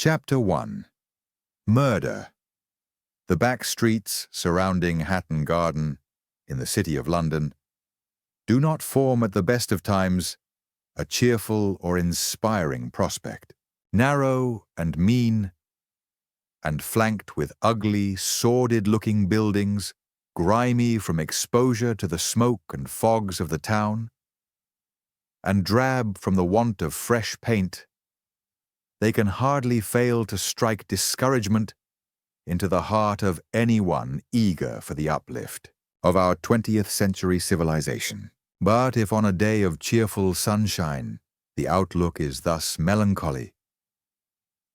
Chapter 1. Murder. The back streets surrounding Hatton Garden, in the City of London, do not form at the best of times a cheerful or inspiring prospect. Narrow and mean, and flanked with ugly, sordid-looking buildings, grimy from exposure to the smoke and fogs of the town, and drab from the want of fresh paint, they can hardly fail to strike discouragement into the heart of anyone eager for the uplift of our 20th century civilization. But if on a day of cheerful sunshine the outlook is thus melancholy,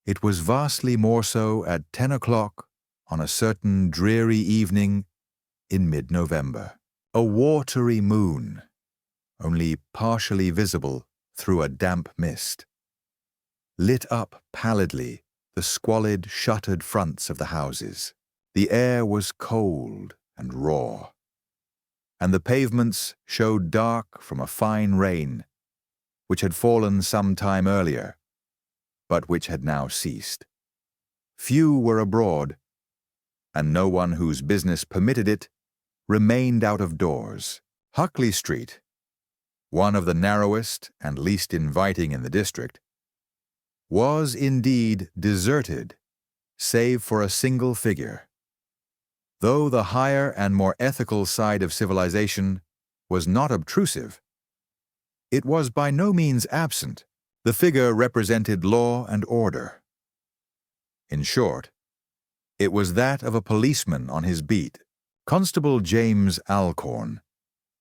it was vastly more so at 10 o'clock on a certain dreary evening in mid-November. A watery moon, only partially visible through a damp mist, lit up pallidly the squalid, shuttered fronts of the houses. The air was cold and raw, and the pavements showed dark from a fine rain, which had fallen some time earlier, but which had now ceased. Few were abroad, and no one whose business permitted it remained out of doors. Huckley Street, one of the narrowest and least inviting in the district, was indeed deserted, save for a single figure. Though the higher and more ethical side of civilization was not obtrusive, it was by no means absent. The figure represented law and order. In short, it was that of a policeman on his beat. Constable James Alcorn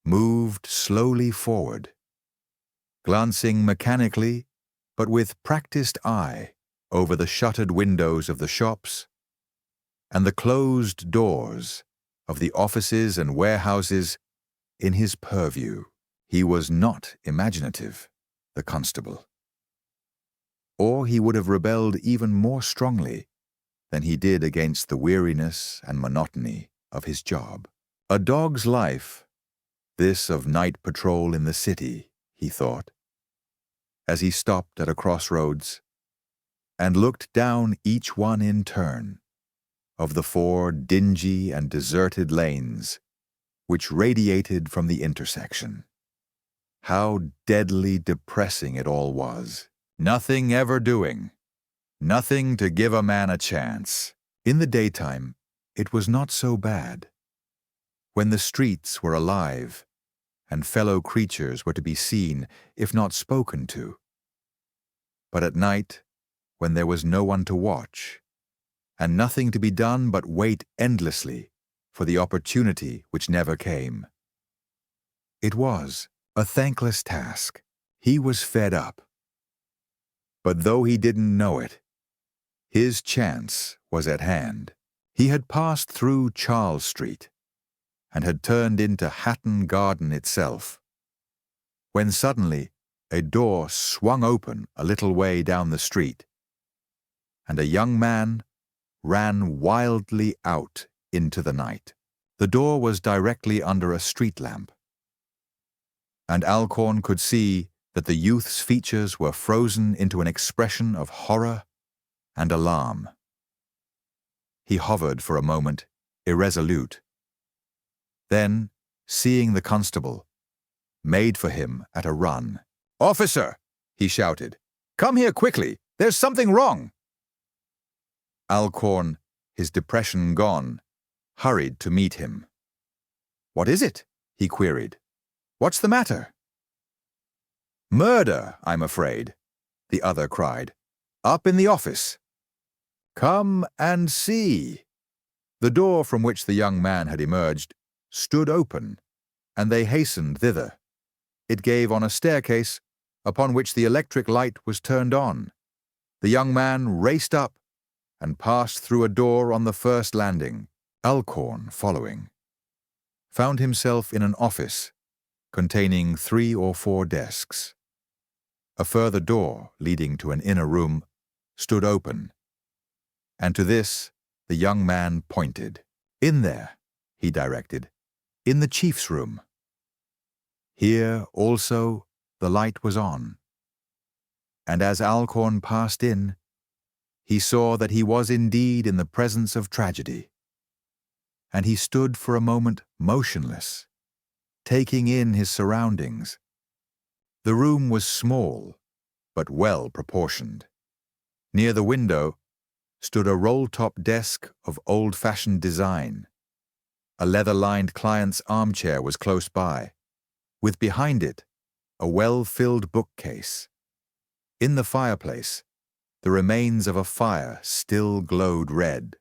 moved slowly forward, glancing mechanically but with practiced eye over the shuttered windows of the shops and the closed doors of the offices and warehouses in his purview. He was not imaginative, the constable, or he would have rebelled even more strongly than he did against the weariness and monotony of his job. A dog's life, this of night patrol in the city, he thought, as he stopped at a crossroads and looked down each one in turn of the 4 dingy and deserted lanes which radiated from the intersection. How deadly depressing it all was. Nothing ever doing, nothing to give a man a chance. In the daytime, it was not so bad, when the streets were alive and fellow creatures were to be seen, if not spoken to. But at night, when there was no one to watch, and nothing to be done but wait endlessly for the opportunity which never came, it was a thankless task. He was fed up. But though he didn't know it, his chance was at hand. He had passed through Charles Street and had turned into Hatton Garden itself, when suddenly a door swung open a little way down the street, and a young man ran wildly out into the night. The door was directly under a street lamp, and Alcorn could see that the youth's features were frozen into an expression of horror and alarm. He hovered for a moment, irresolute, then, seeing the constable, made for him at a run. "Officer!" he shouted. "Come here quickly! There's something wrong!" Alcorn, his depression gone, hurried to meet him. "What is it?" he queried. "What's the matter?" "Murder, I'm afraid," the other cried. "Up in the office." "Come and see." The door from which the young man had emerged stood open, and they hastened thither. It gave on a staircase upon which the electric light was turned on. The young man raced up and passed through a door on the first landing. Alcorn, following, found himself in an office containing 3 or 4 desks. A further door leading to an inner room stood open, and to this the young man pointed. "In there," he directed, "in the chief's room." Here, also, the light was on, and as Alcorn passed in, he saw that he was indeed in the presence of tragedy. And he stood for a moment motionless, taking in his surroundings. The room was small, but well proportioned. Near the window stood a roll-top desk of old-fashioned design. A leather-lined client's armchair was close by, with behind it a well-filled bookcase. In the fireplace, the remains of a fire still glowed red.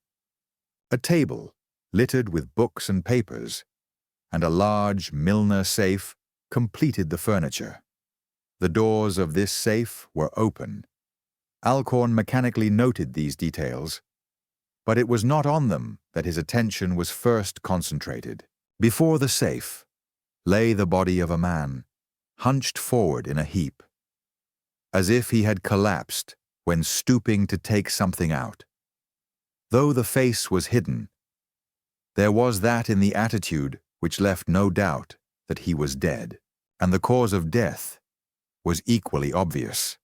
A table, littered with books and papers, and a large Milner safe completed the furniture. The doors of this safe were open. Alcorn mechanically noted these details, but it was not on them that his attention was first concentrated. Before the safe lay the body of a man, hunched forward in a heap, as if he had collapsed when stooping to take something out. Though the face was hidden, there was that in the attitude which left no doubt that he was dead, and the cause of death was equally obvious.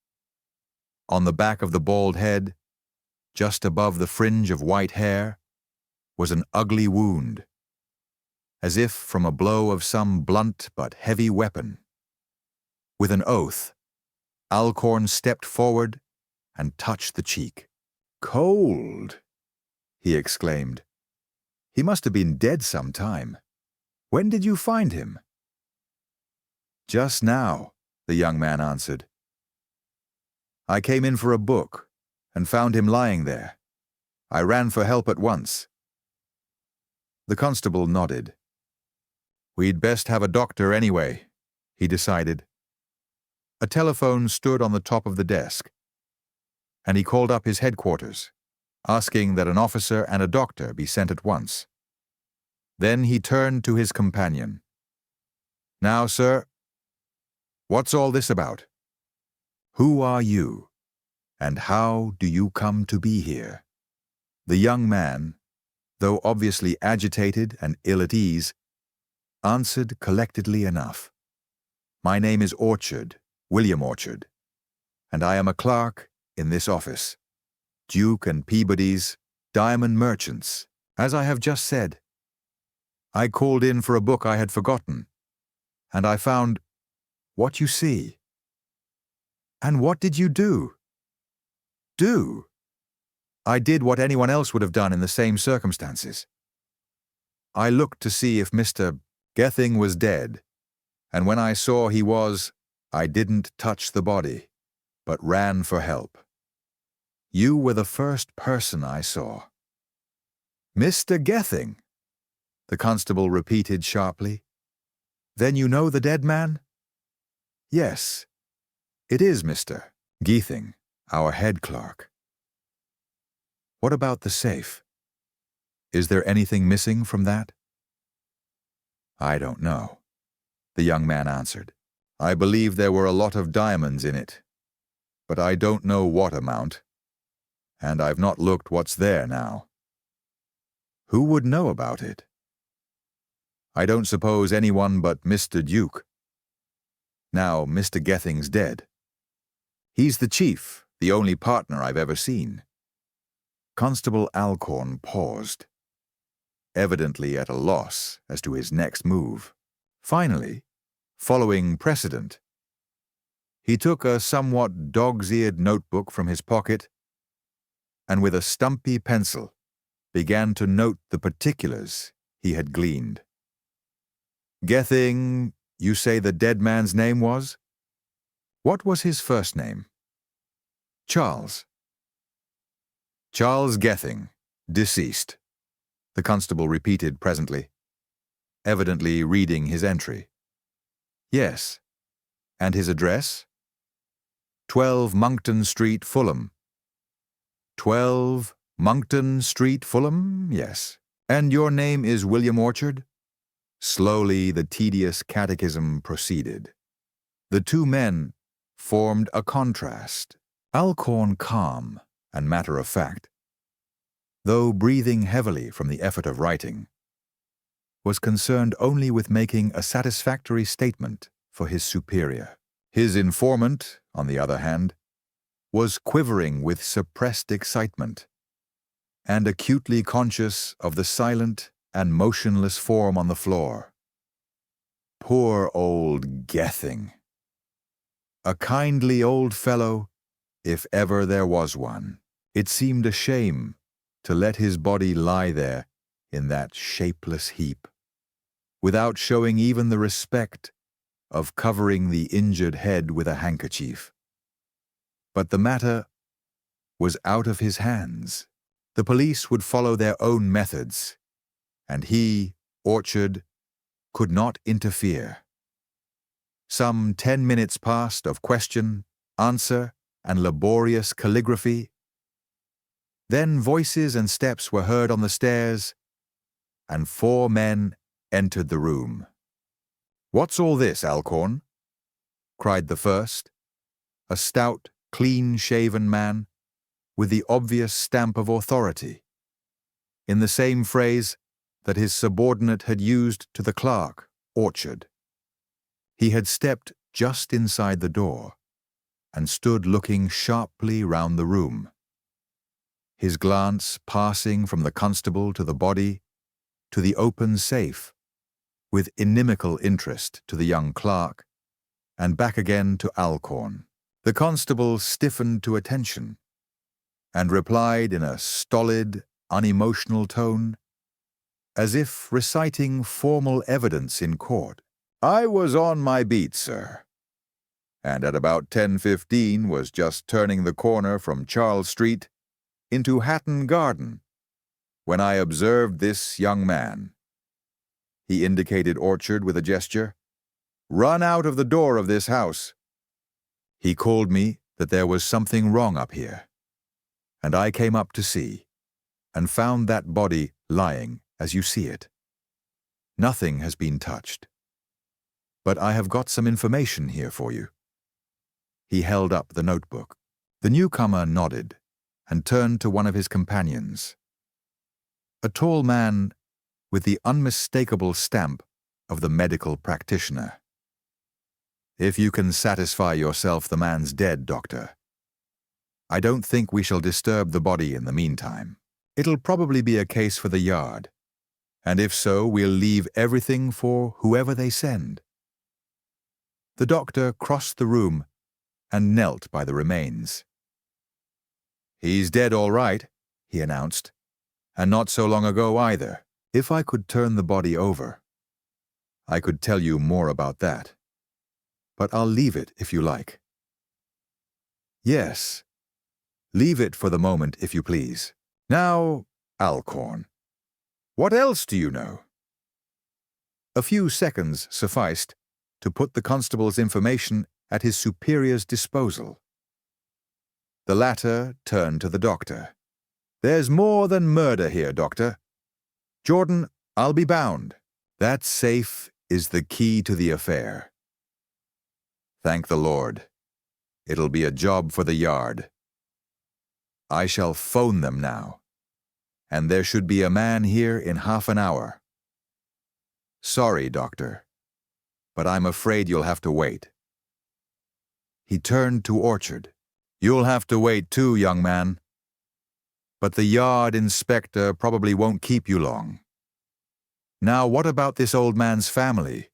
On the back of the bald head, just above the fringe of white hair, was an ugly wound, as if from a blow of some blunt but heavy weapon. With an oath, Alcorn stepped forward and touched the cheek. "Cold," he exclaimed. "He must have been dead some time. When did you find him?" "Just now," the young man answered. "I came in for a book and found him lying there. I ran for help at once." The constable nodded. "We'd best have a doctor anyway," he decided. A telephone stood on the top of the desk, and he called up his headquarters, asking that an officer and a doctor be sent at once. Then he turned to his companion. "Now, sir, what's all this about? Who are you, and how do you come to be here?" The young man, though obviously agitated and ill at ease, answered collectedly enough. "My name is Orchard, William Orchard, and I am a clerk in this office, Duke and Peabody's diamond merchants, as I have just said. I called in for a book I had forgotten, and I found what you see." "And what did you do?" "Do? I did what anyone else would have done in the same circumstances. I looked to see if Mr. Gething was dead, and when I saw he was, I didn't touch the body, but ran for help. You were the first person I saw." "Mr. Gething?" the constable repeated sharply. "Then you know the dead man?" "Yes, it is Mr. Gething, our head clerk." "What about the safe? Is there anything missing from that?" "I don't know," the young man answered. "I believe there were a lot of diamonds in it, but I don't know what amount, and I've not looked what's there now." "Who would know about it?" "I don't suppose anyone but Mr. Duke. Now Mr. Gething's dead. He's the chief, the only partner I've ever seen." Constable Alcorn paused, evidently at a loss as to his next move. Finally, following precedent, he took a somewhat dog's-eared notebook from his pocket and with a stumpy pencil began to note the particulars he had gleaned. "Gething, you say the dead man's name was? What was his first name?" "Charles." "Charles Gething, deceased," the constable repeated presently, evidently reading his entry. "Yes. And his address?" 12 Monkton Street, Fulham." 12 Monkton Street, Fulham, yes. "And your name is William Orchard?" Slowly the tedious catechism proceeded. The two men formed a contrast. Alcorn calm and matter-of-fact, though breathing heavily from the effort of writing, was concerned only with making a satisfactory statement for his superior. His informant, on the other hand, was quivering with suppressed excitement and acutely conscious of the silent and motionless form on the floor. Poor old Gething. A kindly old fellow, if ever there was one. It seemed a shame to let his body lie there in that shapeless heap, without showing even the respect of covering the injured head with a handkerchief. But the matter was out of his hands. The police would follow their own methods, and he, Orchard, could not interfere. Some 10 minutes passed of question, answer, and laborious calligraphy. Then voices and steps were heard on the stairs, and 4 men entered the room. "What's all this, Alcorn?" cried the first, a stout, clean-shaven man with the obvious stamp of authority, in the same phrase that his subordinate had used to the clerk, Orchard. He had stepped just inside the door and stood looking sharply round the room, his glance passing from the constable to the body to the open safe, with inimical interest to the young clerk, and back again to Alcorn. The constable stiffened to attention and replied in a stolid, unemotional tone, as if reciting formal evidence in court. "I was on my beat, sir, and at about 10:15 was just turning the corner from Charles Street into Hatton Garden when I observed this young man." He indicated Orchard with a gesture. "Run out of the door of this house. He called me that there was something wrong up here, and I came up to see, and found that body lying as you see it. Nothing has been touched. But I have got some information here for you." He held up the notebook. The newcomer nodded and turned to one of his companions, a tall man with the unmistakable stamp of the medical practitioner. "If you can satisfy yourself the man's dead, doctor, I don't think we shall disturb the body in the meantime. It'll probably be a case for the Yard, and if so, we'll leave everything for whoever they send." The doctor crossed the room and knelt by the remains. "He's dead all right," he announced, "and not so long ago either. If I could turn the body over, I could tell you more about that. But I'll leave it if you like." "Yes, leave it for the moment if you please. Now, Alcorn, what else do you know?" A few seconds sufficed to put the constable's information at his superior's disposal. The latter turned to the doctor. "There's more than murder here, doctor. Jordan, I'll be bound. That safe is the key to the affair." "Thank the Lord. It'll be a job for the Yard. I shall phone them now, and there should be a man here in half an hour. Sorry, doctor, but I'm afraid you'll have to wait." He turned to Orchard. "You'll have to wait too, young man. But the Yard inspector probably won't keep you long. Now, what about this old man's family?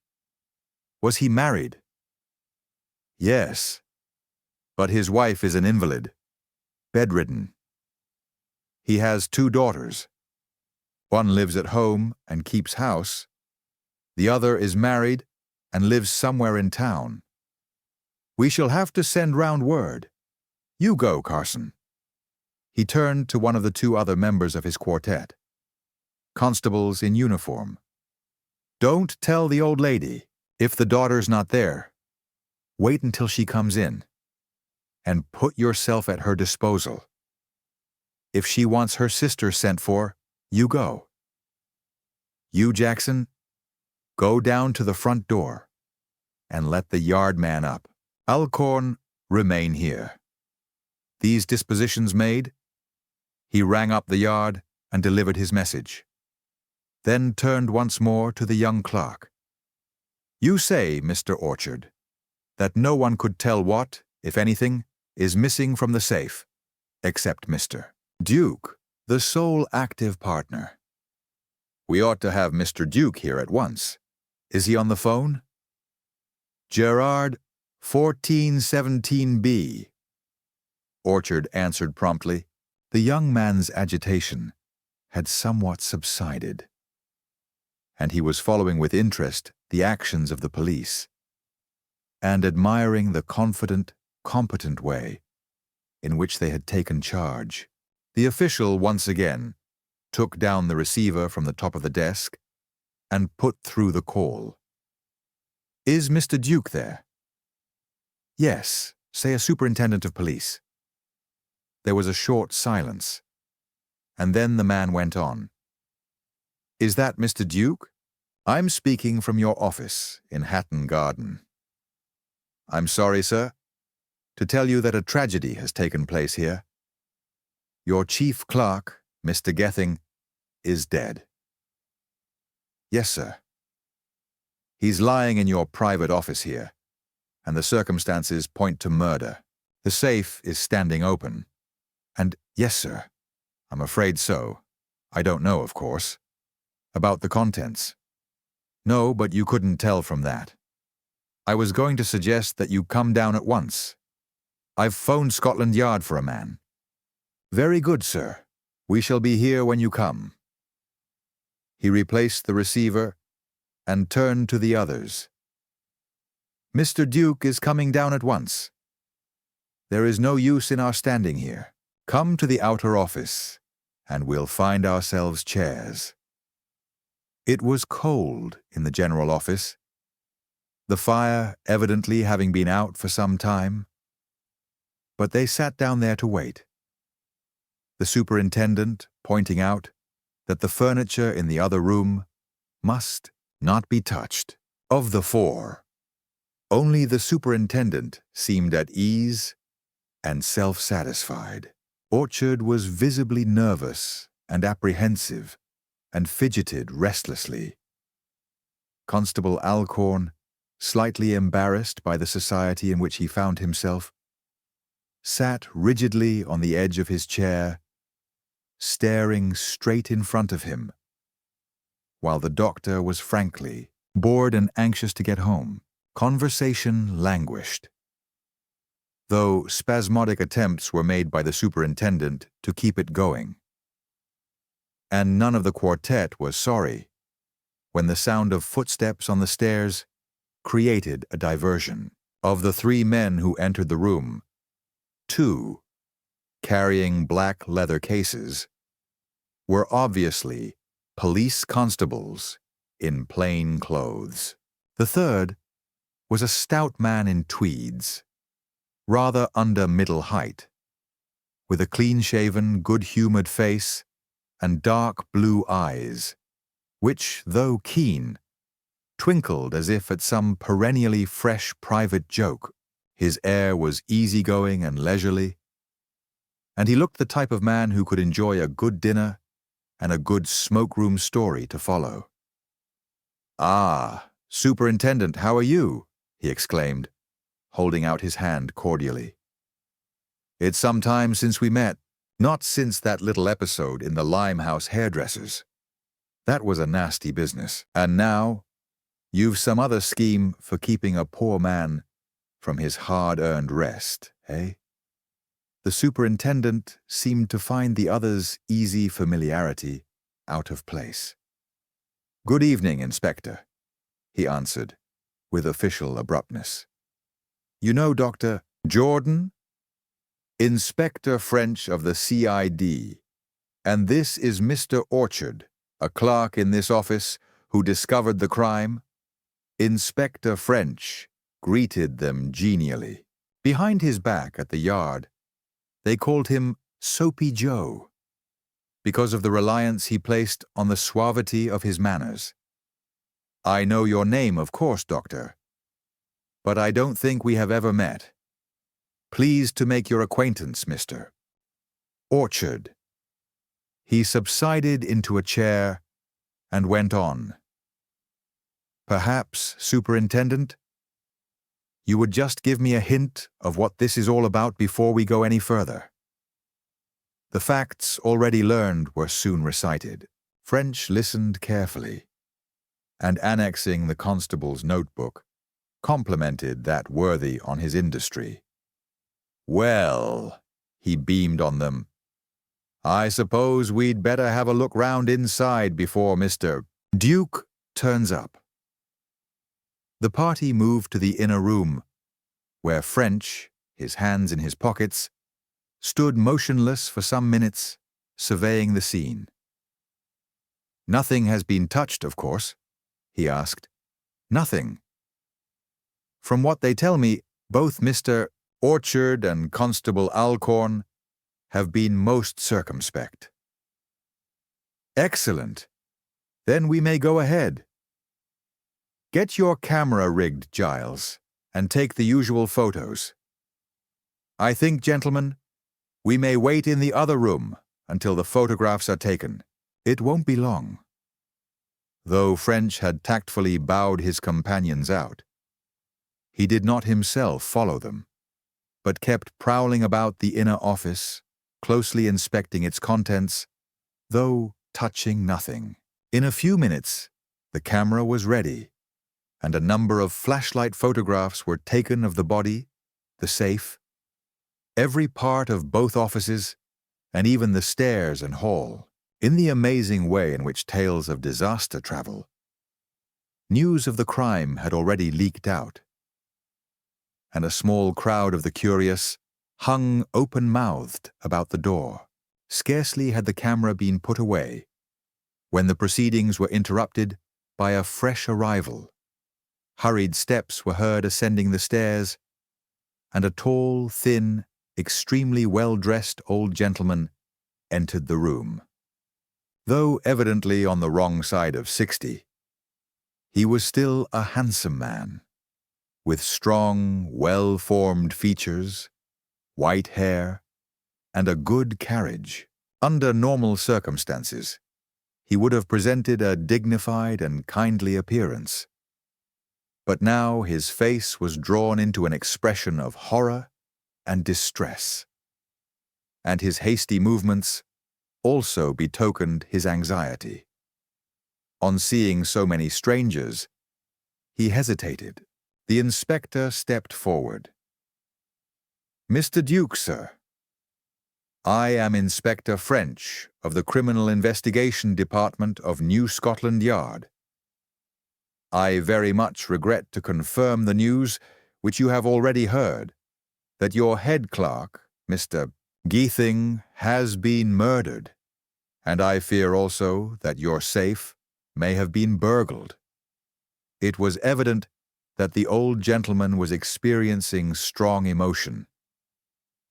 Was he married?" "Yes, but his wife is an invalid, bedridden. He has 2 daughters. One lives at home and keeps house. The other is married and lives somewhere in town. We shall have to send round word. You go, Carson." He turned to one of the 2 other members of his quartet, constables in uniform. "Don't tell the old lady. If the daughter's not there, wait until she comes in, and put yourself at her disposal. If she wants her sister sent for, you go. You, Jackson, go down to the front door and let the yard man up. Alcorn, remain here." These dispositions made, he rang up the yard and delivered his message, then turned once more to the young clerk. "You say, Mr. Orchard, that no one could tell what, if anything, is missing from the safe, except Mr. Duke, the sole active partner. We ought to have Mr. Duke here at once. Is he on the phone? Gerard, 1417B. Orchard answered promptly. The young man's agitation had somewhat subsided, and he was following with interest the actions of the police, and admiring the confident, competent way in which they had taken charge. The official once again took down the receiver from the top of the desk and put through the call. Is Mr. Duke there? Yes, say a superintendent of police. There was a short silence, and then the man went on. Is that Mr. Duke? I'm speaking from your office in Hatton Garden. I'm sorry, sir, to tell you that a tragedy has taken place here. Your chief clerk, Mr. Gething, is dead. Yes, sir. He's lying in your private office here, and the circumstances point to murder. The safe is standing open. And, yes, sir, I'm afraid so. I don't know, of course. About the contents. No, but you couldn't tell from that. I was going to suggest that you come down at once. I've phoned Scotland Yard for a man. Very good, sir. We shall be here when you come. He replaced the receiver and turned to the others. Mr. Duke is coming down at once. There is no use in our standing here. Come to the outer office, and we'll find ourselves chairs. It was cold in the general office, the fire evidently having been out for some time, but they sat down there to wait. The superintendent pointing out that the furniture in the other room must not be touched. Of the four, only the superintendent seemed at ease and self-satisfied. Orchard was visibly nervous and apprehensive and fidgeted restlessly. Constable Alcorn, slightly embarrassed by the society in which he found himself, sat rigidly on the edge of his chair, staring straight in front of him, while the doctor was frankly bored and anxious to get home. Conversation languished, though spasmodic attempts were made by the superintendent to keep it going. And none of the quartet was sorry when the sound of footsteps on the stairs created a diversion. Of the three men who entered the room, two, carrying black leather cases, were obviously police constables in plain clothes. The third was a stout man in tweeds, rather under middle height, with a clean-shaven, good-humored face and dark blue eyes, which, though keen, twinkled as if at some perennially fresh private joke. His air was easygoing and leisurely, and he looked the type of man who could enjoy a good dinner and a good smoke-room story to follow. "Ah, Superintendent, how are you?" he exclaimed, holding out his hand cordially. "It's some time since we met. Not since that little episode in the Limehouse hairdressers. That was a nasty business. And now, you've some other scheme for keeping a poor man from his hard-earned rest, eh?" The superintendent seemed to find the other's easy familiarity out of place. "Good evening, Inspector," he answered, with official abruptness. "You know Dr. Jordan? Inspector French of the CID, and this is Mr. Orchard, a clerk in this office who discovered the crime." Inspector French greeted them genially. Behind his back at the Yard, they called him Soapy Joe, because of the reliance he placed on the suavity of his manners. "I know your name, of course, Doctor, but I don't think we have ever met. Pleased to make your acquaintance, Mr. Orchard." He subsided into a chair and went on. "Perhaps, Superintendent, You would just give me a hint of what this is all about before we go any further." The facts already learned were soon recited. French listened carefully, and annexing the constable's notebook, complimented that worthy on his industry. "Well," he beamed on them, "I suppose we'd better have a look round inside before Mr. Duke turns up." The party moved to the inner room, where French, his hands in his pockets, stood motionless for some minutes, surveying the scene. "Nothing has been touched, of course?" he asked. "Nothing. From what they tell me, both Mr. Orchard and Constable Alcorn have been most circumspect." "Excellent. Then we may go ahead. Get your camera rigged, Giles, and take the usual photos. I think, gentlemen, we may wait in the other room until the photographs are taken. It won't be long." Though French had tactfully bowed his companions out, he did not himself follow them, but kept prowling about the inner office, closely inspecting its contents, though touching nothing. In a few minutes, the camera was ready, and a number of flashlight photographs were taken of the body, the safe, every part of both offices, and even the stairs and hall. In the amazing way in which tales of disaster travel, news of the crime had already leaked out, and a small crowd of the curious hung open-mouthed about the door. Scarcely had the camera been put away when the proceedings were interrupted by a fresh arrival. Hurried steps were heard ascending the stairs, and a tall, thin, extremely well-dressed old gentleman entered the room. Though evidently on the wrong side of 60, he was still a handsome man, with strong, well-formed features, white hair, and a good carriage. Under normal circumstances, he would have presented a dignified and kindly appearance. But now his face was drawn into an expression of horror and distress, and his hasty movements also betokened his anxiety. On seeing so many strangers, he hesitated. The inspector stepped forward. "Mr. Duke, sir. I am Inspector French of the Criminal Investigation Department of New Scotland Yard. I very much regret to confirm the news, which you have already heard, that your head clerk, Mr. Geething, has been murdered, and I fear also that your safe may have been burgled. It was evident that the old gentleman was experiencing strong emotion,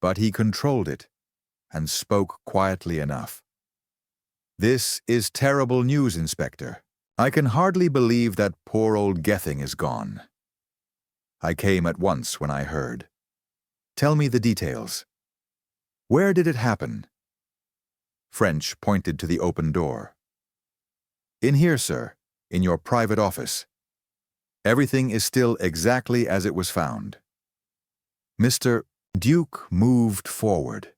but he controlled it and spoke quietly enough. This is terrible news, Inspector. I can hardly believe that poor old Geething is gone. I came at once when I heard. Tell me the details. Where did it happen?" French pointed to the open door. "In here, sir, in your private office. Everything is still exactly as it was found." Mr. Duke moved forward.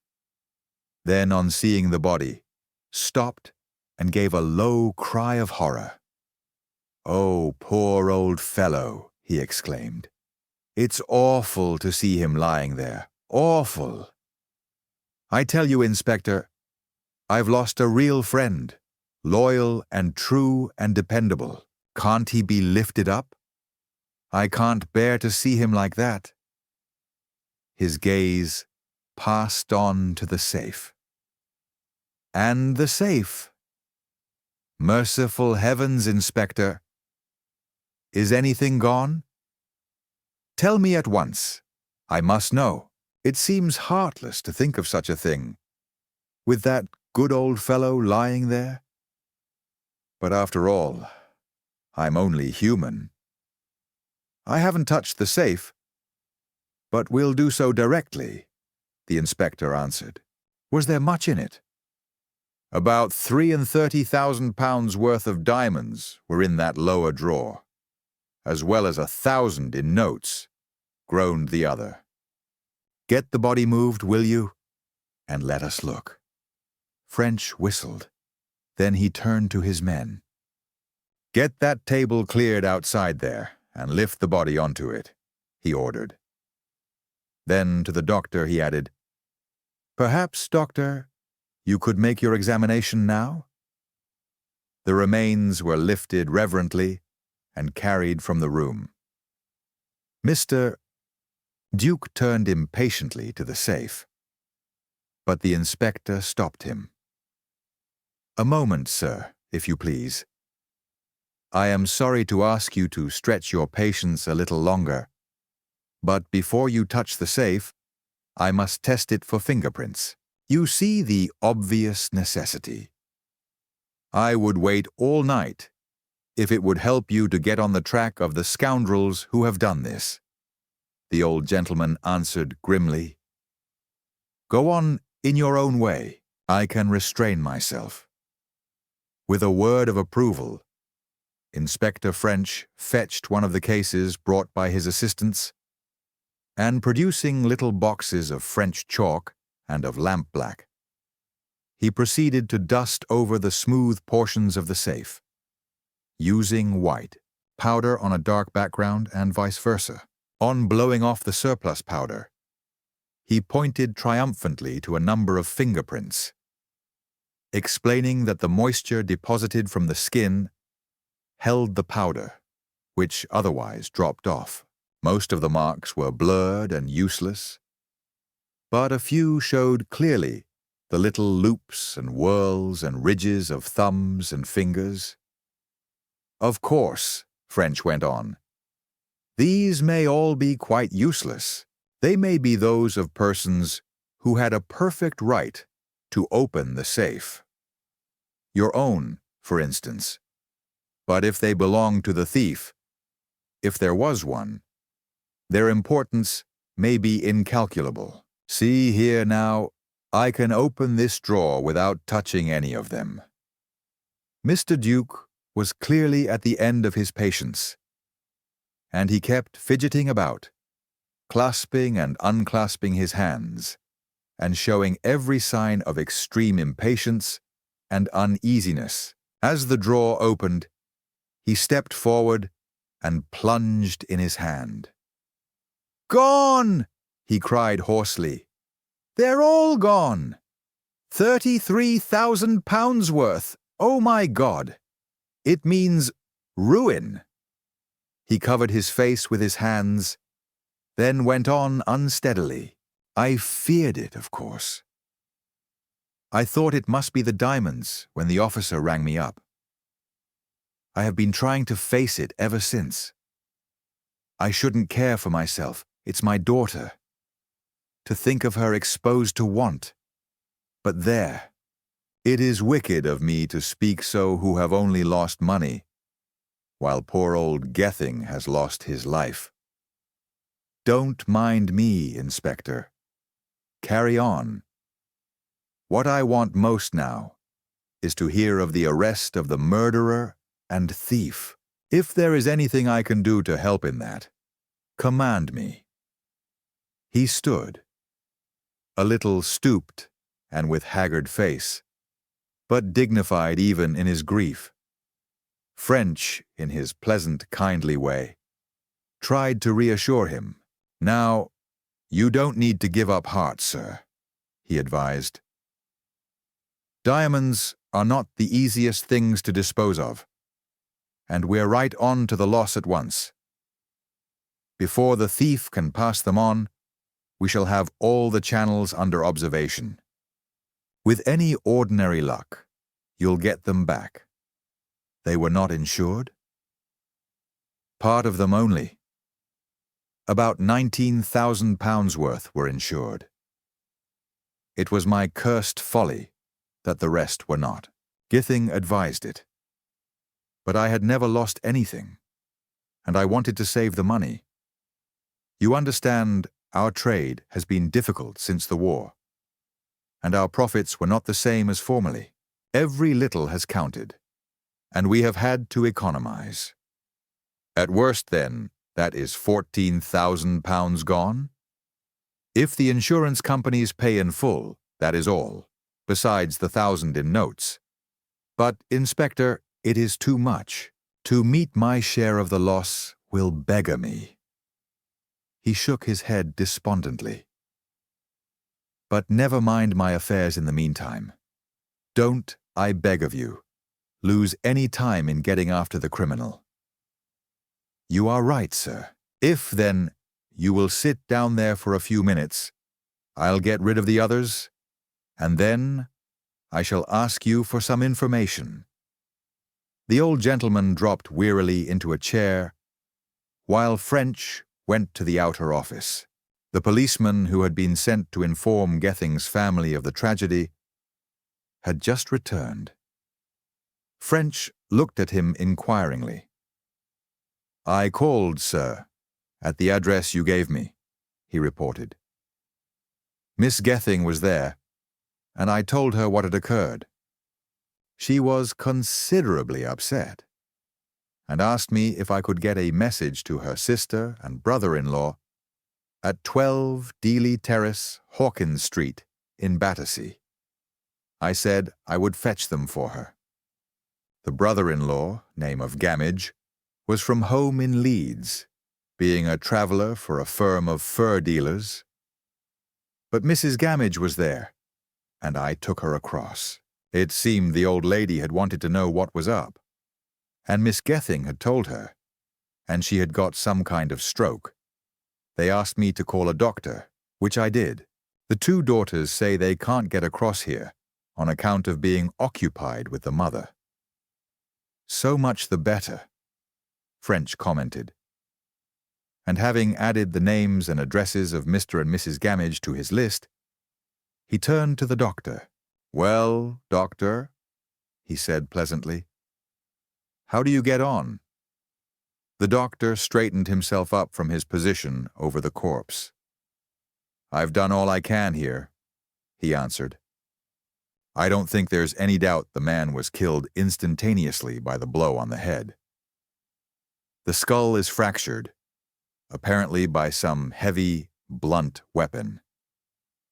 Then, on seeing the body, stopped and gave a low cry of horror. "Oh, poor old fellow," he exclaimed. "It's awful to see him lying there. Awful. I tell you, Inspector, I've lost a real friend, loyal and true and dependable. Can't he be lifted up? I can't bear to see him like that." His gaze passed on to the safe. "And the safe? Merciful heavens, Inspector. Is anything gone? Tell me at once. I must know. It seems heartless to think of such a thing, with that good old fellow lying there. But after all, I'm only human. I haven't touched the safe, but we'll do so directly," the inspector answered. "Was there much in it?" "About £33,000 worth of diamonds were in that lower drawer, as well as 1,000 in notes, groaned the other. "Get the body moved, will you? And let us look." French whistled. Then he turned to his men. "Get that table cleared outside there, and lift the body onto it," he ordered. Then to the doctor he added, "Perhaps, doctor, you could make your examination now?" The remains were lifted reverently and carried from the room. Mr. Duke turned impatiently to the safe, but the inspector stopped him. "A moment, sir, if you please. I am sorry to ask you to stretch your patience a little longer, but before you touch the safe, I must test it for fingerprints. You see the obvious necessity. I would wait all night if it would help you to get on the track of the scoundrels who have done this," the old gentleman answered grimly. "Go on in your own way. I can restrain myself." With a word of approval, Inspector French fetched one of the cases brought by his assistants, and producing little boxes of French chalk and of lampblack, he proceeded to dust over the smooth portions of the safe, using white powder on a dark background and vice versa. On blowing off the surplus powder, he pointed triumphantly to a number of fingerprints, explaining that the moisture deposited from the skin held the powder, which otherwise dropped off. Most of the marks were blurred and useless, but a few showed clearly the little loops and whirls and ridges of thumbs and fingers. "Of course," French went on, "these may all be quite useless. They may be those of persons who had a perfect right to open the safe. Your own, for instance. But if they belong to the thief, if there was one, their importance may be incalculable. See here now, I can open this drawer without touching any of them." Mr. Duke was clearly at the end of his patience, and he kept fidgeting about, clasping and unclasping his hands, and showing every sign of extreme impatience and uneasiness. As the drawer opened, he stepped forward and plunged in his hand. "Gone!" he cried hoarsely. "They're all gone! £33,000 worth! Oh my God! It means ruin!" He covered his face with his hands, then went on unsteadily. "I feared it, of course. I thought it must be the diamonds when the officer rang me up. I have been trying to face it ever since. I shouldn't care for myself. It's my daughter. To think of her exposed to want. But there. It is wicked of me to speak so who have only lost money, while poor old Gething has lost his life. Don't mind me, Inspector. Carry on. What I want most now is to hear of the arrest of the murderer and thief. If there is anything I can do to help in that, command me." He stood, a little stooped and with haggard face, but dignified even in his grief. French, in his pleasant, kindly way, tried to reassure him. "Now, you don't need to give up heart, sir," he advised. "Diamonds are not the easiest things to dispose of, and we're right on to the loss at once. Before the thief can pass them on, we shall have all the channels under observation. With any ordinary luck, you'll get them back. They were not insured?" "Part of them only. About £19,000 worth were insured. It was my cursed folly that the rest were not. Githing advised it. But I had never lost anything, and I wanted to save the money. You understand, our trade has been difficult since the war, and our profits were not the same as formerly. Every little has counted, and we have had to economize. At worst, then, That is £14,000 gone? If the insurance companies pay in full, that is all, besides the 1,000 in notes. But, Inspector, it is too much. To meet my share of the loss will beggar me. He shook his head despondently. But never mind my affairs in the meantime. Don't, I beg of you, lose any time in getting after the criminal. You are right, sir. If, then, you will sit down there for a few minutes, I'll get rid of the others, and then I shall ask you for some information. The old gentleman dropped wearily into a chair, while French went to the outer office. The policeman who had been sent to inform Gething's family of the tragedy had just returned. French looked at him inquiringly. "I called, sir, at the address you gave me," he reported. "Miss Gething was there, and I told her what had occurred. She was considerably upset, and asked me if I could get a message to her sister and brother-in-law at 12 Dealey Terrace, Hawkins Street, in Battersea. I said I would fetch them for her. The brother-in-law, name of Gamage, was from home in Leeds, being a traveller for a firm of fur dealers. But Mrs. Gamage was there, and I took her across. It seemed the old lady had wanted to know what was up, and Miss Gething had told her, and she had got some kind of stroke. They asked me to call a doctor, which I did. The two daughters say they can't get across here on account of being occupied with the mother." "So much the better," French commented. And having added the names and addresses of Mr. and Mrs. Gamage to his list, he turned to the doctor. "Well, doctor," he said pleasantly, "how do you get on?" The doctor straightened himself up from his position over the corpse. "I've done all I can here," he answered. "I don't think there's any doubt the man was killed instantaneously by the blow on the head. The skull is fractured, apparently by some heavy, blunt weapon.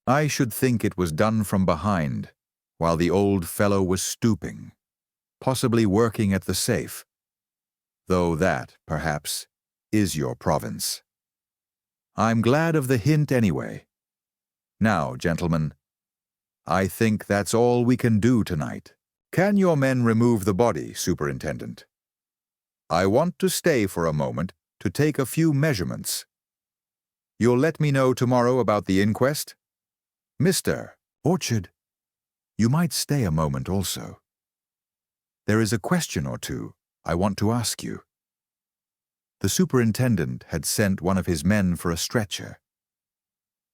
I should think it was done from behind, while the old fellow was stooping, possibly working at the safe, though that, perhaps, is your province. I'm glad of the hint anyway. Now, gentlemen, I think that's all we can do tonight. Can your men remove the body, Superintendent? I want to stay for a moment to take a few measurements. You'll let me know tomorrow about the inquest? Mr. Orchard, you might stay a moment also. There is a question or two I want to ask you." The superintendent had sent one of his men for a stretcher,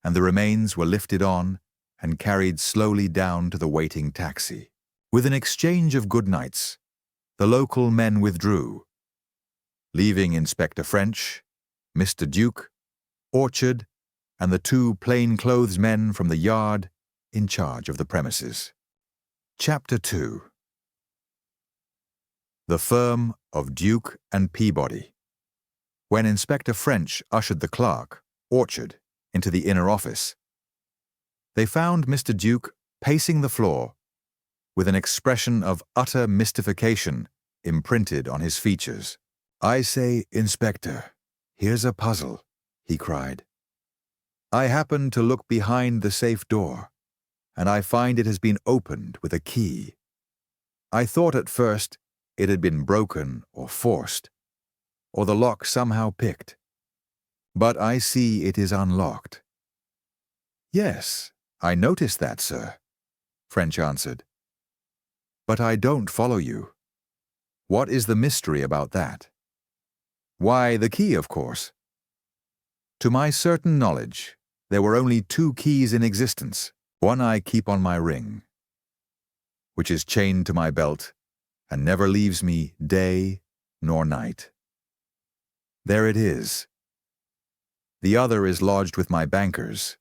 and the remains were lifted on and carried slowly down to the waiting taxi. With an exchange of good nights, the local men withdrew, leaving Inspector French, Mr. Duke, Orchard, and the two plainclothes men from the yard in charge of the premises. Chapter 2. The firm of Duke and Peabody. When Inspector French ushered the clerk, Orchard, into the inner office, they found Mr. Duke pacing the floor, with an expression of utter mystification imprinted on his features. "I say, Inspector, here's a puzzle," he cried. "I happened to look behind the safe door, and I find it has been opened with a key. I thought at first it had been broken or forced, or the lock somehow picked. But I see it is unlocked." "Yes, I noticed that, sir," French answered. "But I don't follow you. What is the mystery about that?" "Why, the key, of course. To my certain knowledge, there were only two keys in existence. One I keep on my ring, which is chained to my belt and never leaves me day nor night. There it is. The other is lodged with my bankers,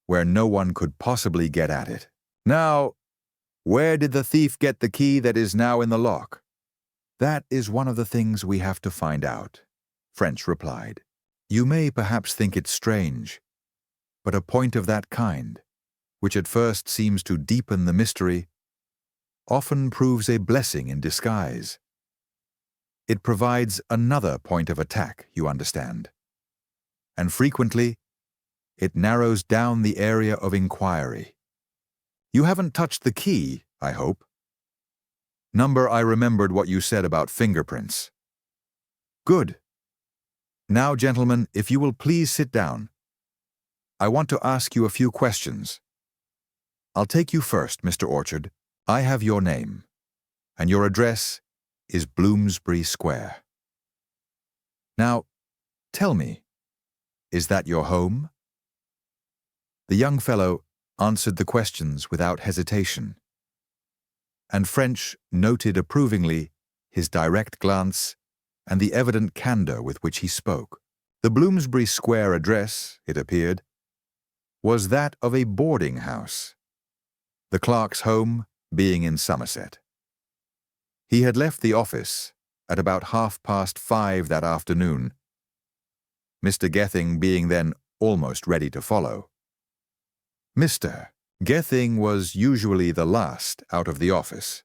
where no one could possibly get at it. Now, where did the thief get the key that is now in the lock?" "That is one of the things we have to find out," French replied. You may perhaps think it strange, but a point of that kind, which at first seems to deepen the mystery, often proves a blessing in disguise. It provides another point of attack, you understand. And frequently, it narrows down the area of inquiry. You haven't touched the key, I hope. I remembered what you said about fingerprints. Good. Now, gentlemen, if you will please sit down. I want to ask you a few questions. I'll take you first, Mr. Orchard. I have your name, and your address is Bloomsbury Square. Now, tell me, is that your home? The young fellow answered the questions without hesitation, and French noted approvingly his direct glance and the evident candor with which he spoke. The Bloomsbury Square address, it appeared, was that of a boarding house, the clerk's home being in Somerset. He had left the office at about 5:30 that afternoon, Mr. Gething being then almost ready to follow. Mr. Gething was usually the last out of the office.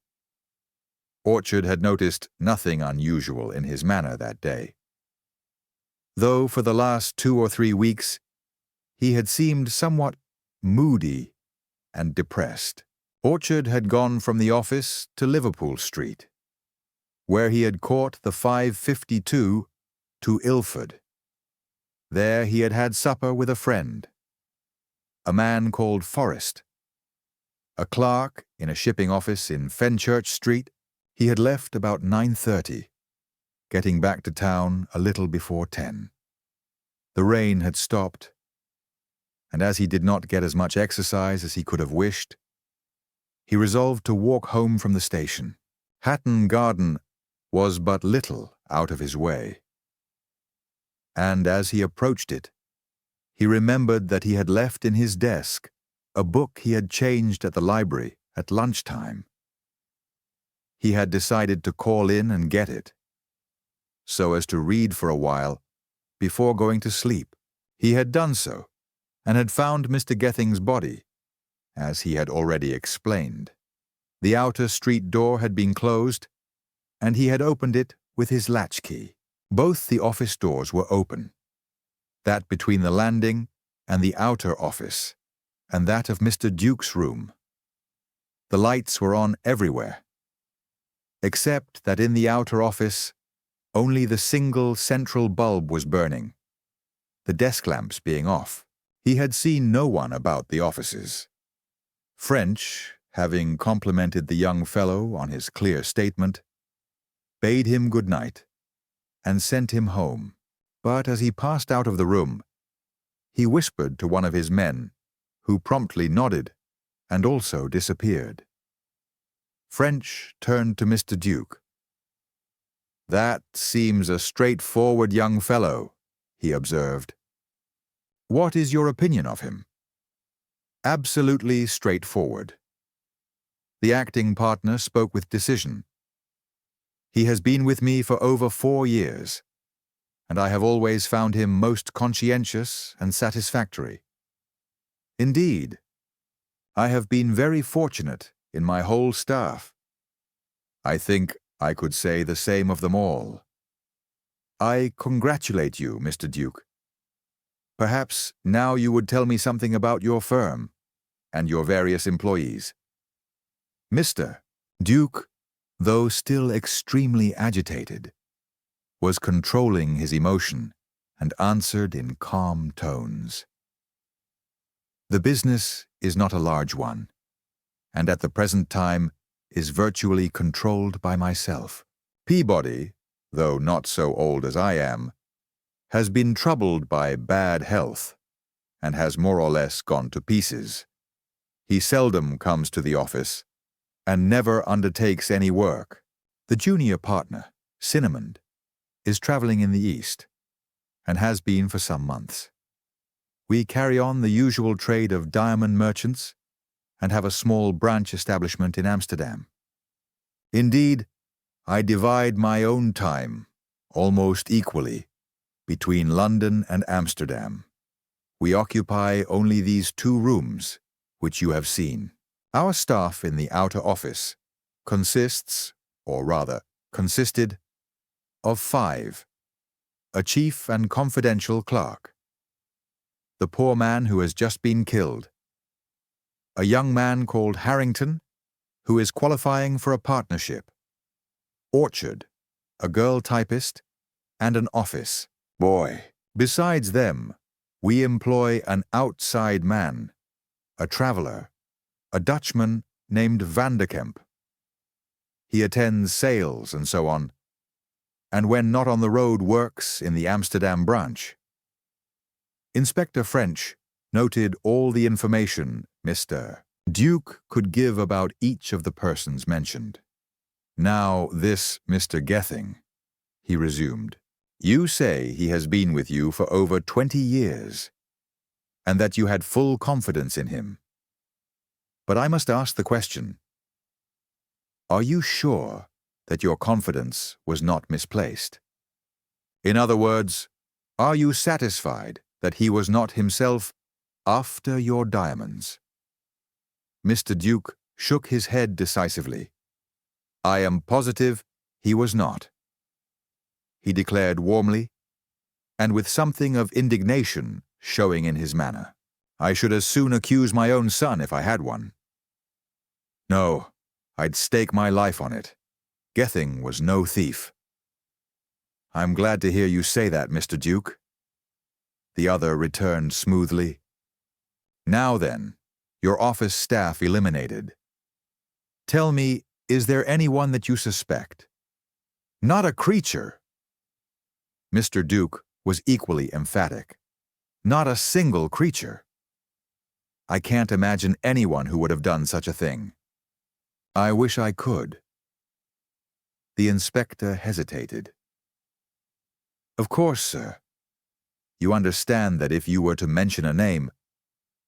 Orchard had noticed nothing unusual in his manner that day, though for the last 2 or 3 weeks he had seemed somewhat moody and depressed. Orchard had gone from the office to Liverpool Street, where he had caught the 5:52 to Ilford. There he had had supper with a friend, a man called Forrest, a clerk in a shipping office in Fenchurch Street. He had left about 9:30, getting back to town a little before 10. The rain had stopped, and as he did not get as much exercise as he could have wished, he resolved to walk home from the station. Hatton Garden was but little out of his way, and as he approached it, he remembered that he had left in his desk a book he had changed at the library at lunchtime. He had decided to call in and get it, so as to read for a while before going to sleep. He had done so, and had found Mr. Gething's body, as he had already explained. The outer street door had been closed, and he had opened it with his latchkey. Both the office doors were open, that between the landing and the outer office, and that of Mr. Duke's room. The lights were on everywhere, except that in the outer office only the single central bulb was burning, the desk lamps being off. He had seen no one about the offices. French, having complimented the young fellow on his clear statement, bade him good night and sent him home. But as he passed out of the room, he whispered to one of his men, who promptly nodded and also disappeared. French turned to Mr. Duke. "That seems a straightforward young fellow," he observed. "What is your opinion of him?" "Absolutely straightforward." The acting partner spoke with decision. "He has been with me for over 4 years, and I have always found him most conscientious and satisfactory. Indeed, I have been very fortunate in my whole staff. I think I could say the same of them all. I congratulate you, Mr. Duke. Perhaps now you would tell me something about your firm and your various employees." Mr. Duke, though still extremely agitated, was controlling his emotion and answered in calm tones. "The business is not a large one, and at the present time is virtually controlled by myself. Peabody, though not so old as I am, has been troubled by bad health and has more or less gone to pieces. He seldom comes to the office and never undertakes any work. The junior partner, Cinnamon, is traveling in the East and has been for some months. We carry on the usual trade of diamond merchants and have a small branch establishment in Amsterdam. Indeed, I divide my own time almost equally between London and Amsterdam. We occupy only these 2 rooms, which you have seen. Our staff in the outer office consists, or rather, consisted, of 5, a chief and confidential clerk, the poor man who has just been killed, a young man called Harrington, who is qualifying for a partnership, Orchard, a girl typist, and an office boy. Besides them, we employ an outside man, a traveler, a Dutchman named Vanderkemp. He attends sales and so on, and when not on the road works in the Amsterdam branch. Inspector French noted all the information Mr. Duke could give about each of the persons mentioned. Now this Mr. Gething, he resumed, you say he has been with you for over 20 years, and that you had full confidence in him. But I must ask the question, are you sure that your confidence was not misplaced? In other words, are you satisfied that he was not himself after your diamonds? Mr. Duke shook his head decisively. I am positive he was not, he declared warmly, and with something of indignation showing in his manner. I should as soon accuse my own son if I had one. No, I'd stake my life on it. Gething was no thief. I'm glad to hear you say that, Mr. Duke. The other returned smoothly. Now then, your office staff eliminated. Tell me, is there anyone that you suspect? Not a creature. Mr. Duke was equally emphatic. Not a single creature. I can't imagine anyone who would have done such a thing. I wish I could. The inspector hesitated. Of course, sir. You understand that if you were to mention a name,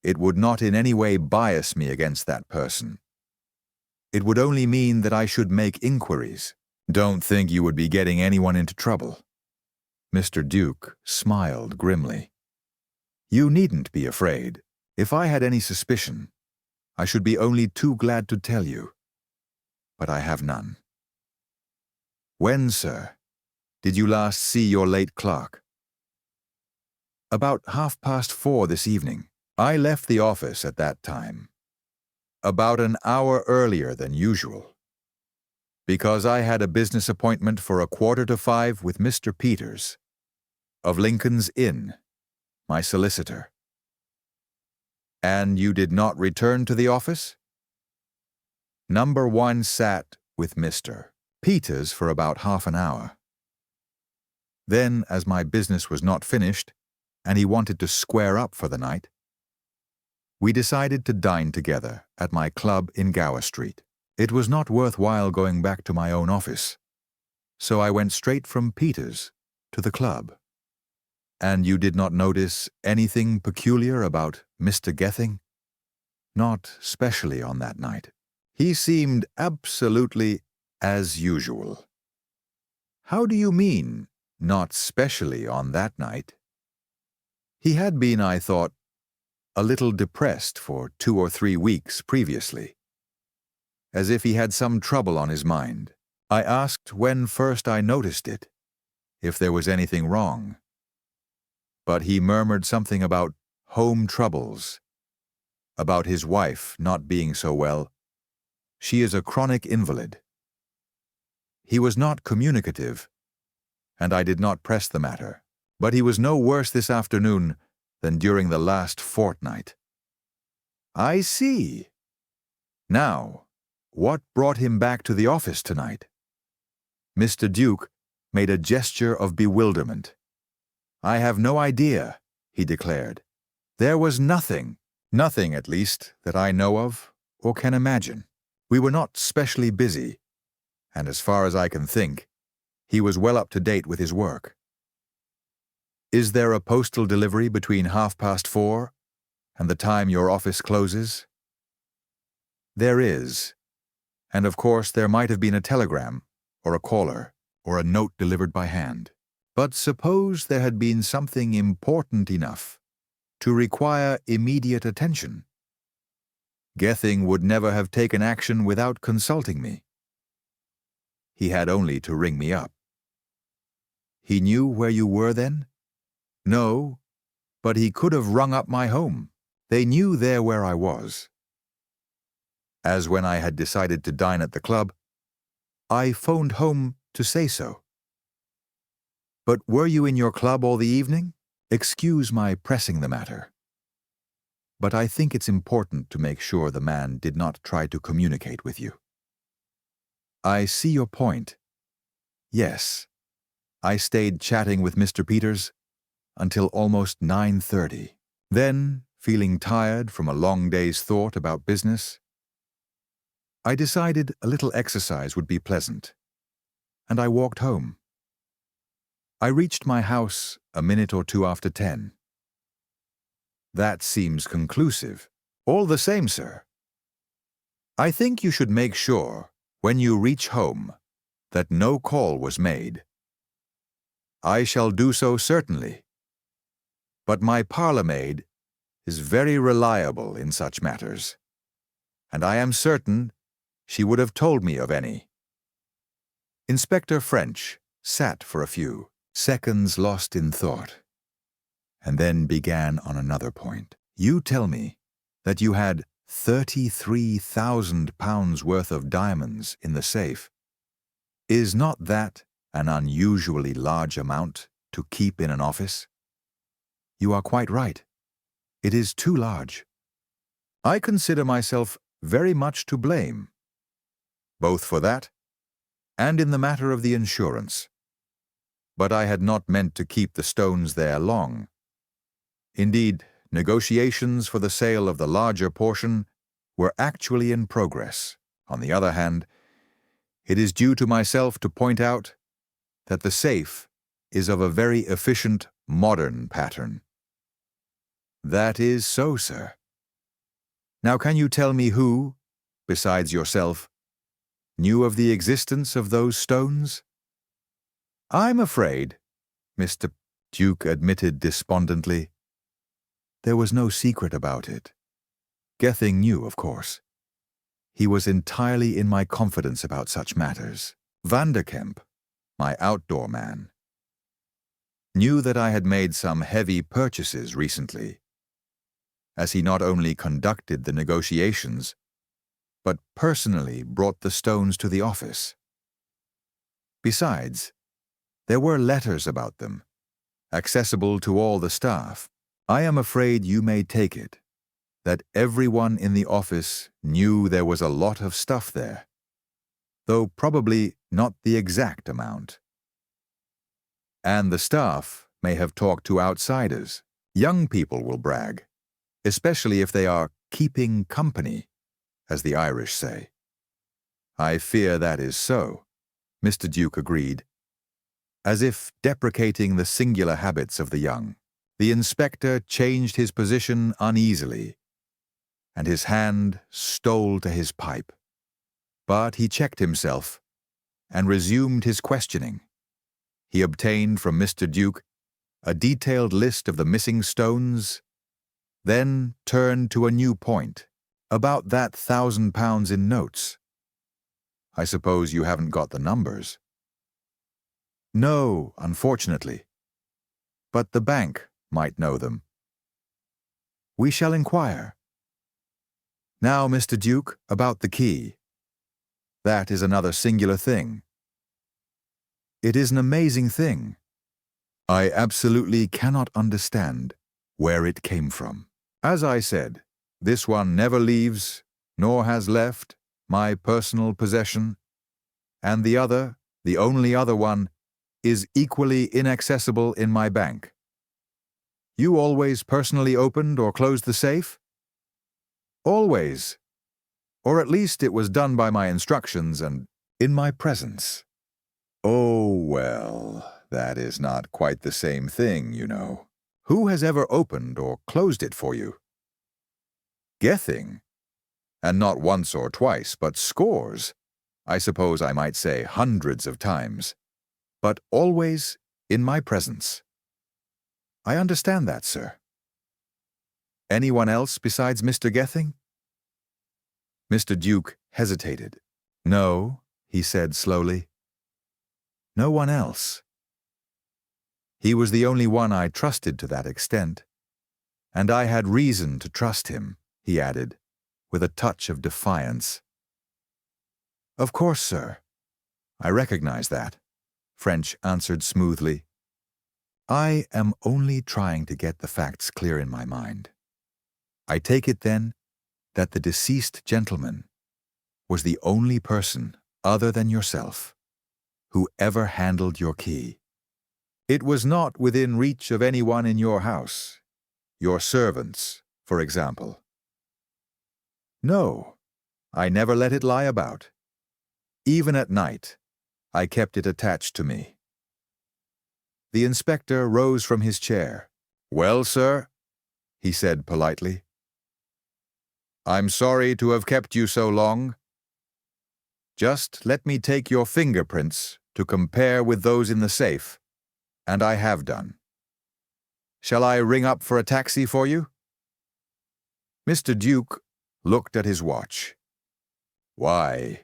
it would not in any way bias me against that person. It would only mean that I should make inquiries. Don't think you would be getting anyone into trouble. Mr. Duke smiled grimly. You needn't be afraid. If I had any suspicion, I should be only too glad to tell you. But I have none. When, sir, did you last see your late clerk? About 4:30 this evening. I left the office at that time, about an hour earlier than usual, because I had a business appointment for 4:45 with Mr. Peters, of Lincoln's Inn, my solicitor. And you did not return to the office? Number 1 sat with Mr. Peters for about half an hour. Then, as my business was not finished, and he wanted to square up for the night, we decided to dine together at my club in Gower Street. It was not worthwhile going back to my own office, so I went straight from Peters to the club. And you did not notice anything peculiar about Mr. Gething? Not specially on that night. He seemed absolutely as usual. How do you mean, not specially on that night? He had been, I thought, a little depressed for 2 or 3 weeks previously, as if he had some trouble on his mind. I asked when first I noticed it, if there was anything wrong. But he murmured something about home troubles, about his wife not being so well. She is a chronic invalid. He was not communicative, and I did not press the matter, but he was no worse this afternoon than during the last fortnight. I see. Now, what brought him back to the office tonight? Mr. Duke made a gesture of bewilderment. I have no idea, he declared. There was nothing at least, that I know of or can imagine. We were not specially busy, and as far as I can think, he was well up to date with his work. Is there a postal delivery between 4:30 and the time your office closes? There is, and of course there might have been a telegram, or a caller, or a note delivered by hand. But suppose there had been something important enough to require immediate attention. Gething would never have taken action without consulting me. He had only to ring me up. He knew where you were then? No, but he could have rung up my home. They knew there where I was. As when I had decided to dine at the club, I phoned home to say so. But were you in your club all the evening? Excuse my pressing the matter. But I think it's important to make sure the man did not try to communicate with you. I see your point. Yes, I stayed chatting with Mr. Peters until almost 9:30. Then, feeling tired from a long day's thought about business, I decided a little exercise would be pleasant, and I walked home. I reached my house a minute or two after 10. That seems conclusive. All the same, sir, I think you should make sure, when you reach home, that no call was made. I shall do so certainly, but my parlour-maid is very reliable in such matters, and I am certain she would have told me of any. Inspector French sat for a few seconds lost in thought, and then began on another point. You tell me that you had £33,000 worth of diamonds in the safe. Is not that an unusually large amount to keep in an office? You are quite right. It is too large. I consider myself very much to blame, both for that and in the matter of the insurance. But I had not meant to keep the stones there long. Indeed, negotiations for the sale of the larger portion were actually in progress. On the other hand, it is due to myself to point out that the safe is of a very efficient, modern pattern. That is so, sir. Now can you tell me who, besides yourself, knew of the existence of those stones? I'm afraid, Mr. Duke admitted despondently, there was no secret about it. Gething knew, of course. He was entirely in my confidence about such matters. Vanderkemp, my outdoor man, knew that I had made some heavy purchases recently, as he not only conducted the negotiations, but personally brought the stones to the office. Besides, there were letters about them, accessible to all the staff. I am afraid you may take it that everyone in the office knew there was a lot of stuff there, though probably not the exact amount. And the staff may have talked to outsiders. Young people will brag, especially if they are keeping company, as the Irish say. I fear that is so, Mr. Duke agreed, as if deprecating the singular habits of the young. The inspector changed his position uneasily, and his hand stole to his pipe. But he checked himself and resumed his questioning. He obtained from Mr. Duke a detailed list of the missing stones, then turned to a new point, about that £1,000 in notes. I suppose you haven't got the numbers? No, unfortunately. But the bank might know them. We shall inquire. Now, Mr. Duke, about the key. That is another singular thing. It is an amazing thing. I absolutely cannot understand where it came from. As I said, this one never leaves, nor has left, my personal possession, and the other, the only other one, is equally inaccessible in my bank. You always personally opened or closed the safe? Always. Or at least it was done by my instructions and in my presence. Oh, well, that is not quite the same thing, you know. Who has ever opened or closed it for you? Gething. And not once or twice, but scores. I suppose I might say hundreds of times. But always In my presence. I understand that, sir. Anyone else besides Mr. Gething? Mr. Duke hesitated. No, he said slowly. No one else. He was the only one I trusted to that extent, and I had reason to trust him, he added, with a touch of defiance. Of course, sir. I recognize that, French answered smoothly. I am only trying to get the facts clear in my mind. I take it, then, that the deceased gentleman was the only person, other than yourself, who ever handled your key. It was not within reach of anyone in your house, your servants, for example. No, I never let it lie about. Even at night, I kept it attached to me. The inspector rose from his chair. Well, sir, he said politely. I'm sorry to have kept you so long. Just let me take your fingerprints to compare with those in the safe, and I have done. Shall I ring up for a taxi for you? Mr. Duke looked at his watch. Why,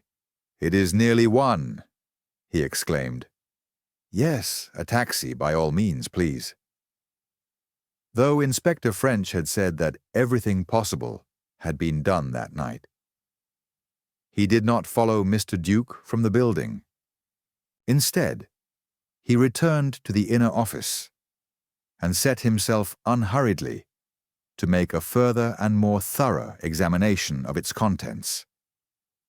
it is nearly 1, he exclaimed. Yes, a taxi by all means, please. Though Inspector French had said that everything possible had been done that night, he did not follow Mr. Duke from the building. Instead, he returned to the inner office and set himself unhurriedly to make a further and more thorough examination of its contents.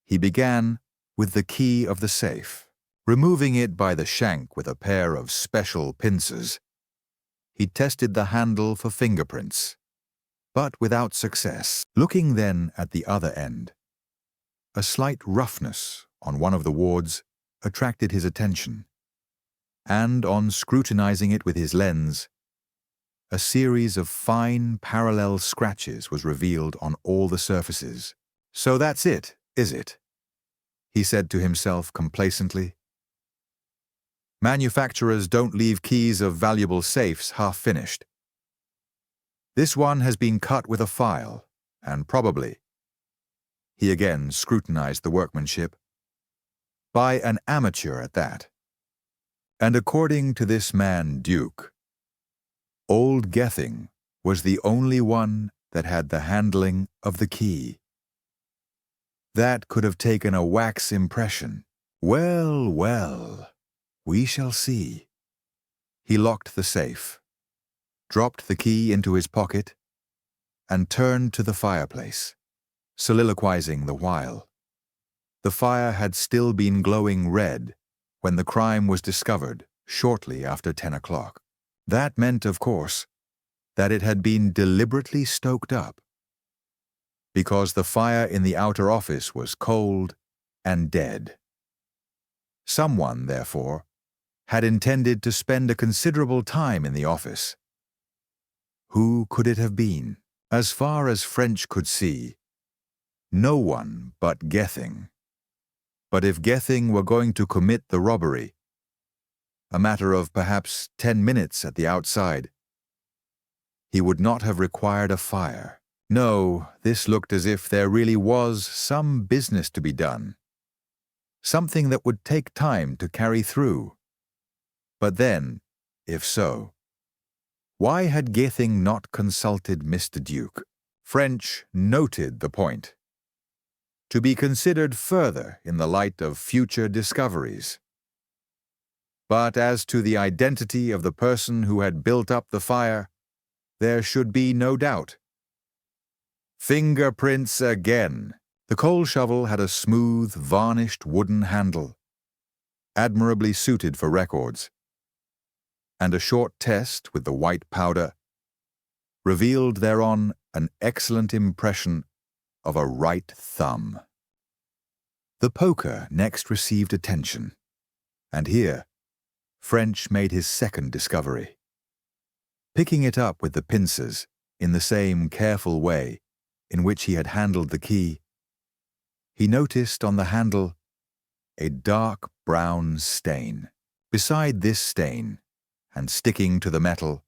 He began with the key of the safe. Removing it by the shank with a pair of special pincers, he tested the handle for fingerprints, but without success. Looking then at the other end, a slight roughness on one of the wards attracted his attention, and on scrutinizing it with his lens, a series of fine parallel scratches was revealed on all the surfaces. So that's it, is it? He said to himself complacently. Manufacturers don't leave keys of valuable safes half-finished. This one has been cut with a file, and probably, he again scrutinized the workmanship, by an amateur at that. And according to this man Duke, old Gething was the only one that had the handling of the key. That could have taken a wax impression. Well, well, we shall see. He locked the safe, dropped the key into his pocket, and turned to the fireplace, soliloquizing the while. The fire had still been glowing red when the crime was discovered shortly after 10 o'clock. That meant, of course, that it had been deliberately stoked up, because the fire in the outer office was cold and dead. Someone, therefore, had intended to spend a considerable time in the office. Who could it have been? As far as French could see, no one but Gething. But if Gething were going to commit the robbery, a matter of perhaps 10 minutes at the outside, he would not have required a fire. No, this looked as if there really was some business to be done, something that would take time to carry through. But then, if so, why had Gething not consulted Mr. Duke? French noted the point, to be considered further in the light of future discoveries. But as to the identity of the person who had built up the fire, there should be no doubt. Fingerprints again. The coal shovel had a smooth, varnished wooden handle, admirably suited for records, and a short test with the white powder revealed thereon an excellent impression of a right thumb. The poker next received attention, and here French made his second discovery. Picking it up with the pincers in the same careful way in which he had handled the key, he noticed on the handle a dark brown stain. Beside this stain, and sticking to the metal,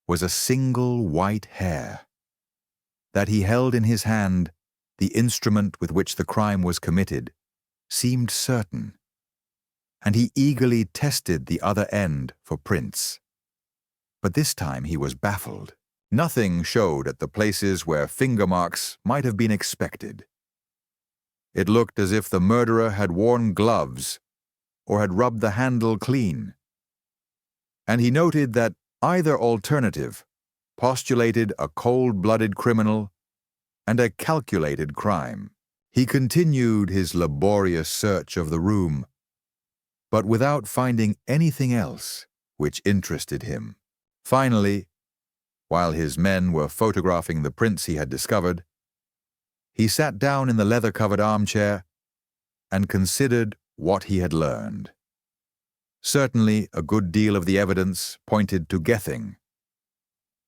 was a single white hair. That he held in his hand the instrument with which the crime was committed seemed certain, and he eagerly tested the other end for prints. But this time he was baffled. Nothing showed at the places where finger marks might have been expected. It looked as if the murderer had worn gloves or had rubbed the handle clean. And he noted that either alternative postulated a cold-blooded criminal and a calculated crime. He continued his laborious search of the room, but without finding anything else which interested him. Finally, while his men were photographing the prints he had discovered, he sat down in the leather-covered armchair and considered what he had learned. Certainly, a good deal of the evidence pointed to Gething.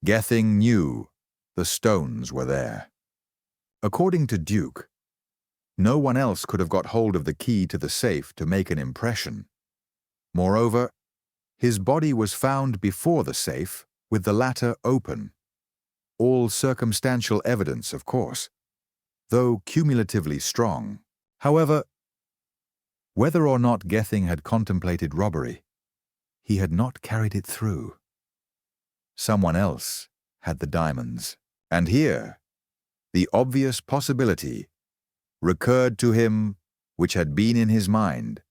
Gething knew the stones were there. According to Duke, no one else could have got hold of the key to the safe to make an impression. Moreover, his body was found before the safe with the latter open. All circumstantial evidence, of course, though cumulatively strong. However, whether or not Gething had contemplated robbery, he had not carried it through. Someone else had the diamonds, and here the obvious possibility recurred to him which had been in his mind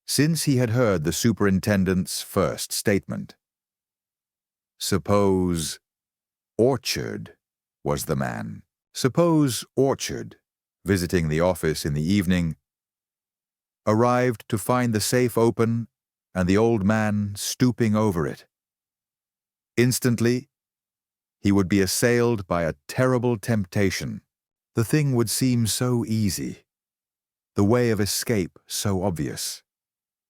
since he had heard the superintendent's first statement. Suppose Orchard was the man. Suppose Orchard, visiting the office in the evening, arrived to find the safe open and the old man stooping over it. Instantly, he would be assailed by a terrible temptation. The thing would seem so easy, the way of escape so obvious,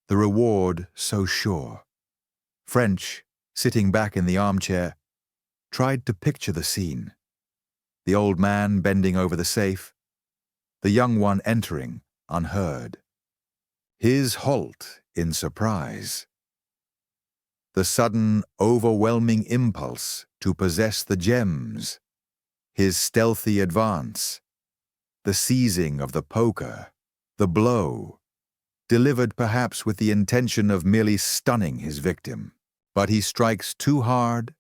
the reward so sure. French, sitting back in the armchair, tried to picture the scene. The old man bending over the safe, the young one entering unheard. His halt in surprise. The sudden, overwhelming impulse to possess the gems. His stealthy advance. The seizing of the poker. The blow. Delivered perhaps with the intention of merely stunning his victim. But he strikes too hard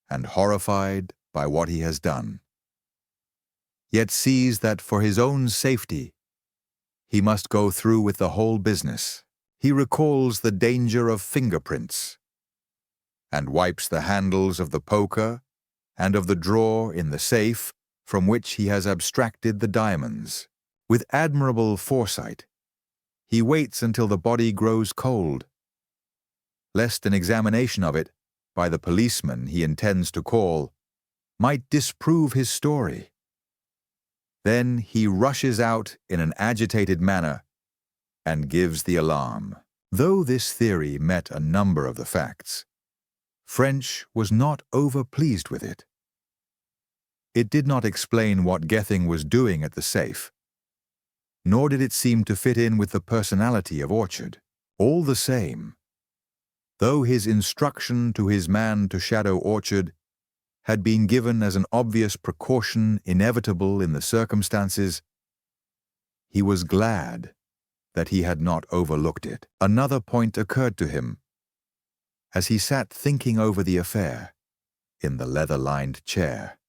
and horrified by what he has done. Yet sees that for his own safety, he must go through with the whole business. He recalls the danger of fingerprints and wipes the handles of the poker and of the drawer in the safe from which he has abstracted the diamonds. With admirable foresight, he waits until the body grows cold, lest an examination of it by the policeman he intends to call might disprove his story. Then he rushes out in an agitated manner and gives the alarm. Though this theory met a number of the facts, French was not over-pleased with it. It did not explain what Gething was doing at the safe, nor did it seem to fit in with the personality of Orchard. All the same, though his instruction to his man to shadow Orchard had been given as an obvious precaution inevitable in the circumstances, he was glad that he had not overlooked it. Another point occurred to him as he sat thinking over the affair in the leather-lined chair.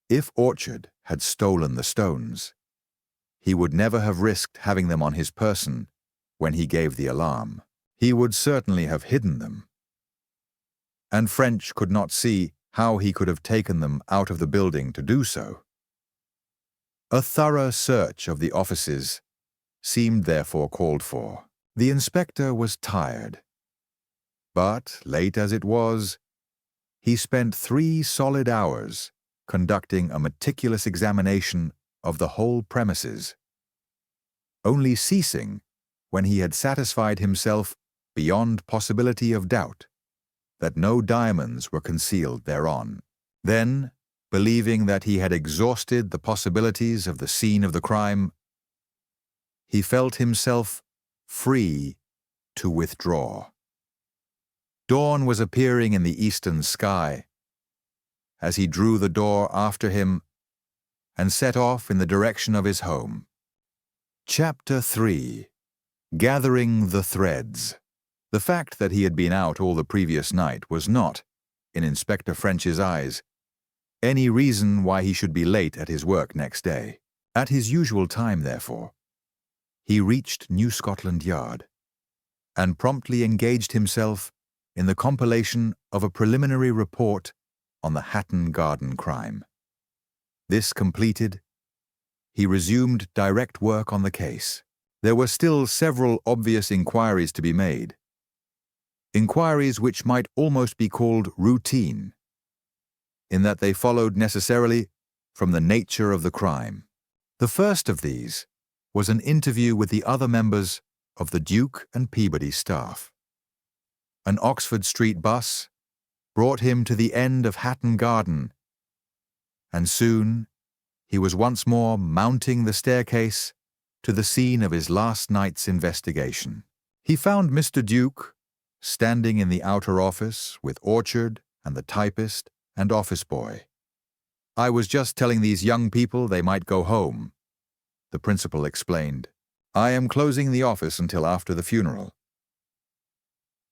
If Orchard had stolen the stones, he would never have risked having them on his person when he gave the alarm. He would certainly have hidden them. And French could not see how he could have taken them out of the building to do so. A thorough search of the offices seemed therefore called for. The inspector was tired, but, late as it was, he spent 3 solid hours conducting a meticulous examination of the whole premises, only ceasing when he had satisfied himself beyond possibility of doubt that no diamonds were concealed thereon. Then, believing that he had exhausted the possibilities of the scene of the crime, he felt himself free to withdraw. Dawn was appearing in the eastern sky as he drew the door after him and set off in the direction of his home. Chapter 3. Gathering the Threads. The fact that he had been out all the previous night was not, in Inspector French's eyes, any reason why he should be late at his work next day. At his usual time, therefore, he reached New Scotland Yard and promptly engaged himself in the compilation of a preliminary report on the Hatton Garden crime. This completed, he resumed direct work on the case. There were still several obvious inquiries to be made, inquiries which might almost be called routine, in that they followed necessarily from the nature of the crime. The first of these was an interview with the other members of the Duke and Peabody staff. An Oxford Street bus brought him to the end of Hatton Garden, and soon he was once more mounting the staircase to the scene of his last night's investigation. He found Mr. Duke standing in the outer office with Orchard and the typist and office boy. "I was just telling these young people they might go home," the principal explained. "I am closing the office until after the funeral."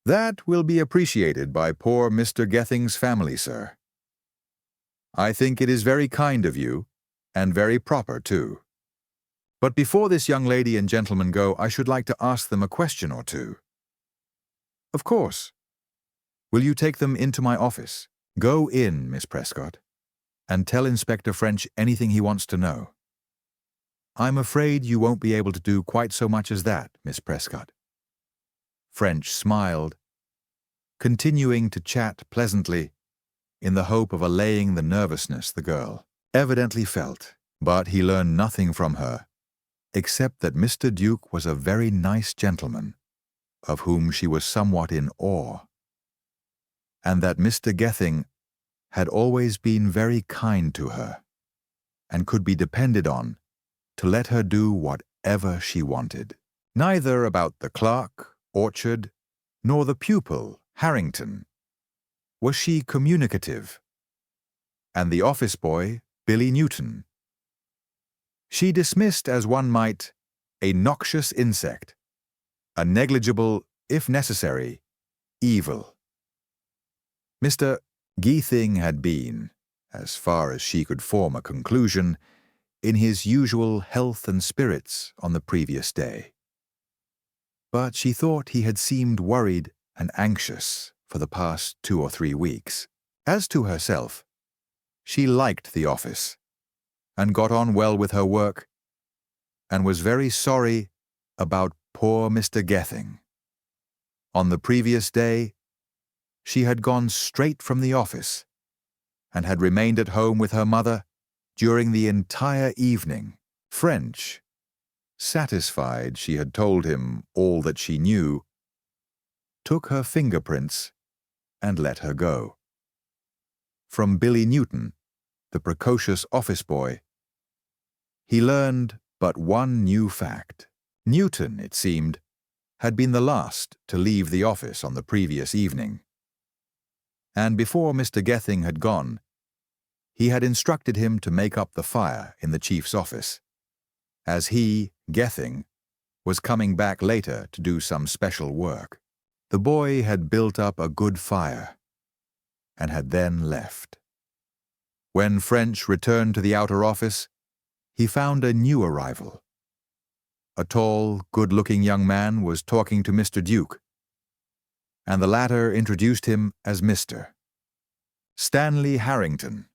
"That will be appreciated by poor Mr. Gething's family, sir. I think it is very kind of you, and very proper, too. But before this young lady and gentleman go, I should like to ask them a question or two." "Of course. Will you take them into my office?" "Go in, Miss Prescott, and tell Inspector French anything he wants to know." "I'm afraid you won't be able to do quite so much as that, Miss Prescott." French smiled, continuing to chat pleasantly in the hope of allaying the nervousness the girl evidently felt. But he learned nothing from her, except that Mr. Duke was a very nice gentleman, of whom she was somewhat in awe, and that Mr. Gething had always been very kind to her, and could be depended on to let her do whatever she wanted. Neither about the clerk, Orchard, nor the pupil, Harrington, was she communicative, and the office boy, Billy Newton, she dismissed as one might a noxious insect, a negligible, if necessary, evil. Mr. Gething had been, as far as she could form a conclusion, in his usual health and spirits on the previous day. But she thought he had seemed worried and anxious for the past 2 or 3 weeks. As to herself, she liked the office, and got on well with her work, and was very sorry about poor Mr. Gething. On the previous day, she had gone straight from the office, and had remained at home with her mother during the entire evening. French, satisfied she had told him all that she knew, took her fingerprints and let her go. From Billy Newton, the precocious office boy, he learned but one new fact. Newton, it seemed, had been the last to leave the office on the previous evening, and before Mr. Gething had gone, he had instructed him to make up the fire in the chief's office, as he, Gething, was coming back later to do some special work. The boy had built up a good fire, and had then left. When French returned to the outer office, he found a new arrival. A tall, good-looking young man was talking to Mr. Duke, and the latter introduced him as Mr. Stanley Harrington,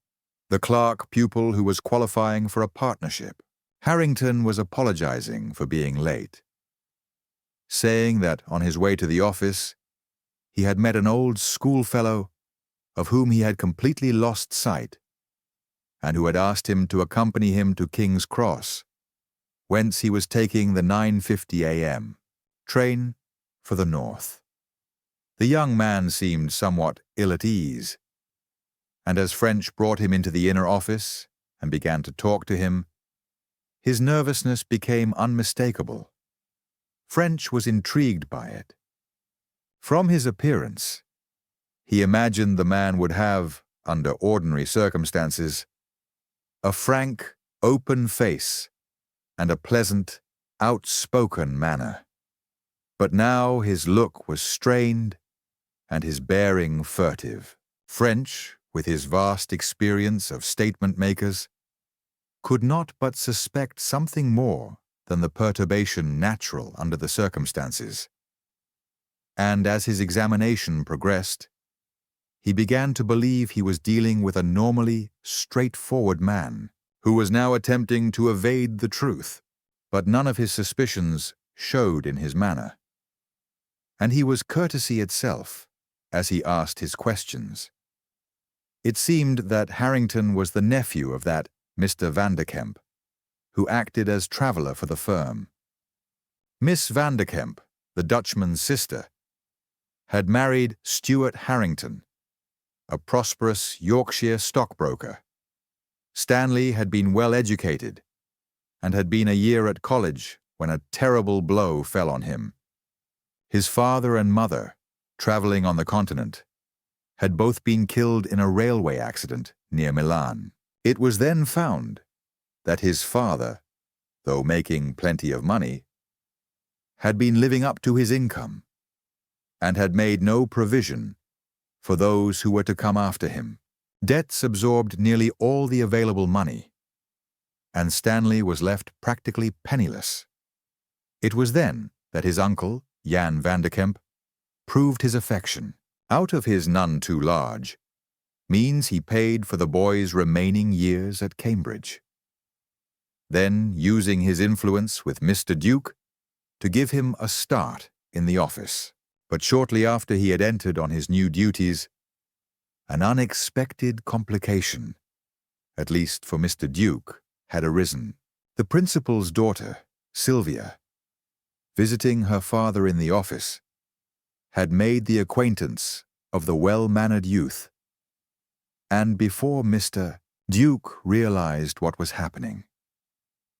the clerk pupil who was qualifying for a partnership. Harrington was apologizing for being late, saying that on his way to the office he had met an old schoolfellow of whom he had completely lost sight, and who had asked him to accompany him to King's Cross, whence he was taking the 9:50 a.m. train for the north. The young man seemed somewhat ill at ease, and as French brought him into the inner office and began to talk to him, his nervousness became unmistakable. French was intrigued by it. From his appearance, He imagined the man would have, under ordinary circumstances, a frank, open face and a pleasant, outspoken manner. But now his look was strained and his bearing furtive. French, with his vast experience of statement makers, could not but suspect something more than the perturbation natural under the circumstances. And as his examination progressed, he began to believe he was dealing with a normally straightforward man who was now attempting to evade the truth, but none of his suspicions showed in his manner. And he was courtesy itself as he asked his questions. It seemed that Harrington was the nephew of that Mr. Vanderkemp, who acted as traveller for the firm. Miss Vanderkemp, the Dutchman's sister, had married Stuart Harrington, a prosperous Yorkshire stockbroker. Stanley had been well educated and had been a year at college when a terrible blow fell on him. His father and mother, travelling on the continent, had both been killed in a railway accident near Milan. It was then found that his father, though making plenty of money, had been living up to his income and had made no provision for those who were to come after him. Debts absorbed nearly all the available money, and Stanley was left practically penniless. It was then that his uncle, Jan Vanderkemp, proved his affection. Out of his none too large means he paid for the boy's remaining years at Cambridge. Then, using his influence with Mr. Duke to give him a start in the office. But shortly after he had entered on his new duties, an unexpected complication, at least for Mr. Duke, had arisen. The principal's daughter, Sylvia, visiting her father in the office, had made the acquaintance of the well-mannered youth, and before Mr. Duke realized what was happening,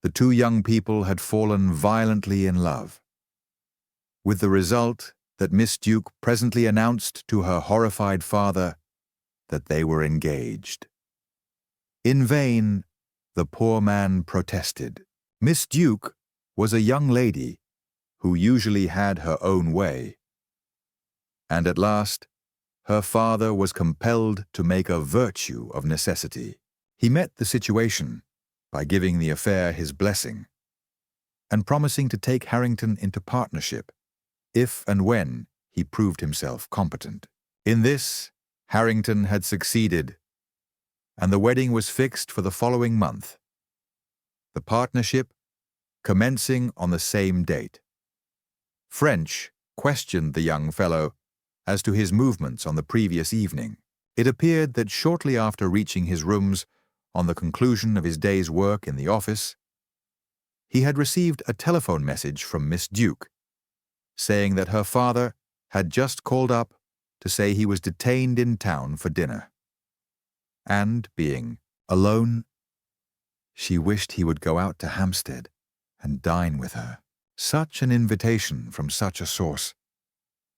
the two young people had fallen violently in love, with the result that Miss Duke presently announced to her horrified father that they were engaged. In vain, the poor man protested. Miss Duke was a young lady who usually had her own way, and at last her father was compelled to make a virtue of necessity. He met the situation by giving the affair his blessing and promising to take Harrington into partnership if and when he proved himself competent. In this, Harrington had succeeded, and the wedding was fixed for the following month, the partnership commencing on the same date. French questioned the young fellow as to his movements on the previous evening. It appeared that shortly after reaching his rooms on the conclusion of his day's work in the office, he had received a telephone message from Miss Duke, saying that her father had just called up to say he was detained in town for dinner. And, being alone, she wished he would go out to Hampstead and dine with her. Such an invitation from such a source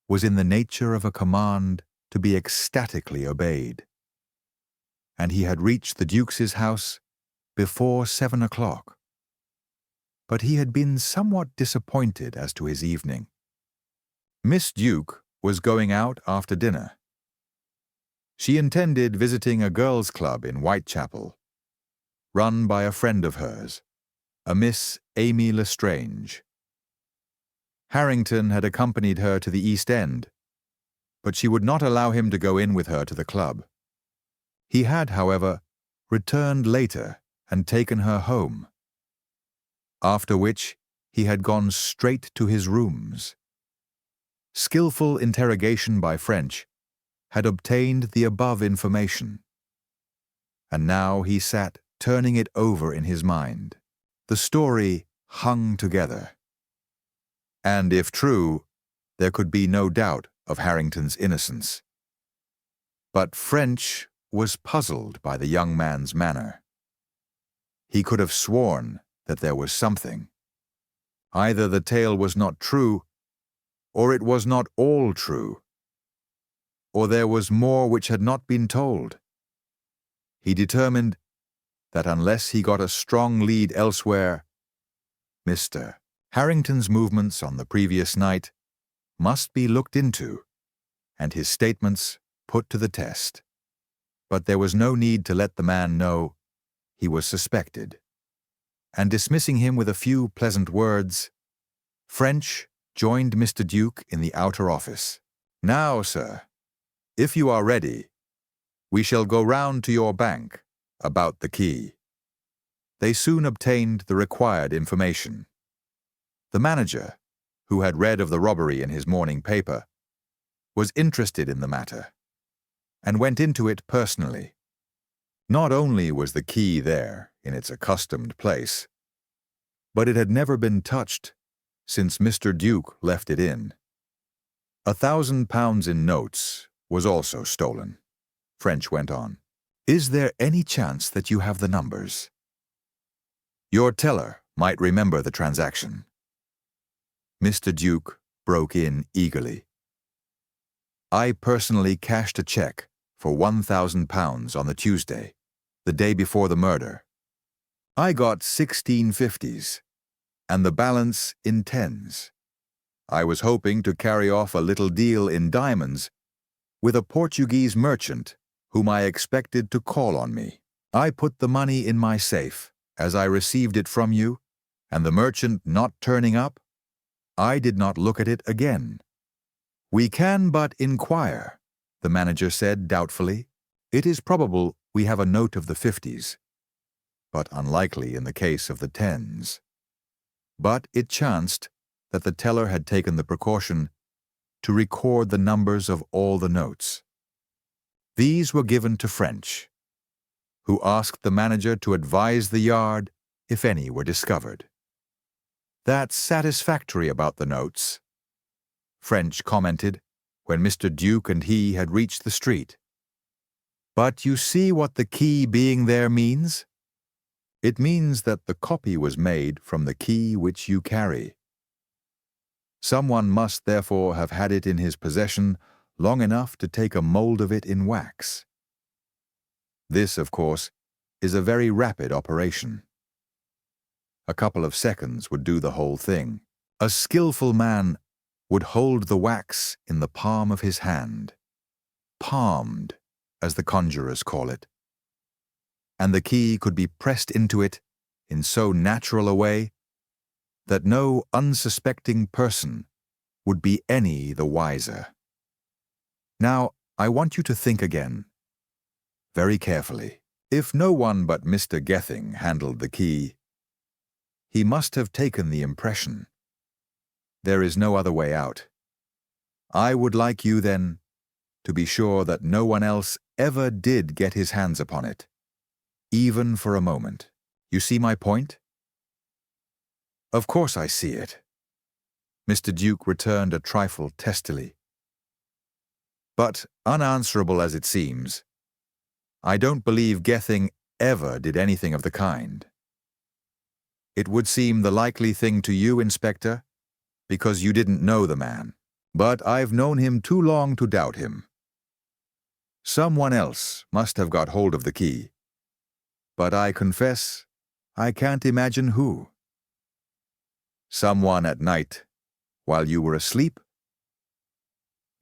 was in the nature of a command to be ecstatically obeyed, and he had reached the Duke's house before 7 o'clock. But he had been somewhat disappointed as to his evening. Miss Duke was going out after dinner. She intended visiting a girls' club in Whitechapel, run by a friend of hers, a Miss Amy Lestrange. Harrington had accompanied her to the East End, but she would not allow him to go in with her to the club. He had, however, returned later and taken her home, after which he had gone straight to his rooms. Skillful interrogation by French had obtained the above information, and now he sat turning it over in his mind. The story hung together, and if true, there could be no doubt of Harrington's innocence. But French was puzzled by the young man's manner. He could have sworn that there was something. Either the tale was not true, or it was not all true. or there was more which had not been told. He determined that unless he got a strong lead elsewhere, Mr. Harrington's movements on the previous night must be looked into and his statements put to the test. But there was no need to let the man know he was suspected. And dismissing him with a few pleasant words, French joined Mr. Duke in the outer office. "Now, sir, if you are ready, we shall go round to your bank about the key." They soon obtained the required information. The manager, who had read of the robbery in his morning paper, was interested in the matter and went into it personally. Not only was the key there in its accustomed place, but it had never been touched since Mr. Duke left it in. £1,000 in notes was also stolen. French went on. "Is there any chance that you have the numbers? Your teller might remember the transaction." Mr. Duke broke in eagerly. "I personally cashed a check for £1,000 on the Tuesday, the day before the murder. I got 16 50s, and the balance in 10s. I was hoping to carry off a little deal in diamonds with a Portuguese merchant whom I expected to call on me. I put the money in my safe as I received it from you, and the merchant not turning up, I did not look at it again." "We can but inquire," the manager said doubtfully. "It is probable we have a note of the 50s, but unlikely in the case of the 10s. But it chanced that the teller had taken the precaution to record the numbers of all the notes. These were given to French, who asked the manager to advise the yard if any were discovered. "That's satisfactory about the notes," French commented when Mr. Duke and he had reached the street. "But you see what the key being there means? It means that the copy was made from the key which you carry. Someone must therefore have had it in his possession long enough to take a mold of it in wax. This, of course, is a very rapid operation. A couple of seconds would do the whole thing. A skillful man would hold the wax in the palm of his hand, palmed, as the conjurers call it, and the key could be pressed into it in so natural a way that no unsuspecting person would be any the wiser. Now, I want you to think again, very carefully. If no one but Mr. Gething handled the key, he must have taken the impression. There is no other way out. I would like you, then, to be sure that no one else ever did get his hands upon it, even for a moment. You see my point?" "Of course I see it," Mr. Duke returned a trifle testily. "But, unanswerable as it seems, I don't believe Gething ever did anything of the kind. It would seem the likely thing to you, Inspector, because you didn't know the man. But I've known him too long to doubt him. Someone else must have got hold of the key, but I confess I can't imagine who." "Someone at night, while you were asleep?"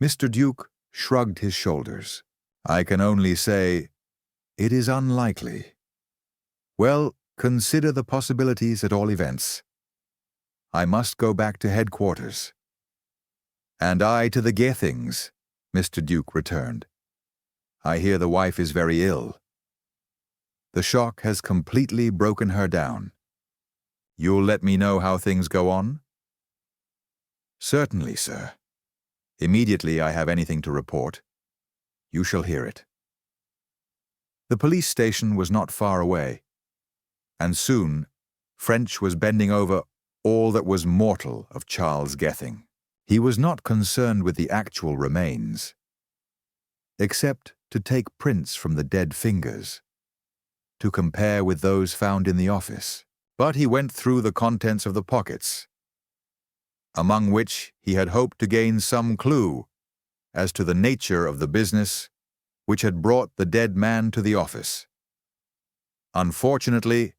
Mr. Duke shrugged his shoulders. "I can only say it is unlikely." "Well, consider the possibilities at all events. I must go back to headquarters." "And I to the Gethings," Mr. Duke returned. "I hear the wife is very ill. The shock has completely broken her down. You'll let me know how things go on?" "Certainly, sir. Immediately I have anything to report, you shall hear it." The police station was not far away, and soon French was bending over all that was mortal of Charles Gething. He was not concerned with the actual remains, except to take prints from the dead fingers, to compare with those found in the office. But he went through the contents of the pockets, among which he had hoped to gain some clue as to the nature of the business which had brought the dead man to the office. Unfortunately,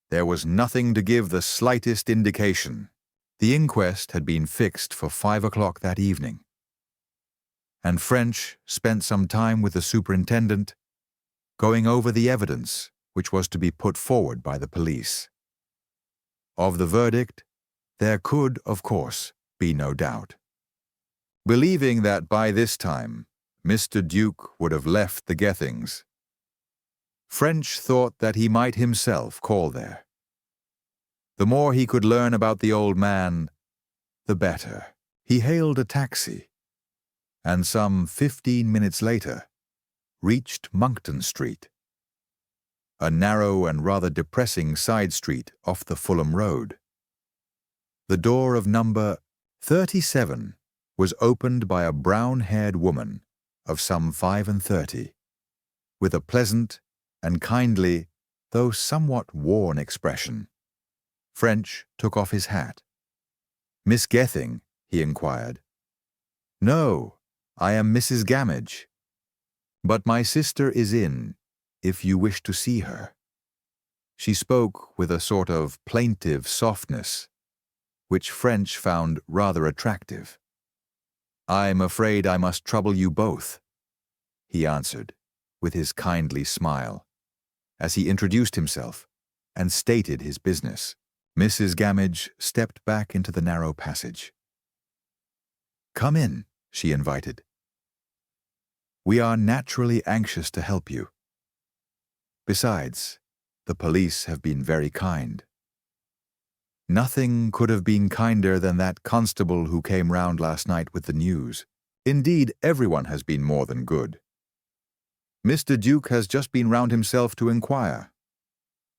there was nothing to give the slightest indication. The inquest had been fixed for 5 o'clock that evening, and French spent some time with the superintendent going over the evidence which was to be put forward by the police. Of the verdict, there could, of course, be no doubt. Believing that by this time Mr. Duke would have left the Gethings, French thought that he might himself call there. The more he could learn about the old man, the better. He hailed a taxi, and some 15 minutes later reached Monkton Street, a narrow and rather depressing side street off the Fulham Road. The door of number 37 was opened by a brown-haired woman of some 35, with a pleasant and kindly, though somewhat worn expression. French took off his hat. "Miss Gething?" he inquired. "No, I am Mrs. Gamage. But my sister is in, if you wish to see her." She spoke with a sort of plaintive softness, which French found rather attractive. "I'm afraid I must trouble you both," he answered, with his kindly smile, as he introduced himself and stated his business. Mrs. Gamage stepped back into the narrow passage. "Come in," she invited. "We are naturally anxious to help you. Besides, the police have been very kind. Nothing could have been kinder than that constable who came round last night with the news. Indeed, everyone has been more than good. Mr. Duke has just been round himself to inquire.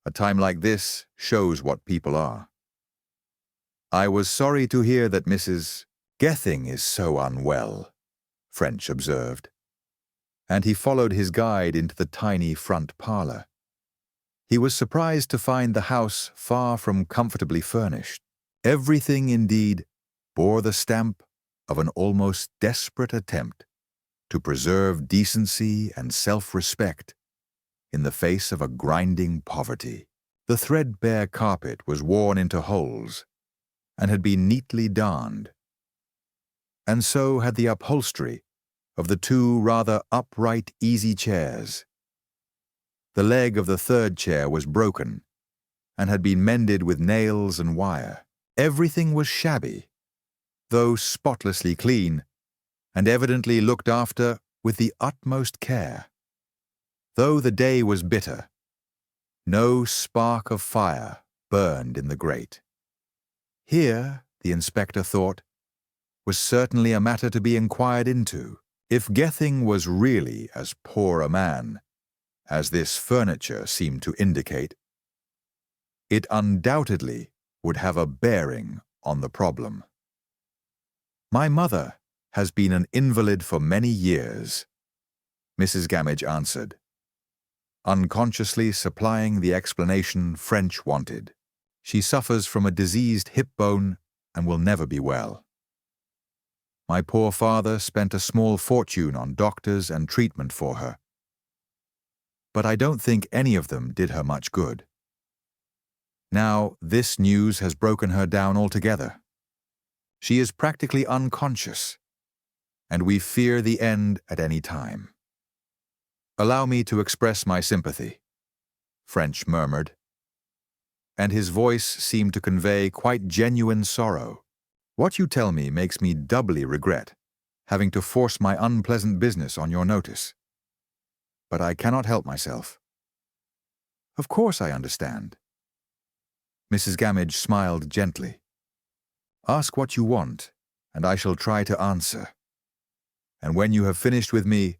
A time like this shows what people are. I was sorry to hear that Mrs. Gething is so unwell," French observed, and he followed his guide into the tiny front parlour. He was surprised to find the house far from comfortably furnished. Everything, indeed, bore the stamp of an almost desperate attempt to preserve decency and self-respect in the face of a grinding poverty. The threadbare carpet was worn into holes and had been neatly darned, and so had the upholstery of the two rather upright easy chairs. The leg of the third chair was broken and had been mended with nails and wire. Everything was shabby, though spotlessly clean, and evidently looked after with the utmost care. Though the day was bitter, no spark of fire burned in the grate. Here, the inspector thought, was certainly a matter to be inquired into. If Gething was really as poor a man as this furniture seemed to indicate, it undoubtedly would have a bearing on the problem. "My mother has been an invalid for many years," Mrs. Gamage answered, unconsciously supplying the explanation French wanted. "She suffers from a diseased hip bone and will never be well. My poor father spent a small fortune on doctors and treatment for her, but I don't think any of them did her much good. Now, this news has broken her down altogether. She is practically unconscious, and we fear the end at any time. Allow me to express my sympathy," French murmured, and his voice seemed to convey quite genuine sorrow. "What you tell me makes me doubly regret having to force my unpleasant business on your notice. But I cannot help myself." "Of course I understand." Mrs. Gamage smiled gently. "Ask what you want, and I shall try to answer. And when you have finished with me,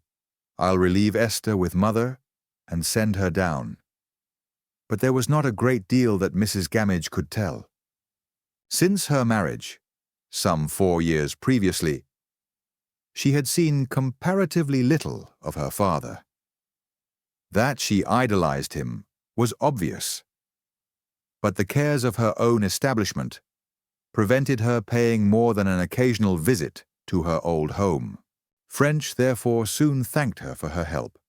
I'll relieve Esther with Mother and send her down." But there was not a great deal that Mrs. Gamage could tell. Since her marriage, some 4 years previously, she had seen comparatively little of her father. That she idolized him was obvious, but the cares of her own establishment prevented her paying more than an occasional visit to her old home. French therefore soon thanked her for her help,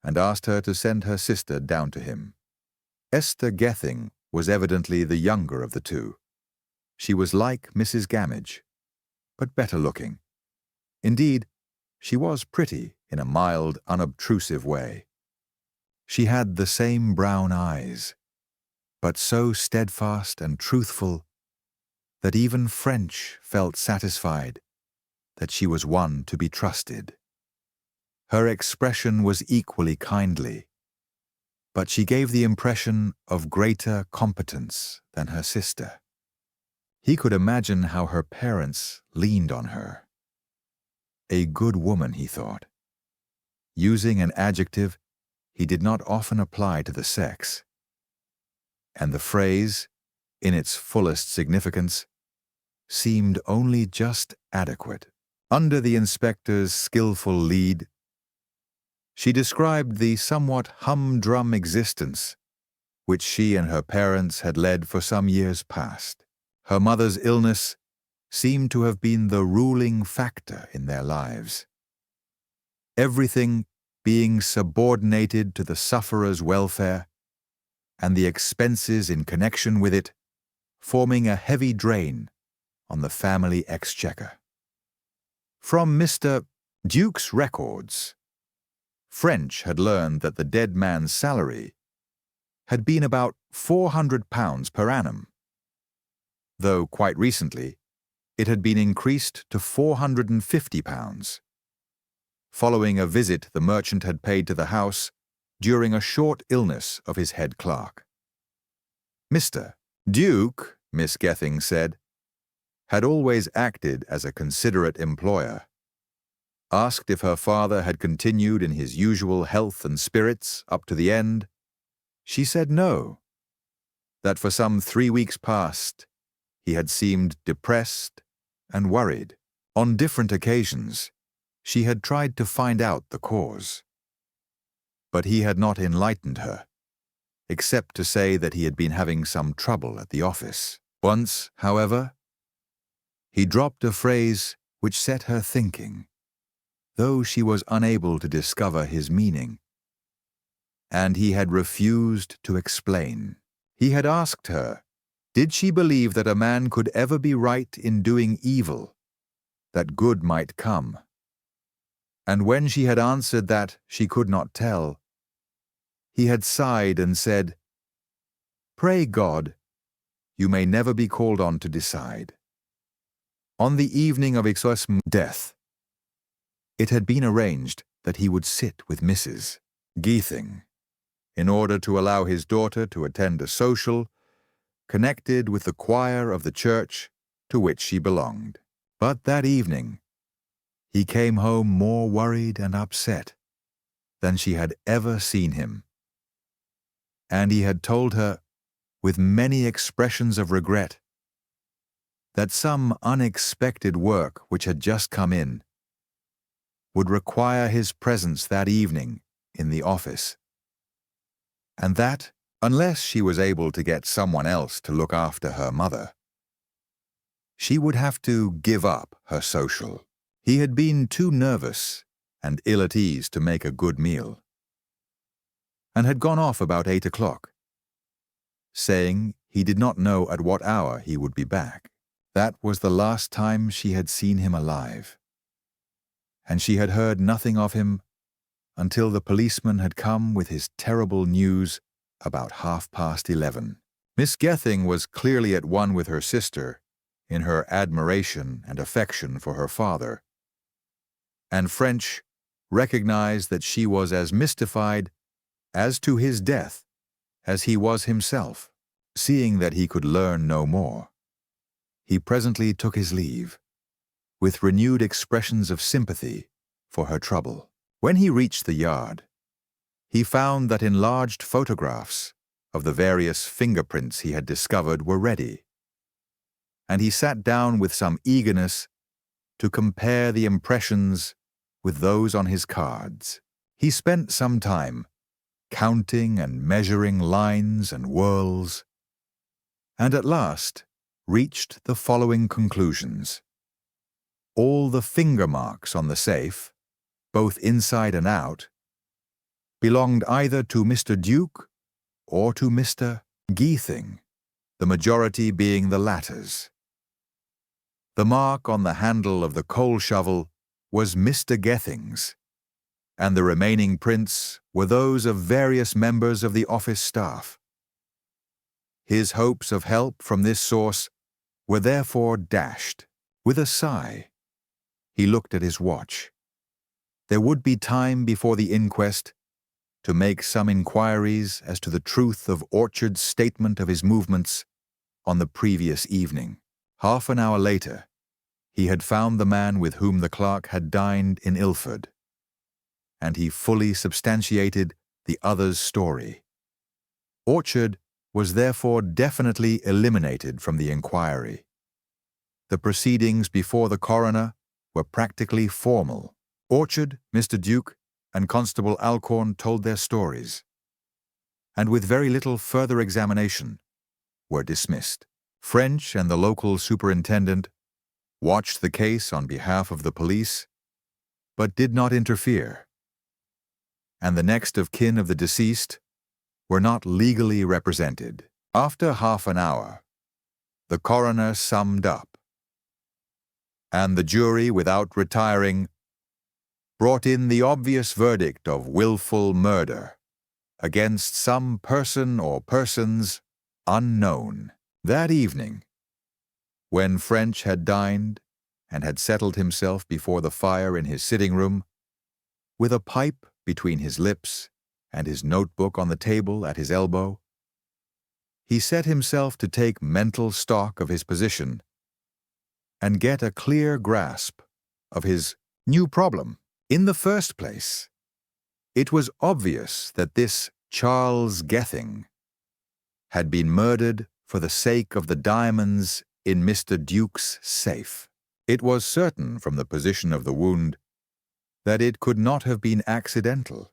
and asked her to send her sister down to him. Esther Gething was evidently the younger of the two. She was like Mrs. Gamage, but better looking. Indeed, she was pretty in a mild, unobtrusive way. She had the same brown eyes, but so steadfast and truthful that even French felt satisfied that she was one to be trusted. Her expression was equally kindly, but she gave the impression of greater competence than her sister. He could imagine how her parents leaned on her. A good woman, he thought. Using an adjective he did not often apply to the sex. And the phrase, in its fullest significance, seemed only just adequate. Under the inspector's skillful lead, she described the somewhat humdrum existence which she and her parents had led for some years past. Her mother's illness seemed to have been the ruling factor in their lives. Everything being subordinated to the sufferer's welfare, and the expenses in connection with it forming a heavy drain on the family exchequer. From Mr. Duke's records, French had learned that the dead man's salary had been about £400 per annum, though quite recently it had been increased to £450, following a visit the merchant had paid to the house during a short illness of his head clerk. Mr. Duke, Miss Gething said, had always acted as a considerate employer. Asked if her father had continued in his usual health and spirits up to the end, she said no, that for some 3 weeks past he had seemed depressed and worried. On different occasions, she had tried to find out the cause. But he had not enlightened her, except to say that he had been having some trouble at the office. Once, however, he dropped a phrase which set her thinking, though she was unable to discover his meaning. And he had refused to explain. He had asked her, did she believe that a man could ever be right in doing evil, that good might come? And when she had answered that she could not tell, he had sighed and said, "Pray God, you may never be called on to decide." On the evening of Ixosm's death, it had been arranged that he would sit with Mrs. Gething, in order to allow his daughter to attend a social connected with the choir of the church to which she belonged. But that evening, he came home more worried and upset than she had ever seen him. And he had told her, with many expressions of regret, that some unexpected work which had just come in would require his presence that evening in the office, and that, unless she was able to get someone else to look after her mother, she would have to give up her social. He had been too nervous and ill at ease to make a good meal, and had gone off about 8 o'clock, saying he did not know at what hour he would be back. That was the last time she had seen him alive, and she had heard nothing of him until the policeman had come with his terrible news about 11:30. Miss Gething was clearly at one with her sister in her admiration and affection for her father, and French recognized that she was as mystified as to his death as he was himself. Seeing that he could learn no more, he presently took his leave, with renewed expressions of sympathy for her trouble. When he reached the yard, he found that enlarged photographs of the various fingerprints he had discovered were ready, and he sat down with some eagerness to compare the impressions with those on his cards. He spent some time counting and measuring lines and whorls, and at last reached the following conclusions. all the finger marks on the safe, both inside and out, belonged either to Mr. Duke or to Mr. Geething, the majority being the latter's. The mark on the handle of the coal shovel was Mr. Gething's, and the remaining prints were those of various members of the office staff. His hopes of help from this source were therefore dashed. With a sigh, he looked at his watch. There would be time before the inquest to make some inquiries as to the truth of Orchard's statement of his movements on the previous evening. Half an hour later, he had found the man with whom the clerk had dined in Ilford, and he fully substantiated the other's story. Orchard was therefore definitely eliminated from the inquiry. The proceedings before the coroner were practically formal. Orchard, Mr. Duke, and Constable Alcorn told their stories, and with very little further examination, were dismissed. French and the local superintendent watched the case on behalf of the police, but did not interfere, and the next of kin of the deceased were not legally represented. After half an hour, the coroner summed up, and the jury, without retiring, brought in the obvious verdict of willful murder against some person or persons unknown. That evening, when French had dined and had settled himself before the fire in his sitting room, with a pipe between his lips and his notebook on the table at his elbow, he set himself to take mental stock of his position and get a clear grasp of his new problem. In the first place, it was obvious that this Charles Gething had been murdered for the sake of the diamonds in Mr. Duke's safe. It was certain from the position of the wound that it could not have been accidental,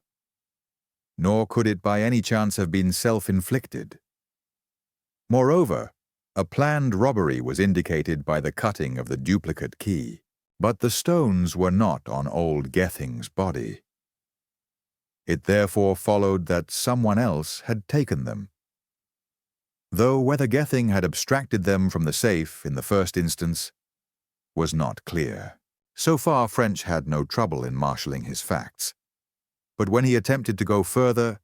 nor could it by any chance have been self-inflicted. Moreover, a planned robbery was indicated by the cutting of the duplicate key, but the stones were not on old Gething's body. It therefore followed that someone else had taken them, though whether Gething had abstracted them from the safe in the first instance was not clear. So far, French had no trouble in marshalling his facts, but when he attempted to go further,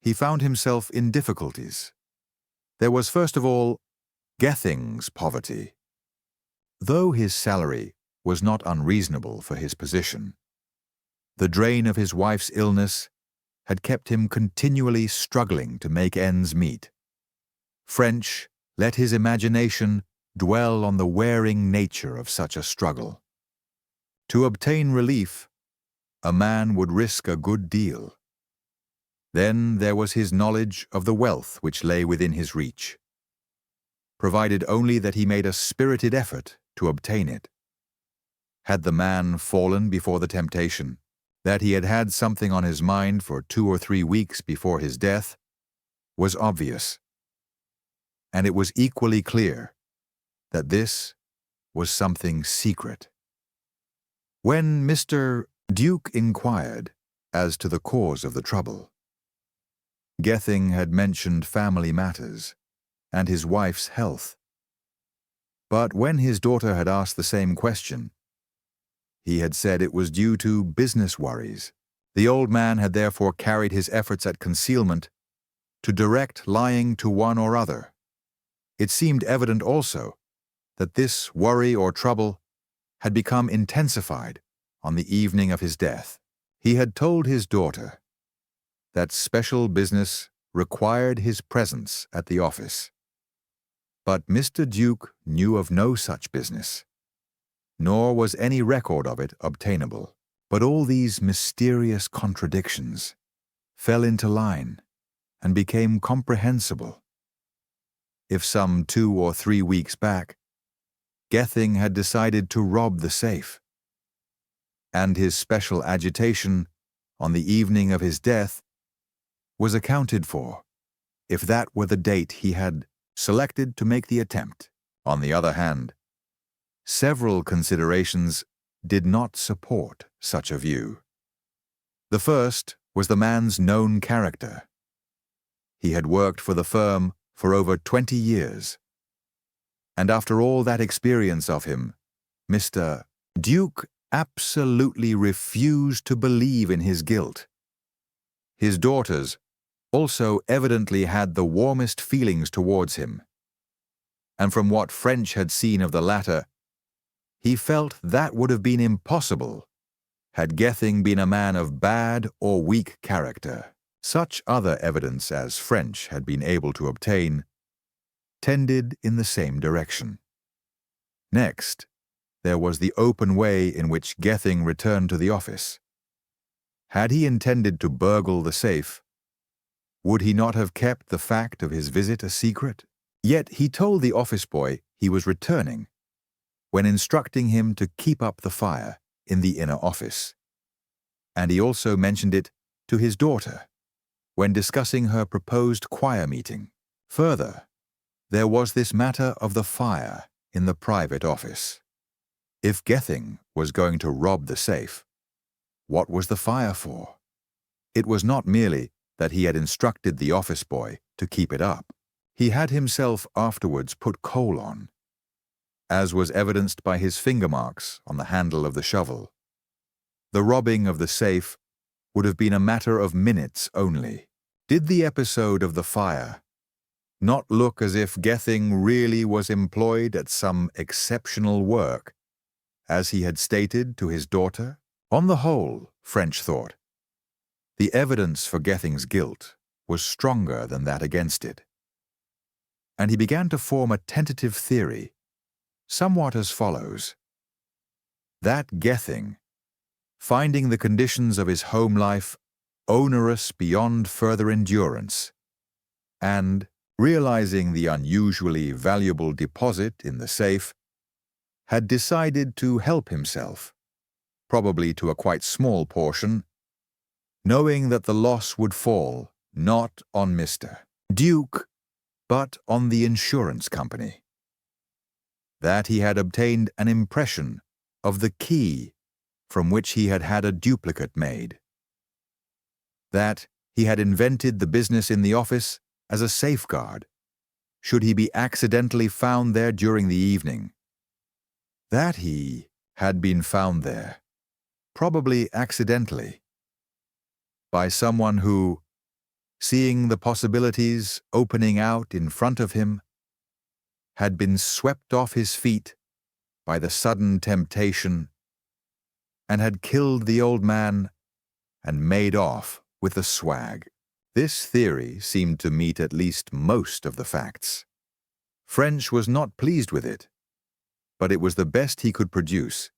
he found himself in difficulties. There was first of all Gething's poverty. Though his salary was not unreasonable for his position, the drain of his wife's illness had kept him continually struggling to make ends meet. French let his imagination dwell on the wearing nature of such a struggle. To obtain relief, a man would risk a good deal. Then there was his knowledge of the wealth which lay within his reach, provided only that he made a spirited effort to obtain it. Had the man fallen before the temptation, that he had had something on his mind for 2 or 3 weeks before his death, was obvious, and it was equally clear that this was something secret. When Mr. Duke inquired as to the cause of the trouble, Gething had mentioned family matters and his wife's health. But when his daughter had asked the same question, he had said it was due to business worries. The old man had therefore carried his efforts at concealment to direct lying to one or other. It seemed evident also that this worry or trouble had become intensified on the evening of his death. He had told his daughter that special business required his presence at the office. But Mr. Duke knew of no such business, nor was any record of it obtainable. But all these mysterious contradictions fell into line and became comprehensible. If some 2 or 3 weeks back, Gething had decided to rob the safe, and his special agitation on the evening of his death was accounted for, if that were the date he had selected to make the attempt. On the other hand, Several considerations did not support such a view. The first was the man's known character. He had worked for the firm for over 20 years. And after all that experience of him, Mr. Duke absolutely refused to believe in his guilt. His daughters also evidently had the warmest feelings towards him. And from what French had seen of the latter, he felt that would have been impossible had Gething been a man of bad or weak character. Such other evidence as French had been able to obtain tended in the same direction. Next, there was the open way in which Gething returned to the office. Had he intended to burgle the safe, would he not have kept the fact of his visit a secret? Yet he told the office boy he was returning when instructing him to keep up the fire in the inner office. And he also mentioned it to his daughter when discussing her proposed choir meeting. Further, there was this matter of the fire in the private office. If Gething was going to rob the safe, what was the fire for? It was not merely that he had instructed the office boy to keep it up. He had himself afterwards put coal on, as was evidenced by his finger marks on the handle of the shovel. The robbing of the safe would have been a matter of minutes only. Did the episode of the fire not look as if Gething really was employed at some exceptional work, as he had stated to his daughter? On the whole, French thought, the evidence for Gething's guilt was stronger than that against it. And he began to form a tentative theory, somewhat as follows: that Gething, finding the conditions of his home life onerous beyond further endurance, and realizing the unusually valuable deposit in the safe, had decided to help himself, probably to a quite small portion, knowing that the loss would fall not on Mr. Duke, but on the insurance company. That he had obtained an impression of the key from which he had had a duplicate made. That he had invented the business in the office as a safeguard, should he be accidentally found there during the evening. That he had been found there, probably accidentally, by someone who, seeing the possibilities opening out in front of him, had been swept off his feet by the sudden temptation and had killed the old man and made off with the swag. This theory seemed to meet at least most of the facts. French was not pleased with it, but it was the best he could produce,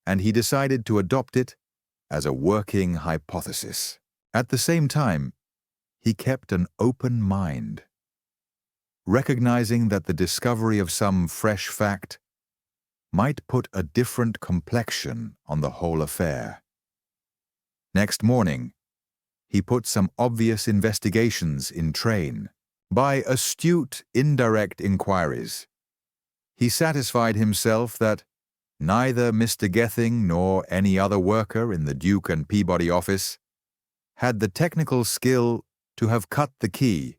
and he decided to adopt it as a working hypothesis. At the same time, he kept an open mind, recognizing that the discovery of some fresh fact might put a different complexion on the whole affair. Next morning, he put some obvious investigations in train. By astute, indirect inquiries, he satisfied himself that neither Mr. Gething nor any other worker in the Duke and Peabody office had the technical skill to have cut the key,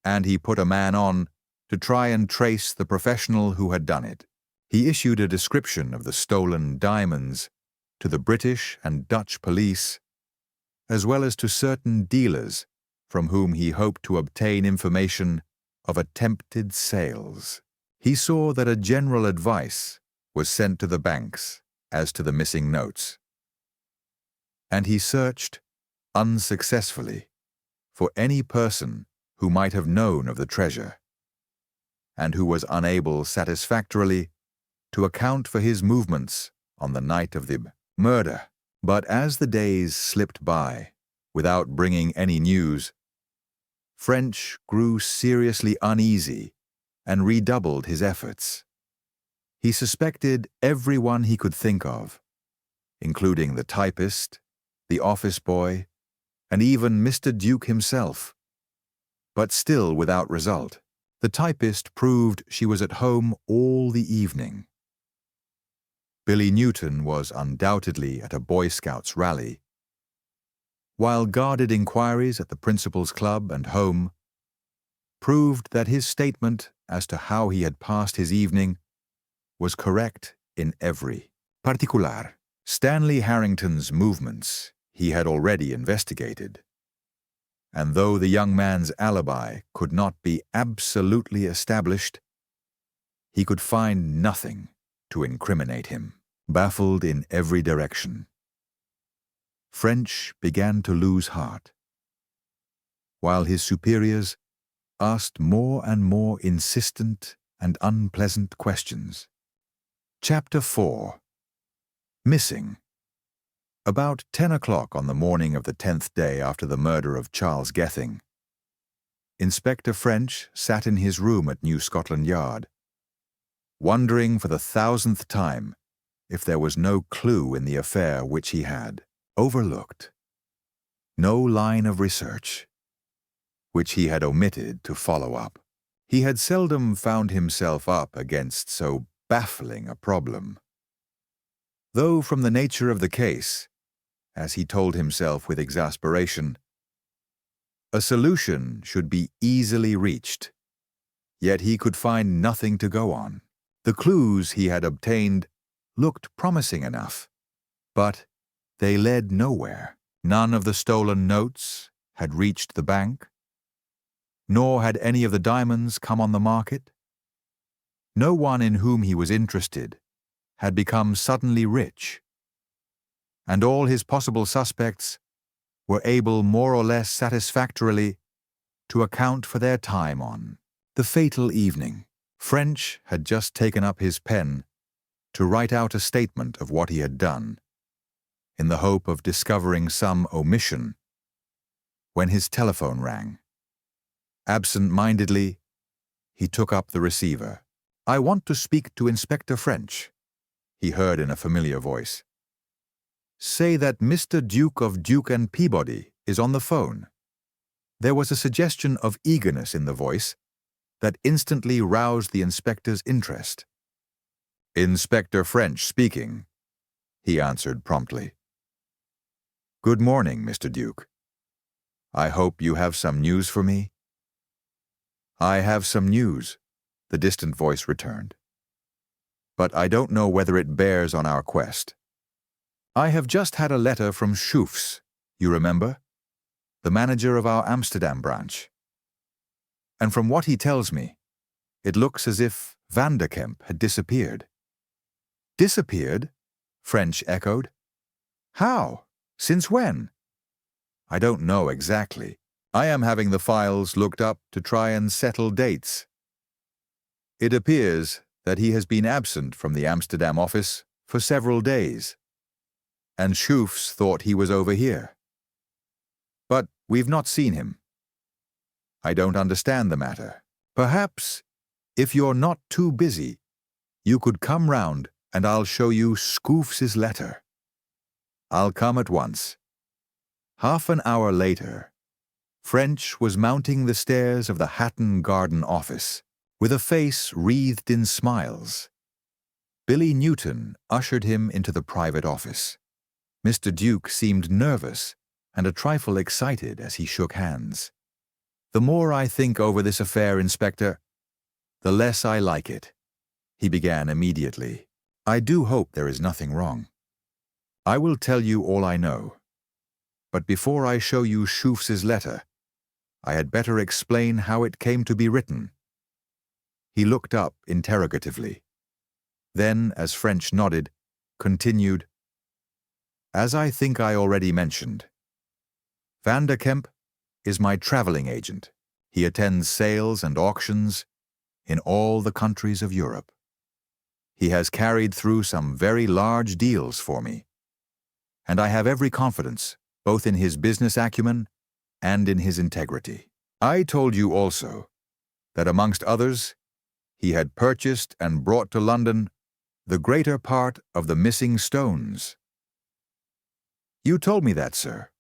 and he put a man on to try and trace the professional who had done it. He issued a description of the stolen diamonds to the British and Dutch police, as well as to certain dealers from whom he hoped to obtain information of attempted sales. He saw that a general advice was sent to the banks as to the missing notes, and he searched unsuccessfully for any person who might have known of the treasure, and who was unable satisfactorily to account for his movements on the night of the murder. But as the days slipped by without bringing any news, French grew seriously uneasy and redoubled his efforts. He suspected everyone he could think of, including the typist, the office boy, and even Mr. Duke himself, but still without result. The typist proved she was at home all the evening. Billy Newton was undoubtedly at a Boy Scouts rally, while guarded inquiries at the principal's club and home proved that his statement as to how he had passed his evening was correct in every particular. Stanley Harrington's movements he had already investigated, and though the young man's alibi could not be absolutely established, he could find nothing to incriminate him. Baffled in every direction, French began to lose heart, while his superiors asked more and more insistent and unpleasant questions. Chapter 4. Missing. About 10 o'clock on the morning of the 10th day after the murder of Charles Gething, Inspector French sat in his room at New Scotland Yard, wondering for the 1000th time if there was no clue in the affair which he had overlooked, no line of research which he had omitted to follow up. He had seldom found himself up against so baffling a problem, though from the nature of the case, as he told himself with exasperation, a solution should be easily reached, yet he could find nothing to go on. The clues he had obtained looked promising enough, but they led nowhere. None of the stolen notes had reached the bank, nor had any of the diamonds come on the market. No one in whom he was interested had become suddenly rich, and all his possible suspects were able more or less satisfactorily to account for their time on the fatal evening. French had just taken up his pen to write out a statement of what he had done, in the hope of discovering some omission, when his telephone rang. Absent-mindedly, he took up the receiver. "I want to speak to Inspector French," he heard in a familiar voice. "Say that Mr. Duke of Duke and Peabody is on the phone." There was a suggestion of eagerness in the voice that instantly roused the inspector's interest. "Inspector French speaking," he answered promptly. "Good morning, Mr. Duke. I hope you have some news for me." "I have some news," the distant voice returned. "But I don't know whether it bears on our quest. I have just had a letter from Schooffs, you remember, the manager of our Amsterdam branch. And from what he tells me, it looks as if Vanderkemp had disappeared." "Disappeared?" French echoed. "How? Since when?" "I don't know exactly. I am having the files looked up to try and settle dates. It appears that he has been absent from the Amsterdam office for several days, and Schooffs thought he was over here. But we've not seen him. I don't understand the matter. Perhaps, if you're not too busy, you could come round and I'll show you Schooffs' letter." "I'll come at once." Half an hour later, French was mounting the stairs of the Hatton Garden office, with a face wreathed in smiles. Billy Newton ushered him into the private office. Mr. Duke seemed nervous and a trifle excited as he shook hands. "The more I think over this affair, Inspector, the less I like it," he began immediately. "I do hope there is nothing wrong. I will tell you all I know. But before I show you Schooffs' letter, I had better explain how it came to be written." He looked up interrogatively. Then, as French nodded, continued, "As I think I already mentioned, Vanderkemp is my traveling agent. He attends sales and auctions in all the countries of Europe. He has carried through some very large deals for me, and I have every confidence both in his business acumen and in his integrity. I told you also that amongst others, he had purchased and brought to London the greater part of the missing stones." "You told me that, sir."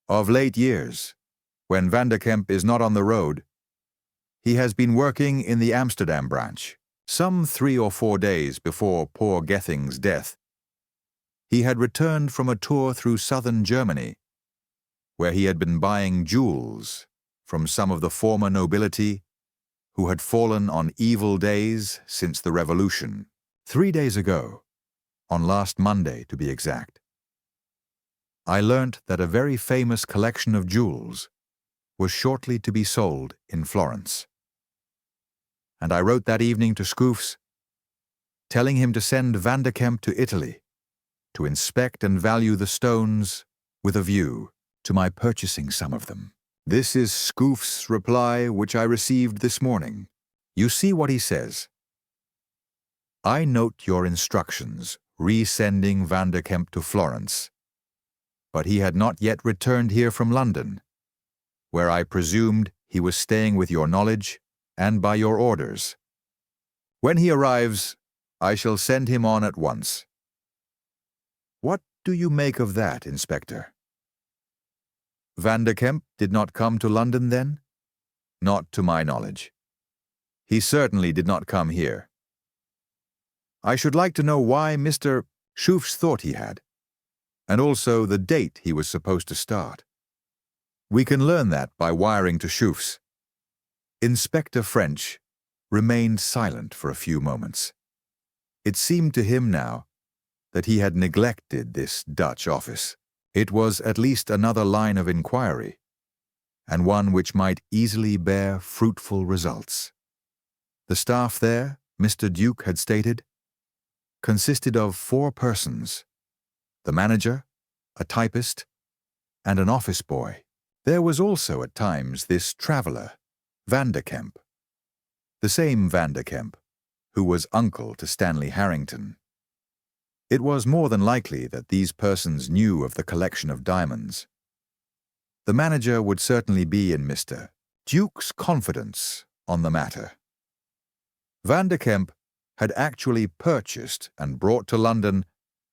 "Of late years, when Vanderkemp is not on the road, He has been working in the Amsterdam branch. Some 3 or 4 days before poor Gething's death, he had returned from a tour through southern Germany, where he had been buying jewels from some of the former nobility who had fallen on evil days since the Revolution. 3 days ago, on last Monday to be exact, I learnt that a very famous collection of jewels was shortly to be sold in Florence. And I wrote that evening to Scroofs, telling him to send Vanderkemp to Italy to inspect and value the stones with a view to my purchasing some of them. This is Scroof's reply, which I received this morning. You see what he says. I note your instructions resending Vanderkemp to Florence, but he had not yet returned here from London, where I presumed he was staying with your knowledge and by your orders. When he arrives, I shall send him on at once. What do you make of that, Inspector? Vanderkemp did not come to London then? Not to my knowledge. He certainly did not come here. I should like to know why Mr. Scroofs thought he had, and also the date he was supposed to start. We can learn that by wiring to Scroofs. Inspector French remained silent for a few moments. It seemed to him now that he had neglected this Dutch office. It was at least another line of inquiry, and one which might easily bear fruitful results. The staff there, Mr. Duke had stated, consisted of 4 persons: the manager, a typist, and an office boy. There was also at times this traveller, Vanderkemp, the same Vanderkemp who was uncle to Stanley Harrington. It was more than likely that these persons knew of the collection of diamonds. The manager would certainly be in Mr. Duke's confidence on the matter. Vanderkemp had actually purchased and brought to London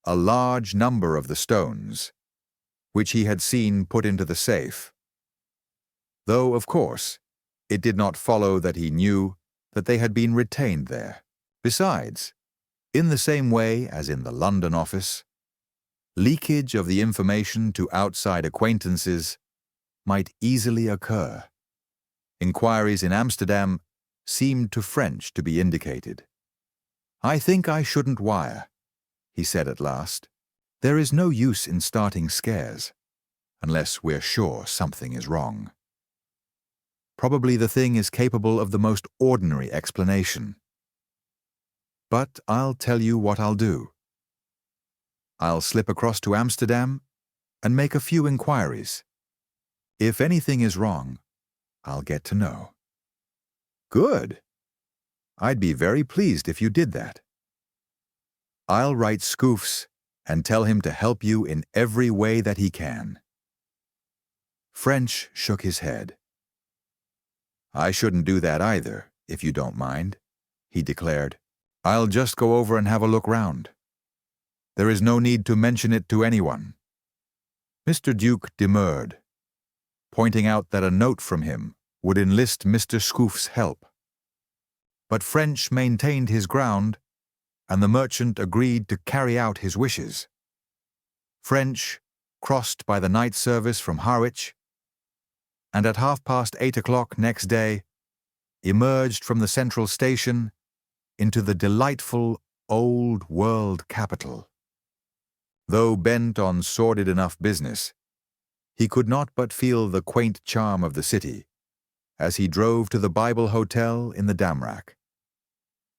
a large number of the stones, which he had seen put into the safe, though, of course, it did not follow that he knew that they had been retained there. Besides, in the same way as in the London office, leakage of the information to outside acquaintances might easily occur. Inquiries in Amsterdam seemed to French to be indicated. I think I shouldn't wire, he said at last. There is no use in starting scares, unless we're sure something is wrong. Probably the thing is capable of the most ordinary explanation. But I'll tell you what I'll do. I'll slip across to Amsterdam and make a few inquiries. If anything is wrong, I'll get to know. Good. I'd be very pleased if you did that. I'll write Scroofs and tell him to help you in every way that he can. French shook his head. I shouldn't do that either, if you don't mind, he declared. I'll just go over and have a look round. There is no need to mention it to anyone. Mr. Duke demurred, pointing out that a note from him would enlist Mr. Scroof's help. But French maintained his ground, and the merchant agreed to carry out his wishes. French crossed by the night service from Harwich, and at 8:30 next day emerged from the central station into the delightful old world capital. Though bent on sordid enough business, he could not but feel the quaint charm of the city as he drove to the Bible Hotel in the Damrak.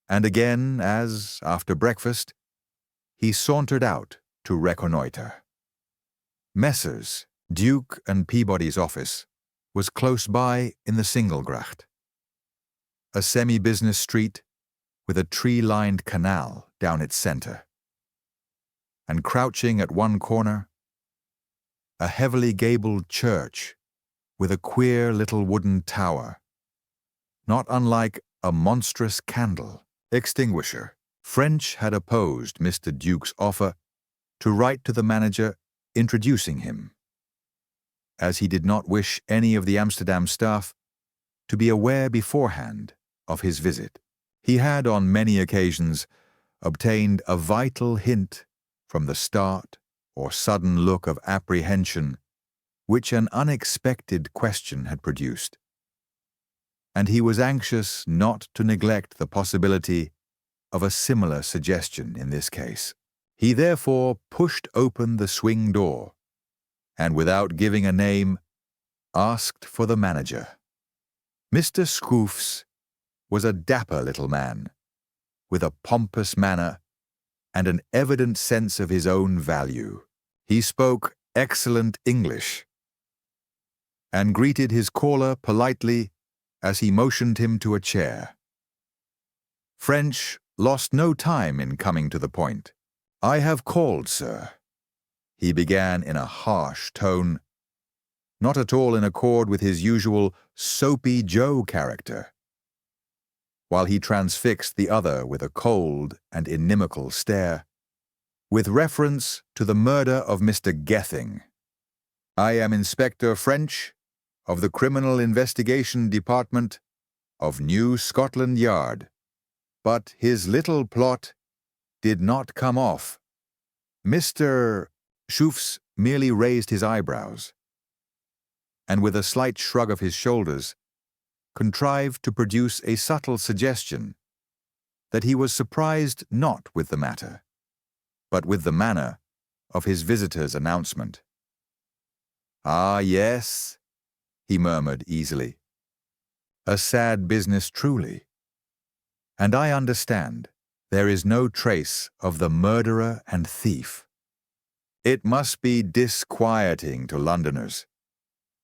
And again as, after breakfast, he sauntered out to reconnoitre. Messrs. Duke and Peabody's office was close by in the Singlegracht, a semi-business street with a tree-lined canal down its centre. And crouching at one corner, a heavily gabled church with a queer little wooden tower, not unlike a monstrous candle extinguisher. French had opposed Mr. Duke's offer to write to the manager introducing him, as he did not wish any of the Amsterdam staff to be aware beforehand of his visit. He had on many occasions obtained a vital hint from the start or sudden look of apprehension which an unexpected question had produced, and he was anxious not to neglect the possibility of a similar suggestion in this case. He therefore pushed open the swing door and, without giving a name, asked for the manager. Mr. Crofts was a dapper little man, with a pompous manner and an evident sense of his own value. He spoke excellent English and greeted his caller politely as he motioned him to a chair. French lost no time in coming to the point. "I have called, sir," he began in a harsh tone, not at all in accord with his usual Soapy Joe character, while he transfixed the other with a cold and inimical stare, "with reference to the murder of Mr. Gething. I am Inspector French of the Criminal Investigation Department of New Scotland Yard, but his little plot did not come off." Mr. Crofts merely raised his eyebrows, and with a slight shrug of his shoulders, contrived to produce a subtle suggestion that he was surprised not with the matter, but with the manner of his visitor's announcement. "Ah, yes," he murmured easily. "A sad business truly. And I understand there is no trace of the murderer and thief. It must be disquieting to Londoners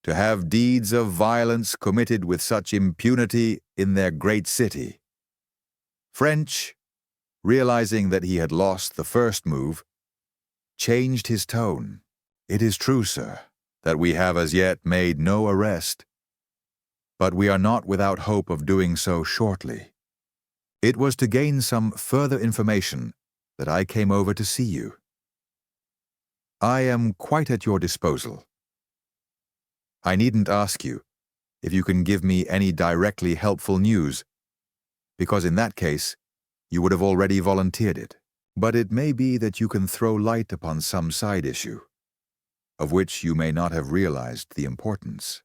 to have deeds of violence committed with such impunity in their great city." French, realizing that he had lost the first move, changed his tone. "It is true, sir, that we have as yet made no arrest, but we are not without hope of doing so shortly. It was to gain some further information that I came over to see you. I am quite at your disposal. I needn't ask you if you can give me any directly helpful news, because in that case you would have already volunteered it. But it may be that you can throw light upon some side issue, of which you may not have realized the importance.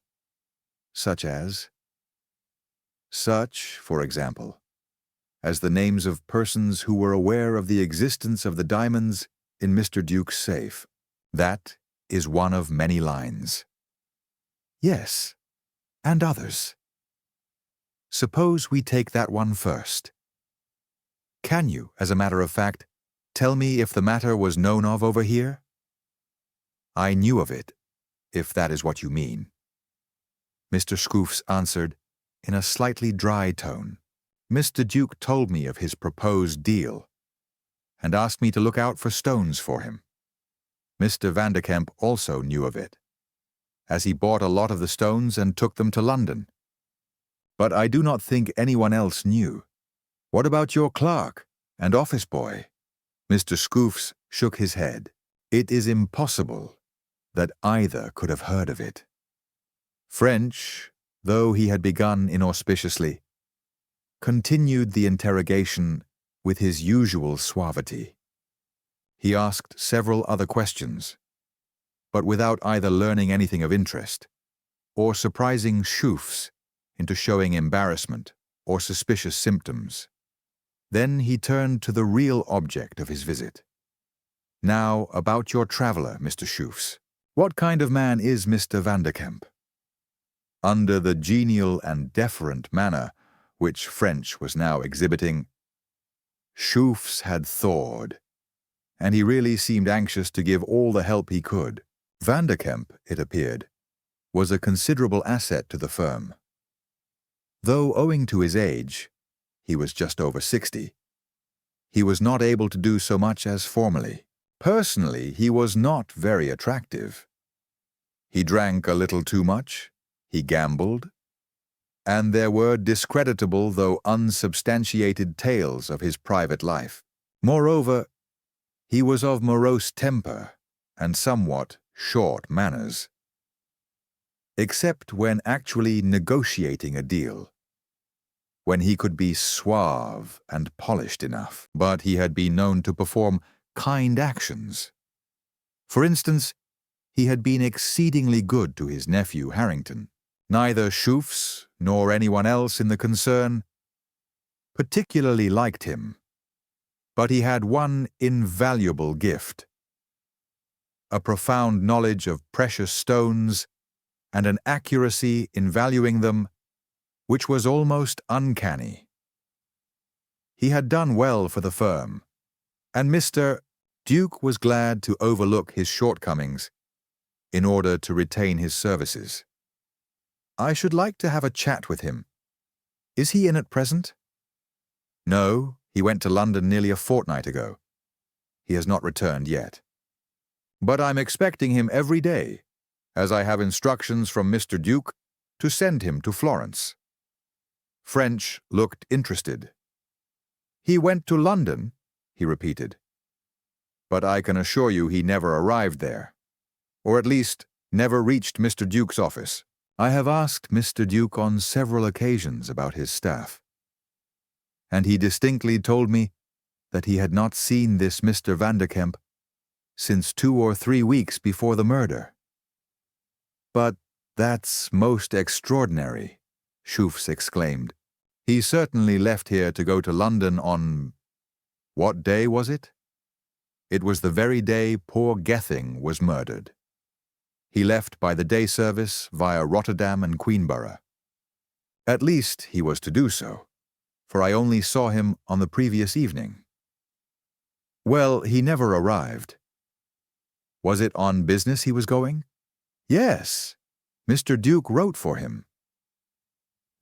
Such, for example, as the names of persons who were aware of the existence of the diamonds in Mr. Duke's safe. That is one of many lines." "Yes, and others. Suppose we take that one first. Can you, as a matter of fact, tell me if the matter was known of over here?" "I knew of it, if that is what you mean," Mr. Crofts answered in a slightly dry tone. "Mr. Duke told me of his proposed deal and asked me to look out for stones for him. Mr. Vanderkemp also knew of it, as he bought a lot of the stones and took them to London. But I do not think anyone else knew. What about your clerk and office boy?" Mr. Crofts shook his head. "It is impossible that either could have heard of it." French, though he had begun inauspiciously, continued the interrogation with his usual suavity. He asked several other questions, but without either learning anything of interest or surprising Crofts into showing embarrassment or suspicious symptoms. Then he turned to the real object of his visit. "Now, about your traveler, Mr. Crofts. What kind of man is Mr. Vanderkemp?" Under the genial and deferent manner which French was now exhibiting, Crofts had thawed, and he really seemed anxious to give all the help he could. Vanderkemp, it appeared, was a considerable asset to the firm. Though owing to his age, he was just over 60, he was not able to do so much as formerly. Personally, he was not very attractive. He drank a little too much, he gambled, and there were discreditable though unsubstantiated tales of his private life. Moreover, he was of morose temper and somewhat short manners. except when actually negotiating a deal, when he could be suave and polished enough, but he had been known to perform kind actions. For instance, he had been exceedingly good to his nephew Harrington. Neither Crofts nor anyone else in the concern particularly liked him, but he had one invaluable gift: a profound knowledge of precious stones and an accuracy in valuing them which was almost uncanny. He had done well for the firm, and Mr. Duke was glad to overlook his shortcomings in order to retain his services. I should like to have a chat with him. Is he in at present? No, he went to London nearly a fortnight ago. He has not returned yet. But I'm expecting him every day, as I have instructions from Mr. Duke to send him to Florence. French looked interested. He went to London, he repeated. But I can assure you he never arrived there, or at least never reached Mr. Duke's office. I have asked Mr. Duke on several occasions about his staff, and he distinctly told me that he had not seen this Mr. Vanderkemp since 2 or 3 weeks before the murder. But that's most extraordinary, Crofts exclaimed. He certainly left here to go to London on— what day was it? It was the very day poor Gething was murdered. He left by the day service via Rotterdam and Queenborough. At least he was to do so, for I only saw him on the previous evening. Well, he never arrived. Was it on business he was going? Yes, Mr. Duke wrote for him.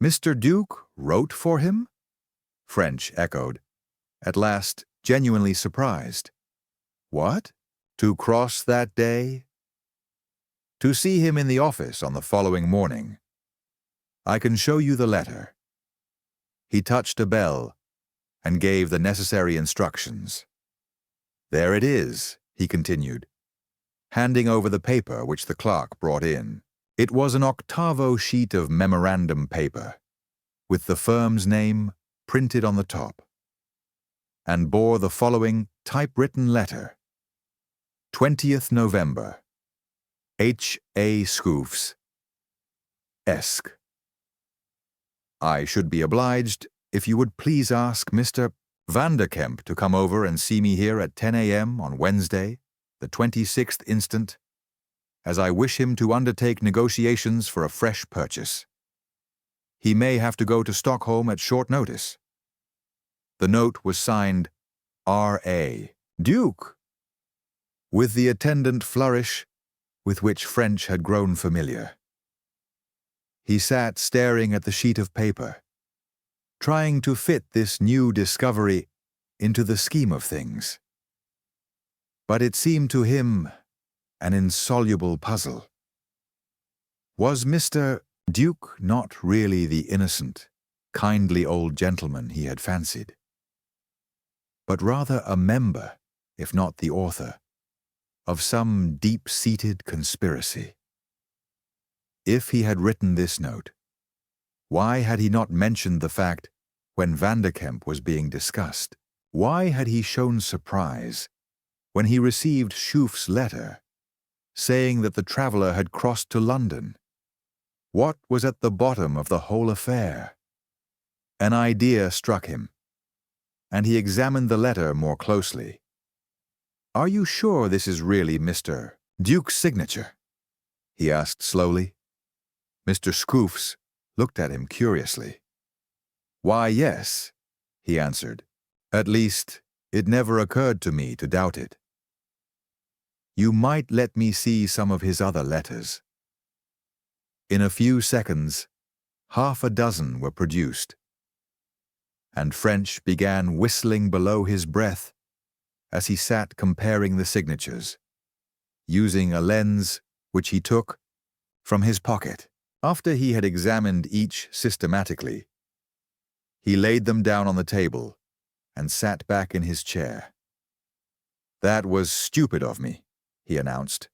Mr. Duke wrote for him? French echoed, at last genuinely surprised. What? To cross that day? To see him in the office on the following morning. I can show you the letter. He touched a bell and gave the necessary instructions. There it is, he continued, handing over the paper which the clerk brought in. It was an octavo sheet of memorandum paper, with the firm's name printed on the top, and bore the following typewritten letter. 20th November. H. A. Crofts. Esq. I should be obliged if you would please ask Mr. Vanderkemp to come over and see me here at 10 a.m. on Wednesday, the 26th instant, as I wish him to undertake negotiations for a fresh purchase. He may have to go to Stockholm at short notice. The note was signed R.A. Duke, with the attendant flourish with which French had grown familiar. He sat staring at the sheet of paper, trying to fit this new discovery into the scheme of things. But it seemed to him an insoluble puzzle. Was Mr. Duke not really the innocent, kindly old gentleman he had fancied, but rather a member, if not the author, of some deep-seated conspiracy? If he had written this note, why had he not mentioned the fact when Vanderkemp was being discussed? Why had he shown surprise when he received Crofts' letter saying that the traveller had crossed to London? What was at the bottom of the whole affair? An idea struck him, and he examined the letter more closely. Are you sure this is really Mr. Duke's signature? He asked slowly. Mr. Crofts looked at him curiously. Why, yes, he answered. At least, it never occurred to me to doubt it. You might let me see some of his other letters. In a few seconds, half a dozen were produced, and French began whistling below his breath as he sat comparing the signatures, using a lens which he took from his pocket. After he had examined each systematically, he laid them down on the table and sat back in his chair. That was stupid of me, he announced.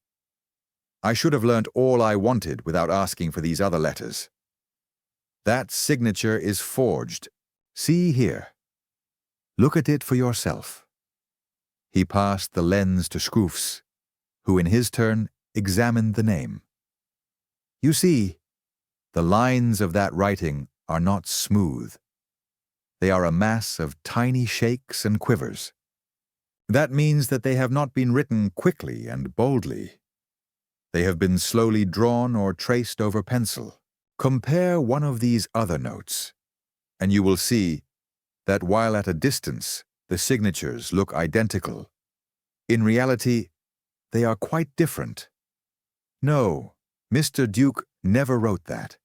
I should have learnt all I wanted without asking for these other letters. That signature is forged. See here. Look at it for yourself." He passed the lens to Crofts, who in his turn examined the name. "You see, the lines of that writing are not smooth. They are a mass of tiny shakes and quivers. That means that they have not been written quickly and boldly. They have been slowly drawn or traced over pencil. Compare one of these other notes, and you will see that while at a distance the signatures look identical, in reality they are quite different. No, Mr. Duke never wrote that.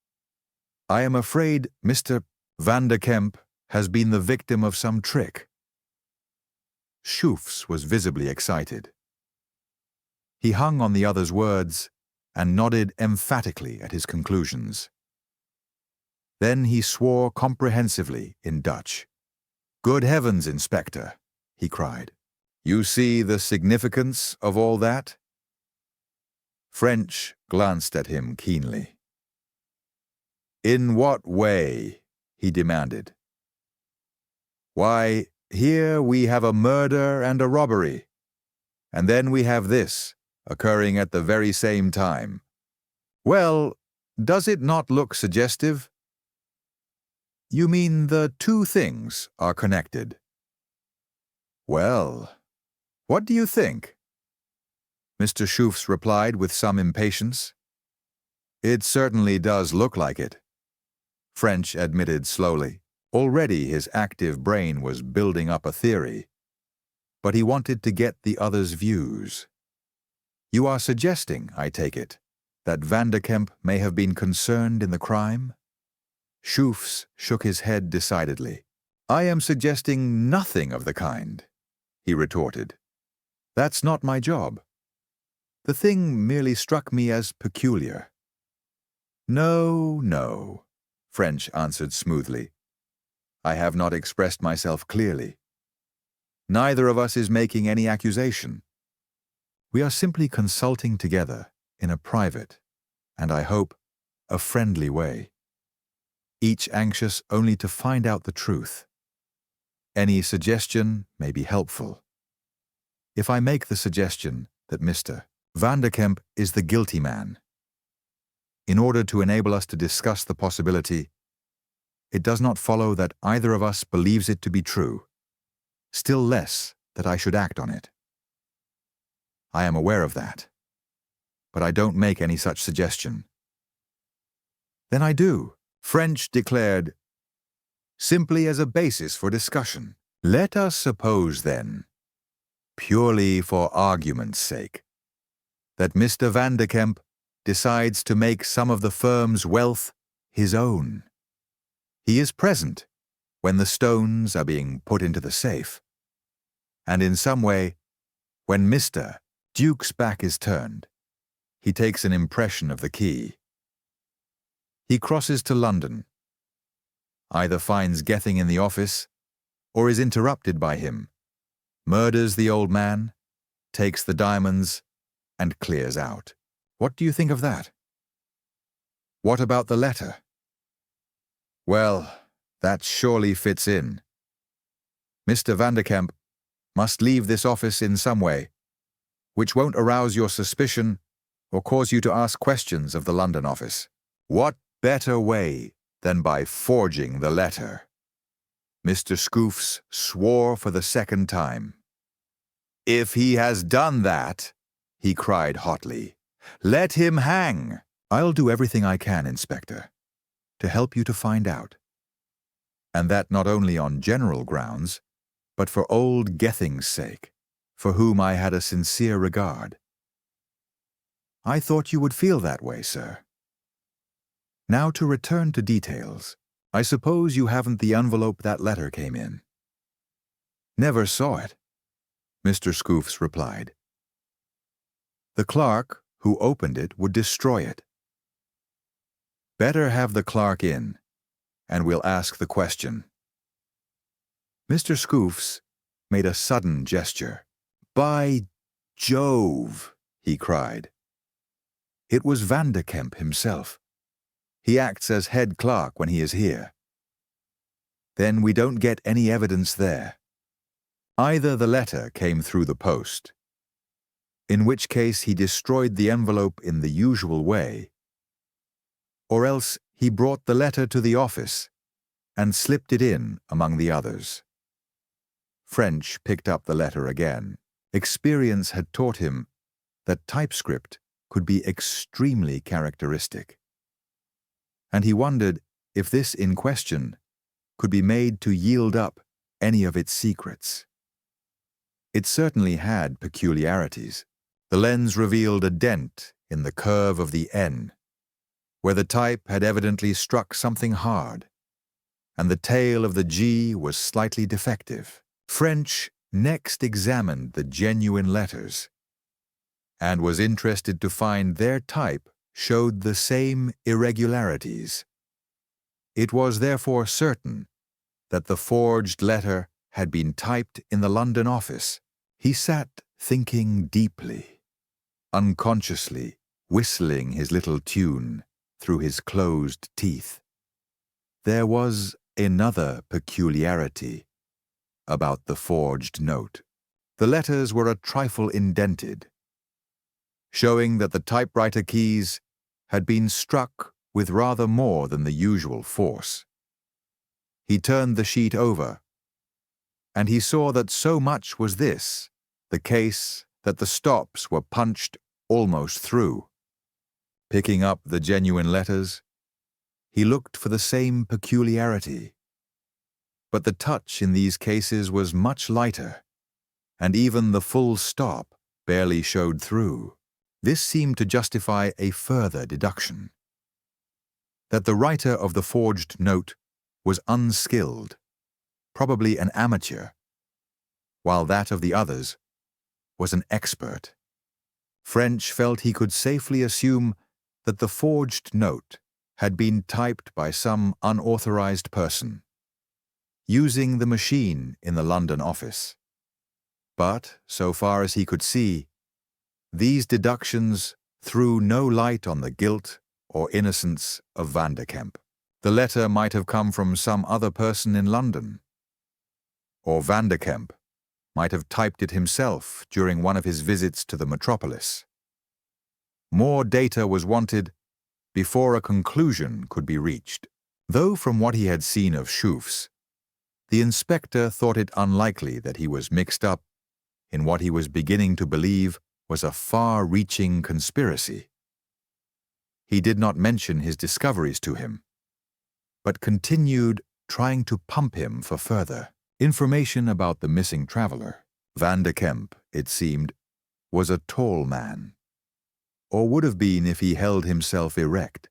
I am afraid Mr. Van de Kemp has been the victim of some trick." Crofts was visibly excited. He hung on the other's words and nodded emphatically at his conclusions. Then he swore comprehensively in Dutch. "Good heavens, Inspector," he cried. "You see the significance of all that?" French glanced at him keenly. "In what way?" he demanded. "Why, here we have a murder and a robbery, and then we have this occurring at the very same time. Well, does it not look suggestive?" "You mean the two things are connected?" "Well, what do you think?" Mr. Crofts replied with some impatience. "It certainly does look like it," French admitted slowly. Already his active brain was building up a theory, but he wanted to get the other's views. "You are suggesting, I take it, that Van de Kemp may have been concerned in the crime?" Crofts shook his head decidedly. "I am suggesting nothing of the kind," he retorted. "That's not my job. The thing merely struck me as peculiar." "No, no," French answered smoothly. "I have not expressed myself clearly. Neither of us is making any accusation. We are simply consulting together in a private, and I hope, a friendly way, each anxious only to find out the truth. Any suggestion may be helpful. If I make the suggestion that Mr. Van de Kemp is the guilty man, in order to enable us to discuss the possibility, it does not follow that either of us believes it to be true, still less that I should act on it. I am aware of that, but I don't make any such suggestion." "Then I do," French declared, "simply as a basis for discussion. Let us suppose, then, purely for argument's sake, that Mr. Van de Kemp decides to make some of the firm's wealth his own. He is present when the stones are being put into the safe, and in some way, when Mr. Duke's back is turned, he takes an impression of the key. He crosses to London, either finds Gething in the office, or is interrupted by him, murders the old man, takes the diamonds, and clears out. What do you think of that?" "What about the letter?" "Well, that surely fits in. Mr. Van de Kemp must leave this office in some way, which won't arouse your suspicion or cause you to ask questions of the London office. What better way than by forging the letter?" Mr. Crofts swore for the second time. "If he has done that," he cried hotly, "let him hang." "I'll do everything I can, Inspector, to help you to find out. And that not only on general grounds, but for old Gething's sake, for whom I had a sincere regard." "I thought you would feel that way, sir. Now to return to details. I suppose you haven't the envelope that letter came in?" "Never saw it," Mr. Crofts replied. "The clerk who opened it would destroy it." "Better have the clerk in, and we'll ask the question." Mr. Crofts made a sudden gesture. "By Jove!" he cried. It was Vanderkemp himself. He acts as head clerk when he is here. Then we don't get any evidence there. Either the letter came through the post, in which case he destroyed the envelope in the usual way, or else he brought the letter to the office and slipped it in among the others. French picked up the letter again. Experience had taught him that typescript could be extremely characteristic, and he wondered if this in question could be made to yield up any of its secrets. It certainly had peculiarities. The lens revealed a dent in the curve of the N, where the type had evidently struck something hard, and the tail of the G was slightly defective. French next examined the genuine letters and was interested to find their type showed the same irregularities. It was therefore certain that the forged letter had been typed in the London office. He sat thinking deeply, unconsciously whistling his little tune through his closed teeth. There was another peculiarity about the forged note. The letters were a trifle indented, showing that the typewriter keys had been struck with rather more than the usual force. He turned the sheet over, and he saw that so much was this the case that the stops were punched almost through. Picking up the genuine letters, he looked for the same peculiarity. But the touch in these cases was much lighter, and even the full stop barely showed through. This seemed to justify a further deduction: that the writer of the forged note was unskilled, probably an amateur, while that of the others was an expert. French felt he could safely assume that the forged note had been typed by some unauthorized person, using the machine in the London office. But, so far as he could see, these deductions threw no light on the guilt or innocence of Vanderkemp. The letter might have come from some other person in London, or Vanderkemp might have typed it himself during one of his visits to the metropolis. More data was wanted before a conclusion could be reached. Though from what he had seen of Schooff's, the inspector thought it unlikely that he was mixed up in what he was beginning to believe was a far-reaching conspiracy. He did not mention his discoveries to him, but continued trying to pump him for further information about the missing traveler. Vanderkemp, it seemed, was a tall man, or would have been if he held himself erect.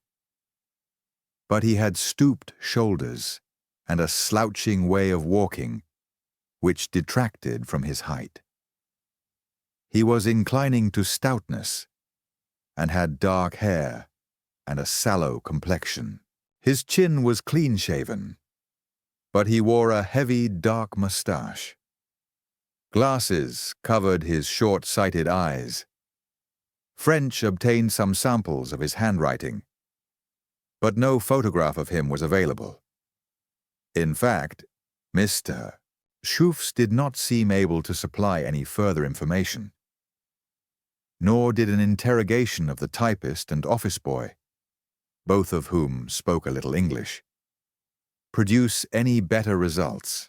But he had stooped shoulders and a slouching way of walking, which detracted from his height. He was inclining to stoutness, and had dark hair and a sallow complexion. His chin was clean-shaven, but he wore a heavy, dark mustache. Glasses covered his short-sighted eyes. French obtained some samples of his handwriting, but no photograph of him was available. In fact, Mr. Schooffs did not seem able to supply any further information, nor did an interrogation of the typist and office boy, both of whom spoke a little English, produce any better results.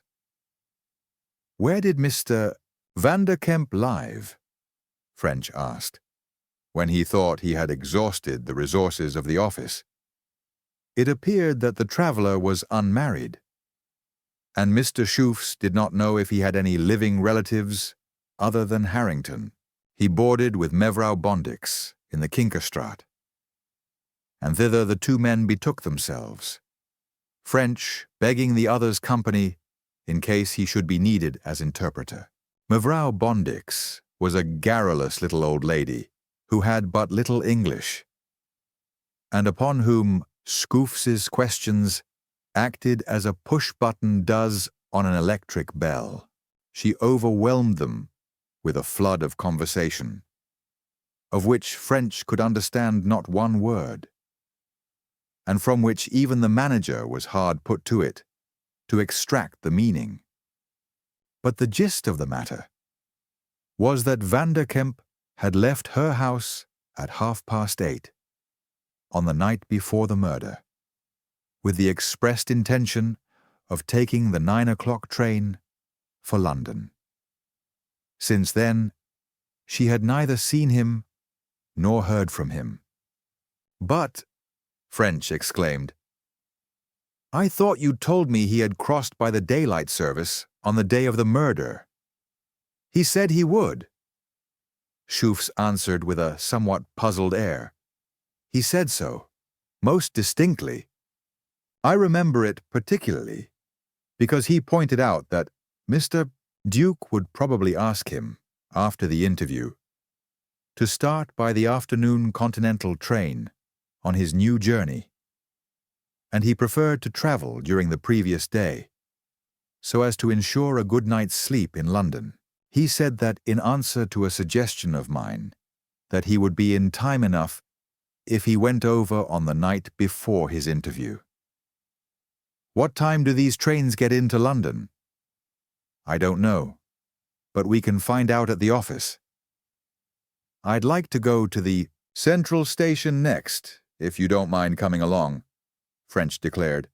"Where did Mr. Vanderkemp live?" French asked, when he thought he had exhausted the resources of the office. It appeared that the traveler was unmarried, and Mr. Schooffs did not know if he had any living relatives other than Harrington. He boarded with Mevrouw Bondix in the Kinkerstraat, and thither the two men betook themselves, French begging the other's company in case he should be needed as interpreter. Mevrouw Bondix was a garrulous little old lady who had but little English, and upon whom Schooffs's questions acted as a push-button does on an electric bell. She overwhelmed them with a flood of conversation, of which French could understand not one word, and from which even the manager was hard put to it to extract the meaning. But the gist of the matter was that Vanderkemp had left her house at 8:30 on the night before the murder, with the expressed intention of taking the 9 o'clock train for London. Since then, she had neither seen him nor heard from him. "But," French exclaimed, "I thought you told me he had crossed by the daylight service on the day of the murder." "He said he would," Schufts answered with a somewhat puzzled air. "He said so, most distinctly. I remember it particularly, because he pointed out that Mr. Duke would probably ask him, after the interview, to start by the afternoon Continental train on his new journey, and he preferred to travel during the previous day, so as to ensure a good night's sleep in London. He said that in answer to a suggestion of mine, that he would be in time enough if he went over on the night before his interview." "What time do these trains get into London?" "I don't know, but we can find out at the office." "I'd like to go to the Central Station next, if you don't mind coming along," French declared.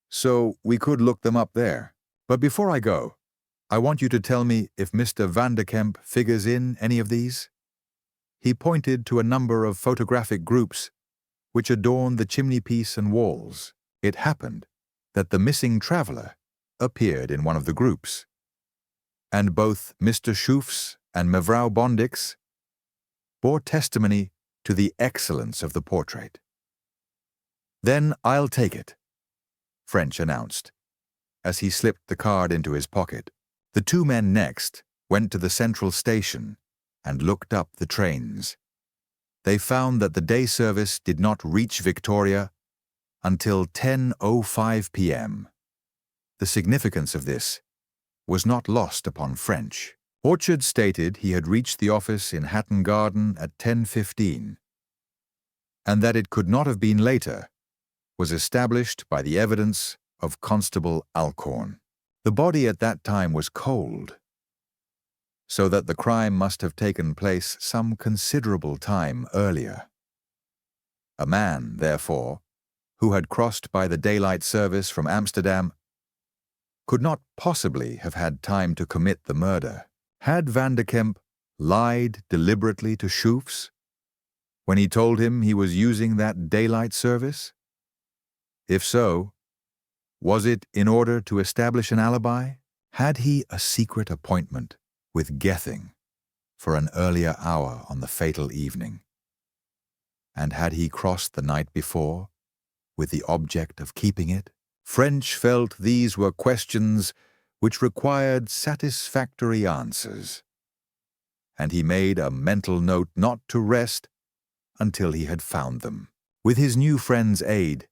"So we could look them up there. But before I go, I want you to tell me if Mr. Vanderkemp figures in any of these." He pointed to a number of photographic groups which adorned the chimney-piece and walls. It happened that the missing traveler appeared in one of the groups, and both Mr. Schufts and Mevrouw Bondix bore testimony to the excellence of the portrait. "Then I'll take it," French announced, as he slipped the card into his pocket. The two men next went to the Central Station and looked up the trains. They found that the day service did not reach Victoria until 10:05 p.m. The significance of this was not lost upon French. Orchard stated he had reached the office in Hatton Garden at 10:15, and that it could not have been later was established by the evidence of Constable Alcorn. The body at that time was cold, so that the crime must have taken place some considerable time earlier. A man, therefore, who had crossed by the daylight service from Amsterdam could not possibly have had time to commit the murder. Had Vanderkemp lied deliberately to Schufts when he told him he was using that daylight service? If so, was it in order to establish an alibi? Had he a secret appointment with Gething for an earlier hour on the fatal evening? And had he crossed the night before with the object of keeping it? French felt these were questions which required satisfactory answers, and he made a mental note not to rest until he had found them. With his new friend's aid,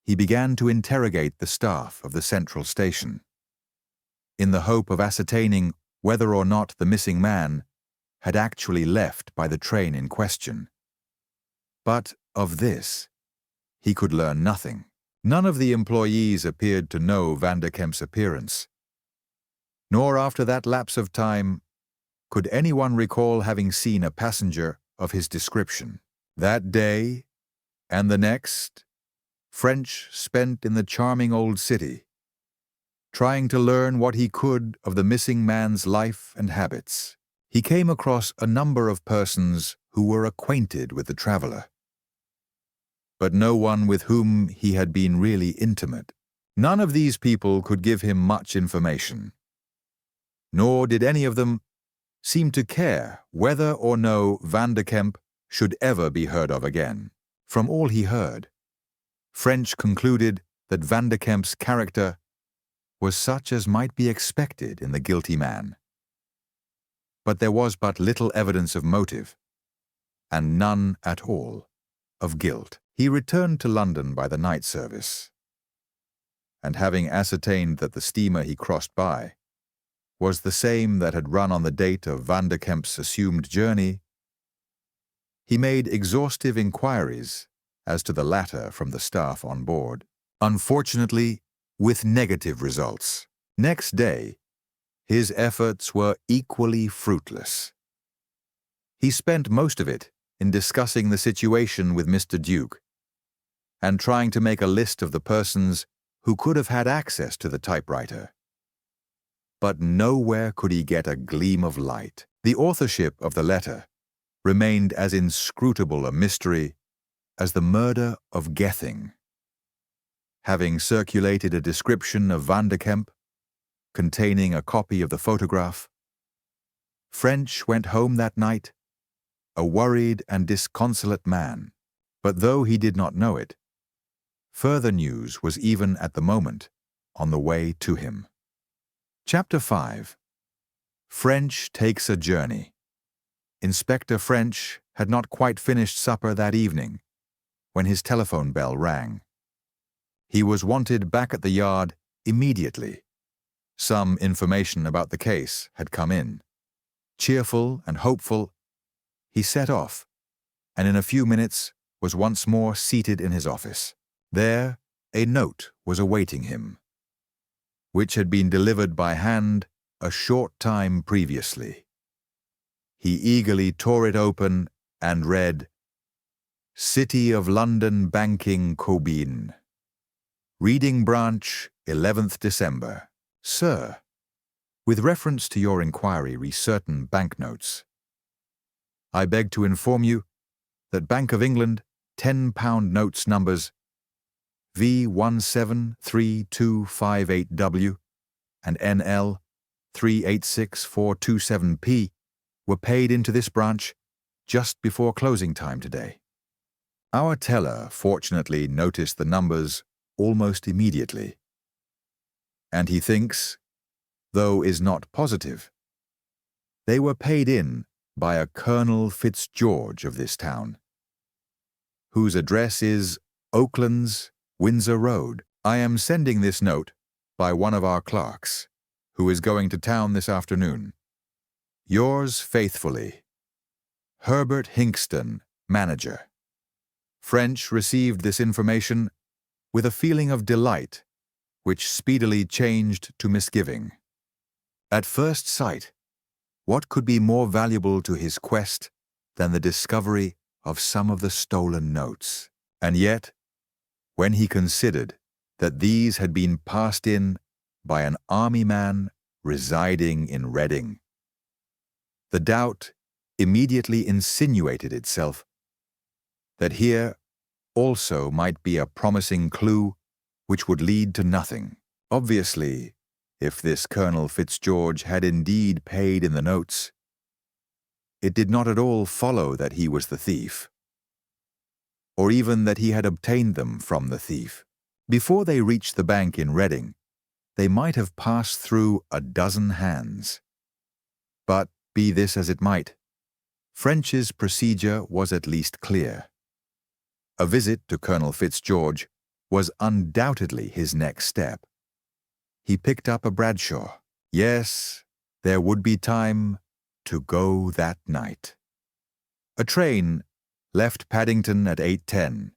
he began to interrogate the staff of the Central Station, in the hope of ascertaining whether or not the missing man had actually left by the train in question. But of this, he could learn nothing. None of the employees appeared to know Vanderkemp's appearance, nor after that lapse of time could anyone recall having seen a passenger of his description. That day, and the next, French spent in the charming old city, trying to learn what he could of the missing man's life and habits. He came across a number of persons who were acquainted with the traveler, but no one with whom he had been really intimate. None of these people could give him much information, nor did any of them seem to care whether or no Vanderkemp should ever be heard of again. From all he heard, French concluded that Vanderkemp's character was such as might be expected in the guilty man. But there was but little evidence of motive, and none at all of guilt. He returned to London by the night service, and having ascertained that the steamer he crossed by was the same that had run on the date of Vanderkemp's assumed journey, He made exhaustive inquiries as to the latter from the staff on board, unfortunately with negative results. Next day, his efforts were equally fruitless. He spent most of it in discussing the situation with Mr. Duke and trying to make a list of the persons who could have had access to the typewriter. But nowhere could he get a gleam of light. The authorship of the letter remained as inscrutable a mystery as the murder of Gething. Having circulated a description of Van de Kemp, containing a copy of the photograph, French went home that night, a worried and disconsolate man. But though he did not know it, further news was even at the moment on the way to him. Chapter 5. French takes a journey. Inspector French had not quite finished supper that evening when his telephone bell rang. He was wanted back at the yard immediately. Some information about the case had come in. Cheerful and hopeful, he set off, and in a few minutes was once more seated in his office. There, a note was awaiting him, which had been delivered by hand a short time previously. He eagerly tore it open and read, "City of London Banking Cobin. Reading Branch, 11th December. Sir, with reference to your inquiry re certain banknotes, I beg to inform you that Bank of England £10 notes numbers V173258W and NL 386427P were paid into this branch just before closing time today. Our teller fortunately noticed the numbers almost immediately, and he thinks, though is not positive, they were paid in by a Colonel Fitzgeorge of this town, whose address is Oaklands, Windsor Road. I am sending this note by one of our clerks, who is going to town this afternoon. Yours faithfully, Herbert Hinkston, Manager." French received this information with a feeling of delight, which speedily changed to misgiving. At first sight, what could be more valuable to his quest than the discovery of some of the stolen notes? And yet, when he considered that these had been passed in by an army man residing in Reading, the doubt immediately insinuated itself that here also might be a promising clue which would lead to nothing. Obviously, if this Colonel Fitzgeorge had indeed paid in the notes, it did not at all follow that he was the thief, or even that he had obtained them from the thief. Before they reached the bank in Reading, they might have passed through a dozen hands. But, be this as it might, French's procedure was at least clear. A visit to Colonel Fitzgeorge was undoubtedly his next step. He picked up a Bradshaw. Yes, there would be time to go that night. A train left Paddington at 8:10,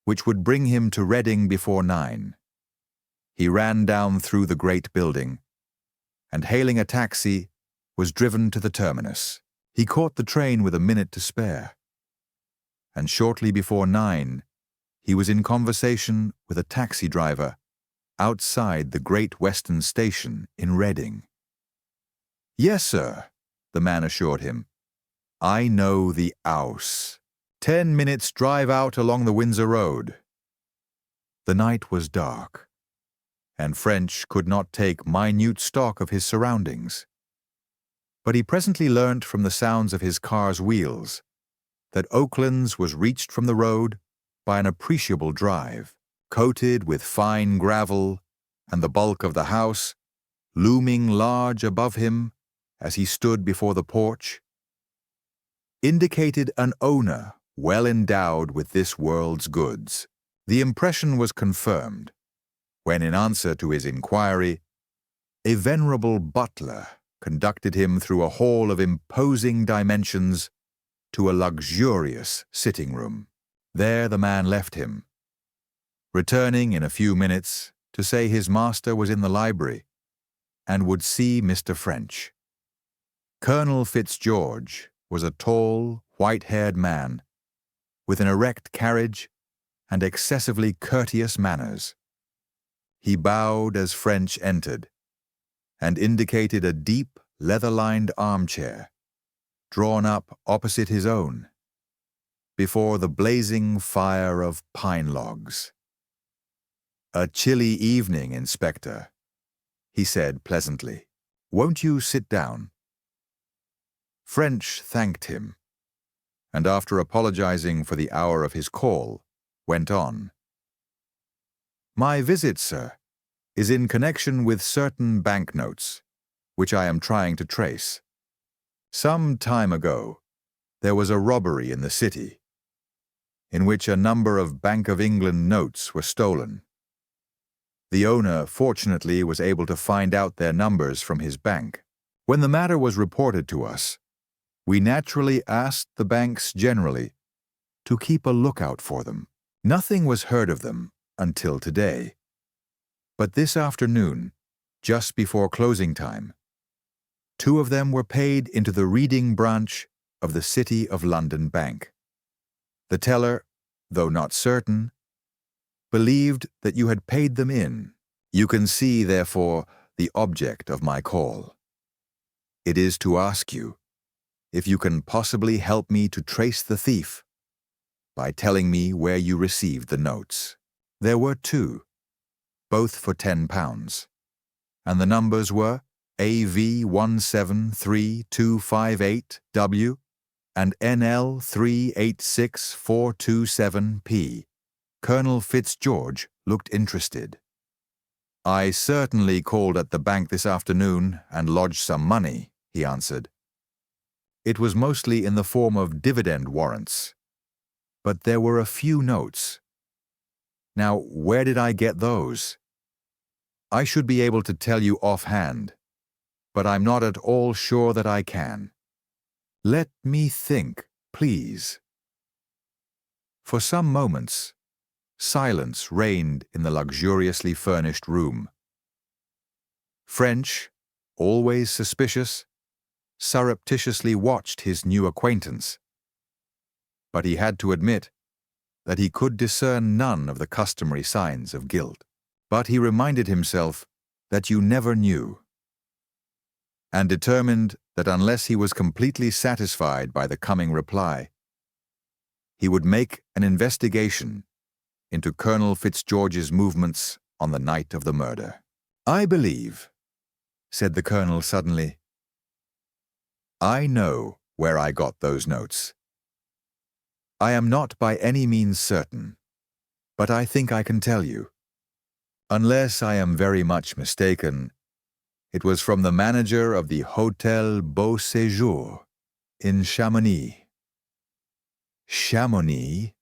which would bring him to Reading before 9. He ran down through the great building, and hailing a taxi, was driven to the terminus. He caught the train with a minute to spare, and shortly before 9, he was in conversation with a taxi driver outside the Great Western Station in Reading. "Yes, sir," the man assured him. "I know the 'ouse. 10 minutes drive out along the Windsor Road." The night was dark, and French could not take minute stock of his surroundings. But he presently learnt from the sounds of his car's wheels that Oaklands was reached from the road by an appreciable drive, coated with fine gravel, and the bulk of the house, looming large above him as he stood before the porch, indicated an owner well endowed with this world's goods. The impression was confirmed when, in answer to his inquiry, a venerable butler conducted him through a hall of imposing dimensions to a luxurious sitting room. There the man left him, returning in a few minutes to say his master was in the library and would see Mr. French. Colonel Fitzgeorge was a tall, white-haired man with an erect carriage and excessively courteous manners. He bowed as French entered and indicated a deep, leather-lined armchair drawn up opposite his own, before the blazing fire of pine logs. "A chilly evening, Inspector," he said pleasantly. "Won't you sit down?" French thanked him, and after apologizing for the hour of his call, went on. "My visit, sir, is in connection with certain banknotes, which I am trying to trace. Some time ago, there was a robbery in the city, in which a number of Bank of England notes were stolen. The owner, fortunately, was able to find out their numbers from his bank. When the matter was reported to us, we naturally asked the banks generally to keep a lookout for them. Nothing was heard of them until today. But this afternoon, just before closing time, 2 of them were paid into the Reading branch of the City of London Bank. The teller, though not certain, believed that you had paid them in. You can see, therefore, the object of my call. It is to ask you if you can possibly help me to trace the thief by telling me where you received the notes. There were 2, both for £10, and the numbers were AV173258W and NL386427P. Colonel Fitzgeorge looked interested. "I certainly called at the bank this afternoon and lodged some money," he answered. "It was mostly in the form of dividend warrants, but there were a few notes. Now, where did I get those? I should be able to tell you offhand, but I'm not at all sure that I can. Let me think, please." For some moments, silence reigned in the luxuriously furnished room. French, always suspicious, surreptitiously watched his new acquaintance, but he had to admit that he could discern none of the customary signs of guilt. But he reminded himself that you never knew, and determined that unless he was completely satisfied by the coming reply, he would make an investigation into Colonel Fitzgeorge's movements on the night of the murder. "I believe," said the colonel suddenly, "I know where I got those notes. I am not by any means certain, but I think I can tell you. Unless I am very much mistaken, it was from the manager of the Hotel Beau Séjour in Chamonix." "Chamonix?"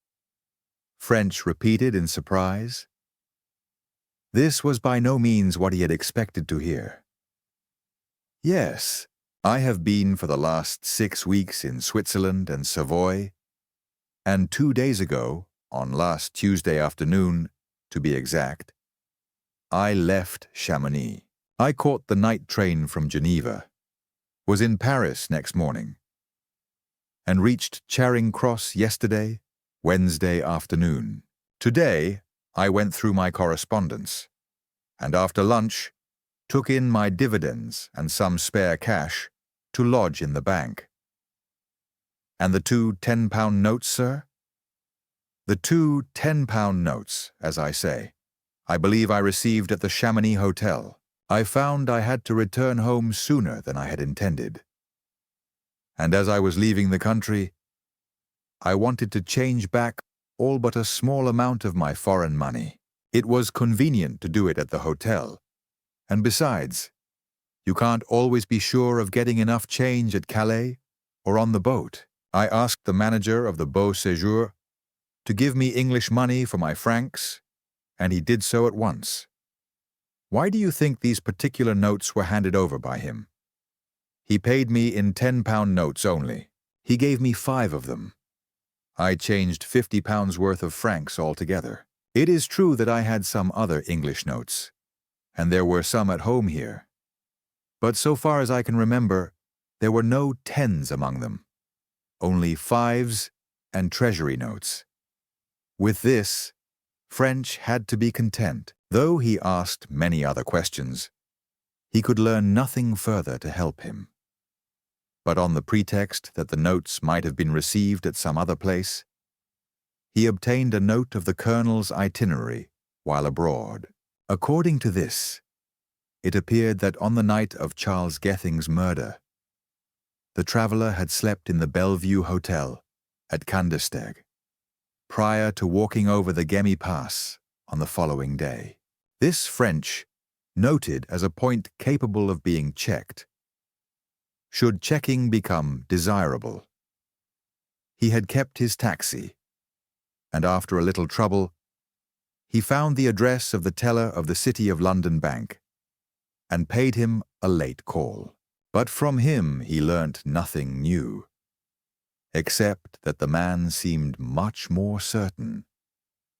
French repeated in surprise. This was by no means what he had expected to hear. "Yes, I have been for the last 6 weeks in Switzerland and Savoy, and 2 days ago, on last Tuesday afternoon, to be exact, I left Chamonix. I caught the night train from Geneva, was in Paris next morning, and reached Charing Cross yesterday, Wednesday afternoon. Today, I went through my correspondence, and after lunch, took in my dividends and some spare cash to lodge in the bank." "And the 2 £10 notes, sir?" "The 2 £10 notes, as I say, I believe I received at the Chamonix Hotel. I found I had to return home sooner than I had intended. And as I was leaving the country, I wanted to change back all but a small amount of my foreign money. It was convenient to do it at the hotel, and besides, you can't always be sure of getting enough change at Calais or on the boat. I asked the manager of the Beau Séjour to give me English money for my francs, and he did so at once. Why do you think these particular notes were handed over by him? He paid me in £10 notes only. He gave me 5 of them. I changed £50 worth of francs altogether. It is true that I had some other English notes, and there were some at home here. But so far as I can remember, there were no 10s among them, only 5s and treasury notes. With this, French had to be content. Though he asked many other questions, he could learn nothing further to help him. But on the pretext that the notes might have been received at some other place, he obtained a note of the colonel's itinerary while abroad. According to this, it appeared that on the night of Charles Gething's murder, the traveller had slept in the Bellevue Hotel at Kandersteg, prior to walking over the Gemmi Pass on the following day. This French noted as a point capable of being checked, should checking become desirable. He had kept his taxi, and after a little trouble, he found the address of the teller of the City of London Bank and paid him a late call. But from him he learnt nothing new, except that the man seemed much more certain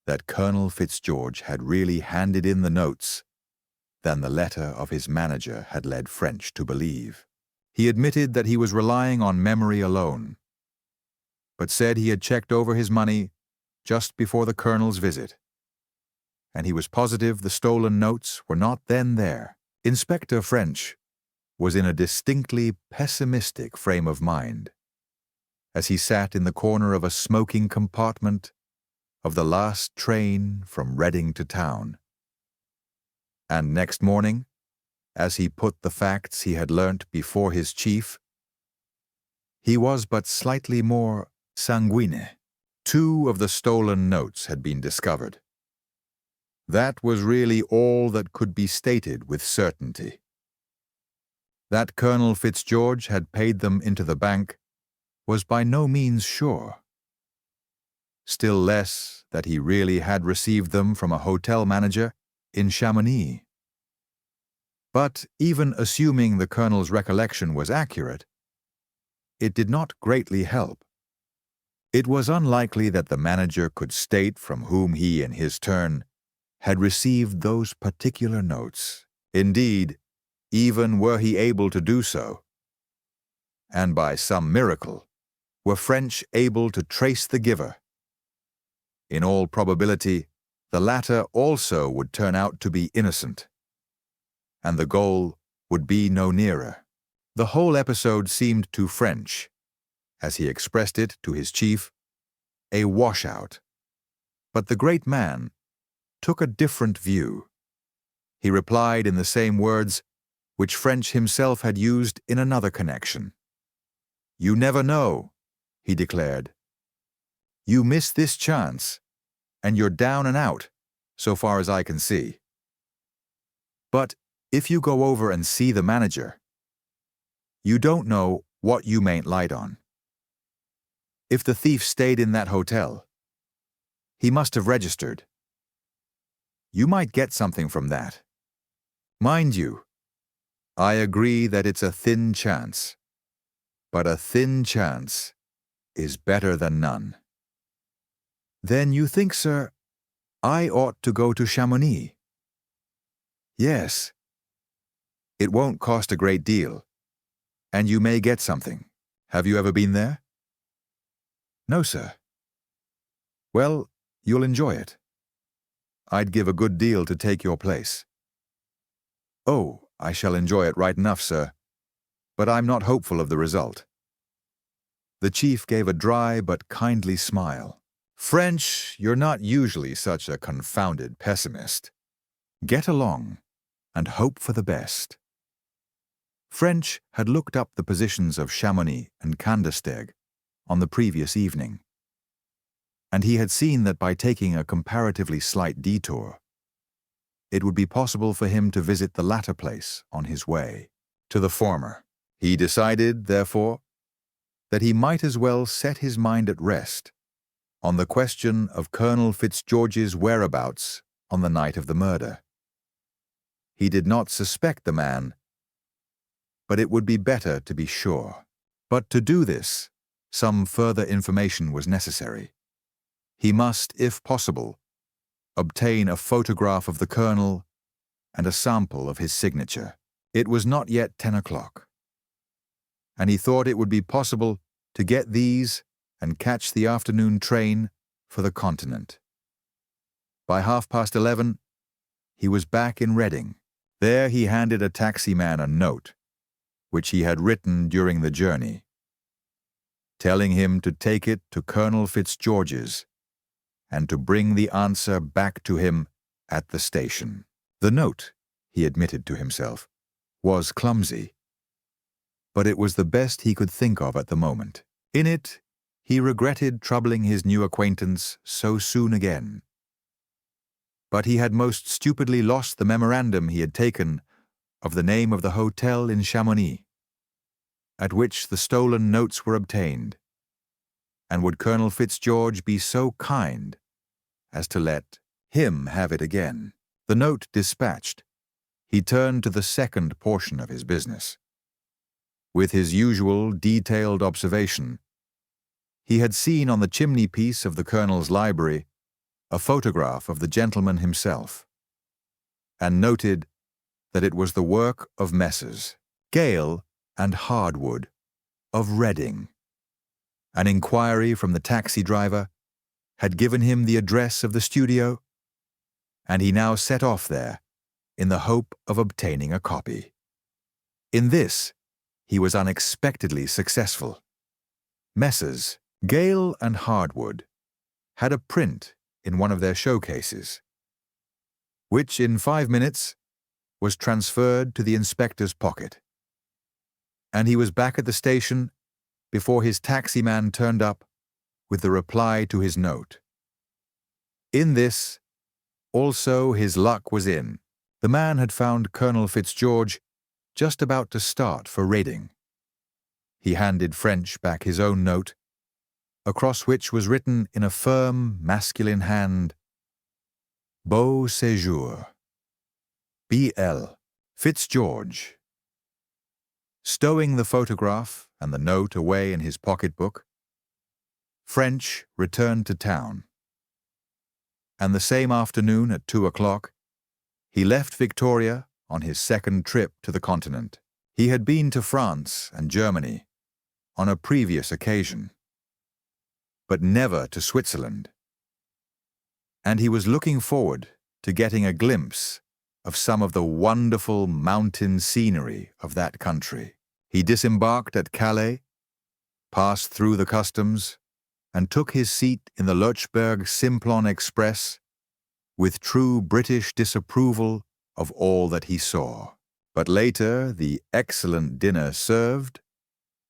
that Colonel Fitzgeorge had really handed in the notes than the letter of his manager had led French to believe. He admitted that he was relying on memory alone, but said he had checked over his money just before the Colonel's visit, and he was positive the stolen notes were not then there. Inspector French was in a distinctly pessimistic frame of mind as he sat in the corner of a smoking compartment of the last train from Reading to town. And next morning, as he put the facts he had learnt before his chief, he was but slightly more sanguine. 2 of the stolen notes had been discovered. That was really all that could be stated with certainty. That Colonel Fitzgeorge had paid them into the bank was by no means sure. Still less that he really had received them from a hotel manager in Chamonix. But even assuming the Colonel's recollection was accurate, it did not greatly help. It was unlikely that the manager could state from whom he, in his turn, had received those particular notes. Indeed, even were he able to do so, and by some miracle, were French able to trace the giver, in all probability, the latter also would turn out to be innocent, and the goal would be no nearer. The whole episode seemed to French, as he expressed it to his chief, a washout. But the great man took a different view. He replied in the same words which French himself had used in another connection. "You never know," he declared. "You miss this chance, and you're down and out, so far as I can see. But if you go over and see the manager, you don't know what you mayn't light on. If the thief stayed in that hotel, he must have registered. You might get something from that. Mind you, I agree that it's a thin chance, but a thin chance is better than none." "Then you think, sir, I ought to go to Chamonix?" "Yes. It won't cost a great deal, and you may get something. Have you ever been there?" "No, sir." "Well, you'll enjoy it. I'd give a good deal to take your place." "Oh, I shall enjoy it right enough, sir, but I'm not hopeful of the result." The chief gave a dry but kindly smile. "French, you're not usually such a confounded pessimist. Get along, and hope for the best." French had looked up the positions of Chamonix and Kandersteg on the previous evening, and he had seen that by taking a comparatively slight detour, it would be possible for him to visit the latter place on his way to the former. He decided, therefore, that he might as well set his mind at rest on the question of Colonel Fitzgeorge's whereabouts on the night of the murder. He did not suspect the man, but it would be better to be sure. But to do this, some further information was necessary. He must, if possible, obtain a photograph of the colonel and a sample of his signature. It was not yet 10 o'clock, and he thought it would be possible to get these and catch the afternoon train for the continent. By 11:30, he was back in Reading. There he handed a taximan a note, which he had written during the journey, telling him to take it to Colonel Fitzgeorge's and to bring the answer back to him at the station. The note, he admitted to himself, was clumsy, but it was the best he could think of at the moment. In it, he regretted troubling his new acquaintance so soon again. But he had most stupidly lost the memorandum he had taken of the name of the hotel in Chamonix, at which the stolen notes were obtained, and would Colonel Fitzgeorge be so kind as to let him have it again? The note dispatched, he turned to the second portion of his business. With his usual detailed observation, he had seen on the chimney-piece of the colonel's library a photograph of the gentleman himself, and noted that it was the work of Messrs. Gale and Hardwood of Reading. An inquiry from the taxi driver had given him the address of the studio, and he now set off there in the hope of obtaining a copy. In this, he was unexpectedly successful. Messrs. Gale and Hardwood had a print in one of their showcases, which in 5 minutes was transferred to the inspector's pocket, and he was back at the station before his taximan turned up with the reply to his note. In this, also, his luck was in. The man had found Colonel Fitzgeorge just about to start for Reading. He handed French back his own note, across which was written in a firm, masculine hand, Beau séjour. B.L. Fitzgeorge. Stowing the photograph and the note away in his pocketbook, French returned to town. And the same afternoon at 2 o'clock, he left Victoria on his second trip to the continent. He had been to France and Germany on a previous occasion, but never to Switzerland, and he was looking forward to getting a glimpse of some of the wonderful mountain scenery of that country. He disembarked at Calais, passed through the customs, and took his seat in the Lötschberg Simplon Express with true British disapproval of all that he saw. But later, the excellent dinner served,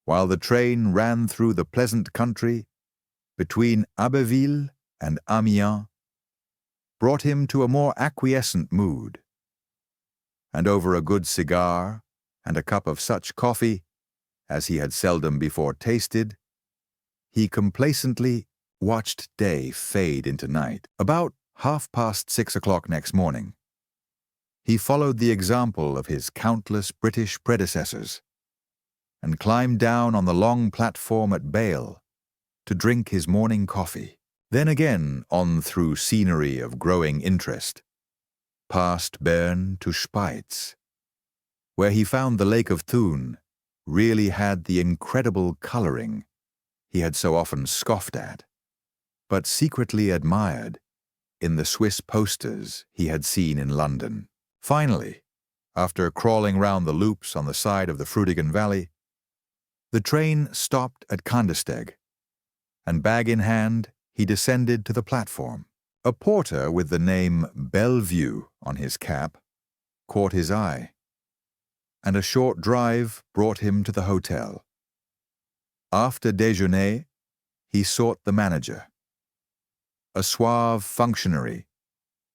while the train ran through the pleasant country between Abbeville and Amiens, brought him to a more acquiescent mood, and over a good cigar and a cup of such coffee as he had seldom before tasted, he complacently watched day fade into night. About 6:30 o'clock next morning, he followed the example of his countless British predecessors and climbed down on the long platform at Bale to drink his morning coffee. Then again on through scenery of growing interest, past Bern to Spitz, where he found the Lake of Thun really had the incredible coloring he had so often scoffed at, but secretly admired in the Swiss posters he had seen in London. Finally, after crawling round the loops on the side of the Frutigen Valley, the train stopped at Kandersteg, and bag in hand, he descended to the platform. A porter with the name Bellevue on his cap caught his eye, and a short drive brought him to the hotel. After déjeuner, he sought the manager, a suave functionary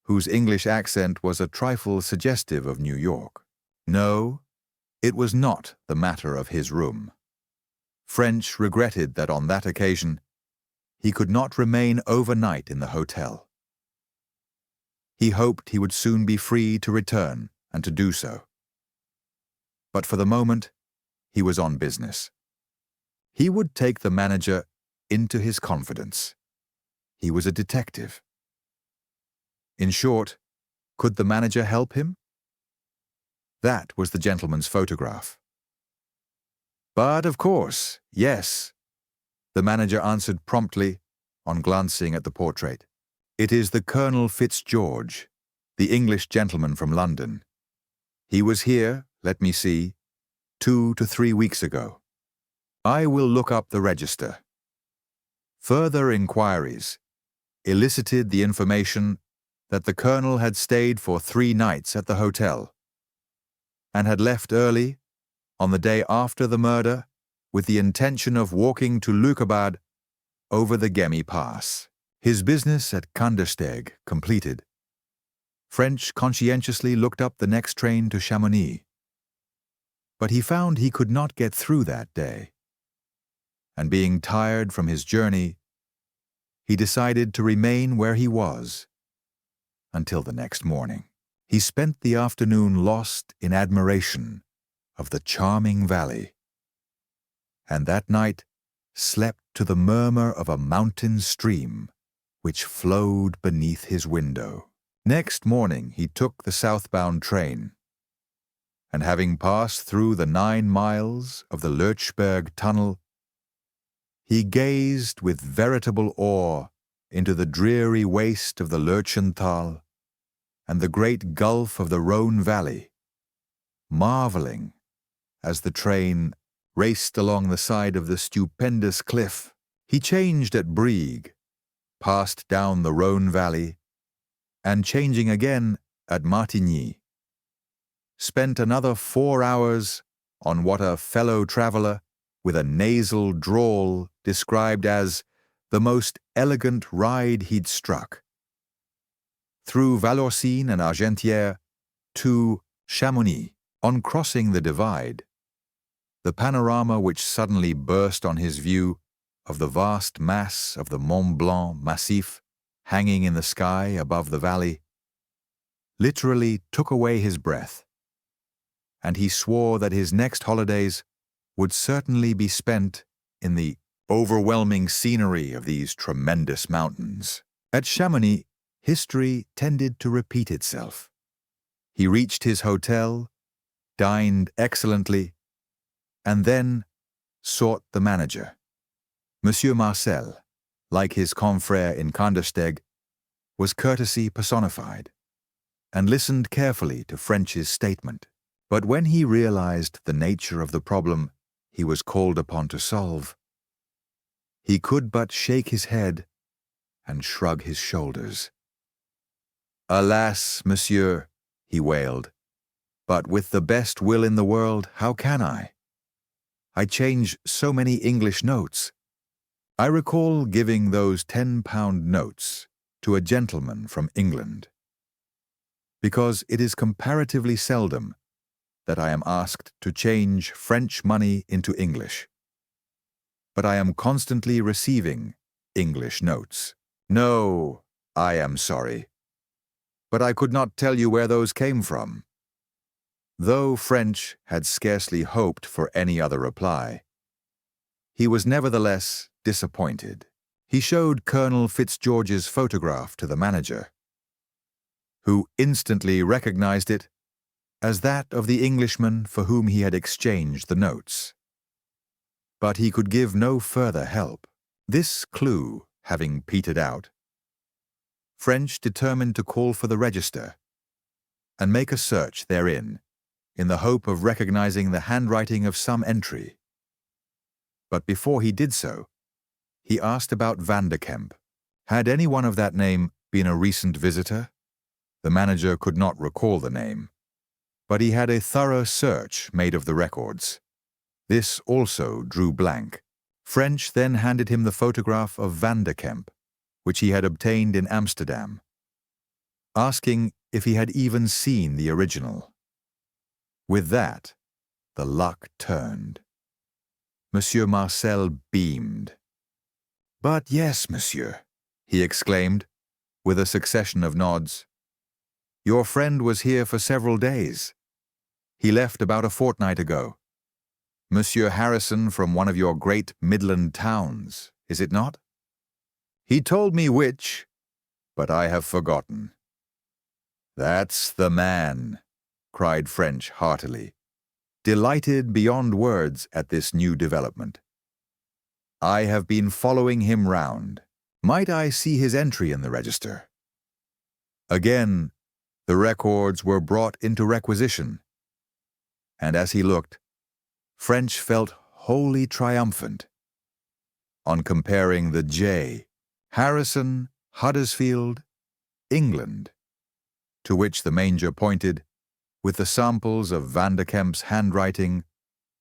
whose English accent was a trifle suggestive of New York. No, it was not the matter of his room. French regretted that on that occasion he could not remain overnight in the hotel. He hoped he would soon be free to return and to do so. But for the moment, he was on business. He would take the manager into his confidence. He was a detective. In short, could the manager help him? That was the gentleman's photograph. But of course, yes, the manager answered promptly on glancing at the portrait. It is the Colonel Fitzgeorge, the English gentleman from London. He was here, let me see, 2 to 3 weeks ago. I will look up the register. Further inquiries elicited the information that the Colonel had stayed for 3 nights at the hotel and had left early on the day after the murder with the intention of walking to Lukebad over the Gemmi Pass. His business at Kandersteg completed, French conscientiously looked up the next train to Chamonix. But he found he could not get through that day, and being tired from his journey, he decided to remain where he was until the next morning. He spent the afternoon lost in admiration of the charming valley, and that night slept to the murmur of a mountain stream which flowed beneath his window. Next morning he took the southbound train, and having passed through the 9 miles of the Lurchberg tunnel, he gazed with veritable awe into the dreary waste of the Lurchenthal and the great gulf of the Rhone Valley, marveling as the train raced along the side of the stupendous cliff. He changed at Brieg, passed down the Rhone Valley, and changing again at Martigny, spent another 4 hours on what a fellow traveller with a nasal drawl described as the most elegant ride he'd struck. Through Vallorcine and Argentière to Chamonix. On crossing the divide, the panorama which suddenly burst on his view of the vast mass of the Mont Blanc massif hanging in the sky above the valley literally took away his breath, and he swore that his next holidays would certainly be spent in the overwhelming scenery of these tremendous mountains. At Chamonix, history tended to repeat itself. He reached his hotel, dined excellently, and then sought the manager. Monsieur Marcel, like his confrère in Kandersteg, was courtesy personified, and listened carefully to French's statement. But when he realized the nature of the problem he was called upon to solve, he could but shake his head and shrug his shoulders. "Alas, monsieur," he wailed, "but with the best will in the world, how can I? I change so many English notes. I recall giving those 10-pound notes to a gentleman from England, because it is comparatively seldom that I am asked to change French money into English. But I am constantly receiving English notes. No, I am sorry, but I could not tell you where those came from." Though French had scarcely hoped for any other reply, he was nevertheless disappointed. He showed Colonel Fitzgeorge's photograph to the manager, who instantly recognized it as that of the Englishman for whom he had exchanged the notes. But he could give no further help. This clue having petered out, French determined to call for the register and make a search therein, in the hope of recognizing the handwriting of some entry. But before he did so, he asked about Vanderkemp. Had anyone of that name been a recent visitor? The manager could not recall the name, but he had a thorough search made of the records. This also drew blank. French then handed him the photograph of Vanderkemp, which he had obtained in Amsterdam, asking if he had even seen the original. With that, the luck turned. Monsieur Marcel beamed. "But yes, monsieur," he exclaimed, with a succession of nods. "Your friend was here for several days. He left about a fortnight ago. Monsieur Harrison from one of your great Midland towns, is it not? He told me which, but I have forgotten. That's the man, cried French heartily, delighted beyond words at this new development. I have been following him round. Might I see his entry in the register? Again, the records were brought into requisition, and as he looked, French felt wholly triumphant. On comparing the J, Harrison, Huddersfield, England, to which the manger pointed, with the samples of Vanderkemp's handwriting,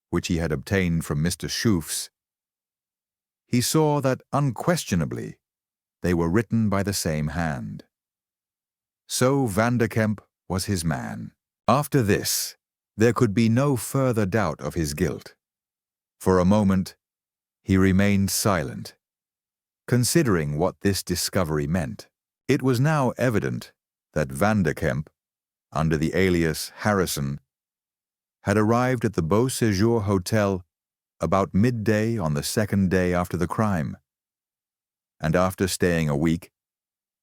which he had obtained from Mr. Schooff's, he saw that unquestionably they were written by the same hand. So Vanderkemp was his man. After this, there could be no further doubt of his guilt. For a moment, he remained silent, considering what this discovery meant. It was now evident that Vanderkemp, under the alias Harrison, had arrived at the Beau Séjour Hotel about midday on the second day after the crime, and after staying a week,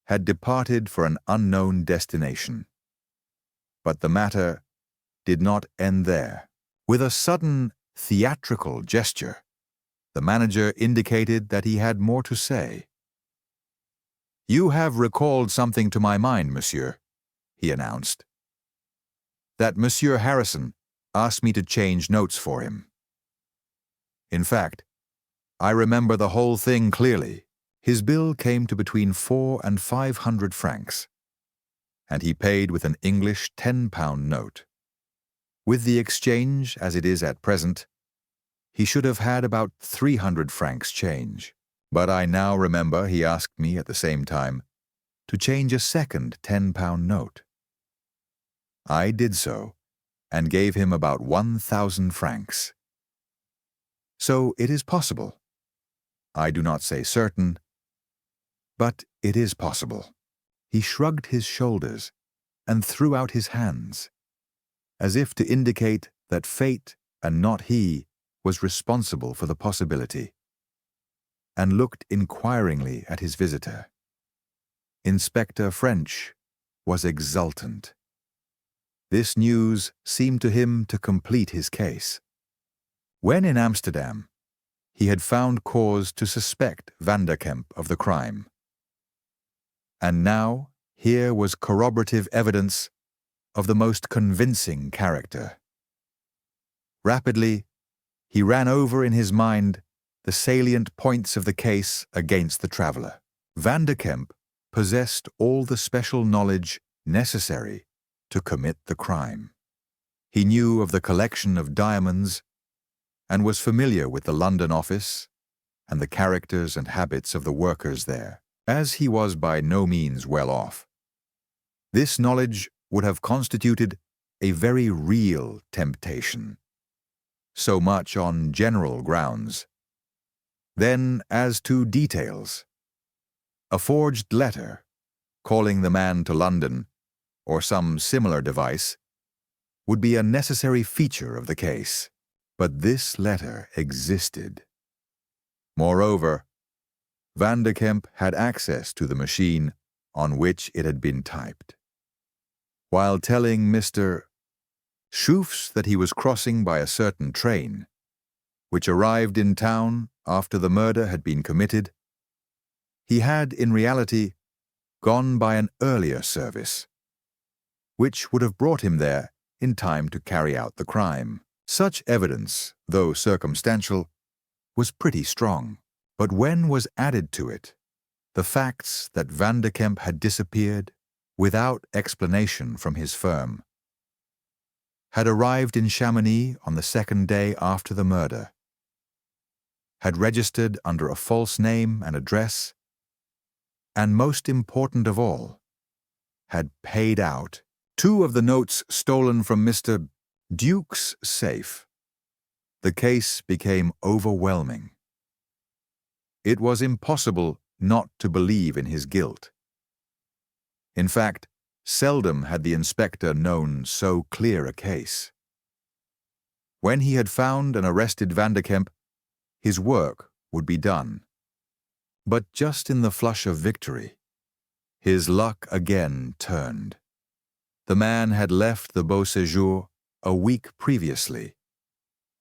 had departed for an unknown destination. But the matter did not end there. With a sudden theatrical gesture, the manager indicated that he had more to say. "You have recalled something to my mind, monsieur," he announced. "That Monsieur Harrison asked me to change notes for him. In fact, I remember the whole thing clearly. His bill came to between 400 and 500 francs, and he paid with an English £10 note. With the exchange as it is at present, he should have had about 300 francs change. But I now remember he asked me at the same time to change a second £10 note. I did so, and gave him about 1,000 francs. So it is possible. I do not say certain, but it is possible." He shrugged his shoulders and threw out his hands, as if to indicate that fate and not he was responsible for the possibility, and looked inquiringly at his visitor. Inspector French was exultant. This news seemed to him to complete his case. When in Amsterdam, he had found cause to suspect Vanderkemp of the crime. And now here was corroborative evidence of the most convincing character. Rapidly, he ran over in his mind the salient points of the case against the traveler. Vanderkemp possessed all the special knowledge necessary to commit the crime. He knew of the collection of diamonds and was familiar with the London office and the characters and habits of the workers there, as he was by no means well off. This knowledge would have constituted a very real temptation, so much on general grounds. Then, as to details, a forged letter, calling the man to London, or some similar device, would be a necessary feature of the case. But this letter existed. Moreover, Vanderkemp had access to the machine on which it had been typed. While telling Mr. Schooffs that he was crossing by a certain train, which arrived in town after the murder had been committed, he had, in reality, gone by an earlier service, which would have brought him there in time to carry out the crime. Such evidence, though circumstantial, was pretty strong. But when was added to it the facts that Vanderkemp had disappeared without explanation from his firm, had arrived in Chamonix on the second day after the murder, had registered under a false name and address, and most important of all, had paid out 2 of the notes stolen from Mr. Duke's safe, the case became overwhelming. It was impossible not to believe in his guilt. In fact, seldom had the inspector known so clear a case. When he had found and arrested Vanderkemp, his work would be done. But just in the flush of victory, his luck again turned. The man had left the Beau Séjour a week previously,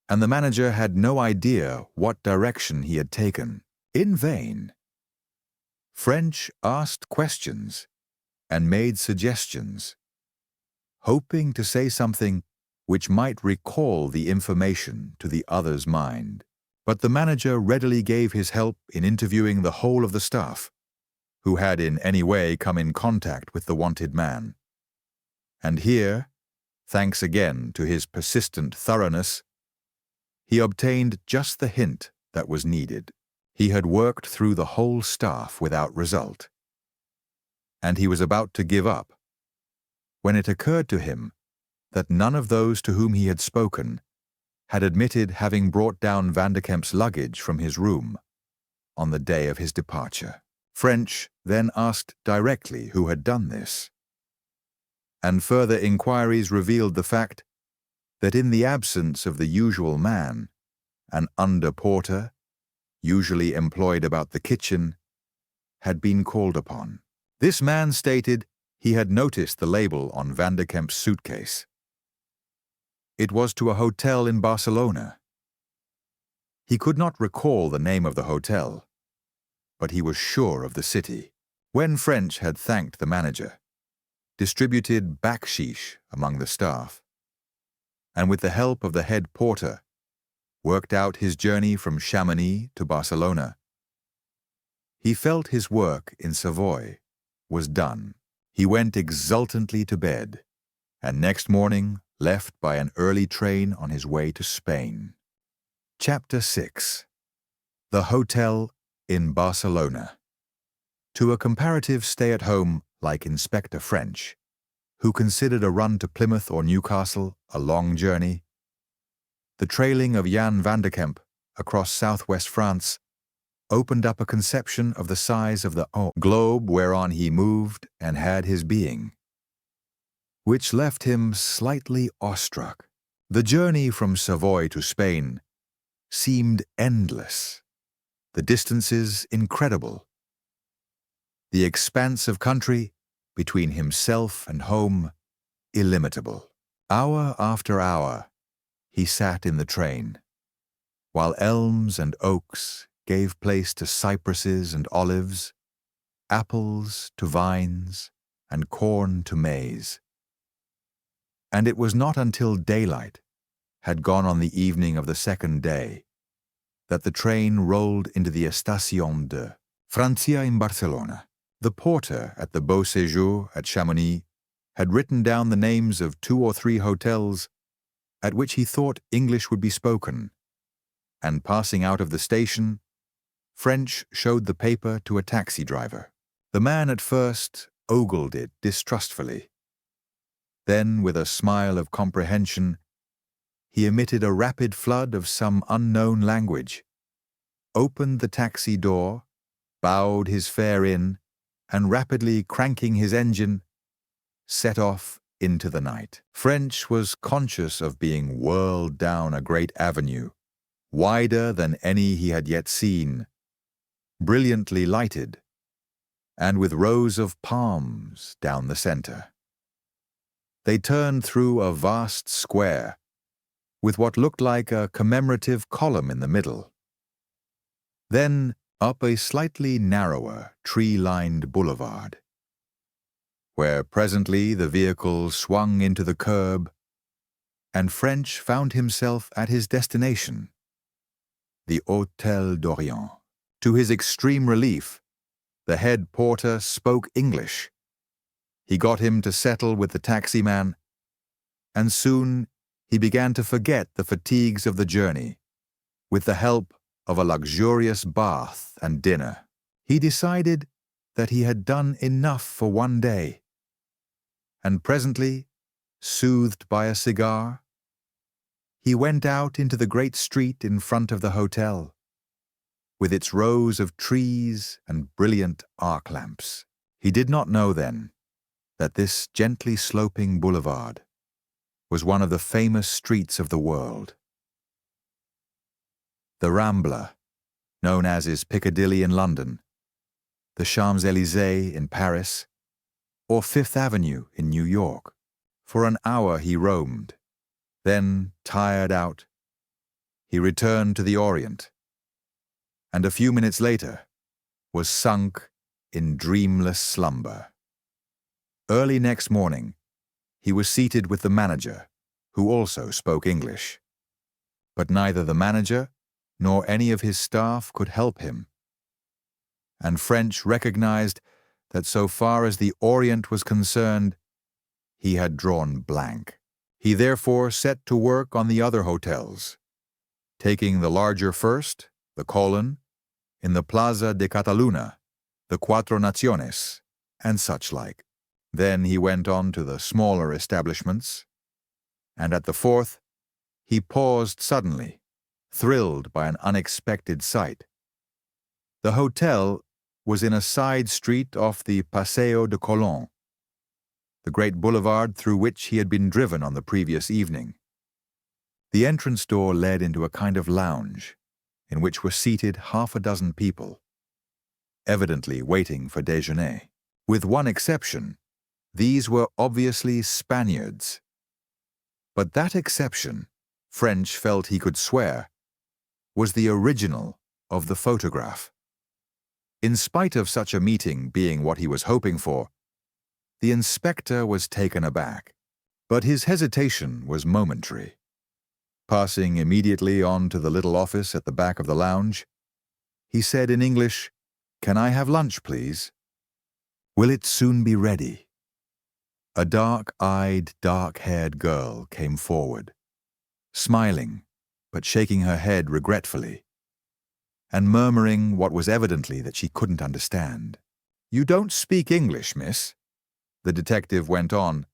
and the manager had no idea what direction he had taken. In vain. French asked questions and made suggestions, hoping to say something which might recall the information to the other's mind. But the manager readily gave his help in interviewing the whole of the staff, who had in any way come in contact with the wanted man. And here, thanks again to his persistent thoroughness, he obtained just the hint that was needed. He had worked through the whole staff without result, and he was about to give up, when it occurred to him that none of those to whom he had spoken had admitted having brought down Vanderkemp's luggage from his room on the day of his departure. French then asked directly who had done this, and further inquiries revealed the fact that in the absence of the usual man, an under-porter, usually employed about the kitchen, had been called upon. This man stated he had noticed the label on Vanderkemp's suitcase. It was to a hotel in Barcelona. He could not recall the name of the hotel, but he was sure of the city. When French had thanked the manager, distributed baksheesh among the staff, and with the help of the head porter, worked out his journey from Chamonix to Barcelona, he felt his work in Savoy was done. He went exultantly to bed, and next morning left by an early train on his way to Spain. Chapter 6. The Hotel in Barcelona. To a comparative stay-at-home like Inspector French, who considered a run to Plymouth or Newcastle a long journey, the trailing of Jan Vanderkemp across southwest France opened up a conception of the size of the globe whereon he moved and had his being, which left him slightly awestruck. The journey from Savoy to Spain seemed endless, the distances incredible, the expanse of country between himself and home illimitable. Hour after hour, he sat in the train, while elms and oaks gave place to cypresses and olives, apples to vines, and corn to maize. And it was not until daylight had gone on the evening of the second day that the train rolled into the Estación de Francia in Barcelona. The porter at the Beau Séjour at Chamonix had written down the names of 2 or 3 hotels at which he thought English would be spoken, and passing out of the station, French showed the paper to a taxi driver. The man at first ogled it distrustfully. Then, with a smile of comprehension, he emitted a rapid flood of some unknown language, opened the taxi door, bowed his fare in, and rapidly cranking his engine, set off into the night. French was conscious of being whirled down a great avenue, wider than any he had yet seen, brilliantly lighted, and with rows of palms down the center. They turned through a vast square, with what looked like a commemorative column in the middle. Then up a slightly narrower, tree-lined boulevard, where presently the vehicle swung into the curb, and French found himself at his destination, the Hôtel d'Orient. To his extreme relief, the head porter spoke English. He got him to settle with the taximan, and soon he began to forget the fatigues of the journey, with the help of a luxurious bath and dinner. He decided that he had done enough for one day, and presently, soothed by a cigar, he went out into the great street in front of the hotel, with its rows of trees and brilliant arc lamps. He did not know then that this gently sloping boulevard was one of the famous streets of the world. The Rambla, known as is Piccadilly in London, the Champs-Élysées in Paris, or Fifth Avenue in New York. For an hour he roamed. Then, tired out, he returned to the Orient, and a few minutes later was sunk in dreamless slumber. Early next morning, he was seated with the manager, who also spoke English. But neither the manager nor any of his staff could help him. And French recognized that so far as the Orient was concerned, he had drawn blank. He therefore set to work on the other hotels, taking the larger first, the Colon, in the Plaza de Cataluna, the Cuatro Naciones, and such like. Then he went on to the smaller establishments, and at the fourth, he paused suddenly, thrilled by an unexpected sight. The hotel was in a side street off the Paseo de Colón, the great boulevard through which he had been driven on the previous evening. The entrance door led into a kind of lounge, in which were seated half a dozen people, evidently waiting for déjeuner. With one exception, these were obviously Spaniards. But that exception, French felt he could swear, was the original of the photograph. In spite of such a meeting being what he was hoping for, the inspector was taken aback. But his hesitation was momentary. Passing immediately on to the little office at the back of the lounge, he said in English, "Can I have lunch, please?" "Will it soon be ready?" A dark-eyed, dark-haired girl came forward, smiling, but shaking her head regretfully, and murmuring what was evidently that she couldn't understand. "You don't speak English, miss?" The detective went on,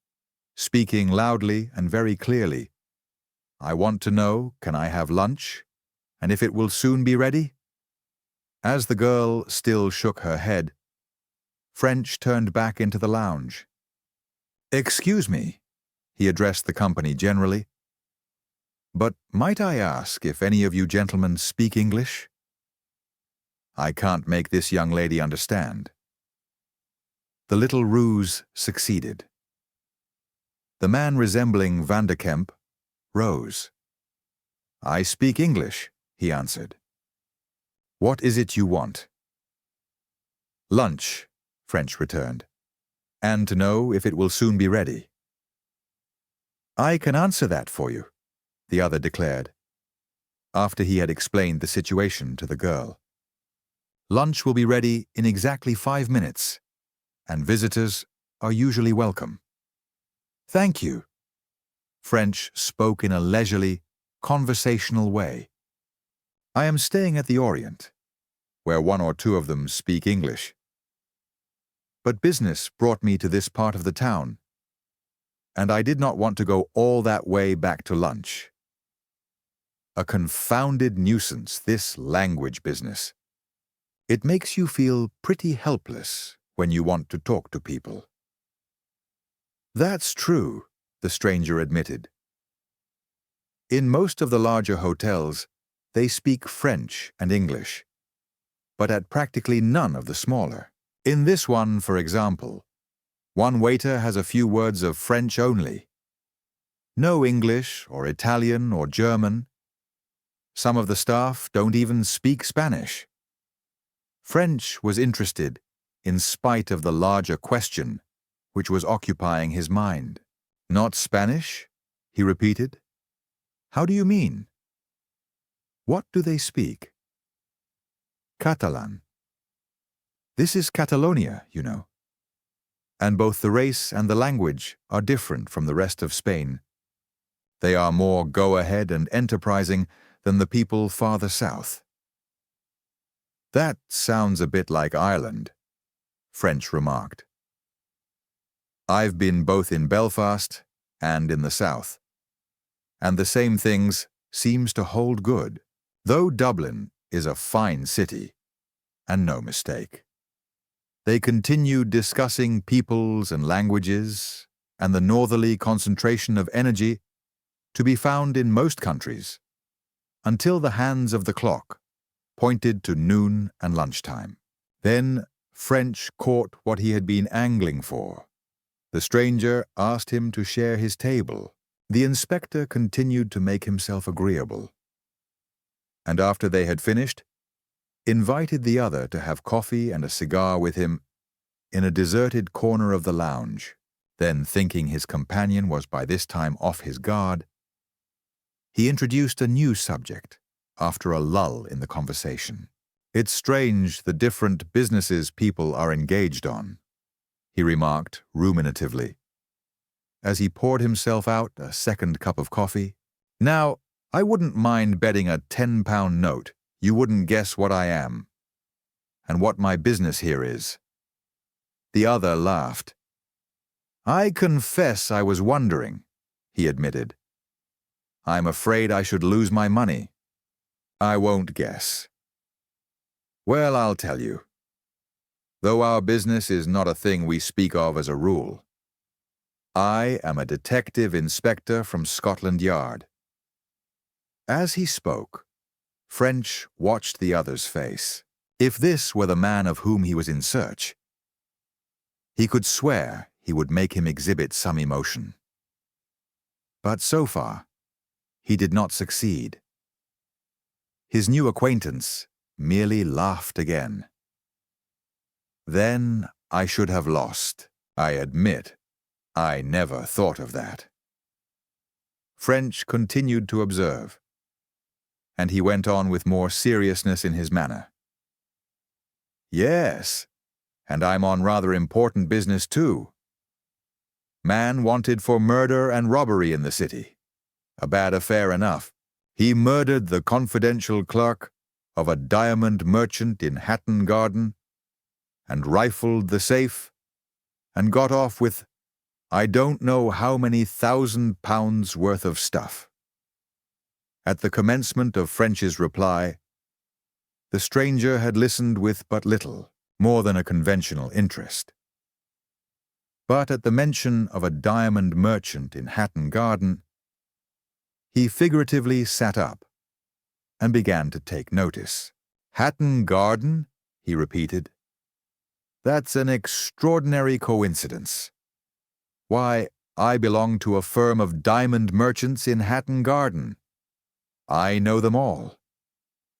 speaking loudly and very clearly. "I want to know, can I have lunch, and if it will soon be ready?" As the girl still shook her head, French turned back into the lounge. "Excuse me," he addressed the company generally, "but might I ask if any of you gentlemen speak English? I can't make this young lady understand." The little ruse succeeded. The man resembling Van de Kemp rose. "I speak English," he answered. "What is it you want?" "Lunch," French returned, "and to know if it will soon be ready." "I can answer that for you," the other declared, after he had explained the situation to the girl. "Lunch will be ready in exactly 5 minutes, and visitors are usually welcome." "Thank you." French spoke in a leisurely, conversational way. "I am staying at the Orient, where 1 or 2 of them speak English. But business brought me to this part of the town, and I did not want to go all that way back to lunch. A confounded nuisance, this language business. It makes you feel pretty helpless when you want to talk to people." "That's true," the stranger admitted. "In most of the larger hotels, they speak French and English, but at practically none of the smaller. In this one, for example, one waiter has a few words of French only. No English or Italian or German. Some of the staff don't even speak Spanish." French was interested, in spite of the larger question which was occupying his mind. "Not Spanish?" he repeated. "How do you mean?" "What do they speak?" "Catalan. This is Catalonia, you know. And both the race and the language are different from the rest of Spain. They are more go-ahead and enterprising than the people farther south." "That sounds a bit like Ireland," French remarked. "I've been both in Belfast and in the south, and the same things seems to hold good, though Dublin is a fine city, and no mistake." They continued discussing peoples and languages and the northerly concentration of energy to be found in most countries, until the hands of the clock pointed to noon and lunchtime. Then French caught what he had been angling for. The stranger asked him to share his table. The inspector continued to make himself agreeable, and after they had finished, invited the other to have coffee and a cigar with him in a deserted corner of the lounge. Then, thinking his companion was by this time off his guard, he introduced a new subject after a lull in the conversation. "It's strange the different businesses people are engaged on," he remarked ruminatively, as he poured himself out a second cup of coffee. "Now, I wouldn't mind betting a £10 note you wouldn't guess what I am, and what my business here is." The other laughed. "I confess I was wondering," he admitted. "I'm afraid I should lose my money." "I won't guess." "Well, I'll tell you. Though our business is not a thing we speak of as a rule, I am a detective inspector from Scotland Yard." As he spoke, French watched the other's face. If this were the man of whom he was in search, he could swear he would make him exhibit some emotion. But so far, he did not succeed. His new acquaintance merely laughed again. "Then I should have lost. I admit, I never thought of that." French continued to observe, and he went on with more seriousness in his manner. "Yes, and I'm on rather important business too. Man wanted for murder and robbery in the city. A bad affair enough. He murdered the confidential clerk of a diamond merchant in Hatton Garden, and rifled the safe, and got off with I don't know how many £1,000 worth of stuff." At the commencement of French's reply, the stranger had listened with but little more than a conventional interest. But at the mention of a diamond merchant in Hatton Garden, he figuratively sat up and began to take notice. "Hatton Garden?" he repeated. "That's an extraordinary coincidence. Why, I belong to a firm of diamond merchants in Hatton Garden. I know them all.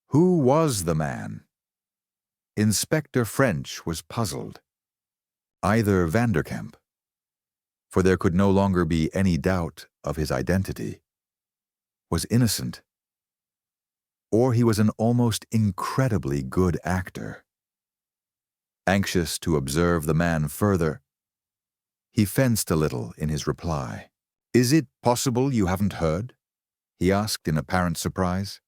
Who was the man?" Inspector French was puzzled. Either Vanderkemp, for there could no longer be any doubt of his identity, was innocent, or he was an almost incredibly good actor. Anxious to observe the man further, he fenced a little in his reply. "Is it possible you haven't heard?" he asked in apparent surprise.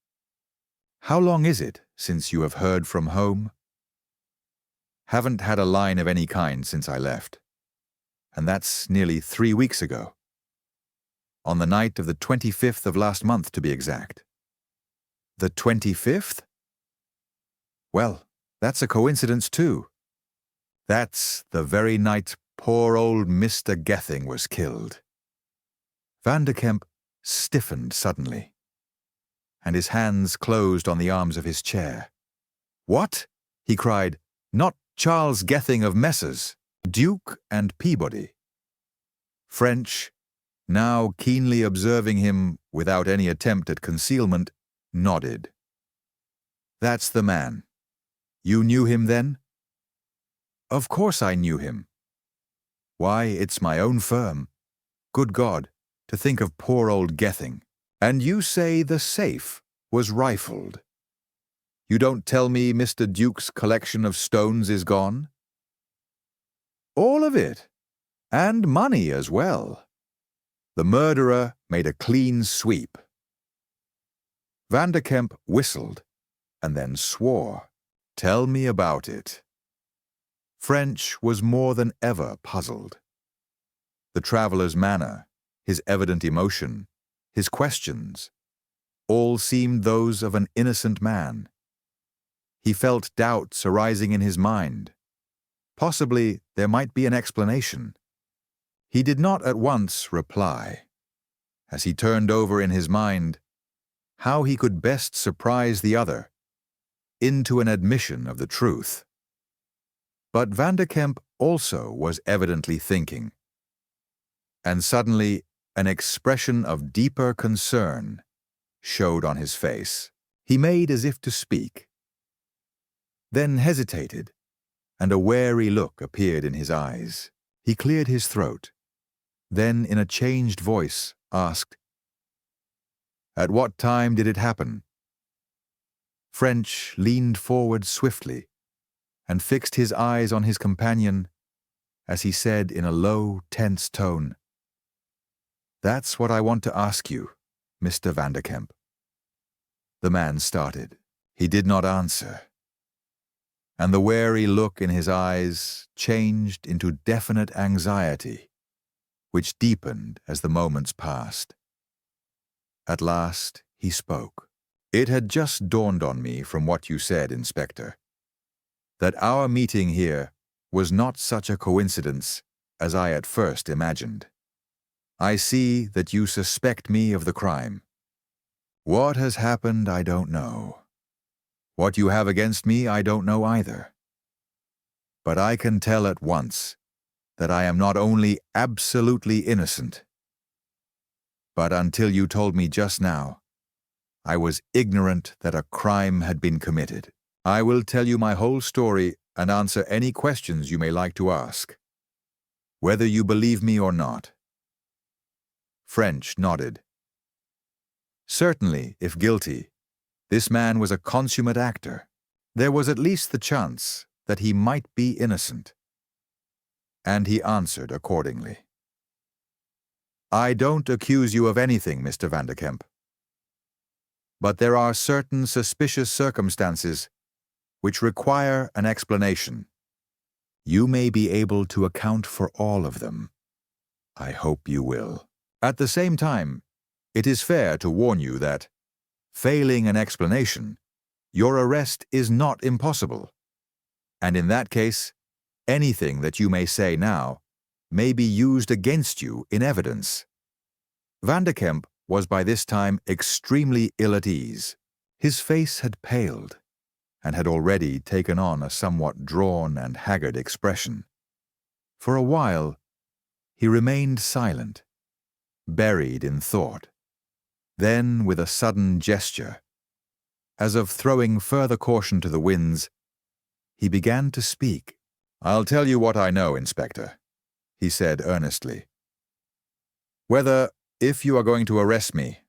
"How long is it since you have heard from home?" "Haven't had a line of any kind since I left, and that's nearly 3 weeks ago. On the night of the 25th of last month, to be exact." "The 25th? Well, that's a coincidence too. That's the very night poor old Mr. Gething was killed." Vanderkemp stiffened suddenly, and his hands closed on the arms of his chair. "What?" he cried. "Not Charles Gething of Messrs. Duke and Peabody?" French, now keenly observing him without any attempt at concealment, nodded. "That's the man. You knew him then?" "Of course I knew him. Why, it's my own firm. Good God, to think of poor old Gething. And you say the safe was rifled? You don't tell me Mr. Duke's collection of stones is gone?" "All of it, and money as well. The murderer made a clean sweep." Vanderkemp whistled and then swore. "Tell me about it." French was more than ever puzzled. The traveller's manner, his evident emotion, his questions, all seemed those of an innocent man. He felt doubts arising in his mind. Possibly there might be an explanation. He did not at once reply. As he turned over in his mind, how he could best surprise the other into an admission of the truth. But Vanderkemp also was evidently thinking, and suddenly an expression of deeper concern showed on his face. He made as if to speak, then hesitated, and a wary look appeared in his eyes. He cleared his throat, then in a changed voice asked, "At what time did it happen?" French leaned forward swiftly and fixed his eyes on his companion as he said in a low, tense tone, "That's what I want to ask you, Mr. Vanderkemp." The man started. He did not answer, and the wary look in his eyes changed into definite anxiety, which deepened as the moments passed. At last he spoke. "It had just dawned on me from what you said, Inspector, that our meeting here was not such a coincidence as I at first imagined. I see that you suspect me of the crime. What has happened, I don't know. What you have against me, I don't know either. But I can tell at once that I am not only absolutely innocent, but until you told me just now, I was ignorant that a crime had been committed. I will tell you my whole story and answer any questions you may like to ask, whether you believe me or not." French nodded. Certainly, if guilty, this man was a consummate actor. There was at least the chance that he might be innocent. And he answered accordingly. "I don't accuse you of anything, Mr. Vanderkemp. But there are certain suspicious circumstances which require an explanation. You may be able to account for all of them. I hope you will. At the same time, it is fair to warn you that, failing an explanation, your arrest is not impossible. And in that case, anything that you may say now may be used against you in evidence." Vanderkemp was by this time extremely ill at ease. His face had paled and had already taken on a somewhat drawn and haggard expression. For a while, he remained silent, buried in thought. Then, with a sudden gesture, as of throwing further caution to the winds, he began to speak. "I'll tell you what I know, Inspector," he said earnestly. "Whether, if you are going to arrest me,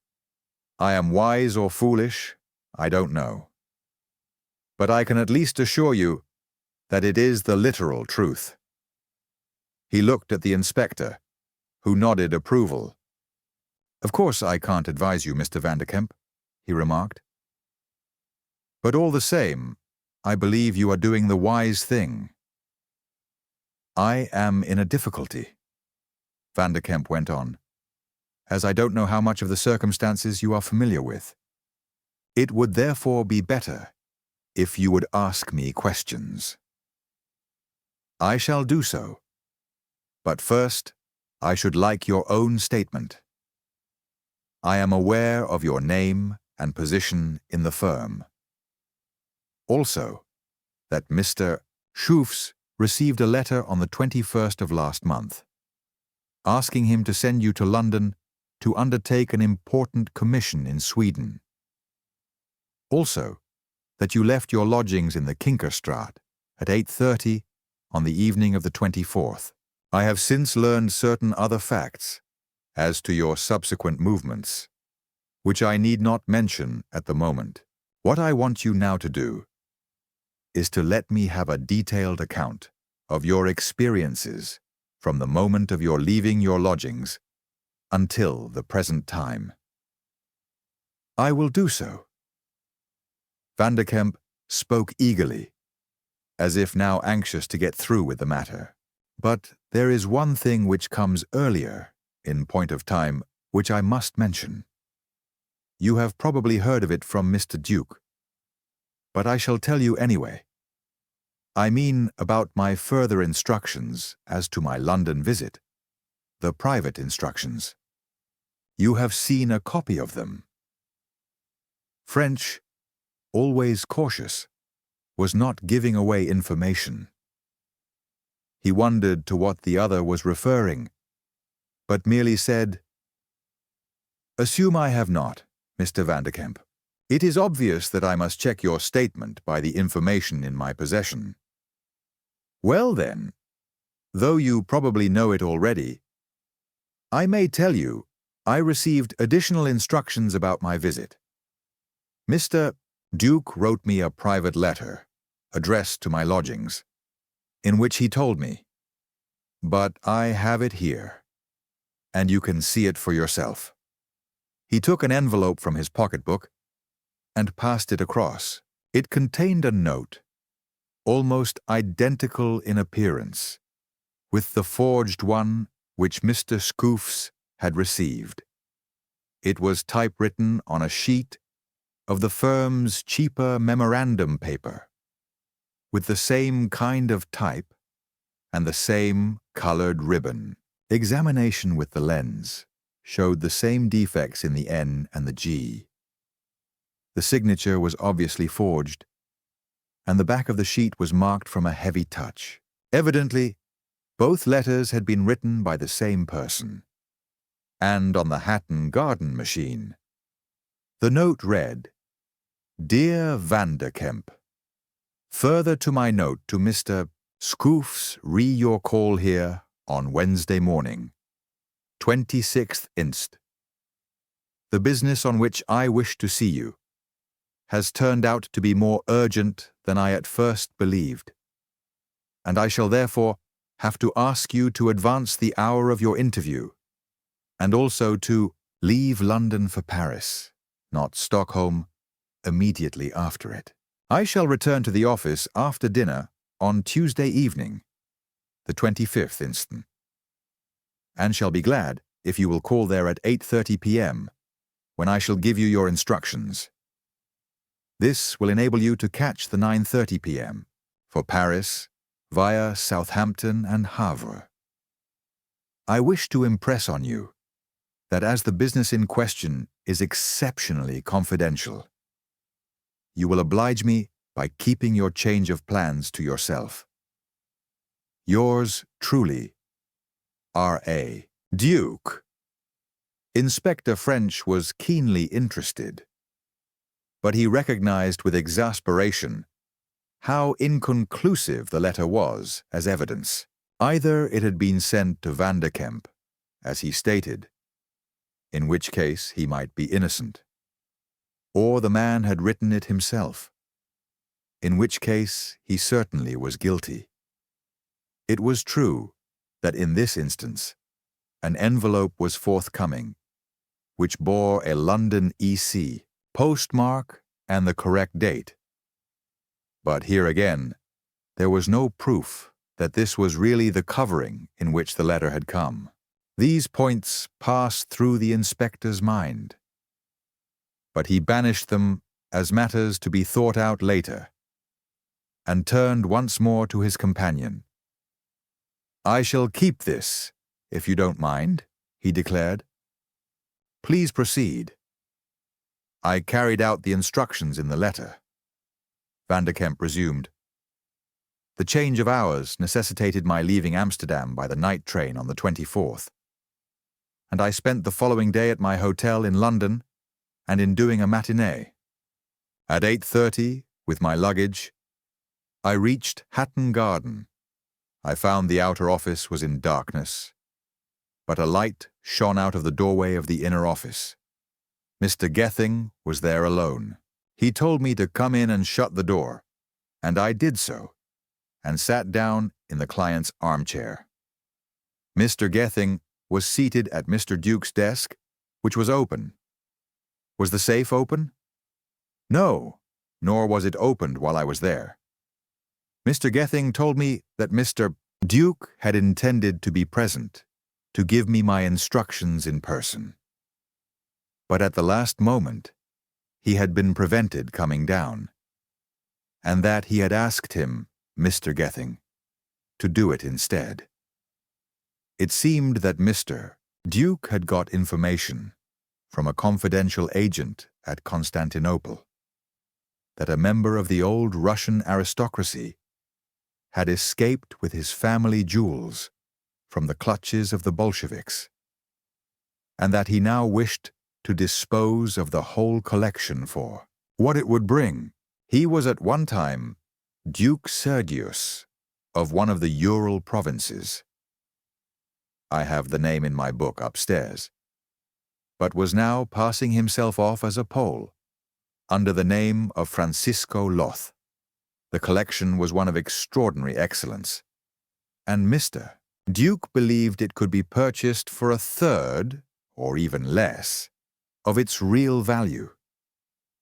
I am wise or foolish, I don't know. But I can at least assure you that it is the literal truth." He looked at the inspector, who nodded approval. "Of course I can't advise you, Mr. Vanderkemp," he remarked. "But all the same, I believe you are doing the wise thing." "I am in a difficulty," Vanderkemp went on, "as I don't know how much of the circumstances you are familiar with. It would therefore be better if you would ask me questions." "I shall do so. But first, I should like your own statement. I am aware of your name and position in the firm. Also, that Mr. Crofts received a letter on the 21st of last month, asking him to send you to London to undertake an important commission in Sweden. Also, that you left your lodgings in the Kinkerstraat at 8:30 on the evening of the 24th. I have since learned certain other facts as to your subsequent movements, which I need not mention at the moment. What I want you now to do is to let me have a detailed account of your experiences from the moment of your leaving your lodgings until the present time." "I will do so." Vanderkemp spoke eagerly, as if now anxious to get through with the matter. "But there is one thing which comes earlier, in point of time, which I must mention. You have probably heard of it from Mr. Duke, but I shall tell you anyway. I mean about my further instructions as to my London visit, the private instructions. You have seen a copy of them." French, always cautious, was not giving away information. He wondered to what the other was referring, but merely said, "Assume I have not, Mr. Vanderkemp. It is obvious that I must check your statement by the information in my possession." "Well then, though you probably know it already, I may tell you I received additional instructions about my visit. Mr. Duke wrote me a private letter, addressed to my lodgings, in which he told me, but I have it here, and you can see it for yourself." He took an envelope from his pocketbook and passed it across. It contained a note, almost identical in appearance, with the forged one which Mr. Crofts had received. It was typewritten on a sheet of the firm's cheaper memorandum paper, with the same kind of type and the same colored ribbon. Examination with the lens showed the same defects in the N and the G. The signature was obviously forged, and the back of the sheet was marked from a heavy touch. Evidently, both letters had been written by the same person, and on the Hatton Garden machine. The note read, "Dear Vanderkemp, further to my note to Mr. Crofts re your call here on Wednesday morning, 26th inst. The business on which I wish to see you has turned out to be more urgent than I at first believed, and I shall therefore have to ask you to advance the hour of your interview, and also to leave London for Paris, not Stockholm, immediately after it. I shall return to the office after dinner on Tuesday evening, the 25th instant, and shall be glad if you will call there at 8:30 p.m., when I shall give you your instructions. This will enable you to catch the 9:30 p.m. for Paris via Southampton and Havre. I wish to impress on you that as the business in question is exceptionally confidential, you will oblige me by keeping your change of plans to yourself. Yours truly, R.A. Duke." Inspector French was keenly interested, but he recognized with exasperation how inconclusive the letter was as evidence. Either it had been sent to Vanderkemp, as he stated, in which case he might be innocent, or the man had written it himself, in which case he certainly was guilty. It was true that in this instance an envelope was forthcoming, which bore a London EC, postmark, and the correct date. But here again, there was no proof that this was really the covering in which the letter had come. These points passed through the inspector's mind, but he banished them as matters to be thought out later, and turned once more to his companion. "I shall keep this, if you don't mind," he declared. "Please proceed." "I carried out the instructions in the letter," Vanderkemp resumed. "The change of hours necessitated my leaving Amsterdam by the night train on the 24th, and I spent the following day at my hotel in London and in doing a matinee. At 8:30, with my luggage, I reached Hatton Garden. I found the outer office was in darkness, but a light shone out of the doorway of the inner office. Mr. Gething was there alone. He told me to come in and shut the door, and I did so, and sat down in the client's armchair. Mr. Gething was seated at Mr. Duke's desk, which was open. Was the safe open? No, nor was it opened while I was there. Mr. Gething told me that Mr. Duke had intended to be present, to give me my instructions in person. But at the last moment, he had been prevented coming down, and that he had asked him, Mr. Gething, to do it instead. It seemed that Mr. Duke had got information from a confidential agent at Constantinople, that a member of the old Russian aristocracy had escaped with his family jewels from the clutches of the Bolsheviks, and that he now wished to dispose of the whole collection for what it would bring. He was at one time Duke Sergius of one of the Ural provinces. I have the name in my book upstairs, but was now passing himself off as a Pole, under the name of Francisco Loth. The collection was one of extraordinary excellence, and Mr. Duke believed it could be purchased for a third, or even less, of its real value.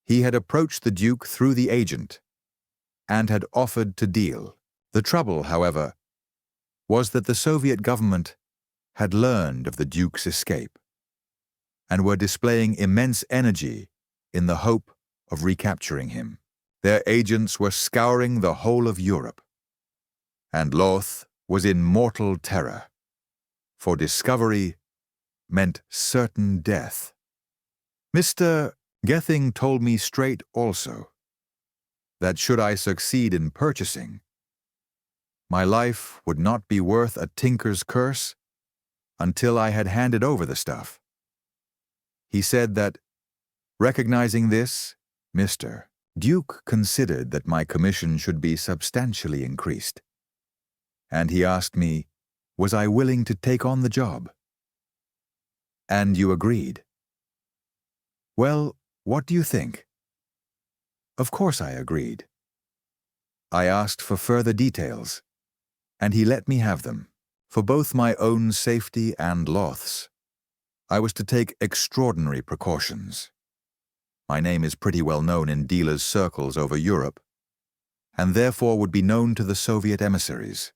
He had approached the Duke through the agent, and had offered to deal. The trouble, however, was that the Soviet government had learned of the Duke's escape, and were displaying immense energy in the hope of recapturing him. Their agents were scouring the whole of Europe, and Loth was in mortal terror, for discovery meant certain death. Mr. Gething told me straight also that should I succeed in purchasing, my life would not be worth a tinker's curse until I had handed over the stuff. He said that, recognizing this, Mr. Duke considered that my commission should be substantially increased, and he asked me, was I willing to take on the job? And you agreed. Well, what do you think? Of course I agreed. I asked for further details, and he let me have them. For both my own safety and Loth's, I was to take extraordinary precautions. My name is pretty well known in dealers' circles over Europe, and therefore would be known to the Soviet emissaries.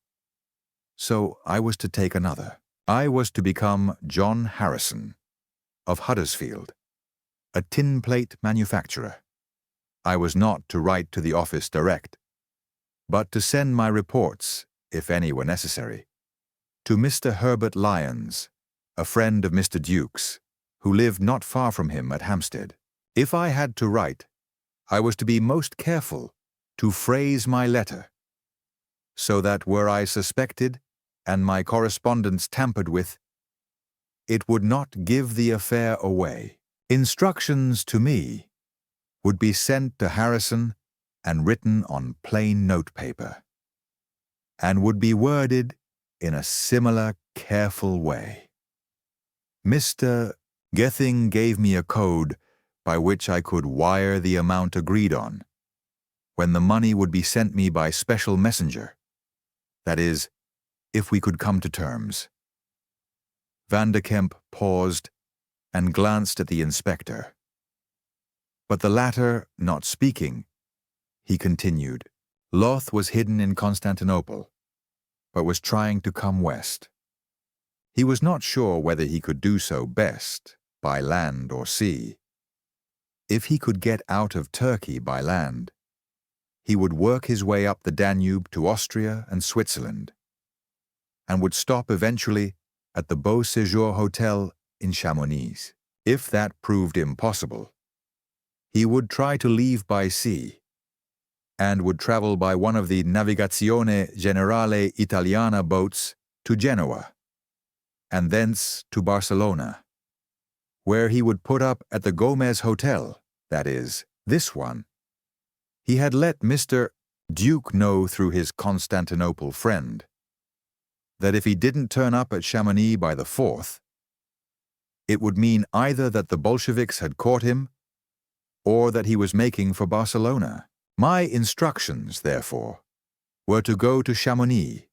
So I was to take another. I was to become John Harrison, of Huddersfield, a tin plate manufacturer. I was not to write to the office direct, but to send my reports, if any were necessary, to Mr. Herbert Lyons, a friend of Mr. Duke's, who lived not far from him at Hampstead. If I had to write, I was to be most careful to phrase my letter, so that were I suspected and my correspondence tampered with, it would not give the affair away. Instructions to me would be sent to Harrison and written on plain notepaper, and would be worded in a similar careful way. Mr. Gething gave me a code by which I could wire the amount agreed on, when the money would be sent me by special messenger. That is, if we could come to terms. Vanderkemp paused and glanced at the inspector. But the latter, not speaking, he continued. Loth was hidden in Constantinople, but was trying to come west. He was not sure whether he could do so best, by land or sea. If he could get out of Turkey by land, he would work his way up the Danube to Austria and Switzerland, and would stop eventually at the Beau Séjour Hotel in Chamonix. If that proved impossible, he would try to leave by sea, and would travel by one of the Navigazione Generale Italiana boats to Genoa, and thence to Barcelona, where he would put up at the Gomez Hotel, that is, this one. He had let Mr. Duke know through his Constantinople friend that if he didn't turn up at Chamonix by the 4th, it would mean either that the Bolsheviks had caught him or that he was making for Barcelona. My instructions, therefore, were to go to Chamonix,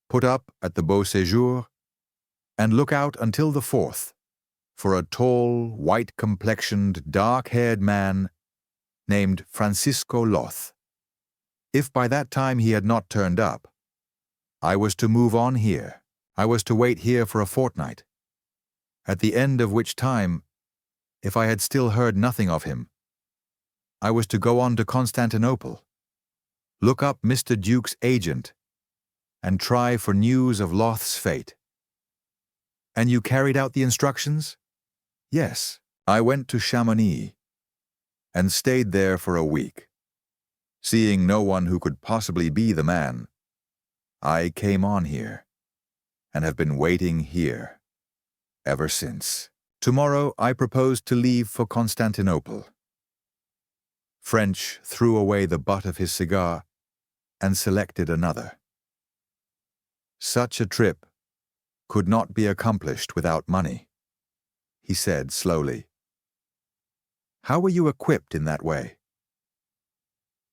put up at the Beau Séjour, and look out until the 4th for a tall, white-complexioned, dark-haired man named Francisco Loth. If by that time he had not turned up, I was to move on here. I was to wait here for a fortnight, at the end of which time, if I had still heard nothing of him, I was to go on to Constantinople, look up Mr. Duke's agent, and try for news of Loth's fate. And you carried out the instructions? Yes. I went to Chamonix, and stayed there for a week. Seeing no one who could possibly be the man, I came on here, and have been waiting here ever since. Tomorrow I propose to leave for Constantinople. French threw away the butt of his cigar and selected another. Such a trip could not be accomplished without money, he said slowly. How were you equipped in that way?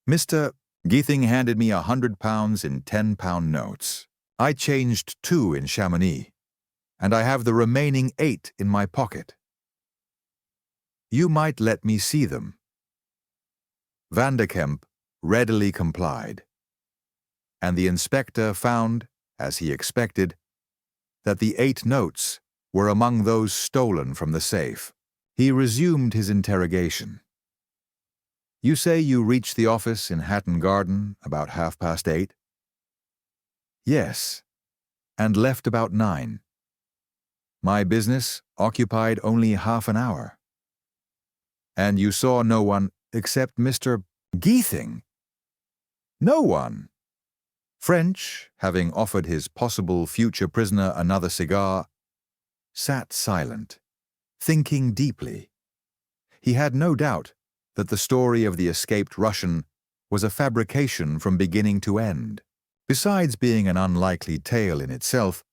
Mr. Geething handed me £100 in £10 notes. I changed 2 in Chamonix, and I have the remaining 8 in my pocket. You might let me see them. Vanderkemp readily complied, and the inspector found, as he expected, that the 8 notes were among those stolen from the safe. He resumed his interrogation. You say you reached the office in Hatton Garden about 8:30? Yes, and left about 9. My business occupied only half an hour. And you saw no one except Mr. Geething? No one. French, having offered his possible future prisoner another cigar, sat silent, thinking deeply. He had no doubt that the story of the escaped Russian was a fabrication from beginning to end. Besides being an unlikely tale in itself,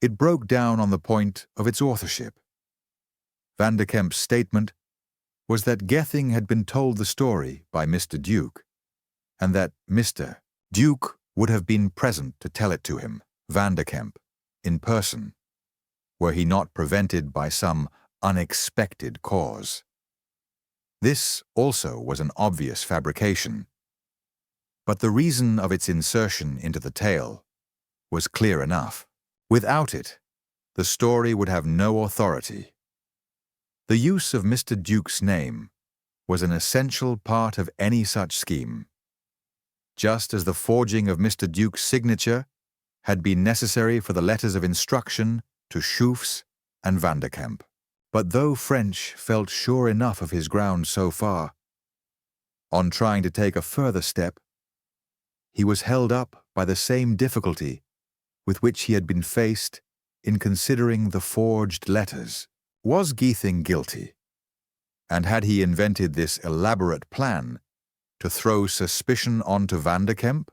it broke down on the point of its authorship. Vanderkemp's statement was that Geething had been told the story by Mr. Duke, and that Mr. Duke would have been present to tell it to him, Vanderkemp, in person, were he not prevented by some unexpected cause. This also was an obvious fabrication, but the reason of its insertion into the tale was clear enough. Without it, the story would have no authority. The use of Mr. Duke's name was an essential part of any such scheme, just as the forging of Mr. Duke's signature had been necessary for the letters of instruction to Schoofs and Vanderkemp. But though French felt sure enough of his ground so far, on trying to take a further step, he was held up by the same difficulty with which he had been faced in considering the forged letters. Was Geething guilty? And had he invented this elaborate plan to throw suspicion onto Vanderkemp?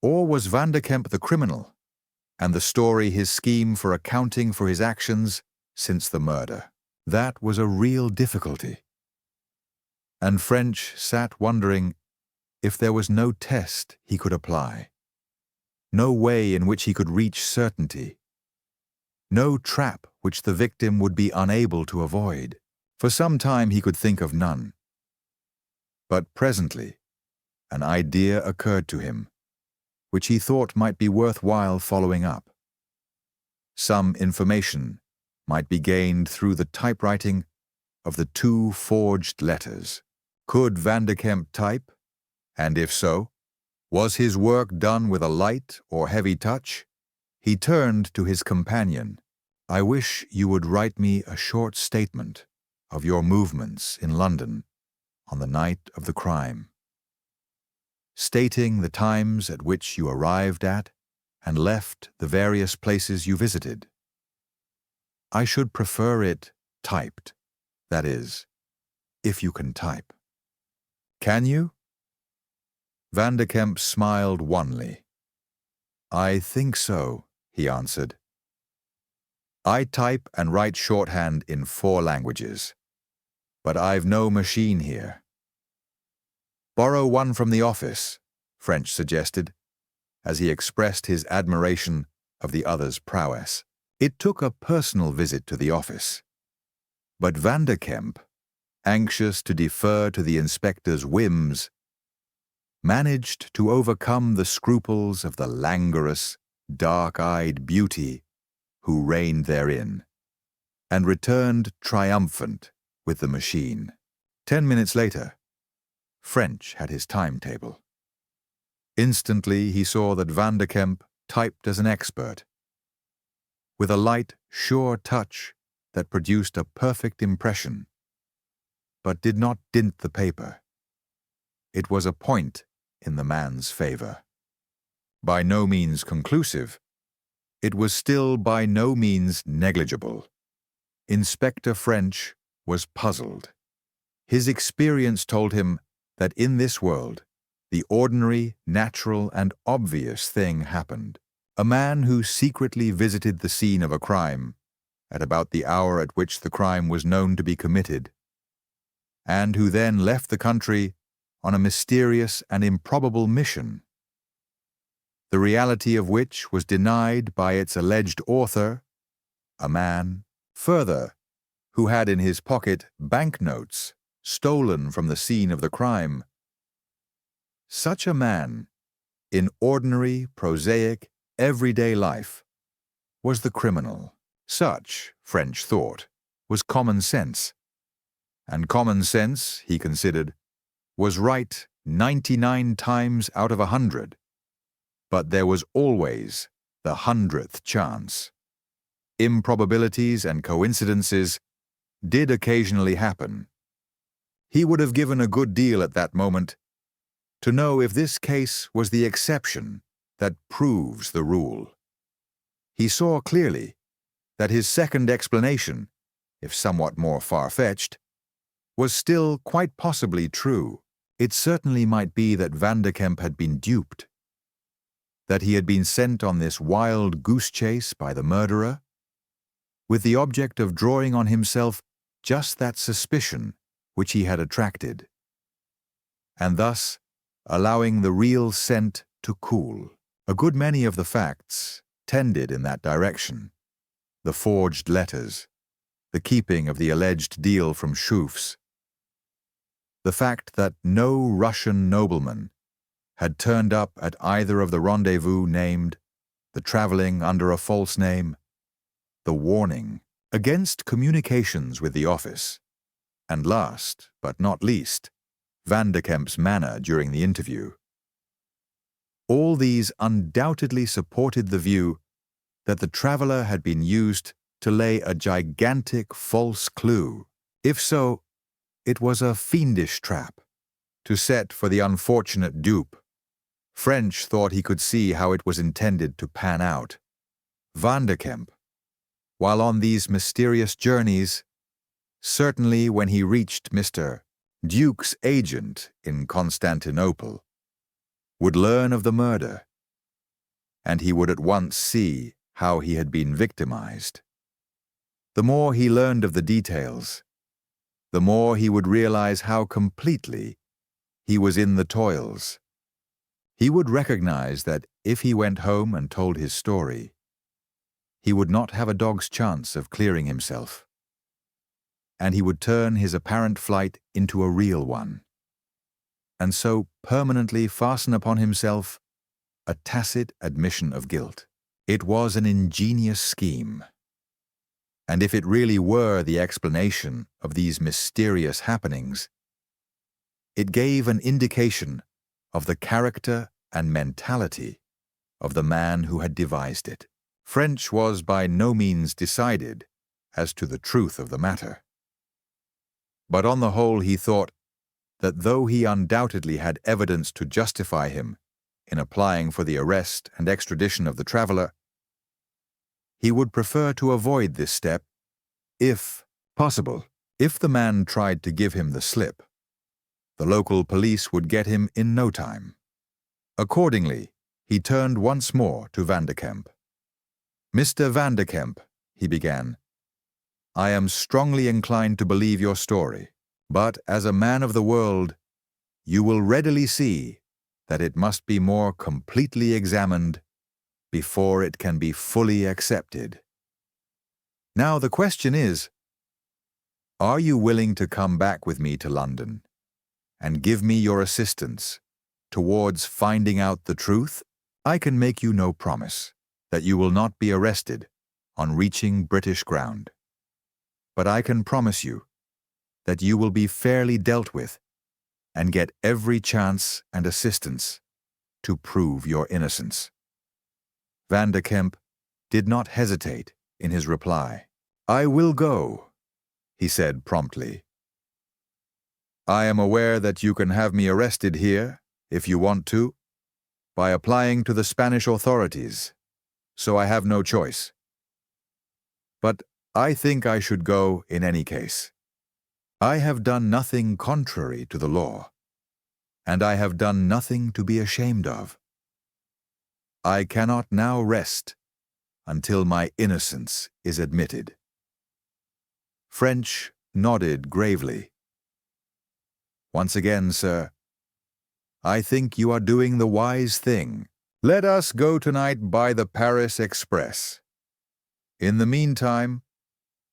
Or was Vanderkemp the criminal, and the story his scheme for accounting for his actions since the murder? That was a real difficulty. And French sat wondering if there was no test he could apply, no way in which he could reach certainty, no trap which the victim would be unable to avoid. For some time he could think of none. But presently an idea occurred to him, which he thought might be worthwhile following up. Some information might be gained through the typewriting of the 2 forged letters. Could Vanderkemp type? And if so, was his work done with a light or heavy touch? He turned to his companion. I wish you would write me a short statement of your movements in London on the night of the crime, stating the times at which you arrived at and left the various places you visited. I should prefer it typed, that is, if you can type. Can you? Vanderkemp smiled wanly. I think so, he answered. I type and write shorthand in 4 languages, but I've no machine here. Borrow one from the office, French suggested, as he expressed his admiration of the other's prowess. It took a personal visit to the office, but Vanderkemp, anxious to defer to the inspector's whims, managed to overcome the scruples of the languorous, dark-eyed beauty who reigned therein, and returned triumphant with the machine. 10 minutes later, French had his timetable. Instantly he saw that Vanderkemp typed as an expert, with a light, sure touch that produced a perfect impression. but did not dint the paper. It was a point in the man's favor. By no means conclusive, it was still by no means negligible. Inspector French was puzzled. His experience told him that in this world, the ordinary, natural, and obvious thing happened. A man who secretly visited the scene of a crime at about the hour at which the crime was known to be committed, and who then left the country on a mysterious and improbable mission, the reality of which was denied by its alleged author, a man, further, who had in his pocket banknotes stolen from the scene of the crime. Such a man, in ordinary, prosaic, everyday life, was the criminal. Such, French thought, was common sense. And common sense, he considered, was right 99 times out of 100. But there was always the 100th chance. Improbabilities and coincidences did occasionally happen. He would have given a good deal at that moment to know if this case was the exception that proves the rule. He saw clearly that his second explanation, if somewhat more far-fetched, was still quite possibly true. It certainly might be that Vanderkemp had been duped, that he had been sent on this wild goose chase by the murderer, with the object of drawing on himself just that suspicion which he had attracted, and thus allowing the real scent to cool. A good many of the facts tended in that direction. The forged letters, the keeping of the alleged deal from Schooff's, the fact that no Russian nobleman had turned up at either of the rendezvous named, the traveling under a false name, the warning against communications with the office, and last, but not least, Vanderkemp's manner during the interview. All these undoubtedly supported the view that the traveler had been used to lay a gigantic false clue. If so, it was a fiendish trap to set for the unfortunate dupe. French thought he could see how it was intended to pan out. Vanderkemp, while on these mysterious journeys, certainly when he reached Mr. Duke's agent in Constantinople, would learn of the murder, and he would at once see how he had been victimized. The more he learned of the details, the more he would realize how completely he was in the toils. He would recognize that if he went home and told his story, he would not have a dog's chance of clearing himself, and he would turn his apparent flight into a real one, and so permanently fasten upon himself a tacit admission of guilt. It was an ingenious scheme, and if it really were the explanation of these mysterious happenings, it gave an indication of the character and mentality of the man who had devised it. French was by no means decided as to the truth of the matter, but on the whole he thought that though he undoubtedly had evidence to justify him in applying for the arrest and extradition of the traveler, he would prefer to avoid this step if possible. If the man tried to give him the slip, the local police would get him in no time. Accordingly, he turned once more to Vanderkemp. "Mr. Vanderkemp," he began, "I am strongly inclined to believe your story, but as a man of the world, you will readily see that it must be more completely examined before it can be fully accepted. Now the question is, are you willing to come back with me to London and give me your assistance towards finding out the truth? I can make you no promise that you will not be arrested on reaching British ground, but I can promise you that you will be fairly dealt with and get every chance and assistance to prove your innocence." Vanderkemp did not hesitate in his reply. "I will go," he said promptly. I am aware that you can have me arrested here, if you want to, by applying to the Spanish authorities, so I have no choice. But I think I should go in any case. I have done nothing contrary to the law, and I have done nothing to be ashamed of. I cannot now rest until my innocence is admitted. French nodded gravely. Once again, sir, I think you are doing the wise thing. Let us go tonight by the Paris Express. In the meantime,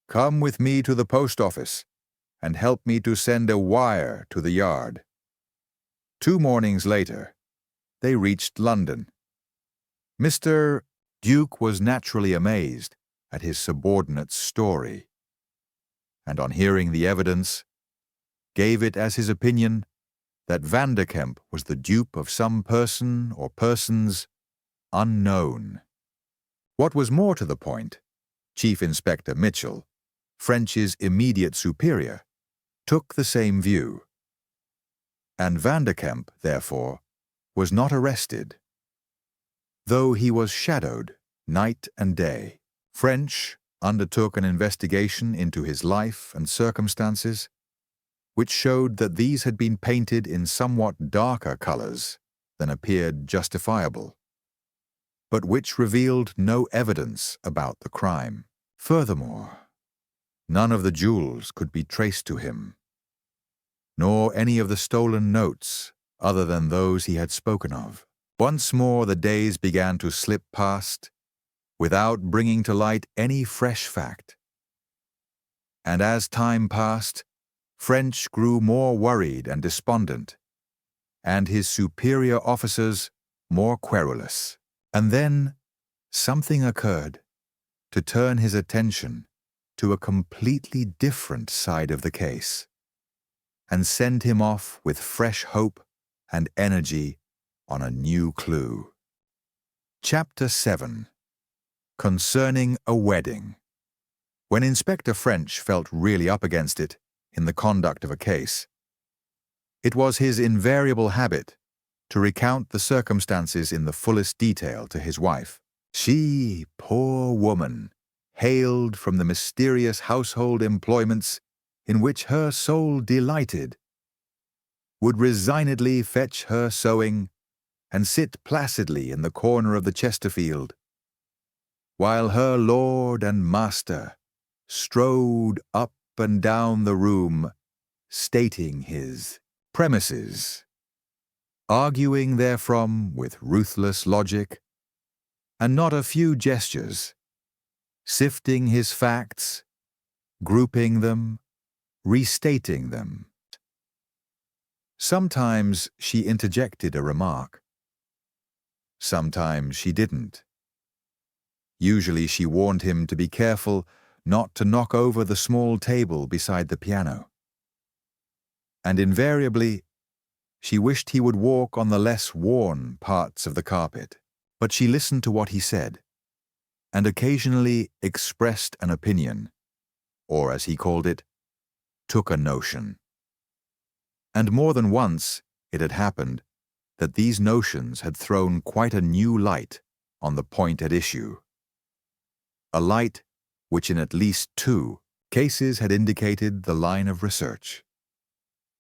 come with me to the post office and help me to send a wire to the yard. 2 mornings later, they reached London. Mr. Duke was naturally amazed at his subordinate's story, and on hearing the evidence, gave it as his opinion that Vanderkemp was the dupe of some person or persons unknown. What was more to the point, Chief Inspector Mitchell, French's immediate superior, took the same view, and Vanderkemp, therefore, was not arrested. Though he was shadowed night and day, French undertook an investigation into his life and circumstances, which showed that these had been painted in somewhat darker colors than appeared justifiable, but which revealed no evidence about the crime. Furthermore, none of the jewels could be traced to him, nor any of the stolen notes other than those he had spoken of. Once more the days began to slip past without bringing to light any fresh fact. And as time passed, French grew more worried and despondent, and his superior officers more querulous. And then something occurred to turn his attention to a completely different side of the case, and send him off with fresh hope and energy on a new clue. Chapter 7. Concerning a Wedding. When Inspector French felt really up against it in the conduct of a case, it was his invariable habit to recount the circumstances in the fullest detail to his wife. She, poor woman, hailed from the mysterious household employments in which her soul delighted, would resignedly fetch her sewing and sit placidly in the corner of the Chesterfield, while her lord and master strode up and down the room, stating his premises, arguing therefrom with ruthless logic, and not a few gestures, sifting his facts, grouping them, restating them. Sometimes she interjected a remark. Sometimes she didn't. Usually she warned him to be careful not to knock over the small table beside the piano. And invariably, she wished he would walk on the less worn parts of the carpet. But she listened to what he said, and occasionally expressed an opinion, or as he called it, took a notion. And more than once it had happened that these notions had thrown quite a new light on the point at issue. A light which in at least 2 cases had indicated the line of research,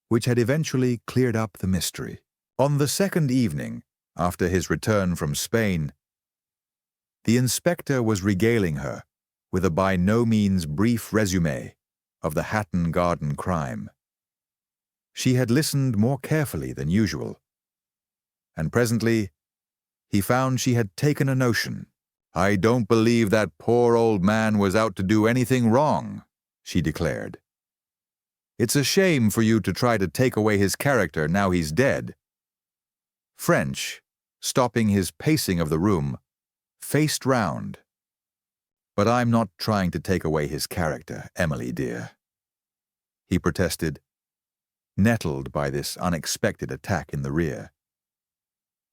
which had eventually cleared up the mystery. On the second evening, after his return from Spain, the inspector was regaling her with a by no means brief résumé of the Hatton Garden crime. She had listened more carefully than usual, and presently he found she had taken a notion. "I don't believe that poor old man was out to do anything wrong," she declared. "It's a shame for you to try to take away his character now he's dead." French, stopping his pacing of the room, faced round. "But I'm not trying to take away his character, Emily dear," he protested, nettled by this unexpected attack in the rear.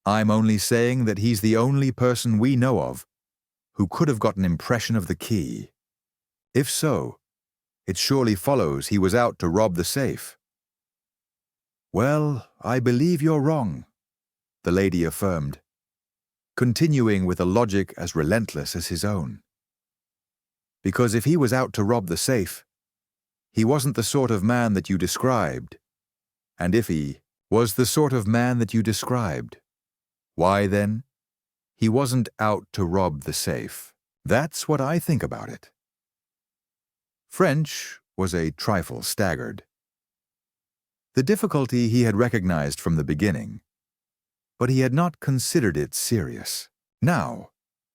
"I'm only saying that he's the only person we know of who could have got an impression of the key. If so, it surely follows he was out to rob the safe." "Well, I believe you're wrong," the lady affirmed, continuing with a logic as relentless as his own. "Because if he was out to rob the safe, he wasn't the sort of man that you described. And if he was the sort of man that you described, why then, he wasn't out to rob the safe. That's what I think about it." French was a trifle staggered. The difficulty he had recognized from the beginning, but he had not considered it serious. Now,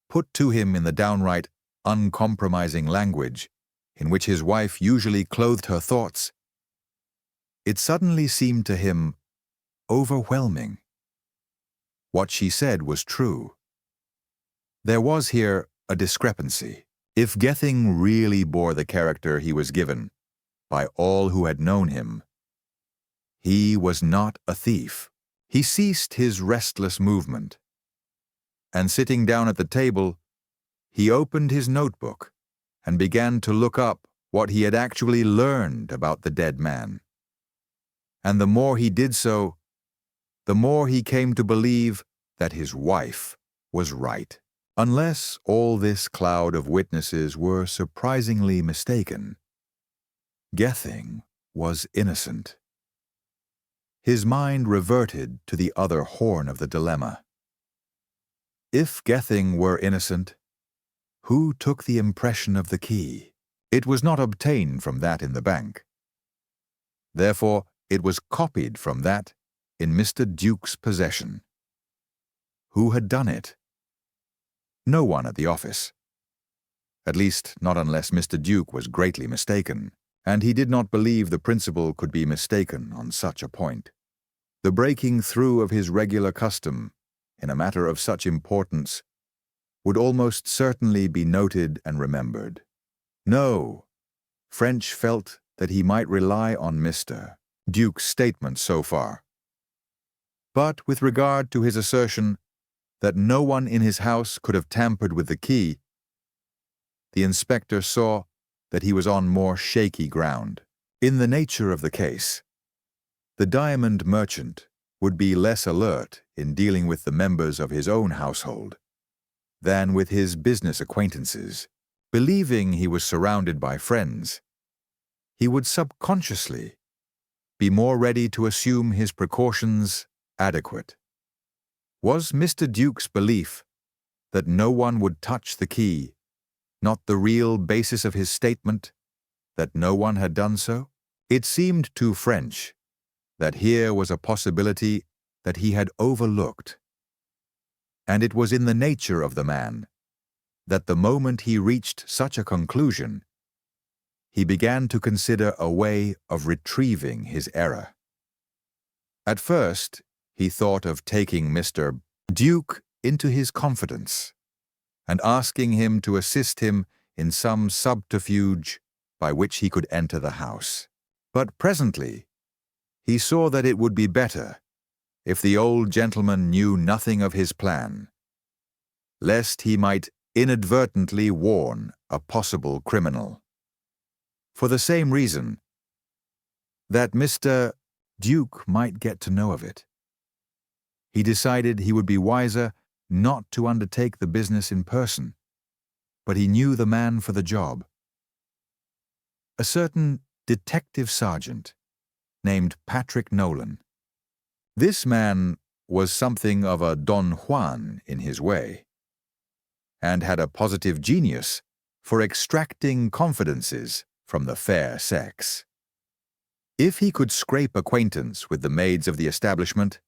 put to him in the downright, uncompromising language in which his wife usually clothed her thoughts, it suddenly seemed to him overwhelming. What she said was true. There was here a discrepancy. If Gething really bore the character he was given by all who had known him, he was not a thief. He ceased his restless movement, and sitting down at the table, he opened his notebook and began to look up what he had actually learned about the dead man. And the more he did so, the more he came to believe that his wife was right. Unless all this cloud of witnesses were surprisingly mistaken, Gething was innocent. His mind reverted to the other horn of the dilemma. If Gething were innocent, who took the impression of the key? It was not obtained from that in the bank. Therefore, it was copied from that in Mr. Duke's possession. Who had done it? No one at the office. At least, not unless Mr. Duke was greatly mistaken, and he did not believe the principal could be mistaken on such a point. The breaking through of his regular custom, in a matter of such importance, would almost certainly be noted and remembered. No, French felt that he might rely on Mr. Duke's statement so far. But with regard to his assertion that no one in his house could have tampered with the key, the inspector saw that he was on more shaky ground. In the nature of the case, the diamond merchant would be less alert in dealing with the members of his own household than with his business acquaintances. Believing he was surrounded by friends, he would subconsciously be more ready to assume his precautions adequate. Was Mr. Duke's belief that no one would touch the key not the real basis of his statement that no one had done so? It seemed to French that here was a possibility that he had overlooked. And it was in the nature of the man that the moment he reached such a conclusion, he began to consider a way of retrieving his error. At first, he thought of taking Mr. Duke into his confidence and asking him to assist him in some subterfuge by which he could enter the house. But presently, he saw that it would be better if the old gentleman knew nothing of his plan, lest he might inadvertently warn a possible criminal. For the same reason that Mr. Duke might get to know of it, he decided he would be wiser not to undertake the business in person, but he knew the man for the job. A certain detective sergeant named Patrick Nolan. This man was something of a Don Juan in his way, and had a positive genius for extracting confidences from the fair sex. If he could scrape acquaintance with the maids of the establishment,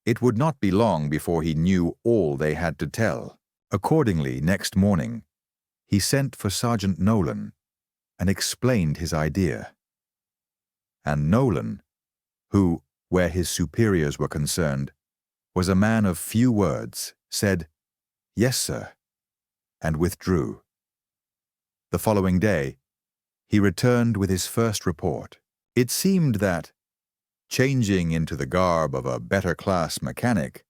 it would not be long before he knew all they had to tell. Accordingly, next morning, he sent for Sergeant Nolan and explained his idea. And Nolan, who, where his superiors were concerned, was a man of few words, said, "Yes, sir," and withdrew. The following day, he returned with his first report. It seemed that, changing into the garb of a better-class mechanic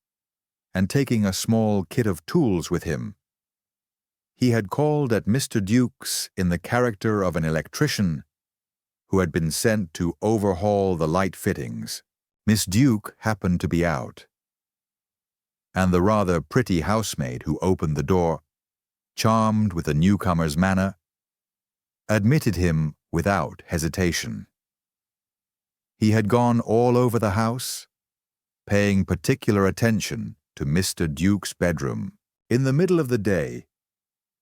and taking a small kit of tools with him, he had called at Mr. Duke's in the character of an electrician who had been sent to overhaul the light fittings. Miss Duke happened to be out, and the rather pretty housemaid who opened the door, charmed with the newcomer's manner, admitted him without hesitation. He had gone all over the house, paying particular attention to Mr. Duke's bedroom. In the middle of the day,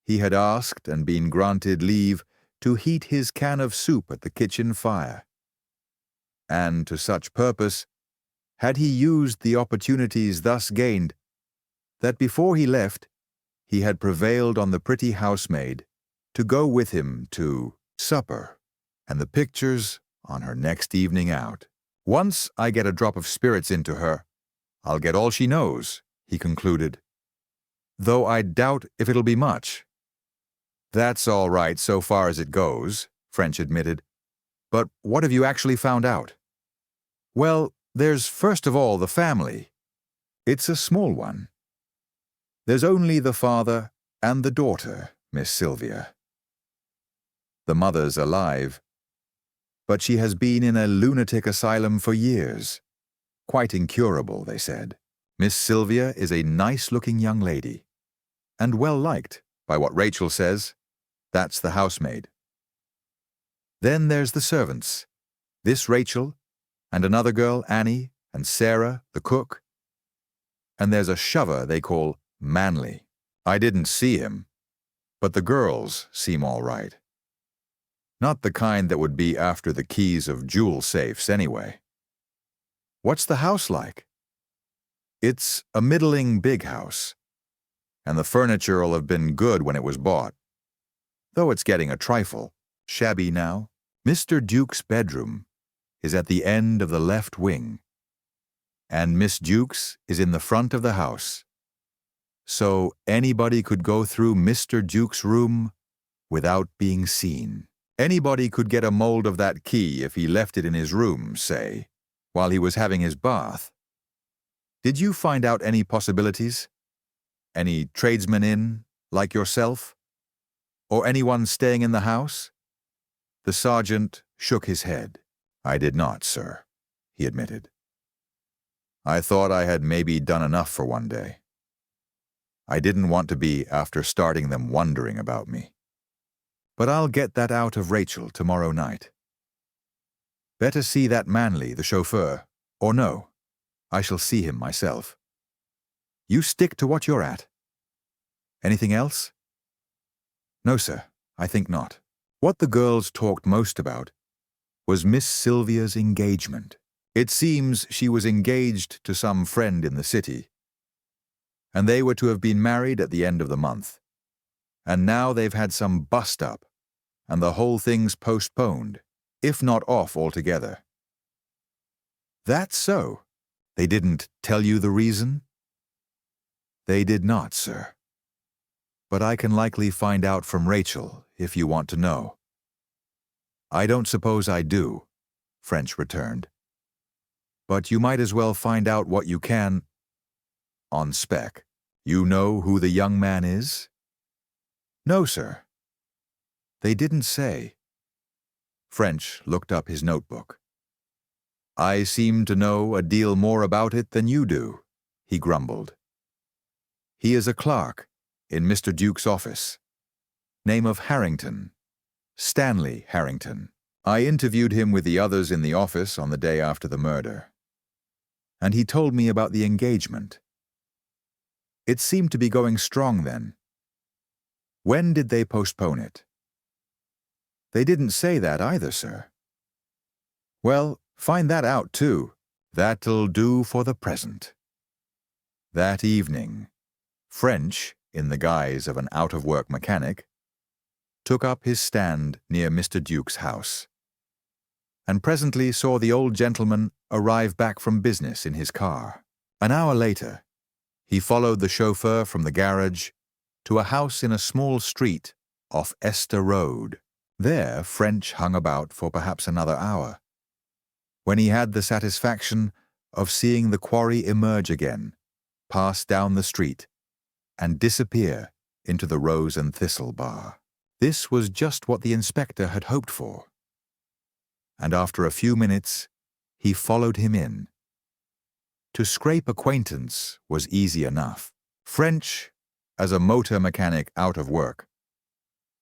he had asked and been granted leave to heat his can of soup at the kitchen fire. And to such purpose had he used the opportunities thus gained, that before he left, he had prevailed on the pretty housemaid to go with him to supper and the pictures on her next evening out. "Once I get a drop of spirits into her, I'll get all she knows," he concluded, "though I doubt if it'll be much." "That's all right so far as it goes," French admitted. "But what have you actually found out?" "Well, there's first of all the family. It's a small one. There's only the father and the daughter, Miss Sylvia. The mother's alive, but she has been in a lunatic asylum for years. Quite incurable, they said. Miss Sylvia is a nice-looking young lady, and well-liked, by what Rachel says. That's the housemaid. Then there's the servants. This Rachel, and another girl, Annie, and Sarah, the cook. And there's a shover they call Manly. I didn't see him, but the girls seem all right. Not the kind that would be after the keys of jewel safes, anyway." "What's the house like?" "It's a middling big house, and the furniture'll have been good when it was bought, though it's getting a trifle shabby now. Mr. Duke's bedroom is at the end of the left wing, and Miss Duke's is in the front of the house, so anybody could go through Mr. Duke's room without being seen. Anybody could get a mold of that key if he left it in his room, say, while he was having his bath. Did you find out any possibilities? Any tradesmen in, like yourself? Or anyone staying in the house?" The sergeant shook his head. "I did not, sir," he admitted. "I thought I had maybe done enough for one day. I didn't want to be after starting them wondering about me. But I'll get that out of Rachel tomorrow night. Better see that Manly, the chauffeur, or no, I shall see him myself. You stick to what you're at. Anything else?" "No, sir, I think not." What the girls talked most about was Miss Sylvia's engagement. It seems she was engaged to some friend in the city, and they were to have been married at the end of the month. And now they've had some bust-up, and the whole thing's postponed, if not off altogether." "That's so. They didn't tell you the reason?" "They did not, sir. But I can likely find out from Rachel, if you want to know." "I don't suppose I do," French returned. "But you might as well find out what you can on spec. You know who the young man is?" "No, sir. They didn't say." French looked up his notebook. "I seem to know a deal more about it than you do," he grumbled. "He is a clerk in Mr. Duke's office. Name of Harrington. Stanley Harrington. I interviewed him with the others in the office on the day after the murder, and he told me about the engagement. It seemed to be going strong then. When did they postpone it?" "They didn't say that either, sir." "Well, find that out too. That'll do for the present." That evening, French, in the guise of an out-of-work mechanic, took up his stand near Mr. Duke's house, and presently saw the old gentleman arrive back from business in his car. An hour later, he followed the chauffeur from the garage to a house in a small street off Esther Road. There, French hung about for perhaps another hour, when he had the satisfaction of seeing the quarry emerge again, pass down the street, and disappear into the Rose and Thistle bar. This was just what the inspector had hoped for, and after a few minutes he followed him in, To scrape acquaintance was easy enough. French, as a motor mechanic out of work,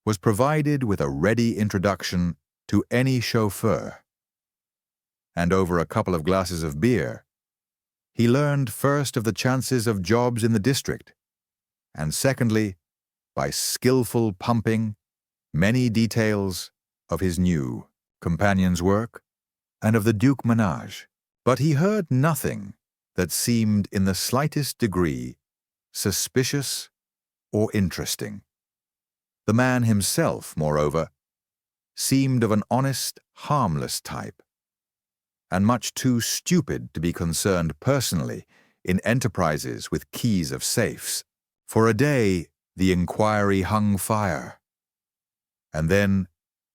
was provided with a ready introduction to any chauffeur. And over a couple of glasses of beer, he learned first of the chances of jobs in the district, and secondly, by skillful pumping, many details of his new companion's work and of the Duke menage. But he heard nothing that seemed in the slightest degree suspicious or interesting. The man himself, moreover, seemed of an honest, harmless type, and much too stupid to be concerned personally in enterprises with keys of safes. For a day, the inquiry hung fire. And then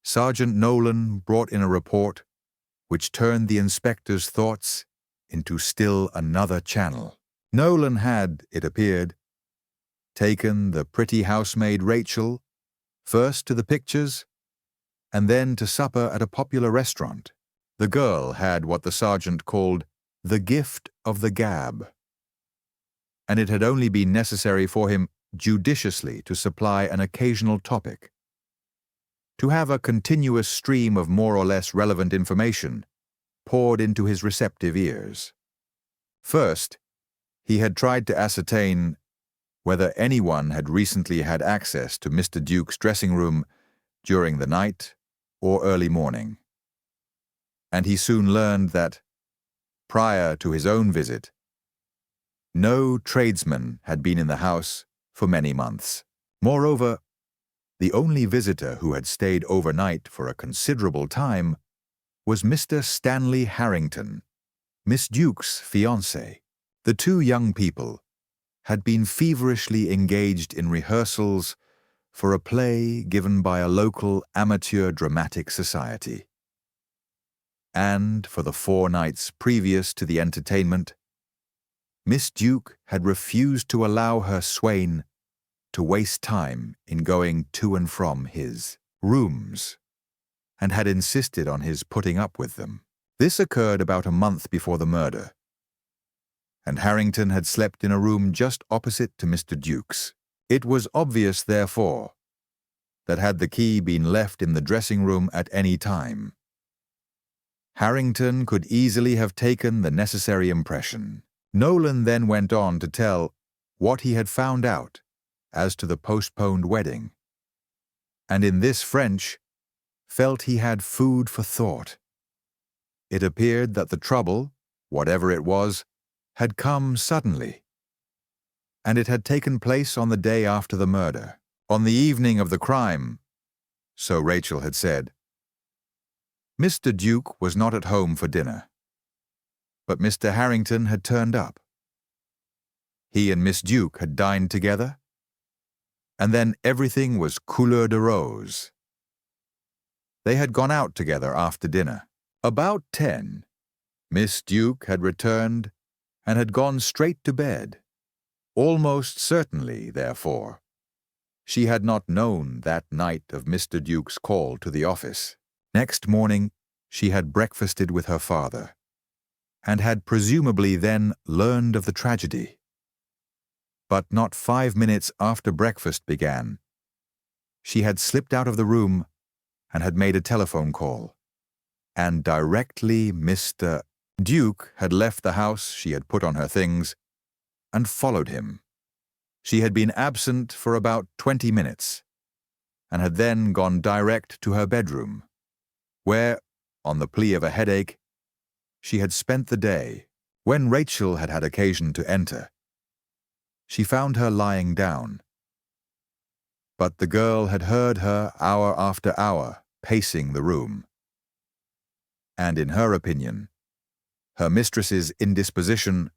Sergeant Nolan brought in a report which turned the inspector's thoughts into still another channel. Nolan had, it appeared, taken the pretty housemaid Rachel first to the pictures and then to supper at a popular restaurant. The girl had what the sergeant called the gift of the gab, and it had only been necessary for him judiciously to supply an occasional topic, to have a continuous stream of more or less relevant information poured into his receptive ears. First, he had tried to ascertain whether anyone had recently had access to Mr. Duke's dressing room during the night or early morning, and he soon learned that, prior to his own visit, no tradesman had been in the house for many months. Moreover, the only visitor who had stayed overnight for a considerable time was Mr. Stanley Harrington, Miss Duke's fiancé. The two young people had been feverishly engaged in rehearsals for a play given by a local amateur dramatic society. And for the 4 nights previous to the entertainment, Miss Duke had refused to allow her swain to waste time in going to and from his rooms, and had insisted on his putting up with them. This occurred about a month before the murder, and Harrington had slept in a room just opposite to Mr. Duke's. It was obvious, therefore, that had the key been left in the dressing room at any time, Harrington could easily have taken the necessary impression. Nolan then went on to tell what he had found out as to the postponed wedding, and in this French felt he had food for thought. It appeared that the trouble, whatever it was, had come suddenly, and it had taken place on the day after the murder. On the evening of the crime, so Rachel had said, Mr. Duke was not at home for dinner, but Mr. Harrington had turned up. He and Miss Duke had dined together, and then everything was couleur de rose. They had gone out together after dinner. About 10, Miss Duke had returned and had gone straight to bed. Almost certainly, therefore, she had not known that night of Mr. Duke's call to the office. Next morning, she had breakfasted with her father, and had presumably then learned of the tragedy. But not 5 minutes after breakfast began, she had slipped out of the room and had made a telephone call, and directly Mr. Duke had left the house, she had put on her things and followed him. She had been absent for about 20 minutes, and had then gone direct to her bedroom, where, on the plea of a headache, she had spent the day. When Rachel had had occasion to enter, she found her lying down. But the girl had heard her hour after hour pacing the room, and in her opinion, her mistress's indisposition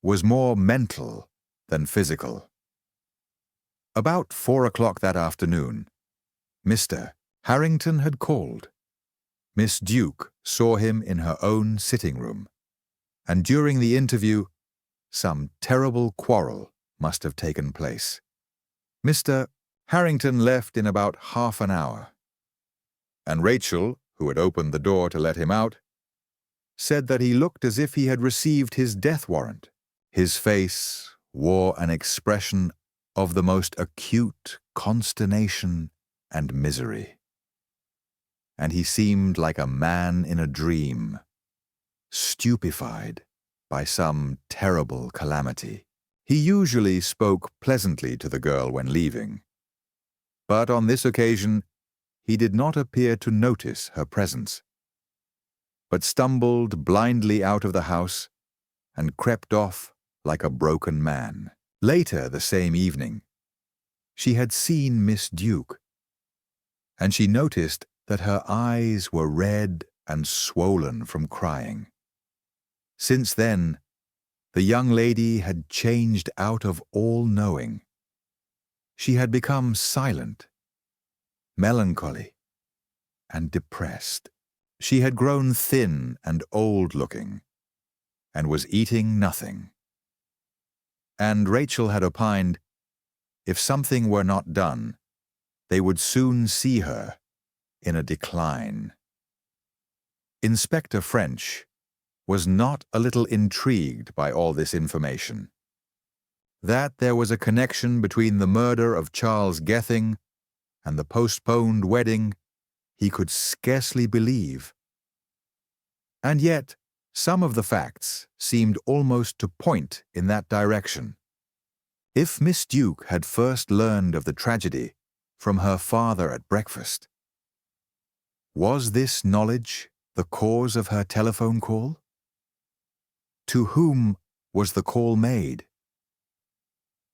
was more mental than physical. About 4 o'clock that afternoon, Mr. Harrington had called. Miss Duke saw him in her own sitting room, and during the interview, some terrible quarrel must have taken place. Mr. Harrington left in about half an hour, and Rachel, who had opened the door to let him out, said that he looked as if he had received his death warrant. His face wore an expression of the most acute consternation and misery, and he seemed like a man in a dream, stupefied by some terrible calamity. He usually spoke pleasantly to the girl when leaving, but on this occasion he did not appear to notice her presence, but stumbled blindly out of the house and crept off like a broken man. Later the same evening, she had seen Miss Duke, and she noticed that her eyes were red and swollen from crying. Since then, the young lady had changed out of all knowing. She had become silent, melancholy, and depressed. She had grown thin and old-looking, and was eating nothing. And Rachel had opined, if something were not done, they would soon see her in a decline. Inspector French was not a little intrigued by all this information. That there was a connection between the murder of Charles Gething and the postponed wedding, he could scarcely believe. And yet, some of the facts seemed almost to point in that direction. If Miss Duke had first learned of the tragedy from her father at breakfast, was this knowledge the cause of her telephone call? To whom was the call made?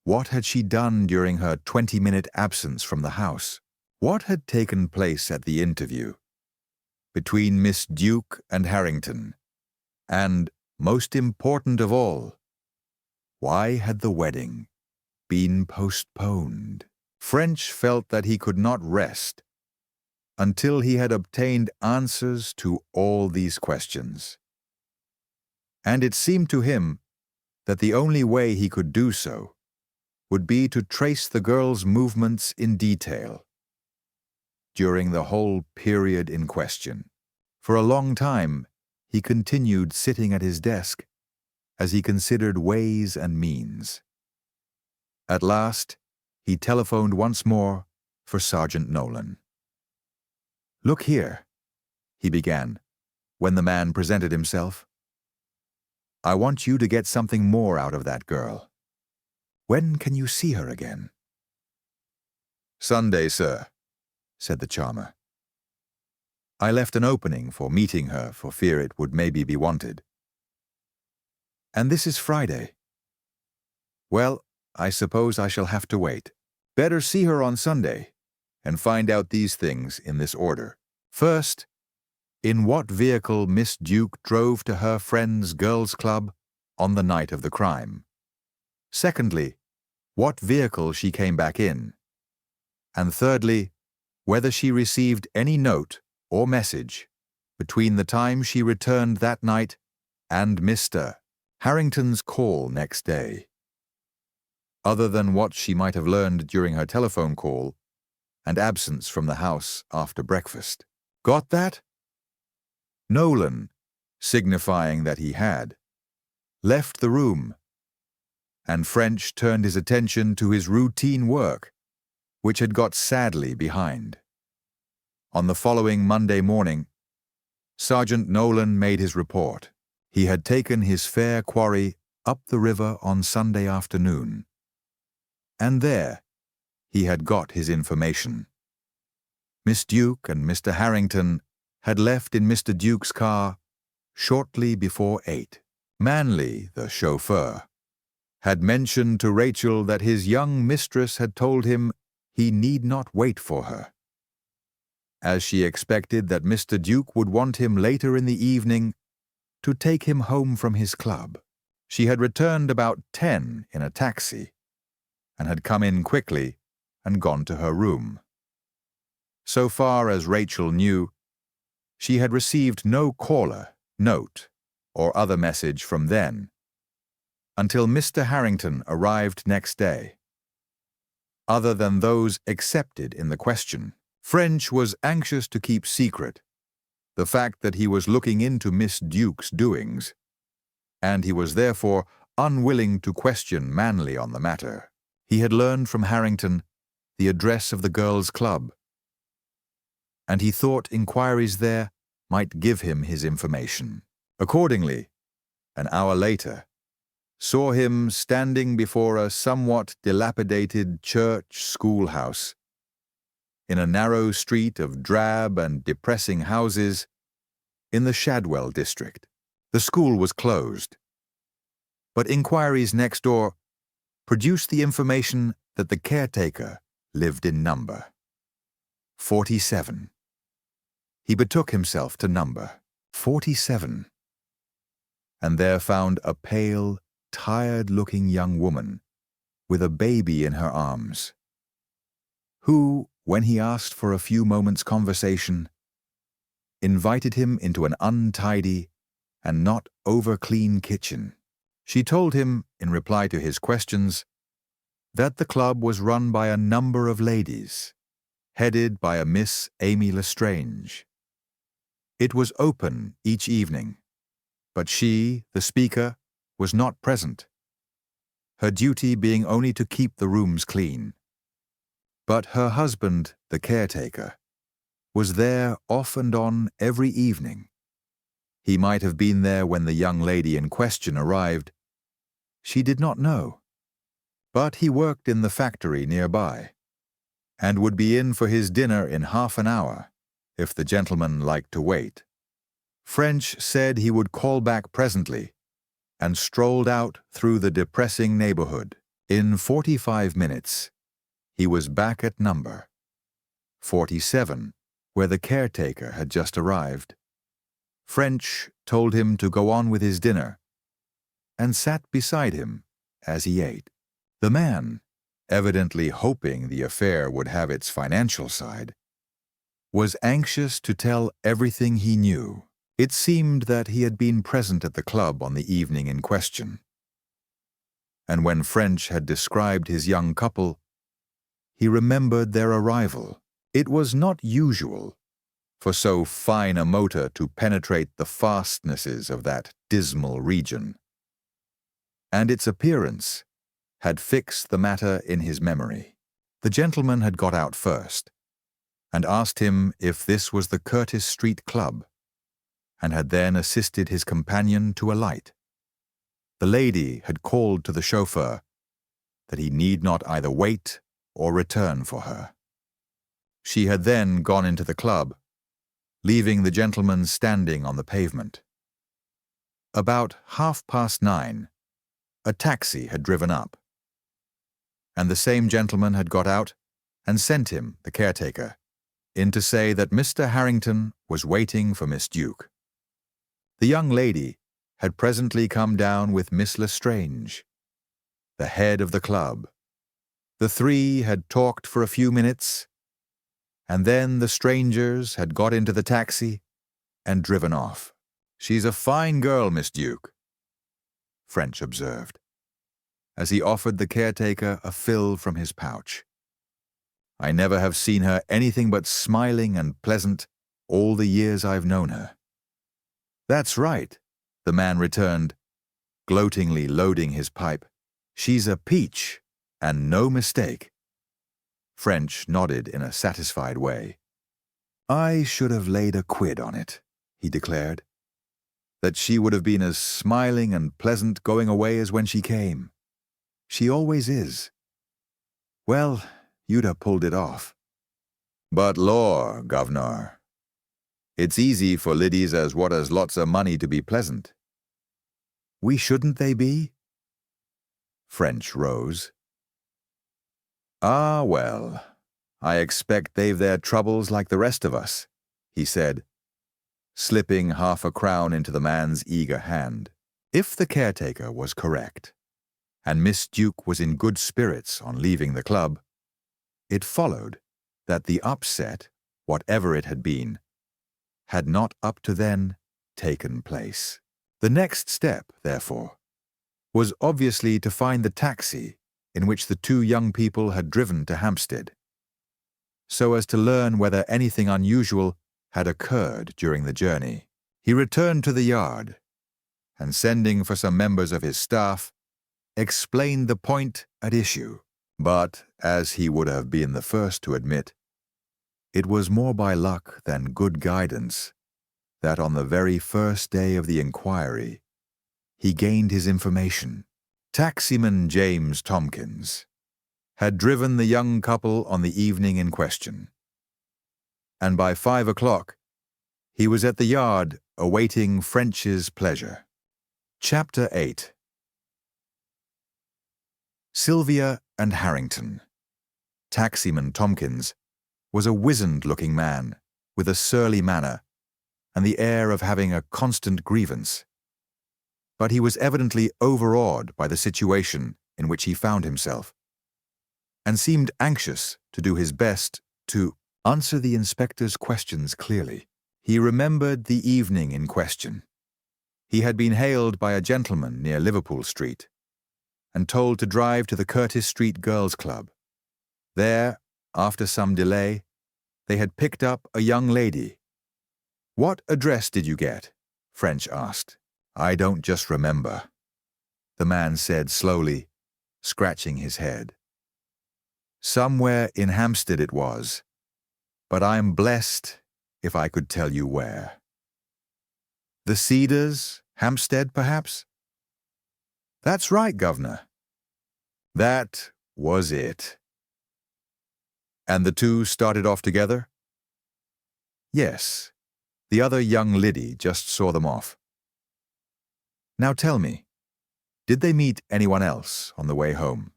What had she done during her 20-minute absence from the house? What had taken place at the interview between Miss Duke and Harrington? And, most important of all, why had the wedding been postponed? French felt that he could not rest until he had obtained answers to all these questions. And it seemed to him that the only way he could do so would be to trace the girl's movements in detail during the whole period in question. For a long time, he continued sitting at his desk as he considered ways and means. At last, he telephoned once more for Sergeant Nolan. "Look here," he began, when the man presented himself. "I want you to get something more out of that girl. When can you see her again?" "Sunday, sir," said the charmer. "I left an opening for meeting her for fear it would maybe be wanted." "And this is Friday." "Well, I suppose I shall have to wait. Better see her on Sunday and find out these things in this order. First, in what vehicle Miss Duke drove to her friend's girls' club on the night of the crime. Secondly, what vehicle she came back in. And thirdly, whether she received any note or message between the time she returned that night and Mr. Harrington's call next day, other than what she might have learned during her telephone call and absence from the house after breakfast. Got that?" Nolan, signifying that he had, left the room, and French turned his attention to his routine work, which had got sadly behind. On the following Monday morning, Sergeant Nolan made his report. He had taken his fair quarry up the river on Sunday afternoon, and there he had got his information. Miss Duke and Mr. Harrington had left in Mr. Duke's car shortly before 8. Manley, the chauffeur, had mentioned to Rachel that his young mistress had told him he need not wait for her, as she expected that Mr. Duke would want him later in the evening to take him home from his club. She had returned about 10 in a taxi, and had come in quickly and gone to her room. So far as Rachel knew, she had received no caller, note, or other message from then, until Mr. Harrington arrived next day, other than those accepted in the question. French was anxious to keep secret the fact that he was looking into Miss Duke's doings, and he was therefore unwilling to question Manley on the matter. He had learned from Harrington the address of the girls' club, and he thought inquiries there might give him his information. Accordingly, an hour later, saw him standing before a somewhat dilapidated church schoolhouse in a narrow street of drab and depressing houses in the Shadwell district. The school was closed, but inquiries next door produced the information that the caretaker lived in number 47. He betook himself to number 47, and there found a pale, tired-looking young woman with a baby in her arms, who, when he asked for a few moments' conversation, invited him into an untidy and not over-clean kitchen. She told him, in reply to his questions, that the club was run by a number of ladies, headed by a Miss Amy Lestrange. It was open each evening, but she, the speaker, was not present, her duty being only to keep the rooms clean. But her husband, the caretaker, was there off and on every evening. He might have been there when the young lady in question arrived. She did not know, but he worked in the factory nearby, and would be in for his dinner in half an hour, if the gentleman liked to wait. French said he would call back presently, and strolled out through the depressing neighborhood. In 45 minutes, he was back at number 47, where the caretaker had just arrived. French told him to go on with his dinner, and sat beside him as he ate. The man, evidently hoping the affair would have its financial side, was anxious to tell everything he knew. It seemed that he had been present at the club on the evening in question, and when French had described his young couple, he remembered their arrival. It was not usual for so fine a motor to penetrate the fastnesses of that dismal region, and its appearance had fixed the matter in his memory. The gentleman had got out first, and asked him if this was the Curtis Street Club, and had then assisted his companion to alight. The lady had called to the chauffeur that he need not either wait or return for her. She had then gone into the club, leaving the gentleman standing on the pavement. About 9:30, a taxi had driven up, and the same gentleman had got out and sent him, the caretaker, in to say that Mr. Harrington was waiting for Miss Duke. The young lady had presently come down with Miss Lestrange, the head of the club. The three had talked for a few minutes, and then the strangers had got into the taxi and driven off. "She's a fine girl, Miss Duke," French observed, as he offered the caretaker a fill from his pouch. "I never have seen her anything but smiling and pleasant all the years I've known her." "That's right," the man returned, gloatingly loading his pipe. "She's a peach, and no mistake." French nodded in a satisfied way. "I should have laid a quid on it," he declared, "that she would have been as smiling and pleasant going away as when she came. She always is. Well, you'd have pulled it off. But lor, governor, it's easy for liddies as what has lots of money to be pleasant." "We shouldn't they be?" French rose. "Ah, well, I expect they've their troubles like the rest of us," he said, slipping half a crown into the man's eager hand. If the caretaker was correct, and Miss Duke was in good spirits on leaving the club, it followed that the upset, whatever it had been, had not up to then taken place. The next step, therefore, was obviously to find the taxi in which the two young people had driven to Hampstead, so as to learn whether anything unusual had occurred during the journey. He returned to the yard and, sending for some members of his staff, explained the point at issue. But, as he would have been the first to admit, it was more by luck than good guidance that on the very first day of the inquiry he gained his information. Taximan James Tompkins had driven the young couple on the evening in question, and by 5 o'clock he was at the yard awaiting French's pleasure. Chapter 8. Sylvia and Harrington. Taximan Tompkins was a wizened-looking man with a surly manner and the air of having a constant grievance. But he was evidently overawed by the situation in which he found himself, and seemed anxious to do his best to answer the inspector's questions clearly. He remembered the evening in question. He had been hailed by a gentleman near Liverpool Street and told to drive to the Curtis Street Girls' Club. There, after some delay, they had picked up a young lady. "What address did you get?" French asked. "I don't just remember," the man said slowly, scratching his head. "Somewhere in Hampstead it was, but I'm blessed if I could tell you where." "The Cedars, Hampstead, perhaps?" "That's right, Governor." That was it. And the two started off together? Yes. The other young Liddy just saw them off. Now tell me, did they meet anyone else on the way home?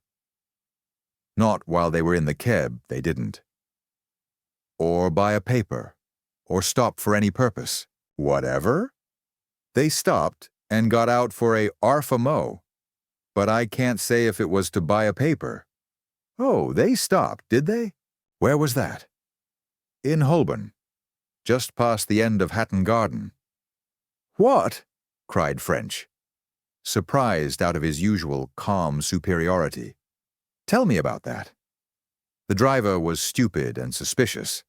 Not while they were in the cab, they didn't. Or buy a paper, or stop for any purpose. Whatever? They stopped and got out for a arfa mo, but I can't say if it was to buy a paper. Oh, they stopped, did they? Where was that? In Holborn, just past the end of Hatton Garden. What? Cried French, surprised out of his usual calm superiority. Tell me about that. The driver was stupid and suspicious,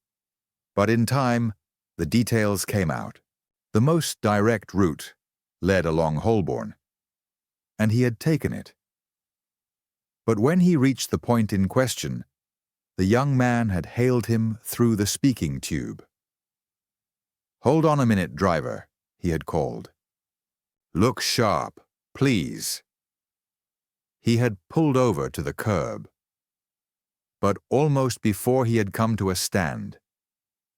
but in time the details came out. The most direct route led along Holborn, and he had taken it. But when he reached the point in question, the young man had hailed him through the speaking tube. "Hold on a minute, driver," he had called. "Look sharp, please." He had pulled over to the curb. But almost before he had come to a stand,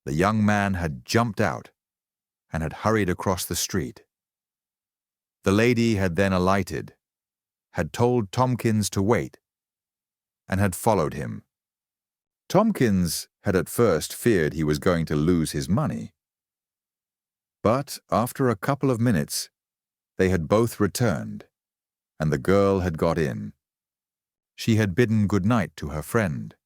the young man had jumped out and had hurried across the street. The lady had then alighted, had told Tompkins to wait, and had followed him. Tompkins had at first feared he was going to lose his money. But after a couple of minutes, they had both returned, and the girl had got in. She had bidden good night to her friend,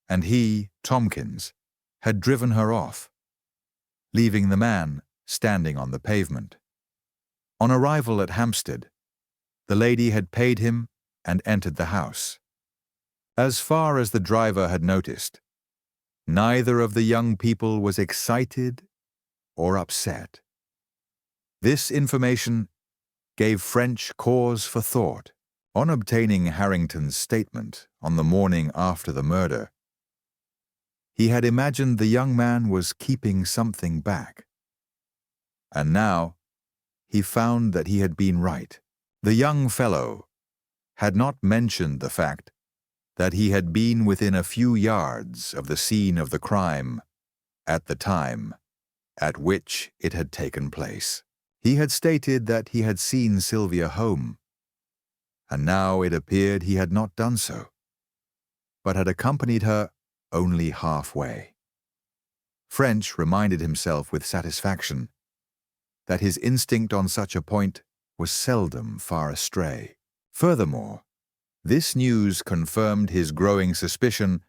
and he, Tompkins, had driven her off, leaving the man standing on the pavement. On arrival at Hampstead, the lady had paid him and entered the house. As far as the driver had noticed, neither of the young people was excited or upset. This information gave French cause for thought. On obtaining Harrington's statement on the morning after the murder, he had imagined the young man was keeping something back. And now he found that he had been right. The young fellow had not mentioned the fact that he had been within a few yards of the scene of the crime at the time at which it had taken place. He had stated that he had seen Sylvia home, and now it appeared he had not done so, but had accompanied her only halfway. French reminded himself with satisfaction that his instinct on such a point was seldom far astray. Furthermore, this news confirmed his growing suspicion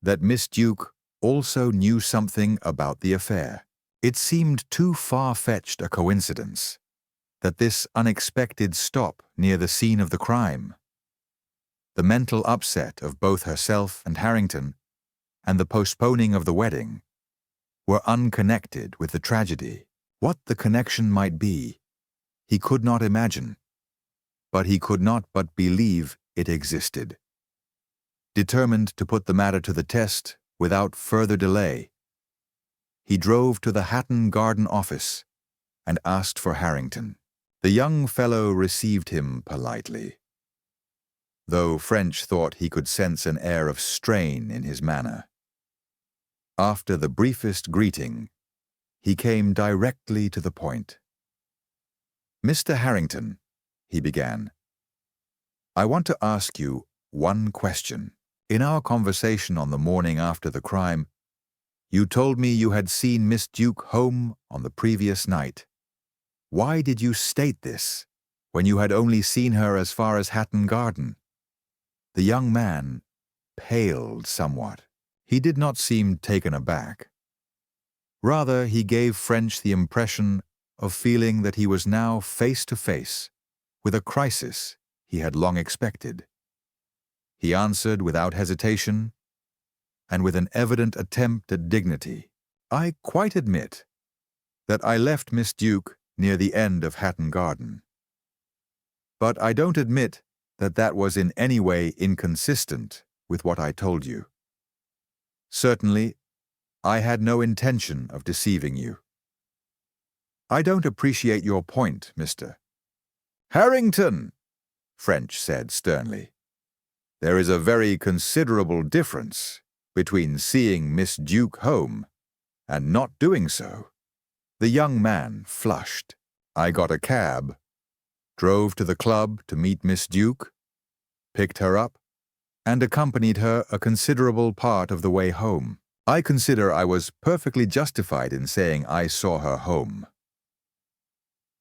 that Miss Duke also knew something about the affair. It seemed too far-fetched a coincidence that this unexpected stop near the scene of the crime, the mental upset of both herself and Harrington, and the postponing of the wedding, were unconnected with the tragedy. What the connection might be, he could not imagine, but he could not but believe it existed. Determined to put the matter to the test without further delay, he drove to the Hatton Garden office and asked for Harrington. The young fellow received him politely, though French thought he could sense an air of strain in his manner. After the briefest greeting, he came directly to the point. "Mr. Harrington," he began, "I want to ask you one question. In our conversation on the morning after the crime, you told me you had seen Miss Duke home on the previous night. Why did you state this, when you had only seen her as far as Hatton Garden?" The young man paled somewhat. He did not seem taken aback. Rather, he gave French the impression of feeling that he was now face to face with a crisis he had long expected. He answered without hesitation and with an evident attempt at dignity. "I quite admit that I left Miss Duke near the end of Hatton Garden. But I don't admit that that was in any way inconsistent with what I told you. Certainly, I had no intention of deceiving you. I don't appreciate your point, Mr. Harrington," French said sternly. "There is a very considerable difference between seeing Miss Duke home and not doing so." The young man flushed. "I got a cab, drove to the club to meet Miss Duke, picked her up, and accompanied her a considerable part of the way home. I consider I was perfectly justified in saying I saw her home."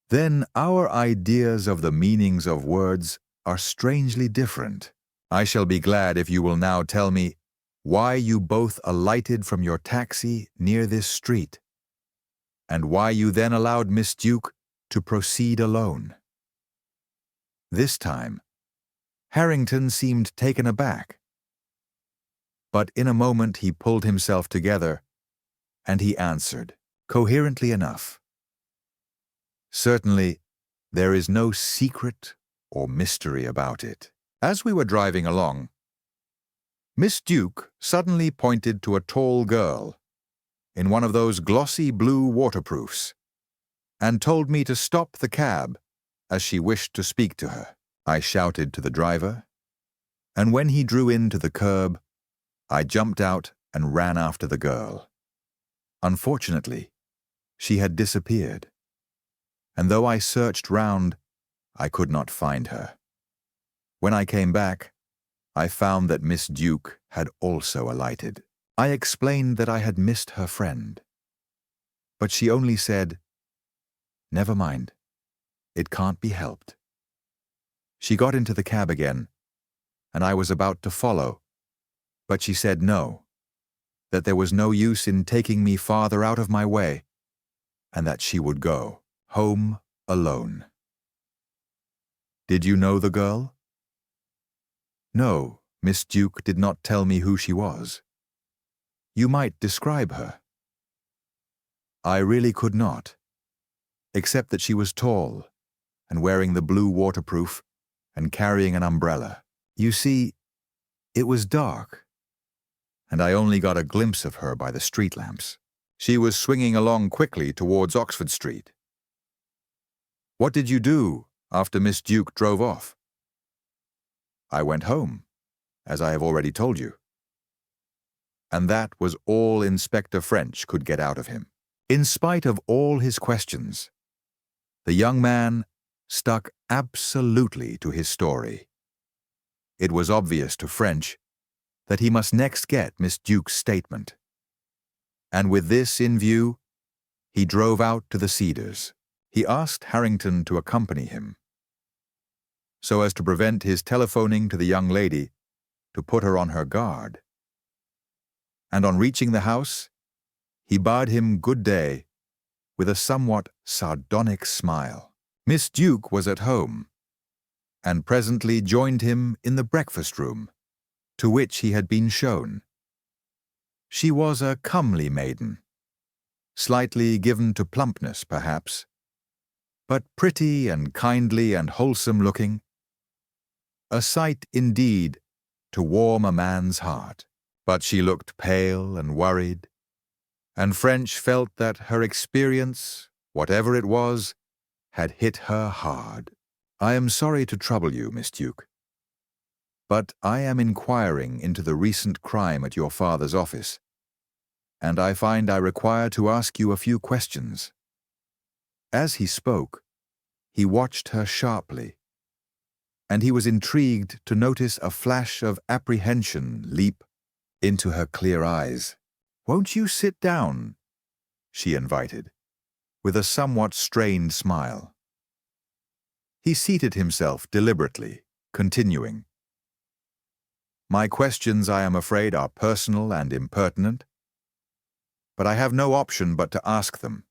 "Then our ideas of the meanings of words are strangely different. I shall be glad if you will now tell me why you both alighted from your taxi near this street, and why you then allowed Miss Duke to proceed alone." This time, Harrington seemed taken aback. But in a moment he pulled himself together, and he answered, coherently enough. "Certainly, there is no secret or mystery about it. As we were driving along, Miss Duke suddenly pointed to a tall girl in one of those glossy blue waterproofs and told me to stop the cab as she wished to speak to her. I shouted to the driver, and when he drew in to the curb, I jumped out and ran after the girl. Unfortunately, she had disappeared, and though I searched round, I could not find her. When I came back, I found that Miss Duke had also alighted. I explained that I had missed her friend, but she only said, 'Never mind, it can't be helped.' She got into the cab again, and I was about to follow, but she said no, that there was no use in taking me farther out of my way, and that she would go home alone." "Did you know the girl?" "No, Miss Duke did not tell me who she was." "You might describe her." "I really could not, except that she was tall and wearing the blue waterproof and carrying an umbrella. You see, it was dark, and I only got a glimpse of her by the street lamps. She was swinging along quickly towards Oxford Street." "What did you do after Miss Duke drove off?" "I went home, as I have already told you." And that was all Inspector French could get out of him. In spite of all his questions, the young man stuck absolutely to his story. It was obvious to French that he must next get Miss Duke's statement. And with this in view, he drove out to the Cedars. He asked Harrington to accompany him, so as to prevent his telephoning to the young lady to put her on her guard. And on reaching the house, he bade him good day with a somewhat sardonic smile. Miss Duke was at home, and presently joined him in the breakfast room, to which he had been shown. She was a comely maiden, slightly given to plumpness, perhaps, but pretty and kindly and wholesome-looking. A sight, indeed, to warm a man's heart. But she looked pale and worried, and French felt that her experience, whatever it was, had hit her hard. "I am sorry to trouble you, Miss Duke, but I am inquiring into the recent crime at your father's office, and I find I require to ask you a few questions." As he spoke, he watched her sharply, and he was intrigued to notice a flash of apprehension leap into her clear eyes. "Won't you sit down?" she invited, with a somewhat strained smile. He seated himself deliberately, continuing, "My questions, I am afraid, are personal and impertinent, but I have no option but to ask them.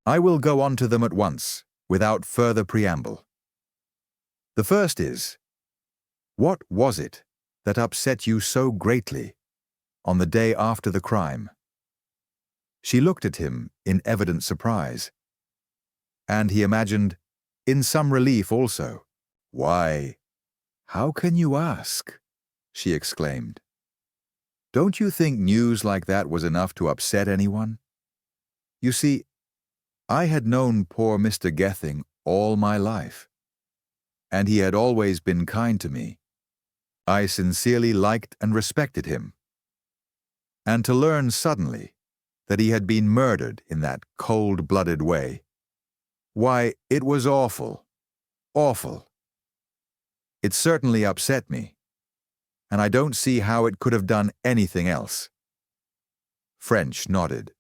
I will go on to them at once, without further preamble. The first is, what was it that upset you so greatly on the day after the crime?" She looked at him in evident surprise, and he imagined, in some relief also. "Why, how can you ask?" she exclaimed. "Don't you think news like that was enough to upset anyone? You see, I had known poor Mr. Gething all my life, and he had always been kind to me. I sincerely liked and respected him. And to learn suddenly that he had been murdered in that cold-blooded way, why, it was awful, awful. It certainly upset me, and I don't see how it could have done anything else." French nodded.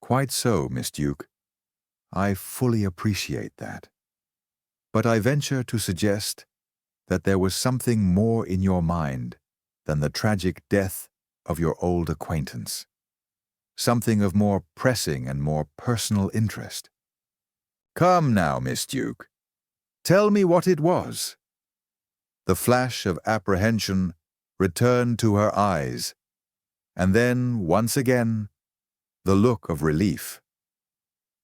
"Quite so, Miss Duke. I fully appreciate that. But I venture to suggest that there was something more in your mind than the tragic death of your old acquaintance. Something of more pressing and more personal interest. Come now, Miss Duke. Tell me what it was." The flash of apprehension returned to her eyes, and then, once again, the look of relief.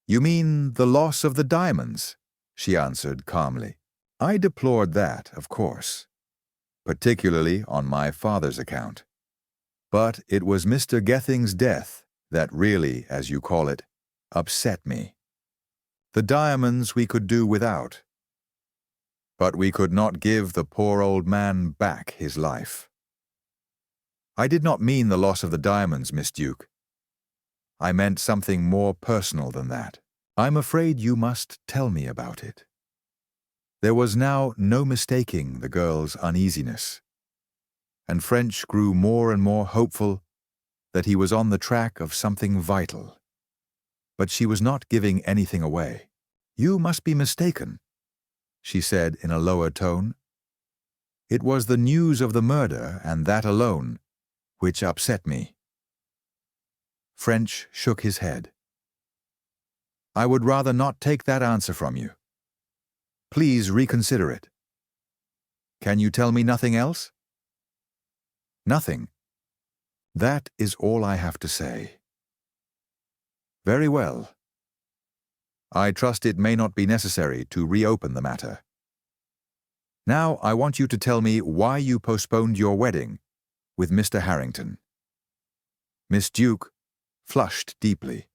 "You mean the loss of the diamonds?" she answered calmly. "I deplored that, of course, particularly on my father's account. But it was Mr. Gething's death that really, as you call it, upset me. The diamonds we could do without, but we could not give the poor old man back his life. I did not mean the loss of the diamonds, Miss Duke. I meant something more personal than that. I'm afraid you must tell me about it." There was now no mistaking the girl's uneasiness, and French grew more and more hopeful that he was on the track of something vital. But she was not giving anything away. "You must be mistaken," she said in a lower tone. "It was the news of the murder, and that alone, which upset me." French shook his head. "I would rather not take that answer from you. Please reconsider it. Can you tell me nothing else?" "Nothing. That is all I have to say." "Very well. I trust it may not be necessary to reopen the matter. Now I want you to tell me why you postponed your wedding with Mr. Harrington." Miss Duke flushed deeply.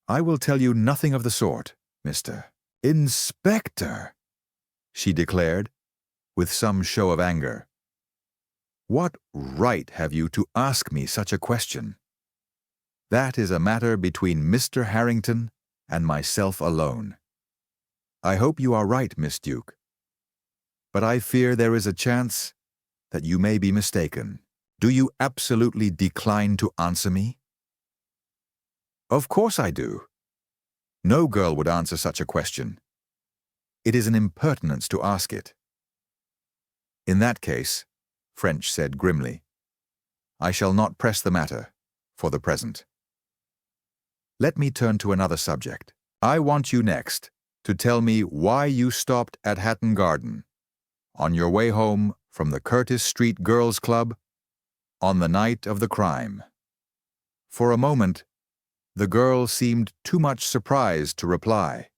"I will tell you nothing of the sort, Mr. Inspector," she declared, with some show of anger. "What right have you to ask me such a question? That is a matter between Mr. Harrington and myself alone. I hope you are right, Miss Duke, but I fear there is a chance that you may be mistaken. Do you absolutely decline to answer me?" "Of course I do. No girl would answer such a question. It is an impertinence to ask it." "In that case," French said grimly, "I shall not press the matter, for the present. Let me turn to another subject. I want you next to tell me why you stopped at Hatton Garden, on your way home from the Curtis Street Girls' Club, on the night of the crime." For a moment, The girl seemed too much surprised to reply.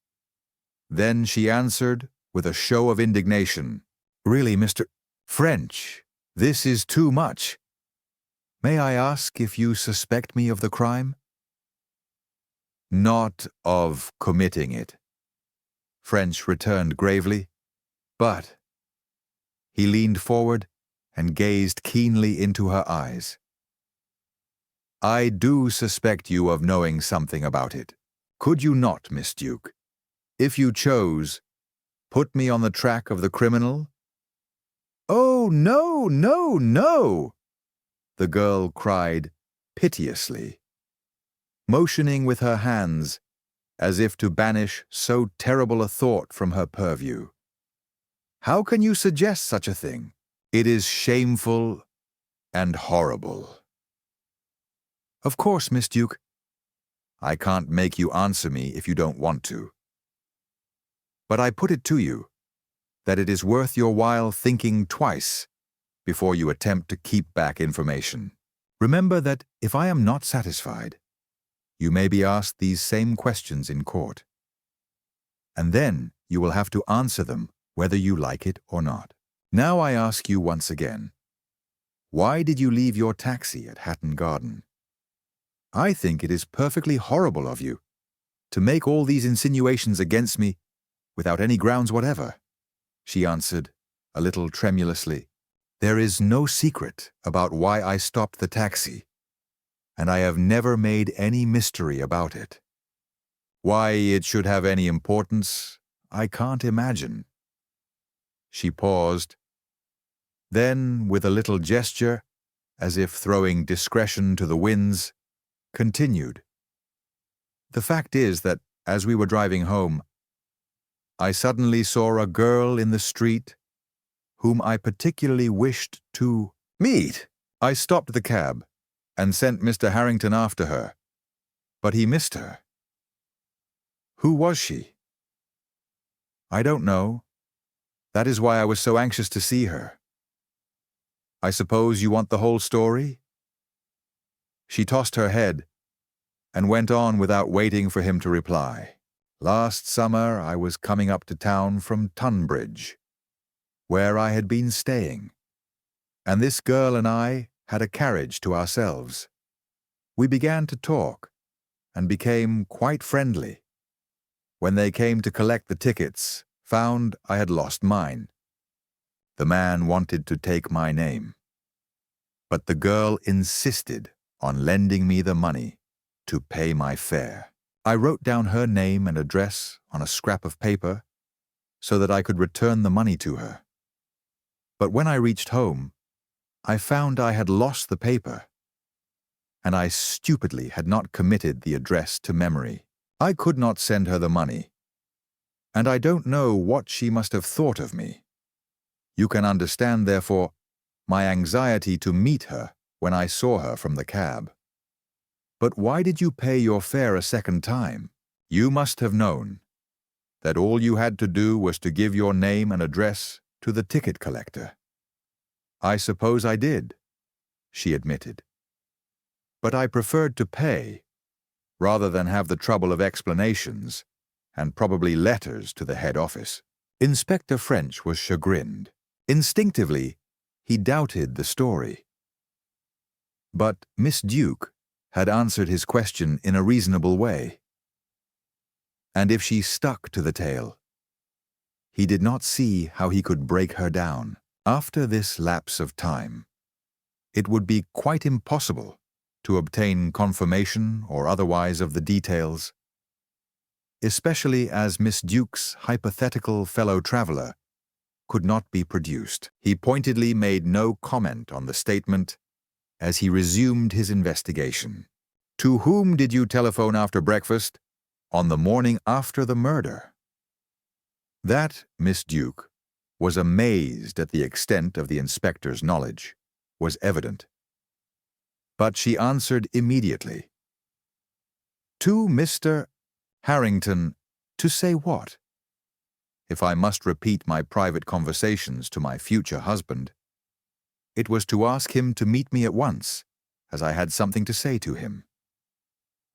Then she answered with a show of indignation. "Really, Mr. French, this is too much. May I ask if you suspect me of the crime?" "Not of committing it," French returned gravely, "but—" He leaned forward and gazed keenly into her eyes. "I do suspect you of knowing something about it. Could you not, Miss Duke, if you chose, put me on the track of the criminal?" "Oh, no, no, no!" the girl cried piteously, motioning with her hands as if to banish so terrible a thought from her purview. "How can you suggest such a thing? It is shameful and horrible." "Of course, Miss Duke. I can't make you answer me if you don't want to. But I put it to you that it is worth your while thinking twice before you attempt to keep back information. Remember that if I am not satisfied, you may be asked these same questions in court. And then you will have to answer them whether you like it or not. Now I ask you once again, why did you leave your taxi at Hatton Garden? I think it is perfectly horrible of you to make all these insinuations against me without any grounds whatever," she answered, a little tremulously. "There is no secret about why I stopped the taxi, and I have never made any mystery about it. Why it should have any importance, I can't imagine." She paused. Then, with a little gesture, as if throwing discretion to the winds, continued. "The fact is that, as we were driving home, I suddenly saw a girl in the street whom I particularly wished to meet. I stopped the cab and sent Mr. Harrington after her, but he missed her." "Who was she?" "I don't know. That is why I was so anxious to see her." "I suppose you want the whole story?" She tossed her head and went on without waiting for him to reply. "Last summer I was coming up to town from Tunbridge, where I had been staying, and this girl and I had a carriage to ourselves. We began to talk and became quite friendly. When they came to collect the tickets, found I had lost mine. The man wanted to take my name, but the girl insisted on lending me the money to pay my fare. I wrote down her name and address on a scrap of paper so that I could return the money to her. But when I reached home, I found I had lost the paper, and I stupidly had not committed the address to memory. I could not send her the money, and I don't know what she must have thought of me. You can understand, therefore, my anxiety to meet her when I saw her from the cab." "But why did you pay your fare a second time? You must have known that all you had to do was to give your name and address to the ticket collector." "I suppose I did," she admitted. "But I preferred to pay, rather than have the trouble of explanations and probably letters to the head office." Inspector French was chagrined. Instinctively, he doubted the story. But Miss Duke had answered his question in a reasonable way. And if she stuck to the tale, he did not see how he could break her down. After this lapse of time, it would be quite impossible to obtain confirmation or otherwise of the details, especially as Miss Duke's hypothetical fellow traveler could not be produced. He pointedly made no comment on the statement as he resumed his investigation. "To whom did you telephone after breakfast on the morning after the murder?" That Miss Duke was amazed at the extent of the inspector's knowledge was evident. But she answered immediately. "To Mr. Harrington, to say what? If I must repeat my private conversations to my future husband, it was to ask him to meet me at once, as I had something to say to him."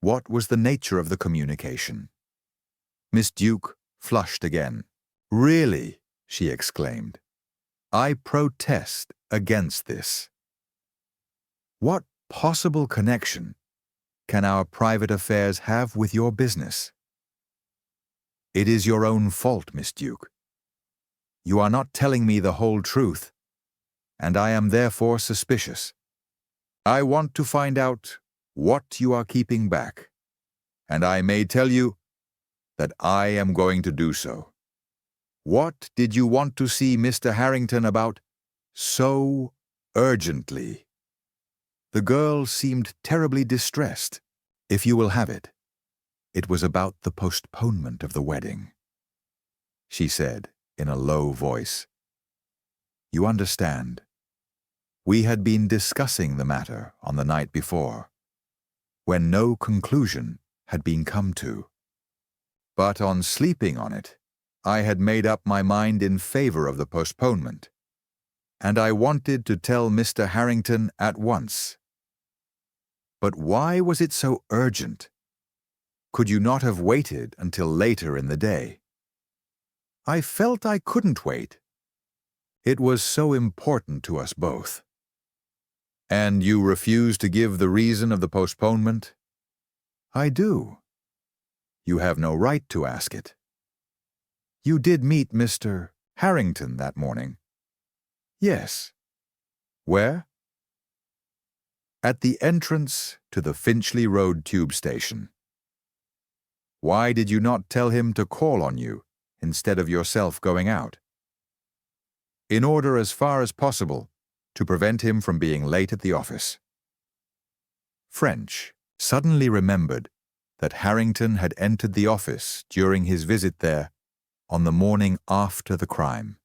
What was the nature of the communication? Miss Duke flushed again. "Really?" she exclaimed. "I protest against this. What possible connection can our private affairs have with your business? It is your own fault, Miss Duke. You are not telling me the whole truth, and I am therefore suspicious. I want to find out what you are keeping back, and I may tell you that I am going to do so. What did you want to see Mr. Harrington about so urgently?" The girl seemed terribly distressed. "If you will have it, it was about the postponement of the wedding," she said in a low voice. "You understand, we had been discussing the matter on the night before, when no conclusion had been come to. But on sleeping on it, I had made up my mind in favor of the postponement, and I wanted to tell Mr. Harrington at once. But why was it so urgent? Could you not have waited until later in the day?" "I felt I couldn't wait. It was so important to us both." "And you refuse to give the reason of the postponement?" "I do. You have no right to ask it." "You did meet Mr. Harrington that morning?" "Yes." "Where?" "At the entrance to the Finchley Road tube station." "Why did you not tell him to call on you instead of yourself going out?" "In order, as far as possible, to prevent him from being late at the office." French suddenly remembered that Harrington had entered the office during his visit there on the morning after the crime,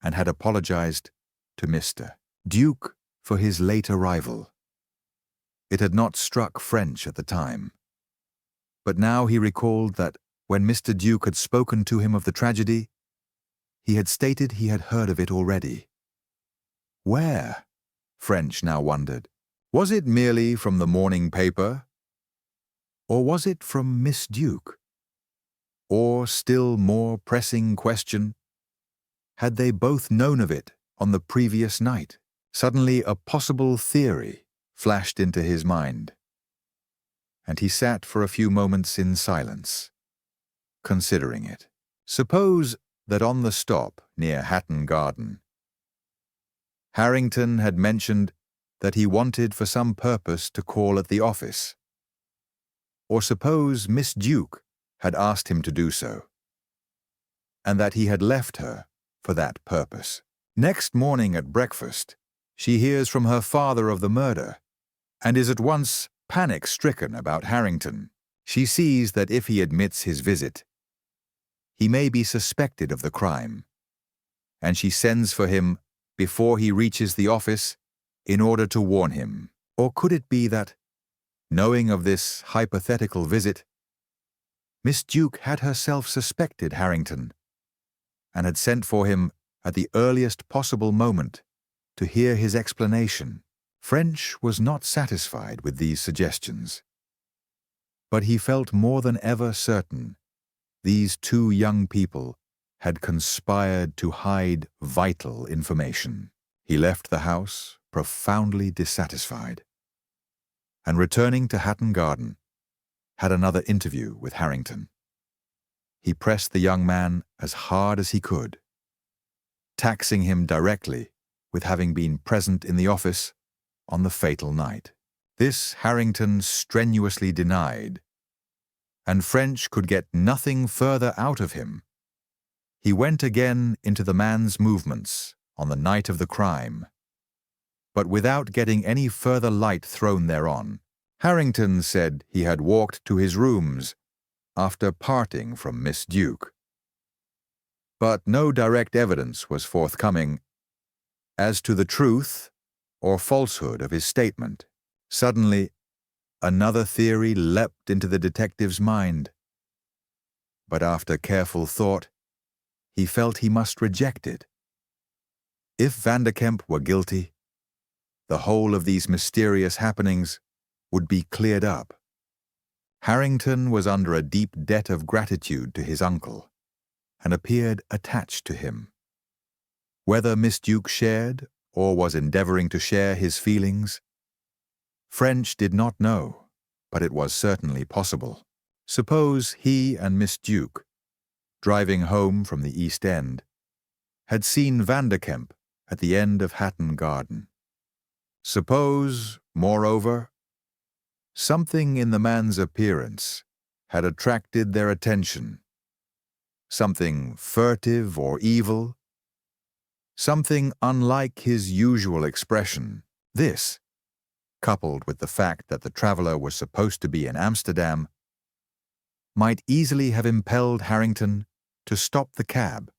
and had apologized to Mr. Duke for his late arrival. It had not struck French at the time, but now he recalled that when Mr. Duke had spoken to him of the tragedy, he had stated he had heard of it already. Where? French now wondered. Was it merely from the morning paper? Or was it from Miss Duke? Or, still more pressing question, had they both known of it on the previous night? Suddenly a possible theory flashed into his mind, and he sat for a few moments in silence, considering it. Suppose that on the stop near Hatton Garden, Harrington had mentioned that he wanted for some purpose to call at the office. Or suppose Miss Duke had asked him to do so, and that he had left her for that purpose. Next morning at breakfast, she hears from her father of the murder, and is at once panic-stricken about Harrington. She sees that if he admits his visit, he may be suspected of the crime, and she sends for him before he reaches the office in order to warn him. Or could it be that, knowing of this hypothetical visit, Miss Duke had herself suspected Harrington, and had sent for him at the earliest possible moment to hear his explanation? French was not satisfied with these suggestions, but he felt more than ever certain these two young people had conspired to hide vital information. He left the house profoundly dissatisfied, and returning to Hatton Garden, had another interview with Harrington. He pressed the young man as hard as he could, taxing him directly with having been present in the office on the fatal night. This Harrington strenuously denied, and French could get nothing further out of him. He went again into the man's movements on the night of the crime, but without getting any further light thrown thereon. Harrington said he had walked to his rooms after parting from Miss Duke, but no direct evidence was forthcoming as to the truth or falsehood of his statement. Suddenly, another theory leapt into the detective's mind, but after careful thought, he felt he must reject it. If Vanderkemp were guilty, the whole of these mysterious happenings would be cleared up, Harrington was under a deep debt of gratitude to his uncle, and appeared attached to him. Whether Miss Duke shared, or was endeavoring to share his feelings, French did not know, but it was certainly possible. Suppose he and Miss Duke, driving home from the East End, had seen Vanderkemp at the end of Hatton Garden. Suppose, moreover, something in the man's appearance had attracted their attention, something furtive or evil, something unlike his usual expression. This, coupled with the fact that the traveler was supposed to be in Amsterdam, might easily have impelled Harrington to stop the cab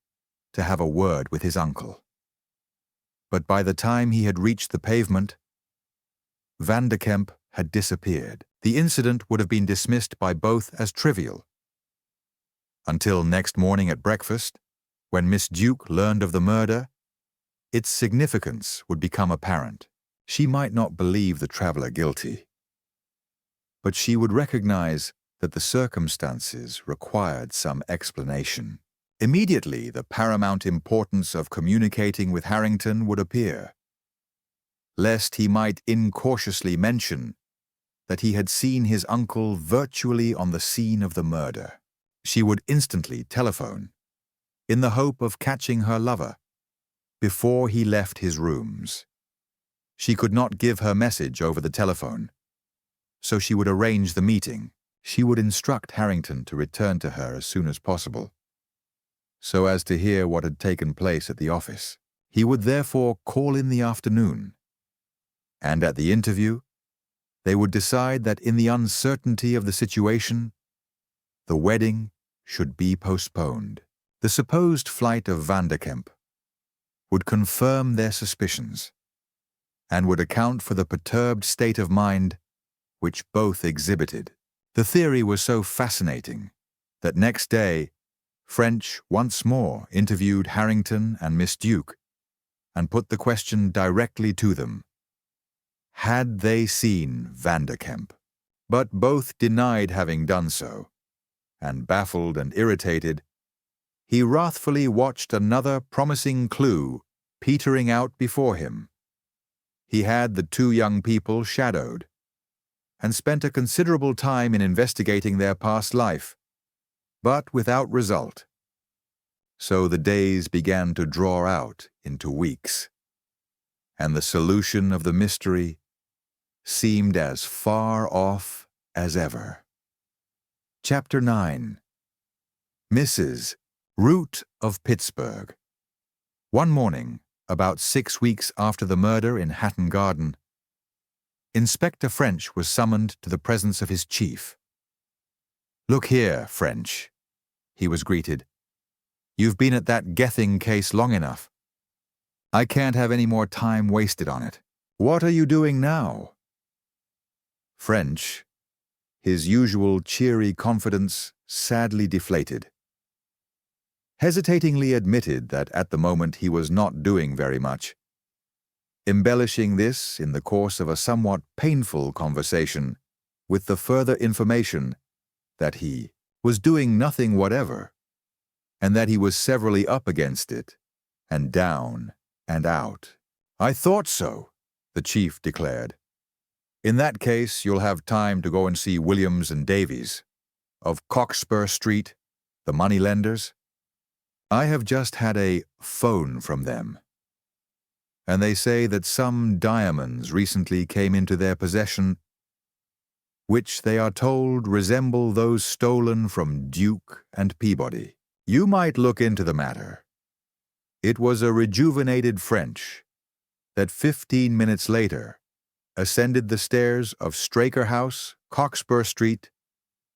to have a word with his uncle. But by the time he had reached the pavement, Vanderkemp had disappeared. The incident would have been dismissed by both as trivial. Until next morning at breakfast, when Miss Duke learned of the murder, its significance would become apparent. She might not believe the traveler guilty, but she would recognize that the circumstances required some explanation. Immediately, the paramount importance of communicating with Harrington would appear, lest he might incautiously mention that he had seen his uncle virtually on the scene of the murder. She would instantly telephone, in the hope of catching her lover before he left his rooms. She could not give her message over the telephone, so she would arrange the meeting. She would instruct Harrington to return to her as soon as possible, so as to hear what had taken place at the office. He would therefore call in the afternoon, and at the interview, they would decide that in the uncertainty of the situation, the wedding should be postponed. The supposed flight of Vanderkemp would confirm their suspicions, and would account for the perturbed state of mind which both exhibited. The theory was so fascinating that next day, French once more interviewed Harrington and Miss Duke and put the question directly to them. Had they seen Vanderkemp? But both denied having done so, and baffled and irritated, he wrathfully watched another promising clue petering out before him. He had the two young people shadowed, and spent a considerable time in investigating their past life, but without result. So the days began to draw out into weeks, and the solution of the mystery seemed as far off as ever. Chapter 9. Mrs. Root of Pittsburgh. One morning, about 6 weeks after the murder in Hatton Garden, Inspector French was summoned to the presence of his chief. "Look here, French," he was greeted. "You've been at that Gething case long enough. I can't have any more time wasted on it. What are you doing now?" French, his usual cheery confidence sadly deflated, hesitatingly admitted that at the moment he was not doing very much, embellishing this in the course of a somewhat painful conversation with the further information that he was doing nothing whatever, and that he was severally up against it, and down and out. "I thought so," the chief declared. "In that case, you'll have time to go and see Williams and Davies, of Cockspur Street, the moneylenders. I have just had a phone from them, and they say that some diamonds recently came into their possession, which they are told resemble those stolen from Duke and Peabody. You might look into the matter." It was a rejuvenated French that 15 minutes later ascended the stairs of Straker House, Cockspur Street,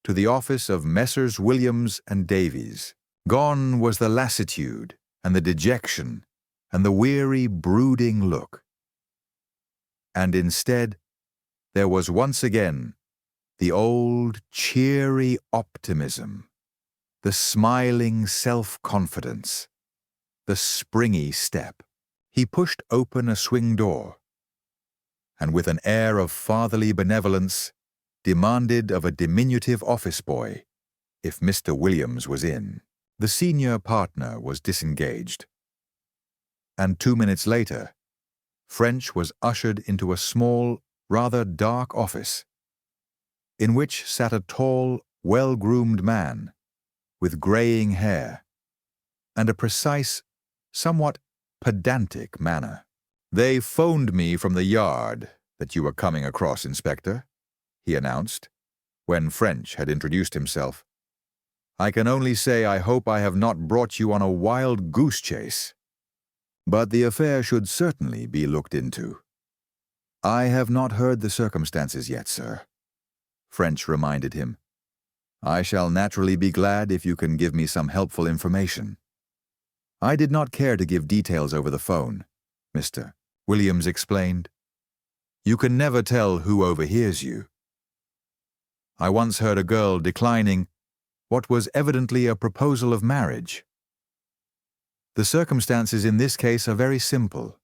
to the office of Messrs. Williams and Davies. Gone was the lassitude and the dejection and the weary, brooding look. And instead, there was once again the old, cheery optimism, the smiling self-confidence, the springy step. He pushed open a swing door, and with an air of fatherly benevolence, demanded of a diminutive office boy if Mr. Williams was in. The senior partner was disengaged, and 2 minutes later, French was ushered into a small, rather dark office, in which sat a tall, well-groomed man with graying hair and a precise, somewhat pedantic manner. "They phoned me from the yard that you were coming across, Inspector," he announced, when French had introduced himself. "I can only say I hope I have not brought you on a wild goose chase, but the affair should certainly be looked into." "I have not heard the circumstances yet, sir," French reminded him. "I shall naturally be glad if you can give me some helpful information." "I did not care to give details over the phone," Mr. Williams explained. "You can never tell who overhears you. I once heard a girl declining what was evidently a proposal of marriage. The circumstances in this case are very simple.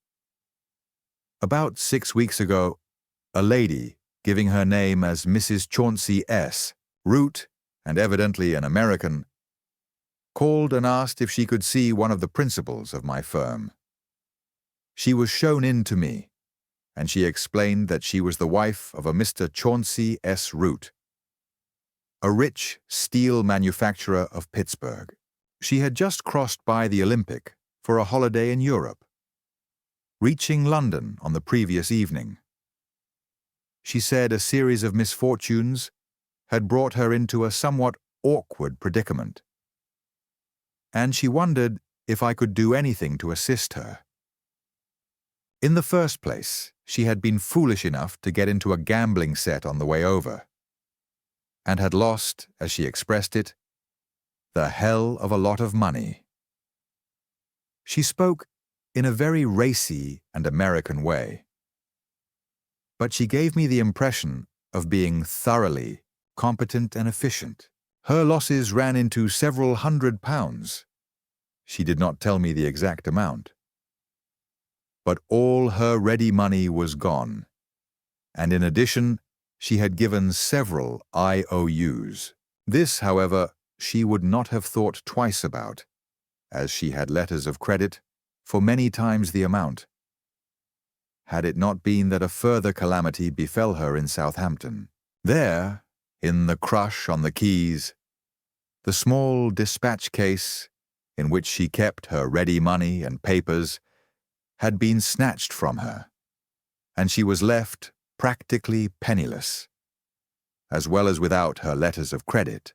About 6 weeks ago, a lady, giving her name as Mrs. Chauncey S., root and evidently an American, called and asked if she could see one of the principals of my firm. She was shown in to me, and she explained that she was the wife of a Mr. Chauncey S. Root, a rich steel manufacturer of Pittsburgh. She had just crossed by the Olympic for a holiday in Europe, reaching London on the previous evening. She said a series of misfortunes had brought her into a somewhat awkward predicament, and she wondered if I could do anything to assist her. In the first place, she had been foolish enough to get into a gambling set on the way over, and had lost, as she expressed it, the hell of a lot of money. She spoke in a very racy and American way, but she gave me the impression of being thoroughly competent and efficient. Her losses ran into several £100. She did not tell me the exact amount. But all her ready money was gone, and in addition, she had given several IOUs. This, however, she would not have thought twice about, as she had letters of credit for many times the amount, had it not been that a further calamity befell her in Southampton. There, in the crush on the quays, the small dispatch case in which she kept her ready money and papers had been snatched from her, and she was left practically penniless, as well as without her letters of credit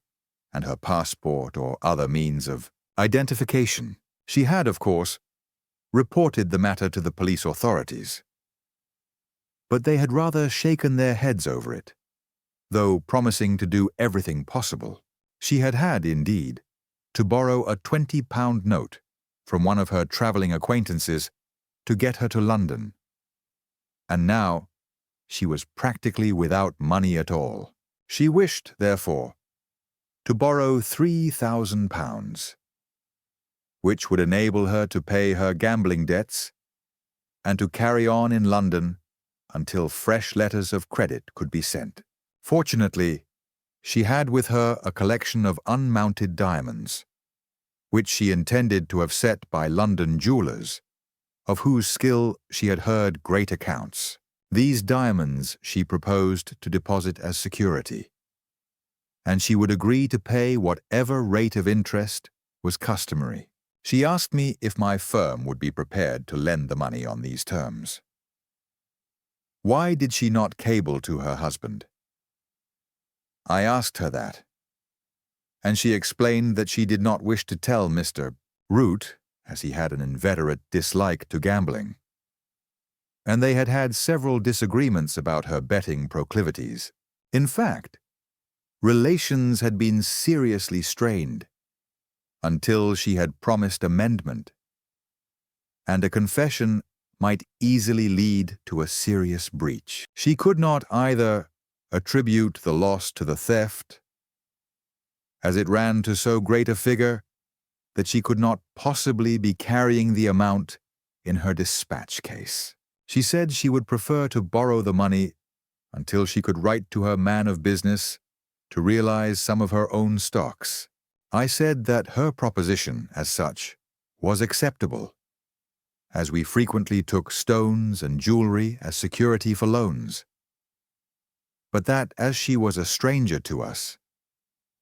and her passport or other means of identification. She had, of course, reported the matter to the police authorities, but they had rather shaken their heads over it, though promising to do everything possible. She had had, indeed, to borrow a £20 note from one of her travelling acquaintances to get her to London, and now she was practically without money at all. She wished, therefore, to borrow £3,000, which would enable her to pay her gambling debts and to carry on in London until fresh letters of credit could be sent. Fortunately, she had with her a collection of unmounted diamonds, which she intended to have set by London jewellers, of whose skill she had heard great accounts. These diamonds she proposed to deposit as security, and she would agree to pay whatever rate of interest was customary. She asked me if my firm would be prepared to lend the money on these terms. Why did she not cable to her husband? I asked her that, and she explained that she did not wish to tell Mr. Root, as he had an inveterate dislike to gambling, and they had had several disagreements about her betting proclivities. In fact, relations had been seriously strained until she had promised amendment, and a confession might easily lead to a serious breach. She could not either attribute the loss to the theft, as it ran to so great a figure that she could not possibly be carrying the amount in her dispatch case. She said she would prefer to borrow the money until she could write to her man of business to realize some of her own stocks. I said that her proposition, as such, was acceptable, as we frequently took stones and jewelry as security for loans, but that as she was a stranger to us,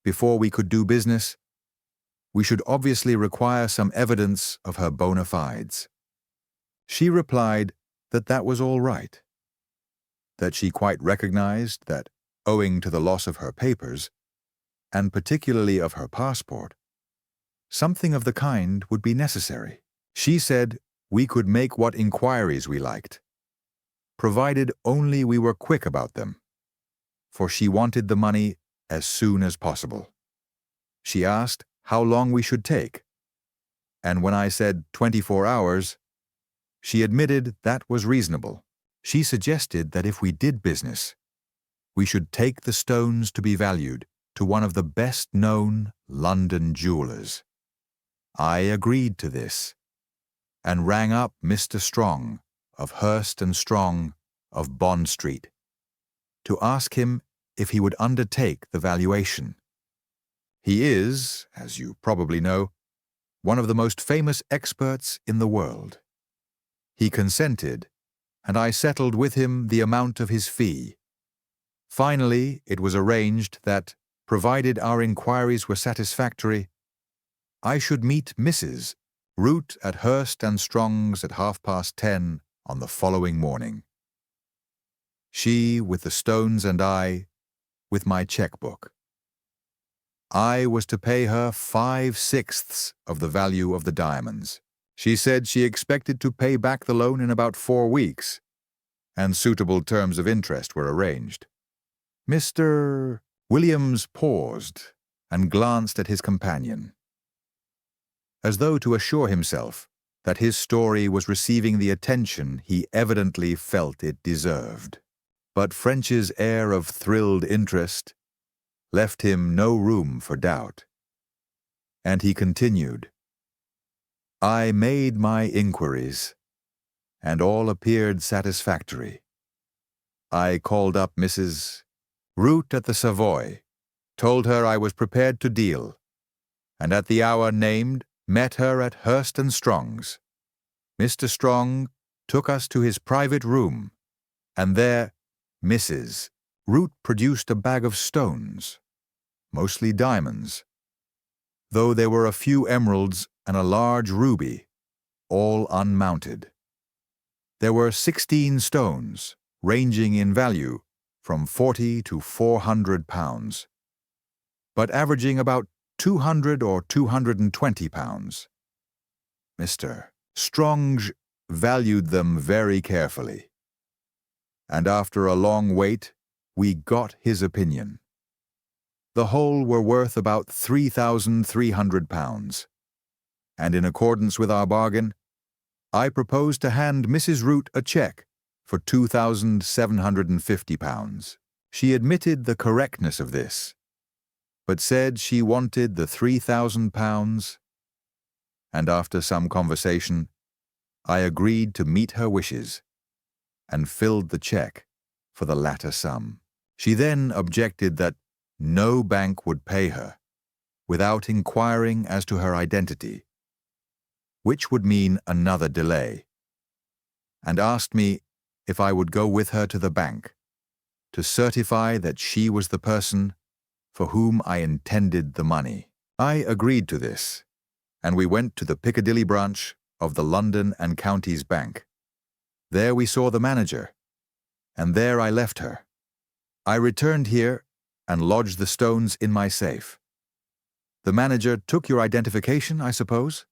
before we could do business, we should obviously require some evidence of her bona fides. She replied that that was all right, that she quite recognized that, owing to the loss of her papers, and particularly of her passport, something of the kind would be necessary. She said we could make what inquiries we liked, provided only we were quick about them, for she wanted the money as soon as possible. She asked how long we should take, and when I said 24 hours, she admitted that was reasonable. She suggested that if we did business, we should take the stones to be valued to one of the best-known London jewelers. I agreed to this, and rang up Mr. Strong of Hurst & Strong of Bond Street to ask him if he would undertake the valuation. He is, as you probably know, one of the most famous experts in the world. He consented, and I settled with him the amount of his fee. Finally, it was arranged that, provided our inquiries were satisfactory, I should meet Mrs. Root at Hurst & Strong's at 10:30 on the following morning. She with the stones and I with my checkbook. I was to pay her 5/6 of the value of the diamonds. She said she expected to pay back the loan in about 4 weeks, and suitable terms of interest were arranged. Mr. Williams paused and glanced at his companion, as though to assure himself that his story was receiving the attention he evidently felt it deserved. But French's air of thrilled interest left him no room for doubt, and he continued, I made my inquiries, and all appeared satisfactory. I called up Mrs. Root at the Savoy, told her I was prepared to deal, and at the hour named met her at Hurst & Strong's. Mr. Strong took us to his private room, and there Mrs. Root produced a bag of stones, mostly diamonds, though there were a few emeralds and a large ruby, all unmounted. There were 16 stones, ranging in value from 40 to 400 pounds, but averaging about 200 or 220 pounds. Mr. Strong valued them very carefully, and after a long wait, we got his opinion. The whole were worth about 3,300 pounds, and in accordance with our bargain, I proposed to hand Mrs. Root a cheque for 2,750 pounds. She admitted the correctness of this, but said she wanted the 3,000 pounds, and after some conversation, I agreed to meet her wishes and filled the cheque for the latter sum. She then objected that no bank would pay her without inquiring as to her identity, which would mean another delay, and asked me if I would go with her to the bank to certify that she was the person for whom I intended the money. I agreed to this, and we went to the Piccadilly branch of the London and Counties Bank. There we saw the manager, and there I left her. I returned here and lodged the stones in my safe. The manager took your identification, I suppose?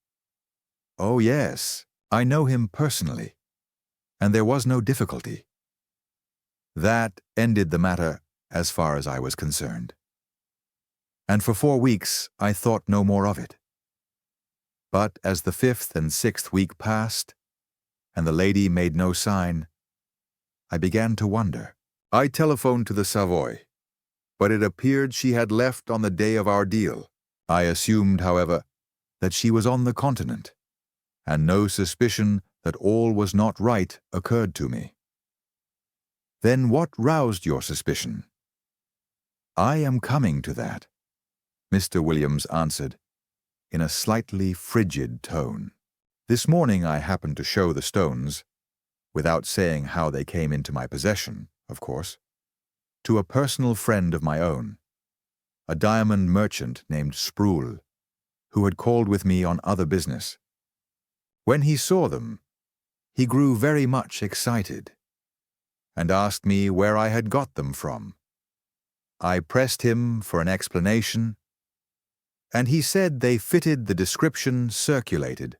Oh, yes, I know him personally, and there was no difficulty. That ended the matter as far as I was concerned. And for 4 weeks I thought no more of it. But as the 5th and 6th week passed, and the lady made no sign, I began to wonder. I telephoned to the Savoy, but it appeared she had left on the day of our deal. I assumed, however, that she was on the continent, and no suspicion that all was not right occurred to me. Then what roused your suspicion? I am coming to that, Mr. Williams answered, in a slightly frigid tone. This morning I happened to show the stones, without saying how they came into my possession, of course, to a personal friend of my own, a diamond merchant named Sproul, who had called with me on other business. When he saw them, he grew very much excited and asked me where I had got them from. I pressed him for an explanation, and he said they fitted the description circulated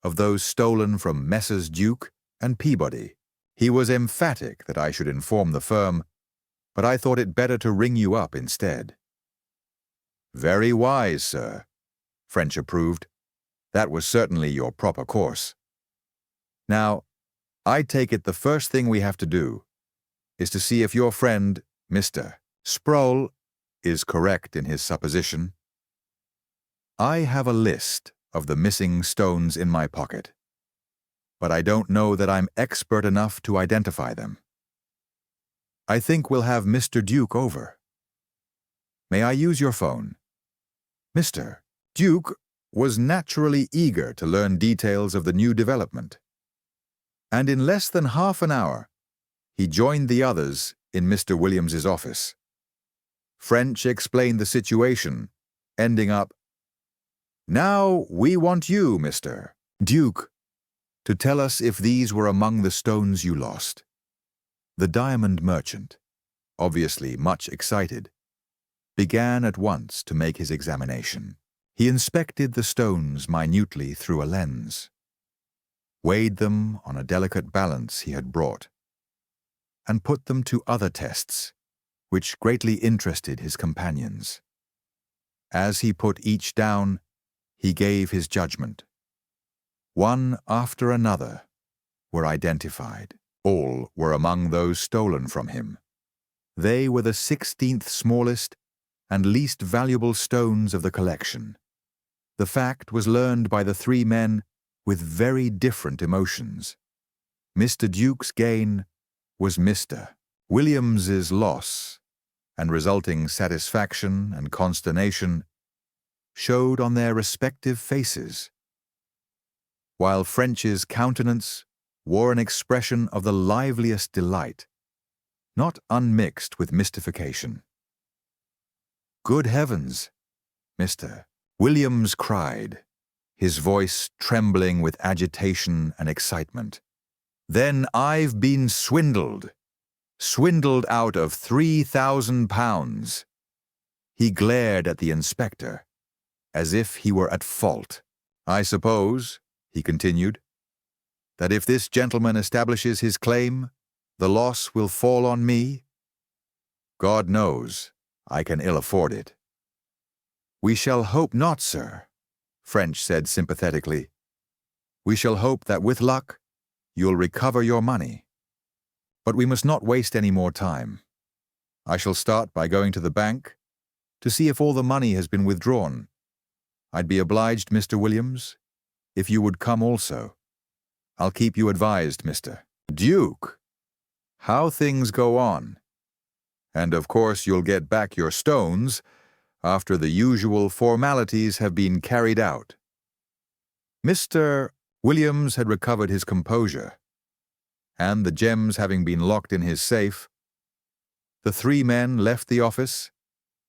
of those stolen from Messrs. Duke and Peabody. He was emphatic that I should inform the firm, but I thought it better to ring you up instead. Very wise, sir, French approved. That was certainly your proper course. Now, I take it the first thing we have to do is to see if your friend, Mr. Sproul, is correct in his supposition. I have a list of the missing stones in my pocket, but I don't know that I'm expert enough to identify them. I think we'll have Mr. Duke over. May I use your phone? Mr. Duke was naturally eager to learn details of the new development, and in less than half an hour, he joined the others in Mr. Williams's office. French explained the situation, ending up, "Now we want you, Mr. Duke, to tell us if these were among the stones you lost." The diamond merchant, obviously much excited, began at once to make his examination. He inspected the stones minutely through a lens, weighed them on a delicate balance he had brought, and put them to other tests, which greatly interested his companions. As he put each down, he gave his judgment. One after another were identified. All were among those stolen from him. They were the 16th smallest and least valuable stones of the collection. The fact was learned by the three men with very different emotions. Mr. Duke's gain was Mr. Williams's loss, and resulting satisfaction and consternation showed on their respective faces, while French's countenance wore an expression of the liveliest delight, not unmixed with mystification. "Good heavens!" Mr. Williams cried, his voice trembling with agitation and excitement. "Then I've been swindled out of £3,000. He glared at the inspector, as if he were at fault. "I suppose," he continued, "that if this gentleman establishes his claim, the loss will fall on me? God knows, I can ill afford it." "We shall hope not, sir," French said sympathetically. "We shall hope that with luck, you'll recover your money. But we must not waste any more time. I shall start by going to the bank to see if all the money has been withdrawn. I'd be obliged, Mr. Williams, if you would come also. I'll keep you advised, Mr. Duke, how things go on. And of course you'll get back your stones after the usual formalities have been carried out." Mr. Williams had recovered his composure, and the gems having been locked in his safe, the three men left the office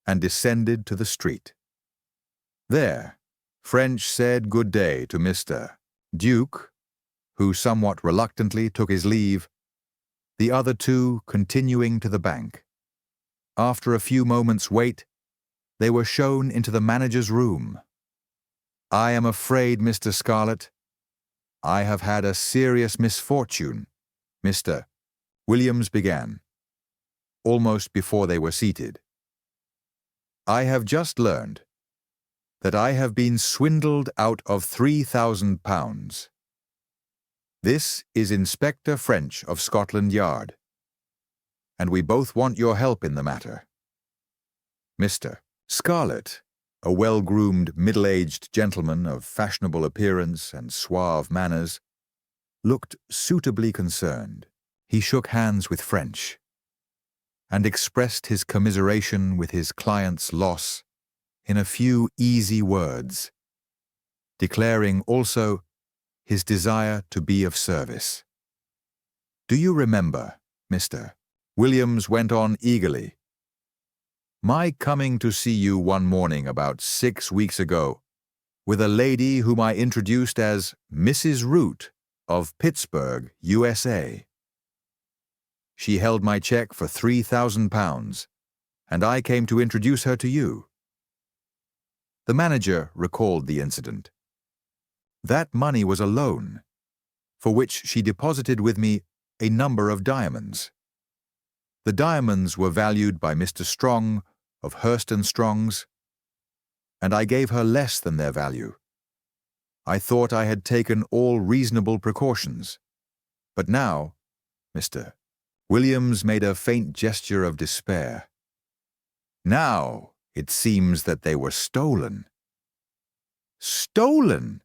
and descended to the street. There, French said good day to Mr. Duke, who somewhat reluctantly took his leave, the other two continuing to the bank. After a few moments' wait, they were shown into the manager's room. "I am afraid, Mr. Scarlett, I have had a serious misfortune," Mr. Williams began, almost before they were seated. "I have just learned that I have been swindled out of £3,000. This is Inspector French of Scotland Yard, and we both want your help in the matter." Mr. Scarlett, a well-groomed, middle-aged gentleman of fashionable appearance and suave manners, looked suitably concerned. He shook hands with French, and expressed his commiseration with his client's loss in a few easy words, declaring also his desire to be of service. "Do you remember, Mr. Williams went on eagerly, my coming to see you one morning about 6 weeks ago with a lady whom I introduced as Mrs. Root of Pittsburgh, USA. She held my check for £3,000, and I came to introduce her to you." The manager recalled the incident. "That money was a loan, for which she deposited with me a number of diamonds. The diamonds were valued by Mr. Strong of Hurst & Strong's, and I gave her less than their value. I thought I had taken all reasonable precautions, but now," Mr. Williams made a faint gesture of despair, "now it seems that they were stolen." "Stolen?"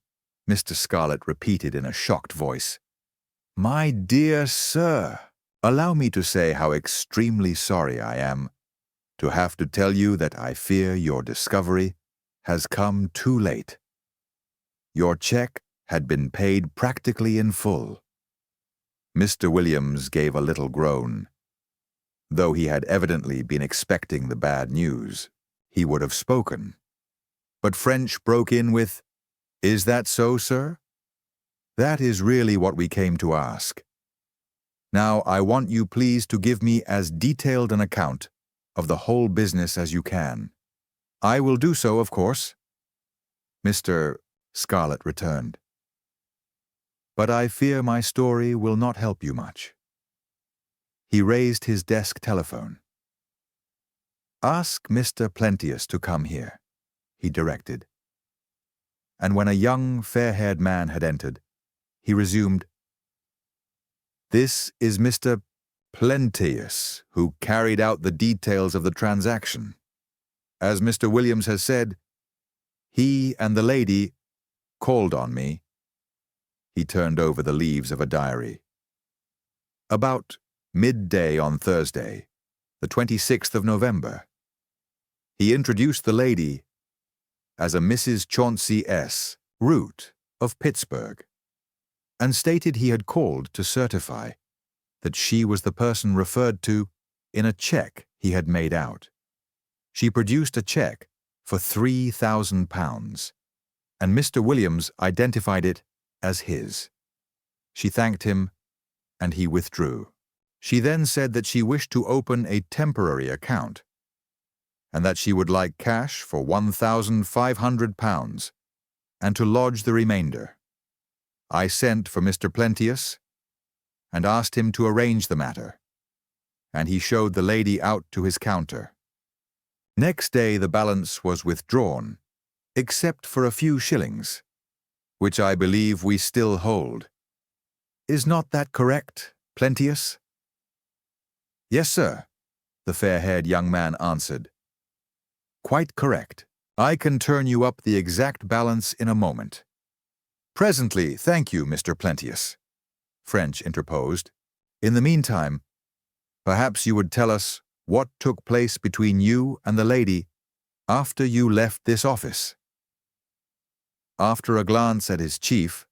Mr. Scarlett repeated in a shocked voice. "My dear sir, allow me to say how extremely sorry I am to have to tell you that I fear your discovery has come too late. Your check had been paid practically in full." Mr. Williams gave a little groan. Though he had evidently been expecting the bad news, he would have spoken. But French broke in with, "Is that so, sir? That is really what we came to ask. Now I want you please to give me as detailed an account of the whole business as you can." "I will do so, of course," Mr. Scarlett returned. "But I fear my story will not help you much." He raised his desk telephone. "Ask Mr. Plenteous to come here," he directed. And when a young, fair-haired man had entered, he resumed, "This is Mr. Plenteous, who carried out the details of the transaction. As Mr. Williams has said, he and the lady called on me." He turned over the leaves of a diary. "About midday on Thursday, the 26th of November. He introduced the lady as a Mrs. Chauncey S. Root of Pittsburgh, and stated he had called to certify that she was the person referred to in a check he had made out. She produced a check for £3,000, and Mr. Williams identified it as his. She thanked him, and he withdrew. She then said that she wished to open a temporary account, and that she would like cash for £1,500, and to lodge the remainder. I sent for Mr. Plenteous, and asked him to arrange the matter, and he showed the lady out to his counter. Next day the balance was withdrawn, except for a few shillings, which I believe we still hold. Is not that correct, Plenteous?" "Yes, sir," the fair-haired young man answered. "Quite correct. I can turn you up the exact balance in a moment." "Presently, thank you, Mr. Plenteous," French interposed. "In the meantime, perhaps you would tell us what took place between you and the lady after you left this office." After a glance at his chief,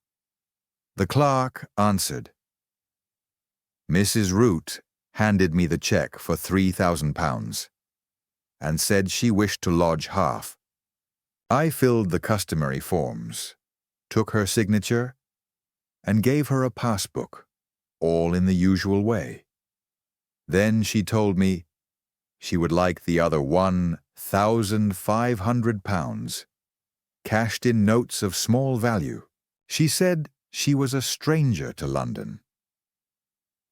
the clerk answered, "Mrs. Root handed me the check for £3,000, and said she wished to lodge half. I filled the customary forms, took her signature, and gave her a passbook, all in the usual way. Then she told me she would like the other £1,500, cashed in notes of small value. She said she was a stranger to London,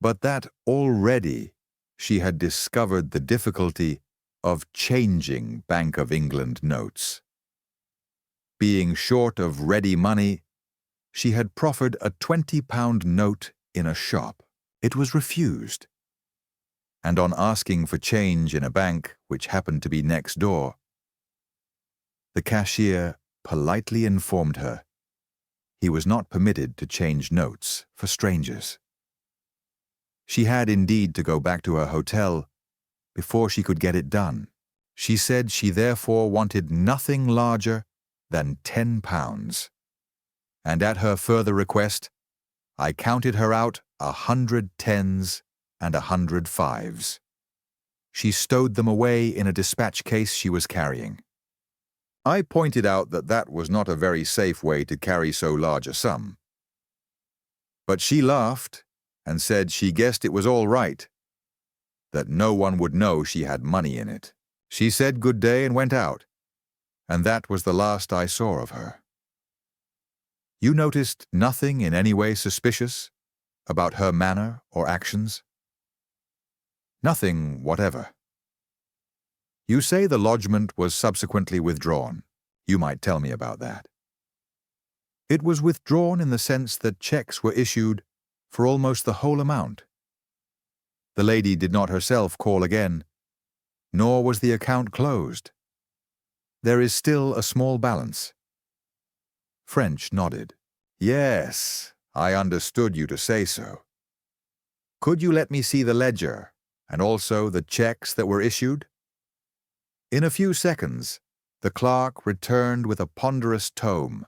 but that already she had discovered the difficulty of changing Bank of England notes. Being short of ready money, she had proffered a £20 note in a shop. It was refused, and on asking for change in a bank which happened to be next door, the cashier politely informed her he was not permitted to change notes for strangers. She had indeed to go back to her hotel before she could get it done. She said she therefore wanted nothing larger than £10. And at her further request, I counted her out 100 tens and 100 fives. She stowed them away in a dispatch case she was carrying. I pointed out that that was not a very safe way to carry so large a sum. But she laughed and said she guessed it was all right, that no one would know she had money in it. She said good day and went out, and that was the last I saw of her. You noticed nothing in any way suspicious about her manner or actions? Nothing whatever. You say the lodgment was subsequently withdrawn. You might tell me about that. It was withdrawn in the sense that checks were issued for almost the whole amount. The lady did not herself call again, nor was the account closed. There is still a small balance. French nodded. Yes, I understood you to say so. Could you let me see the ledger and also the checks that were issued? In a few seconds, the clerk returned with a ponderous tome,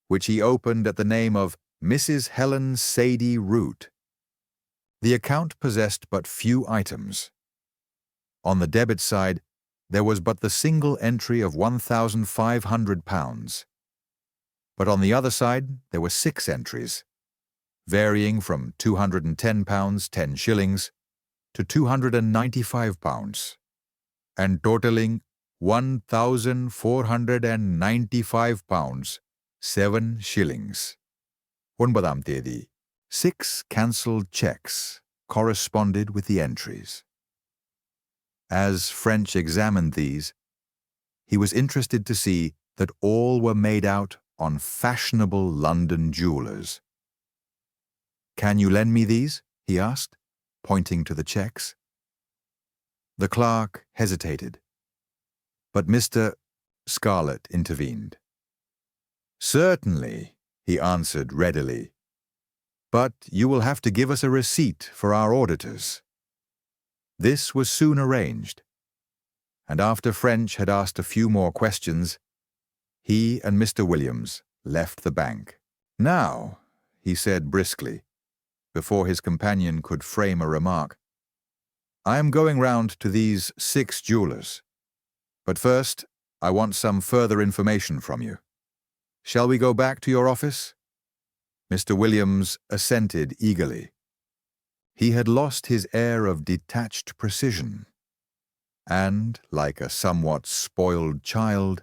which he opened at the name of Mrs. Helen Sadie Root. The account possessed but few items. On the debit side, there was but the single entry of £1,500. But on the other side, there were 6 entries, varying from £210, 10 shillings, to £295, and totaling £1,495, 7 shillings. 9th தேதி. 6 cancelled checks corresponded with the entries. As French examined these, he was interested to see that all were made out on fashionable London jewellers. Can you lend me these? He asked, pointing to the checks. The clerk hesitated, but Mr. Scarlett intervened. Certainly, he answered readily, but you will have to give us a receipt for our auditors. This was soon arranged, and after French had asked a few more questions, he and Mr. Williams left the bank. Now, he said briskly, before his companion could frame a remark, I am going round to these 6 jewellers, but first I want some further information from you. Shall we go back to your office? Mr. Williams assented eagerly. He had lost his air of detached precision, and, like a somewhat spoiled child,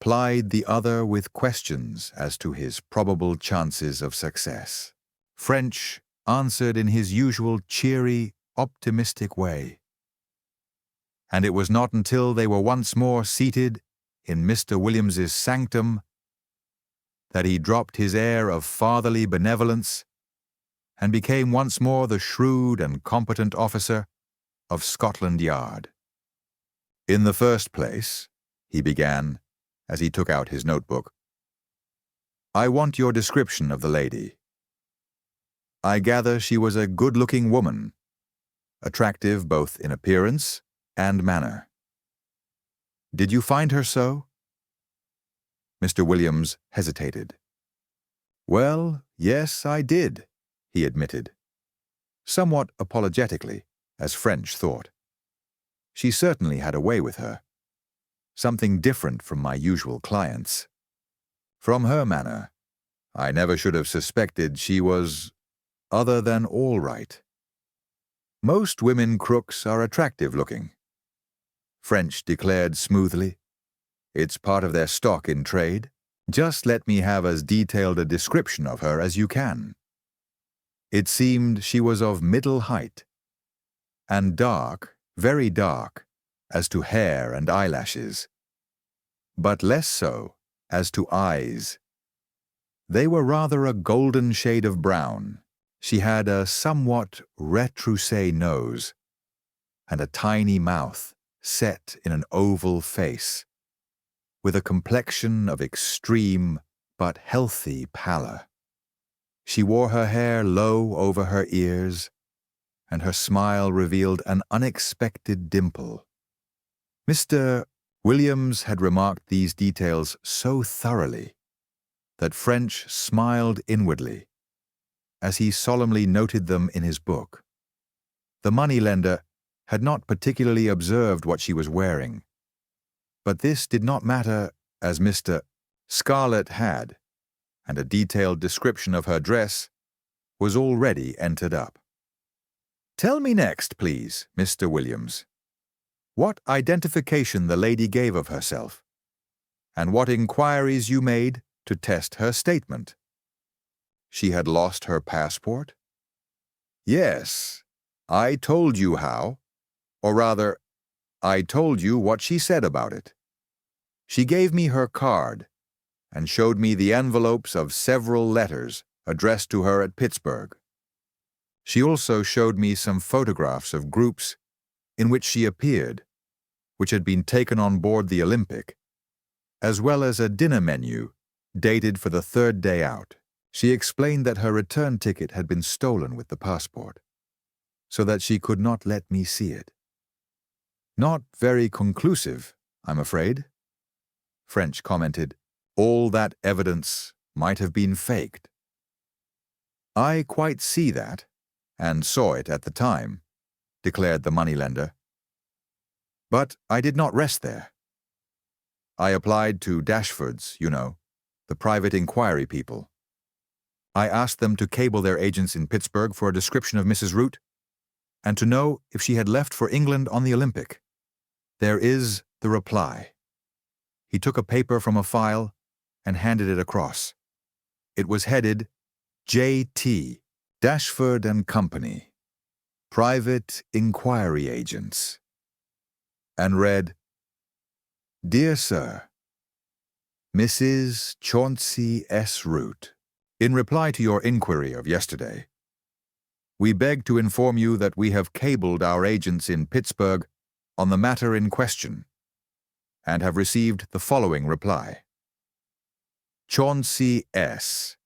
plied the other with questions as to his probable chances of success. French answered in his usual cheery, optimistic way. And it was not until they were once more seated in Mr. Williams's sanctum that he dropped his air of fatherly benevolence and became once more the shrewd and competent officer of Scotland Yard. In the first place, he began, as he took out his notebook, I want your description of the lady. I gather she was a good-looking woman, attractive both in appearance and manner. Did you find her so? Mr. Williams hesitated. Well, yes, I did, he admitted, somewhat apologetically, as French thought. She certainly had a way with her, something different from my usual clients. From her manner, I never should have suspected she was other than all right. Most women crooks are attractive-looking, French declared smoothly. It's part of their stock in trade. Just let me have as detailed a description of her as you can. It seemed she was of middle height, and dark, very dark, as to hair and eyelashes, but less so as to eyes. They were rather a golden shade of brown. She had a somewhat retroussé nose, and a tiny mouth set in an oval face, with a complexion of extreme but healthy pallor. She wore her hair low over her ears, and her smile revealed an unexpected dimple. Mr. Williams had remarked these details so thoroughly that French smiled inwardly as he solemnly noted them in his book. The moneylender had not particularly observed what she was wearing, but this did not matter, as Mr. Scarlett had, and a detailed description of her dress was already entered up. "Tell me next, please, Mr. Williams, what identification the lady gave of herself, and what inquiries you made to test her statement." "She had lost her passport?" "Yes, I told you how, or rather, I told you what she said about it. She gave me her card and showed me the envelopes of several letters addressed to her at Pittsburgh. She also showed me some photographs of groups in which she appeared, which had been taken on board the Olympic, as well as a dinner menu dated for the third day out. She explained that her return ticket had been stolen with the passport, so that she could not let me see it." "Not very conclusive, I'm afraid," French commented. "All that evidence might have been faked." "I quite see that, and saw it at the time," declared the moneylender. "But I did not rest there. I applied to Dashford's, you know, the private inquiry people. I asked them to cable their agents in Pittsburgh for a description of Mrs. Root, and to know if she had left for England on the Olympic. There is the reply." He took a paper from a file and handed it across. It was headed J.T. Dashford and Company, Private Inquiry Agents, and read, "Dear Sir, Mrs. Chauncey S. Root, in reply to your inquiry of yesterday, we beg to inform you that we have cabled our agents in Pittsburgh on the matter in question, and have received the following reply. Chauncey S.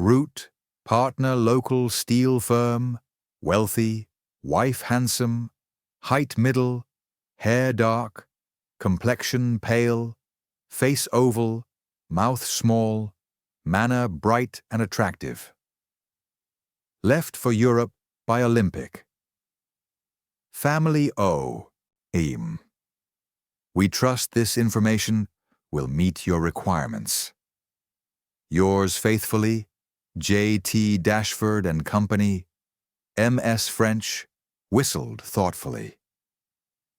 Root, partner local steel firm, wealthy, wife handsome, height middle, hair dark, complexion pale, face oval, mouth small, manner bright and attractive. Left for Europe by Olympic. Family O. Aim. We trust this information will meet your requirements. Yours faithfully, J.T. Dashford and Company, M.S. French, whistled thoughtfully.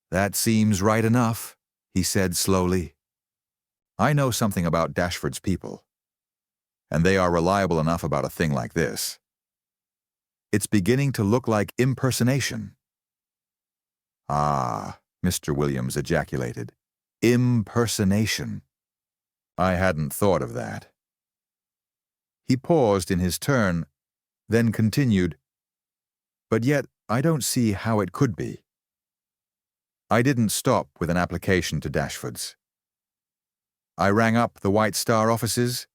That seems right enough, he said slowly. I know something about Dashford's people, and they are reliable enough about a thing like this. It's beginning to look like impersonation. Ah, Mr. Williams ejaculated. Impersonation. I hadn't thought of that. He paused in his turn, then continued, but yet I don't see how it could be. I didn't stop with an application to Dashford's. I rang up the White Star offices,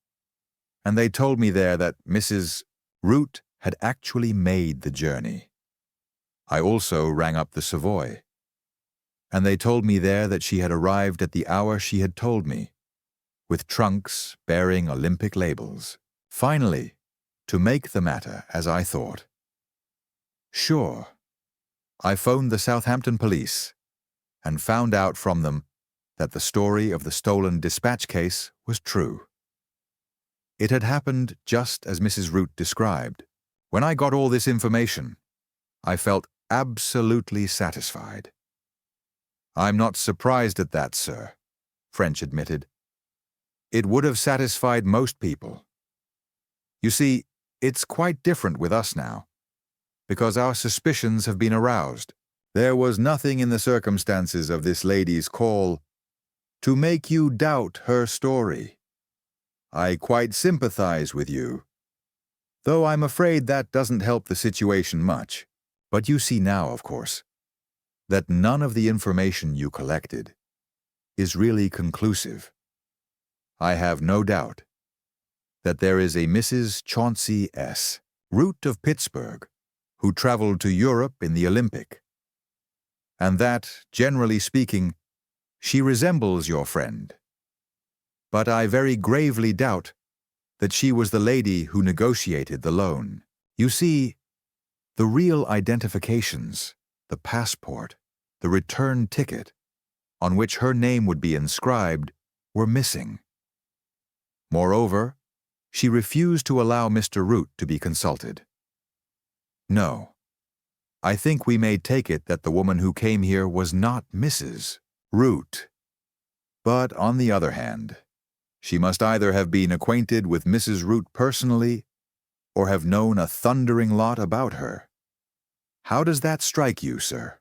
and they told me there that Mrs. Root had actually made the journey. I also rang up the Savoy, and they told me there that she had arrived at the hour she had told me, with trunks bearing Olympic labels. Finally, to make the matter as I thought. Sure, I phoned the Southampton police and found out from them that the story of the stolen dispatch case was true. It had happened just as Mrs. Root described. When I got all this information, I felt absolutely satisfied. I'm not surprised at that, sir, French admitted. It would have satisfied most people. You see, it's quite different with us now, because our suspicions have been aroused. There was nothing in the circumstances of this lady's call to make you doubt her story. I quite sympathize with you, though I'm afraid that doesn't help the situation much. But you see now, of course, that none of the information you collected is really conclusive. I have no doubt that there is a Mrs. Chauncey S. Root of Pittsburgh who traveled to Europe in the Olympic, and that, generally speaking, she resembles your friend. But I very gravely doubt that she was the lady who negotiated the loan. You see, the real identifications, the passport, the return ticket, on which her name would be inscribed, were missing. Moreover, she refused to allow Mr. Root to be consulted. No, I think we may take it that the woman who came here was not Mrs. Root. But on the other hand, she must either have been acquainted with Mrs. Root personally or have known a thundering lot about her. How does that strike you, sir?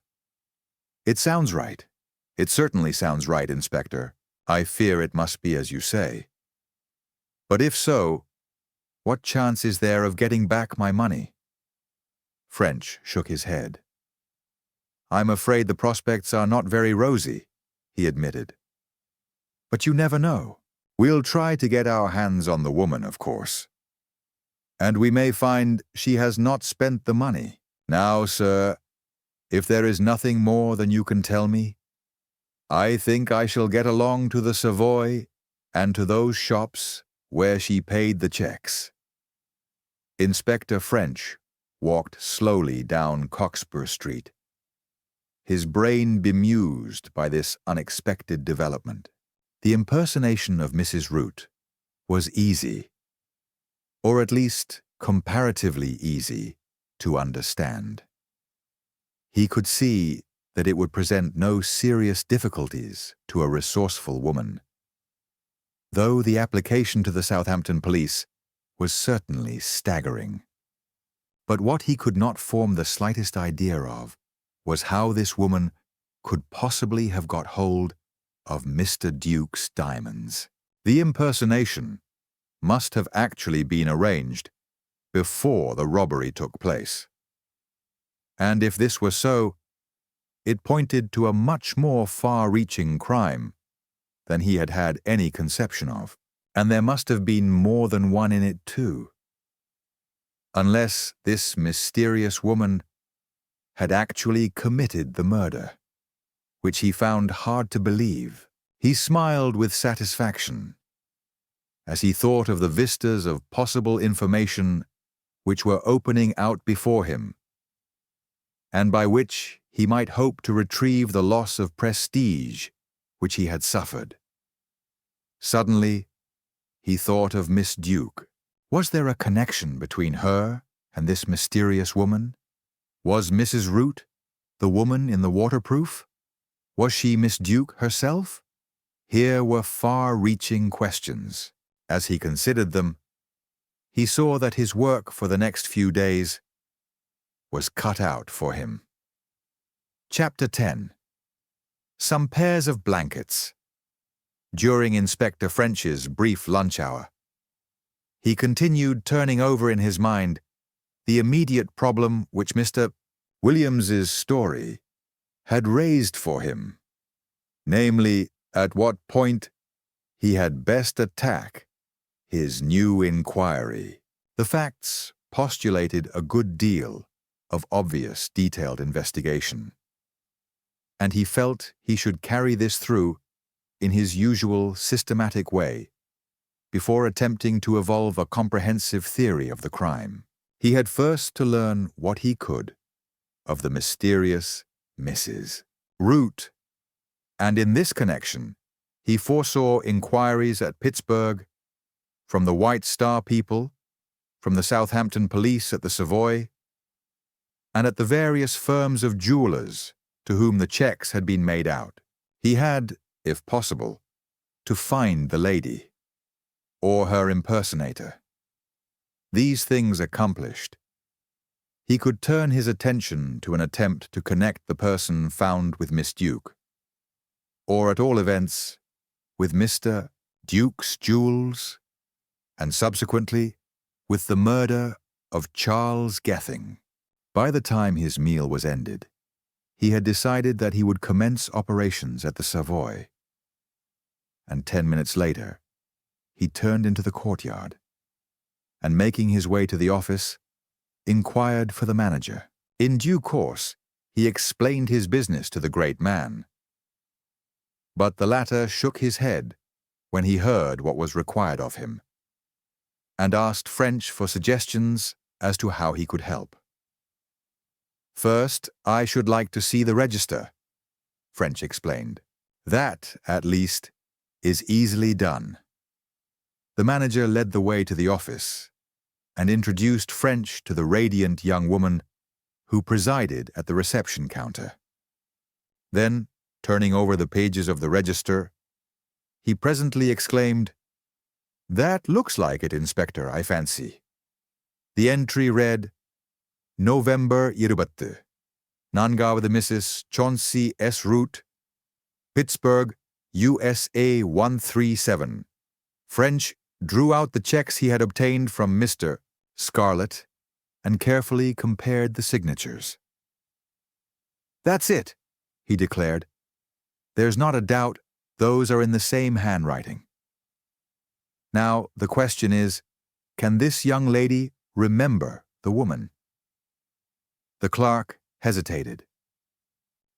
It sounds right. It certainly sounds right, Inspector. I fear it must be as you say. But if so, what chance is there of getting back my money? French shook his head. I'm afraid the prospects are not very rosy, he admitted. But you never know. We'll try to get our hands on the woman, of course. And we may find she has not spent the money. Now, sir, if there is nothing more than you can tell me, I think I shall get along to the Savoy and to those shops where she paid the checks. Inspector French walked slowly down Cockspur Street, his brain bemused by this unexpected development. The impersonation of Mrs. Root was easy, or at least comparatively easy, to understand. He could see that it would present no serious difficulties to a resourceful woman, though the application to the Southampton police was certainly staggering. But what he could not form the slightest idea of was how this woman could possibly have got hold of Mr. Duke's diamonds. The impersonation must have actually been arranged before the robbery took place. And if this were so, it pointed to a much more far-reaching crime than he had had any conception of, and there must have been more than one in it too. Unless this mysterious woman had actually committed the murder, which he found hard to believe. He smiled with satisfaction as he thought of the vistas of possible information which were opening out before him, and by which he might hope to retrieve the loss of prestige which he had suffered. Suddenly, he thought of Miss Duke. Was there a connection between her and this mysterious woman? Was Mrs. Root the woman in the waterproof? Was she Miss Duke herself? Here were far-reaching questions. As he considered them, he saw that his work for the next few days was cut out for him. Chapter 10. Some pairs of blankets. During Inspector French's brief lunch hour, he continued turning over in his mind the immediate problem which Mr. Williams's story had raised for him, namely, at what point he had best attack his new inquiry. The facts postulated a good deal of obvious detailed investigation, and he felt he should carry this through in his usual systematic way before attempting to evolve a comprehensive theory of the crime. He had first to learn what he could of the mysterious Mrs. Root, and in this connection, he foresaw inquiries at Pittsburgh, from the White Star people, from the Southampton police at the Savoy, and at the various firms of jewelers to whom the checks had been made out. He had, if possible, to find the lady, or her impersonator. These things accomplished, he could turn his attention to an attempt to connect the person found with Miss Duke, or at all events, with Mr. Duke's jewels, and subsequently with the murder of Charles Gething. By the time his meal was ended, he had decided that he would commence operations at the Savoy, and 10 minutes later, he turned into the courtyard, and making his way to the office, inquired for the manager. In due course, he explained his business to the great man. But the latter shook his head when he heard what was required of him, and asked French for suggestions as to how he could help. "First, I should like to see the register," French explained. "That, at least, is easily done." The manager led the way to the office and introduced French to the radiant young woman who presided at the reception counter. Then, turning over the pages of the register, he presently exclaimed, "That looks like it, Inspector, I fancy." The entry read, "November 20, Nangaவது Mrs. Chauncey S. Root, Pittsburgh, USA 137. French drew out the checks he had obtained from Mr. Scarlett and carefully compared the signatures. "That's it," he declared. "There's not a doubt those are in the same handwriting. Now, the question is, can this young lady remember the woman?" The clerk hesitated.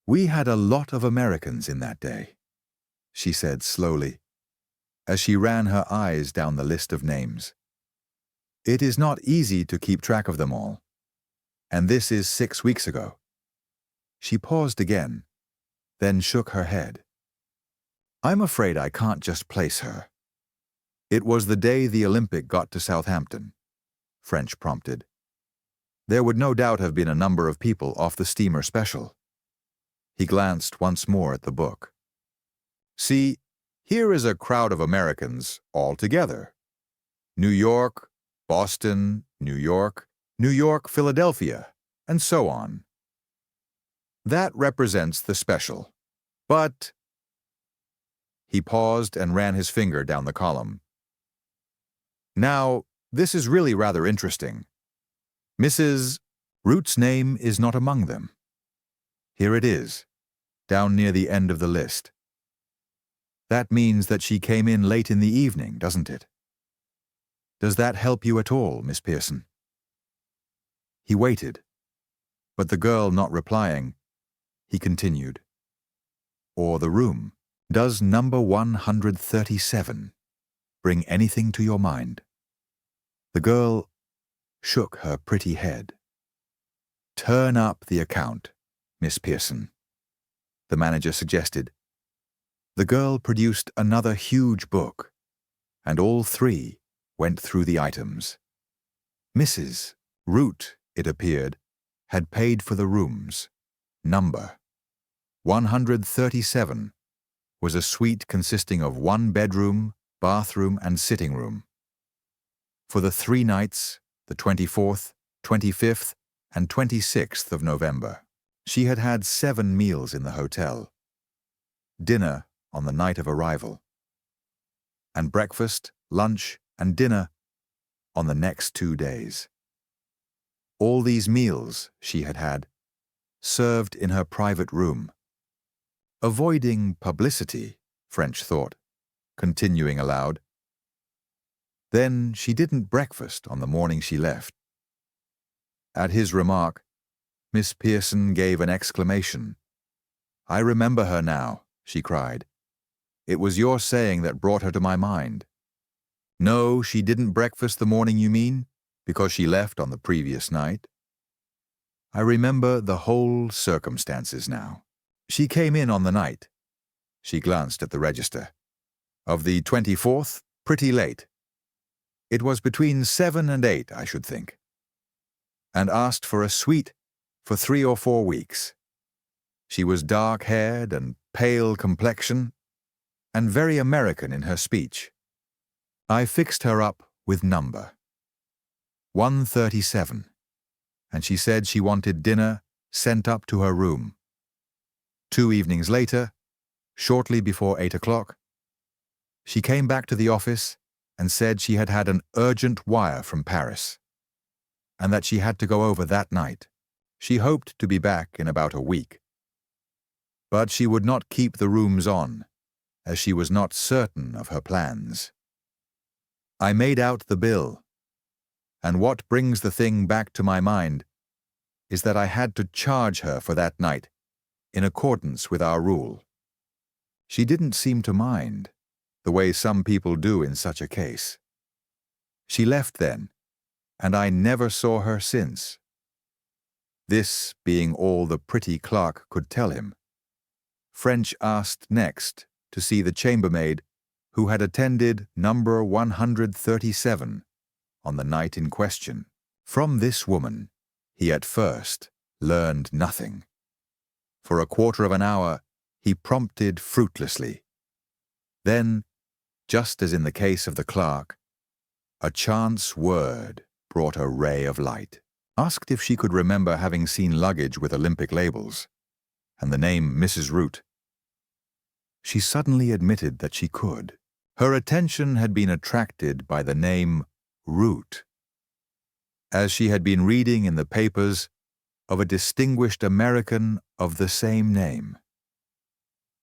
"We had a lot of Americans in that day," she said slowly, as she ran her eyes down the list of names. "It is not easy to keep track of them all, and this is 6 weeks ago." She paused again, then shook her head. "I'm afraid I can't just place her." "It was the day the Olympic got to Southampton," French prompted. "There would no doubt have been a number of people off the steamer special." He glanced once more at the book. "See, here is a crowd of Americans all together. New York, Boston, New York, Philadelphia, and so on. That represents the special. But—" He paused and ran his finger down the column. "Now, this is really rather interesting. Mrs. Root's name is not among them. Here it is, down near the end of the list. That means that she came in late in the evening, doesn't it? Does that help you at all, Miss Pearson?" He waited, but the girl not replying, he continued. "Or the room. Does number 137 bring anything to your mind?" The girl shook her pretty head. "Turn up the account, Miss Pearson," the manager suggested. The girl produced another huge book, and all three went through the items. Mrs. Root, it appeared, had paid for the rooms. Number 137 was a suite consisting of 1 bedroom, bathroom, and sitting room. For the 3 nights, the 24th, 25th, and 26th of November, she had had 7 meals in the hotel. Dinner on the night of arrival, and breakfast, lunch, and dinner on the next 2 days. All these meals she had had, served in her private room. Avoiding publicity, French thought, continuing aloud. Then she didn't breakfast on the morning she left. At his remark, Miss Pearson gave an exclamation. "I remember her now," she cried. "It was your saying that brought her to my mind. No, she didn't breakfast the morning you mean, because she left on the previous night. I remember the whole circumstances now. She came in on the night," she glanced at the register, "of the 24th, pretty late. It was between 7 and 8, I should think, and asked for a suite for 3 or 4 weeks. She was dark-haired and pale complexion, and very American in her speech. I fixed her up with number 137, and she said she wanted dinner sent up to her room. 2 evenings later, shortly before 8 o'clock, she came back to the office and said she had had an urgent wire from Paris, and that she had to go over that night. She hoped to be back in about a week. But she would not keep the rooms on, as she was not certain of her plans. I made out the bill. And what brings the thing back to my mind is that I had to charge her for that night, in accordance with our rule. She didn't seem to mind, the way some people do in such a case. She left then, and I never saw her since. This being all the pretty clerk could tell him. French asked next to see the chambermaid who had attended number 137 on the night in question. From this woman, he at first learned nothing. For a quarter of an hour, he prompted fruitlessly. Then, just as in the case of the clerk, a chance word brought a ray of light. Asked if she could remember having seen luggage with Olympic labels, and the name Mrs. Root. She suddenly admitted that she could. Her attention had been attracted by the name Root, as she had been reading in the papers of a distinguished American of the same name.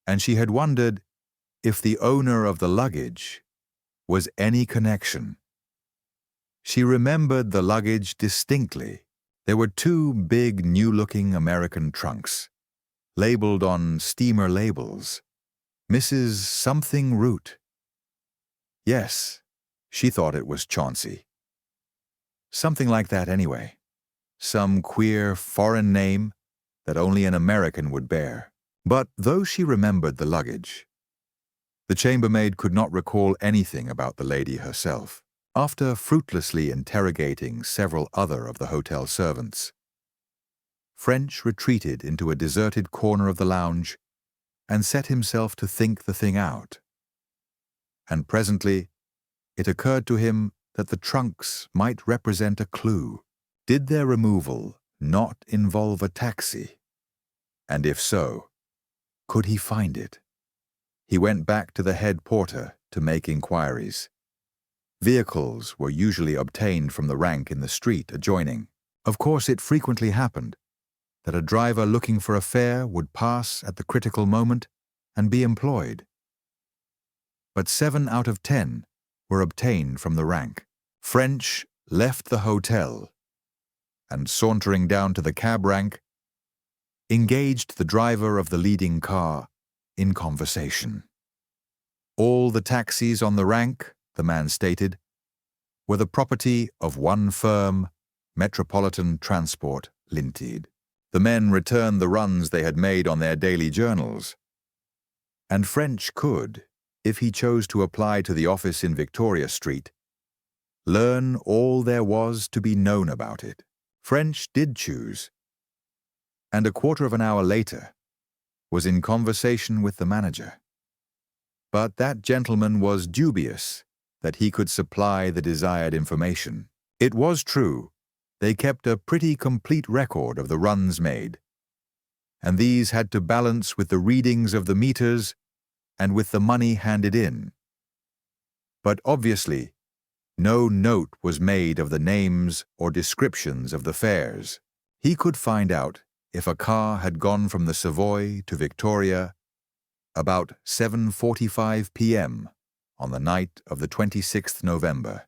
And she had wondered if the owner of the luggage was any connection. She remembered the luggage distinctly. There were two big, new-looking American trunks, labeled on steamer labels, Mrs. Something Root. Yes, she thought it was Chauncey. Something like that anyway. Some queer foreign name that only an American would bear. But though she remembered the luggage, the chambermaid could not recall anything about the lady herself. After fruitlessly interrogating several other of the hotel servants, French retreated into a deserted corner of the lounge and set himself to think the thing out. And presently, it occurred to him that the trunks might represent a clue. Did their removal not involve a taxi? And if so, could he find it? He went back to the head porter to make inquiries. Vehicles were usually obtained from the rank in the street adjoining. Of course, it frequently happened that a driver looking for a fare would pass at the critical moment and be employed. But 7 out of 10 were obtained from the rank. French left the hotel and, sauntering down to the cab rank, engaged the driver of the leading car in conversation. All the taxis on the rank, the man stated, were the property of one firm, Metropolitan Transport Limited. The men returned the runs they had made on their daily journals, and French could, if he chose to apply to the office in Victoria Street, learn all there was to be known about it. French did choose, and a quarter of an hour later was in conversation with the manager. But that gentleman was dubious that he could supply the desired information. It was true, they kept a pretty complete record of the runs made, and these had to balance with the readings of the meters and with the money handed in. But obviously, no note was made of the names or descriptions of the fares. He could find out if a car had gone from the Savoy to Victoria about 7:45 p.m. on the night of the 26th November.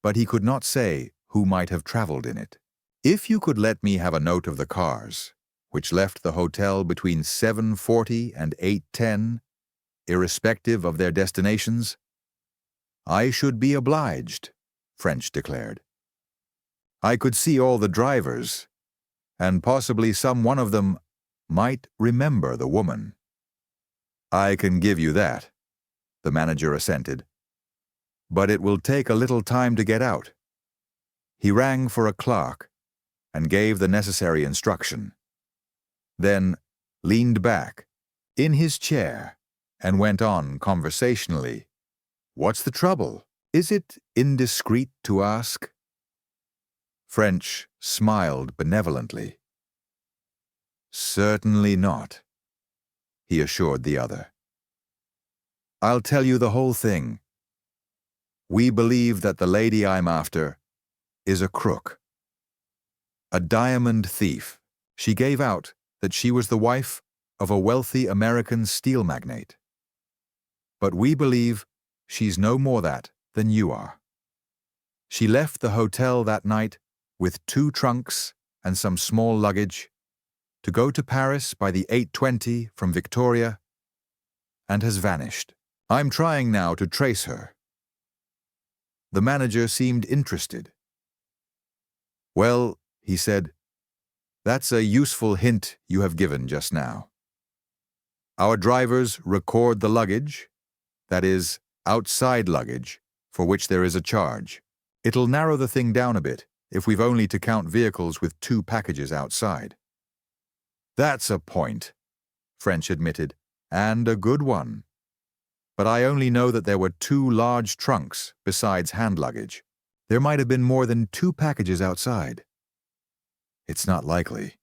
But he could not say who might have traveled in it. If you could let me have a note of the cars, which left the hotel between 7:40 and 8:10, irrespective of their destinations, I should be obliged, French declared. I could see all the drivers, and possibly some one of them might remember the woman. I can give you that, the manager assented. But it will take a little time to get out. He rang for a clerk and gave the necessary instruction, then leaned back in his chair and went on conversationally. What's the trouble? Is it indiscreet to ask? French smiled benevolently. Certainly not, he assured the other. I'll tell you the whole thing. We believe that the lady I'm after is a crook, a diamond thief. She gave out that she was the wife of a wealthy American steel magnate. But we believe she's no more that than you are. She left the hotel that night with 2 trunks and some small luggage to go to Paris by the 8:20 from Victoria, and has vanished. I'm trying now to trace her. The manager seemed interested. Well, he said, that's a useful hint you have given just now. Our drivers record the luggage, that is, outside luggage, for which there is a charge. It'll narrow the thing down a bit if we've only to count vehicles with 2 packages outside. That's a point, French admitted, and a good one. But I only know that there were 2 large trunks besides hand luggage. There might have been more than 2 packages outside. It's not likely.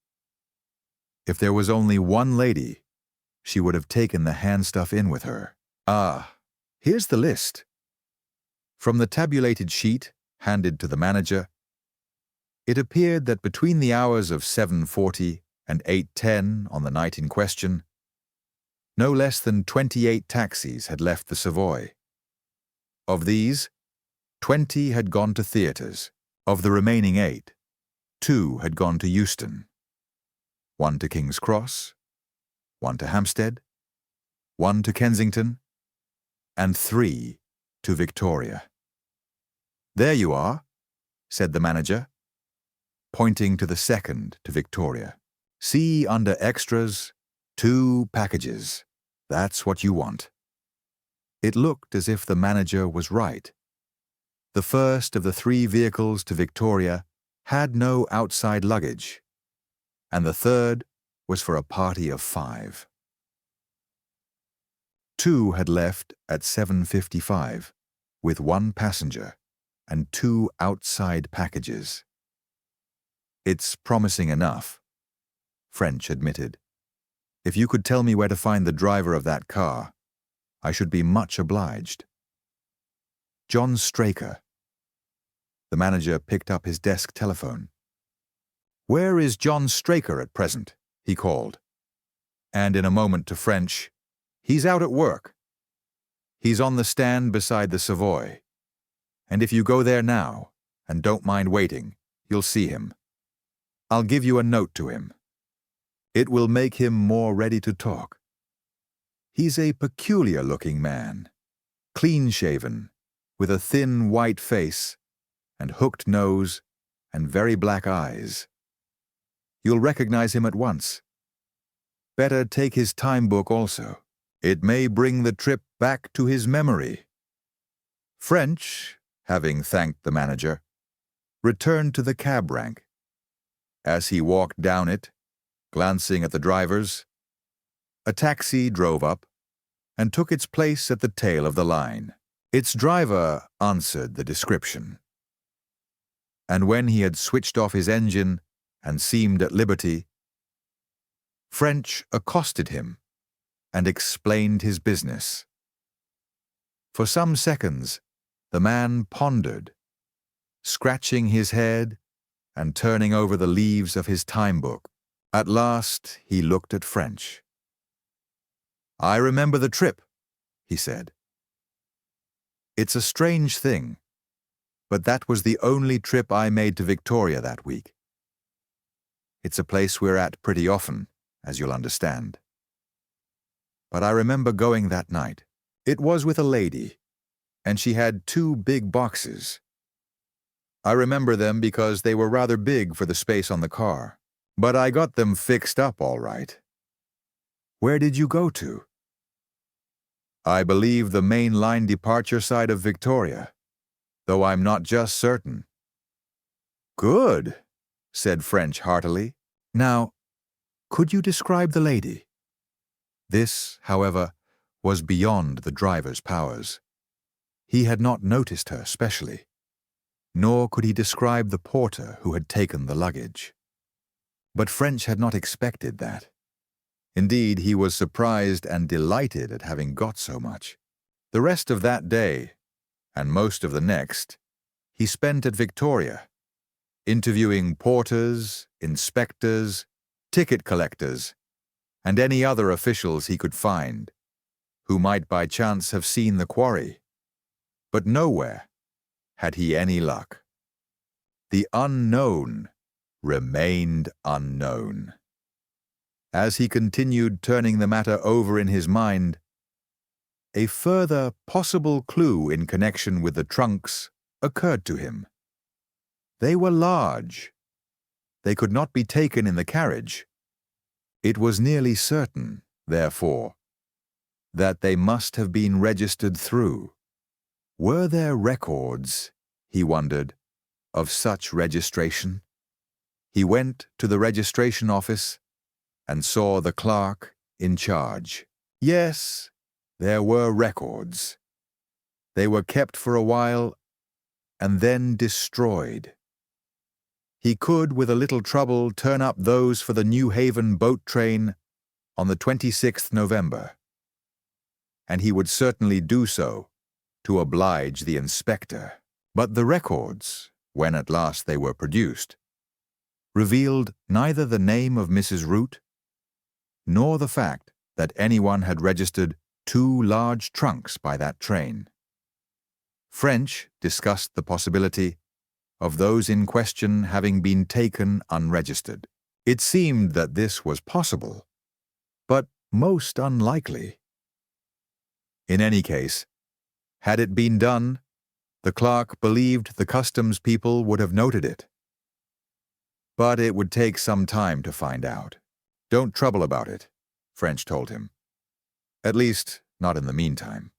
If there was only one lady, she would have taken the hand stuff in with her. Ah, here's the list. From the tabulated sheet handed to the manager, it appeared that between the hours of 7:40 and 8:10 on the night in question, no less than 28 taxis had left the Savoy. Of these, 20 had gone to theatres. Of the remaining 8, 2 had gone to Euston, 1 to King's Cross, 1 to Hampstead, 1 to Kensington, and 3 to Victoria. There you are, said the manager, pointing to the second to Victoria. See under extras, 2 packages. That's what you want. It looked as if the manager was right. The first of the 3 vehicles to Victoria had no outside luggage, and the third was for a party of 5. 2 had left at 7:55, with 1 passenger and 2 outside packages. It's promising enough, French admitted. If you could tell me where to find the driver of that car, I should be much obliged. John Straker. The manager picked up his desk telephone. Where is John Straker at present? He called. And in a moment to French, he's out at work. He's on the stand beside the Savoy. And if you go there now, and don't mind waiting, you'll see him. I'll give you a note to him. It will make him more ready to talk. He's a peculiar-looking man, clean-shaven, with a thin white face and hooked nose and very black eyes. You'll recognize him at once. Better take his time book also. It may bring the trip back to his memory. French, having thanked the manager, returned to the cab rank. As he walked down it, glancing at the drivers, a taxi drove up and took its place at the tail of the line. Its driver answered the description. And when he had switched off his engine and seemed at liberty, French accosted him and explained his business. For some seconds, the man pondered, scratching his head and turning over the leaves of his time book. At last, he looked at French. I remember the trip, he said. It's a strange thing, but that was the only trip I made to Victoria that week. It's a place we're at pretty often, as you'll understand. But I remember going that night. It was with a lady, and she had 2 big boxes. I remember them because they were rather big for the space on the car, but I got them fixed up all right. Where did you go to? I believe the main line departure side of Victoria, though I'm not just certain. Good, said French heartily. Now, could you describe the lady? This, however, was beyond the driver's powers. He had not noticed her specially, nor could he describe the porter who had taken the luggage. But French had not expected that. Indeed, he was surprised and delighted at having got so much. The rest of that day, and most of the next, he spent at Victoria, interviewing porters, inspectors, ticket collectors, and any other officials he could find, who might by chance have seen the quarry. But nowhere, had he any luck. The unknown remained unknown. As he continued turning the matter over in his mind, a further possible clue in connection with the trunks occurred to him. They were large. They could not be taken in the carriage. It was nearly certain, therefore, that they must have been registered through. Were there records, he wondered, of such registration? He went to the registration office and saw the clerk in charge. Yes, there were records. They were kept for a while and then destroyed. He could, with a little trouble, turn up those for the New Haven boat train on the 26th November. And he would certainly do so to oblige the inspector. But the records, when at last they were produced, revealed neither the name of Mrs. Root nor the fact that anyone had registered 2 large trunks by that train. French discussed the possibility of those in question having been taken unregistered. It seemed that this was possible, but most unlikely. In any case, had it been done, the clerk believed the customs people would have noted it. But it would take some time to find out. Don't trouble about it, French told him. At least, not in the meantime.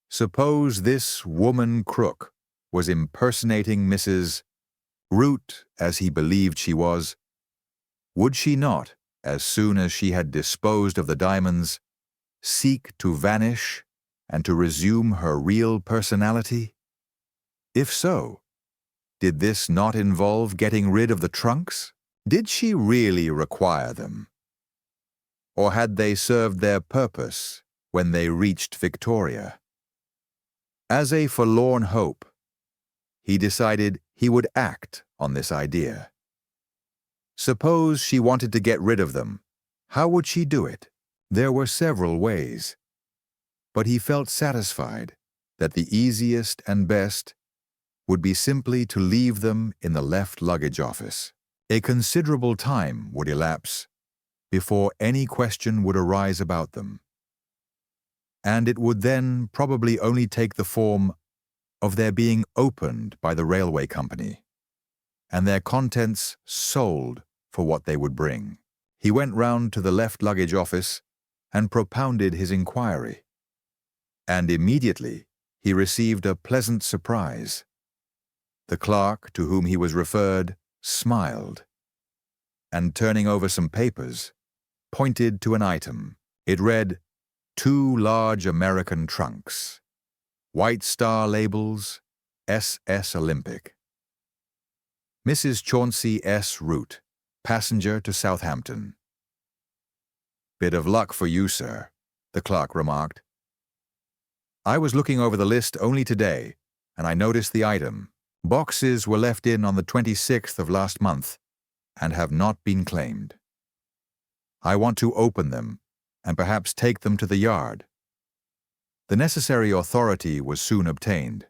Suppose this woman crook was impersonating Mrs. Root as he believed she was. Would she not, as soon as she had disposed of the diamonds, seek to vanish and to resume her real personality? If so, did this not involve getting rid of the trunks? Did she really require them? Or had they served their purpose when they reached Victoria? As a forlorn hope, he decided he would act on this idea. Suppose she wanted to get rid of them, how would she do it? There were several ways, but he felt satisfied that the easiest and best would be simply to leave them in the left luggage office. A considerable time would elapse before any question would arise about them, and it would then probably only take the form of their being opened by the railway company and their contents sold for what they would bring. He went round to the left luggage office and propounded his inquiry, and immediately he received a pleasant surprise. The clerk to whom he was referred smiled, and turning over some papers, pointed to an item. It read, 2 large American trunks, White Star labels, SS Olympic. Mrs. Chauncey S. Root, passenger to Southampton. Bit of luck for you, sir, the clerk remarked. I was looking over the list only today, and I noticed the item. Boxes were left in on the 26th of last month and have not been claimed. I want to open them and perhaps take them to the yard. The necessary authority was soon obtained,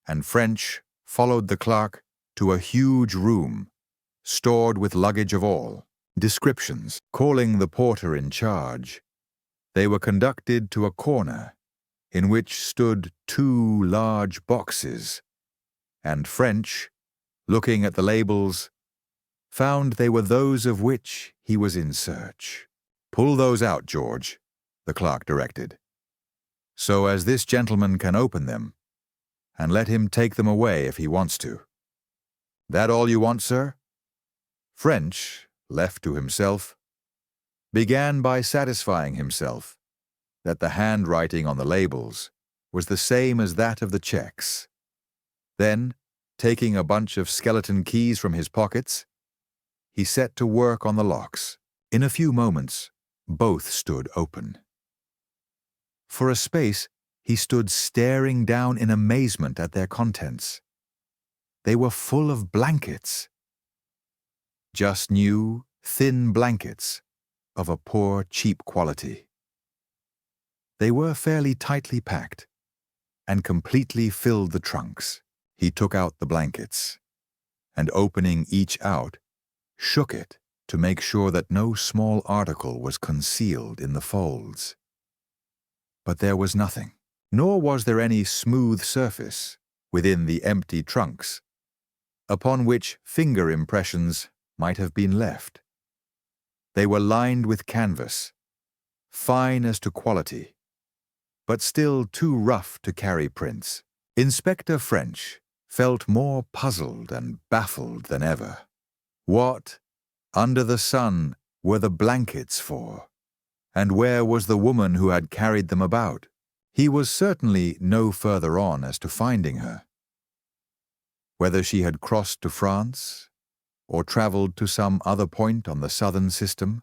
and French followed the clerk to a huge room, stored with luggage of all descriptions. Calling the porter in charge, they were conducted to a corner in which stood 2 large boxes, and French, looking at the labels, found they were those of which he was in search. Pull those out, George, the clerk directed, so as this gentleman can open them, and let him take them away if he wants to. That all you want, sir? French, left to himself, began by satisfying himself that the handwriting on the labels was the same as that of the checks. Then, taking a bunch of skeleton keys from his pockets, he set to work on the locks. In a few moments, both stood open. For a space, he stood staring down in amazement at their contents. They were full of blankets. Just new, thin blankets of a poor, cheap quality. They were fairly tightly packed, and completely filled the trunks. He took out the blankets, and opening each out, shook it to make sure that no small article was concealed in the folds. But there was nothing, nor was there any smooth surface within the empty trunks upon which finger impressions might have been left. They were lined with canvas, fine as to quality, but still too rough to carry prints. Inspector French felt more puzzled and baffled than ever. What, under the sun, were the blankets for? And where was the woman who had carried them about? He was certainly no further on as to finding her. Whether she had crossed to France, or travelled to some other point on the southern system,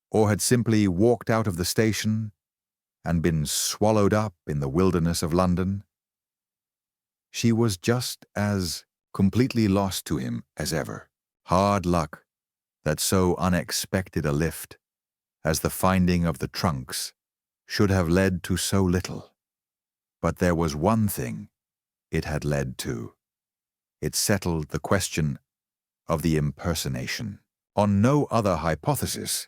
or had simply walked out of the station and been swallowed up in the wilderness of London, she was just as completely lost to him as ever. Hard luck that so unexpected a lift as the finding of the trunks should have led to so little. But there was one thing it had led to. It settled the question of the impersonation. On no other hypothesis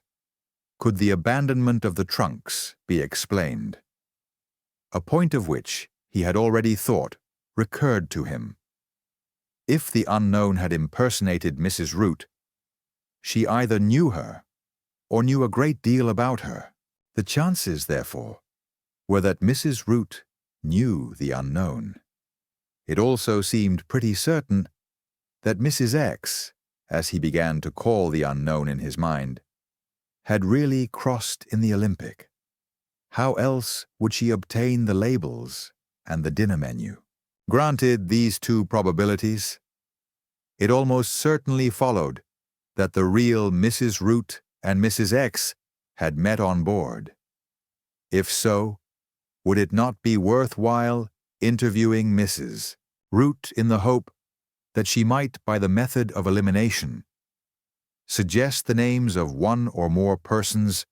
could the abandonment of the trunks be explained. A point of which he had already thought recurred to him. If the unknown had impersonated Mrs. Root, she either knew her or knew a great deal about her. The chances, therefore, were that Mrs. Root knew the unknown. It also seemed pretty certain that Mrs. X, as he began to call the unknown in his mind, had really crossed in the Olympic. How else would she obtain the labels and the dinner menu? Granted these two probabilities, it almost certainly followed that the real Mrs. Root and Mrs. X had met on board. If so, would it not be worthwhile interviewing Mrs. Root in the hope that she might, by the method of elimination, suggest the names of one or more persons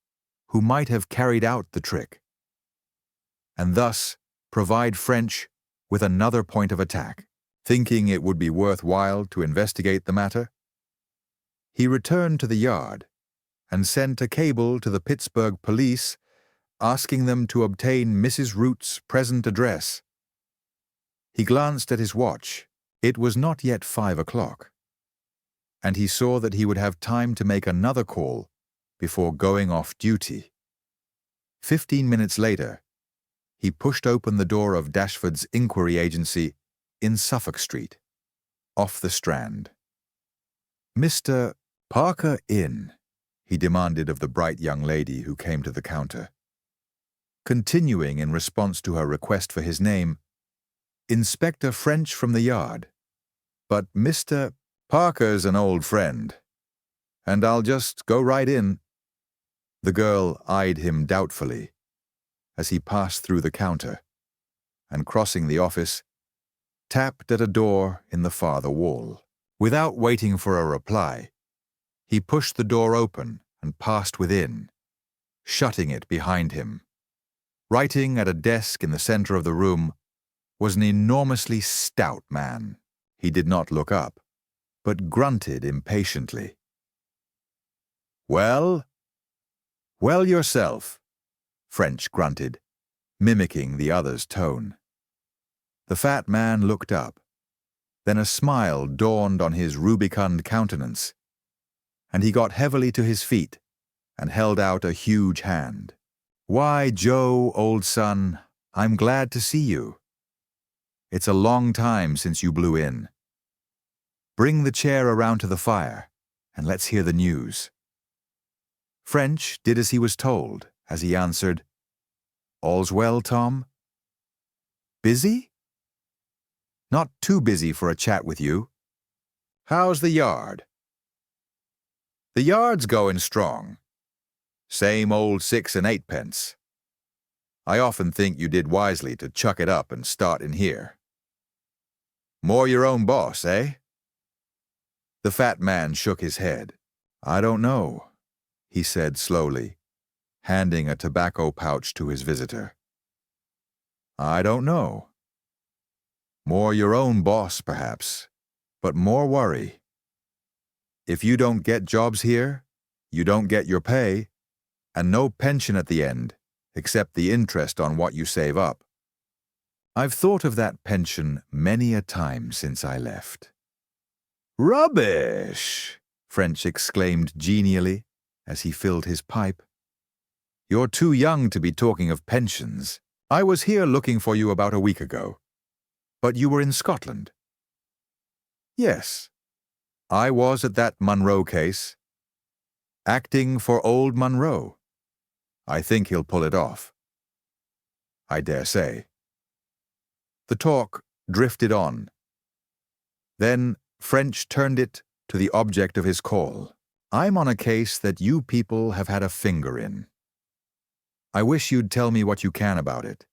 who might have carried out the trick, and thus provide French with another point of attack? Thinking it would be worthwhile to investigate the matter, he returned to the yard and sent a cable to the Pittsburgh police asking them to obtain Mrs. Root's present address. He glanced at his watch. It was not yet 5 o'clock, and he saw that he would have time to make another call before going off duty. 15 minutes later, he pushed open the door of Dashford's inquiry agency in Suffolk Street, off the Strand. "Mr. Parker in?" he demanded of the bright young lady who came to the counter. Continuing in response to her request for his name, "Inspector French from the yard. But Mr. Parker's an old friend, and I'll just go right in." The girl eyed him doubtfully as he passed through the counter, and crossing the office, tapped at a door in the farther wall. Without waiting for a reply, he pushed the door open and passed within, shutting it behind him. Writing at a desk in the center of the room was an enormously stout man. He did not look up, but grunted impatiently. "Well? Well yourself," French grunted, mimicking the other's tone. The fat man looked up. Then a smile dawned on his rubicund countenance, and he got heavily to his feet and held out a huge hand. "Why, Joe, old son, I'm glad to see you. It's a long time since you blew in. Bring the chair around to the fire, and let's hear the news." French did as he was told, as he answered, "All's well, Tom? Busy? Not too busy for a chat with you. How's the yard?" "The yard's going strong. Same old 6 and 8 pence. I often think you did wisely to chuck it up and start in here. More your own boss, eh?" The fat man shook his head. "I don't know," he said slowly, handing a tobacco pouch to his visitor. I don't know. More your own boss, perhaps, but more worry. If you don't get jobs here, you don't get your pay, and no pension at the end, except the interest on what you save up. I've thought of that pension many a time since I left. Rubbish! French exclaimed genially as he filled his pipe. You're too young to be talking of pensions. I was here looking for you about a week ago. But you were in Scotland. Yes, I was at that Munro case. Acting for old Munro. I think he'll pull it off. I dare say. The talk drifted on. Then French turned it to the object of his call. I'm on a case that you people have had a finger in. I wish you'd tell me what you can about it.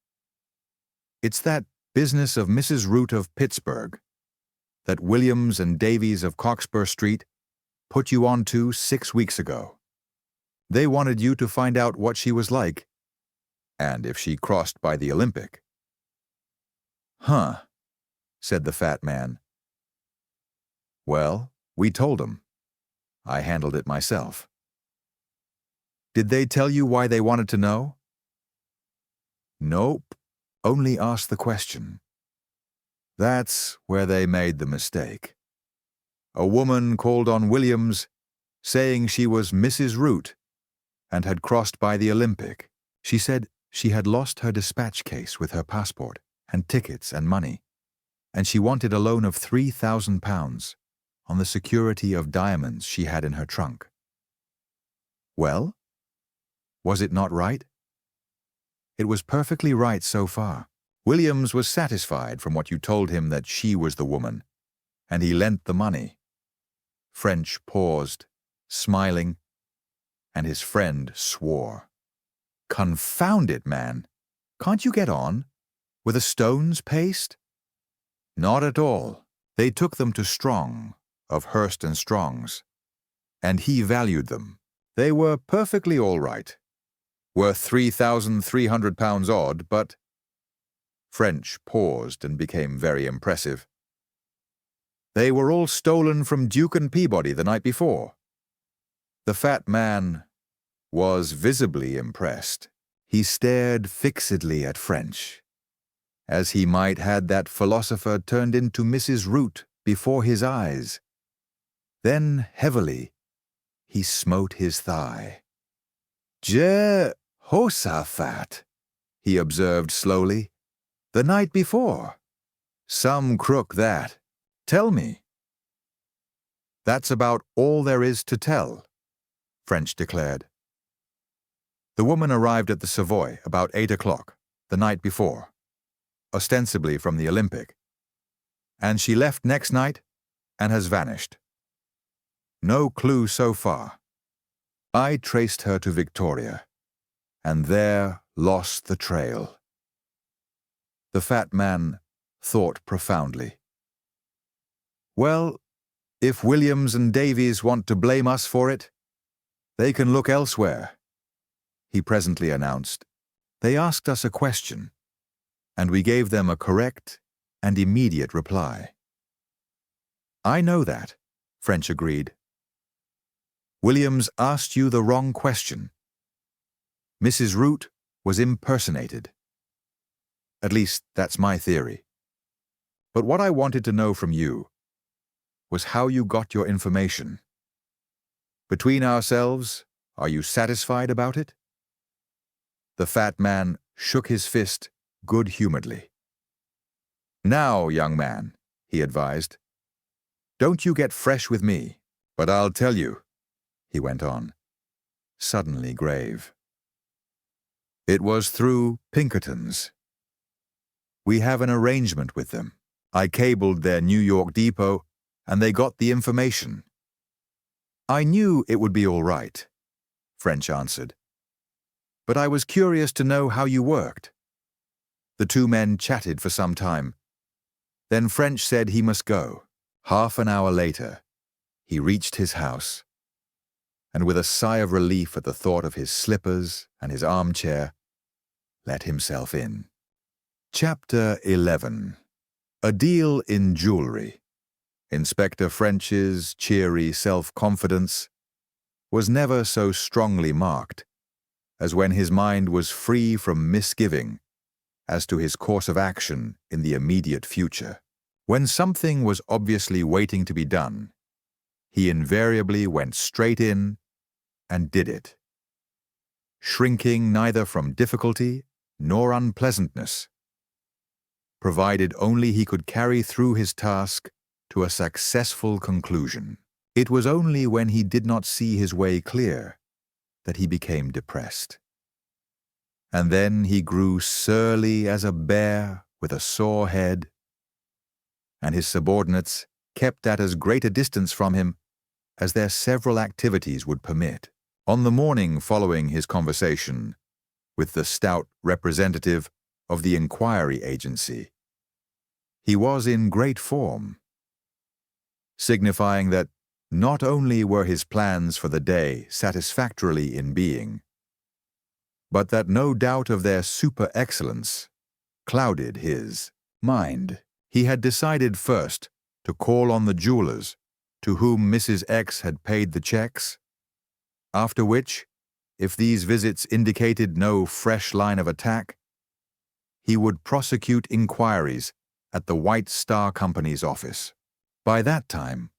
It's that business of Mrs. Root of Pittsburgh that Williams and Davies of Cockspur Street put you on to 6 weeks ago. They wanted you to find out what she was like, and if she crossed by the Olympic. Huh, said the fat man. Well, we told 'em. I handled it myself. Did they tell you why they wanted to know? Nope, only asked the question. That's where they made the mistake. A woman called on Williams, saying she was Mrs. Root and had crossed by the Olympic. She said she had lost her dispatch case with her passport and tickets and money, and she wanted a loan of £3,000 on the security of diamonds she had in her trunk. Well, was it not right? It was perfectly right so far. Williams was satisfied from what you told him that she was the woman, and he lent the money. French paused, smiling, and his friend swore. Confound it, man! Can't you get on? With a stone's paste? Not at all. They took them to Strong, of Hurst and Strong's, and he valued them. They were perfectly all right. Worth £3,300 odd, but... French paused and became very impressive. They were all stolen from Duke and Peabody the night before. The fat man was visibly impressed. He stared fixedly at French, as he might had that philosopher turned into Mrs. Root before his eyes. Then, heavily, he smote his thigh. Jehoshaphat, he observed slowly. The night before. Some crook that. Tell me. That's about all there is to tell, French declared. The woman arrived at the Savoy about 8 o'clock, the night before, ostensibly from the Olympic, and she left next night and has vanished. No clue so far. I traced her to Victoria, and there lost the trail. The fat man thought profoundly. Well, if Williams and Davies want to blame us for it, they can look elsewhere, he presently announced. They asked us a question, and we gave them a correct and immediate reply. I know that, French agreed. Williams asked you the wrong question. Mrs. Root was impersonated. At least, that's my theory. But what I wanted to know from you was how you got your information. Between ourselves, are you satisfied about it? The fat man shook his fist good-humoredly. Now, young man, he advised, don't you get fresh with me, but I'll tell you, he went on, suddenly grave. It was through Pinkertons. We have an arrangement with them. I cabled their New York depot, and they got the information. I knew it would be all right, French answered. But I was curious to know how you worked. The two men chatted for some time. Then French said he must go. Half an hour later, he reached his house, and with a sigh of relief at the thought of his slippers and his armchair, let himself in. Chapter 11. A Deal in Jewelry. Inspector French's cheery self-confidence was never so strongly marked as when his mind was free from misgiving as to his course of action in the immediate future. When something was obviously waiting to be done, he invariably went straight in and did it, shrinking neither from difficulty nor unpleasantness, provided only he could carry through his task to a successful conclusion. It was only when he did not see his way clear that he became depressed. And then he grew surly as a bear with a sore head, and his subordinates kept at as great a distance from him as their several activities would permit. On the morning following his conversation with the stout representative of the inquiry agency, he was in great form, signifying that not only were his plans for the day satisfactorily in being, but that no doubt of their super-excellence clouded his mind. He had decided first to call on the jewelers to whom Mrs. X had paid the checks, after which, if these visits indicated no fresh line of attack, he would prosecute inquiries at the White Star Company's office. By that time,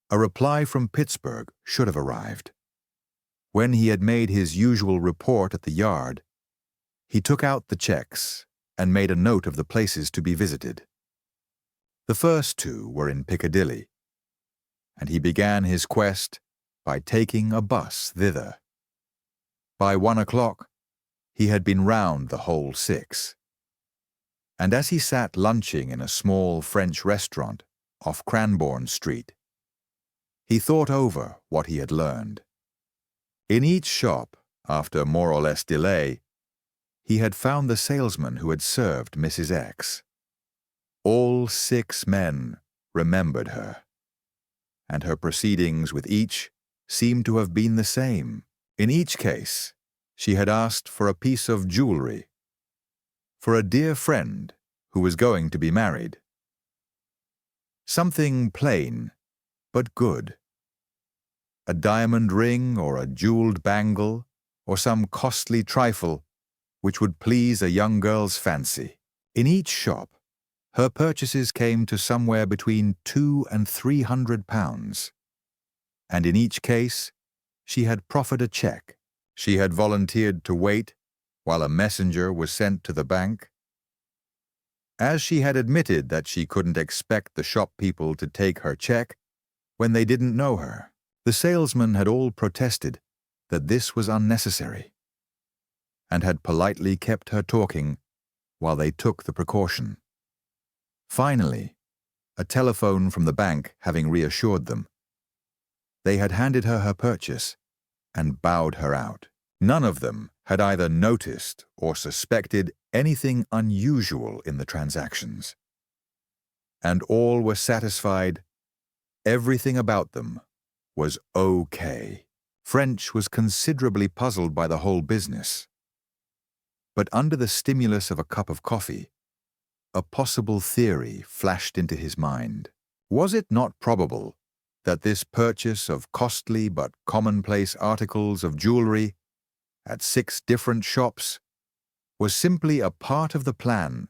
a reply from Pittsburgh should have arrived. When he had made his usual report at the yard, he took out the checks and made a note of the places to be visited. The first two were in Piccadilly, and he began his quest by taking a bus thither. By 1 o'clock, he had been round the whole 6. And as he sat lunching in a small French restaurant off Cranbourne Street, he thought over what he had learned. In each shop, after more or less delay, he had found the salesman who had served Mrs. X. All 6 men remembered her, and her proceedings with each seemed to have been the same. In each case, she had asked for a piece of jewelry for a dear friend who was going to be married. Something plain, but good. A diamond ring or a jeweled bangle or some costly trifle which would please a young girl's fancy. In each shop, her purchases came to somewhere between £200 and £300, and in each case, she had proffered a check. She had volunteered to wait while a messenger was sent to the bank. As she had admitted that she couldn't expect the shop people to take her check when they didn't know her, the salesmen had all protested that this was unnecessary, and had politely kept her talking while they took the precaution. Finally, a telephone from the bank having reassured them, they had handed her her purchase and bowed her out. None of them had either noticed or suspected anything unusual in the transactions, and all were satisfied everything about them was okay. French was considerably puzzled by the whole business, but under the stimulus of a cup of coffee, a possible theory flashed into his mind. Was it not probable that this purchase of costly but commonplace articles of jewelry at 6 different shops was simply a part of the plan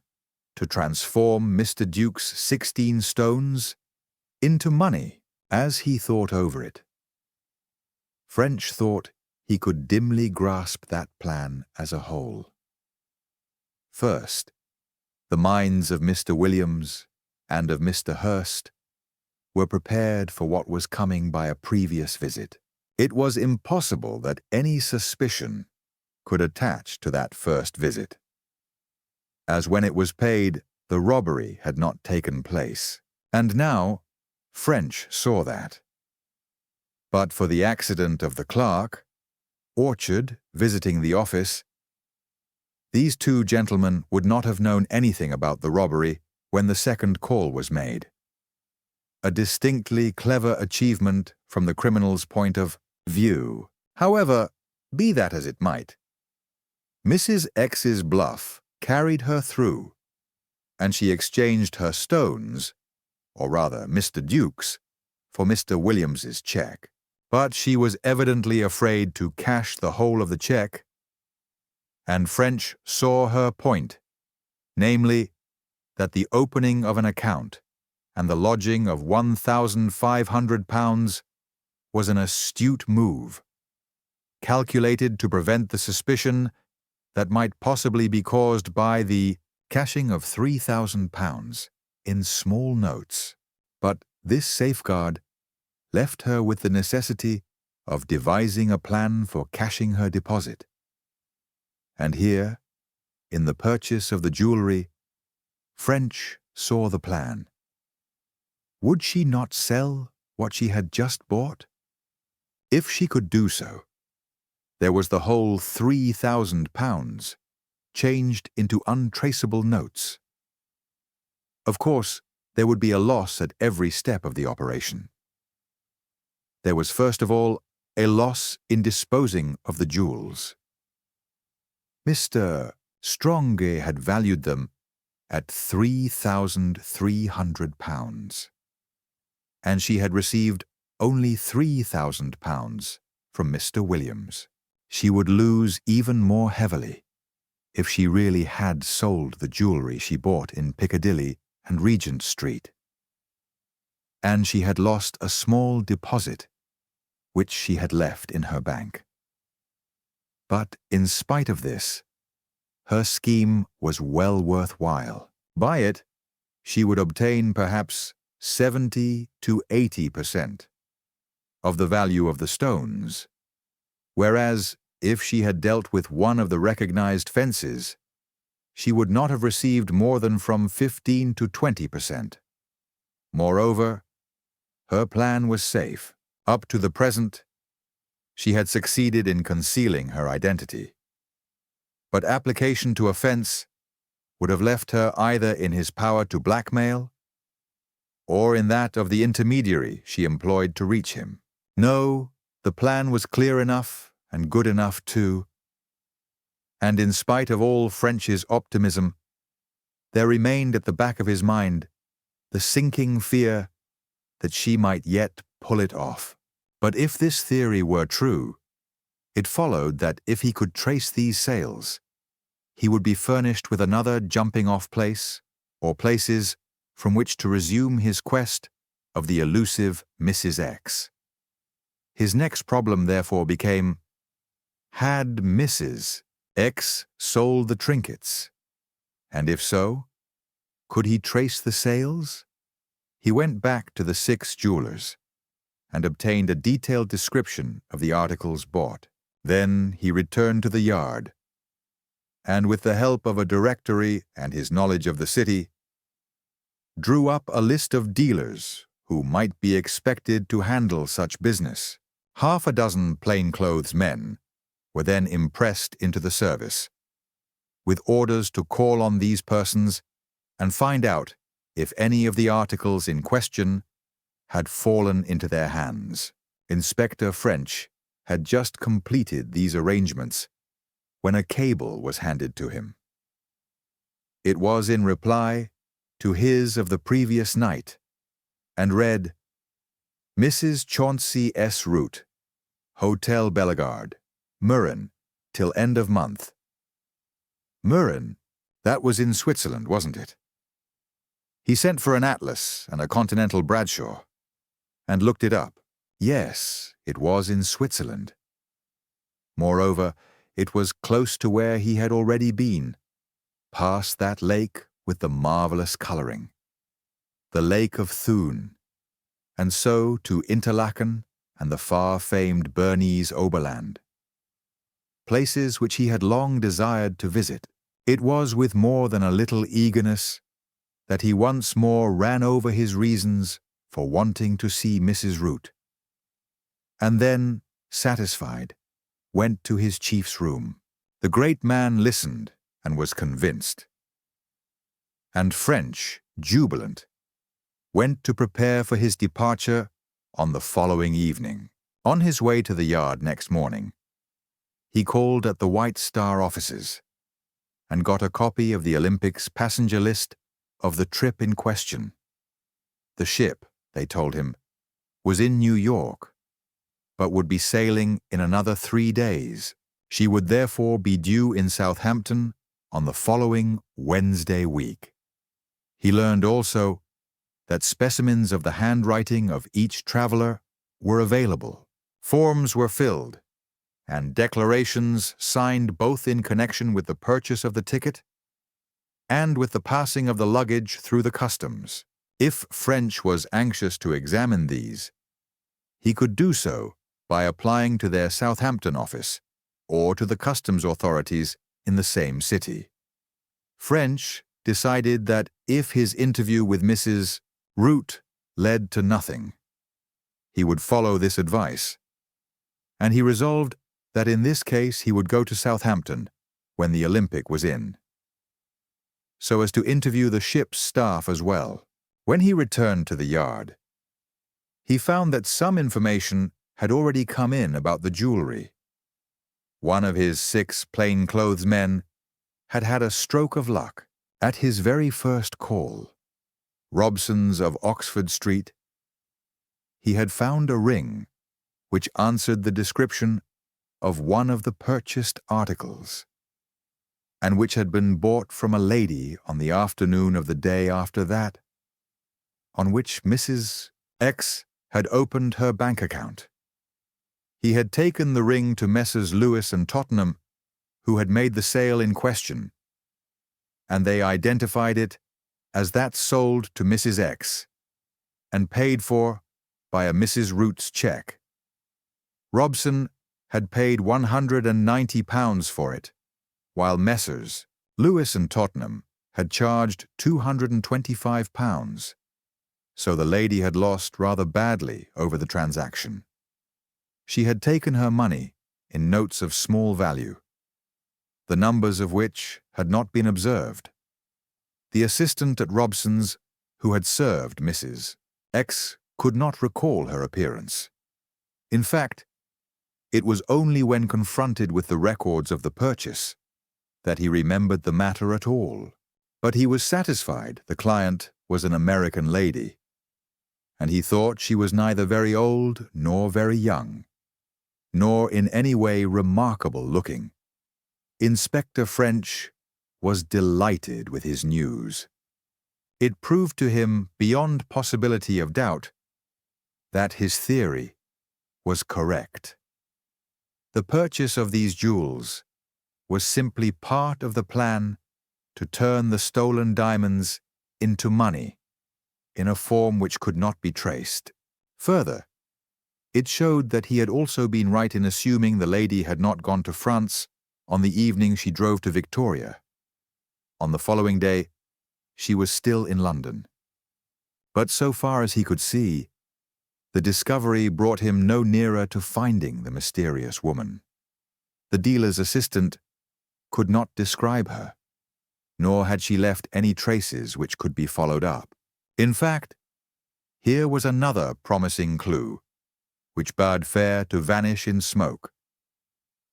to transform Mr. Duke's 16 stones into money? As he thought over it, French thought he could dimly grasp that plan as a whole. First, the minds of Mr. Williams and of Mr. Hurst were prepared for what was coming by a previous visit. It was impossible that any suspicion could attach to that first visit, as when it was paid, the robbery had not taken place, and now French saw that. But for the accident of the clerk, Orchard, visiting the office, these 2 gentlemen would not have known anything about the robbery when the second call was made. A distinctly clever achievement from the criminal's point of view. However, be that as it might, Mrs. X's bluff carried her through, and she exchanged her stones, or rather Mr. Duke's, for Mr. Williams's check. But she was evidently afraid to cash the whole of the check, and French saw her point, namely, that the opening of an account and the lodging of £1,500 was an astute move, calculated to prevent the suspicion that might possibly be caused by the cashing of £3,000 in small notes. But this safeguard left her with the necessity of devising a plan for cashing her deposit. And here, in the purchase of the jewelry, French saw the plan. Would she not sell what she had just bought? If she could do so, there was the whole £3,000 changed into untraceable notes. Of course, there would be a loss at every step of the operation. There was first of all a loss in disposing of the jewels. Mr. Stronge had valued them at £3,300, and she had received only £3,000 from Mr. Williams. She would lose even more heavily if she really had sold the jewelry she bought in Piccadilly and Regent Street. And she had lost a small deposit which she had left in her bank. But in spite of this, her scheme was well worthwhile. By it, she would obtain perhaps 70 to 80% of the value of the stones, whereas if she had dealt with one of the recognized fences, she would not have received more than from 15 to 20%. Moreover, her plan was safe. Up to the present, she had succeeded in concealing her identity. But application to a fence would have left her either in his power to blackmail or in that of the intermediary she employed to reach him. No, the plan was clear enough and good enough too, and in spite of all French's optimism, there remained at the back of his mind the sinking fear that she might yet pull it off. But if this theory were true, it followed that if he could trace these sales, he would be furnished with another jumping-off place, or places from which to resume his quest of the elusive Mrs. X. His next problem therefore became, had Mrs. X sold the trinkets? And if so, could he trace the sales? He went back to the 6 jewelers and obtained a detailed description of the articles bought. Then he returned to the yard, and with the help of a directory and his knowledge of the city, drew up a list of dealers who might be expected to handle such business. Half a dozen plainclothes men were then impressed into the service, with orders to call on these persons and find out if any of the articles in question had fallen into their hands. Inspector French had just completed these arrangements when a cable was handed to him. It was in reply to his of the previous night, and read, Mrs. Chauncey S. Root, Hotel Bellegarde, Mürren, till end of month. Mürren, that was in Switzerland, wasn't it? He sent for an atlas and a Continental Bradshaw, and looked it up. Yes, it was in Switzerland. Moreover, it was close to where he had already been, past that lake with the marvelous colouring, the Lake of Thun, and so to Interlaken and the far-famed Bernese Oberland, places which he had long desired to visit. It was with more than a little eagerness that he once more ran over his reasons for wanting to see Mrs. Root, and then, satisfied, went to his chief's room. The great man listened and was convinced. And French, jubilant, went to prepare for his departure on the following evening. On his way to the yard next morning, he called at the White Star offices and got a copy of the Olympic's passenger list of the trip in question. The ship, they told him, was in New York, but would be sailing in another 3 days. She would therefore be due in Southampton on the following Wednesday week. He learned also that specimens of the handwriting of each traveler were available. Forms were filled, and declarations signed both in connection with the purchase of the ticket and with the passing of the luggage through the customs. If French was anxious to examine these, he could do so by applying to their Southampton office or to the customs authorities in the same city. French decided that if his interview with Mrs. Root led to nothing, he would follow this advice, and he resolved that in this case he would go to Southampton when the Olympic was in, so as to interview the ship's staff as well. When he returned to the yard, he found that some information had already come in about the jewelry. One of his 6 plainclothes men had had a stroke of luck. At his very first call, Robson's of Oxford Street, he had found a ring which answered the description of one of the purchased articles, and which had been bought from a lady on the afternoon of the day after that, on which Mrs. X had opened her bank account. He had taken the ring to Messrs. Lewis and Tottenham, who had made the sale in question, and they identified it as that sold to Mrs. X and paid for by a Mrs. Root's cheque. Robson had paid £190 for it, while Messrs. Lewis and Tottenham had charged £225, so the lady had lost rather badly over the transaction. She had taken her money in notes of small value, the numbers of which had not been observed. The assistant at Robson's, who had served Mrs. X, could not recall her appearance. In fact, it was only when confronted with the records of the purchase that he remembered the matter at all. But he was satisfied the client was an American lady, and he thought she was neither very old nor very young, nor in any way remarkable looking. Inspector French was delighted with his news. It proved to him beyond possibility of doubt that his theory was correct. The purchase of these jewels was simply part of the plan to turn the stolen diamonds into money in a form which could not be traced. Further, it showed that he had also been right in assuming the lady had not gone to France on the evening she drove to Victoria. On the following day, she was still in London. But so far as he could see, the discovery brought him no nearer to finding the mysterious woman. The dealer's assistant could not describe her, nor had she left any traces which could be followed up. In fact, here was another promising clue, which bade fair to vanish in smoke,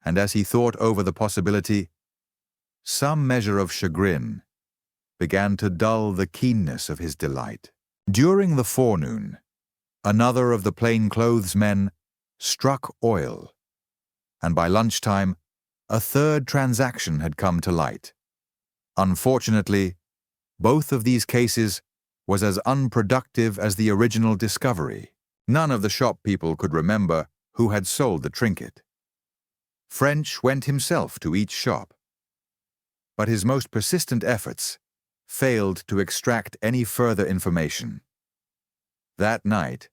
and as he thought over the possibility, some measure of chagrin began to dull the keenness of his delight. During the forenoon, another of the plainclothes men struck oil, and by lunchtime, a third transaction had come to light. Unfortunately, both of these cases was as unproductive as the original discovery. None of the shop people could remember who had sold the trinket. French went himself to each shop, but his most persistent efforts failed to extract any further information. That night,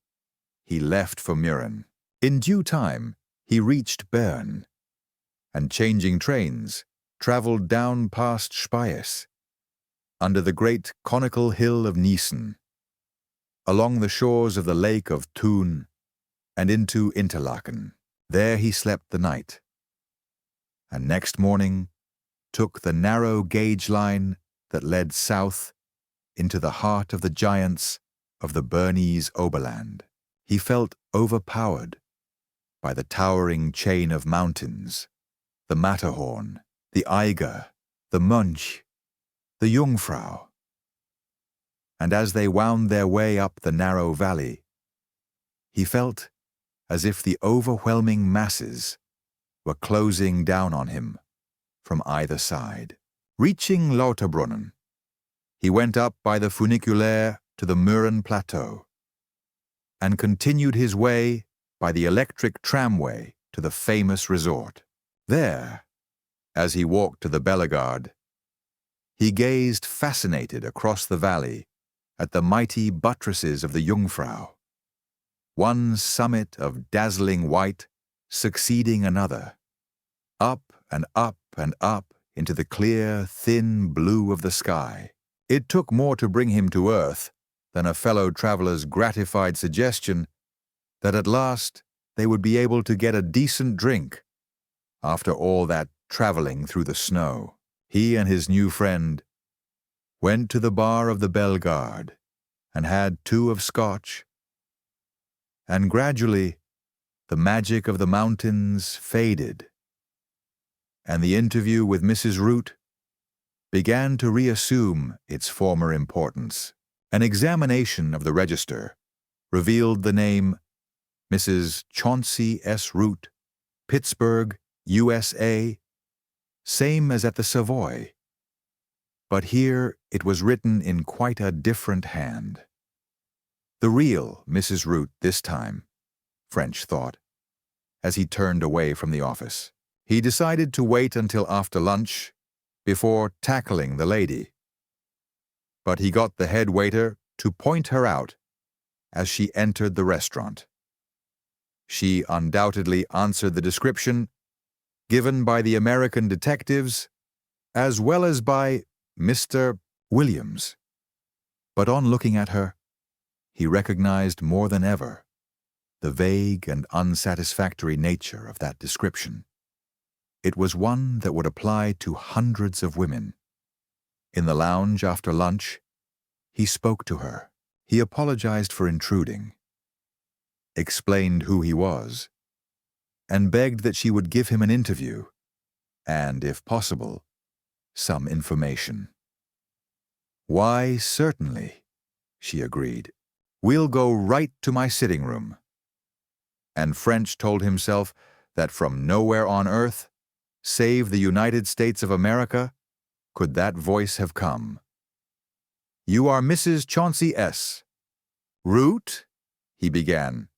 he left for Mürren. In due time, he reached Bern, and changing trains, travelled down past Speyer, under the great conical hill of Niesen, along the shores of the lake of Thun, and into Interlaken. There he slept the night, and next morning took the narrow gauge line that led south into the heart of the giants of the Bernese Oberland. He felt overpowered by the towering chain of mountains, the Matterhorn, the Eiger, the Mönch, the Jungfrau. and as they wound their way up the narrow valley, he felt as if the overwhelming masses were closing down on him from either side. Reaching Lauterbrunnen, he went up by the funiculaire to the Mürren Plateau and continued his way by the electric tramway to the famous resort. There, as he walked to the Bellegarde, he gazed fascinated across the valley at the mighty buttresses of the Jungfrau, one summit of dazzling white succeeding another, up and up and up into the clear, thin blue of the sky. It took more to bring him to earth than a fellow traveler's gratified suggestion that at last they would be able to get a decent drink after all that traveling through the snow. He and his new friend went to the bar of the Bellegarde and had 2 of scotch, and gradually the magic of the mountains faded, and the interview with Mrs. Root began to reassume its former importance. An examination of the register revealed the name Mrs. Chauncey S. Root, Pittsburgh, USA, same as at the Savoy. But here it was written in quite a different hand. The real Mrs. Root this time, French thought, as he turned away from the office. He decided to wait until after lunch before tackling the lady. But he got the head waiter to point her out as she entered the restaurant. She undoubtedly answered the description given by the American detectives as well as by Mr. Williams. But on looking at her, he recognized more than ever the vague and unsatisfactory nature of that description. It was one that would apply to hundreds of women. In the lounge after lunch, he spoke to her. He apologized for intruding, explained who he was, and begged that she would give him an interview and, if possible, some information. "Why, certainly," she agreed. "We'll go right to my sitting room." And French told himself that from nowhere on earth, save the United States of America, could that voice have come. "You are Mrs. Chauncey S. Root?" he began,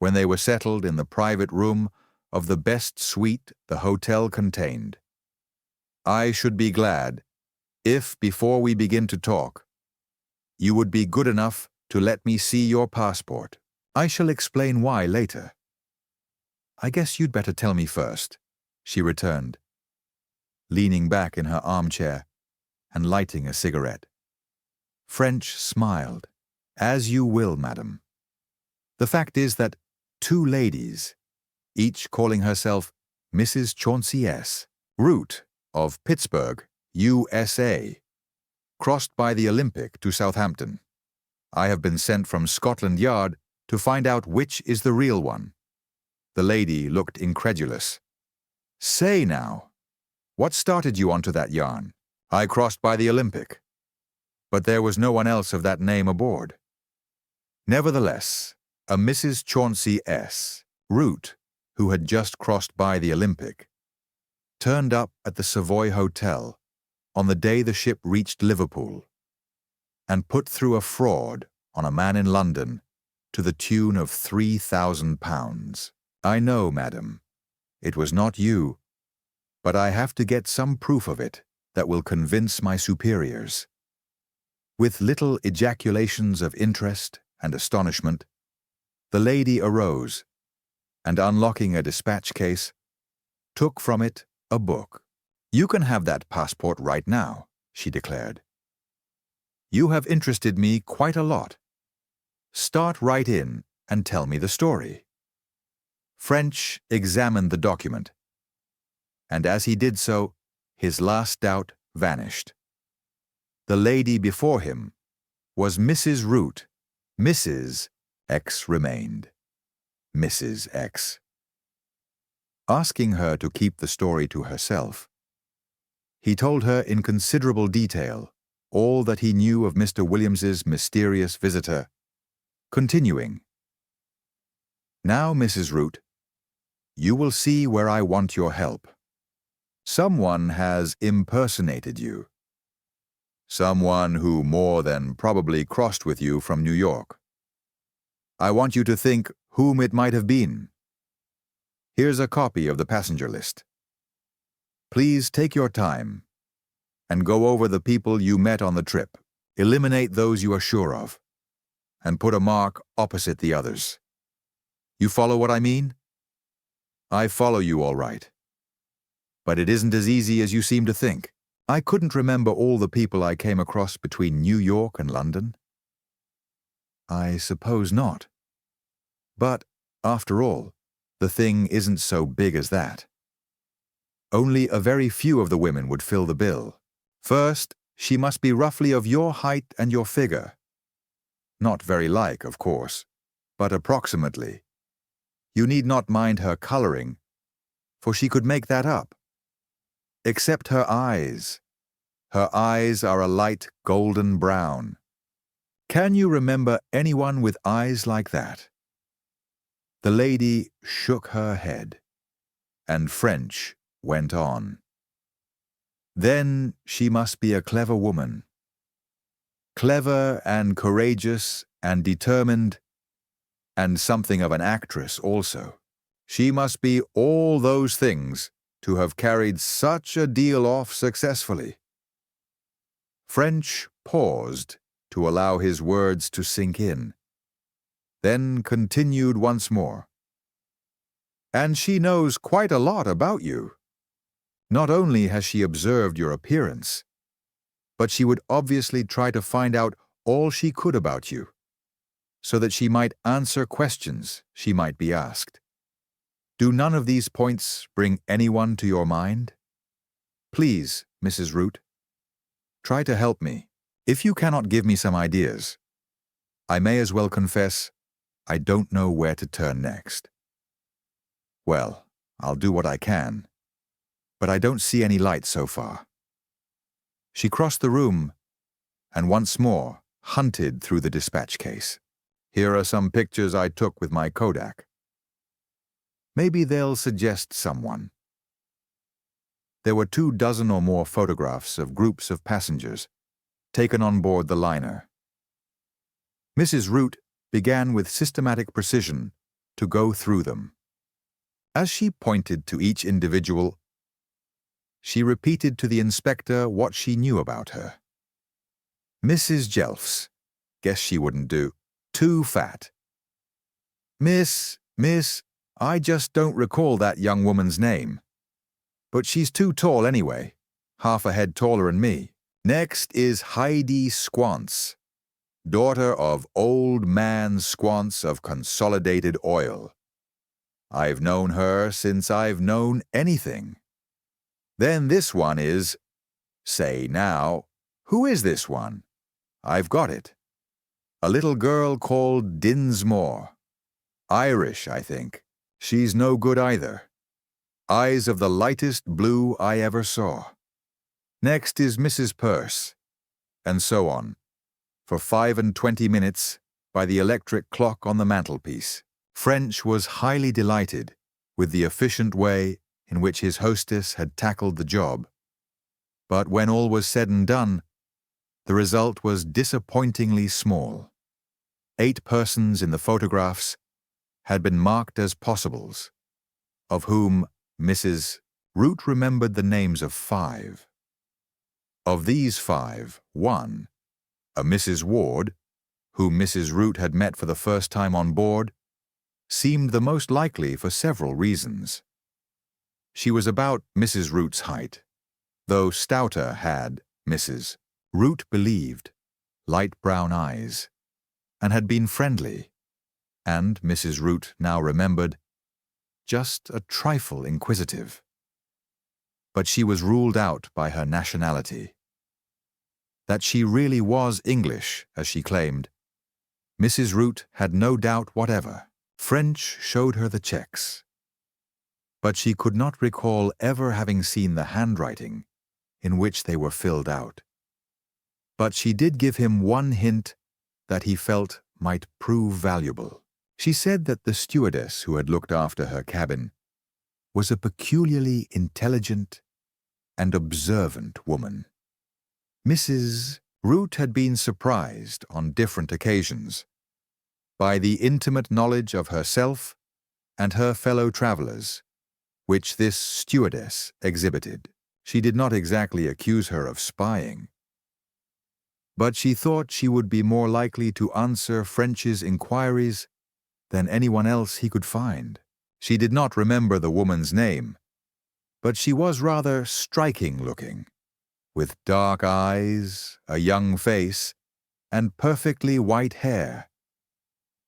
when they were settled in the private room of the best suite the hotel contained. "I should be glad if, before we begin to talk, you would be good enough to let me see your passport. I shall explain why later." "I guess you'd better tell me first," she returned, leaning back in her armchair and lighting a cigarette. French smiled. "As you will, madam. The fact is that 2 ladies, each calling herself Mrs. Chauncey S. Root of Pittsburgh, USA, crossed by the Olympic to Southampton. I have been sent from Scotland Yard to find out which is the real one." The lady looked incredulous. "Say now, what started you onto that yarn?" "I crossed by the Olympic, but there was no one else of that name aboard." Nevertheless, a Mrs. Chauncey S. Root, who had just crossed by the Olympic, turned up at the Savoy Hotel on the day the ship reached Liverpool and put through a fraud on a man in London to the tune of £3,000. "I know, madam, it was not you, but I have to get some proof of it that will convince my superiors." With little ejaculations of interest and astonishment, the lady arose and, unlocking a dispatch case, took from it a book. "You can have that passport right now," she declared. "You have interested me quite a lot. Start right in and tell me the story." French examined the document, and as he did so, his last doubt vanished. The lady before him was Mrs. Root. Mrs. X remained. Mrs. X. Asking her to keep the story to herself, he told her in considerable detail all that he knew of Mr. Williams's mysterious visitor, continuing. "Now, Mrs. Root, you will see where I want your help. Someone has impersonated you. Someone who more than probably crossed with you from New York. I want you to think whom it might have been. Here's a copy of the passenger list. Please take your time and go over the people you met on the trip. Eliminate those you are sure of, and put a mark opposite the others. You follow what I mean? I follow you all right. But it isn't as easy as you seem to think. I couldn't remember all the people I came across between New York and London. I suppose not. But, after all, the thing isn't so big as that. Only a very few of the women would fill the bill. First, she must be roughly of your height and your figure. Not very like, of course, but approximately. You need not mind her coloring, for she could make that up. Except her eyes. Her eyes are a light golden brown. Can you remember anyone with eyes like that? The lady shook her head, and French went on. Then she must be a clever woman. Clever and courageous and determined, and something of an actress also. She must be all those things to have carried such a deal off successfully. French paused to allow his words to sink in, then continued once more. And she knows quite a lot about you. Not only has she observed your appearance, but she would obviously try to find out all she could about you, so that she might answer questions she might be asked. Do none of these points bring anyone to your mind? Please, Mrs. Root, try to help me. If you cannot give me some ideas, I may as well confess I don't know where to turn next. Well, I'll do what I can, but I don't see any light so far. She crossed the room and once more hunted through the dispatch case. Here are some pictures I took with my Kodak. Maybe they'll suggest someone. There were 24 or more photographs of groups of passengers taken on board the liner. Mrs. Root began with systematic precision to go through them. As she pointed to each individual, she repeated to the inspector what she knew about her. Mrs. Jelfs. Guess she wouldn't do. Too fat. Miss, I just don't recall that young woman's name. But she's too tall anyway, half a head taller than me. Next is Heidi Squants, daughter of Old Man Squants of Consolidated Oil. I've known her since I've known anything. Then this one is, say now, who is this one? I've got it. A little girl called Dinsmore. Irish, I think. She's no good either. Eyes of the lightest blue I ever saw. Next is Mrs. Peirce, and so on, for 25 minutes by the electric clock on the mantelpiece. French was highly delighted with the efficient way in which his hostess had tackled the job. But when all was said and done, the result was disappointingly small. 8 persons in the photographs had been marked as possibles, of whom Mrs. Root remembered the names of 5. Of these 5, one, a Mrs. Ward, whom Mrs. Root had met for the first time on board, seemed the most likely for several reasons. She was about Mrs. Root's height, though stouter had Mrs. Root believed, light brown eyes, and had been friendly, and Mrs. Root now remembered, just a trifle inquisitive. But she was ruled out by her nationality. That she really was English, as she claimed, Mrs. Root had no doubt whatever. French showed her the checks, but she could not recall ever having seen the handwriting in which they were filled out. but she did give him one hint that he felt might prove valuable. She said that the stewardess who had looked after her cabin was a peculiarly intelligent and observant woman. Mrs. Root had been surprised on different occasions by the intimate knowledge of herself and her fellow travelers, which this stewardess exhibited. She did not exactly accuse her of spying, but she thought she would be more likely to answer French's inquiries than anyone else he could find. She did not remember the woman's name, but she was rather striking-looking, with dark eyes, a young face, and perfectly white hair,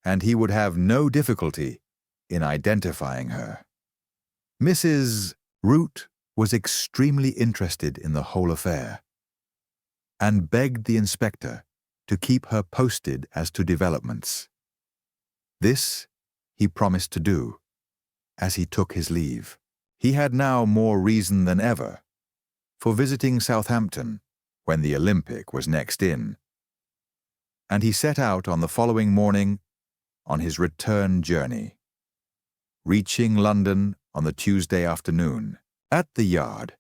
and he would have no difficulty in identifying her. Mrs. Root was extremely interested in the whole affair, and begged the inspector to keep her posted as to developments. This he promised to do, as he took his leave. He had now more reason than ever for visiting Southampton when the Olympic was next in, and he set out on the following morning on his return journey, reaching London on the Tuesday afternoon. At the Yard,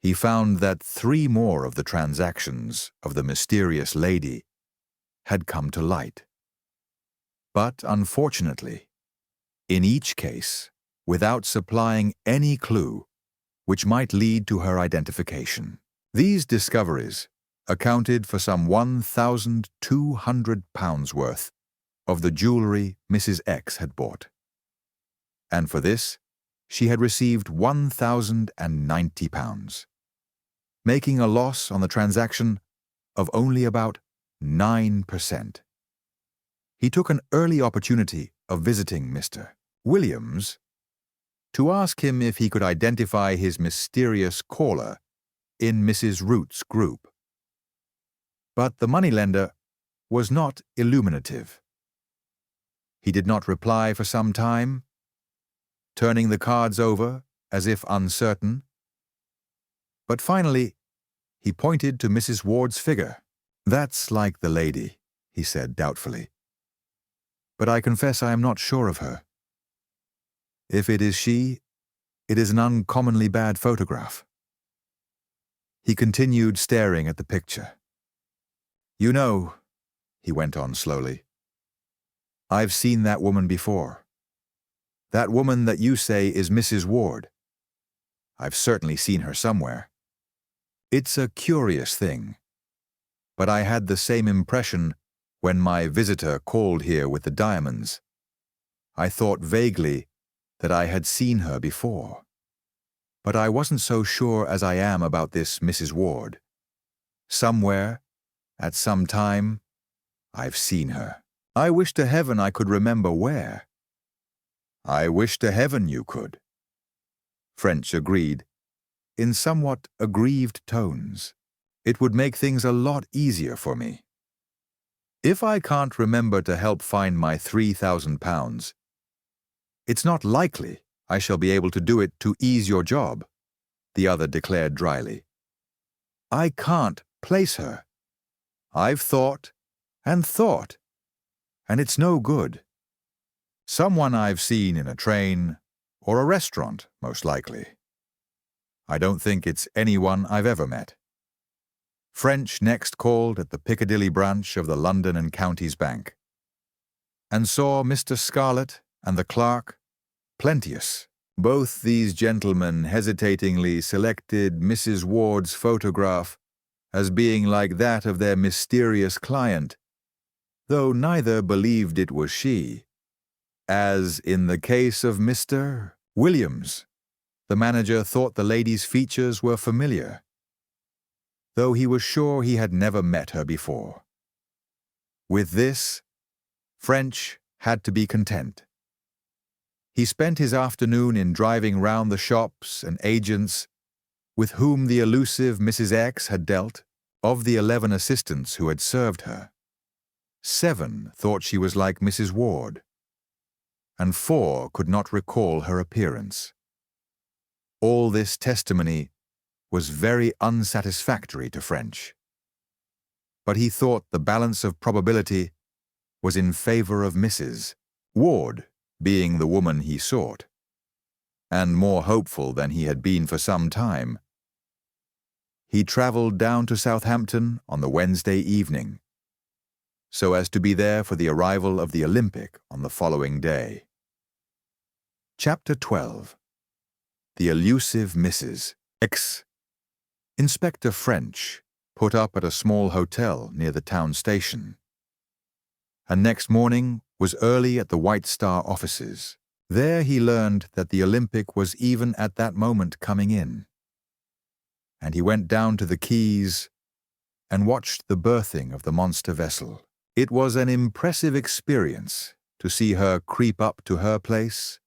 he found that 3 more of the transactions of the mysterious lady had come to light. But unfortunately, in each case, without supplying any clue which might lead to her identification. These discoveries accounted for some £1,200 worth of the jewellery Mrs. X had bought, and for this she had received £1,090, making a loss on the transaction of only about 9%. He took an early opportunity of visiting Mr. Williams to ask him if he could identify his mysterious caller in Mrs. Root's group. But the moneylender was not illuminative. He did not reply for some time, turning the cards over as if uncertain. But finally, he pointed to Mrs. Ward's figure. "That's like the lady," he said doubtfully. "But I confess I am not sure of her. If it is she, it is an uncommonly bad photograph." He continued staring at the picture. "You know," he went on slowly, "I've seen that woman before. That woman that you say is Mrs. Ward. I've certainly seen her somewhere. It's a curious thing, but I had the same impression when my visitor called here with the diamonds. I thought vaguely that I had seen her before, but I wasn't so sure as I am about this Mrs. Ward. Somewhere, at some time, I've seen her. I wish to heaven I could remember where." "I wish to heaven you could," French agreed, in somewhat aggrieved tones. "It would make things a lot easier for me. If I can't remember to help find my £3,000, it's not likely I shall be able to do it to ease your job," the other declared dryly. "I can't place her. I've thought and thought, and it's no good. Someone I've seen in a train or a restaurant, most likely. I don't think it's anyone I've ever met." French next called at the Piccadilly branch of the London and Counties Bank, and saw Mr. Scarlett and the clerk, Plenteous. Both these gentlemen hesitatingly selected Mrs. Ward's photograph as being like that of their mysterious client, though neither believed it was she. As in the case of Mr. Williams, the manager thought the lady's features were familiar, though he was sure he had never met her before. With this, French had to be content. He spent his afternoon in driving round the shops and agents with whom the elusive Mrs. X had dealt. Of the 11 assistants who had served her, 7 thought she was like Mrs. Ward, and 4 could not recall her appearance. All this testimony was very unsatisfactory to French. but he thought the balance of probability was in favor of Mrs. Ward being the woman he sought, and more hopeful than he had been for some time. He travelled down to Southampton on the Wednesday evening, so as to be there for the arrival of the Olympic on the following day. Chapter 12. The elusive Mrs. X. Inspector French put up at a small hotel near the town station, and next morning was early at the White Star offices. There he learned that the Olympic was even at that moment coming in, and he went down to the quays and watched the berthing of the monster vessel. It was an impressive experience to see her creep up to her place,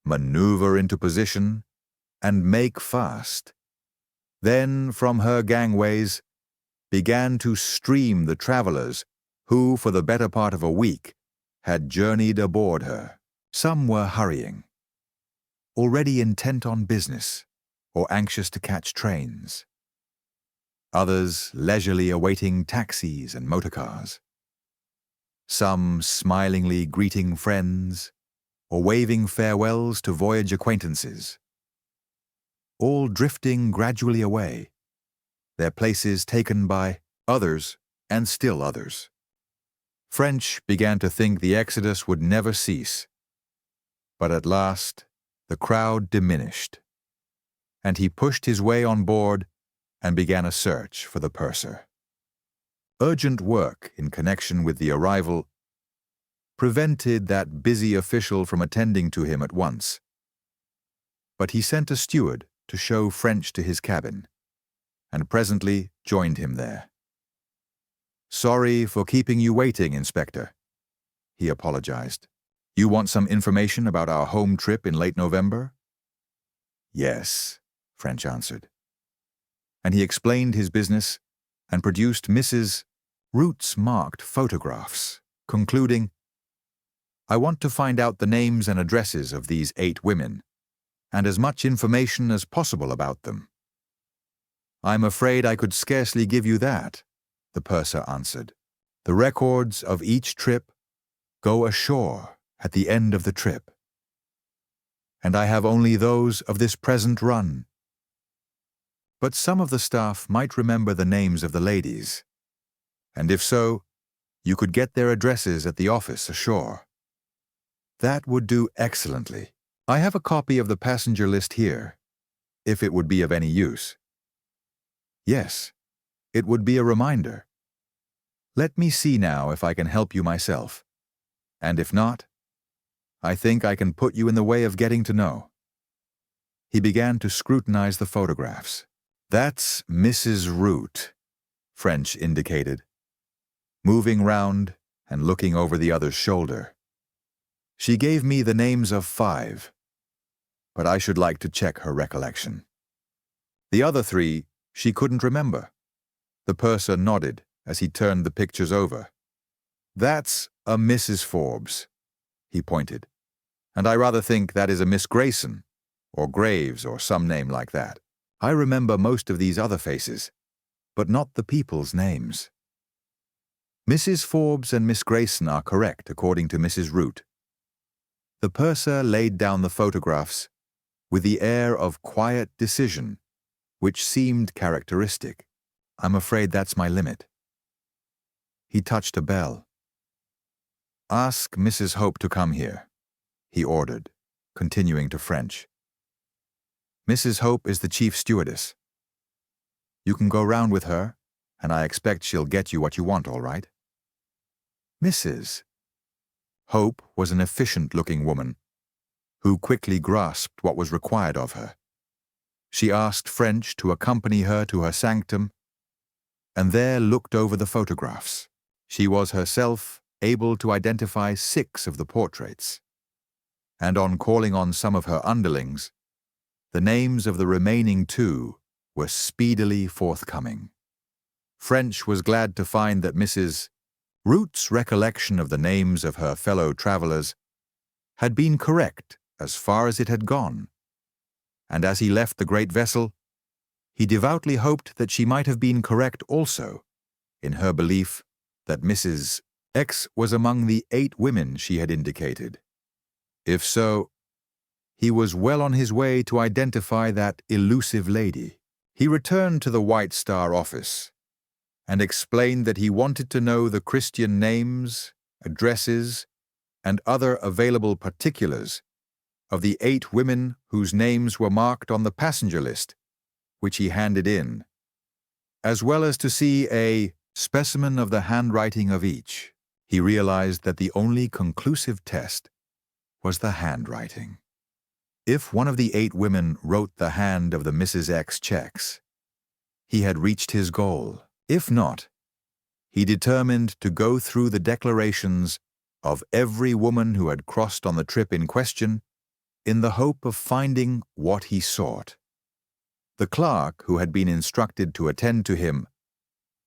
maneuver into position, and make fast. Then, from her gangways, began to stream the travelers who, for the better part of a week, had journeyed aboard her. Some were hurrying, already intent on business or anxious to catch trains. Others leisurely awaiting taxis and motorcars. Some smilingly greeting friends or waving farewells to voyage acquaintances. All drifting gradually away, their places taken by others and still others. French began to think the exodus would never cease, but at last the crowd diminished, and he pushed his way on board and began a search for the purser. Urgent work in connection with the arrival prevented that busy official from attending to him at once, but he sent a steward to show French to his cabin, and presently joined him there. "Sorry for keeping you waiting, Inspector," he apologized. "You want some information about our home trip in late November?" "Yes," French answered. And he explained his business and produced Mrs. Root's marked photographs, concluding, "I want to find out the names and addresses of these 8 women, and as much information as possible about them." "I'm afraid I could scarcely give you that," the purser answered. "The records of each trip go ashore at the end of the trip, and I have only those of this present run. But some of the staff might remember the names of the ladies, and if so, you could get their addresses at the office ashore." "That would do excellently. I have a copy of the passenger list here, if it would be of any use." "Yes, it would be a reminder. Let me see now if I can help you myself, and if not, I think I can put you in the way of getting to know." He began to scrutinize the photographs. "That's Mrs. Root," French indicated, moving round and looking over the other's shoulder. "She gave me the names of 5, but I should like to check her recollection. The other 3 she couldn't remember." The purser nodded as he turned the pictures over. "That's a Mrs. Forbes," he pointed, "and I rather think that is a Miss Grayson, or Graves, or some name like that. I remember most of these other faces, but not the people's names." "Mrs. Forbes and Miss Grayson are correct, according to Mrs. Root." The purser laid down the photographs with the air of quiet decision which seemed characteristic. "I'm afraid that's my limit." He touched a bell. "Ask Mrs. Hope to come here," he ordered, continuing to French. "Mrs. Hope is the chief stewardess. You can go round with her, and I expect she'll get you what you want, all right." Mrs. Hope was an efficient-looking woman who quickly grasped what was required of her. She asked French to accompany her to her sanctum, and there looked over the photographs. She was herself able to identify 6 of the portraits, and on calling on some of her underlings, the names of the remaining 2 were speedily forthcoming. French was glad to find that Mrs. Root's recollection of the names of her fellow travelers had been correct as far as it had gone, and as he left the great vessel, he devoutly hoped that she might have been correct also in her belief that Mrs. X was among the 8 women she had indicated. If so, he was well on his way to identify that elusive lady. He returned to the White Star office and explained that he wanted to know the Christian names, addresses, and other available particulars of the 8 women whose names were marked on the passenger list, which he handed in, as well as to see a specimen of the handwriting of each. He realized that the only conclusive test was the handwriting. If one of the 8 women wrote the hand of the Mrs. X checks, he had reached his goal. If not, he determined to go through the declarations of every woman who had crossed on the trip in question in the hope of finding what he sought. The clerk, who had been instructed to attend to him,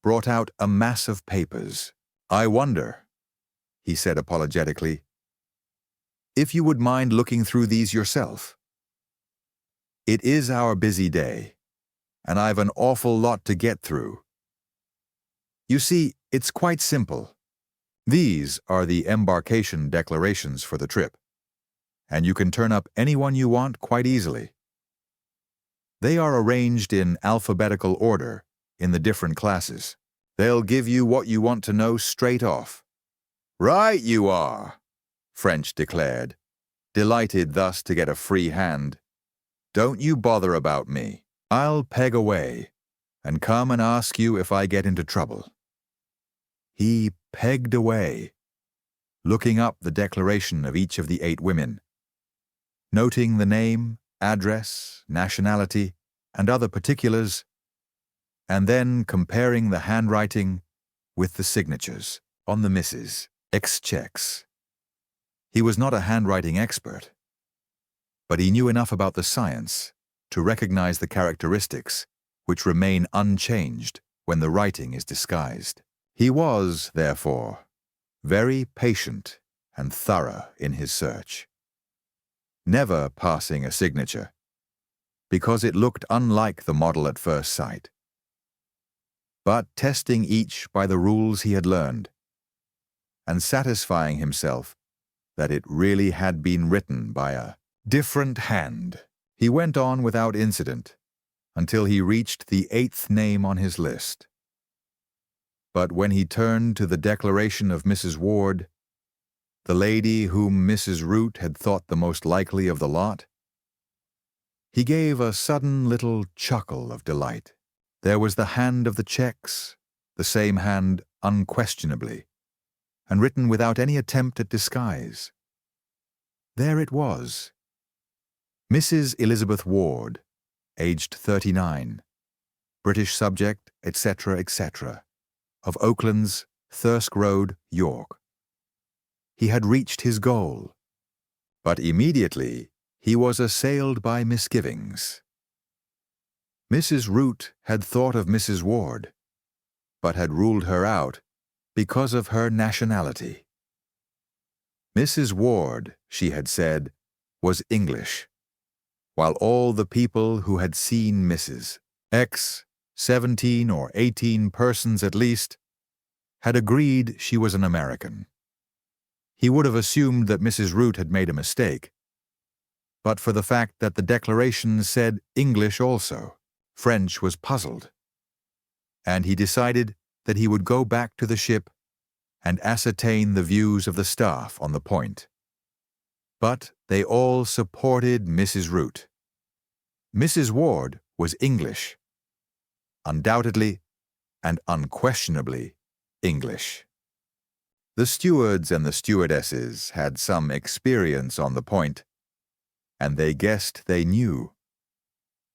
brought out a mass of papers. "I wonder," he said apologetically, "if you would mind looking through these yourself. It is our busy day, and I've an awful lot to get through. You see, it's quite simple. These are the embarkation declarations for the trip, and you can turn up anyone you want quite easily. They are arranged in alphabetical order in the different classes. They'll give you what you want to know straight off." "Right you are," French declared, delighted thus to get a free hand. "Don't you bother about me. I'll peg away and come and ask you if I get into trouble." He pegged away, looking up the declaration of each of the 8 women, noting the name, address, nationality, and other particulars, and then comparing the handwriting with the signatures on the Mrs. X checks. He was not a handwriting expert, but he knew enough about the science to recognize the characteristics which remain unchanged when the writing is disguised. He was, therefore, very patient and thorough in his search, never passing a signature, because it looked unlike the model at first sight, but testing each by the rules he had learned, and satisfying himself that it really had been written by a different hand. He went on without incident until he reached the 8th name on his list. But when he turned to the declaration of Mrs. Ward, the lady whom Mrs. Root had thought the most likely of the lot, he gave a sudden little chuckle of delight. There was the hand of the checks, the same hand unquestionably, and written without any attempt at disguise. There it was. Mrs. Elizabeth Ward, aged 39, British subject, etc., etc., of Oaklands, Thirsk Road, York. He had reached his goal, but immediately he was assailed by misgivings. Mrs. Root had thought of Mrs. Ward, but had ruled her out because of her nationality. Mrs. Ward, she had said, was English, while all the people who had seen Mrs. X, 17 or 18 persons at least, had agreed she was an American. He would have assumed that Mrs. Root had made a mistake, but for the fact that the declaration said English also. French was puzzled, and he decided that he would go back to the ship and ascertain the views of the staff on the point. But they all supported Mrs. Root. Mrs. Ward was English, undoubtedly and unquestionably English. The stewards and the stewardesses had some experience on the point, and they guessed they knew.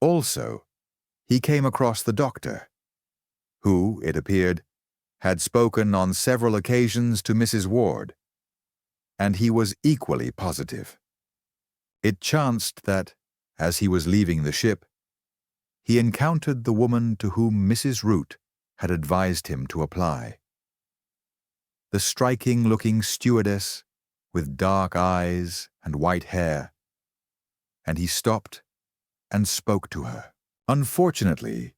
Also, he came across the doctor, who, it appeared, had spoken on several occasions to Mrs. Ward, and he was equally positive. It chanced that, as he was leaving the ship, he encountered the woman to whom Mrs. Root had advised him to apply. The striking-looking stewardess with dark eyes and white hair, and he stopped and spoke to her. Unfortunately,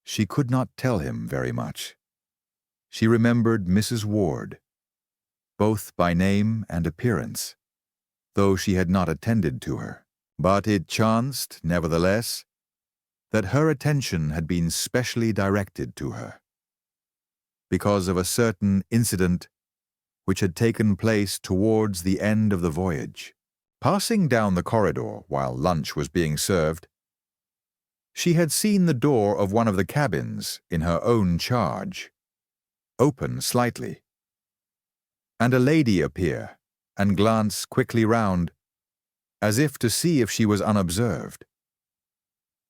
she could not tell him very much. She remembered Mrs. Ward, both by name and appearance, though she had not attended to her. But it chanced, nevertheless, that her attention had been specially directed to her, because of a certain incident which had taken place towards the end of the voyage. Passing down the corridor while lunch was being served, she had seen the door of one of the cabins in her own charge open slightly, and a lady appear and glance quickly round, as if to see if she was unobserved.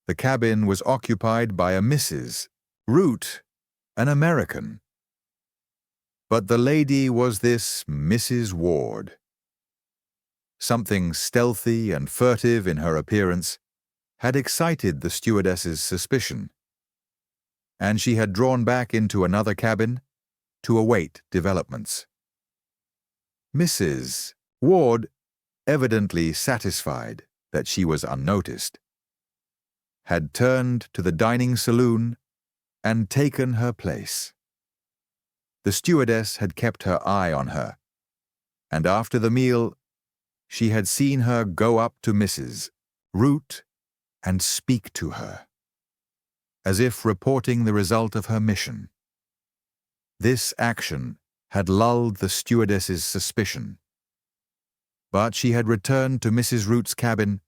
The cabin was occupied by a Mrs. Root, an American. But the lady was this Mrs. Ward. Something stealthy and furtive in her appearance had excited the stewardess's suspicion, and she had drawn back into another cabin to await developments. Mrs. Ward, evidently satisfied that she was unnoticed, had turned to the dining saloon and taken her place. The stewardess had kept her eye on her, and after the meal, she had seen her go up to Mrs. Root and speak to her, as if reporting the result of her mission. This action had lulled the stewardess's suspicion, but she had returned to Mrs. Root's cabin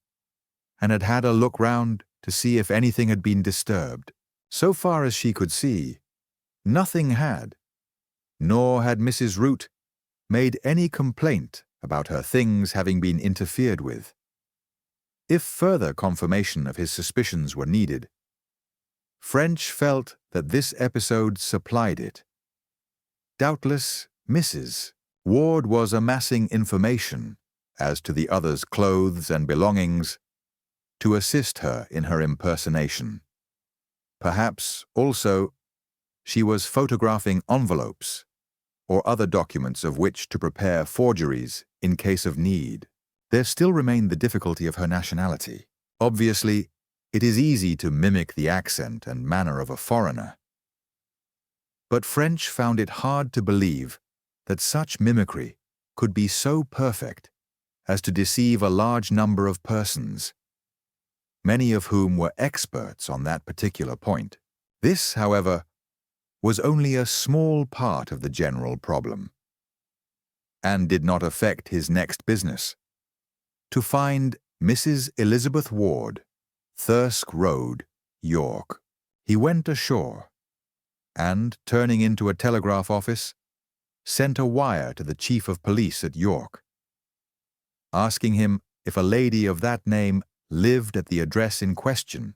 and had had a look round to see if anything had been disturbed. So far as she could see, nothing had, nor had Mrs. Root made any complaint about her things having been interfered with. If further confirmation of his suspicions were needed, French felt that this episode supplied it. Doubtless, Mrs. Ward was amassing information as to the other's clothes and belongings to assist her in her impersonation. Perhaps, also, she was photographing envelopes or other documents of which to prepare forgeries in case of need. There still remained the difficulty of her nationality. Obviously, it is easy to mimic the accent and manner of a foreigner. But French found it hard to believe that such mimicry could be so perfect as to deceive a large number of persons, many of whom were experts on that particular point. This, however, was only a small part of the general problem, and did not affect his next business: to find Mrs. Elizabeth Ward, Thirsk Road, York. He went ashore, and, turning into a telegraph office, sent a wire to the chief of police at York, asking him if a lady of that name lived at the address in question,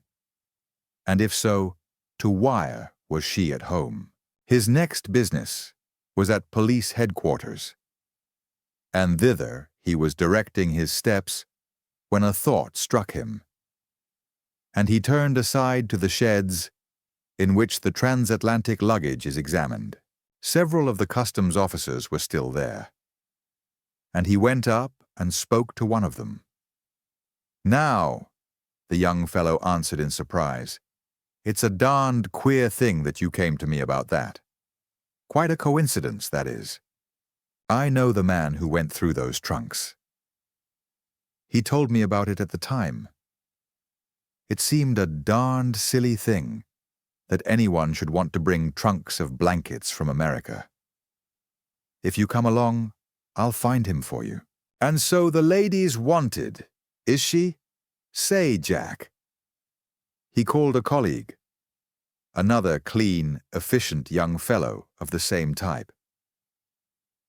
and if so, to wire was she at home. His next business was at police headquarters, and thither he was directing his steps when a thought struck him, and he turned aside to the sheds in which the transatlantic luggage is examined. Several of the customs officers were still there, and he went up and spoke to one of them. "Now," the young fellow answered in surprise, "it's a darned queer thing that you came to me about that. Quite a coincidence, that is. I know the man who went through those trunks. He told me about it at the time. It seemed a darned silly thing that anyone should want to bring trunks of blankets from America. If you come along, I'll find him for you." "And so the lady's wanted, is she? Say, Jack." He called a colleague, another clean, efficient young fellow of the same type.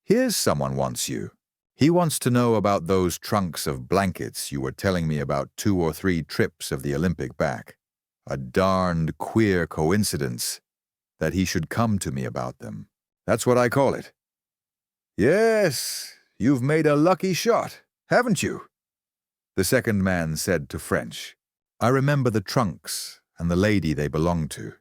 "Here's someone wants you. He wants to know about those trunks of blankets you were telling me about 2 or 3 trips of the Olympic back. A darned queer coincidence that he should come to me about them. That's what I call it." "Yes, you've made a lucky shot, haven't you?" the second man said to French. "I remember the trunks and the lady they belonged to,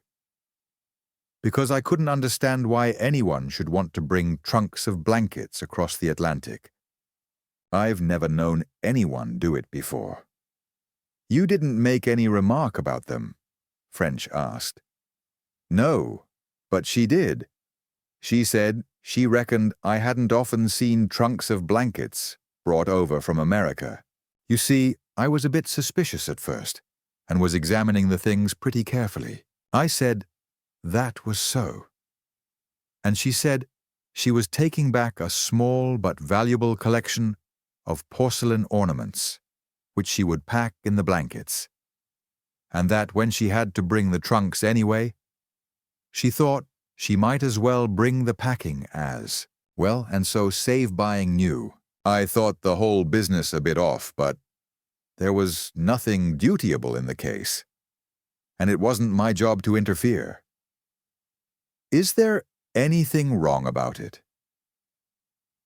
because I couldn't understand why anyone should want to bring trunks of blankets across the Atlantic. I've never known anyone do it before." "You didn't make any remark about them?" French asked. "No, but she did. She said she reckoned I hadn't often seen trunks of blankets brought over from America. You see, I was a bit suspicious at first, and was examining the things pretty carefully. I said that was so. And she said she was taking back a small but valuable collection of porcelain ornaments, which she would pack in the blankets, and that when she had to bring the trunks anyway, she thought she might as well bring the packing as well, and so save buying new. I thought the whole business a bit off, but there was nothing dutiable in the case, and it wasn't my job to interfere. Is there anything wrong about it?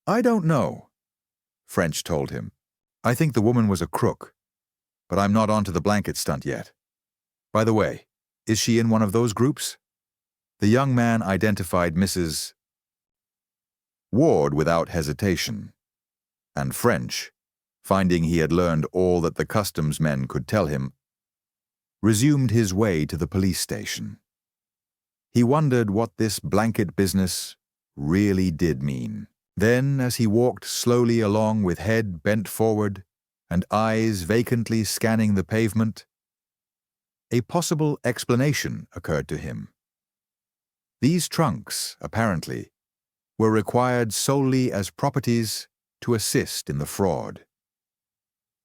I don't know, French told him. I think the woman was a crook, but I'm not onto the blanket stunt yet. By the way, is she in one of those groups? The young man identified Mrs. Ward without hesitation, and French, finding he had learned all that the customs men could tell him, resumed his way to the police station. He wondered what this blanket business really did mean. Then, as he walked slowly along with head bent forward and eyes vacantly scanning the pavement, a possible explanation occurred to him. These trunks, apparently, were required solely as properties to assist in the fraud.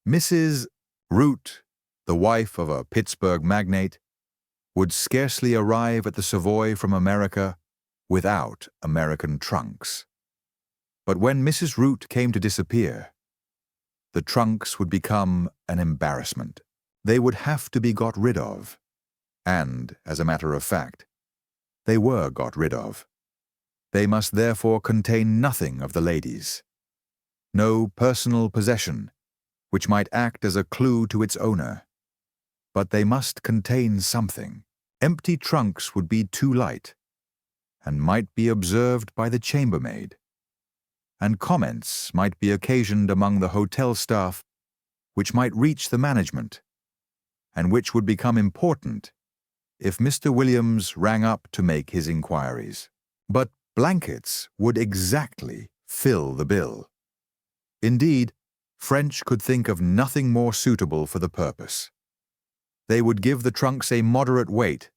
Mrs. Root, the wife of a Pittsburgh magnate, would scarcely arrive at the Savoy from America without American trunks. But when Mrs. Root came to disappear, the trunks would become an embarrassment. They would have to be got rid of. And, as a matter of fact, they were got rid of. They must therefore contain nothing of the lady's. No personal possession, which might act as a clue to its owner. But they must contain something. Empty trunks would be too light, and might be observed by the chambermaid. And comments might be occasioned among the hotel staff, which might reach the management, and which would become important if Mr. Williams rang up to make his inquiries. But blankets would exactly fill the bill. Indeed, French could think of nothing more suitable for the purpose. They would give the trunks a moderate weight.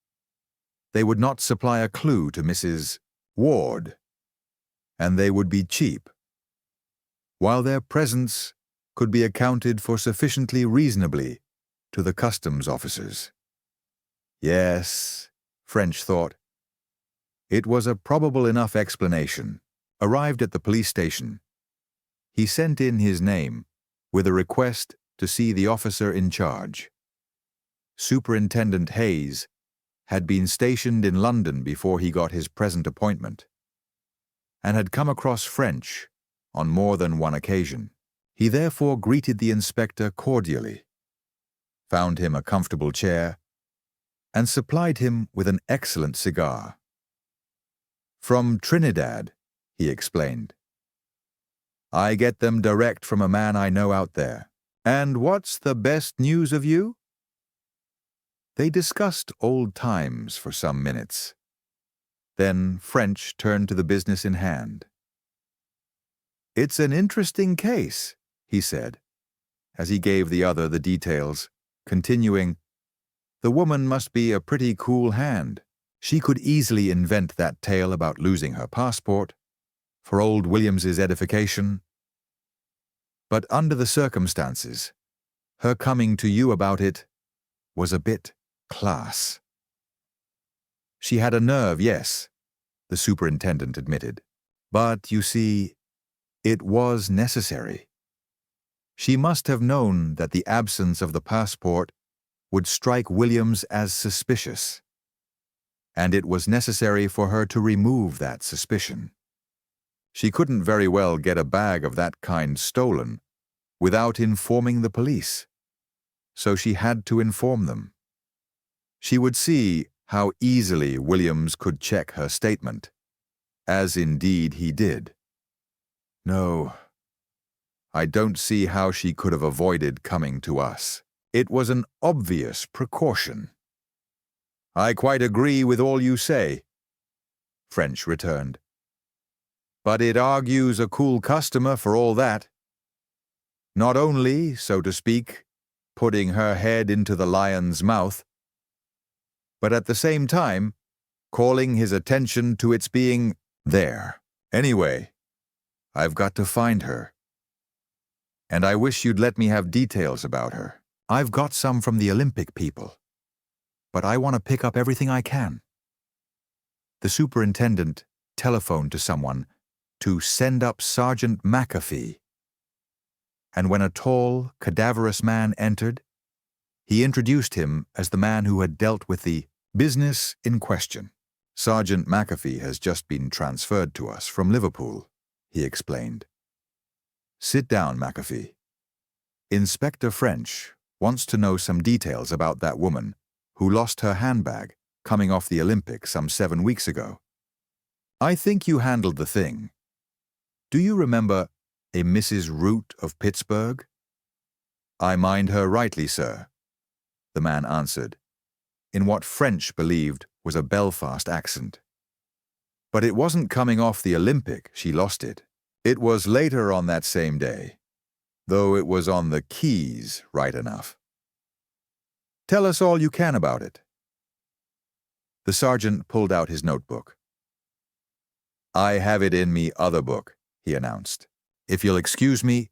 They would not supply a clue to Mrs. Ward, and they would be cheap, while their presence could be accounted for sufficiently reasonably to the customs officers. Yes, French thought. It was a probable enough explanation. Arrived at the police station, he sent in his name with a request to see the officer in charge. Superintendent Hayes had been stationed in London before he got his present appointment, and had come across French on more than one occasion. He therefore greeted the inspector cordially, found him a comfortable chair, and supplied him with an excellent cigar. From Trinidad, he explained. I get them direct from a man I know out there. And what's the best news of you? They discussed old times for some minutes. Then French turned to the business in hand. It's an interesting case, he said, as he gave the other the details, continuing, the woman must be a pretty cool hand. She could easily invent that tale about losing her passport, for old Williams's edification. But under the circumstances, her coming to you about it was a bit class. She had a nerve, yes, the superintendent admitted. But, you see, it was necessary. She must have known that the absence of the passport would strike Williams as suspicious, and it was necessary for her to remove that suspicion. She couldn't very well get a bag of that kind stolen without informing the police, so she had to inform them. She would see how easily Williams could check her statement, as indeed he did. No, I don't see how she could have avoided coming to us. It was an obvious precaution. I quite agree with all you say, French returned. But it argues a cool customer for all that. Not only, so to speak, putting her head into the lion's mouth, but at the same time, calling his attention to its being there. Anyway, I've got to find her. And I wish you'd let me have details about her. I've got some from the Olympic people, but I want to pick up everything I can. The superintendent telephoned to someone to send up Sergeant McAfee, and when a tall, cadaverous man entered, he introduced him as the man who had dealt with the business in question. Sergeant McAfee has just been transferred to us from Liverpool, he explained. Sit down, McAfee. Inspector French wants to know some details about that woman who lost her handbag coming off the Olympic some 7 weeks ago. I think you handled the thing. Do you remember a Mrs. Root of Pittsburgh? I mind her rightly, sir, the man answered, in what French believed was a Belfast accent. But it wasn't coming off the Olympic she lost it. It was later on that same day, though it was on the Keys right enough. Tell us all you can about it. The sergeant pulled out his notebook. I have it in me other book, he announced. If you'll excuse me,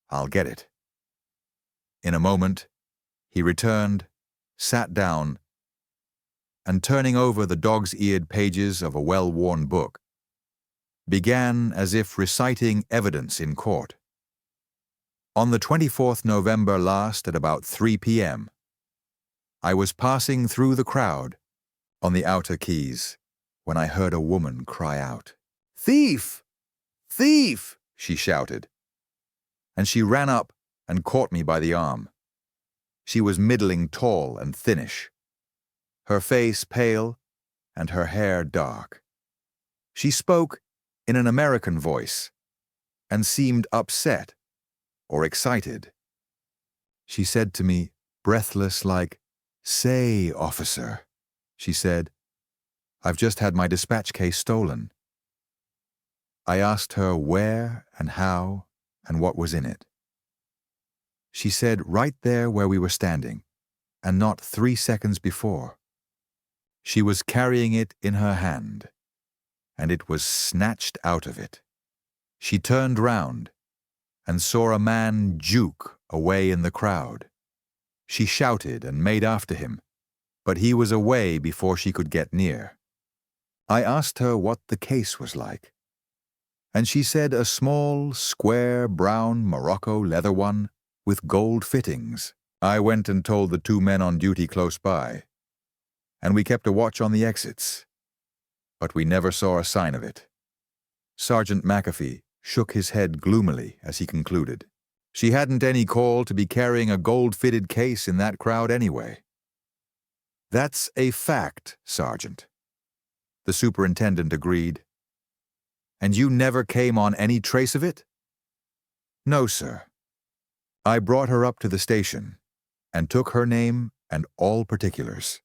I'll get it. In a moment, he returned, sat down, and turning over the dog's-eared pages of a well-worn book, began as if reciting evidence in court. On the 24th November last at about 3 p.m., I was passing through the crowd on the outer quays when I heard a woman cry out. "Thief! Thief!" she shouted, and she ran up and caught me by the arm. She was middling tall and thinnish, her face pale and her hair dark. She spoke in an American voice and seemed upset or excited. She said to me, breathless like, "Say, officer," she said, "I've just had my dispatch case stolen." I asked her where and how and what was in it. She said right there where we were standing, and not 3 seconds before. She was carrying it in her hand, and it was snatched out of it. She turned round and saw a man juke away in the crowd. She shouted and made after him, but he was away before she could get near. I asked her what the case was like, and she said a small, square, brown Morocco leather one with gold fittings. I went and told the 2 men on duty close by, and we kept a watch on the exits, but we never saw a sign of it. Sergeant McAfee shook his head gloomily as he concluded. She hadn't any call to be carrying a gold-fitted case in that crowd anyway. That's a fact, Sergeant, the superintendent agreed. And you never came on any trace of it? No, sir. I brought her up to the station and took her name and all particulars.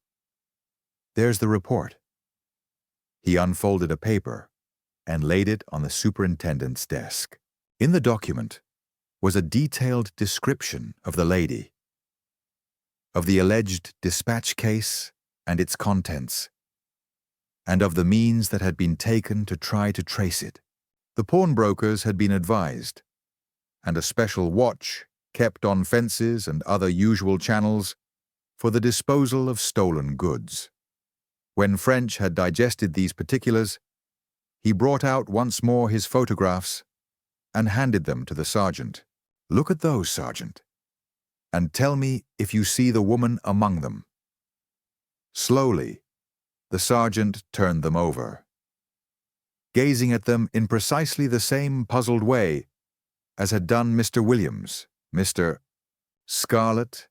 There's the report. He unfolded a paper and laid it on the superintendent's desk. In the document was a detailed description of the lady, of the alleged dispatch case and its contents, and of the means that had been taken to try to trace it. The pawnbrokers had been advised, and a special watch kept on fences and other usual channels for the disposal of stolen goods. When French had digested these particulars, he brought out once more his photographs and handed them to the sergeant. Look at those, Sergeant, and tell me if you see the woman among them. Slowly, the sergeant turned them over, gazing at them in precisely the same puzzled way as had done Mr. Williams, Mr. Scarlett,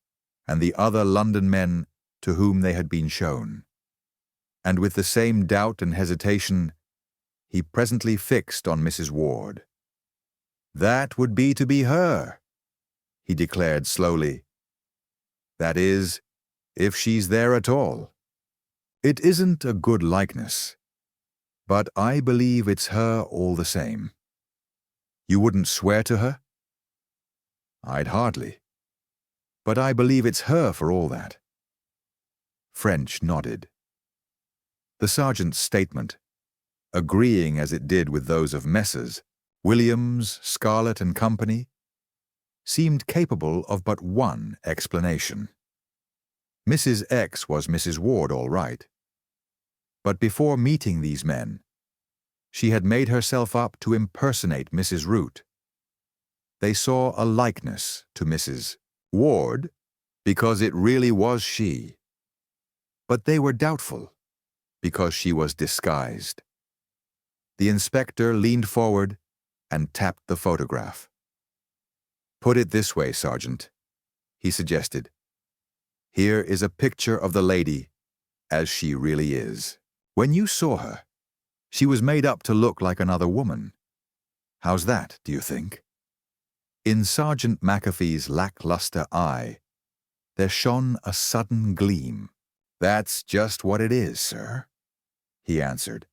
and the other London men to whom they had been shown. And with the same doubt and hesitation, he presently fixed on Mrs. Ward. That would be to be her, he declared slowly. That is, if she's there at all. It isn't a good likeness, But I believe it's her all the same. You wouldn't swear to her? I'd hardly. But I believe it's her for all that. French nodded. The sergeant's statement, agreeing as it did with those of Messrs. Williams, Scarlett and Company, seemed capable of but one explanation. Mrs. X was Mrs. Ward, all right. But before meeting these men, she had made herself up to impersonate Mrs. Root. They saw a likeness to Mrs. Ward because it really was she. But they were doubtful because she was disguised. The inspector leaned forward and tapped the photograph. Put it this way, Sergeant, he suggested. Here is a picture of the lady as she really is. When you saw her, she was made up to look like another woman. How's that, do you think? In Sergeant McAfee's lackluster eye, there shone a sudden gleam. That's just what it is, sir, he answered,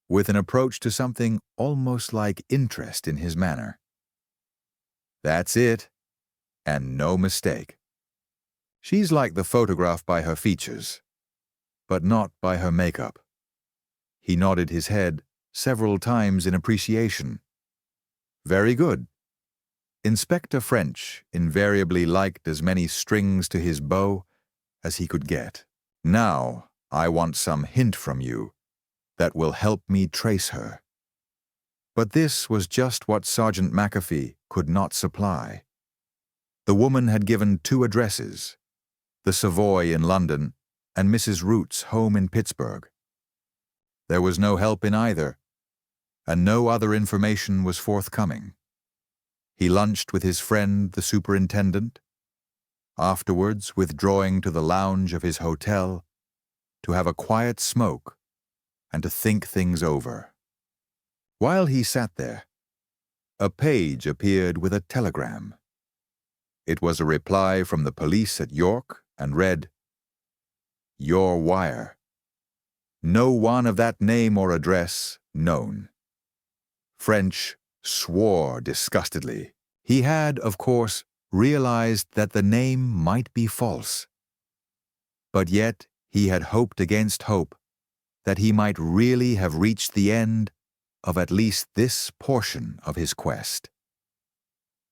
with an approach to something almost like interest in his manner. That's it, and no mistake. She's like the photograph by her features, but not by her makeup. He nodded his head several times in appreciation. Very good. Inspector French invariably liked as many strings to his bow as he could get. Now I want some hint from you that will help me trace her. But this was just what Sergeant McAfee could not supply. The woman had given 2 addresses, the Savoy in London and Mrs. Root's home in Pittsburgh. There was no help in either, and no other information was forthcoming. He lunched with his friend, the superintendent, afterwards withdrawing to the lounge of his hotel to have a quiet smoke and to think things over. While he sat there, a page appeared with a telegram. It was a reply from the police at York and read, "Your wire. No one of that name or address known." French swore disgustedly. He had, of course, realized that the name might be false. But yet he had hoped against hope that he might really have reached the end of at least this portion of his quest.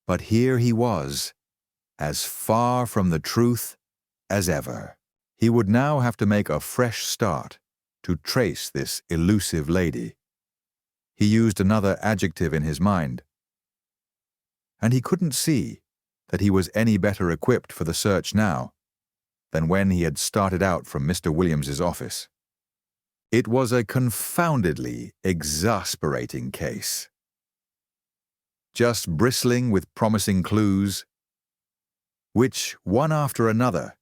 But here he was, as far from the truth as ever. He would now have to make a fresh start to trace this elusive lady. He used another adjective in his mind, and he couldn't see that he was any better equipped for the search now than when he had started out from Mr. Williams's office. It was a confoundedly exasperating case, just bristling with promising clues, which, one after another,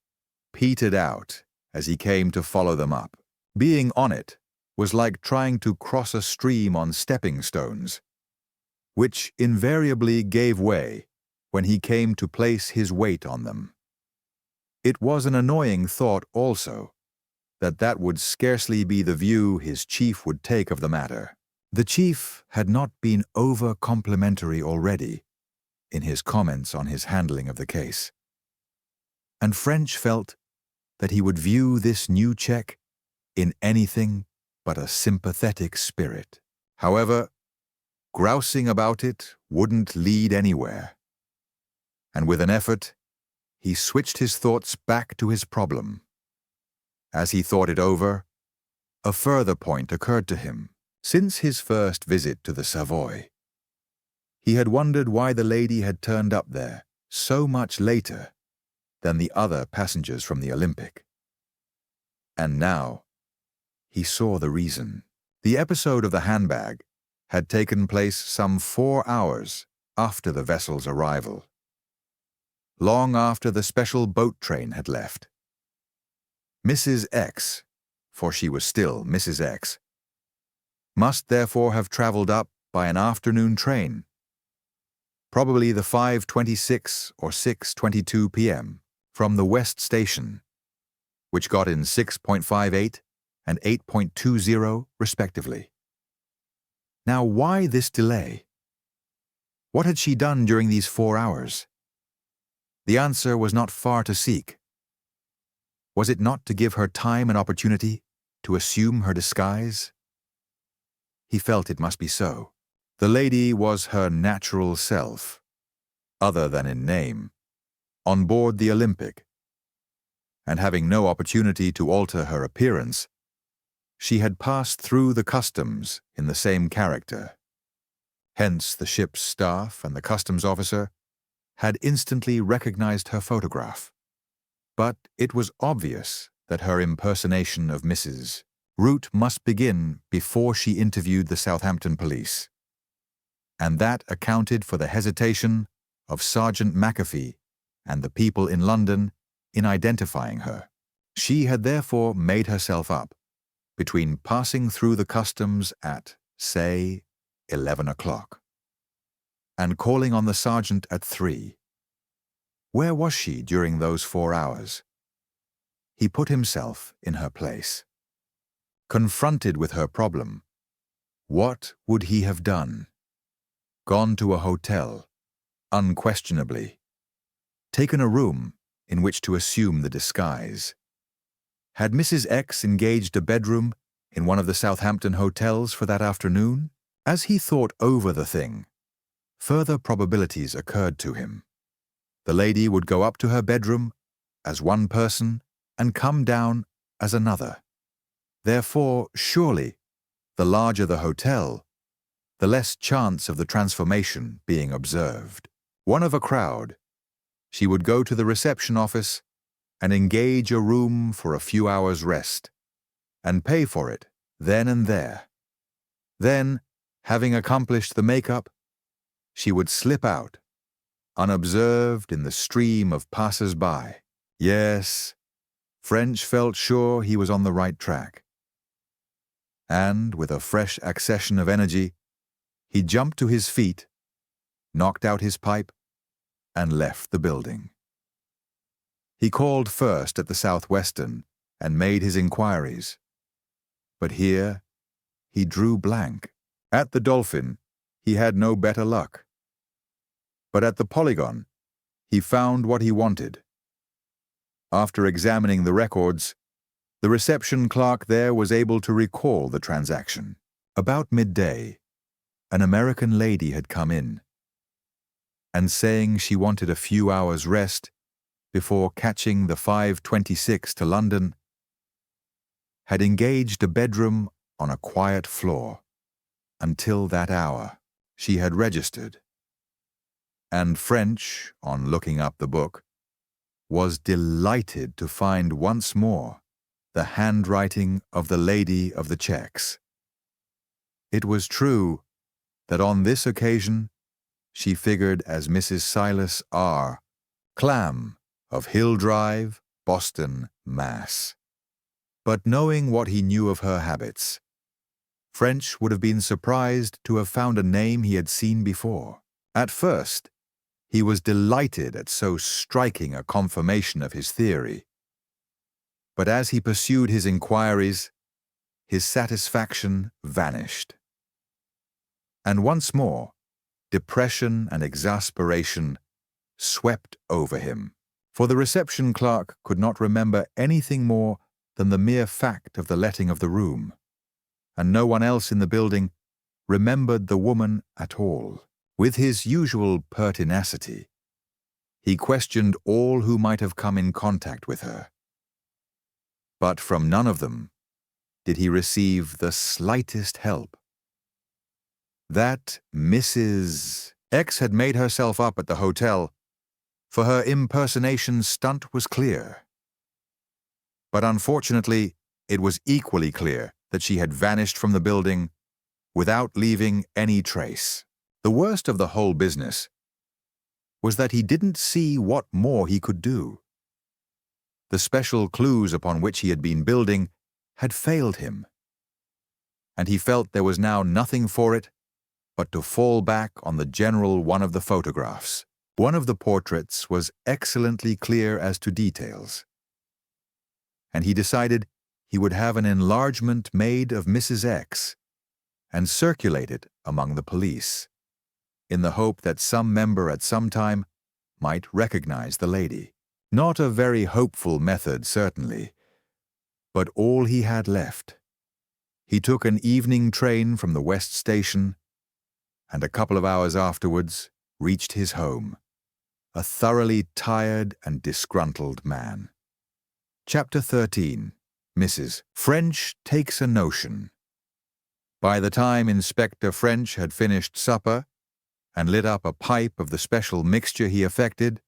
petered out as he came to follow them up. Being on it was like trying to cross a stream on stepping stones, which invariably gave way when he came to place his weight on them. It was an annoying thought also that would scarcely be the view his chief would take of the matter. The chief had not been over-complimentary already in his comments on his handling of the case, and French felt that he would view this new check in anything but a sympathetic spirit. However, grousing about it wouldn't lead anywhere, and with an effort, he switched his thoughts back to his problem. As he thought it over, a further point occurred to him. Since his first visit to the Savoy, he had wondered why the lady had turned up there so much later than the other passengers from the Olympic. And now, he saw the reason. The episode of the handbag had taken place some 4 hours after the vessel's arrival, long after the special boat train had left. Mrs. X, for she was still Mrs. X, must therefore have traveled up by an afternoon train, probably the 5:26 or 6:22 p.m. from the West Station, which got in 6.58 and 8.20 respectively. Now, why this delay? What had she done during these 4 hours? The answer was not far to seek. Was it not to give her time and opportunity to assume her disguise? He felt it must be so. The lady was her natural self, other than in name, on board the Olympic, and having no opportunity to alter her appearance, she had passed through the customs in the same character. Hence the ship's staff and the customs officer had instantly recognized her photograph. But it was obvious that her impersonation of Mrs. Root must begin before she interviewed the Southampton police. And that accounted for the hesitation of Sergeant McAfee and the people in London in identifying her. She had therefore made herself up between passing through the customs at, say, 11 o'clock, and calling on the sergeant at 3. Where was she during those 4 hours? He put himself in her place. Confronted with her problem, what would he have done? Gone to a hotel, unquestionably. Taken a room in which to assume the disguise. Had Mrs. X engaged a bedroom in one of the Southampton hotels for that afternoon? As he thought over the thing, further probabilities occurred to him. The lady would go up to her bedroom as one person and come down as another. Therefore, surely, the larger the hotel, the less chance of the transformation being observed. One of a crowd, she would go to the reception office and engage a room for a few hours' rest, and pay for it then and there. Then, having accomplished the makeup, she would slip out, unobserved in the stream of passers-by. Yes, French felt sure he was on the right track. And, with a fresh accession of energy, he jumped to his feet, knocked out his pipe, and left the building. He called first at the Southwestern and made his inquiries. But here, he drew blank. At the Dolphin, he had no better luck. But at the Polygon, he found what he wanted. After examining the records, the reception clerk there was able to recall the transaction. About midday, an American lady had come in, and saying she wanted a few hours' rest before catching the 5:26 to London, had engaged a bedroom on a quiet floor. Until that hour, she had registered. And French, on looking up the book, was delighted to find once more the handwriting of the lady of the checks. It was true that on this occasion she figured as Mrs. Silas R. Clam of Hill Drive, Boston, Mass. But knowing what he knew of her habits, French would have been surprised to have found a name he had seen before. At first, he was delighted at so striking a confirmation of his theory. But as he pursued his inquiries, his satisfaction vanished. And once more, depression and exasperation swept over him. For the reception clerk could not remember anything more than the mere fact of the letting of the room, and no one else in the building remembered the woman at all. With his usual pertinacity, he questioned all who might have come in contact with her. But from none of them did he receive the slightest help. That Mrs. X had made herself up at the hotel for her impersonation stunt was clear. But unfortunately, it was equally clear that she had vanished from the building without leaving any trace. The worst of the whole business was that he didn't see what more he could do. The special clues upon which he had been building had failed him, and he felt there was now nothing for it but to fall back on the general one of the photographs. One of the portraits was excellently clear as to details, and he decided he would have an enlargement made of Mrs. X and circulate it among the police, in the hope that some member at some time might recognize the lady. Not a very hopeful method, certainly, but all he had left. He took an evening train from the West Station, and a couple of hours afterwards reached his home, a thoroughly tired and disgruntled man. Chapter 13. Mrs. French takes a notion. By the time Inspector French had finished supper and lit up a pipe of the special mixture he affected,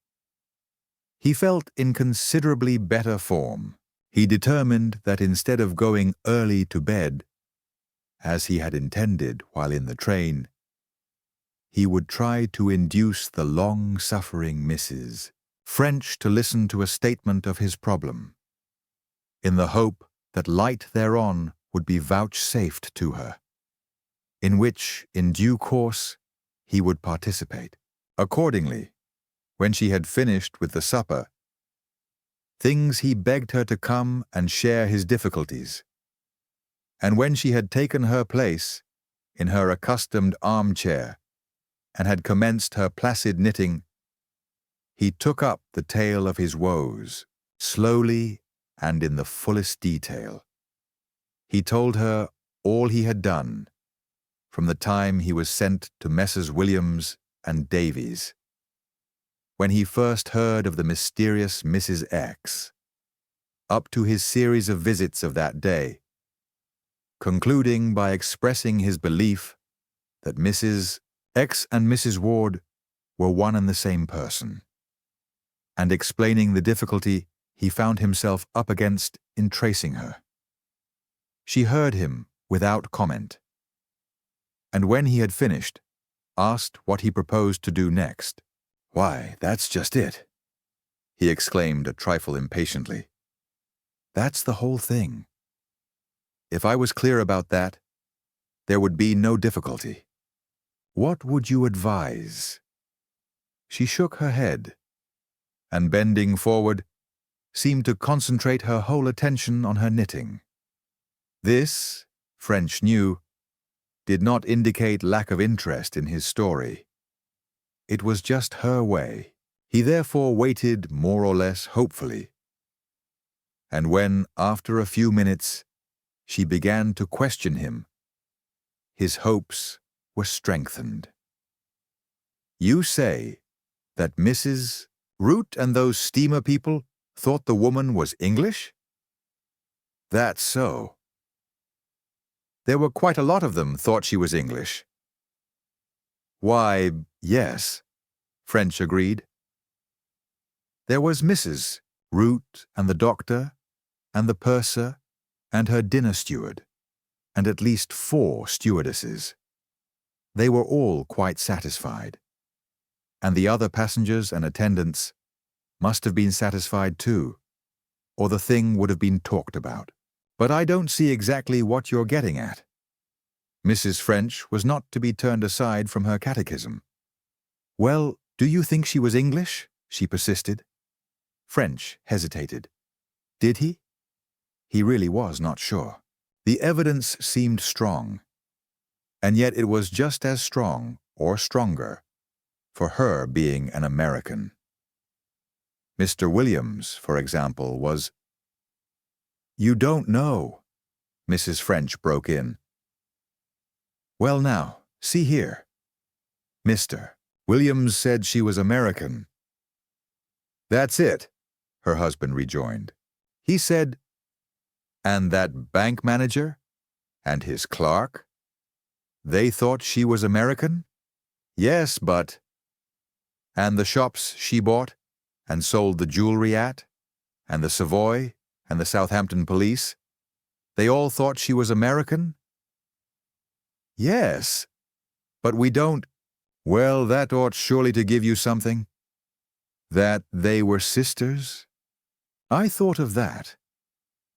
he felt in considerably better form. He determined that instead of going early to bed, as he had intended while in the train, he would try to induce the long-suffering Mrs. French to listen to a statement of his problem, in the hope that light thereon would be vouchsafed to her, in which, in due course, he would participate. Accordingly, when she had finished with the supper, things he begged her to come and share his difficulties, and when she had taken her place in her accustomed armchair and had commenced her placid knitting, he took up the tale of his woes, slowly and in the fullest detail. He told her all he had done, from the time he was sent to Messrs. Williams and Davies, when he first heard of the mysterious Mrs. X, up to his series of visits of that day, concluding by expressing his belief that Mrs. X and Mrs. Ward were one and the same person, and explaining the difficulty he found himself up against in tracing her. She heard him without comment, and when he had finished, asked what he proposed to do next. "Why, that's just it," he exclaimed a trifle impatiently. "That's the whole thing. If I was clear about that, there would be no difficulty. What would you advise?" She shook her head, and bending forward, seemed to concentrate her whole attention on her knitting. This, French knew, did not indicate lack of interest in his story. It was just her way. He therefore waited more or less hopefully, and when, after a few minutes, she began to question him, his hopes were strengthened. "You say that Mrs. Root and those steamer people thought the woman was English?" "That's so." "There were quite a lot of them thought she was English." "Why, yes," French agreed. "There was Mrs. Root and the doctor and the purser and her dinner steward, and at least 4 stewardesses. They were all quite satisfied, and the other passengers and attendants must have been satisfied too, or the thing would have been talked about. But I don't see exactly what you're getting at." Mrs. French was not to be turned aside from her catechism. "Well, do you think she was English?" she persisted. French hesitated. Did he? He really was not sure. The evidence seemed strong, and yet it was just as strong, or stronger, for her being an American. Mr. Williams, for example, was— "You don't know," Mrs. French broke in. "Well now, see here. Mr. Williams said she was American." "That's it," her husband rejoined. "He said, and that bank manager and his clerk, they thought she was American? Yes, but— and the shops she bought and sold the jewelry at, and the Savoy and the Southampton police, they all thought she was American?" "Yes, but we don't—" "Well, that ought surely to give you something. That they were sisters? I thought of that,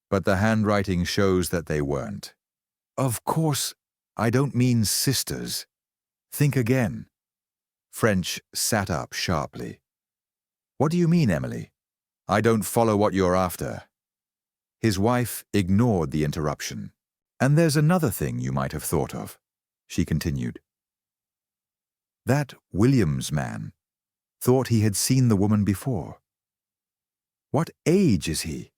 but the handwriting shows that they weren't. Of course, I don't mean sisters. Think again." French sat up sharply. "What do you mean, Emily? I don't follow what you're after." His wife ignored the interruption. "And there's another thing you might have thought of. she continued. That Williams man thought he had seen the woman before. What age is he?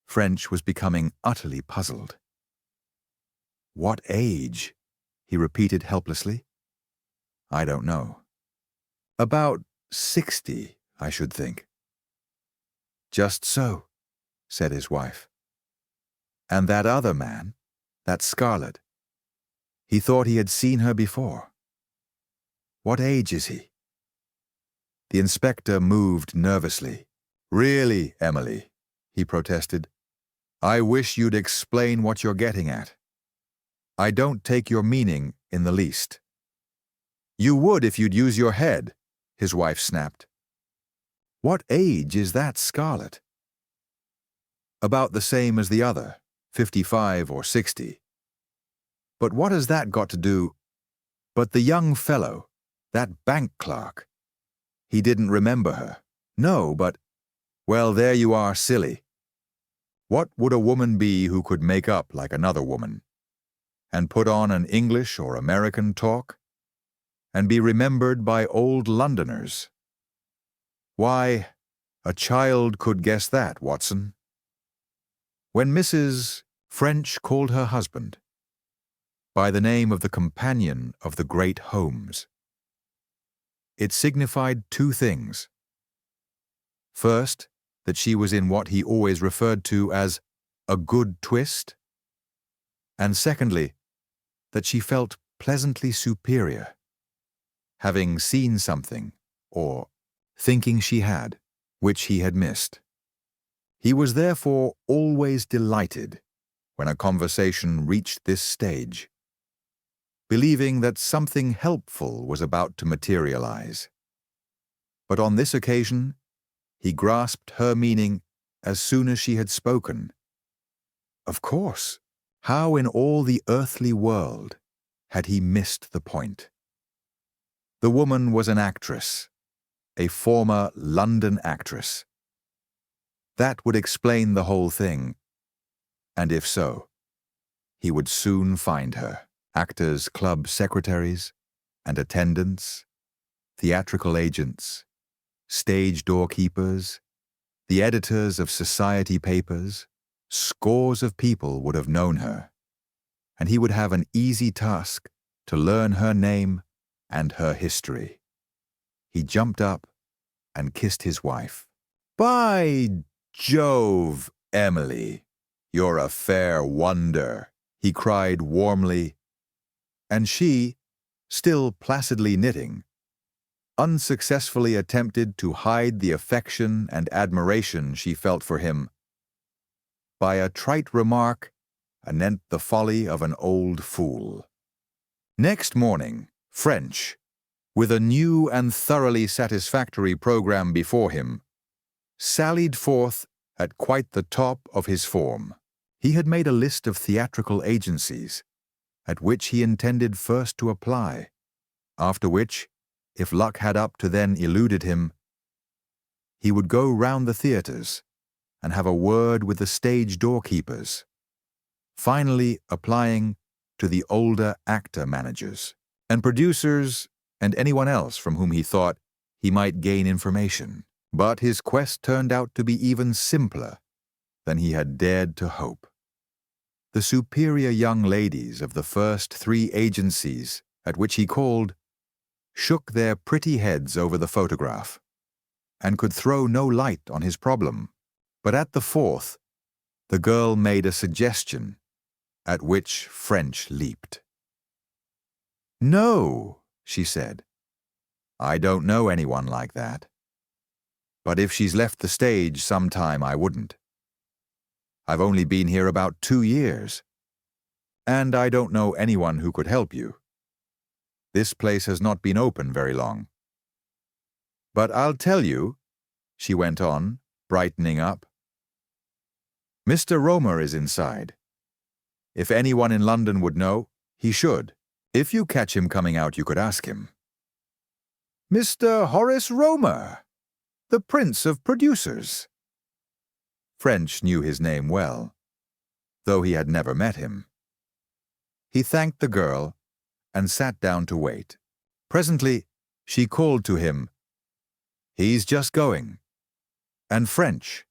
French was becoming utterly puzzled. What age? He repeated helplessly. I don't know. About 60, I should think. Just so, said his wife. And that other man, that Scarlet, he thought he had seen her before. What age is he? The inspector moved nervously. Really, Emily, he protested. I wish you'd explain what you're getting at. I don't take your meaning in the least. You would if you'd use your head, his wife snapped. What age is that Scarlet? About the same as the other, 55 or 60. But what has that got to do? But the young fellow, that bank clerk. He didn't remember her. No, but, well, there you are, silly. What would a woman be who could make up like another woman, and put on an English or American talk, and be remembered by old Londoners? Why, a child could guess that, Watson. When Mrs. French called her husband by the name of the companion of the great Holmes, it signified two things. First, that she was in what he always referred to as a good twist, and secondly, that she felt pleasantly superior, having seen something, or thinking she had, which he had missed. He was therefore always delighted when a conversation reached this stage, believing that something helpful was about to materialize. But on this occasion, he grasped her meaning as soon as she had spoken. Of course, how in all the earthly world had he missed the point? The woman was an actress, a former London actress. That would explain the whole thing, and if so, he would soon find her. Actors' club secretaries and attendants, theatrical agents, stage doorkeepers, the editors of society papers, scores of people would have known her, and he would have an easy task to learn her name and her history. He jumped up and kissed his wife. By Jove, Emily, you're a fair wonder, he cried warmly, and she, still placidly knitting, unsuccessfully attempted to hide the affection and admiration she felt for him by a trite remark anent the folly of an old fool. Next morning, French, with a new and thoroughly satisfactory program before him, sallied forth at quite the top of his form. He had made a list of theatrical agencies, at which he intended first to apply, after which, if luck had up to then eluded him, he would go round the theatres and have a word with the stage doorkeepers, finally applying to the older actor managers and producers and anyone else from whom he thought he might gain information. But his quest turned out to be even simpler than he had dared to hope. The superior young ladies of the first three agencies at which he called shook their pretty heads over the photograph and could throw no light on his problem. But at the fourth, the girl made a suggestion at which French leaped. No, she said. I don't know anyone like that. But if she's left the stage sometime, I wouldn't. I've only been here about 2 years, and I don't know anyone who could help you. This place has not been open very long. But I'll tell you, she went on, brightening up. Mr. Romer is inside. If anyone in London would know, he should. If you catch him coming out, you could ask him. Mr. Horace Romer, the Prince of Producers. French knew his name well, though he had never met him. He thanked the girl and sat down to wait. Presently, she called to him, "He's just going." And French,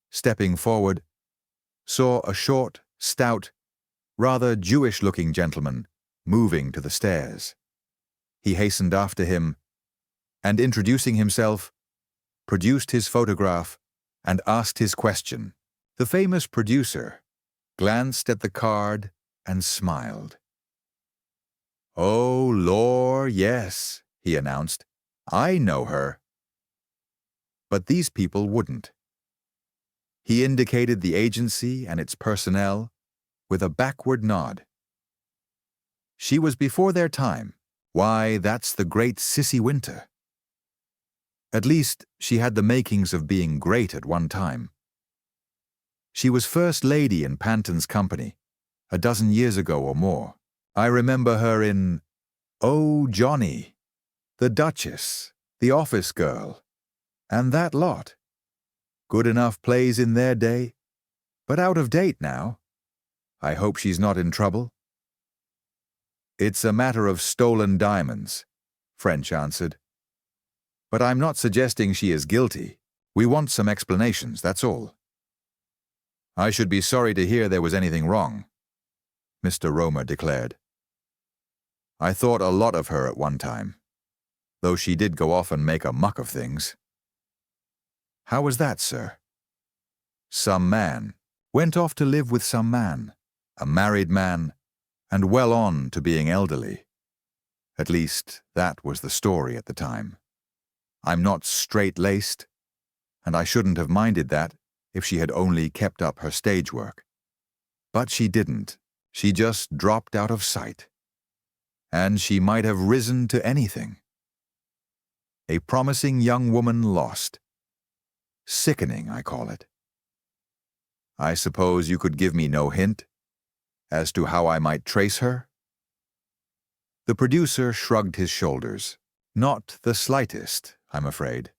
stepping forward, saw a short, stout, rather Jewish-looking gentleman moving to the stairs. He hastened after him and, introducing himself, produced his photograph and asked his question. The famous producer glanced at the card and smiled. "Oh, lor, yes," he announced. "I know her." But these people wouldn't. He indicated the agency and its personnel with a backward nod. She was before their time. Why, that's the great Sissy Winter. At least, she had the makings of being great at one time. She was first lady in Panton's company, a dozen years ago or more. I remember her in Oh, Johnny, The Duchess, The Office Girl, and that lot. Good enough plays in their day, but out of date now. I hope she's not in trouble. "It's a matter of stolen diamonds," French answered. "But I'm not suggesting she is guilty. We want some explanations, that's all." "I should be sorry to hear there was anything wrong," Mr. Romer declared. "I thought a lot of her at one time, though she did go off and make a muck of things." "How was that, sir?" "Some man went off to live with some man, a married man, and well on to being elderly. At least, that was the story at the time. I'm not straight-laced, and I shouldn't have minded that if she had only kept up her stage work. But she didn't. She just dropped out of sight. And she might have risen to anything. A promising young woman lost. Sickening, I call it. I suppose you could give me no hint as to how I might trace her?" The producer shrugged his shoulders. "Not the slightest, I'm afraid.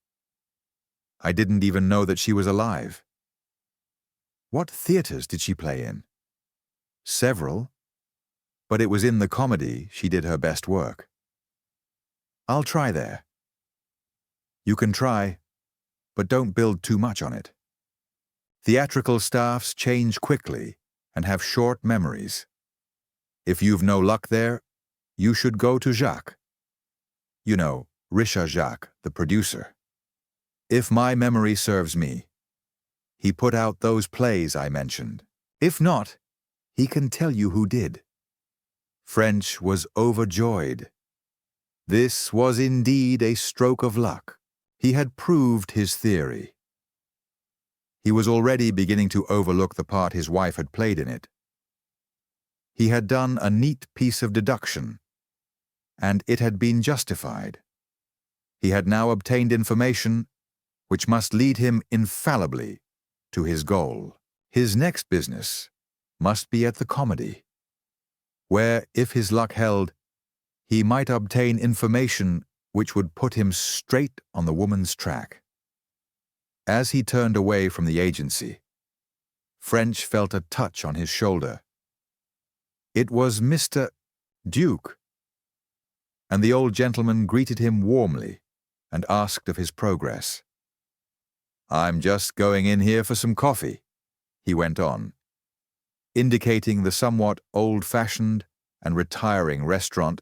I didn't even know that she was alive." "What theaters did she play in?" "Several, but it was in the comedy she did her best work." "I'll try there." "You can try, but don't build too much on it. Theatrical staffs change quickly and have short memories. If you've no luck there, you should go to Jacques. You know, Richard Jacques, the producer. If my memory serves me, he put out those plays I mentioned. If not, he can tell you who did." French was overjoyed. This was indeed a stroke of luck. He had proved his theory. He was already beginning to overlook the part his wife had played in it. He had done a neat piece of deduction, and it had been justified. He had now obtained information which must lead him infallibly to his goal. His next business must be at the comedy, where, if his luck held, he might obtain information which would put him straight on the woman's track. As he turned away from the agency, French felt a touch on his shoulder. It was Mr. Duke, and the old gentleman greeted him warmly and asked of his progress. "I'm just going in here for some coffee," he went on, indicating the somewhat old-fashioned and retiring restaurant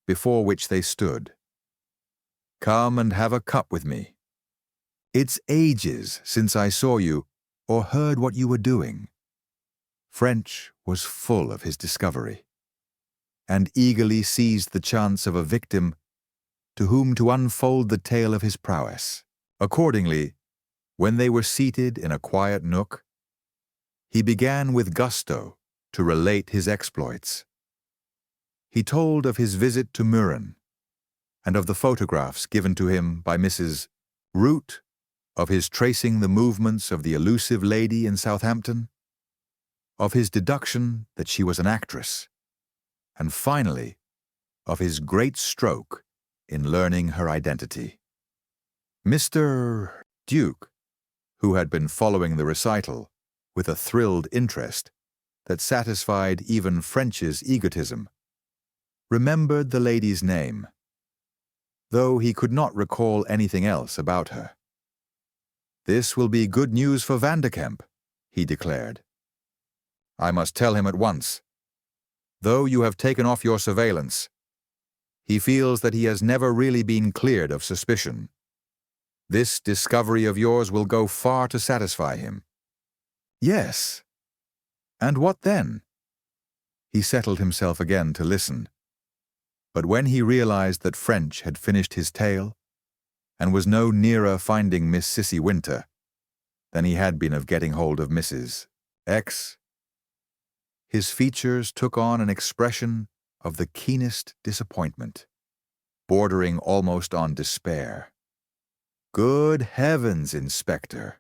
before which they stood. "Come and have a cup with me. It's ages since I saw you or heard what you were doing." French was full of his discovery, and eagerly seized the chance of a victim to whom to unfold the tale of his prowess. Accordingly, when they were seated in a quiet nook, he began with gusto to relate his exploits. He told of his visit to Mürren, and of the photographs given to him by Mrs. Root, of his tracing the movements of the elusive lady in Southampton, of his deduction that she was an actress, and finally, of his great stroke in learning her identity. Mr. Duke, who had been following the recital with a thrilled interest that satisfied even French's egotism, remembered the lady's name, though he could not recall anything else about her. "This will be good news for Vanderkemp," he declared. "I must tell him at once. Though you have taken off your surveillance, he feels that he has never really been cleared of suspicion. This discovery of yours will go far to satisfy him." "Yes. And what then?" He settled himself again to listen. But when he realized that French had finished his tale and was no nearer finding Miss Sissy Winter than he had been of getting hold of Mrs. X, his features took on an expression of the keenest disappointment, bordering almost on despair. "Good heavens, Inspector!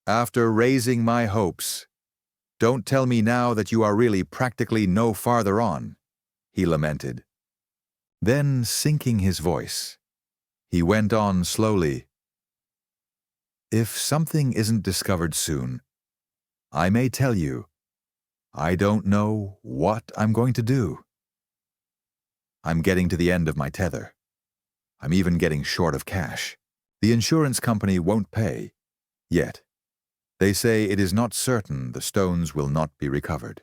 After raising my hopes, don't tell me now that you are really practically no farther on," he lamented. Then, sinking his voice, he went on slowly. "If something isn't discovered soon, I may tell you, I don't know what I'm going to do. I'm getting to the end of my tether. I'm even getting short of cash. The insurance company won't pay, yet. They say it is not certain the stones will not be recovered.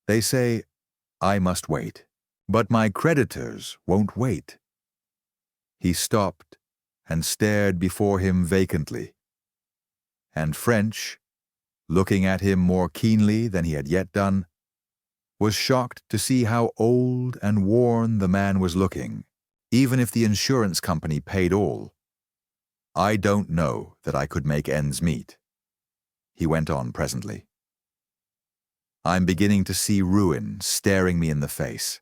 They say I must wait, but my creditors won't wait." He stopped and stared before him vacantly, and French, looking at him more keenly than he had yet done, was shocked to see how old and worn the man was looking, even if the insurance company paid all. "I don't know that I could make ends meet," he went on presently. "I'm beginning to see ruin staring me in the face.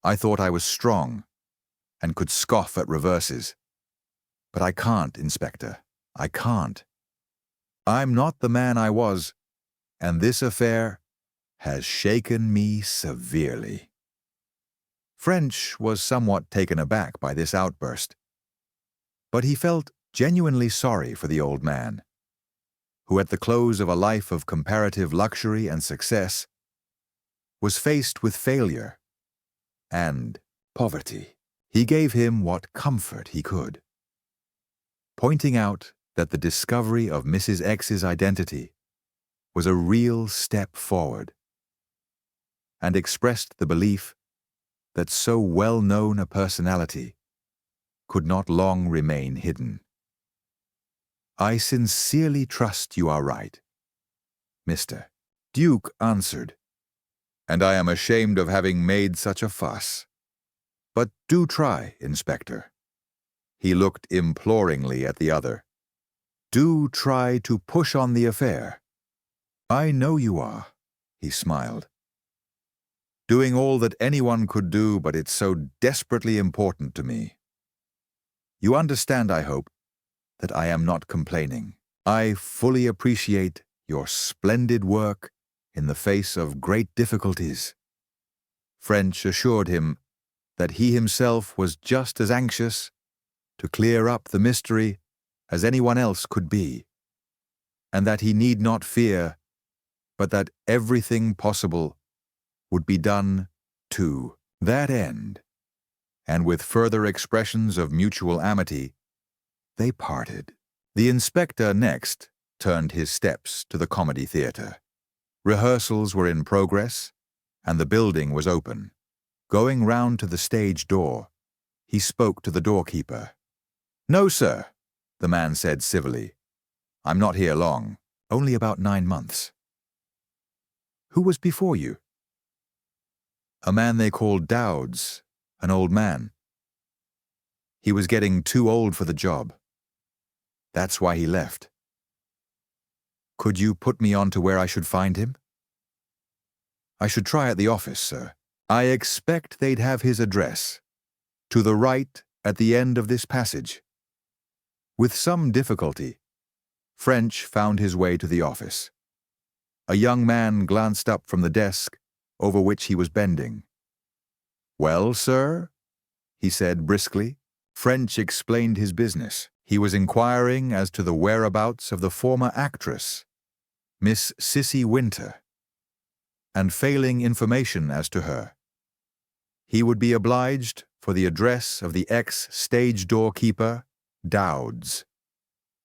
I thought I was strong and could scoff at reverses, but I can't, Inspector, I can't. I'm not the man I was, and this affair has shaken me severely." French was somewhat taken aback by this outburst, but he felt genuinely sorry for the old man, who at the close of a life of comparative luxury and success was faced with failure and poverty. He gave him what comfort he could, pointing out that the discovery of Mrs. X's identity was a real step forward, and expressed the belief that so well-known a personality could not long remain hidden. "I sincerely trust you are right," Mr. Duke answered, "and I am ashamed of having made such a fuss. But do try, Inspector." He looked imploringly at the other. "Do try to push on the affair. I know you are," he smiled. "Doing all that anyone could do, but it's so desperately important to me. You understand, I hope, that I am not complaining. I fully appreciate your splendid work in the face of great difficulties." French assured him that he himself was just as anxious to clear up the mystery as anyone else could be, and that he need not fear, but that everything possible would be done to that end. And with further expressions of mutual amity, they parted. The inspector next turned his steps to the comedy theater. Rehearsals were in progress, and the building was open. Going round to the stage door, he spoke to the doorkeeper. "No, sir," the man said civilly. "I'm not here long, only about 9 months." "Who was before you?" "A man they called Dowds, an old man. He was getting too old for the job. That's why he left." "Could you put me on to where I should find him?" "I should try at the office, sir. I expect they'd have his address. To the right at the end of this passage." With some difficulty, French found his way to the office. A young man glanced up from the desk over which he was bending. "Well, sir?" he said briskly. French explained his business. He was inquiring as to the whereabouts of the former actress, Miss Sissy Winter, and failing information as to her, he would be obliged for the address of the ex-stage doorkeeper, Dowds,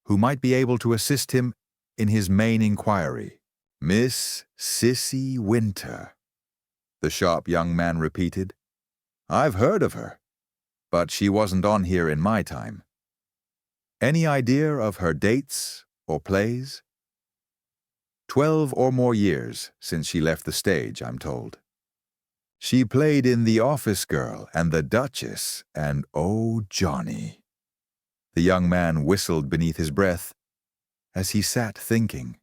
who might be able to assist him in his main inquiry. Miss Sissy Winter, the sharp young man repeated. I've heard of her, but she wasn't on here in my time. Any idea of her dates or plays? 12 or more years since she left the stage, I'm told. She played in The Office Girl and The Duchess and Oh, Johnny. The young man whistled beneath his breath as he sat thinking.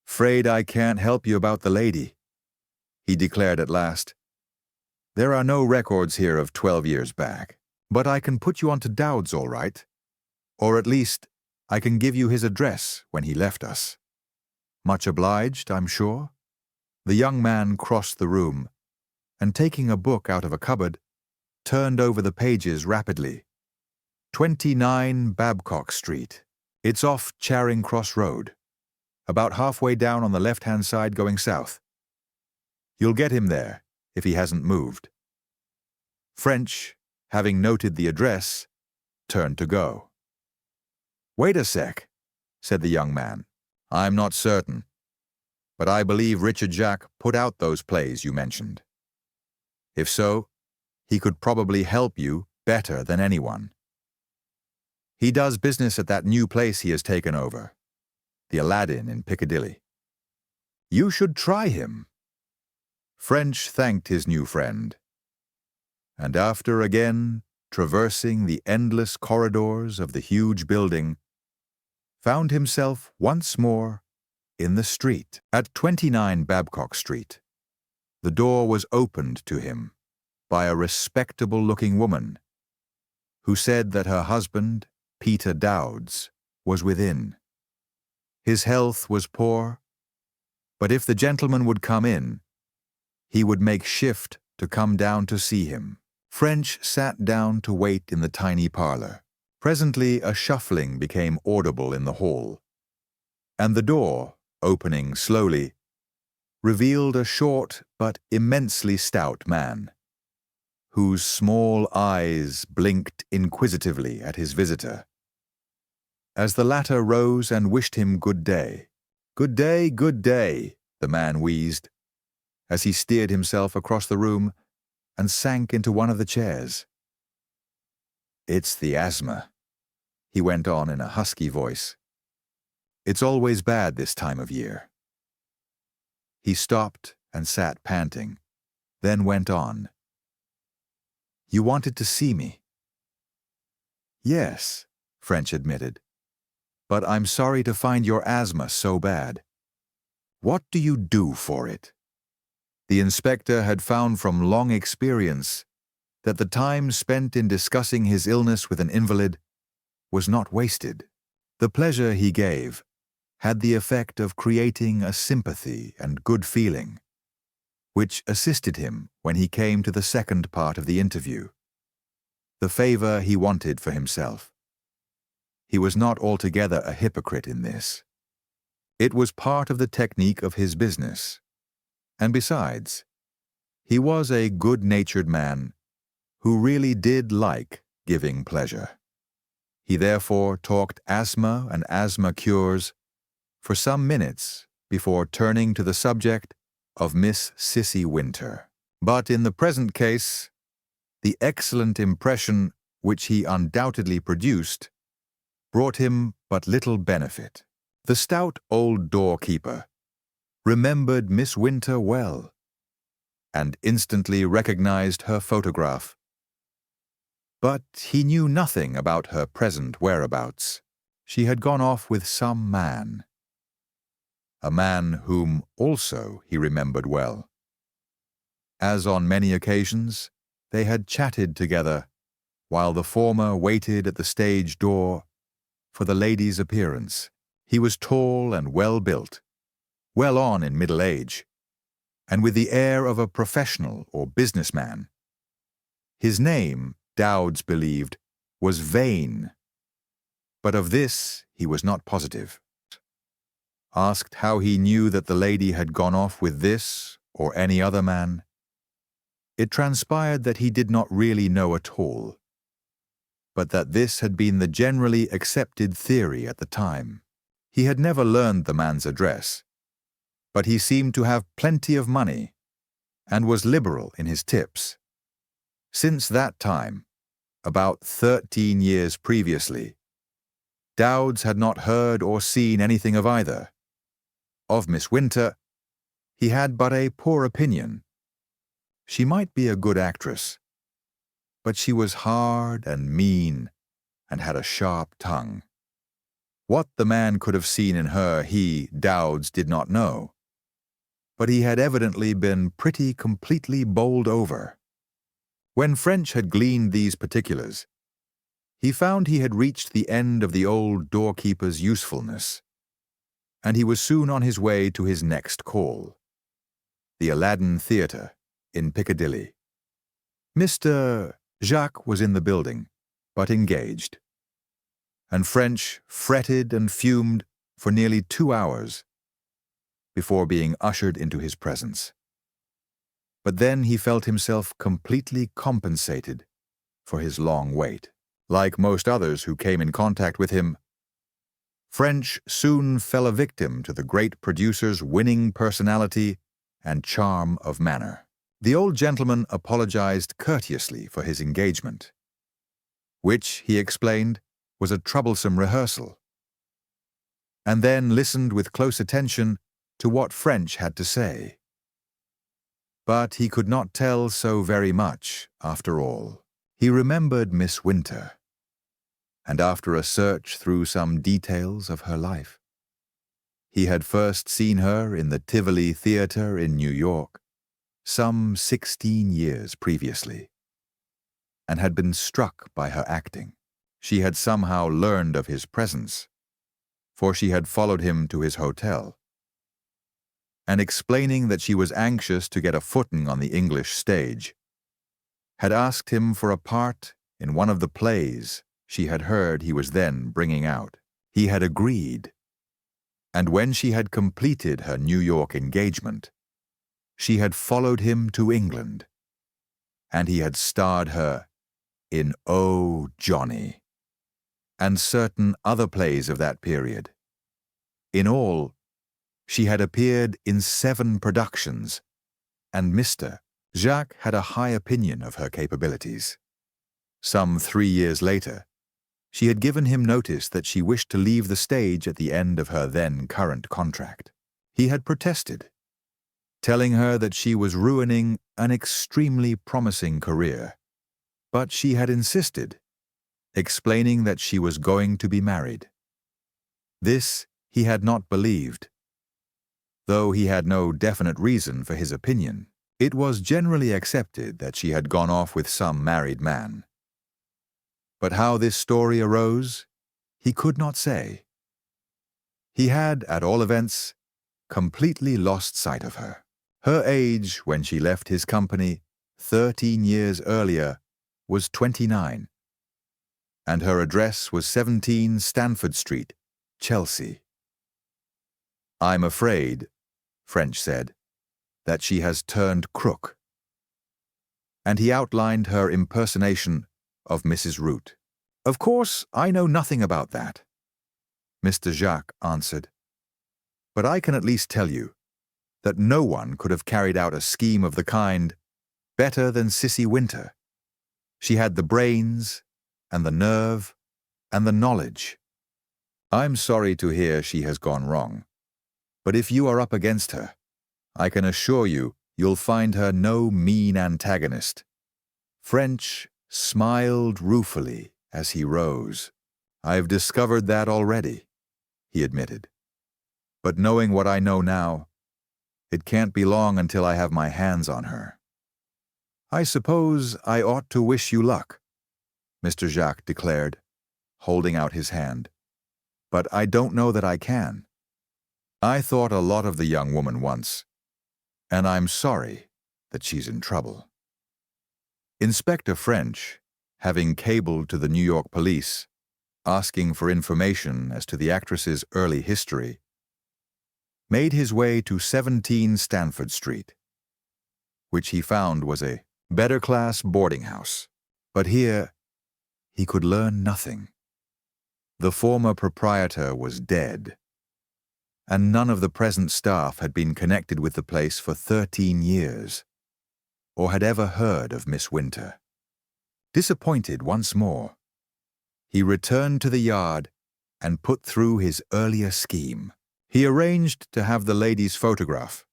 "'Fraid I can't help you about the lady," he declared at last. "There are no records here of 12 years back, but I can put you on to Dowds all right. Or at least, I can give you his address when he left us." "Much obliged, I'm sure." The young man crossed the room, and taking a book out of a cupboard, turned over the pages rapidly. 29 Babcock Street. It's off Charing Cross Road, about halfway down on the left-hand side going south. You'll get him there, if he hasn't moved. French, having noted the address, turned to go. "Wait a sec," said the young man. "I'm not certain, but I believe Richard Jacques put out those plays you mentioned. If so, he could probably help you better than anyone. He does business at that new place he has taken over, the Aladdin in Piccadilly. You should try him." French thanked his new friend, and after again traversing the endless corridors of the huge building, found himself once more in the street. At 29 Babcock Street, the door was opened to him by a respectable-looking woman, who said that her husband, Peter Dowds, was within. His health was poor, but if the gentleman would come in, he would make shift to come down to see him. French sat down to wait in the tiny parlor. Presently a shuffling became audible in the hall, and the door, opening slowly, revealed a short but immensely stout man, whose small eyes blinked inquisitively at his visitor. As the latter rose and wished him good day, "Good day, good day," the man wheezed, as he steered himself across the room and sank into one of the chairs. "It's the asthma," he went on in a husky voice. "It's always bad this time of year." He stopped and sat panting, then went on. "You wanted to see me?" "Yes," French admitted, "but I'm sorry to find your asthma so bad. What do you do for it?" The inspector had found from long experience that the time spent in discussing his illness with an invalid was not wasted. The pleasure he gave had the effect of creating a sympathy and good feeling, which assisted him when he came to the second part of the interview, the favor he wanted for himself. He was not altogether a hypocrite in this. It was part of the technique of his business, and besides, he was a good-natured man who really did like giving pleasure. He therefore talked asthma and asthma cures for some minutes before turning to the subject of Miss Sissy Winter. But in the present case, the excellent impression which he undoubtedly produced brought him but little benefit. The stout old doorkeeper remembered Miss Winter well, and instantly recognized her photograph. But he knew nothing about her present whereabouts. She had gone off with some man, a man whom also he remembered well. As on many occasions, they had chatted together while the former waited at the stage door for the lady's appearance. He was tall and well-built, well on in middle age, and with the air of a professional or businessman. His name, Dowds believed, was Vane, but of this he was not positive. asked how he knew that the lady had gone off with this or any other man, it transpired that he did not really know at all, but that this had been the generally accepted theory at the time. He had never learned the man's address, but he seemed to have plenty of money and was liberal in his tips. Since that time, about 13 years previously, Dowds had not heard or seen anything of either. Of Miss Winter, he had but a poor opinion. She might be a good actress, but she was hard and mean and had a sharp tongue. What the man could have seen in her he, Dowds, did not know, but he had evidently been pretty completely bowled over. When French had gleaned these particulars, he found he had reached the end of the old doorkeeper's usefulness, and he was soon on his way to his next call, the Aladdin Theatre in Piccadilly. Mr. Jacques was in the building, but engaged, and French fretted and fumed for nearly 2 hours before being ushered into his presence. But then he felt himself completely compensated for his long wait. Like most others who came in contact with him, French soon fell a victim to the great producer's winning personality and charm of manner. The old gentleman apologized courteously for his engagement, which, he explained, was a troublesome rehearsal, and then listened with close attention to what French had to say. But he could not tell so very much, after all. He remembered Miss Winter, and after a search through some details of her life, he had first seen her in the Tivoli Theatre in New York, some 16 years previously, and had been struck by her acting. She had somehow learned of his presence, for she had followed him to his hotel, and explaining that she was anxious to get a footing on the English stage, had asked him for a part in one of the plays she had heard he was then bringing out. He had agreed, and when she had completed her New York engagement, she had followed him to England, and he had starred her in Oh, Johnny, and certain other plays of that period. In all, she had appeared in 7 productions, and Mr. Jacques had a high opinion of her capabilities. Some 3 years later, she had given him notice that she wished to leave the stage at the end of her then current contract. He had protested, telling her that she was ruining an extremely promising career, but she had insisted, explaining that she was going to be married. This he had not believed, though he had no definite reason for his opinion. It was generally accepted that she had gone off with some married man. But how this story arose, he could not say. He had, at all events, completely lost sight of her. Her age when she left his company 13 years earlier was 29, and her address was 17 Stanford Street, Chelsea. "I'm afraid," French said, "that she has turned crook." And he outlined her impersonation of Mrs. Root. "Of course, I know nothing about that," Mr. Jacques answered, "but I can at least tell you that no one could have carried out a scheme of the kind better than Sissy Winter. She had the brains, and the nerve, and the knowledge. I'm sorry to hear she has gone wrong, but if you are up against her, I can assure you you'll find her no mean antagonist." French smiled ruefully as he rose. "I've discovered that already," he admitted. "But knowing what I know now, it can't be long until I have my hands on her." "I suppose I ought to wish you luck," Mr. Jacques declared, holding out his hand. "But I don't know that I can. I thought a lot of the young woman once, and I'm sorry that she's in trouble." Inspector French, having cabled to the New York police, asking for information as to the actress's early history, made his way to 17 Stanford Street, which he found was a better-class boarding house. But here he could learn nothing. The former proprietor was dead, and none of the present staff had been connected with the place for 13 years, or had ever heard of Miss Winter. Disappointed once more, he returned to the yard and put through his earlier scheme. He arranged to have the lady's photograph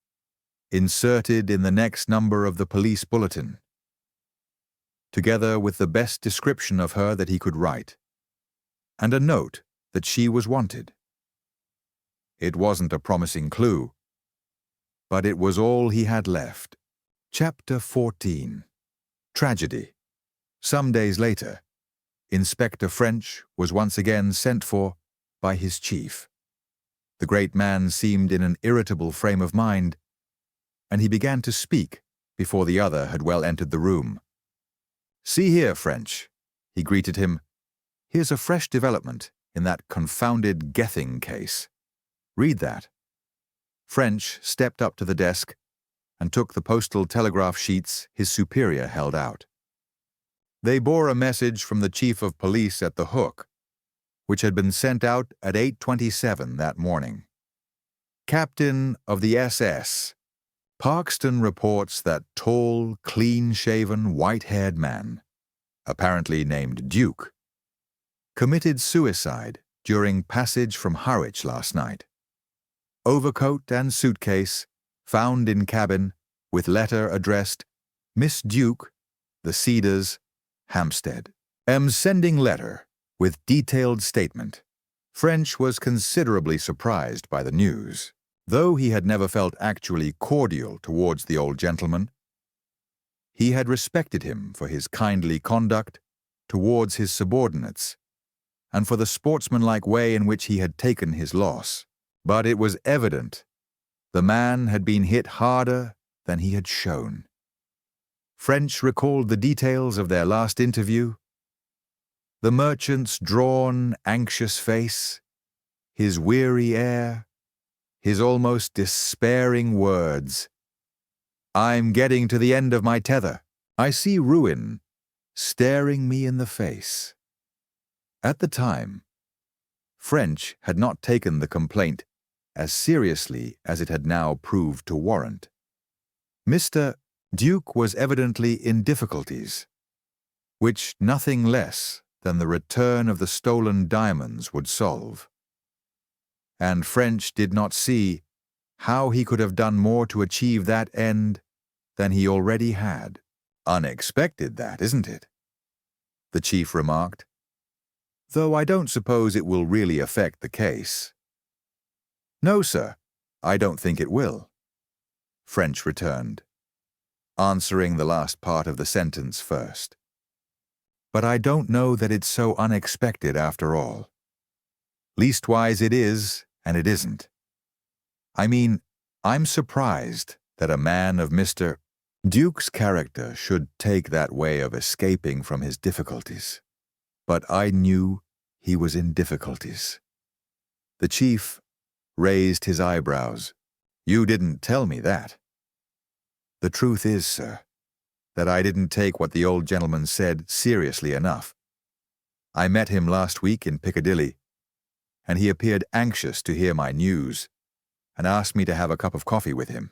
inserted in the next number of the police bulletin, together with the best description of her that he could write, and a note that she was wanted. It wasn't a promising clue, but it was all he had left. Chapter 14. Tragedy. Some days later, Inspector French was once again sent for by his chief. The great man seemed in an irritable frame of mind, and he began to speak before the other had well entered the room. "See here, French," he greeted him. "Here's a fresh development in that confounded Gething case. Read that." French stepped up to the desk and took the postal telegraph sheets his superior held out. They bore a message from the chief of police at the Hook, which had been sent out at 8:27 that morning. "Captain of the SS, Parkston reports that tall, clean-shaven, white-haired man, apparently named Duke, committed suicide during passage from Harwich last night. Overcoat and suitcase found in cabin with letter addressed Miss Duke, The Cedars, Hampstead. Am sending letter with detailed statement." French was considerably surprised by the news. Though he had never felt actually cordial towards the old gentleman, he had respected him for his kindly conduct towards his subordinates and for the sportsmanlike way in which he had taken his loss. But it was evident the man had been hit harder than he had shown. French recalled the details of their last interview: the merchant's drawn, anxious face, his weary air, his almost despairing words. "I'm getting to the end of my tether. I see ruin staring me in the face." At the time, French had not taken the complaint as seriously as it had now proved to warrant. Mr. Duke was evidently in difficulties, which nothing less than the return of the stolen diamonds would solve. And French did not see how he could have done more to achieve that end than he already had. "Unexpected, that, isn't it?" the chief remarked. "Though I don't suppose it will really affect the case." "No, sir, I don't think it will," French returned, answering the last part of the sentence first. "But I don't know that it's so unexpected after all. Leastwise it is, and it isn't. I mean, I'm surprised that a man of Mr. Duke's character should take that way of escaping from his difficulties. But I knew he was in difficulties." The chief raised his eyebrows. "You didn't tell me that." "The truth is, sir, that I didn't take what the old gentleman said seriously enough. I met him last week in Piccadilly, and he appeared anxious to hear my news, and asked me to have a cup of coffee with him.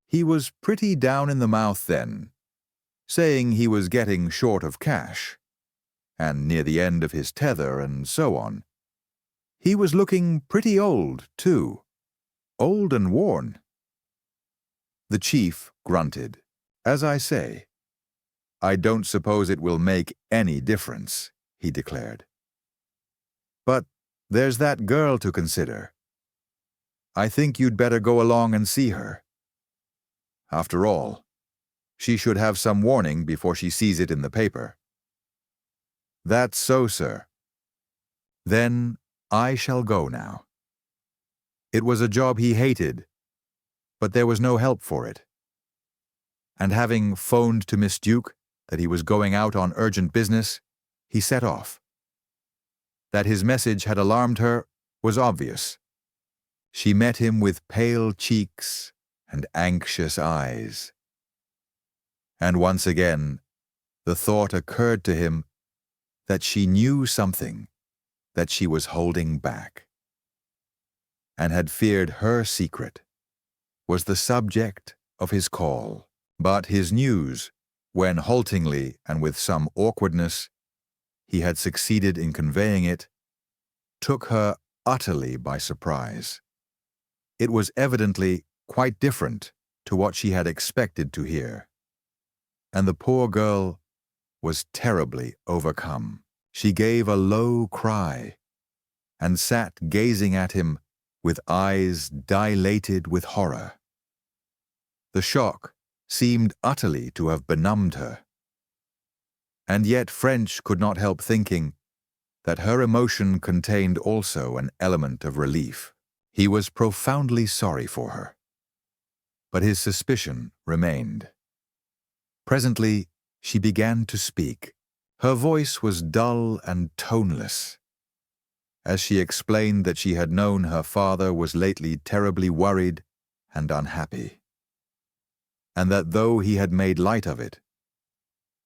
He was pretty down in the mouth then, saying he was getting short of cash, and near the end of his tether and so on. He was looking pretty old, too, old and worn." The chief grunted. "As I say, I don't suppose it will make any difference," he declared. "But there's that girl to consider. I think you'd better go along and see her. After all, she should have some warning before she sees it in the paper." "That's so, sir." "Then I shall go now." It was a job he hated, but there was no help for it. And having phoned to Miss Duke that he was going out on urgent business, he set off. That his message had alarmed her was obvious. She met him with pale cheeks and anxious eyes. And once again, the thought occurred to him that she knew something that she was holding back, and had feared her secret was the subject of his call. But his news, when haltingly and with some awkwardness he had succeeded in conveying it, took her utterly by surprise. It was evidently quite different to what she had expected to hear, and the poor girl was terribly overcome. She gave a low cry and sat gazing at him with eyes dilated with horror. The shock seemed utterly to have benumbed her. And yet French could not help thinking that her emotion contained also an element of relief. He was profoundly sorry for her, but his suspicion remained. Presently, she began to speak. Her voice was dull and toneless, as she explained that she had known her father was lately terribly worried and unhappy, and that though he had made light of it,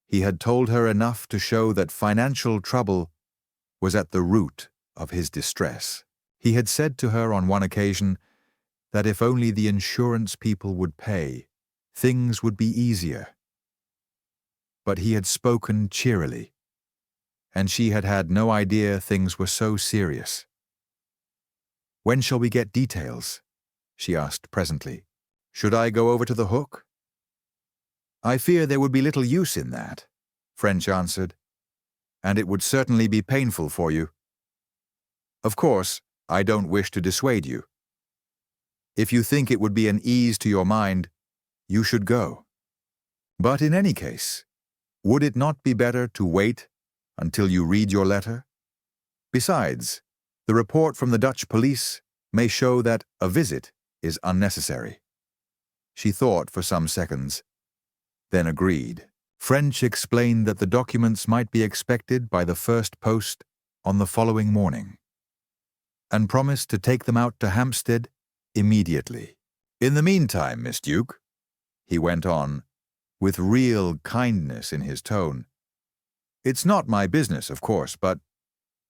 he had told her enough to show that financial trouble was at the root of his distress. He had said to her on one occasion that if only the insurance people would pay, things would be easier. But he had spoken cheerily, and she had had no idea things were so serious. "When shall we get details?" she asked presently. "Should I go over to the Hook?" "I fear there would be little use in that," French answered, "and it would certainly be painful for you. Of course, I don't wish to dissuade you. If you think it would be an ease to your mind, you should go. But in any case, would it not be better to wait until you read your letter? Besides, the report from the Dutch police may show that a visit is unnecessary." She thought for some seconds, then agreed. French explained that the documents might be expected by the first post on the following morning, and promised to take them out to Hampstead immediately. "In the meantime, Miss Duke," he went on, with real kindness in his tone, "it's not my business, of course, but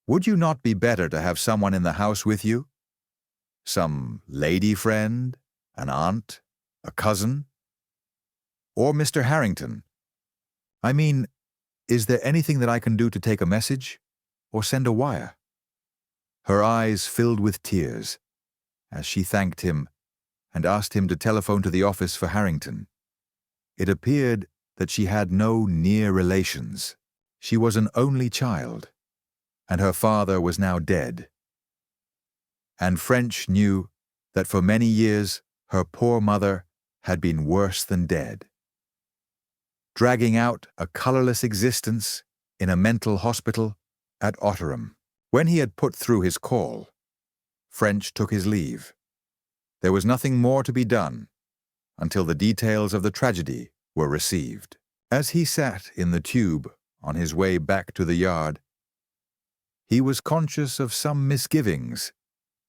would you not be better to have someone in the house with you? Some lady friend, an aunt, a cousin? Or Mr. Harrington? I mean, is there anything that I can do to take a message or send a wire?" Her eyes filled with tears as she thanked him and asked him to telephone to the office for Harrington. It appeared that she had no near relations. She was an only child, and her father was now dead. And French knew that for many years her poor mother had been worse than dead, dragging out a colorless existence in a mental hospital at Otterham. When he had put through his call, French took his leave. There was nothing more to be done until the details of the tragedy were received. As he sat in the tube on his way back to the yard, he was conscious of some misgivings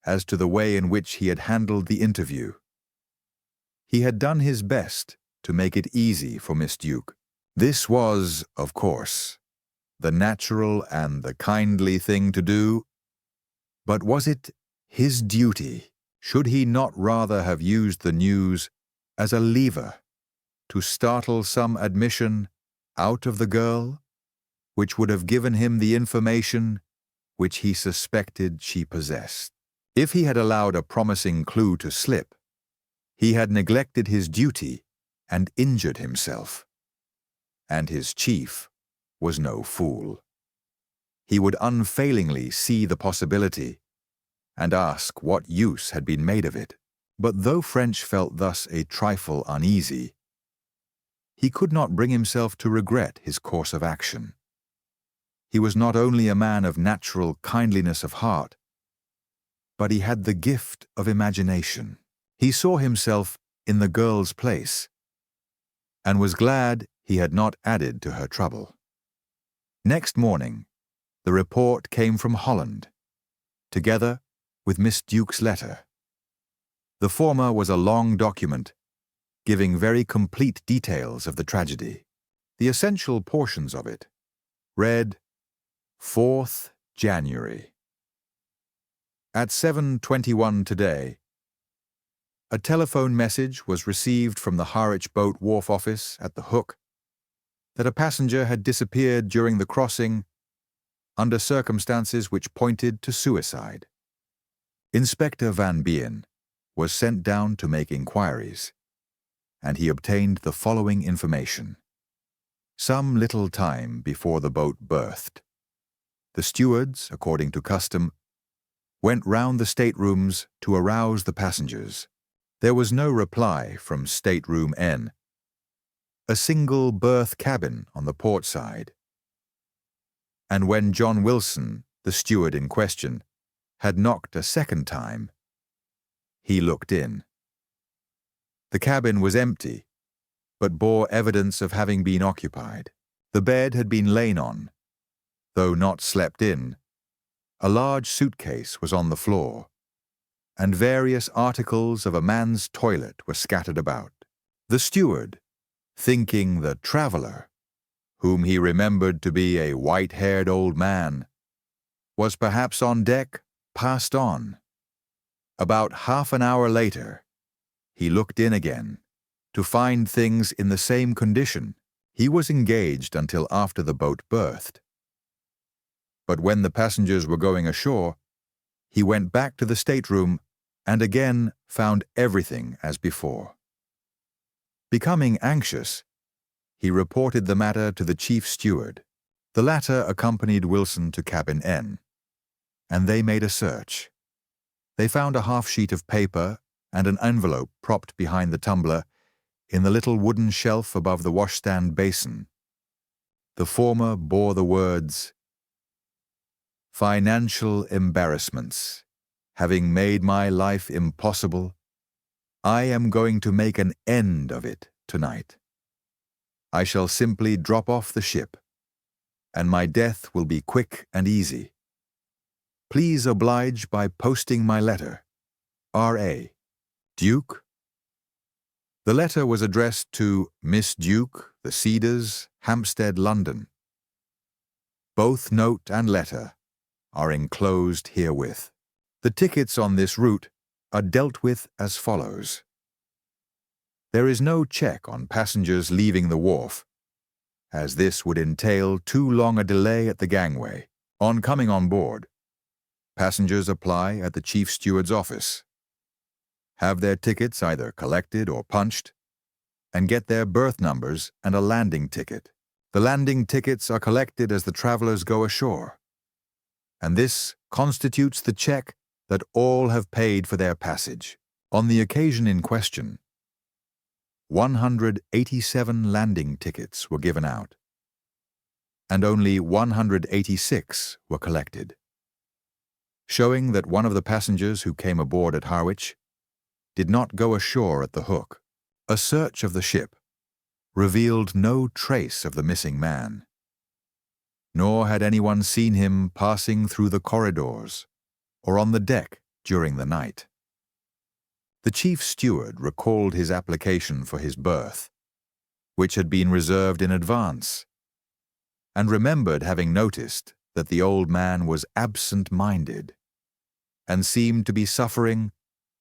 as to the way in which he had handled the interview. He had done his best to make it easy for Miss Duke. This was, of course, the natural and the kindly thing to do, but was it his duty? Should he not rather have used the news as a lever to startle some admission out of the girl, which would have given him the information which he suspected she possessed? If he had allowed a promising clue to slip, he had neglected his duty and injured himself. And his chief was no fool. He would unfailingly see the possibility and ask what use had been made of it. But though French felt thus a trifle uneasy, he could not bring himself to regret his course of action. He was not only a man of natural kindliness of heart, but he had the gift of imagination. He saw himself in the girl's place, and was glad he had not added to her trouble. Next morning, the report came from Holland, together with Miss Duke's letter. The former was a long document, giving very complete details of the tragedy. The essential portions of it read, 4th January. At 7:21 today, a telephone message was received from the Harwich Boat Wharf office at the Hook that a passenger had disappeared during the crossing under circumstances which pointed to suicide. Inspector Van Bien was sent down to make inquiries, and he obtained the following information. Some little time before the boat berthed, the stewards, according to custom, went round the staterooms to arouse the passengers. There was no reply from stateroom N, a single berth cabin on the port side. And when John Wilson, the steward in question, had knocked a second time, he looked in. The cabin was empty, but bore evidence of having been occupied. The bed had been lain on, though not slept in. A large suitcase was on the floor, and various articles of a man's toilet were scattered about. The steward, thinking the traveller, whom he remembered to be a white-haired old man, was perhaps on deck, passed on. About half an hour later, he looked in again, to find things in the same condition. He was engaged until after the boat berthed. But when the passengers were going ashore, he went back to the stateroom and again found everything as before. Becoming anxious, he reported the matter to the chief steward. The latter accompanied Wilson to cabin N, and they made a search. They found a half-sheet of paper and an envelope propped behind the tumbler in the little wooden shelf above the washstand basin. The former bore the words, "Financial embarrassments. Having made my life impossible, I am going to make an end of it tonight. I shall simply drop off the ship, and my death will be quick and easy. Please oblige by posting my letter. R.A. Duke." The letter was addressed to Miss Duke, The Cedars, Hampstead, London. Both note and letter are enclosed herewith. The tickets on this route are dealt with as follows. There is no check on passengers leaving the wharf, as this would entail too long a delay at the gangway. On coming on board, passengers apply at the chief steward's office, have their tickets either collected or punched, and get their berth numbers and a landing ticket. The landing tickets are collected as the travelers go ashore, and this constitutes the check that all have paid for their passage. On the occasion in question, 187 landing tickets were given out, and only 186 were collected, showing that one of the passengers who came aboard at Harwich did not go ashore at the Hook. A search of the ship revealed no trace of the missing man, nor had anyone seen him passing through the corridors or on the deck during the night. The chief steward recalled his application for his berth, which had been reserved in advance, and remembered having noticed that the old man was absent-minded and seemed to be suffering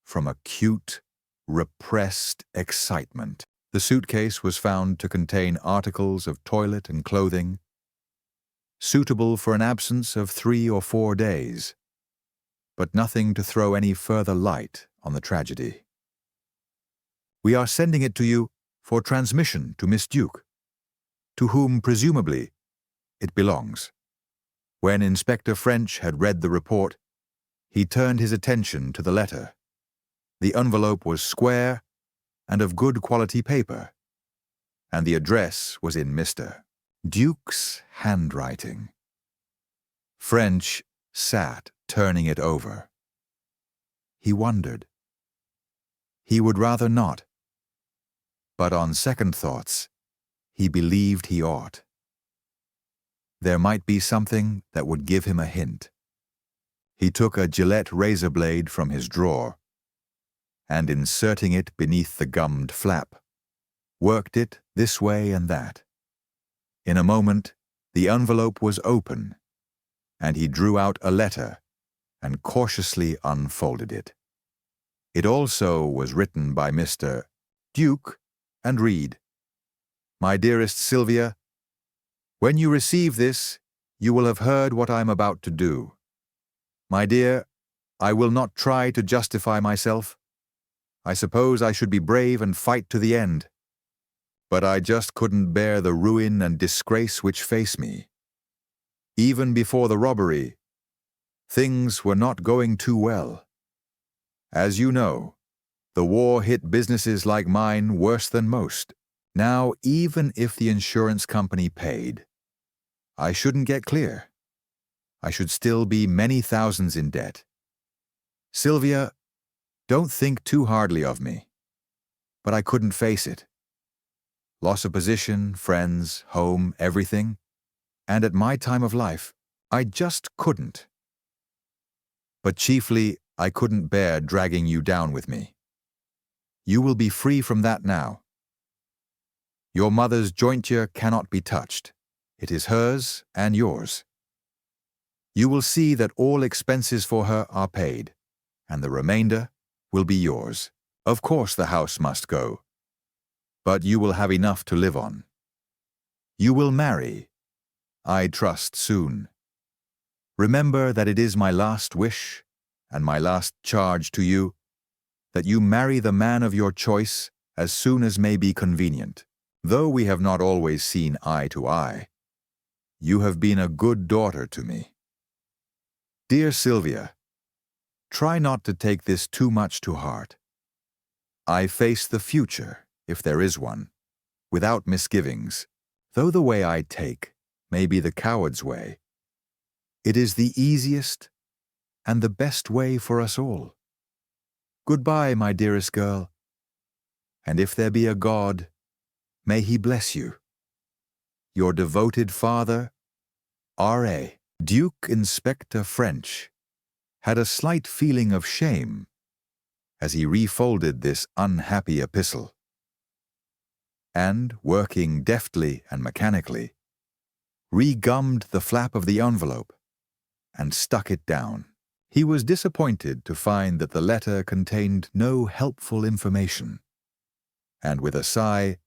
from acute, repressed excitement. The suitcase was found to contain articles of toilet and clothing, suitable for an absence of 3 or 4 days, but nothing to throw any further light on the tragedy. We are sending it to you for transmission to Miss Duke, to whom presumably it belongs. When Inspector French had read the report, he turned his attention to the letter. The envelope was square and of good quality paper, and the address was in Mr. Duke's handwriting. French sat turning it over. He wondered. He would rather not, but on second thoughts, he believed he ought. There might be something that would give him a hint. He took a Gillette razor blade from his drawer and inserting it beneath the gummed flap, worked it this way and that. In a moment, the envelope was open, and he drew out a letter and cautiously unfolded it. It also was written by Mr. Duke and read, "My dearest Sylvia, when you receive this, you will have heard what I am about to do. My dear, I will not try to justify myself. I suppose I should be brave and fight to the end. But I just couldn't bear the ruin and disgrace which face me. Even before the robbery, things were not going too well. As you know, the war hit businesses like mine worse than most. Now, even if the insurance company paid, I shouldn't get clear. I should still be many thousands in debt. Sylvia, don't think too hardly of me. But I couldn't face it. Loss of position, friends, home, everything. And at my time of life, I just couldn't. But chiefly, I couldn't bear dragging you down with me. You will be free from that now. Your mother's jointure cannot be touched. It is hers and yours. You will see that all expenses for her are paid, and the remainder will be yours. Of course the house must go, but you will have enough to live on. You will marry, I trust, soon. Remember that it is my last wish and my last charge to you that you marry the man of your choice as soon as may be convenient. Though we have not always seen eye to eye, you have been a good daughter to me. Dear Sylvia, try not to take this too much to heart. I face the future, if there is one, without misgivings, though the way I take may be the coward's way. It is the easiest and the best way for us all. Goodbye, my dearest girl, and if there be a God, may he bless you. Your devoted father, R.A. Duke Inspector French had a slight feeling of shame as he refolded this unhappy epistle, and, working deftly and mechanically, re-gummed the flap of the envelope and stuck it down. He was disappointed to find that the letter contained no helpful information, and with a sigh,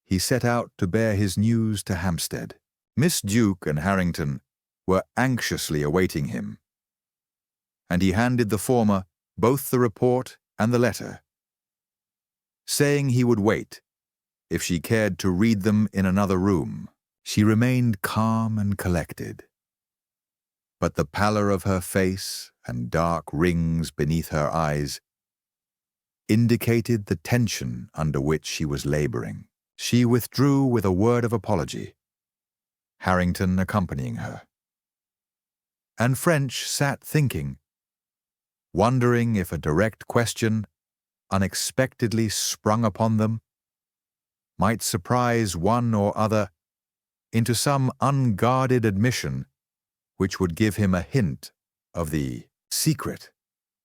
he set out to bear his news to Hampstead. Miss Duke and Harrington were anxiously awaiting him, and he handed the former both the report and the letter, saying he would wait if she cared to read them in another room. She remained calm and collected, but the pallor of her face and dark rings beneath her eyes indicated the tension under which she was laboring. She withdrew with a word of apology, Harrington accompanying her. And French sat thinking, wondering if a direct question, unexpectedly sprung upon them, might surprise one or other into some unguarded admission which would give him a hint of the secret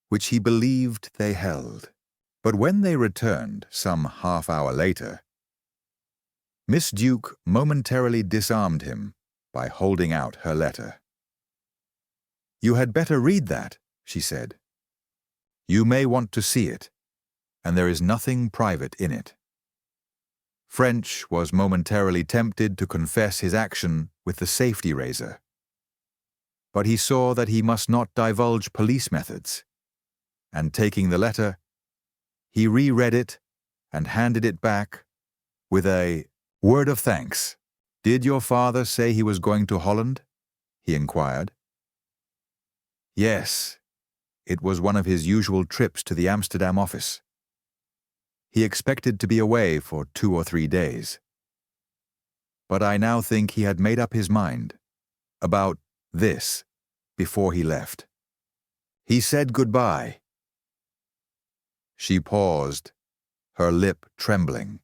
which he believed they held. But when they returned some half-hour later, Miss Duke momentarily disarmed him by holding out her letter. "You had better read that," she said. "You may want to see it, and there is nothing private in it." French was momentarily tempted to confess his action with the safety razor, but he saw that he must not divulge police methods, and taking the letter, he reread it and handed it back with a word of thanks. "Did your father say he was going to Holland?" he inquired. "Yes, it was one of his usual trips to the Amsterdam office. He expected to be away for 2 or 3 days. But I now think he had made up his mind about this before he left. He said goodbye." She paused, her lip trembling,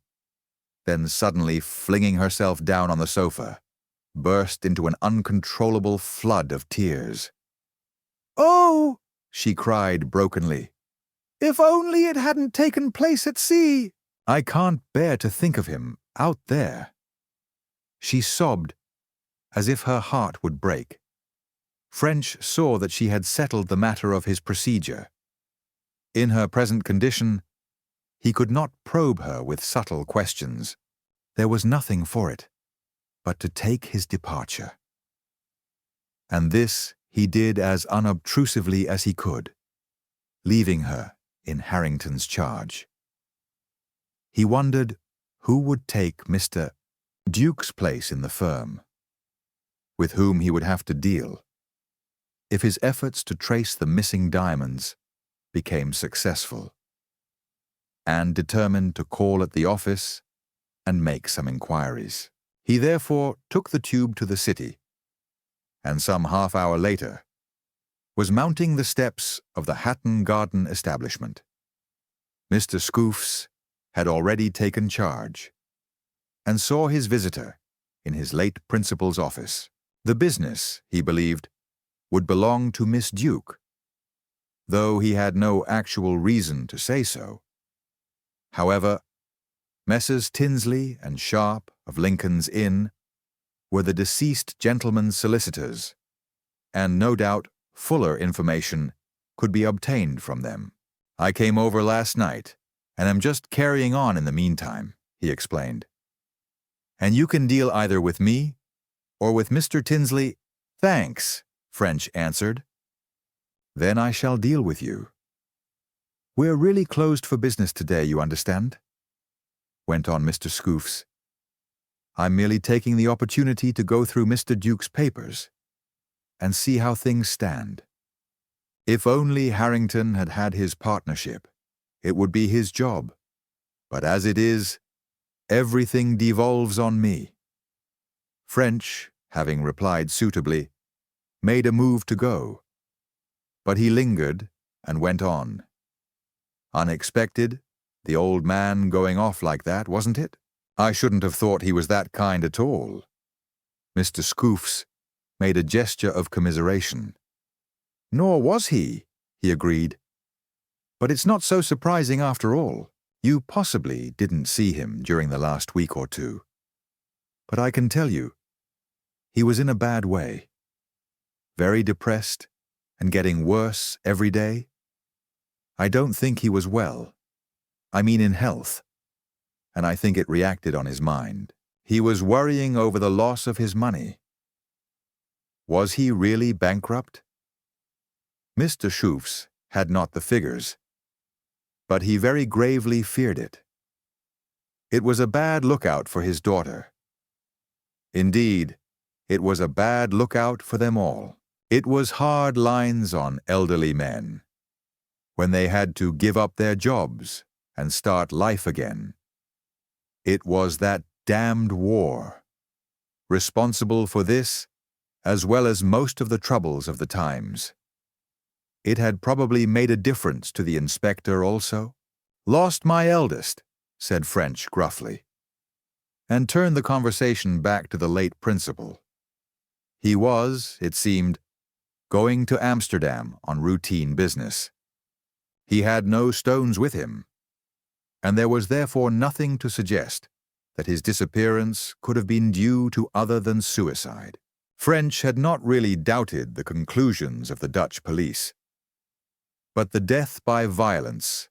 then suddenly flinging herself down on the sofa, burst into an uncontrollable flood of tears. "Oh!" she cried brokenly. If only it hadn't taken place at sea! I can't bear to think of him out there. She sobbed as if her heart would break. French saw that she had settled the matter of his procedure. In her present condition, he could not probe her with subtle questions. There was nothing for it but to take his departure. And this he did as unobtrusively as he could, leaving her in Harrington's charge. He wondered who would take Mr. Duke's place in the firm, with whom he would have to deal if his efforts to trace the missing diamonds became successful, and determined to call at the office and make some inquiries. He therefore took the tube to the city, and some half-hour later was mounting the steps of the Hatton Garden establishment. Mr. Crofts had already taken charge, and saw his visitor in his late principal's office. The business, he believed, would belong to Miss Duke, though he had no actual reason to say so. However, Messrs. Tinsley and Sharp of Lincoln's Inn were the deceased gentleman's solicitors, and no doubt fuller information could be obtained from them. I came over last night, and am just carrying on in the meantime, he explained. And you can deal either with me or with Mr. Tinsley. Thanks, French answered. Then I shall deal with you. We're really closed for business today, you understand? Went on Mr. Crofts. I'm merely taking the opportunity to go through Mr. Duke's papers and see how things stand. If only Harrington had had his partnership, it would be his job. But as it is, everything devolves on me. French, having replied suitably, made a move to go. But he lingered and went on. Unexpected, the old man going off like that, wasn't it? I shouldn't have thought he was that kind at all. Mr. Crofts made a gesture of commiseration. Nor was he agreed. But it's not so surprising after all. You possibly didn't see him during the last week or two. But I can tell you, he was in a bad way. Very depressed and getting worse every day. I don't think he was well. I mean in health. And I think it reacted on his mind. He was worrying over the loss of his money. Was he really bankrupt? Mr. Crofts had not the figures, but he very gravely feared it. It was a bad lookout for his daughter. Indeed, it was a bad lookout for them all. It was hard lines on elderly men, when they had to give up their jobs and start life again. It was that damned war, responsible for this as well as most of the troubles of the times. It had probably made a difference to the inspector also. Lost my eldest, said French gruffly, and turned the conversation back to the late principal. He was, it seemed, going to Amsterdam on routine business. He had no stones with him, and there was therefore nothing to suggest that his disappearance could have been due to other than suicide. French had not really doubted the conclusions of the Dutch police. But the death by violence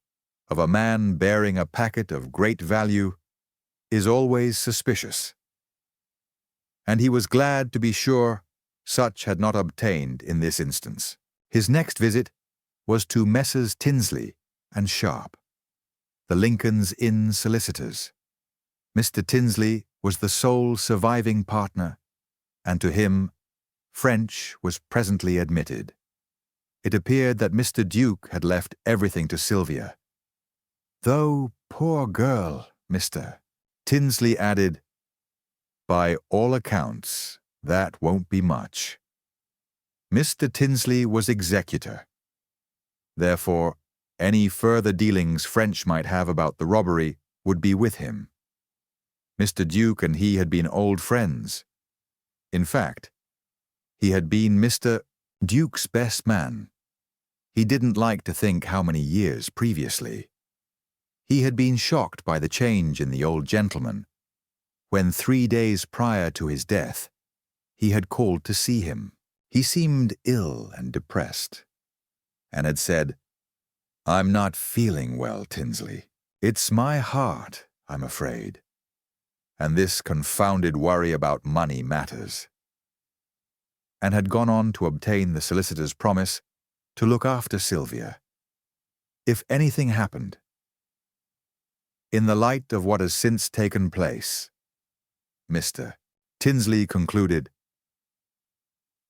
of a man bearing a packet of great value is always suspicious. And he was glad to be sure such had not obtained in this instance. His next visit was to Messrs. Tinsley and Sharp, the Lincoln's Inn solicitors. Mr. Tinsley was the sole surviving partner, and to him French was presently admitted. It appeared that Mr. Duke had left everything to Sylvia. Though, poor girl, Mr. Tinsley added, by all accounts, that won't be much. Mr. Tinsley was executor. Therefore, any further dealings French might have about the robbery would be with him. Mr. Duke and he had been old friends. In fact, he had been Mr. Duke's best man. He didn't like to think how many years previously. He had been shocked by the change in the old gentleman, when 3 days prior to his death, he had called to see him. He seemed ill and depressed, and had said, "I'm not feeling well, Tinsley. It's my heart, I'm afraid. And this confounded worry about money matters." And had gone on to obtain the solicitor's promise to look after Sylvia, if anything happened. In the light of what has since taken place, Mr. Tinsley concluded,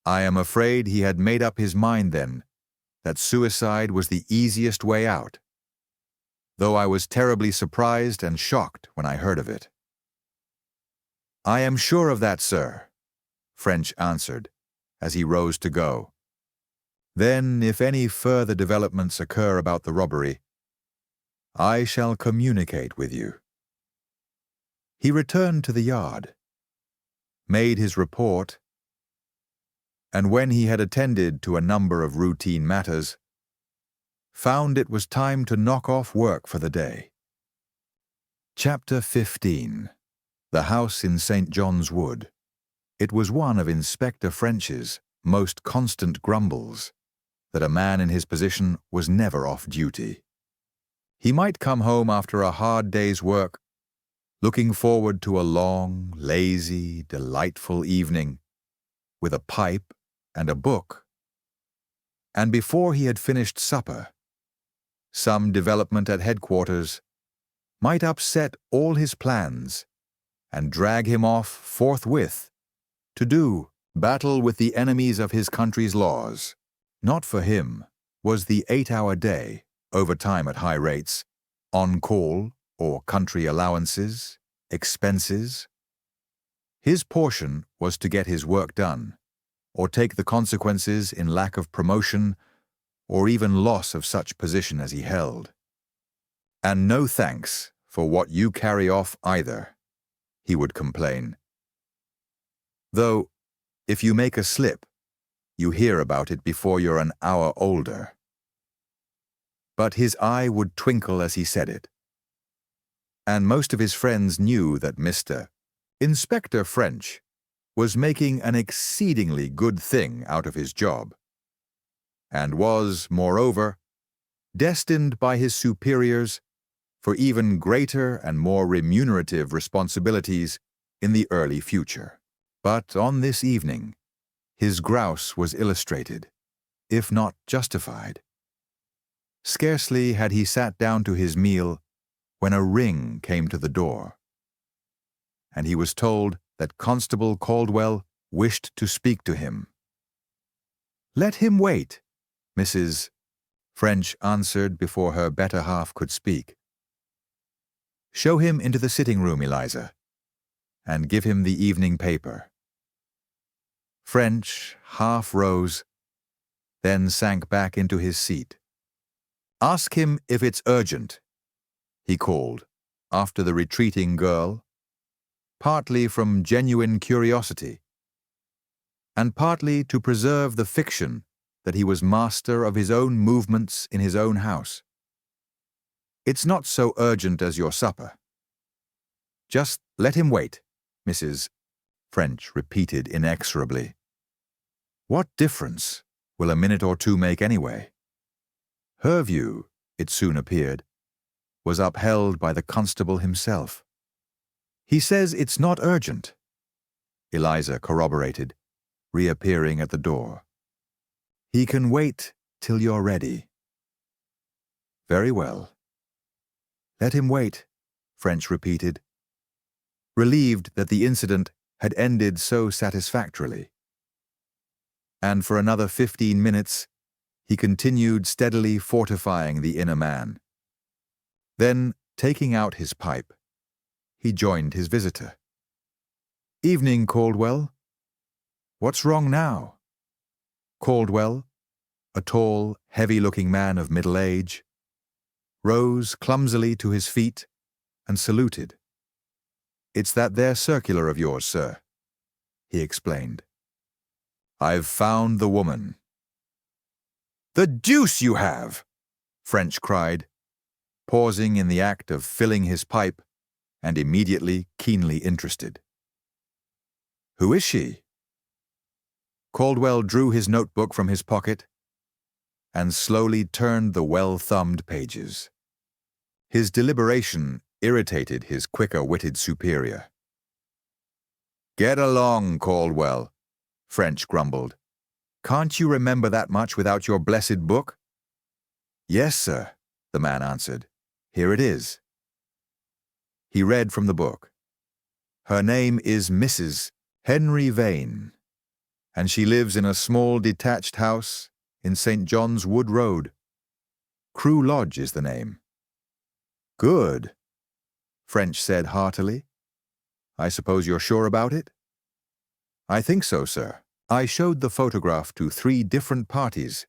"I am afraid he had made up his mind then that suicide was the easiest way out, though I was terribly surprised and shocked when I heard of it." "I am sure of that, sir," French answered, as he rose to go. "Then, if any further developments occur about the robbery, I shall communicate with you." He returned to the yard, made his report, and when he had attended to a number of routine matters, found it was time to knock off work for the day. Chapter 15. The House in St. John's Wood. It was one of Inspector French's most constant grumbles that a man in his position was never off duty. He might come home after a hard day's work, looking forward to a long, lazy, delightful evening, with a pipe and a book. And before he had finished supper, some development at headquarters might upset all his plans and drag him off forthwith to do battle with the enemies of his country's laws. Not for him was the 8-hour day, overtime at high rates, on-call or country allowances, expenses. His portion was to get his work done, or take the consequences in lack of promotion or even loss of such position as he held. "And no thanks for what you carry off either," he would complain. "Though, if you make a slip, you hear about it before you're an hour older." But his eye would twinkle as he said it. And most of his friends knew that Mr. Inspector French was making an exceedingly good thing out of his job, and was, moreover, destined by his superiors for even greater and more remunerative responsibilities in the early future. But on this evening, his grouse was illustrated, if not justified. Scarcely had he sat down to his meal when a ring came to the door, and he was told that Constable Caldwell wished to speak to him. "Let him wait," Mrs. French answered before her better half could speak. "Show him into the sitting room, Eliza, and give him the evening paper." French half rose, then sank back into his seat. "Ask him if it's urgent," he called, after the retreating girl, partly from genuine curiosity, and partly to preserve the fiction that he was master of his own movements in his own house. "It's not so urgent as your supper." "Just let him wait," Mrs. French repeated inexorably. What difference will a minute or two make anyway? Her view, it soon appeared, was upheld by the constable himself. "He says it's not urgent," Eliza corroborated, reappearing at the door. "He can wait till you're ready." "Very well." "Let him wait," French repeated, relieved that the incident had ended so satisfactorily. And for another 15 minutes, he continued steadily fortifying the inner man. Then, taking out his pipe, he joined his visitor. "Evening, Caldwell." "What's wrong now?" Caldwell, a tall, heavy-looking man of middle age, rose clumsily to his feet and saluted. "It's that there circular of yours, sir," he explained. "I've found the woman." "The deuce you have!" French cried, pausing in the act of filling his pipe and immediately keenly interested. "Who is she?" Caldwell drew his notebook from his pocket and slowly turned the well-thumbed pages. His deliberation irritated his quicker-witted superior. "Get along, Caldwell," French grumbled. "Can't you remember that much without your blessed book?" "Yes, sir," the man answered. "Here it is." He read from the book. "Her name is Mrs. Henry Vane, and she lives in a small detached house in St. John's Wood Road. Crew Lodge is the name." "Good," French said heartily. "I suppose you're sure about it?" "I think so, sir. I showed the photograph to 3 different parties,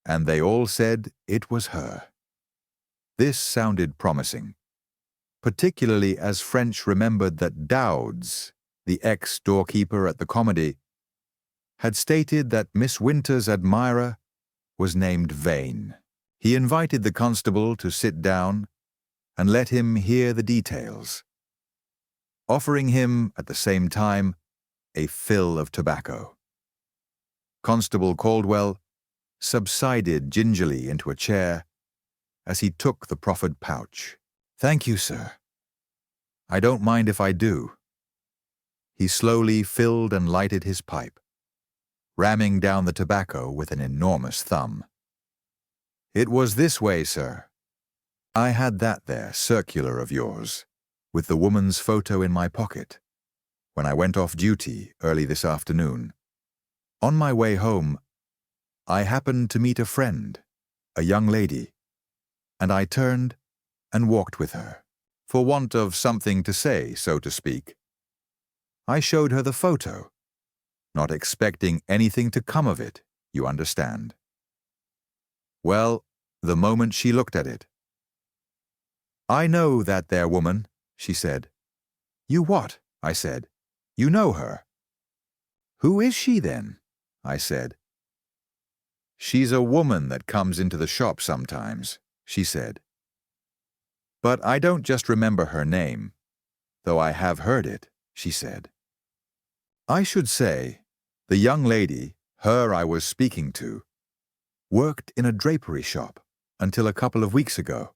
and they all said it was her." This sounded promising, particularly as French remembered that Dowds, the ex-doorkeeper at the Comedy, had stated that Miss Winter's admirer was named Vane. He invited the constable to sit down and let him hear the details, offering him, at the same time, a fill of tobacco. Constable Caldwell subsided gingerly into a chair as he took the proffered pouch. "Thank you, sir. I don't mind if I do." He slowly filled and lighted his pipe, ramming down the tobacco with an enormous thumb. "It was this way, sir. I had that there circular of yours, with the woman's photo in my pocket, when I went off duty early this afternoon. On my way home, I happened to meet a friend, a young lady, and I turned and walked with her, for want of something to say, so to speak. I showed her the photo, not expecting anything to come of it, you understand. Well, the moment she looked at it, 'I know that there woman,' she said. 'You what?' I said. 'You know her.' 'Who is she then?' I said. 'She's a woman that comes into the shop sometimes,' she said. 'But I don't just remember her name, though I have heard it,' she said. I should say, the young lady, her I was speaking to, worked in a drapery shop until a couple of weeks ago,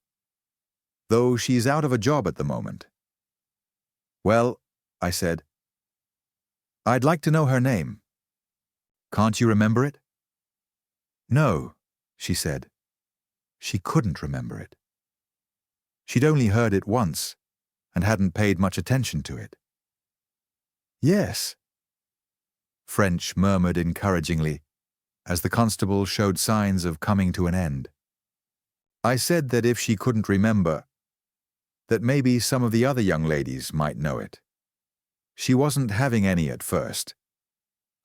though she's out of a job at the moment.' 'Well,' I said, 'I'd like to know her name.' 'Can't you remember it?' 'No,' she said. She couldn't remember it. She'd only heard it once and hadn't paid much attention to it. 'Yes,' French murmured encouragingly as the constable showed signs of coming to an end. I said that if she couldn't remember, that maybe some of the other young ladies might know it. She wasn't having any at first,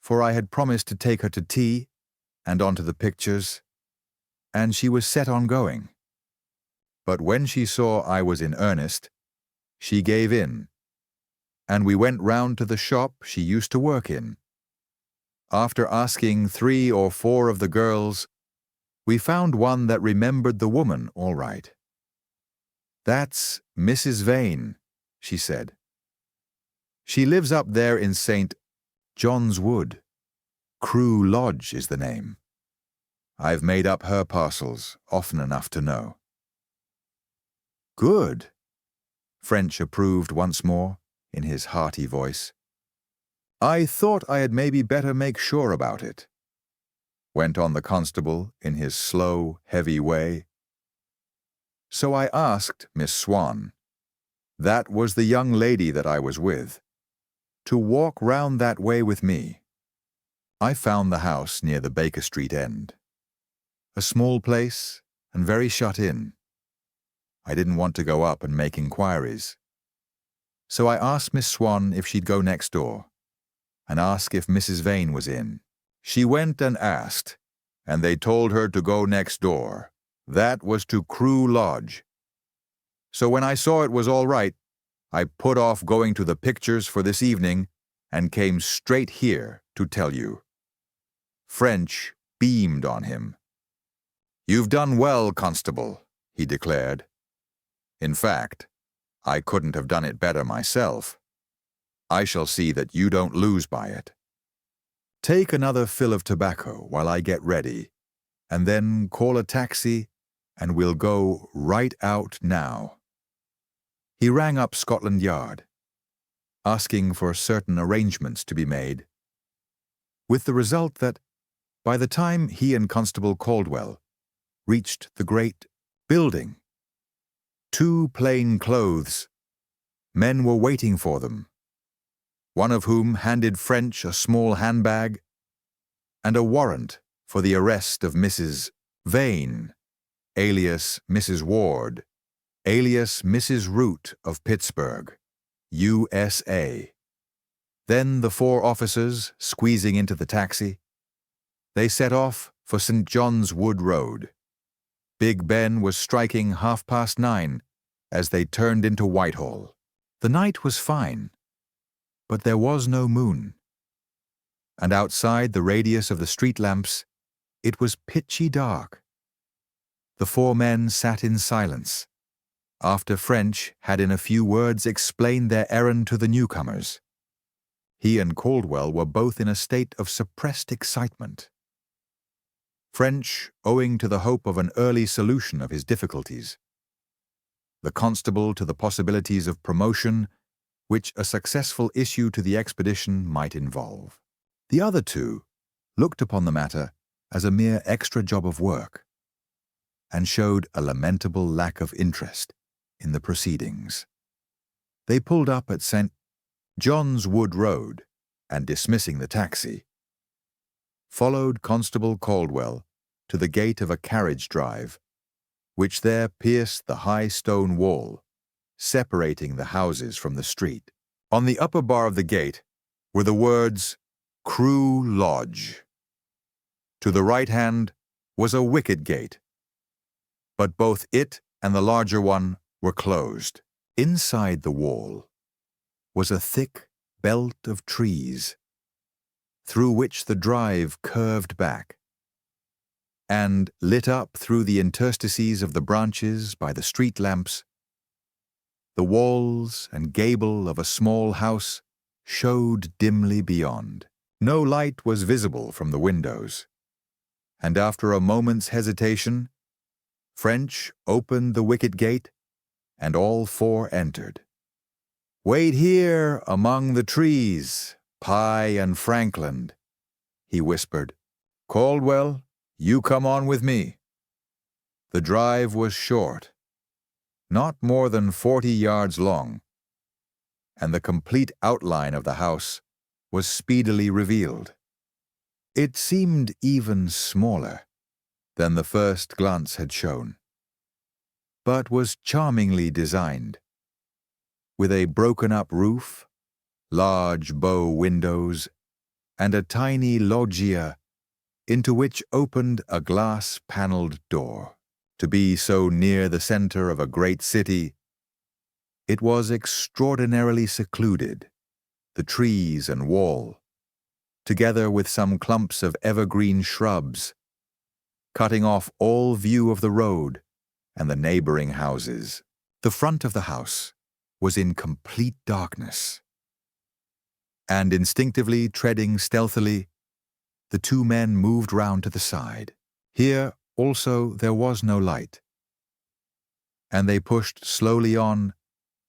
for I had promised to take her to tea and onto the pictures, and she was set on going. But when she saw I was in earnest, she gave in, and we went round to the shop she used to work in. After asking 3 or 4 of the girls, we found one that remembered the woman all right. 'That's Mrs. Vane,' she said. 'She lives up there in St. John's Wood. Crew Lodge is the name. I've made up her parcels often enough to know.' 'Good,' French approved once more in his hearty voice. 'I thought I had maybe better make sure about it,' went on the constable in his slow, heavy way. 'So I asked Miss Swan, that was the young lady that I was with, to walk round that way with me. I found the house near the Baker Street end. A small place and very shut in. I didn't want to go up and make inquiries. So I asked Miss Swan if she'd go next door and ask if Mrs. Vane was in. She went and asked, and they told her to go next door. That was to Crew Lodge. So when I saw it was all right, I put off going to the pictures for this evening and came straight here to tell you.' French beamed on him. "You've done well, Constable," he declared. "In fact, I couldn't have done it better myself. I shall see that you don't lose by it. Take another fill of tobacco while I get ready, and then call a taxi, and we'll go right out now." He rang up Scotland Yard, asking for certain arrangements to be made, with the result that, by the time he and Constable Caldwell reached the great building, 2 plain clothes men were waiting for them, one of whom handed French a small handbag and a warrant for the arrest of Mrs. Vane, alias Mrs. Ward, alias Mrs. Root of Pittsburgh, USA. Then the 4 officers, squeezing into the taxi, they set off for St. John's Wood Road. Big Ben was striking 9:30 as they turned into Whitehall. The night was fine, but there was no moon, and outside the radius of the street lamps it was pitchy dark. The 4 men sat in silence, after French had in a few words explained their errand to the newcomers. He and Caldwell were both in a state of suppressed excitement. French, owing to the hope of an early solution of his difficulties. The constable to the possibilities of promotion which a successful issue to the expedition might involve. The other 2 looked upon the matter as a mere extra job of work, and showed a lamentable lack of interest in the proceedings. They pulled up at St. John's Wood Road, and dismissing the taxi, followed Constable Caldwell to the gate of a carriage drive, which there pierced the high stone wall, separating the houses from the street. On the upper bar of the gate were the words, "Crew Lodge." To the right hand was a wicket gate, but both it and the larger one were closed. Inside the wall was a thick belt of trees, through which the drive curved back, and, lit up through the interstices of the branches by the street lamps, the walls and gable of a small house showed dimly beyond. No light was visible from the windows, and after a moment's hesitation, French opened the wicket gate, and all 4 entered. "Wait here among the trees, Pye and Frankland," he whispered. "Caldwell, you come on with me." The drive was short, not more than 40 yards long, and the complete outline of the house was speedily revealed. It seemed even smaller than the first glance had shown, but was charmingly designed, with a broken-up roof, large bow windows, and a tiny loggia into which opened a glass-paneled door. To be so near the center of a great city, it was extraordinarily secluded, the trees and wall, together with some clumps of evergreen shrubs, cutting off all view of the road and the neighboring houses. The front of the house was in complete darkness, and instinctively treading stealthily, the 2 men moved round to the side. Here also there was no light, and they pushed slowly on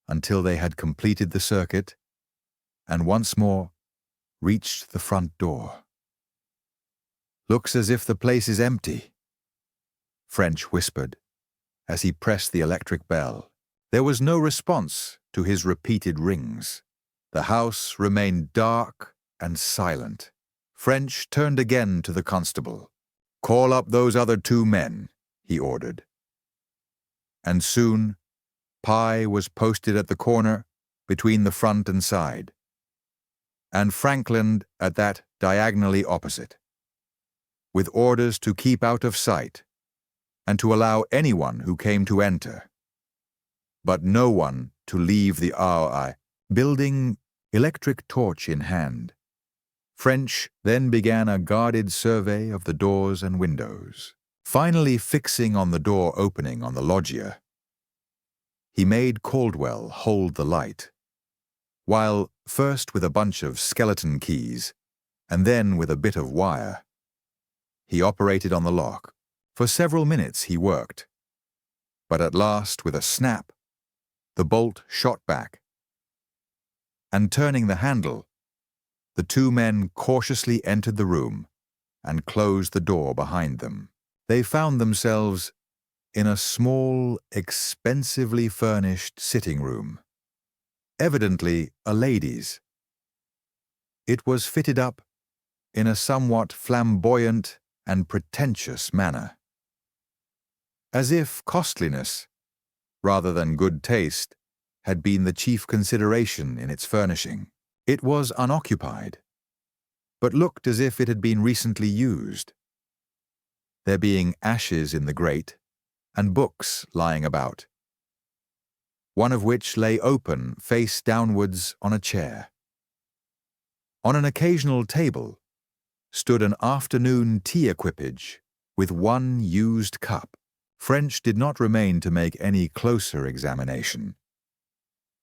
until they had completed the circuit and once more reached the front door. "Looks as if the place is empty," French whispered as he pressed the electric bell. There was no response to his repeated rings. The house remained dark and silent. French turned again to the constable. "Call up those other 2 men," he ordered. And soon, Pye was posted at the corner between the front and side, and Frankland at that diagonally opposite, with orders to keep out of sight and to allow anyone who came to enter, but no one to leave the RI building, electric torch in hand. French then began a guarded survey of the doors and windows. Finally fixing on the door opening on the loggia, he made Caldwell hold the light, while, first with a bunch of skeleton keys, and then with a bit of wire, he operated on the lock. For several minutes he worked, but at last, with a snap, the bolt shot back, and turning the handle, the two men cautiously entered the room and closed the door behind them. They found themselves in a small, expensively furnished sitting room, evidently a lady's. It was fitted up in a somewhat flamboyant and pretentious manner, as if costliness, rather than good taste, had been the chief consideration in its furnishing. It was unoccupied, but looked as if it had been recently used, there being ashes in the grate and books lying about, one of which lay open face downwards on a chair. On an occasional table stood an afternoon tea equipage with one used cup. French did not remain to make any closer examination,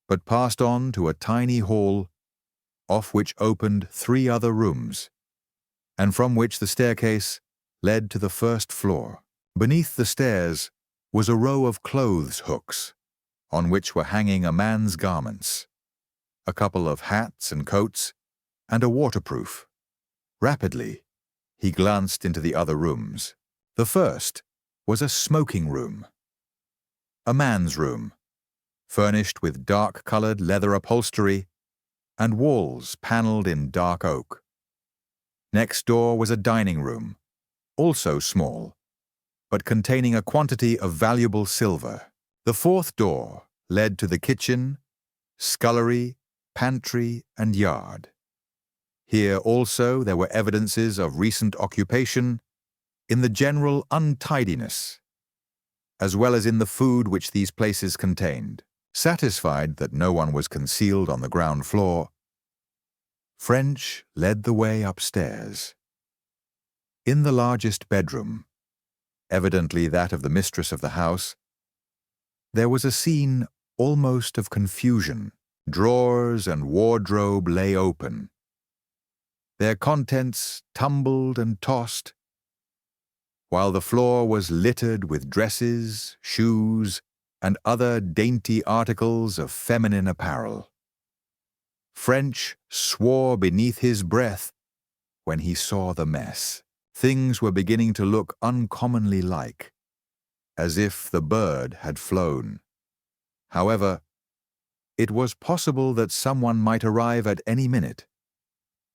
but passed on to a tiny hall off which opened 3 other rooms, and from which the staircase led to the first floor. Beneath the stairs was a row of clothes hooks, on which were hanging a man's garments, a couple of hats and coats, and a waterproof. Rapidly, he glanced into the other rooms. The first was a smoking room, a man's room, furnished with dark-colored leather upholstery and walls panelled in dark oak. Next door was a dining room, also small, but containing a quantity of valuable silver. The fourth door led to the kitchen, scullery, pantry, and yard. Here also there were evidences of recent occupation in the general untidiness, as well as in the food which these places contained. Satisfied that no one was concealed on the ground floor, French led the way upstairs. In the largest bedroom, evidently that of the mistress of the house, there was a scene almost of confusion. Drawers and wardrobe lay open, their contents tumbled and tossed, while the floor was littered with dresses, shoes, and other dainty articles of feminine apparel. French swore beneath his breath when he saw the mess. Things were beginning to look uncommonly like, as if the bird had flown. However, it was possible that someone might arrive at any minute,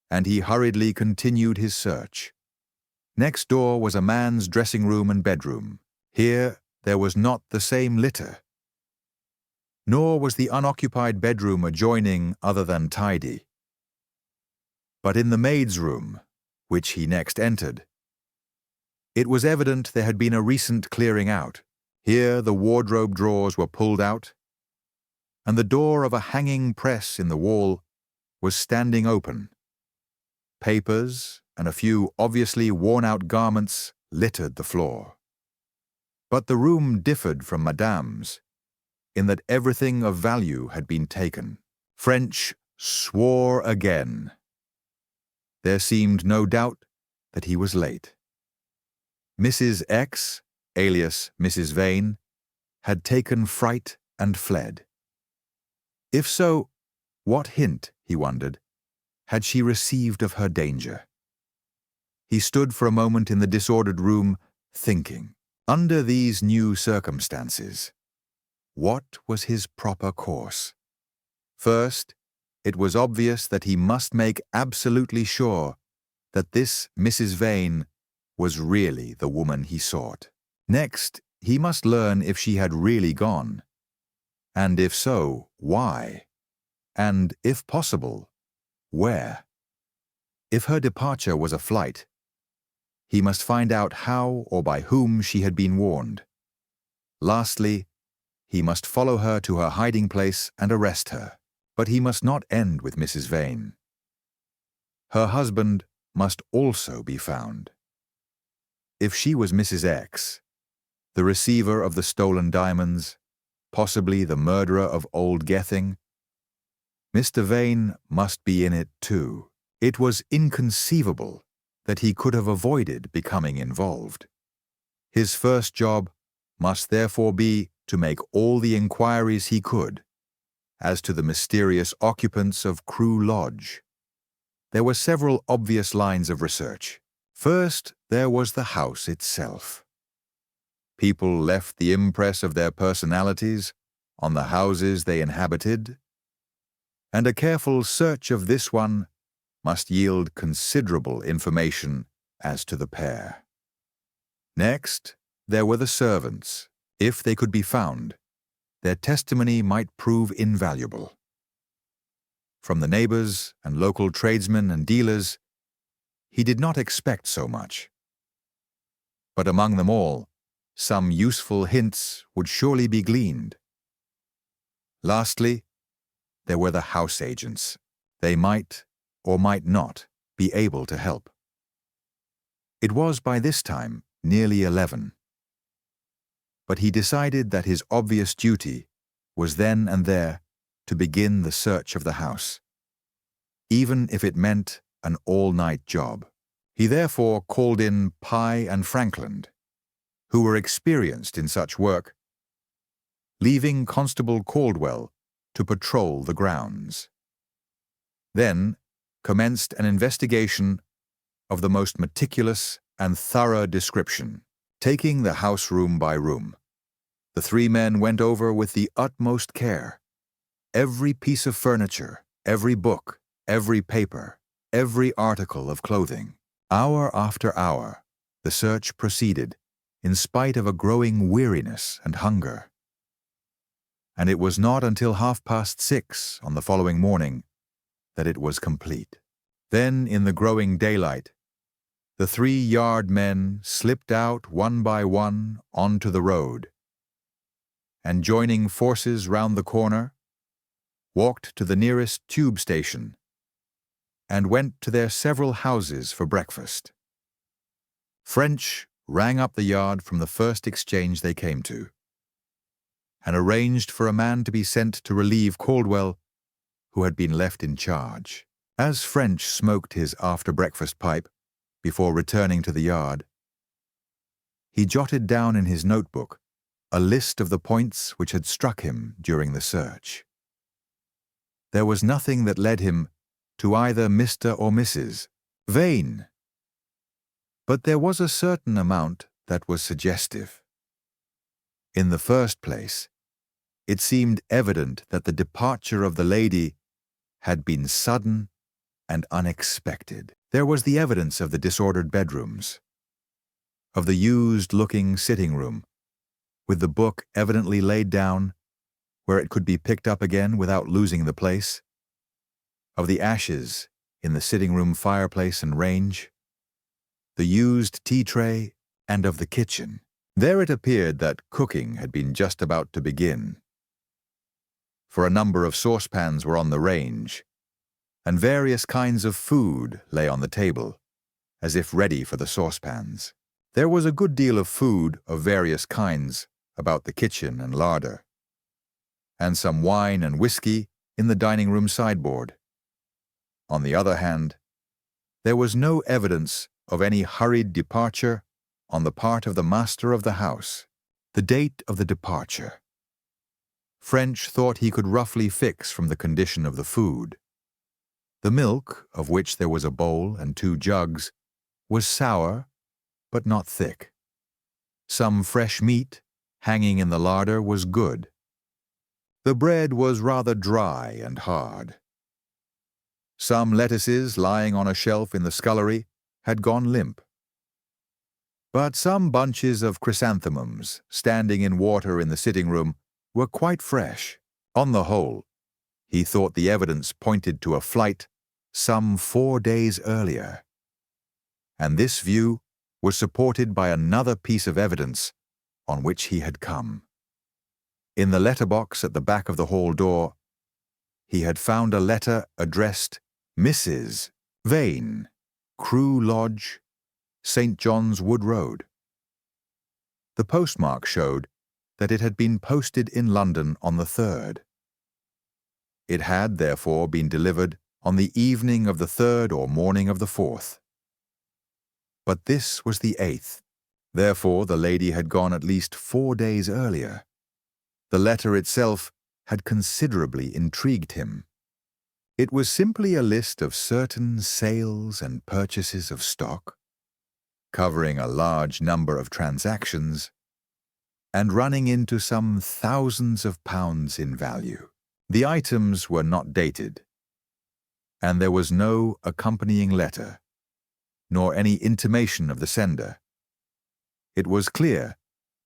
and he hurriedly continued his search. Next door was a man's dressing room and bedroom. Here there was not the same litter, nor was the unoccupied bedroom adjoining other than tidy. But in the maid's room, which he next entered, it was evident there had been a recent clearing out. Here the wardrobe drawers were pulled out, and the door of a hanging press in the wall was standing open. Papers and a few obviously worn-out garments littered the floor. But the room differed from Madame's in that everything of value had been taken. French swore again. There seemed no doubt that he was late. Mrs. X, alias Mrs. Vane, had taken fright and fled. If so, what hint, he wondered, had she received of her danger? He stood for a moment in the disordered room, thinking. Under these new circumstances, what was his proper course? First, it was obvious that he must make absolutely sure that this Mrs. Vane was really the woman he sought. Next, he must learn if she had really gone, and if so, why, and, if possible, where. If her departure was a flight, he must find out how or by whom she had been warned. Lastly, he must follow her to her hiding place and arrest her. But he must not end with Mrs. Vane. Her husband must also be found. If she was Mrs. X, the receiver of the stolen diamonds, possibly the murderer of old Gething, Mr. Vane must be in it too. It was inconceivable that he could have avoided becoming involved. His first job must therefore be to make all the inquiries he could as to the mysterious occupants of Crewe Lodge. There were several obvious lines of research. First, there was the house itself. People left the impress of their personalities on the houses they inhabited, and a careful search of this one must yield considerable information as to the pair. Next, there were the servants. If they could be found, their testimony might prove invaluable. From the neighbors and local tradesmen and dealers, he did not expect so much. But among them all, some useful hints would surely be gleaned. Lastly, there were the house agents. They might, or might not, be able to help. It was by this time nearly 11. But he decided that his obvious duty was then and there to begin the search of the house, even if it meant an all-night job. He therefore called in Pye and Frankland, who were experienced in such work, leaving Constable Caldwell to patrol the grounds. Then commenced an investigation of the most meticulous and thorough description. Taking the house room by room, the three men went over with the utmost care every piece of furniture, every book, every paper, every article of clothing. Hour after hour, the search proceeded, in spite of a growing weariness and hunger. And it was not until 6:30 on the following morning that it was complete. Then, in the growing daylight, the 3-yard men slipped out one by one onto the road, and joining forces round the corner, walked to the nearest tube station and went to their several houses for breakfast. French rang up the yard from the first exchange they came to, and arranged for a man to be sent to relieve Caldwell, who had been left in charge. As French smoked his after-breakfast pipe before returning to the yard, he jotted down in his notebook a list of the points which had struck him during the search. There was nothing that led him to either Mr. or Mrs. Vane, but there was a certain amount that was suggestive. In the first place, it seemed evident that the departure of the lady had been sudden and unexpected. There was the evidence of the disordered bedrooms, of the used-looking sitting room, with the book evidently laid down where it could be picked up again without losing the place, of the ashes in the sitting-room fireplace and range, the used tea tray, and of the kitchen. There it appeared that cooking had been just about to begin, for a number of saucepans were on the range, and various kinds of food lay on the table, as if ready for the saucepans. There was a good deal of food of various kinds about the kitchen and larder, and some wine and whiskey in the dining-room sideboard. On the other hand, there was no evidence of any hurried departure on the part of the master of the house. The date of the departure French thought he could roughly fix from the condition of the food. The milk, of which there was a bowl and 2 jugs, was sour, but not thick. Some fresh meat, hanging in the larder, was good. The bread was rather dry and hard. Some lettuces lying on a shelf in the scullery had gone limp. But some bunches of chrysanthemums standing in water in the sitting-room were quite fresh. On the whole, he thought the evidence pointed to a flight some 4 days earlier, and this view was supported by another piece of evidence on which he had come. In the letterbox at the back of the hall door, he had found a letter addressed Mrs. Vane, Crewe Lodge, St. John's Wood Road. The postmark showed that it had been posted in London on the 3rd. It had, therefore, been delivered on the evening of the 3rd or morning of the 4th. But this was the 8th. Therefore, the lady had gone at least 4 days earlier. The letter itself had considerably intrigued him. It was simply a list of certain sales and purchases of stock, covering a large number of transactions, and running into some thousands of pounds in value. The items were not dated, and there was no accompanying letter, nor any intimation of the sender. It was clear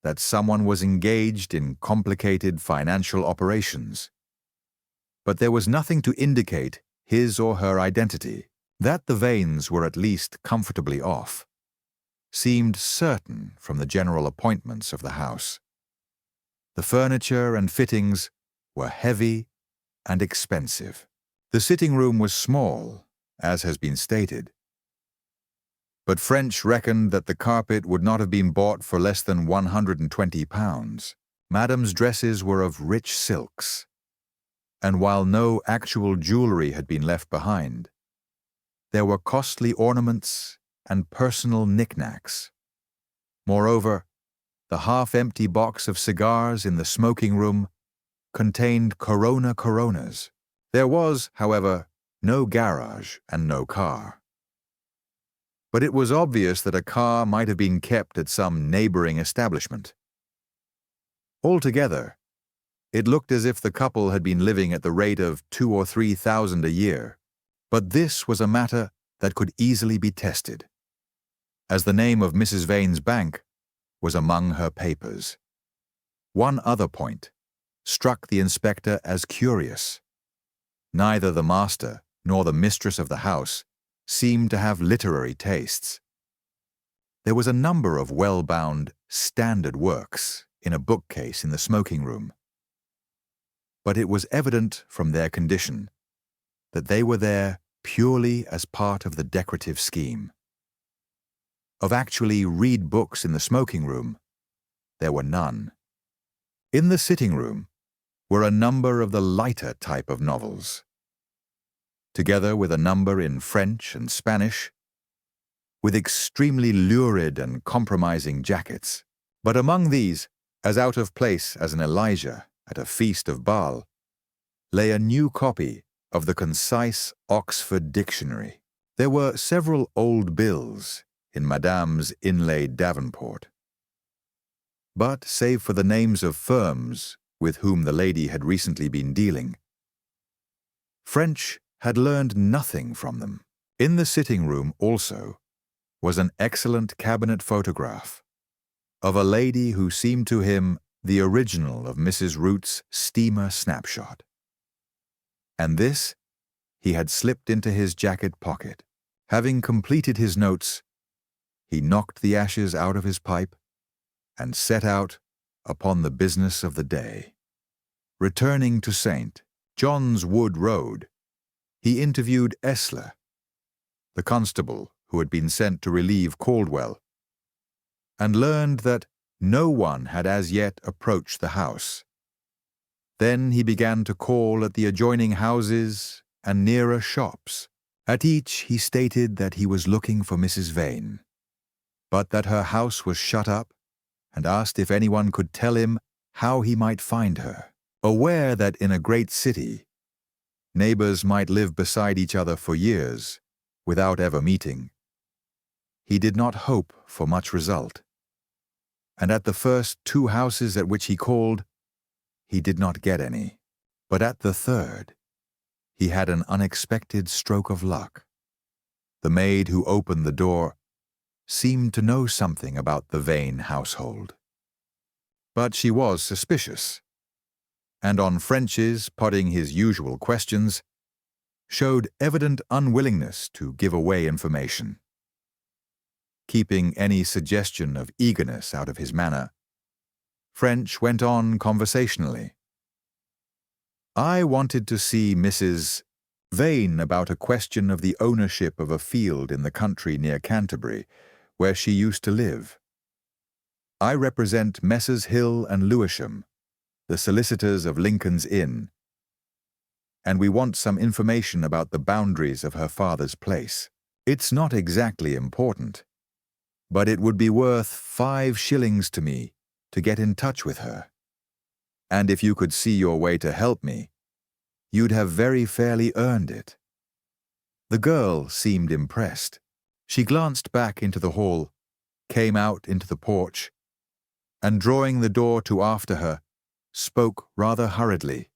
that someone was engaged in complicated financial operations, but there was nothing to indicate his or her identity. That the Vanes were at least comfortably off seemed certain from the general appointments of the house. The furniture and fittings were heavy and expensive. The sitting room was small, as has been stated, but French reckoned that the carpet would not have been bought for less than £120. Madame's dresses were of rich silks, and while no actual jewellery had been left behind, there were costly ornaments and personal knickknacks. Moreover, the half-empty box of cigars in the smoking room contained Coronas. There was, however, no garage and no car. But it was obvious that a car might have been kept at some neighbouring establishment. Altogether, it looked as if the couple had been living at the rate of £2,000 or £3,000 a year. But this was a matter that could easily be tested, as the name of Mrs. Vane's bank was among her papers. One other point struck the inspector as curious. Neither the master nor the mistress of the house seemed to have literary tastes. There was a number of well-bound standard works in a bookcase in the smoking room, but it was evident from their condition that they were there purely as part of the decorative scheme. Of actually read books in the smoking room, there were none. In the sitting room were a number of the lighter type of novels, together with a number in French and Spanish, with extremely lurid and compromising jackets. But among these, as out of place as an Elijah at a feast of Baal, lay a new copy of the concise Oxford Dictionary. There were several old bills in Madame's inlaid davenport, but save for the names of firms with whom the lady had recently been dealing, French had learned nothing from them. In the sitting room also was an excellent cabinet photograph of a lady who seemed to him the original of Mrs. Root's steamer snapshot. And this he had slipped into his jacket pocket. Having completed his notes, he knocked the ashes out of his pipe and set out upon the business of the day. Returning to St. John's Wood Road, he interviewed Esler, the constable who had been sent to relieve Caldwell, and learned that no one had as yet approached the house. Then he began to call at the adjoining houses and nearer shops. At each he stated that he was looking for Mrs. Vane, but that her house was shut up, and asked if anyone could tell him how he might find her. Aware that in a great city, neighbours might live beside each other for years without ever meeting, he did not hope for much result, and at the first 2 houses at which he called, he did not get any. But at the 3rd, he had an unexpected stroke of luck. The maid who opened the door seemed to know something about the Vane household. But she was suspicious, and on French's putting his usual questions, showed evident unwillingness to give away information. Keeping any suggestion of eagerness out of his manner, French went on conversationally. "I wanted to see Mrs. Vane about a question of the ownership of a field in the country near Canterbury, where she used to live. I represent Messrs. Hill and Lewisham, the solicitors of Lincoln's Inn, and we want some information about the boundaries of her father's place. It's not exactly important, but it would be worth 5 shillings to me to get in touch with her. And if you could see your way to help me, you'd have very fairly earned it." The girl seemed impressed. She glanced back into the hall, came out into the porch, and drawing the door to after her, spoke rather hurriedly.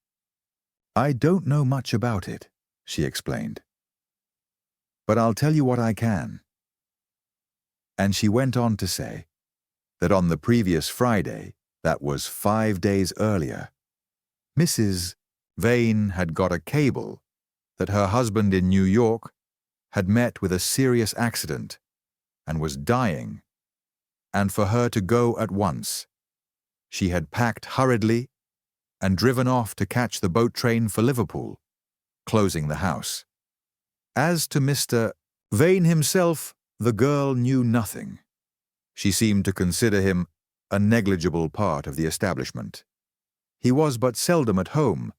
"I don't know much about it," she explained, "but I'll tell you what I can." And she went on to say that on the previous Friday, that was 5 days earlier, Mrs. Vane had got a cable that her husband in New York had met with a serious accident and was dying, and for her to go at once. She had packed hurriedly and driven off to catch the boat train for Liverpool, closing the house. As to Mr. Vane himself, the girl knew nothing. She seemed to consider him a negligible part of the establishment. He was but seldom at home,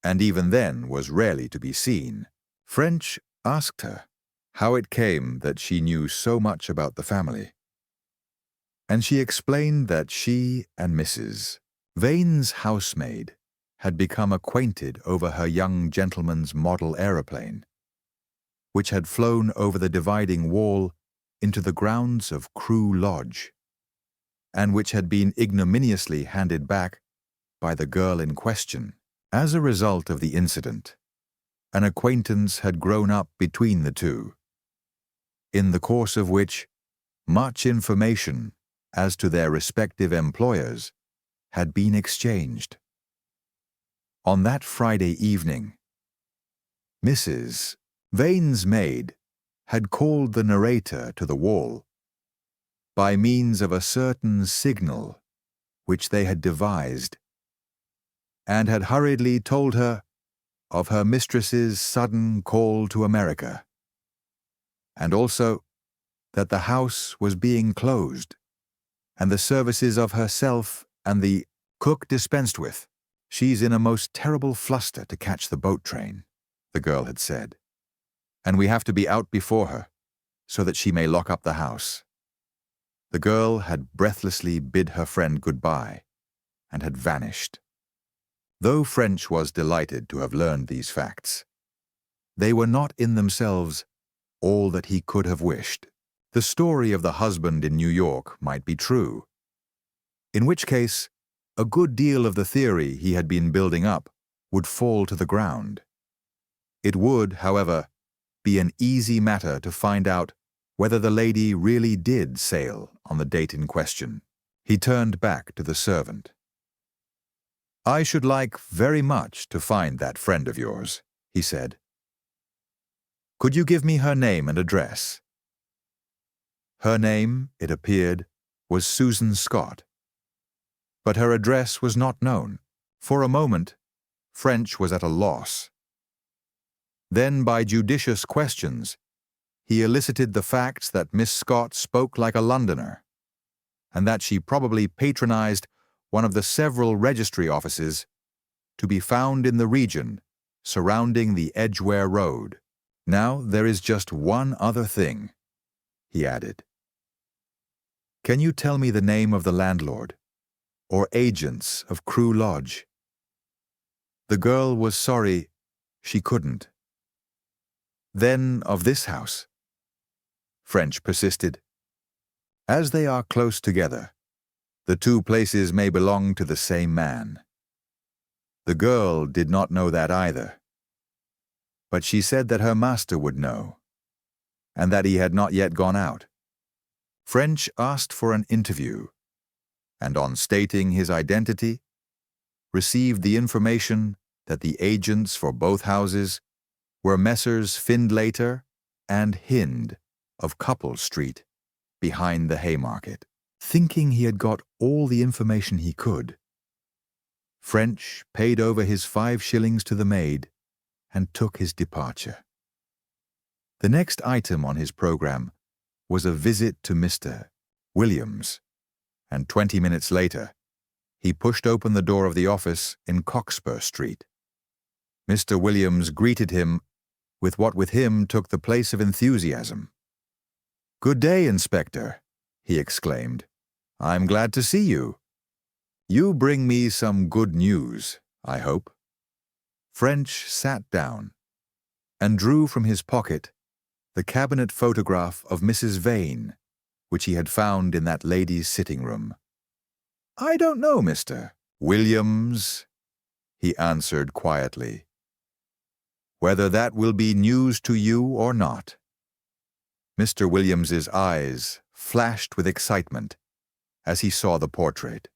and even then was rarely to be seen. French asked her how it came that she knew so much about the family, and she explained that she and Mrs. Vane's housemaid had become acquainted over her young gentleman's model aeroplane, which had flown over the dividing wall into the grounds of Crewe Lodge, and which had been ignominiously handed back by the girl in question. As a result of the incident, an acquaintance had grown up between the two, in the course of which much information as to their respective employers had been exchanged. On that Friday evening, Mrs. Vane's maid had called the narrator to the wall by means of a certain signal which they had devised, and had hurriedly told her of her mistress's sudden call to America, and also that the house was being closed, and the services of herself and the cook dispensed with. "She's in a most terrible fluster to catch the boat train," the girl had said, "and we have to be out before her, so that she may lock up the house." The girl had breathlessly bid her friend goodbye, and had vanished. Though French was delighted to have learned these facts, they were not in themselves all that he could have wished. The story of the husband in New York might be true, in which case a good deal of the theory he had been building up would fall to the ground. It would, however, be an easy matter to find out whether the lady really did sail on the date in question. He turned back to the servant. "I should like very much to find that friend of yours," he said. "Could you give me her name and address?" Her name, it appeared, was Susan Scott, but her address was not known. For a moment, French was at a loss. Then, by judicious questions, he elicited the facts that Miss Scott spoke like a Londoner, and that she probably patronized one of the several registry offices to be found in the region surrounding the Edgware Road. "Now there is just one other thing," he added. "Can you tell me the name of the landlord or agents of Crewe Lodge?" The girl was sorry she couldn't. "Then of this house?" French persisted. "As they are close together, the two places may belong to the same man." The girl did not know that either, but she said that her master would know, and that he had not yet gone out. French asked for an interview, and on stating his identity, received the information that the agents for both houses were Messrs. Findlater and Hind of Couple Street, behind the Haymarket. Thinking he had got all the information he could, French paid over his 5 shillings to the maid and took his departure. The next item on his program was a visit to Mr. Williams, and 20 minutes later, he pushed open the door of the office in Cockspur Street. Mr. Williams greeted him with what with him took the place of enthusiasm. "Good day, Inspector," he exclaimed. "I'm glad to see you. You bring me some good news, I hope." French sat down and drew from his pocket the cabinet photograph of Mrs. Vane, which he had found in that lady's sitting room. "I don't know, Mr. Williams," he answered quietly, "whether that will be news to you or not." Mr. Williams's eyes flashed with excitement as he saw the portrait.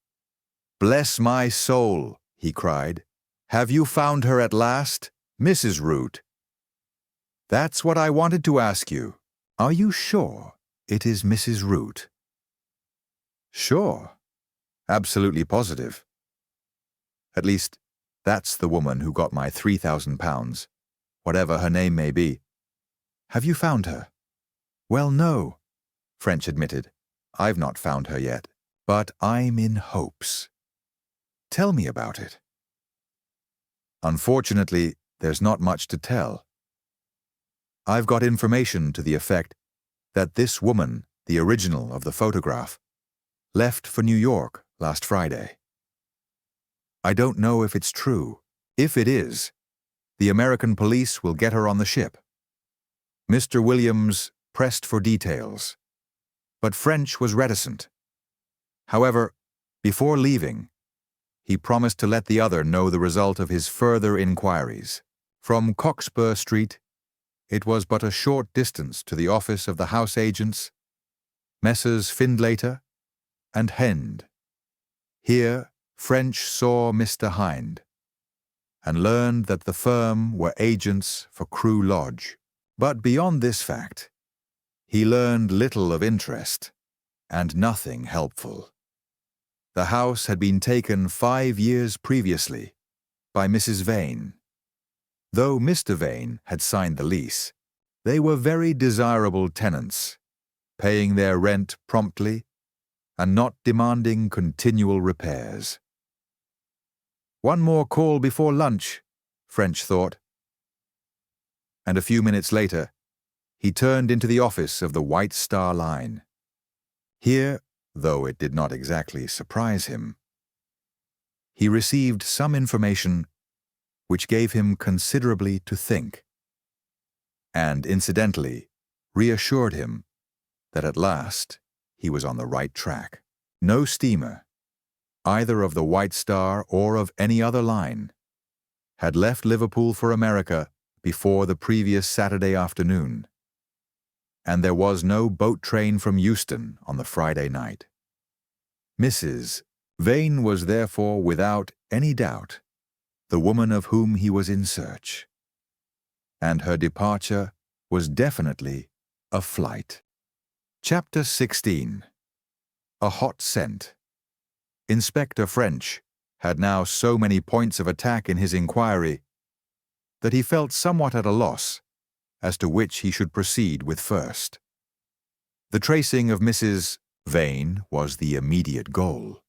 "Bless my soul," he cried. "Have you found her at last, Mrs. Root?" "That's what I wanted to ask you. Are you sure it is Mrs. Root?" "Sure. Absolutely positive. At least, that's the woman who got my £3,000, whatever her name may be. Have you found her?" "Well, no," French admitted. "I've not found her yet, but I'm in hopes. Tell me about it." "Unfortunately, there's not much to tell. I've got information to the effect that this woman, the original of the photograph, left for New York last Friday. I don't know if it's true. If it is, the American police will get her on the ship." Mr. Williams pressed for details, but French was reticent. However, before leaving, he promised to let the other know the result of his further inquiries. From Cockspur Street, it was but a short distance to the office of the house agents, Messrs. Findlater and Hend. Here, French saw Mr. Hind, and learned that the firm were agents for Crewe Lodge. But beyond this fact, he learned little of interest, and nothing helpful. The house had been taken 5 years previously by Mrs. Vane. Though Mr. Vane had signed the lease, they were very desirable tenants, paying their rent promptly and not demanding continual repairs. One more call before lunch, French thought. And a few minutes later, he turned into the office of the White Star Line. Here, though it did not exactly surprise him, he received some information which gave him considerably to think, and incidentally reassured him that at last he was on the right track. No steamer, either of the White Star or of any other line, had left Liverpool for America before the previous Saturday afternoon, and there was no boat train from Euston on the Friday night. Mrs. Vane was therefore without any doubt the woman of whom he was in search, and her departure was definitely a flight. Chapter 16. A Hot Scent. Inspector French had now so many points of attack in his inquiry that he felt somewhat at a loss as to which he should proceed with first. The tracing of Mrs. Vane was the immediate goal,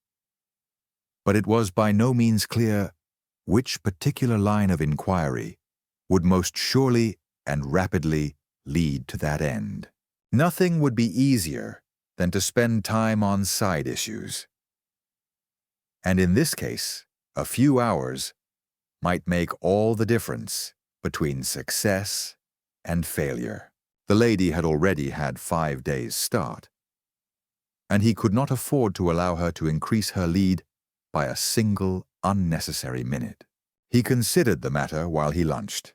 but it was by no means clear which particular line of inquiry would most surely and rapidly lead to that end. Nothing would be easier than to spend time on side issues. And in this case, a few hours might make all the difference between success and failure. The lady had already had 5 days' start, and he could not afford to allow her to increase her lead by a single unnecessary minute. He considered the matter while he lunched,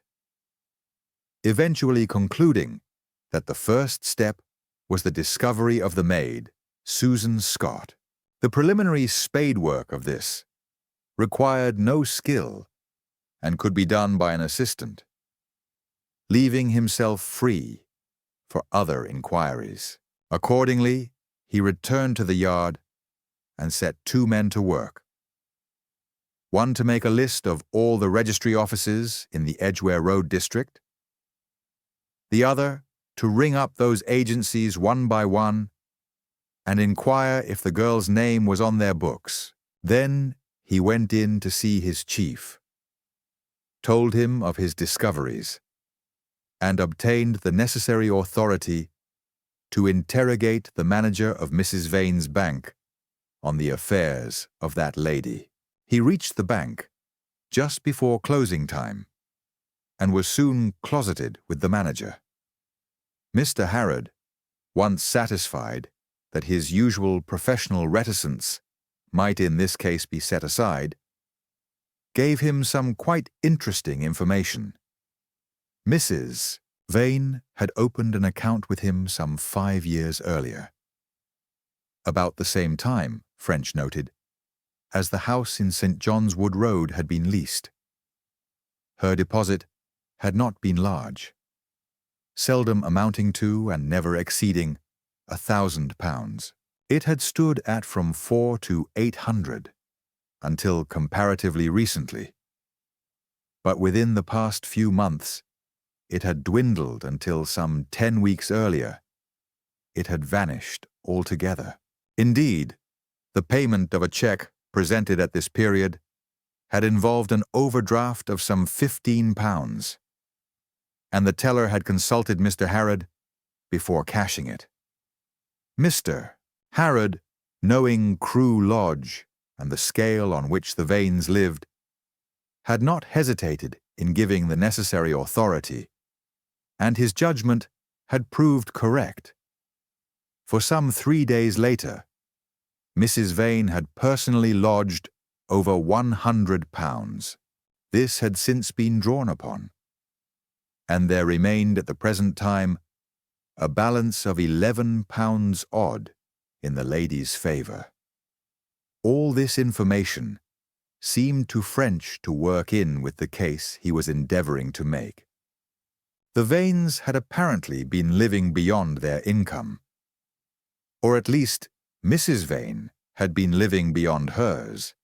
eventually concluding that the first step was the discovery of the maid, Susan Scott. The preliminary spade work of this required no skill and could be done by an assistant, leaving himself free for other inquiries. Accordingly, he returned to the yard and set 2 men to work. One to make a list of all the registry offices in the Edgware Road district, the other to ring up those agencies one by one and inquire if the girl's name was on their books. Then he went in to see his chief, told him of his discoveries, and obtained the necessary authority to interrogate the manager of Mrs. Vane's bank on the affairs of that lady. He reached the bank just before closing time and was soon closeted with the manager. Mr. Harrod, once satisfied that his usual professional reticence might in this case be set aside, gave him some quite interesting information. Mrs. Vane had opened an account with him some 5 years earlier. About the same time, French noted, as the house in St. John's Wood Road had been leased. Her deposit had not been large, seldom amounting to and never exceeding £1,000. It had stood at from 4 to 800 until comparatively recently. But within the past few months, it had dwindled until some 10 weeks earlier. It had vanished altogether. Indeed, the payment of a cheque presented at this period had involved an overdraft of some £15, and the teller had consulted Mr. Harrod before cashing it. Mr. Harrod, knowing Crewe Lodge and the scale on which the Vanes lived, had not hesitated in giving the necessary authority, and his judgment had proved correct. For some 3 days later, Mrs. Vane had personally lodged over £100. This had since been drawn upon, and there remained at the present time a balance of £11 odd in the lady's favour. All this information seemed to French to work in with the case he was endeavouring to make. The Vanes had apparently been living beyond their income, or at least Mrs. Vane had been living beyond hers,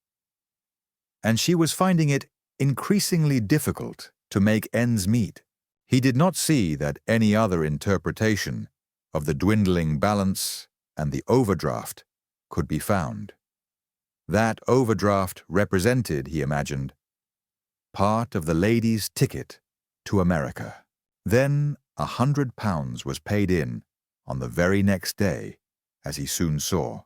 and she was finding it increasingly difficult to make ends meet. He did not see that any other interpretation of the dwindling balance and the overdraft could be found. That overdraft represented, he imagined, part of the lady's ticket to America. Then £100 was paid in on the very next day, as he soon saw,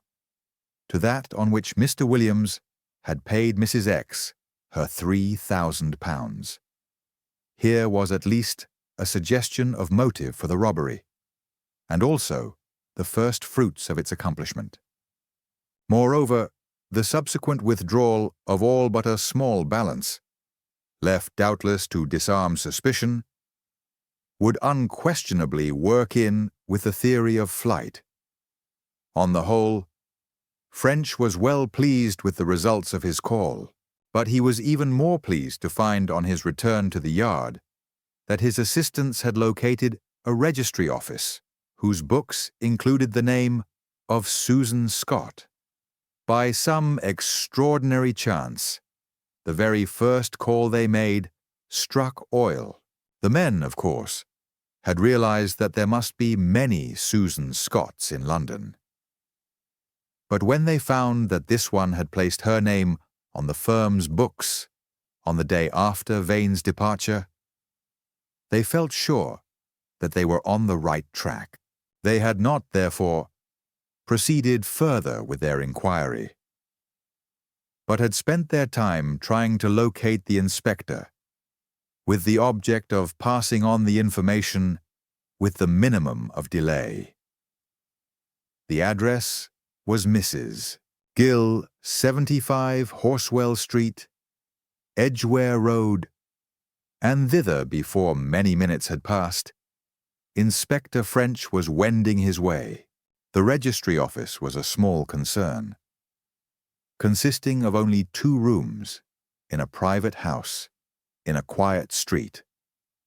to that on which Mr. Williams had paid Mrs. X her £3,000. Here was at least a suggestion of motive for the robbery, and also the first fruits of its accomplishment. Moreover, the subsequent withdrawal of all but a small balance, left doubtless to disarm suspicion, would unquestionably work in with the theory of flight. On the whole, French was well pleased with the results of his call, but he was even more pleased to find on his return to the yard that his assistants had located a registry office whose books included the name of Susan Scott. By some extraordinary chance, the very first call they made struck oil. The men, of course, had realized that there must be many Susan Scotts in London. But when they found that this one had placed her name on the firm's books on the day after Vane's departure, they felt sure that they were on the right track. They had not, therefore, proceeded further with their inquiry, but had spent their time trying to locate the inspector, with the object of passing on the information with the minimum of delay. The address was Mrs. Gill, 75 Horsewell Street, Edgware Road, and thither, before many minutes had passed, Inspector French was wending his way. The registry office was a small concern, consisting of only 2 rooms in a private house in a quiet street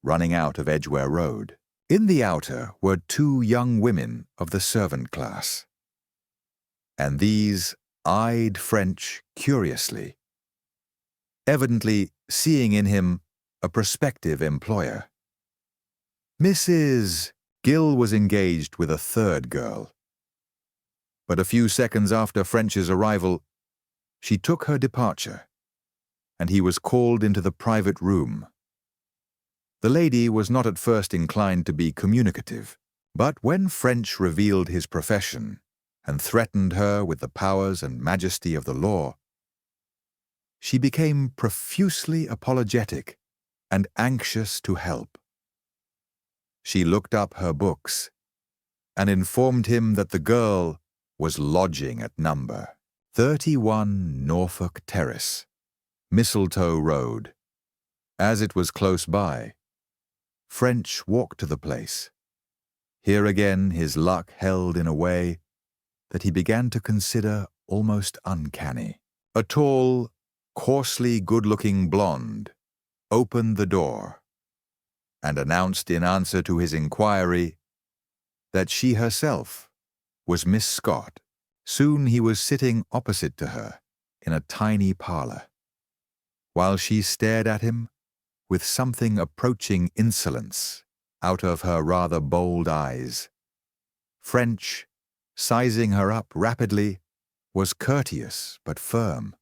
running out of Edgware Road. In the outer were 2 young women of the servant class, and these eyed French curiously, evidently seeing in him a prospective employer. "Mrs. Gill was engaged with a third girl. But a few seconds after French's arrival, she took her departure, and he was called into the private room. The lady was not at first inclined to be communicative, but when French revealed his profession and threatened her with the powers and majesty of the law, she became profusely apologetic and anxious to help. She looked up her books and informed him that the girl was lodging at number 31 Norfolk Terrace, Mistletoe Road. As it was close by, French walked to the place. Here again his luck held in a way that he began to consider almost uncanny. A tall, coarsely good-looking blonde opened the door and announced in answer to his inquiry that she herself was Miss Scott. Soon he was sitting opposite to her in a tiny parlor, while she stared at him with something approaching insolence out of her rather bold eyes. French, sizing her up rapidly, was courteous but firm.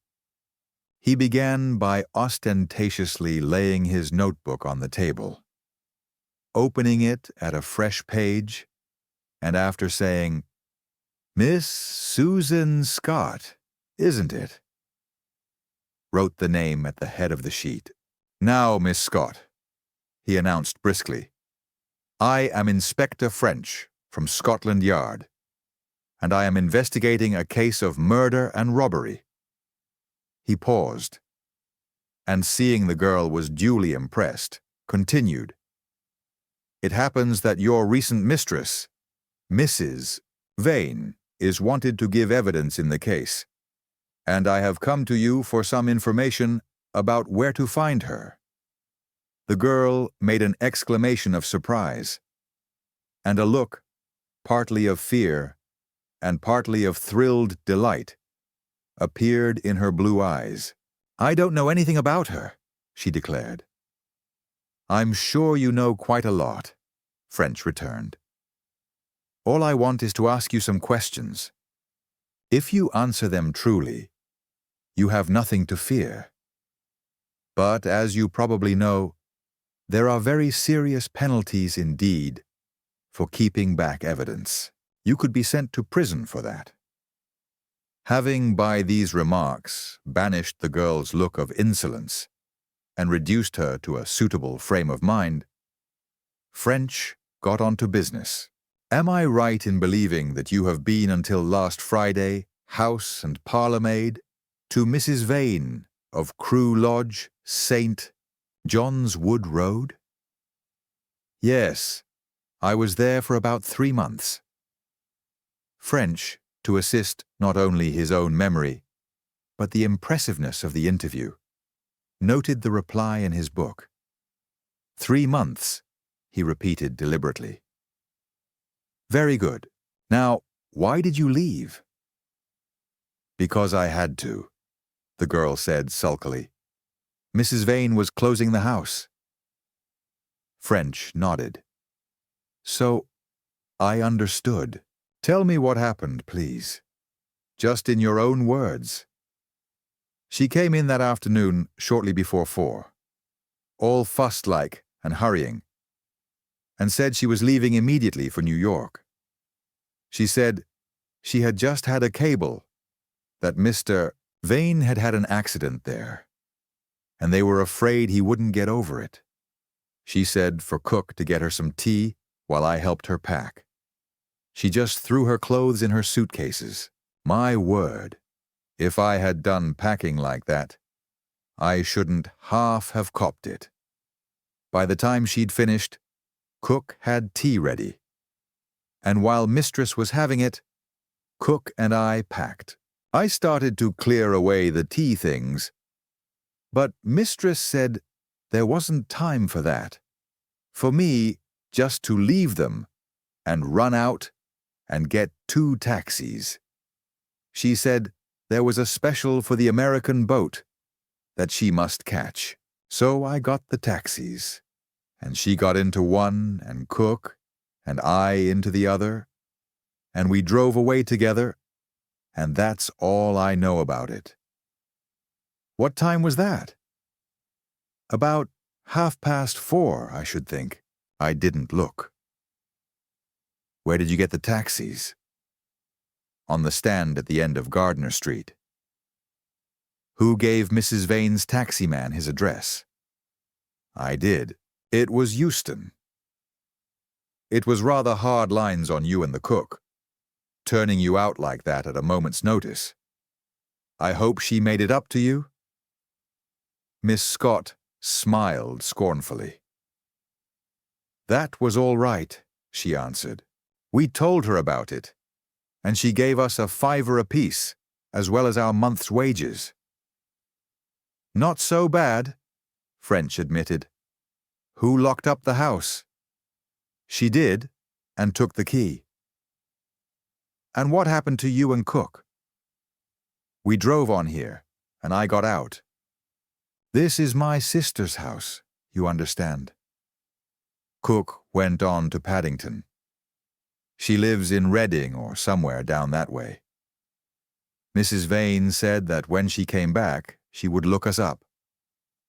He began by ostentatiously laying his notebook on the table, opening it at a fresh page, and after saying, "Miss Susan Scott, isn't it?" wrote the name at the head of the sheet. "Now, Miss Scott," he announced briskly, "I am Inspector French from Scotland Yard, and I am investigating a case of murder and robbery." He paused, and seeing the girl was duly impressed, continued, "It happens that your recent mistress, Mrs. Vane, is wanted to give evidence in the case, and I have come to you for some information about where to find her." The girl made an exclamation of surprise, and a look, partly of fear and partly of thrilled delight, appeared in her blue eyes. "I don't know anything about her," she declared. "I'm sure you know quite a lot," French returned. "All I want is to ask you some questions. If you answer them truly, you have nothing to fear. But as you probably know, there are very serious penalties indeed for keeping back evidence. You could be sent to prison for that." Having by these remarks banished the girl's look of insolence and reduced her to a suitable frame of mind, French got on to business. "Am I right in believing that you have been until last Friday house and parlour maid to Mrs. Vane of Crewe Lodge, St. John's Wood Road?" "Yes, I was there for about 3 months." French, to assist not only his own memory, but the impressiveness of the interview, noted the reply in his book. 3 months, he repeated deliberately. "Very good. Now, why did you leave?" "Because I had to," the girl said sulkily. "Mrs. Vane was closing the house." French nodded. "So, I understood. Tell me what happened, please. Just in your own words." "She came in that afternoon shortly before 4, all fussed-like and hurrying, and said she was leaving immediately for New York. She said she had just had a cable that Mr. Vane had had an accident there, and they were afraid he wouldn't get over it. She said for Cook to get her some tea while I helped her pack. She just threw her clothes in her suitcases. My word, if I had done packing like that, I shouldn't half have copped it. By the time she'd finished, Cook had tea ready. And while Mistress was having it, Cook and I packed. I started to clear away the tea things, but Mistress said there wasn't time for that. For me, just to leave them and run out and get 2 taxis. She said there was a special for the American boat that she must catch. So I got the taxis, and she got into one, and Cook, and I into the other, and we drove away together, and that's all I know about it." "What time was that?" "About 4:30, I should think." I didn't look. "Where did you get the taxis?" "On the stand at the end of Gardner Street." "Who gave Mrs. Vane's taxi man his address?" "I did. It was Euston." "It was rather hard lines on you and the cook, turning you out like that at a moment's notice. I hope she made it up to you?" Miss Scott smiled scornfully. "That was all right," she answered. "We told her about it, and she gave us $5 apiece, as well as our month's wages." "Not so bad," French admitted. "Who locked up the house?" "She did, and took the key." "And what happened to you and Cook?" "We drove on here, and I got out. This is my sister's house, you understand." Cook went on to Paddington. "She lives in Reading or somewhere down that way. Mrs. Vane said that when she came back, she would look us up,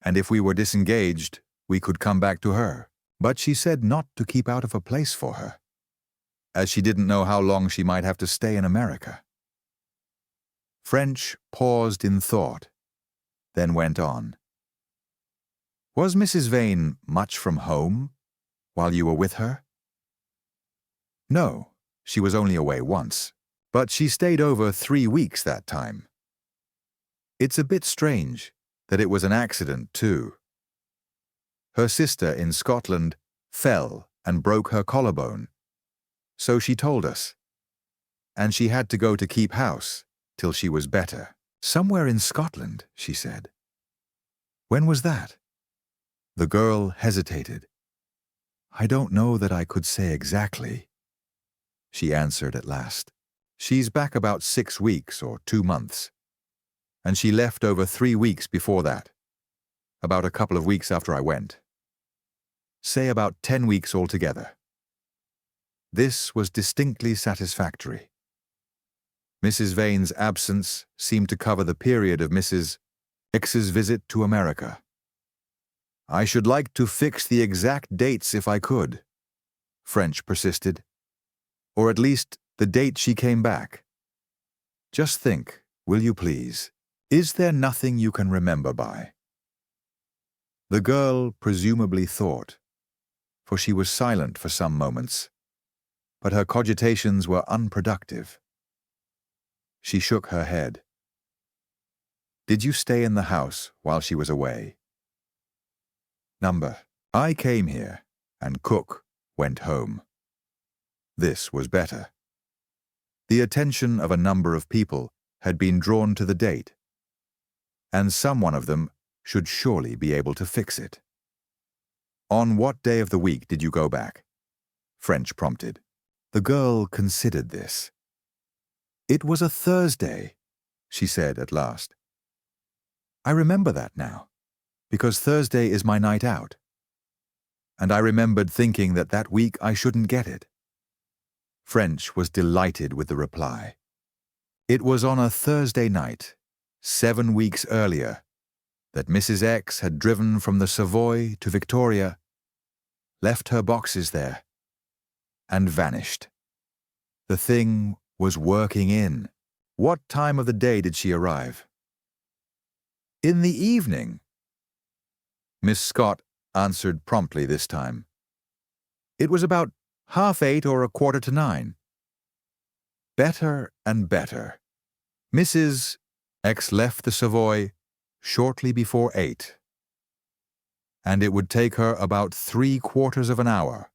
and if we were disengaged, we could come back to her. But she said not to keep out of a place for her, as she didn't know how long she might have to stay in America." French paused in thought, then went on. "Was Mrs. Vane much from home while you were with her?" "No, she was only away once, but she stayed over 3 weeks that time. It's a bit strange that it was an accident, too. Her sister in Scotland fell and broke her collarbone, so she told us, and she had to go to keep house till she was better." "Somewhere in Scotland," she said. "When was that?" The girl hesitated. "I don't know that I could say exactly," she answered at last. "She's back about 6 weeks or 2 months, and she left over 3 weeks before that, about a couple of weeks after I went. Say about 10 weeks altogether." This was distinctly satisfactory. Mrs. Vane's absence seemed to cover the period of Mrs. X's visit to America. "I should like to fix the exact dates if I could," French persisted. "Or at least the date she came back. Just think, will you please? Is there nothing you can remember by?" The girl presumably thought, for she was silent for some moments, but her cogitations were unproductive. She shook her head. "Did you stay in the house while she was away?" "Number. I came here, and Cook went home." This was better. The attention of a number of people had been drawn to the date, and some one of them should surely be able to fix it. "On what day of the week did you go back?" French prompted. The girl considered this. "It was a Thursday," she said at last. "I remember that now, because Thursday is my night out. And I remembered thinking that that week I shouldn't get it." French was delighted with the reply. It was on a Thursday night, 7 weeks earlier, that Mrs. X had driven from the Savoy to Victoria, left her boxes there, and vanished. The thing was working in. "What time of the day did she arrive?" "In the evening." Miss Scott answered promptly this time. "It was about 8:30 or 8:45. Better and better. Mrs. X left the Savoy shortly before 8, and it would take her about 3/4 of an hour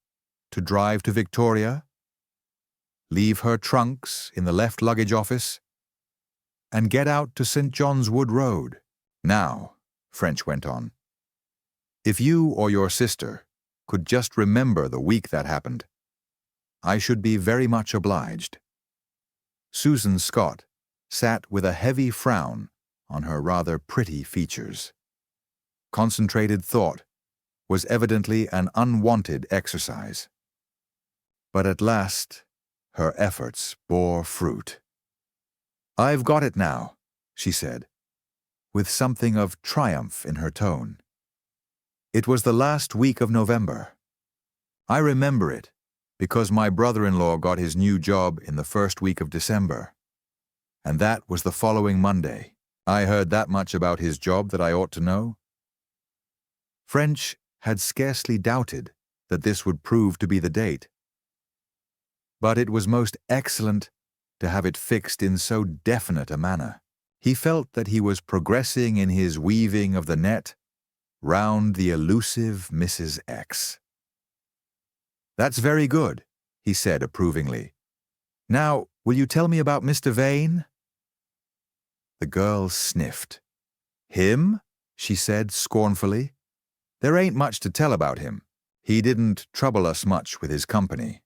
to drive to Victoria, leave her trunks in the left luggage office, and get out to St. John's Wood Road. Now," French went on, "if you or your sister could just remember the week that happened, I should be very much obliged." Susan Scott sat with a heavy frown on her rather pretty features. Concentrated thought was evidently an unwanted exercise. But at last, her efforts bore fruit. "I've got it now," she said, with something of triumph in her tone. "It was the last week of November. I remember it because my brother-in-law got his new job in the first week of December. And that was the following Monday. I heard that much about his job that I ought to know." French had scarcely doubted that this would prove to be the date. But it was most excellent to have it fixed in so definite a manner. He felt that he was progressing in his weaving of the net round the elusive Mrs. X. "That's very good," he said approvingly. "Now, will you tell me about Mr. Vane?" The girl sniffed. "Him?" she said scornfully. "There ain't much to tell about him. He didn't trouble us much with his company."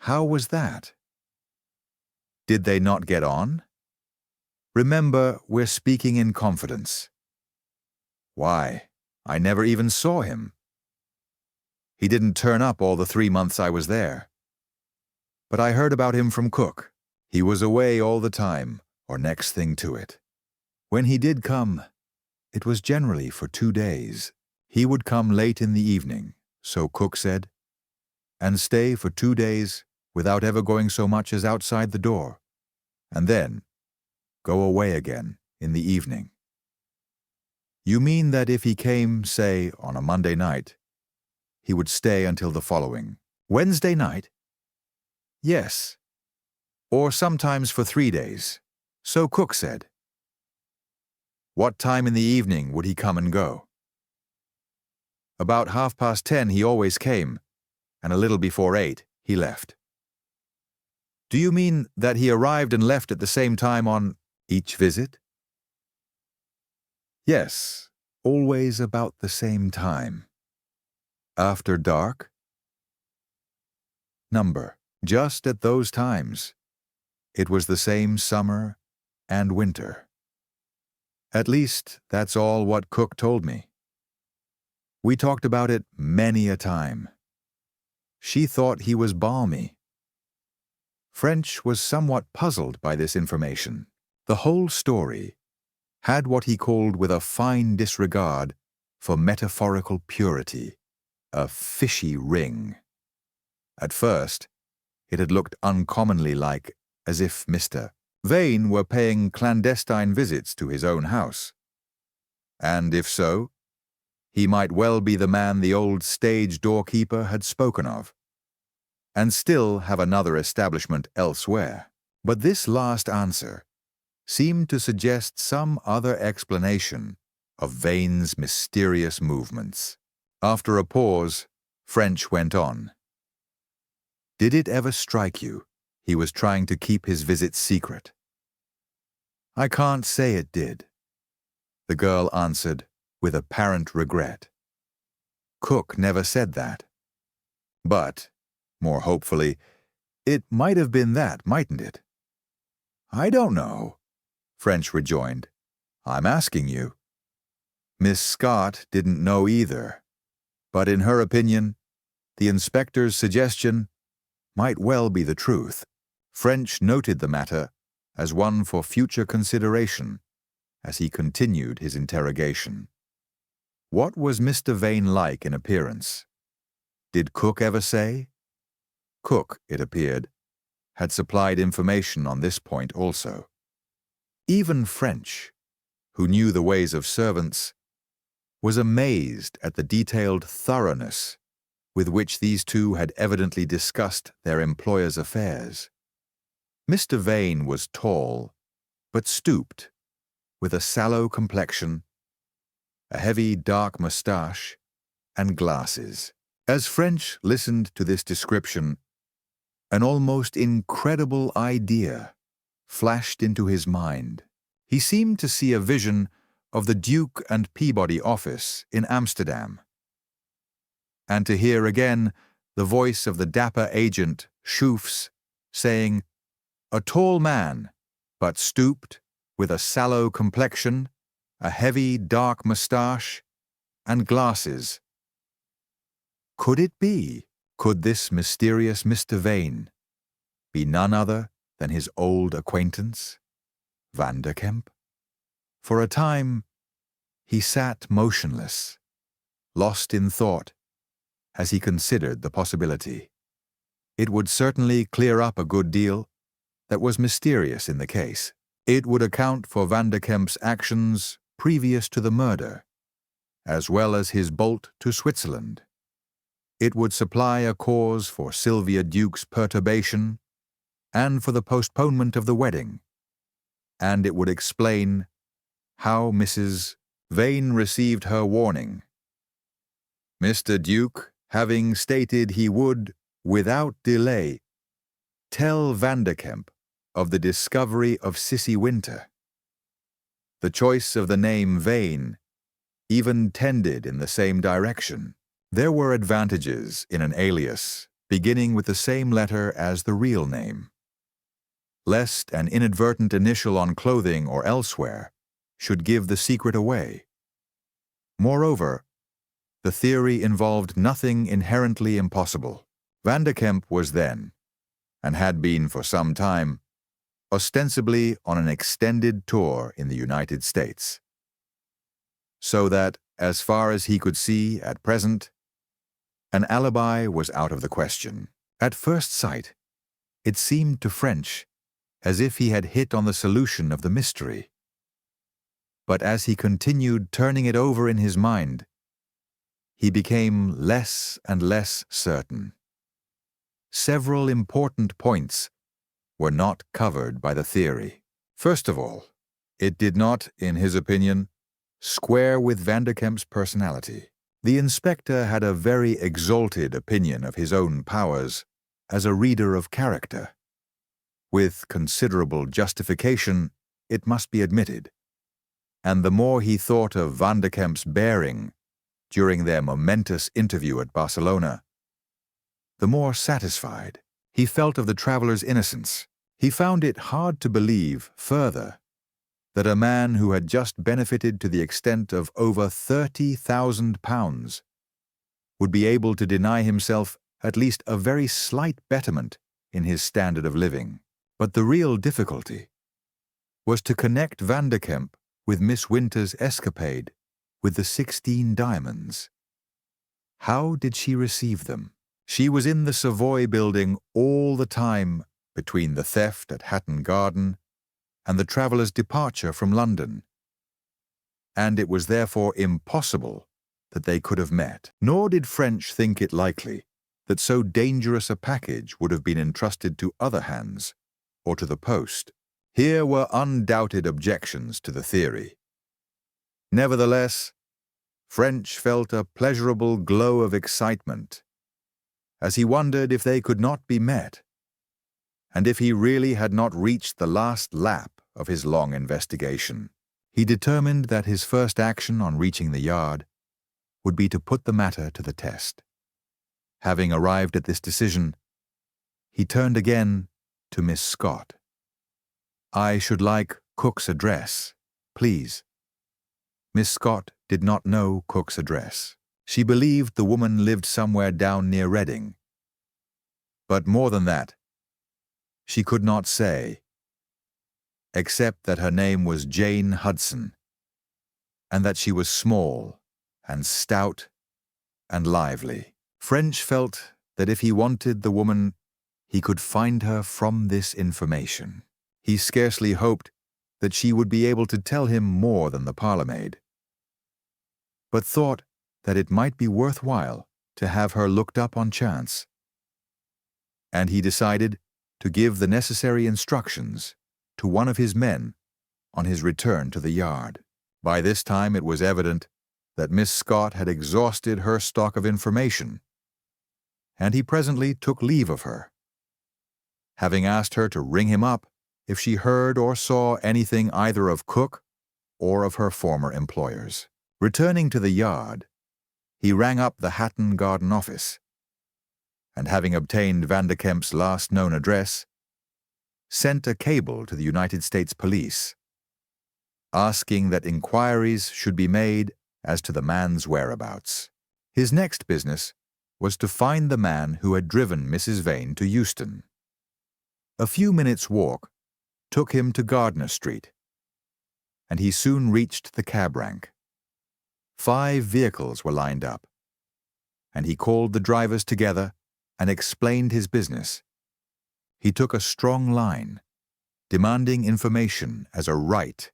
"How was that?" "Did they not get on?" "Remember, we're speaking in confidence." "Why, I never even saw him. He didn't turn up all the 3 months I was there. But I heard about him from Cook. He was away all the time, or next thing to it. When he did come, it was generally for 2 days. He would come late in the evening, so Cook said, and stay for 2 days without ever going so much as outside the door, and then go away again in the evening." "You mean that if he came, say, on a Monday night, he would stay until the following Wednesday night?" "Yes. Or sometimes for 3 days. So Cook said." "What time in the evening would he come and go?" "About 10:30 he always came, and a little before 8 he left." "Do you mean that he arrived and left at the same time on each visit?" "Yes, always about the same time." "After dark?" "Number, just at those times. It was the same summer and winter. At least, that's all what Cook told me. We talked about it many a time. She thought he was balmy." French was somewhat puzzled by this information. The whole story had what he called with a fine disregard for metaphorical purity, a fishy ring. At first, it had looked uncommonly like as if Mr. Vane were paying clandestine visits to his own house. And if so, he might well be the man the old stage doorkeeper had spoken of, and still have another establishment elsewhere. But this last answer seemed to suggest some other explanation of Vane's mysterious movements. After a pause, French went on. "Did it ever strike you he was trying to keep his visit secret?" "I can't say it did," the girl answered with apparent regret. "Cook never said that. But, more hopefully, it might have been that, mightn't it?" "I don't know," French rejoined. "I'm asking you." Miss Scott didn't know either, but in her opinion, the inspector's suggestion might well be the truth. French noted the matter as one for future consideration as he continued his interrogation. What was Mr. Vane like in appearance? Did Cook ever say? Cook, it appeared, had supplied information on this point also. Even French, who knew the ways of servants, was amazed at the detailed thoroughness with which these two had evidently discussed their employer's affairs. Mr. Vane was tall, but stooped, with a sallow complexion, a heavy dark moustache, and glasses. As French listened to this description, an almost incredible idea flashed into his mind. He seemed to see a vision of the Duke and Peabody office in Amsterdam, and to hear again the voice of the dapper agent, Schoofs, saying, "A tall man, but stooped, with a sallow complexion, a heavy dark moustache, and glasses." Could it be Could this mysterious Mr. Vane be none other than his old acquaintance, Vanderkemp? For a time, he sat motionless, lost in thought, as he considered the possibility. It would certainly clear up a good deal that was mysterious in the case. It would account for Vanderkemp's actions previous to the murder, as well as his bolt to Switzerland. It would supply a cause for Sylvia Duke's perturbation and for the postponement of the wedding, and it would explain how Mrs. Vane received her warning. Mr. Duke, having stated he would, without delay, tell Vanderkemp of the discovery of Sissy Winter. The choice of the name Vane even tended in the same direction. There were advantages in an alias beginning with the same letter as the real name, lest an inadvertent initial on clothing or elsewhere should give the secret away. Moreover, the theory involved nothing inherently impossible. Vanderkemp was then, and had been for some time, ostensibly on an extended tour in the United States. So that, as far as he could see at present, an alibi was out of the question. At first sight, it seemed to French as if he had hit on the solution of the mystery. But as he continued turning it over in his mind, he became less and less certain. Several important points were not covered by the theory. First of all, it did not, in his opinion, square with Vanderkemp's personality. The inspector had a very exalted opinion of his own powers as a reader of character. With considerable justification, it must be admitted. And the more he thought of Vanderkemp's bearing during their momentous interview at Barcelona, the more satisfied he felt of the traveler's innocence. He found it hard to believe, further, that a man who had just benefited to the extent of over £30,000 would be able to deny himself at least a very slight betterment in his standard of living. But the real difficulty was to connect Vanderkemp with Miss Winter's escapade with the 16 diamonds. How did she receive them? She was in the Savoy building all the time between the theft at Hatton Garden and the traveller's departure from London, and it was therefore impossible that they could have met. Nor did French think it likely that so dangerous a package would have been entrusted to other hands or to the post. Here were undoubted objections to the theory. Nevertheless, French felt a pleasurable glow of excitement as he wondered if they could not be met, and if he really had not reached the last lap of his long investigation. He determined that his first action on reaching the yard would be to put the matter to the test. Having arrived at this decision, he turned again to Miss Scott. "I should like Cook's address, please." Miss Scott did not know Cook's address. She believed the woman lived somewhere down near Reading. But more than that, she could not say, except that her name was Jane Hudson, and that she was small and stout and lively. French felt that if he wanted the woman, he could find her from this information. He scarcely hoped that she would be able to tell him more than the parlour-maid, but thought that it might be worthwhile to have her looked up on chance. And he decided to give the necessary instructions to one of his men on his return to the yard. By this time it was evident that Miss Scott had exhausted her stock of information, and he presently took leave of her, having asked her to ring him up if she heard or saw anything either of Cook or of her former employers. Returning to the yard, he rang up the Hatton Garden office, and having obtained Vanderkemp's last known address, sent a cable to the United States Police, asking that inquiries should be made as to the man's whereabouts. His next business was to find the man who had driven Mrs. Vane to Euston. A few minutes' walk took him to Gardner Street, and he soon reached the cab rank. 5 vehicles were lined up, and he called the drivers together and explained his business. He took a strong line, demanding information as a right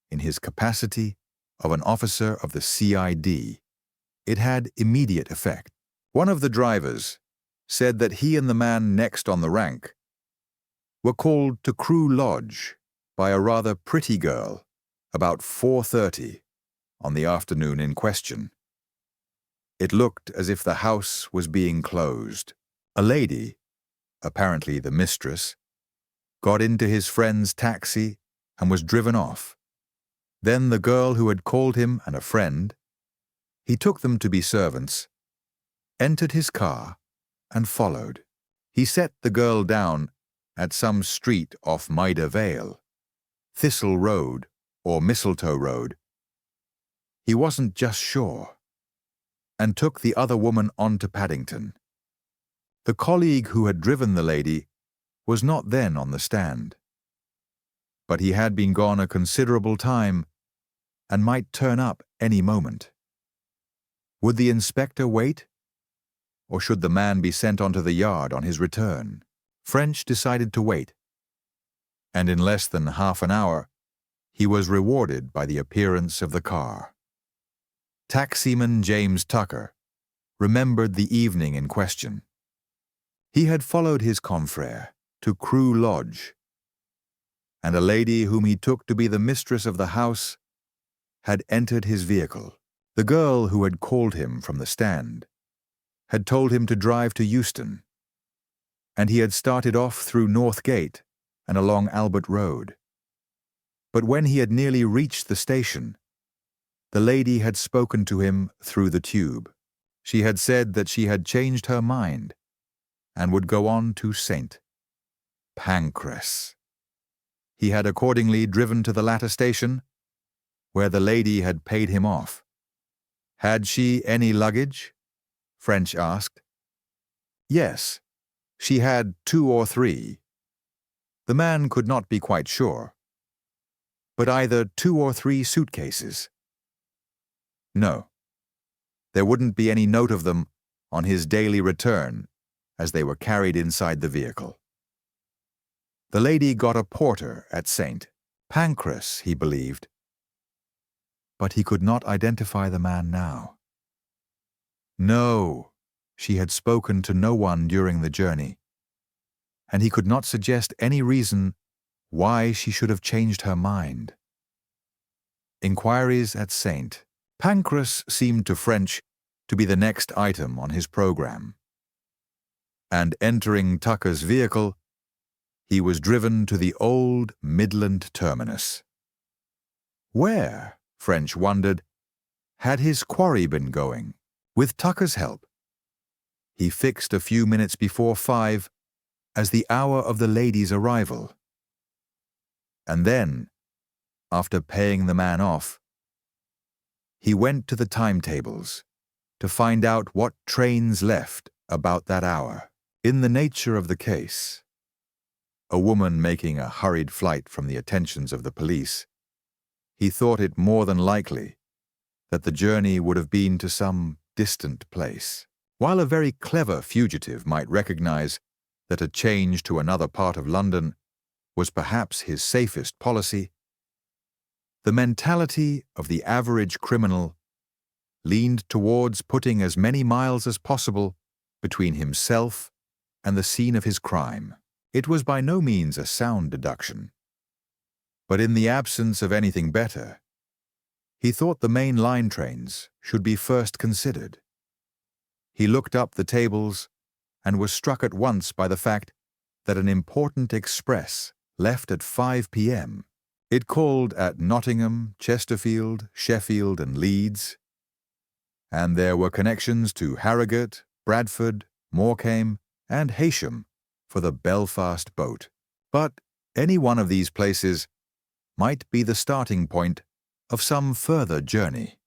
in his capacity of an officer of the CID. It had immediate effect. One of the drivers said that he and the man next on the rank were called to Crewe Lodge by a rather pretty girl about 4:30 on the afternoon in question. It looked as if the house was being closed. A lady, apparently the mistress, got into his friend's taxi and was driven off. Then the girl who had called him and a friend, he took them to be servants, entered his car and followed. He set the girl down at some street off Maida Vale, Thistle Road or Mistletoe Road. He wasn't just sure, and took the other woman on to Paddington. The colleague who had driven the lady was not then on the stand, but he had been gone a considerable time and might turn up any moment. Would the inspector wait, or should the man be sent onto the yard on his return? French decided to wait, and in less than half an hour he was rewarded by the appearance of the car. Taximan James Tucker remembered the evening in question. He had followed his confrère to Crewe Lodge, and a lady whom he took to be the mistress of the house had entered his vehicle. The girl who had called him from the stand had told him to drive to Euston, and he had started off through North Gate and along Albert Road. But when he had nearly reached the station, the lady had spoken to him through the tube. She had said that she had changed her mind and would go on to St. Pancras. He had accordingly driven to the latter station, where the lady had paid him off. Had she any luggage? French asked. Yes, she had 2 or 3. The man could not be quite sure, but either 2 or 3 suitcases. No, there wouldn't be any note of them on his daily return as they were carried inside the vehicle. The lady got a porter at St. Pancras, he believed, but he could not identify the man now. No, she had spoken to no one during the journey, and he could not suggest any reason why she should have changed her mind. Inquiries at St. Pancras seemed to French to be the next item on his program, and entering Tucker's vehicle, he was driven to the old Midland terminus. Where, French wondered, had his quarry been going? With Tucker's help, he fixed a few minutes before 5 as the hour of the lady's arrival. And then, after paying the man off, he went to the timetables to find out what trains left about that hour. In the nature of the case, a woman making a hurried flight from the attentions of the police, he thought it more than likely that the journey would have been to some distant place. While a very clever fugitive might recognize that a change to another part of London was perhaps his safest policy, the mentality of the average criminal leaned towards putting as many miles as possible between himself and the scene of his crime. It was by no means a sound deduction, but in the absence of anything better, he thought the main line trains should be first considered. He looked up the tables and was struck at once by the fact that an important express left at 5 p.m. It called at Nottingham, Chesterfield, Sheffield and Leeds, and there were connections to Harrogate, Bradford, Morecambe and Heysham for the Belfast boat. But any one of these places might be the starting point of some further journey.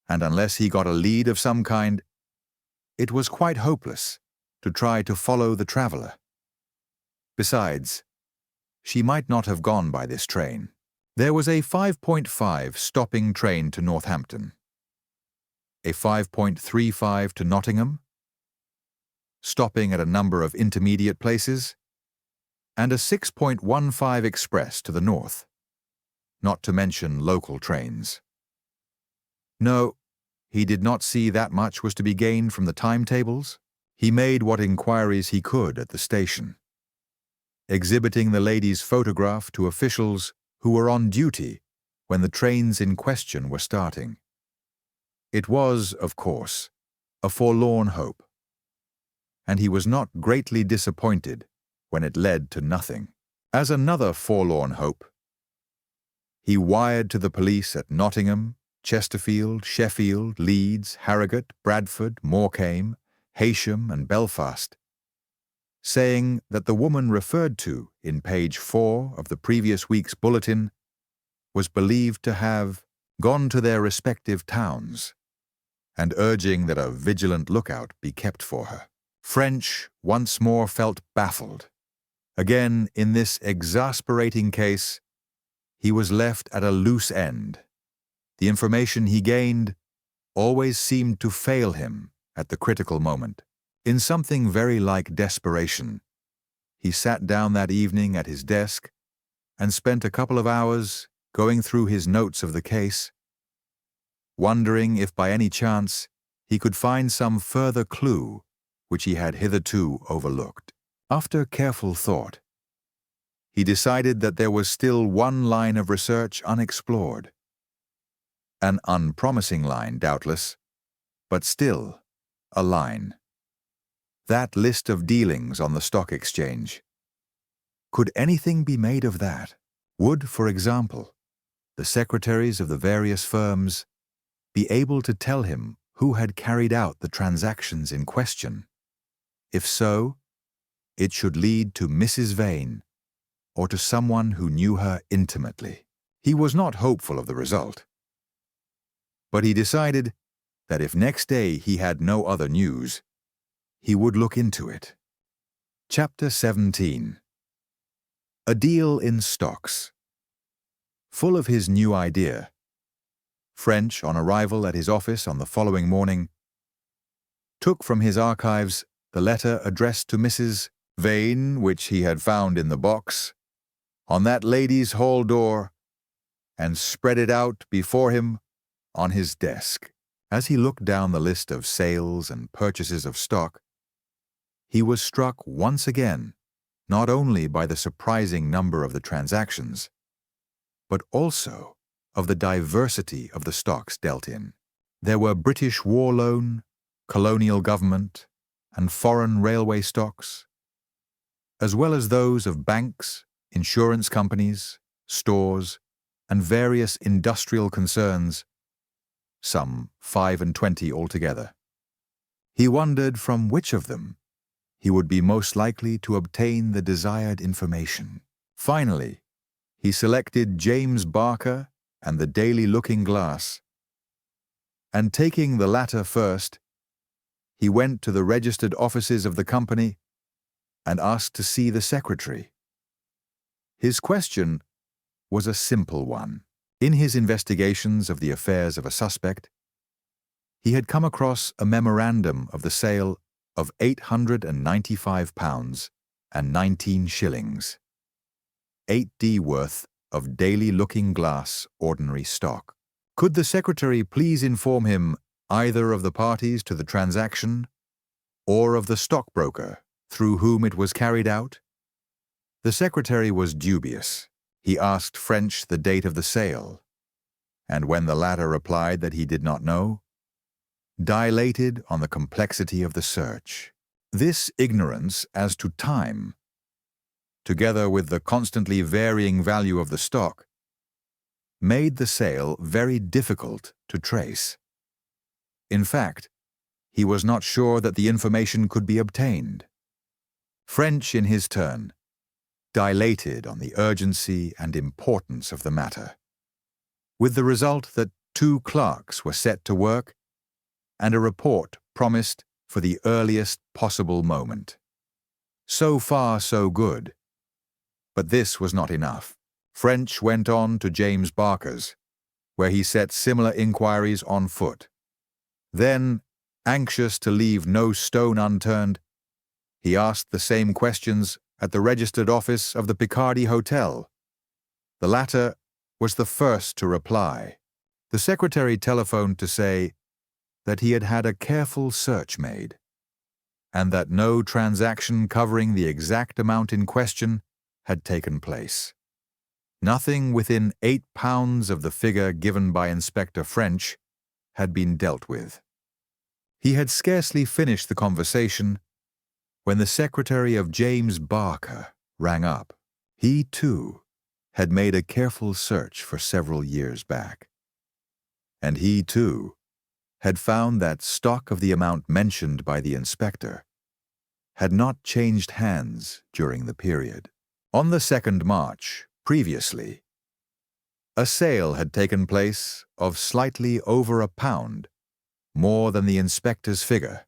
And unless he got a lead of some kind, it was quite hopeless to try to follow the traveller. Besides, she might not have gone by this train. There was a 5.5 stopping train to Northampton, a 5.35 to Nottingham, stopping at a number of intermediate places, and a 6.15 express to the north, not to mention local trains. No, he did not see that much was to be gained from the timetables. He made what inquiries he could at the station, exhibiting the lady's photograph to officials who were on duty when the trains in question were starting. It was, of course, a forlorn hope, and he was not greatly disappointed when it led to nothing. As another forlorn hope, he wired to the police at Nottingham, Chesterfield, Sheffield, Leeds, Harrogate, Bradford, Morecambe, Heysham and Belfast, saying that the woman referred to in page 4 of the previous week's bulletin was believed to have gone to their respective towns, and urging that a vigilant lookout be kept for her. French once more felt baffled. Again, in this exasperating case, he was left at a loose end. The information he gained always seemed to fail him at the critical moment. In something very like desperation, he sat down that evening at his desk and spent a couple of hours going through his notes of the case, wondering if by any chance he could find some further clue which he had hitherto overlooked. After careful thought, he decided that there was still one line of research unexplored. An unpromising line, doubtless, but still a line. That list of dealings on the stock exchange. Could anything be made of that? Would, for example, the secretaries of the various firms be able to tell him who had carried out the transactions in question? If so, it should lead to Mrs. Vane, or to someone who knew her intimately. He was not hopeful of the result, but he decided that if next day he had no other news, he would look into it. Chapter 17. A deal in stocks. Full of his new idea, French, on arrival at his office on the following morning, took from his archives the letter addressed to Mrs. Vane, which he had found in the box on that lady's hall door, and spread it out before him on his desk. As he looked down the list of sales and purchases of stock, he was struck once again not only by the surprising number of the transactions, but also of the diversity of the stocks dealt in. There were British War Loan, colonial government, and foreign railway stocks, as well as those of banks, insurance companies, stores, and various industrial concerns, some 25 altogether. He wondered from which of them he would be most likely to obtain the desired information. Finally, he selected James Barker and the Daily Looking Glass, and taking the latter first, he went to the registered offices of the company and asked to see the secretary. His question was a simple one. In his investigations of the affairs of a suspect, he had come across a memorandum of the sale of £895 and 19 shillings, 8d worth of Daily Looking Glass ordinary stock. Could the secretary please inform him either of the parties to the transaction or of the stockbroker through whom it was carried out? The secretary was dubious. He asked French the date of the sale, and when the latter replied that he did not know, dilated on the complexity of the search. This ignorance as to time, together with the constantly varying value of the stock, made the sale very difficult to trace. In fact, he was not sure that the information could be obtained. French, in his turn, dilated on the urgency and importance of the matter, with the result that 2 clerks were set to work and a report promised for the earliest possible moment. So far, so good. But this was not enough. French went on to James Barker's, where he set similar inquiries on foot. Then, anxious to leave no stone unturned, he asked the same questions at the registered office of the Picardy Hotel. The latter was the first to reply. The secretary telephoned to say that he had had a careful search made, and that no transaction covering the exact amount in question had taken place. Nothing within £8 of the figure given by Inspector French had been dealt with. He had scarcely finished the conversation when the secretary of James Barker rang up. He, too, had made a careful search for several years back. And he, too, had found that stock of the amount mentioned by the inspector had not changed hands during the period. On the 2nd March, previously, a sale had taken place of slightly over £1 more than the inspector's figure,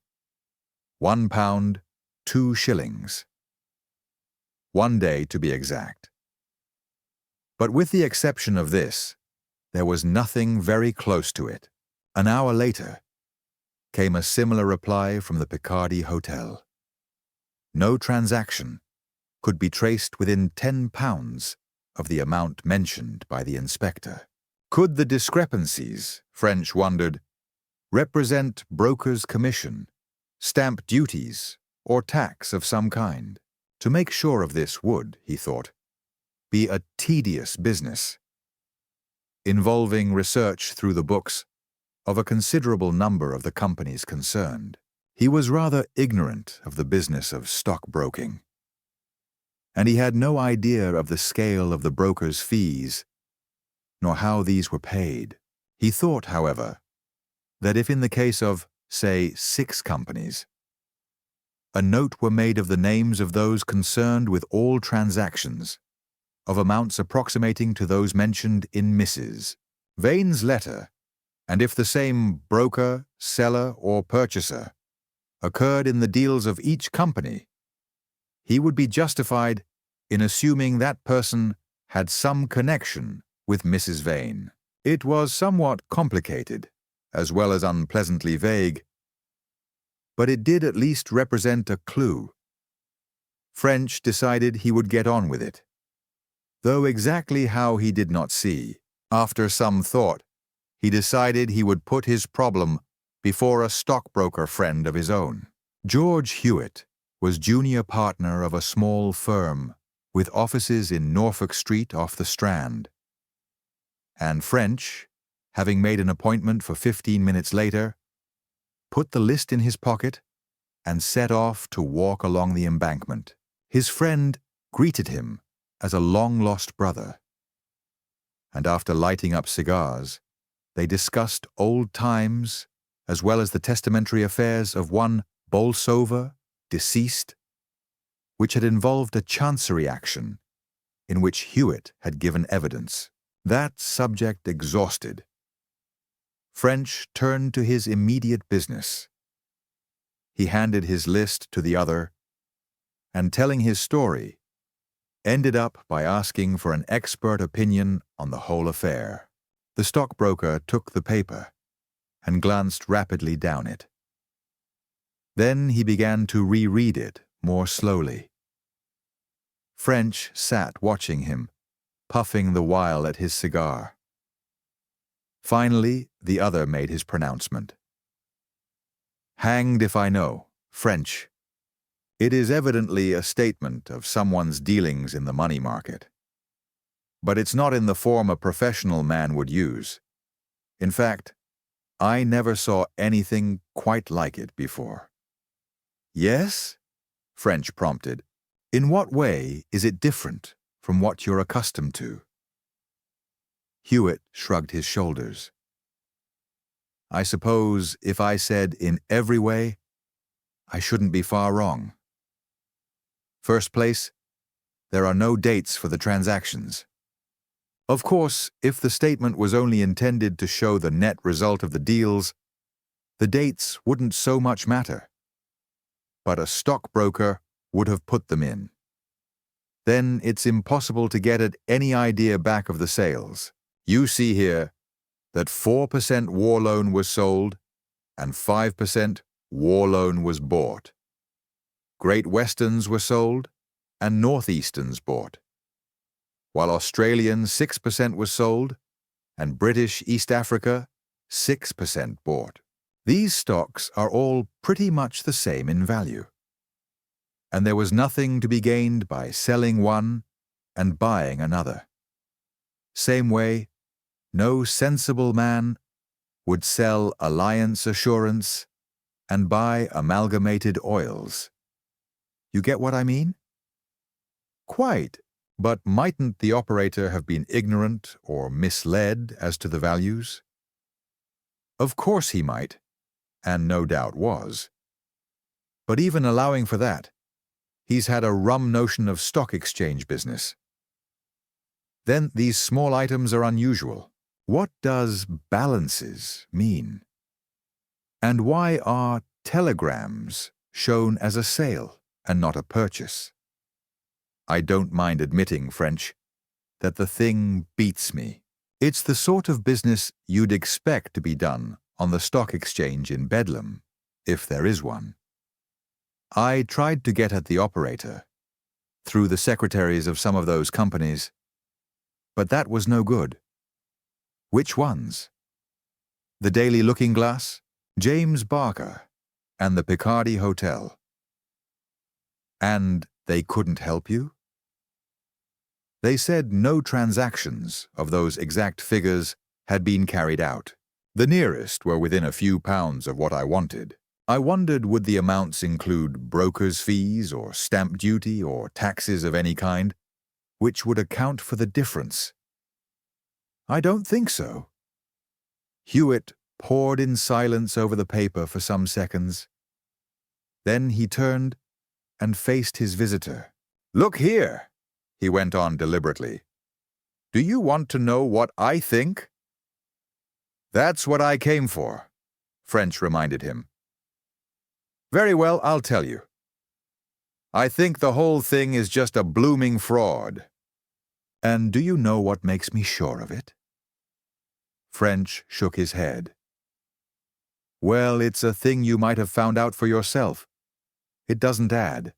£1, 2 shillings. 1 day to be exact. But with the exception of this, there was nothing very close to it. An hour later, came a similar reply from the Picardy Hotel. No transaction could be traced within £10 of the amount mentioned by the inspector. Could the discrepancies, French wondered, represent broker's commission, stamp duties, or tax of some kind? To make sure of this would, he thought, be a tedious business, involving research through the books of a considerable number of the companies concerned. He was rather ignorant of the business of stockbroking, and he had no idea of the scale of the broker's fees, nor how these were paid. He thought, however, that if in the case of, say, 6 companies, a note were made of the names of those concerned with all transactions, of amounts approximating to those mentioned in Mrs. Vane's letter, and if the same broker, seller, or purchaser occurred in the deals of each company, he would be justified in assuming that person had some connection with Mrs. Vane. It was somewhat complicated, as well as unpleasantly vague, but it did at least represent a clue. French decided he would get on with it, though exactly how he did not see. After some thought, he decided he would put his problem before a stockbroker friend of his own. George Hewitt was junior partner of a small firm with offices in Norfolk Street off the Strand, and French, having made an appointment for 15 minutes later, put the list in his pocket and set off to walk along the embankment. His friend greeted him as a long-lost brother, and after lighting up cigars, they discussed old times as well as the testamentary affairs of one Bolsover, deceased, which had involved a chancery action in which Hewitt had given evidence. That subject exhausted, French turned to his immediate business. He handed his list to the other, and telling his story, ended up by asking for an expert opinion on the whole affair. The stockbroker took the paper and glanced rapidly down it. Then he began to reread it more slowly. French sat watching him, puffing the while at his cigar. Finally, the other made his pronouncement. "Hanged if I know, French. It is evidently a statement of someone's dealings in the money market. But it's not in the form a professional man would use. In fact, I never saw anything quite like it before." "Yes?" French prompted. "In what way is it different from what you're accustomed to?" Hewitt shrugged his shoulders. "I suppose if I said in every way, I shouldn't be far wrong. First place, there are no dates for the transactions. Of course, if the statement was only intended to show the net result of the deals, the dates wouldn't so much matter. but a stockbroker would have put them in. Then it's impossible to get at any idea back of the sales. You see here that 4% war loan was sold and 5% war loan was bought. Great Westerns were sold and Northeasterns bought, while Australian 6% was sold and British East Africa 6% bought. These stocks are all pretty much the same in value, and there was nothing to be gained by selling one and buying another. Same way, no sensible man would sell Alliance Assurance and buy Amalgamated Oils. You get what I mean? Quite, but mightn't the operator have been ignorant or misled as to the values? Of course he might, and no doubt was. But even allowing for that, he's had a rum notion of stock exchange business. Then these small items are unusual. What does balances mean? And why are telegrams shown as a sale and not a purchase? I don't mind admitting, French, that the thing beats me. It's the sort of business you'd expect to be done on the stock exchange in Bedlam, if there is one. I tried to get at the operator, through the secretaries of some of those companies, but that was no good. Which ones? The Daily Looking Glass, James Barker, and the Picardy Hotel. And they couldn't help you? They said no transactions of those exact figures had been carried out. The nearest were within a few pounds of what I wanted. I wondered, would the amounts include broker's fees or stamp duty or taxes of any kind, which would account for the difference? I don't think so. Hewitt pored in silence over the paper for some seconds. Then he turned and faced his visitor. "Look here," he went on deliberately. "Do you want to know what I think?" "That's what I came for," French reminded him. "Very well, I'll tell you. I think the whole thing is just a blooming fraud." "And do you know what makes me sure of it?" French shook his head. "Well, it's a thing you might have found out for yourself. It doesn't add.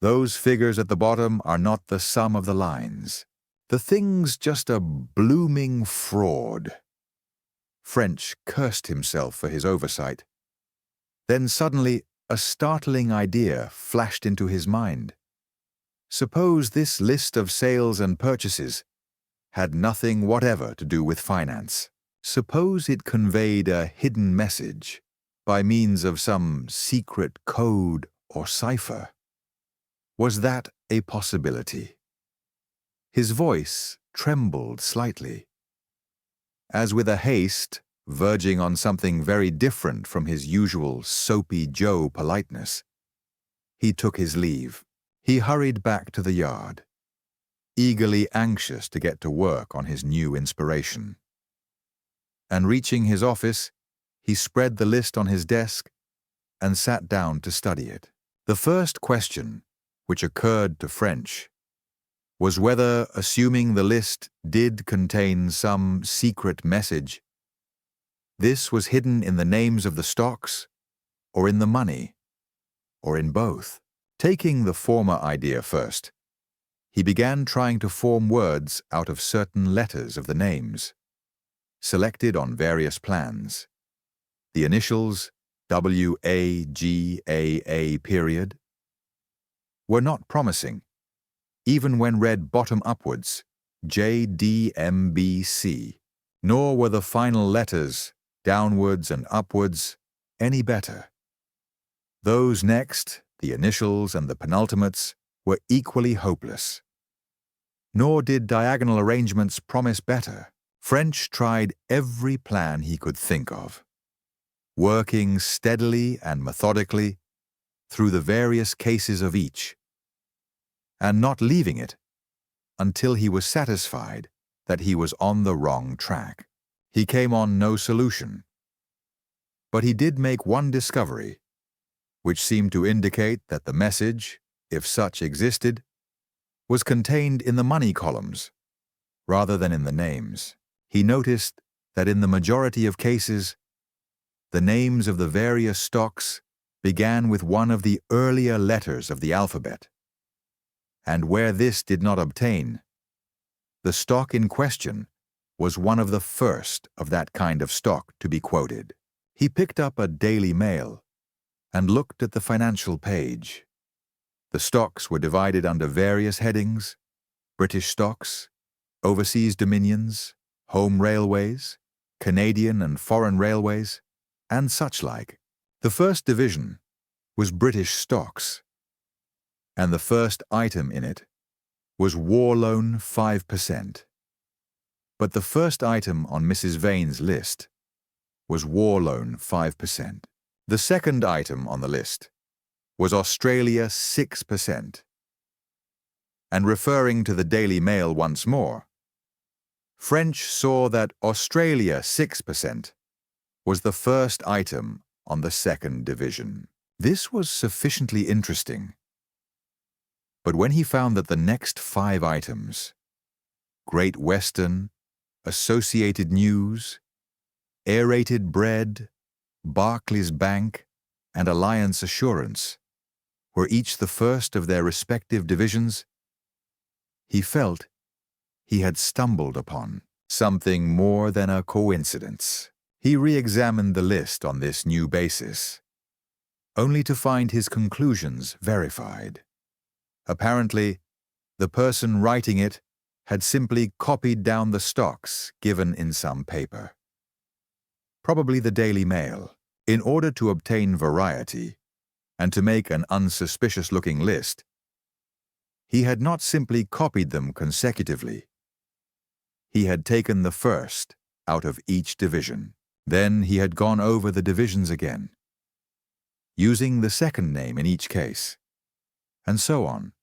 Those figures at the bottom are not the sum of the lines. The thing's just a blooming fraud." French cursed himself for his oversight. Then suddenly a startling idea flashed into his mind. Suppose this list of sales and purchases had nothing whatever to do with finance. Suppose it conveyed a hidden message by means of some secret code or cipher. Was that a possibility? His voice trembled slightly. As with a haste, verging on something very different from his usual Soapy Joe politeness, he took his leave. He hurried back to the yard, eagerly anxious to get to work on his new inspiration. And reaching his office, he spread the list on his desk and sat down to study it. The first question, which occurred to French, was whether, assuming the list did contain some secret message, this was hidden in the names of the stocks, or in the money, or in both. Taking the former idea first, he began trying to form words out of certain letters of the names, selected on various plans. The initials WAGAA period were not promising, even when read bottom upwards, JDMBC, nor were the final letters, downwards and upwards, any better. Those next, the initials and the penultimates, were equally hopeless. Nor did diagonal arrangements promise better. French tried every plan he could think of, working steadily and methodically through the various cases of each, and not leaving it until he was satisfied that he was on the wrong track. He came on no solution. But he did make one discovery. which seemed to indicate that the message, if such existed, was contained in the money columns rather than in the names. He noticed that in the majority of cases, the names of the various stocks began with one of the earlier letters of the alphabet, and where this did not obtain, the stock in question was one of the first of that kind of stock to be quoted. He picked up a Daily Mail and looked at the financial page. The stocks were divided under various headings: British stocks, overseas dominions, home railways, Canadian and foreign railways, and such like. The first division was British stocks, and the first item in it was War Loan 5%. But the first item on Mrs. Vane's list was War Loan 5%. The second item on the list was Australia 6%. And referring to the Daily Mail once more, French saw that Australia 6% was the first item on the second division. This was sufficiently interesting. But when he found that the next 5 items, Great Western, Associated News, Aerated Bread, Barclays Bank, and Alliance Assurance, were each the first of their respective divisions, he felt he had stumbled upon something more than a coincidence. He re-examined the list on this new basis, only to find his conclusions verified. Apparently, the person writing it had simply copied down the stocks given in some paper, probably the Daily Mail, in order to obtain variety and to make an unsuspicious-looking list. He had not simply copied them consecutively. He had taken the first out of each division. Then he had gone over the divisions again, using the second name in each case, and so on,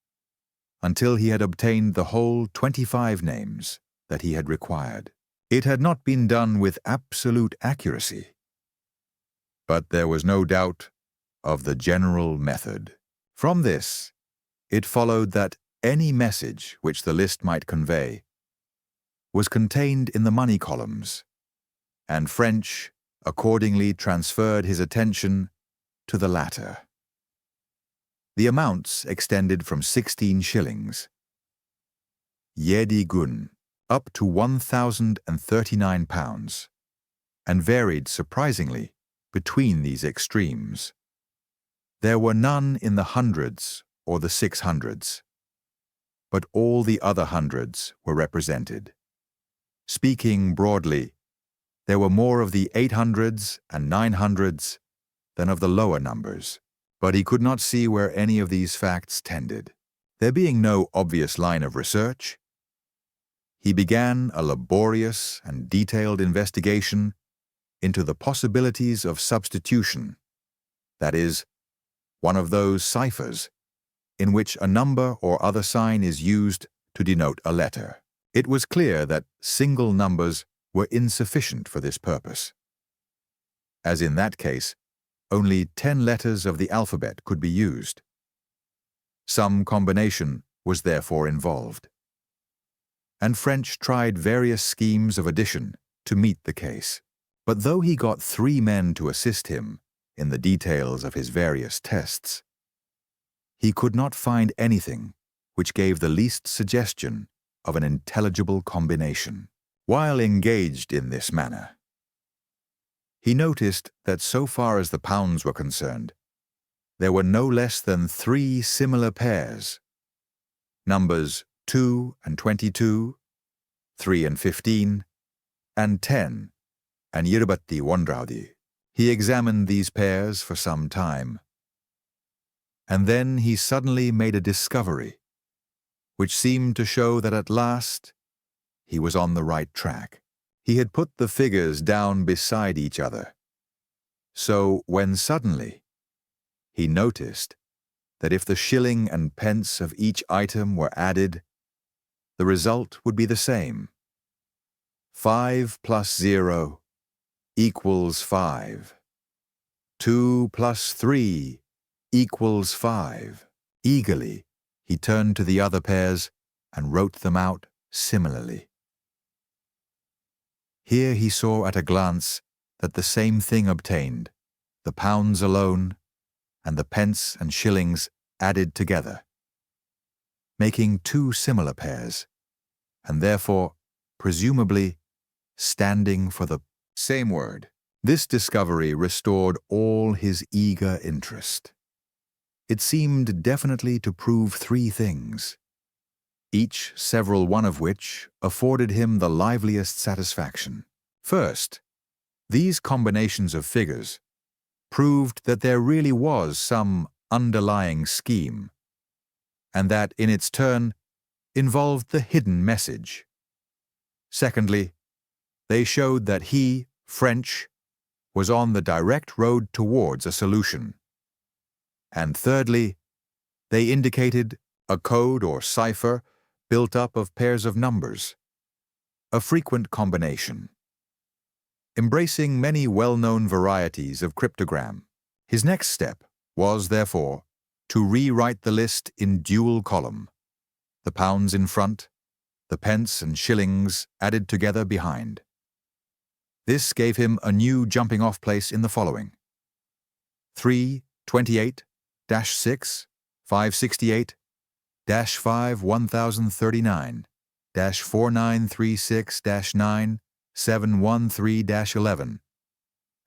until he had obtained the whole 25 names that he had required. It had not been done with absolute accuracy, but there was no doubt of the general method. From this, it followed that any message which the list might convey was contained in the money columns, and French accordingly transferred his attention to the latter. The amounts extended from 16 shillings, Yedi Gun, up to £1,039, and varied surprisingly between these extremes. There were none in the hundreds or the 600s, but all the other hundreds were represented. Speaking broadly, there were more of the 800s and 900s than of the lower numbers, but he could not see where any of these facts tended. There being no obvious line of research, he began a laborious and detailed investigation into the possibilities of substitution, that is, one of those ciphers in which a number or other sign is used to denote a letter. It was clear that single numbers were insufficient for this purpose, as in that case, only 10 letters of the alphabet could be used. Some combination was therefore involved, and French tried various schemes of addition to meet the case. But though he got 3 men to assist him in the details of his various tests, he could not find anything which gave the least suggestion of an intelligible combination. While engaged in this manner, he noticed that so far as the pounds were concerned, there were no less than 3 similar pairs, numbers 2 and 22, 3 and 15, and 10, and Yirbati Wandraudi. He examined these pairs for some time, and then he suddenly made a discovery, which seemed to show that at last he was on the right track. He had put the figures down beside each other, so when suddenly he noticed that if the shilling and pence of each item were added, the result would be the same. 5 plus 0 equals 5. 2 plus 3 equals 5. Eagerly, he turned to the other pairs and wrote them out similarly. Here he saw at a glance that the same thing obtained, the pounds alone and the pence and shillings added together, making two similar pairs, and therefore, presumably, standing for the same word. This discovery restored all his eager interest. It seemed definitely to prove three things, each several one of which afforded him the liveliest satisfaction. First, these combinations of figures proved that there really was some underlying scheme, and that, in its turn, involved the hidden message. Secondly, they showed that he, French, was on the direct road towards a solution. And thirdly, they indicated a code or cipher built up of pairs of numbers, a frequent combination. Embracing many well-known varieties of cryptogram, his next step was, therefore, to rewrite the list in dual column, the pounds in front, the pence and shillings added together behind. This gave him a new jumping-off place in the following: 328-6, 568-5 1039-4936-9 713-11,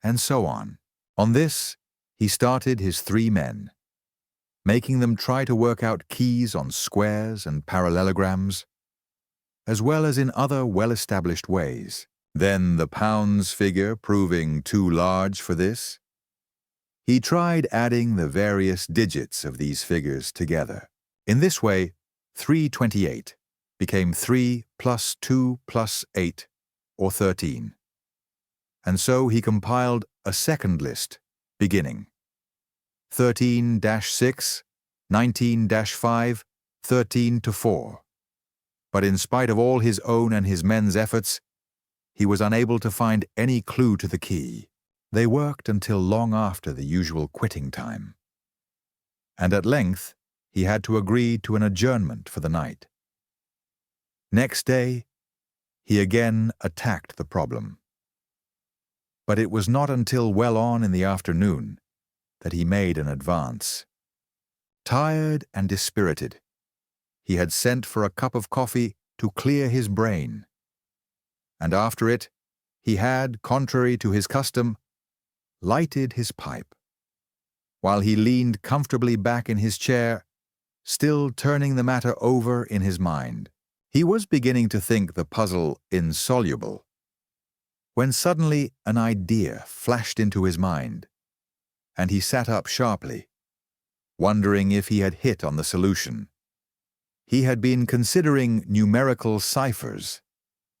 and so on. On this, he started his three men, making them try to work out keys on squares and parallelograms, as well as in other well-established ways. Then, the pounds figure proving too large for this, he tried adding the various digits of these figures together. In this way, 328 became 3 plus 2 plus 8, or 13. And so he compiled a second list, beginning 13-6, 19-5, 13-4. But in spite of all his own and his men's efforts, he was unable to find any clue to the key. They worked until long after the usual quitting time, and at length he had to agree to an adjournment for the night. Next day, he again attacked the problem. But it was not until well on in the afternoon that he made an advance. Tired and dispirited, he had sent for a cup of coffee to clear his brain, and after it, he had, contrary to his custom, lighted his pipe, while he leaned comfortably back in his chair, still turning the matter over in his mind. He was beginning to think the puzzle insoluble, when suddenly an idea flashed into his mind, and he sat up sharply, wondering if he had hit on the solution. He had been considering numerical ciphers,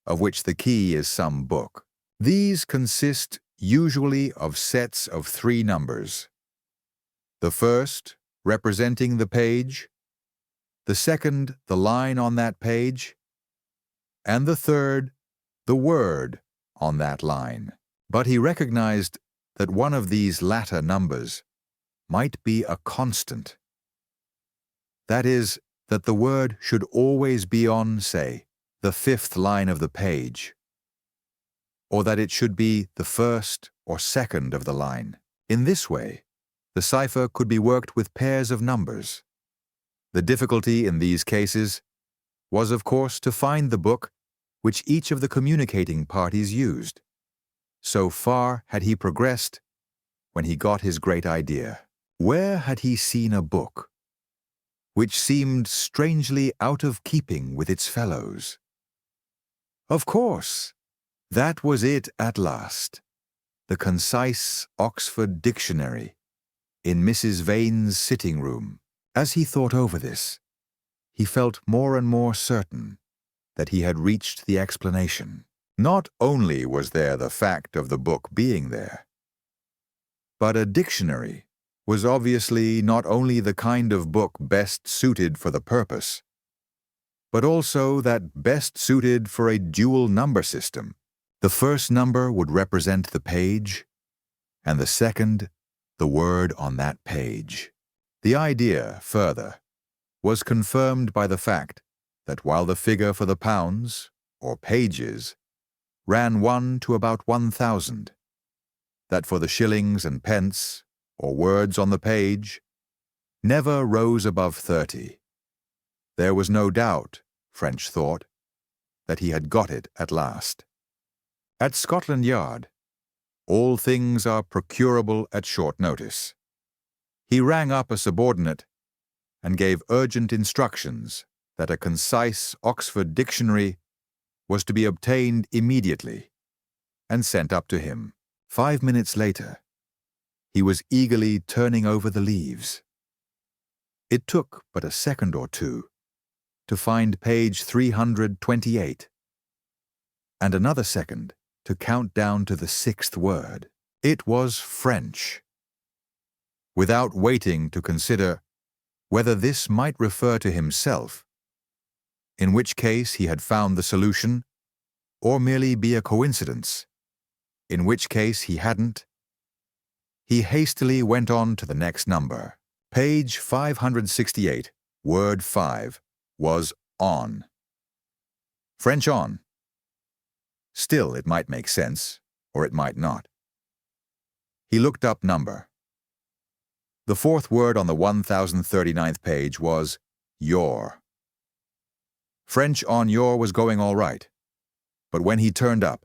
of which the key is some book. These consist usually of sets of three numbers: the first representing the page, the second the line on that page, and the third the word on that line. But he recognized that one of these latter numbers might be a constant. That is, that the word should always be on, say, the fifth line of the page, or that it should be the first or second of the line. In this way, the cipher could be worked with pairs of numbers. The difficulty in these cases was, of course, to find the book which each of the communicating parties used. So far had he progressed when he got his great idea. Where had he seen a book which seemed strangely out of keeping with its fellows? Of course, that was it at last, the concise Oxford Dictionary in Mrs. Vane's sitting room. As he thought over this, he felt more and more certain that he had reached the explanation. Not only was there the fact of the book being there, but a dictionary was obviously not only the kind of book best suited for the purpose, but also that best suited for a dual number system. The first number would represent the page, and the second, the word on that page. The idea, further, was confirmed by the fact that while the figure for the pounds, or pages, ran 1 to about 1,000, that for the shillings and pence, or words on the page, never rose above 30. There was no doubt, French thought, that he had got it at last. At Scotland Yard, all things are procurable at short notice. He rang up a subordinate and gave urgent instructions that a concise Oxford dictionary was to be obtained immediately and sent up to him. 5 minutes later, he was eagerly turning over the leaves. It took but a second or two to find page 328, and another second to count down to the 6th word. It was French. Without waiting to consider whether this might refer to himself, in which case he had found the solution, or merely be a coincidence, in which case he hadn't, he hastily went on to the next number. Page 568, word 5, was on. French on. Still, it might make sense, or it might not. He looked up number. The 4th word on the 1039th page was your. French on your was going all right, but when he turned up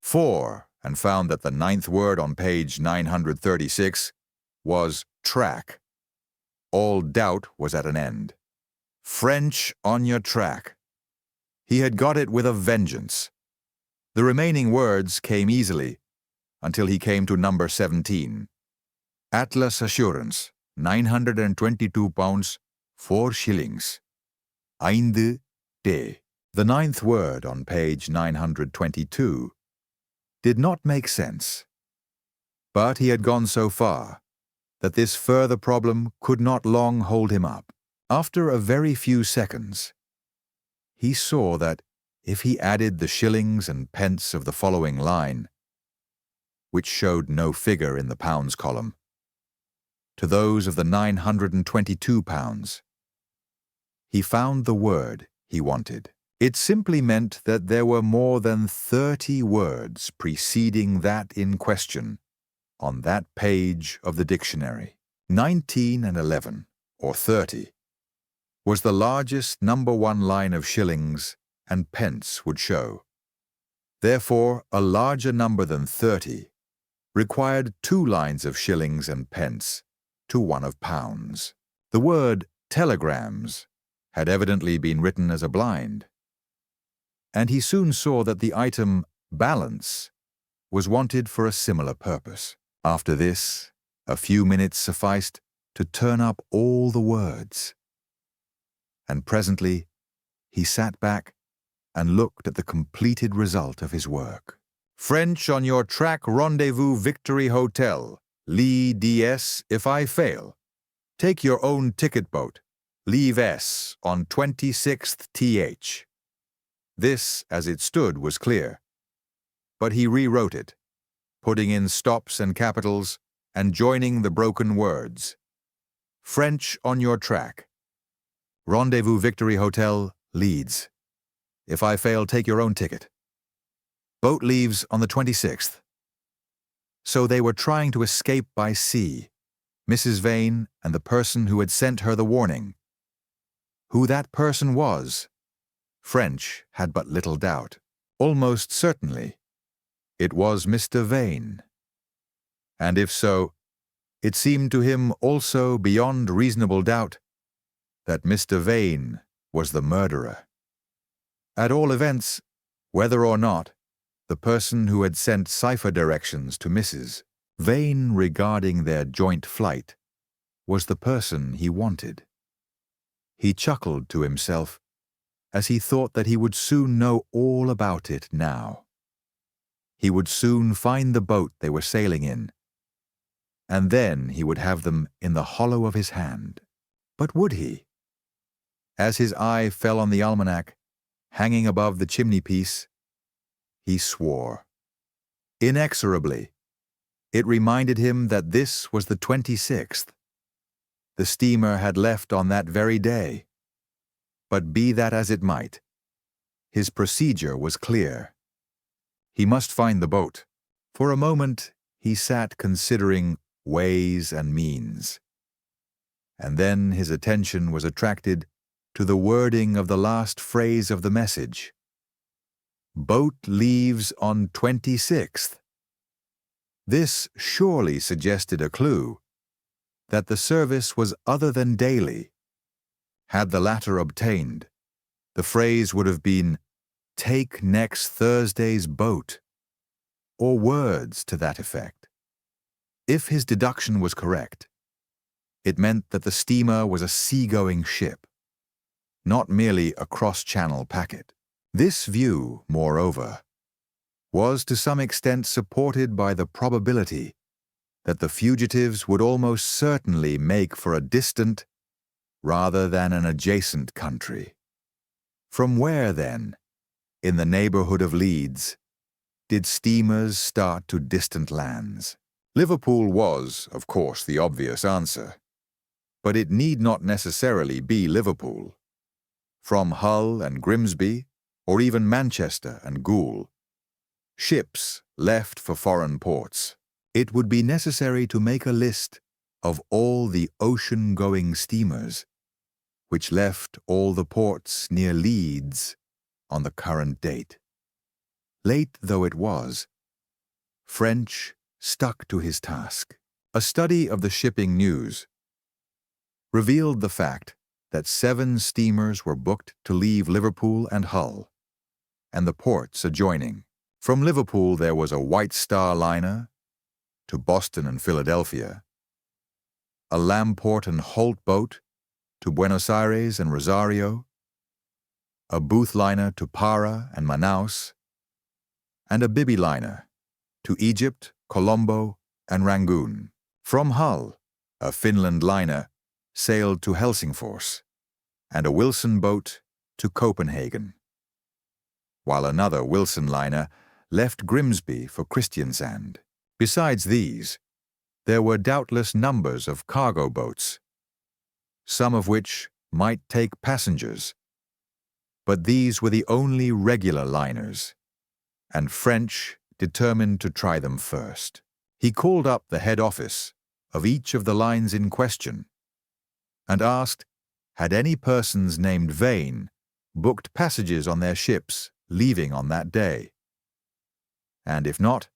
4 and found that the 9th word on page 936 was track, all doubt was at an end. French on your track. He had got it with a vengeance. The remaining words came easily until he came to number 17. Atlas Assurance, £922, 4 shillings. Einde de. The 9th word on page 922 did not make sense. But he had gone so far that this further problem could not long hold him up. After a very few seconds, he saw that if he added the shillings and pence of the following line, which showed no figure in the pounds column, to those of the 922 pounds, he found the word he wanted. It simply meant that there were more than 30 words preceding that in question on that page of the dictionary. 19 and 11, or 30, was the largest number 1 line of shillings and pence would show. Therefore, a larger number than 30 required 2 lines of shillings and pence to 1 of pounds. The word telegrams had evidently been written as a blind, and he soon saw that the item balance was wanted for a similar purpose. After this, a few minutes sufficed to turn up all the words, and presently he sat back and looked at the completed result of his work. French on your track, rendezvous Victory Hotel, Lee DS if I fail. Take your own ticket boat, leave S on 26th TH. This, as it stood, was clear, but he rewrote it, putting in stops and capitals and joining the broken words. French on your track. Rendezvous Victory Hotel, Leeds. If I fail, take your own ticket. Boat leaves on the 26th. So they were trying to escape by sea, Mrs. Vane and the person who had sent her the warning. Who that person was, French had but little doubt. Almost certainly, it was Mr. Vane. And if so, it seemed to him also beyond reasonable doubt that Mr. Vane was the murderer. At all events, whether or not, the person who had sent cipher directions to Mrs. Vane regarding their joint flight was the person he wanted. He chuckled to himself as he thought that he would soon know all about it now. He would soon find the boat they were sailing in, and then he would have them in the hollow of his hand. But would he? As his eye fell on the almanac, hanging above the chimney-piece, he swore. Inexorably, it reminded him that this was the 26th. the steamer had left on that very day. But be that as it might, his procedure was clear. He must find the boat. For a moment, he sat considering ways and means. And then his attention was attracted to the wording of the last phrase of the message. Boat leaves on 26th. This surely suggested a clue that the service was other than daily. Had the latter obtained, the phrase would have been, "Take next Thursday's boat," or words to that effect. If his deduction was correct, it meant that the steamer was a seagoing ship, not merely a cross-channel packet. This view, moreover, was to some extent supported by the probability that the fugitives would almost certainly make for a distant rather than an adjacent country. From where, then, in the neighborhood of Leeds, did steamers start to distant lands? Liverpool was, of course, the obvious answer, but it need not necessarily be Liverpool. From Hull and Grimsby, or even Manchester and Goole, ships left for foreign ports. It would be necessary to make a list of all the ocean-going steamers which left all the ports near Leeds on the current date. Late though it was, French stuck to his task. A study of the shipping news revealed the fact that 7 steamers were booked to leave Liverpool and Hull, and the ports adjoining. From Liverpool there was a White Star liner to Boston and Philadelphia, a Lamport and Holt boat to Buenos Aires and Rosario, a Booth liner to Para and Manaus, and a Bibi liner to Egypt, Colombo, and Rangoon. From Hull, a Finland liner sailed to Helsingfors, and a Wilson boat to Copenhagen, while another Wilson liner left Grimsby for Kristiansand. Besides these, there were doubtless numbers of cargo boats, some of which might take passengers, but these were the only regular liners, and French determined to try them first. He called up the head office of each of the lines in question and asked, had any persons named Vane booked passages on their ships leaving on that day? And if not,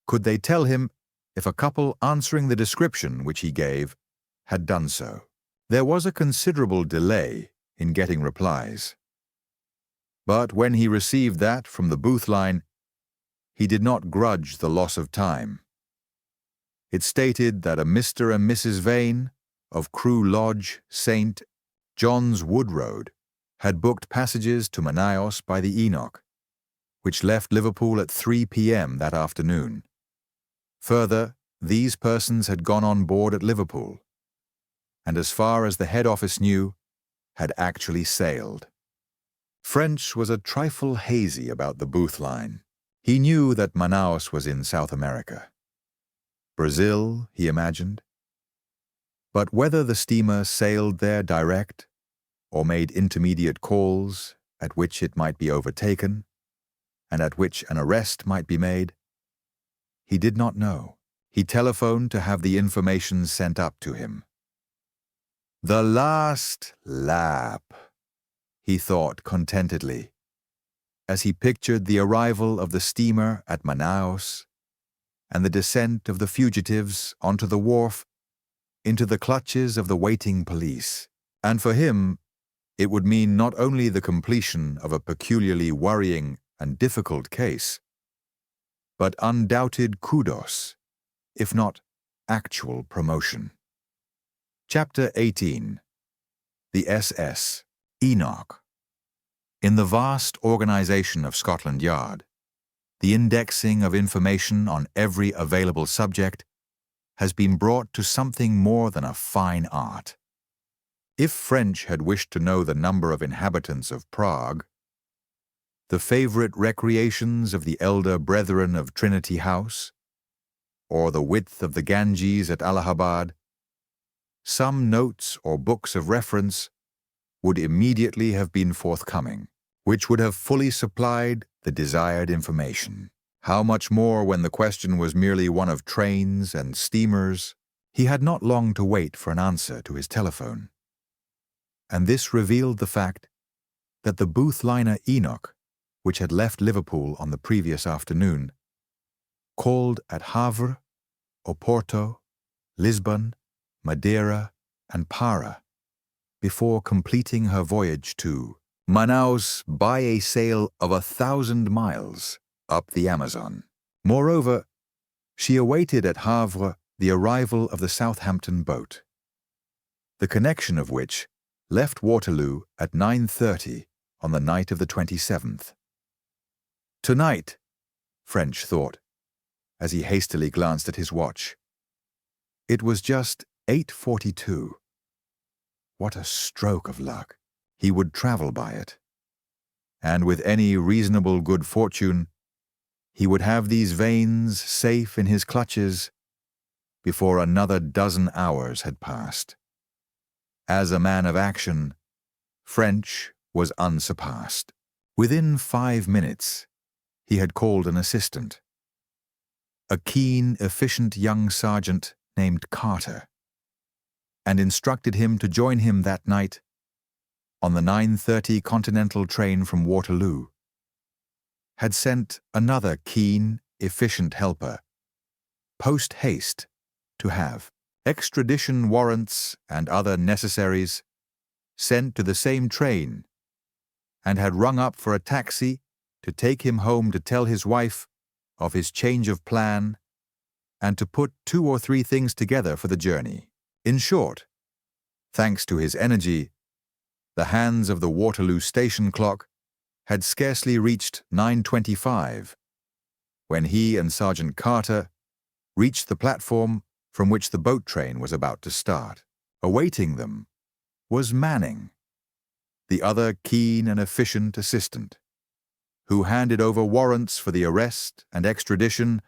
could they tell him if a couple answering the description which he gave had done so? There was a considerable delay in getting replies, but when he received that from the Booth line, he did not grudge the loss of time. It stated that a Mr. and Mrs. Vane of Crew Lodge, St. John's Wood Road, had booked passages to Manaus by the Enoch, which left Liverpool at 3 p.m. that afternoon. Further, these persons had gone on board at Liverpool, and as far as the head office knew, had actually sailed. French was a trifle hazy about the Booth line. He knew that Manaus was in South America. Brazil, he imagined. But whether the steamer sailed there direct, or made intermediate calls at which it might be overtaken, and at which an arrest might be made, he did not know. He telephoned to have the information sent up to him. The last lap, he thought contentedly, as he pictured the arrival of the steamer at Manaus and the descent of the fugitives onto the wharf into the clutches of the waiting police. And for him, it would mean not only the completion of a peculiarly worrying and difficult case, but undoubted kudos, if not actual promotion. Chapter 18. The SS. Enoch. In the vast organization of Scotland Yard, the indexing of information on every available subject has been brought to something more than a fine art. If French had wished to know the number of inhabitants of Prague, the favorite recreations of the elder brethren of Trinity House, or the width of the Ganges at Allahabad, some notes or books of reference would immediately have been forthcoming, which would have fully supplied the desired information. How much more when the question was merely one of trains and steamers? He had not long to wait for an answer to his telephone. And this revealed the fact that the Booth liner Enoch, which had left Liverpool on the previous afternoon, called at Havre, Oporto, Lisbon, Madeira, and Para before completing her voyage to Manaus by a sail of 1,000 miles up the Amazon. Moreover, she awaited at Havre the arrival of the Southampton boat, the connection of which left Waterloo at 9:30 on the night of the 27th. Tonight, French thought, as he hastily glanced at his watch. It was just 8:42. What a stroke of luck! He would travel by it. And with any reasonable good fortune, he would have these veins safe in his clutches before another dozen hours had passed. As a man of action, French was unsurpassed. Within 5 minutes, he had called an assistant, a keen, efficient young sergeant named Carter, and instructed him to join him that night on the 9:30 Continental train from Waterloo. Had sent another keen, efficient helper, post haste, to have extradition warrants and other necessaries sent to the same train, and had rung up for a taxi to take him home to tell his wife of his change of plan and to put 2 or 3 things together for the journey. In short, thanks to his energy, the hands of the Waterloo station clock had scarcely reached 9:25 when he and Sergeant Carter reached the platform from which the boat train was about to start. Awaiting them was Manning, the other keen and efficient assistant, who handed over warrants for the arrest and extradition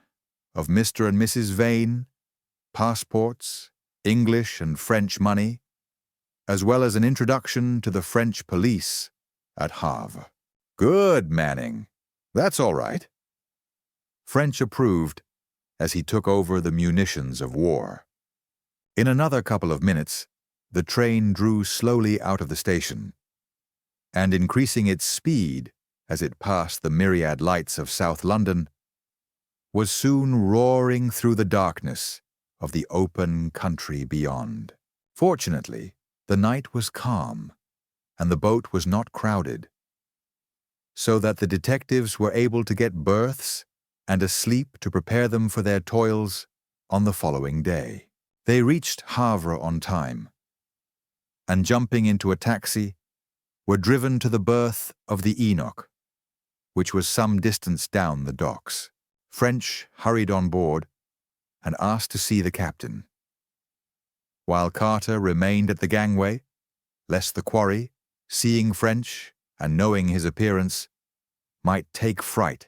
of Mr. and Mrs. Vane, passports, English and French money, as well as an introduction to the French police at Havre. Good, Manning. That's all right. French approved as he took over the munitions of war. In another couple of minutes, the train drew slowly out of the station, and increasing its speed as it passed the myriad lights of South London, was soon roaring through the darkness of the open country beyond. Fortunately, the night was calm, and the boat was not crowded, so that the detectives were able to get berths and a sleep to prepare them for their toils on the following day. They reached Havre on time, and jumping into a taxi, were driven to the berth of the Enoch, which was some distance down the docks. French hurried on board and asked to see the captain, while Carter remained at the gangway, lest the quarry, seeing French and knowing his appearance, might take fright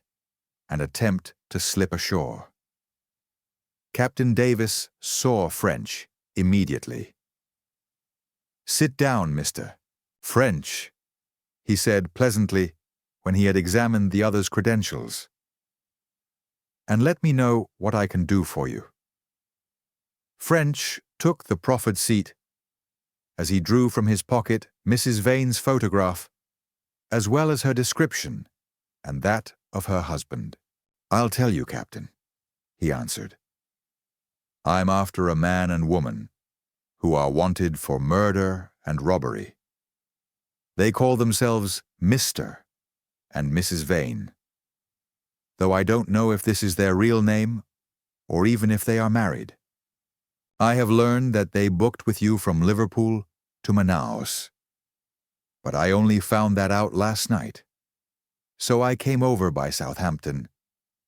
and attempt to slip ashore. Captain Davis saw French immediately. "Sit down, mister." "French," he said pleasantly when he had examined the other's credentials, "and let me know what I can do for you." French took the proffered seat as he drew from his pocket Mrs. Vane's photograph, as well as her description and that of her husband. "I'll tell you, Captain," he answered. "I'm after a man and woman who are wanted for murder and robbery. They call themselves Mr. and Mrs. Vane, though I don't know if this is their real name or even if they are married. I have learned that they booked with you from Liverpool to Manaus, but I only found that out last night, so I came over by Southampton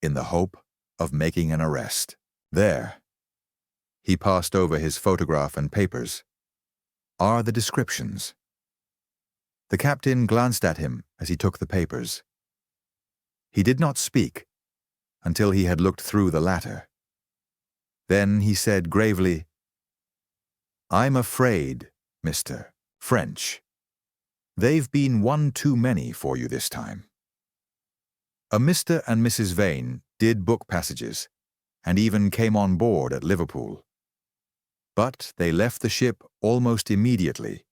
in the hope of making an arrest. There," he passed over his photograph and papers, "are the descriptions." The captain glanced at him as he took the papers. He did not speak until he had looked through the latter. Then he said gravely, I'm afraid, Mr. French, they've been one too many for you this time. A Mr. and Mrs. Vane did book passages and even came on board at Liverpool. But they left the ship almost immediately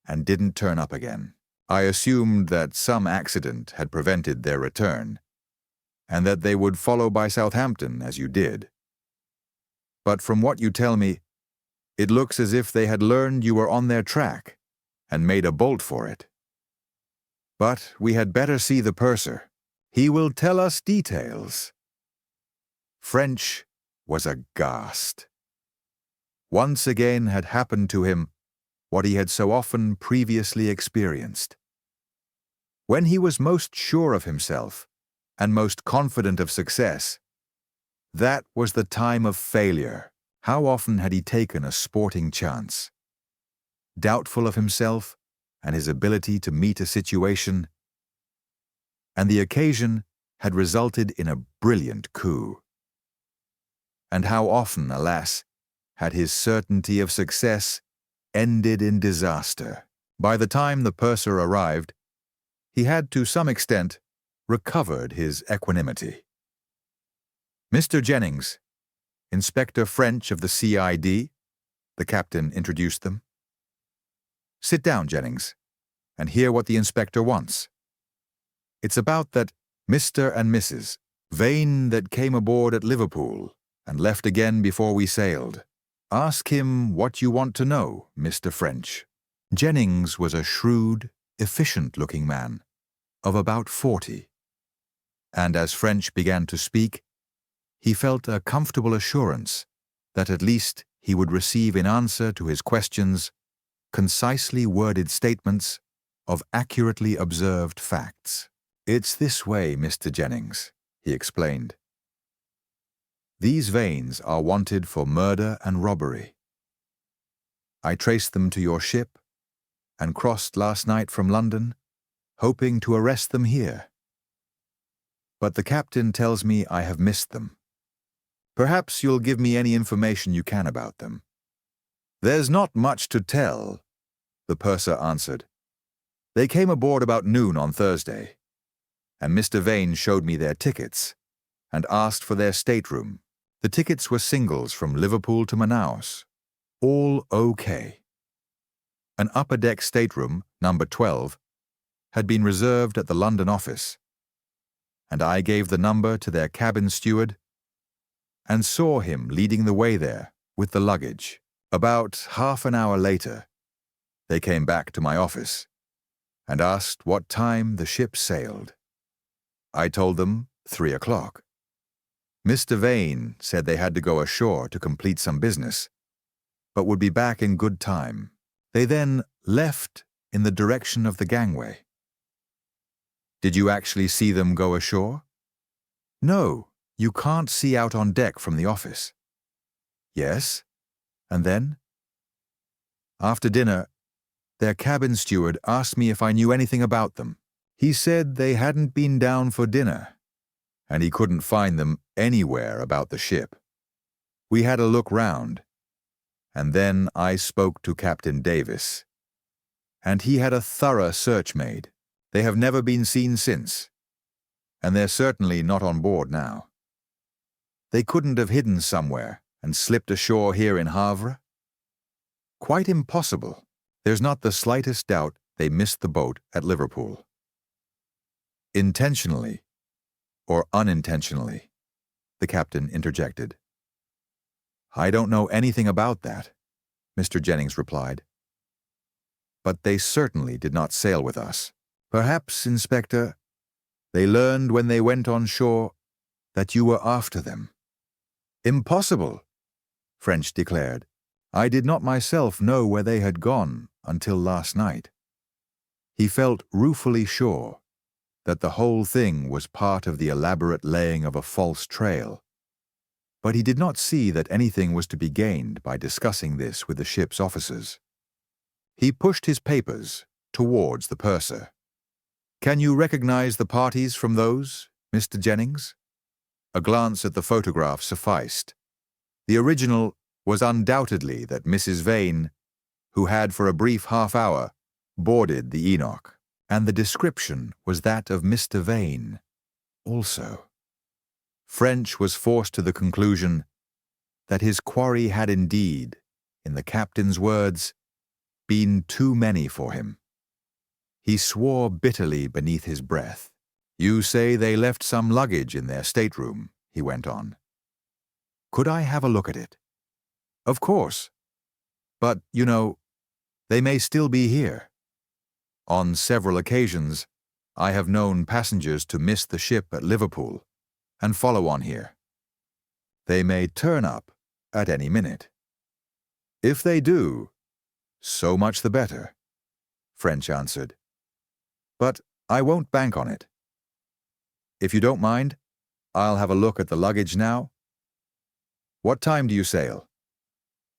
and didn't turn up again. I assumed that some accident had prevented their return, and that they would follow by Southampton as you did. But from what you tell me, it looks as if they had learned you were on their track and made a bolt for it. But we had better see the purser. He will tell us details. French was aghast. Once again had happened to him what he had so often previously experienced. When he was most sure of himself and most confident of success, that was the time of failure. How often had he taken a sporting chance? Doubtful of himself and his ability to meet a situation, and the occasion had resulted in a brilliant coup. And how often, alas, had his certainty of success ended in disaster. By the time the purser arrived, he had to some extent recovered his equanimity. Mr. Jennings, Inspector French of the CID, the captain introduced them. Sit down, Jennings, and hear what the inspector wants. It's about that Mr. and Mrs. Vane that came aboard at Liverpool and left again before we sailed. Ask him what you want to know, Mr. French. Jennings was a shrewd, efficient-looking man of about 40, and as French began to speak, he felt a comfortable assurance that at least he would receive in answer to his questions concisely worded statements of accurately observed facts. It's this way, Mr. Jennings, he explained. These Vanes are wanted for murder and robbery. I traced them to your ship and crossed last night from London, hoping to arrest them here. But the captain tells me I have missed them. Perhaps you'll give me any information you can about them. There's not much to tell, the purser answered. They came aboard about noon on Thursday, and Mr. Vane showed me their tickets and asked for their stateroom. The tickets were singles from Liverpool to Manaus. All okay. An upper-deck stateroom, number 12, had been reserved at the London office, and I gave the number to their cabin steward and saw him leading the way there with the luggage. About half an hour later, they came back to my office and asked what time the ship sailed. I told them 3 o'clock. Mr. Vane said they had to go ashore to complete some business, but would be back in good time. They then left in the direction of the gangway. Did you actually see them go ashore? No, you can't see out on deck from the office. Yes, and then? After dinner, their cabin steward asked me if I knew anything about them. He said they hadn't been down for dinner, and he couldn't find them anywhere about the ship. We had a look round, and then I spoke to Captain Davis, and he had a thorough search made. They have never been seen since, and they're certainly not on board now. They couldn't have hidden somewhere and slipped ashore here in Havre? Quite impossible. There's not the slightest doubt they missed the boat at Liverpool. Intentionally or unintentionally, the captain interjected. I don't know anything about that, Mr. Jennings replied. But they certainly did not sail with us. Perhaps, Inspector, they learned when they went on shore that you were after them. Impossible, French declared. I did not myself know where they had gone until last night. He felt ruefully sure that the whole thing was part of the elaborate laying of a false trail, but he did not see that anything was to be gained by discussing this with the ship's officers. He pushed his papers towards the purser. Can you recognize the parties from those, Mr. Jennings? A glance at the photograph sufficed. The original was undoubtedly that Mrs. Vane, who had for a brief half-hour boarded the Enoch, and the description was that of Mr. Vane also. French was forced to the conclusion that his quarry had indeed, in the captain's words, been too many for him. He swore bitterly beneath his breath. "You say they left some luggage in their stateroom," he went on. "Could I have a look at it?" "Of course. But, you know, they may still be here. On several occasions, I have known passengers to miss the ship at Liverpool and follow on here. They may turn up at any minute. If they do, so much the better," French answered. "But I won't bank on it. If you don't mind, I'll have a look at the luggage now." "What time do you sail?"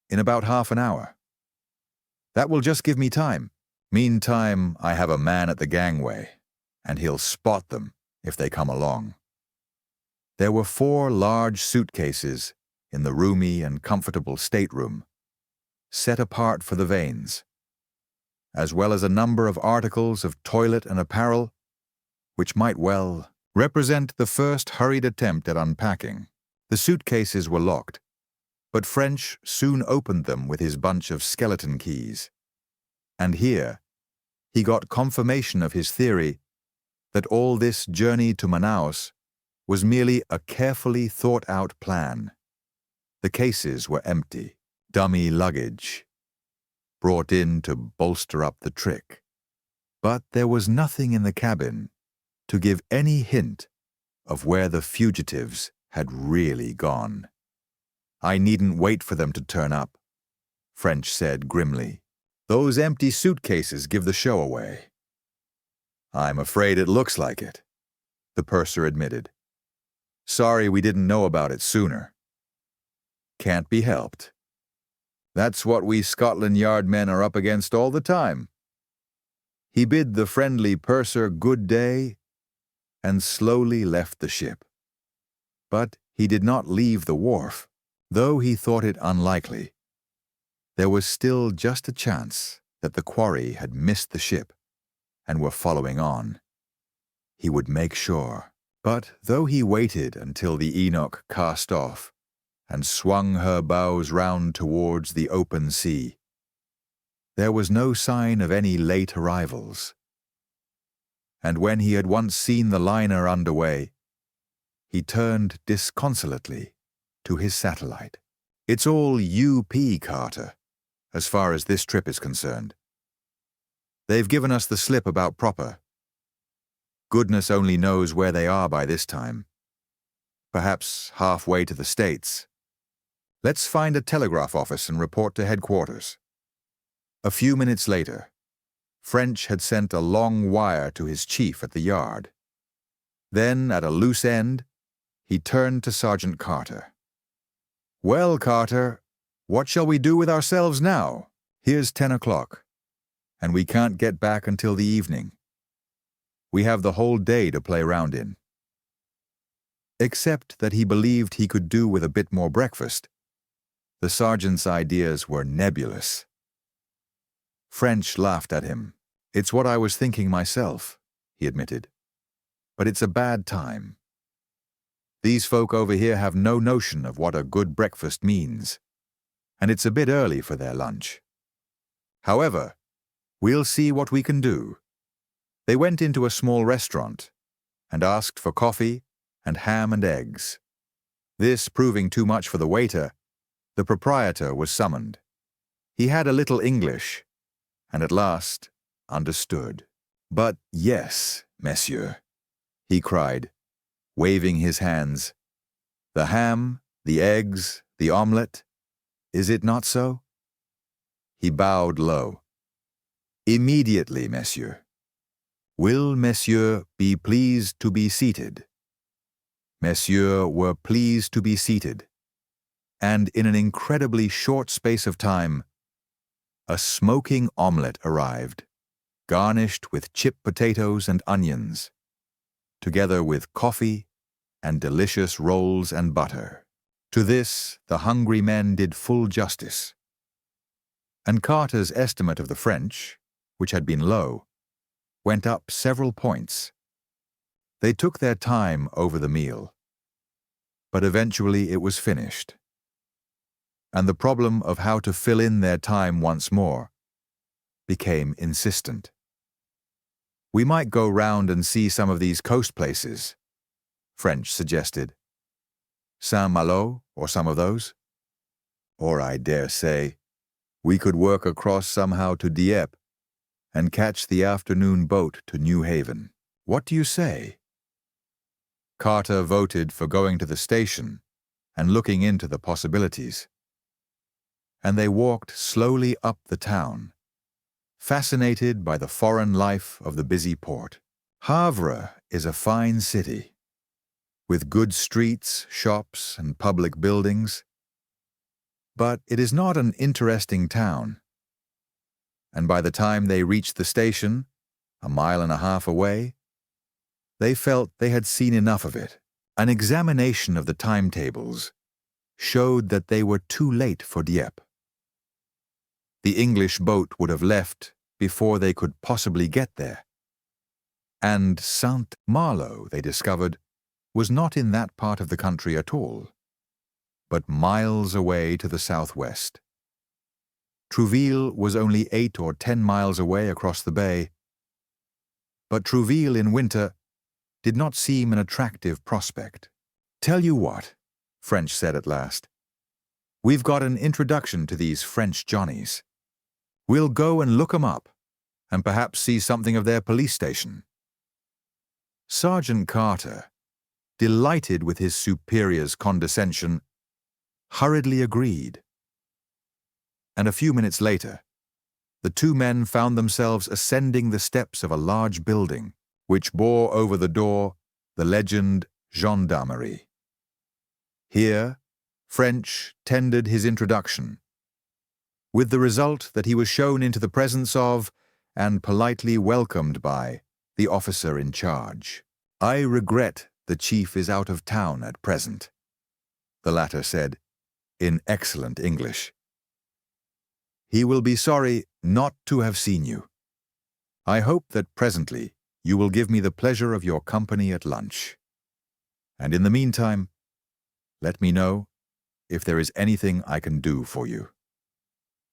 "In about half an hour." "That will just give me time. Meantime, I have a man at the gangway, and he'll spot them if they come along." There were 4 large suitcases in the roomy and comfortable stateroom, set apart for the Vanes, as well as a number of articles of toilet and apparel, which might well represent the first hurried attempt at unpacking. The suitcases were locked, but French soon opened them with his bunch of skeleton keys. And here, he got confirmation of his theory that all this journey to Manaus was merely a carefully thought-out plan. The cases were empty, dummy luggage, brought in to bolster up the trick. But there was nothing in the cabin to give any hint of where the fugitives had really gone. "I needn't wait for them to turn up," French said grimly. "Those empty suitcases give the show away." "I'm afraid it looks like it," the purser admitted. "Sorry we didn't know about it sooner." "Can't be helped. That's what we Scotland Yard men are up against all the time." He bid the friendly purser good day and slowly left the ship. But he did not leave the wharf, though he thought it unlikely. There was still just a chance that the quarry had missed the ship and were following on. He would make sure. But though he waited until the Enoch cast off and swung her bows round towards the open sea, there was no sign of any late arrivals. And when he had once seen the liner underway, he turned disconsolately to his satellite. "It's all UP, Carter, as far as this trip is concerned. They've given us the slip about proper. Goodness only knows where they are by this time. Perhaps halfway to the States. Let's find a telegraph office and report to headquarters." A few minutes later, French had sent a long wire to his chief at the yard. Then, at a loose end, he turned to Sergeant Carter. "Well, Carter, what shall we do with ourselves now? Here's 10 o'clock, and we can't get back until the evening. We have the whole day to play round in." Except that he believed he could do with a bit more breakfast, the sergeant's ideas were nebulous. French laughed at him. "It's what I was thinking myself," he admitted. "But it's a bad time. These folk over here have no notion of what a good breakfast means, and it's a bit early for their lunch. However, we'll see what we can do." They went into a small restaurant and asked for coffee and ham and eggs. This proving too much for the waiter, the proprietor was summoned. He had a little English, and at last understood. "But yes, monsieur," he cried, waving his hands. "The ham, the eggs, the omelette, is it not so?" He bowed low. "Immediately, monsieur." "Will monsieur be pleased to be seated?" Monsieur were pleased to be seated, and in an incredibly short space of time, a smoking omelette arrived, garnished with chipped potatoes and onions, together with coffee and delicious rolls and butter. To this, the hungry men did full justice. And Carter's estimate of the French, which had been low, went up several points. They took their time over the meal, but eventually it was finished. And the problem of how to fill in their time once more became insistent. "We might go round and see some of these coast places," French suggested. "Saint-Malo or some of those? Or I dare say, we could work across somehow to Dieppe and catch the afternoon boat to New Haven. What do you say?" Carter voted for going to the station and looking into the possibilities. And they walked slowly up the town, fascinated by the foreign life of the busy port. Havre is a fine city, with good streets, shops, and public buildings, but it is not an interesting town. And by the time they reached the station, a mile and a half away, they felt they had seen enough of it. An examination of the timetables showed that they were too late for Dieppe. The English boat would have left before they could possibly get there. And Saint-Malo, they discovered, was not in that part of the country at all, but miles away to the southwest. Trouville was only 8 or 10 miles away across the bay, but Trouville in winter did not seem an attractive prospect. "Tell you what," French said at last, "we've got an introduction to these French Johnnies. We'll go and look 'em up, and perhaps see something of their police station." Sergeant Carter, delighted with his superior's condescension, hurriedly agreed. And a few minutes later, the two men found themselves ascending the steps of a large building, which bore over the door the legend Gendarmerie. Here, French tendered his introduction, with the result that he was shown into the presence of and politely welcomed by the officer in charge. "I regret the chief is out of town at present," the latter said, in excellent English. "He will be sorry not to have seen you. I hope that presently you will give me the pleasure of your company at lunch. And in the meantime, let me know if there is anything I can do for you."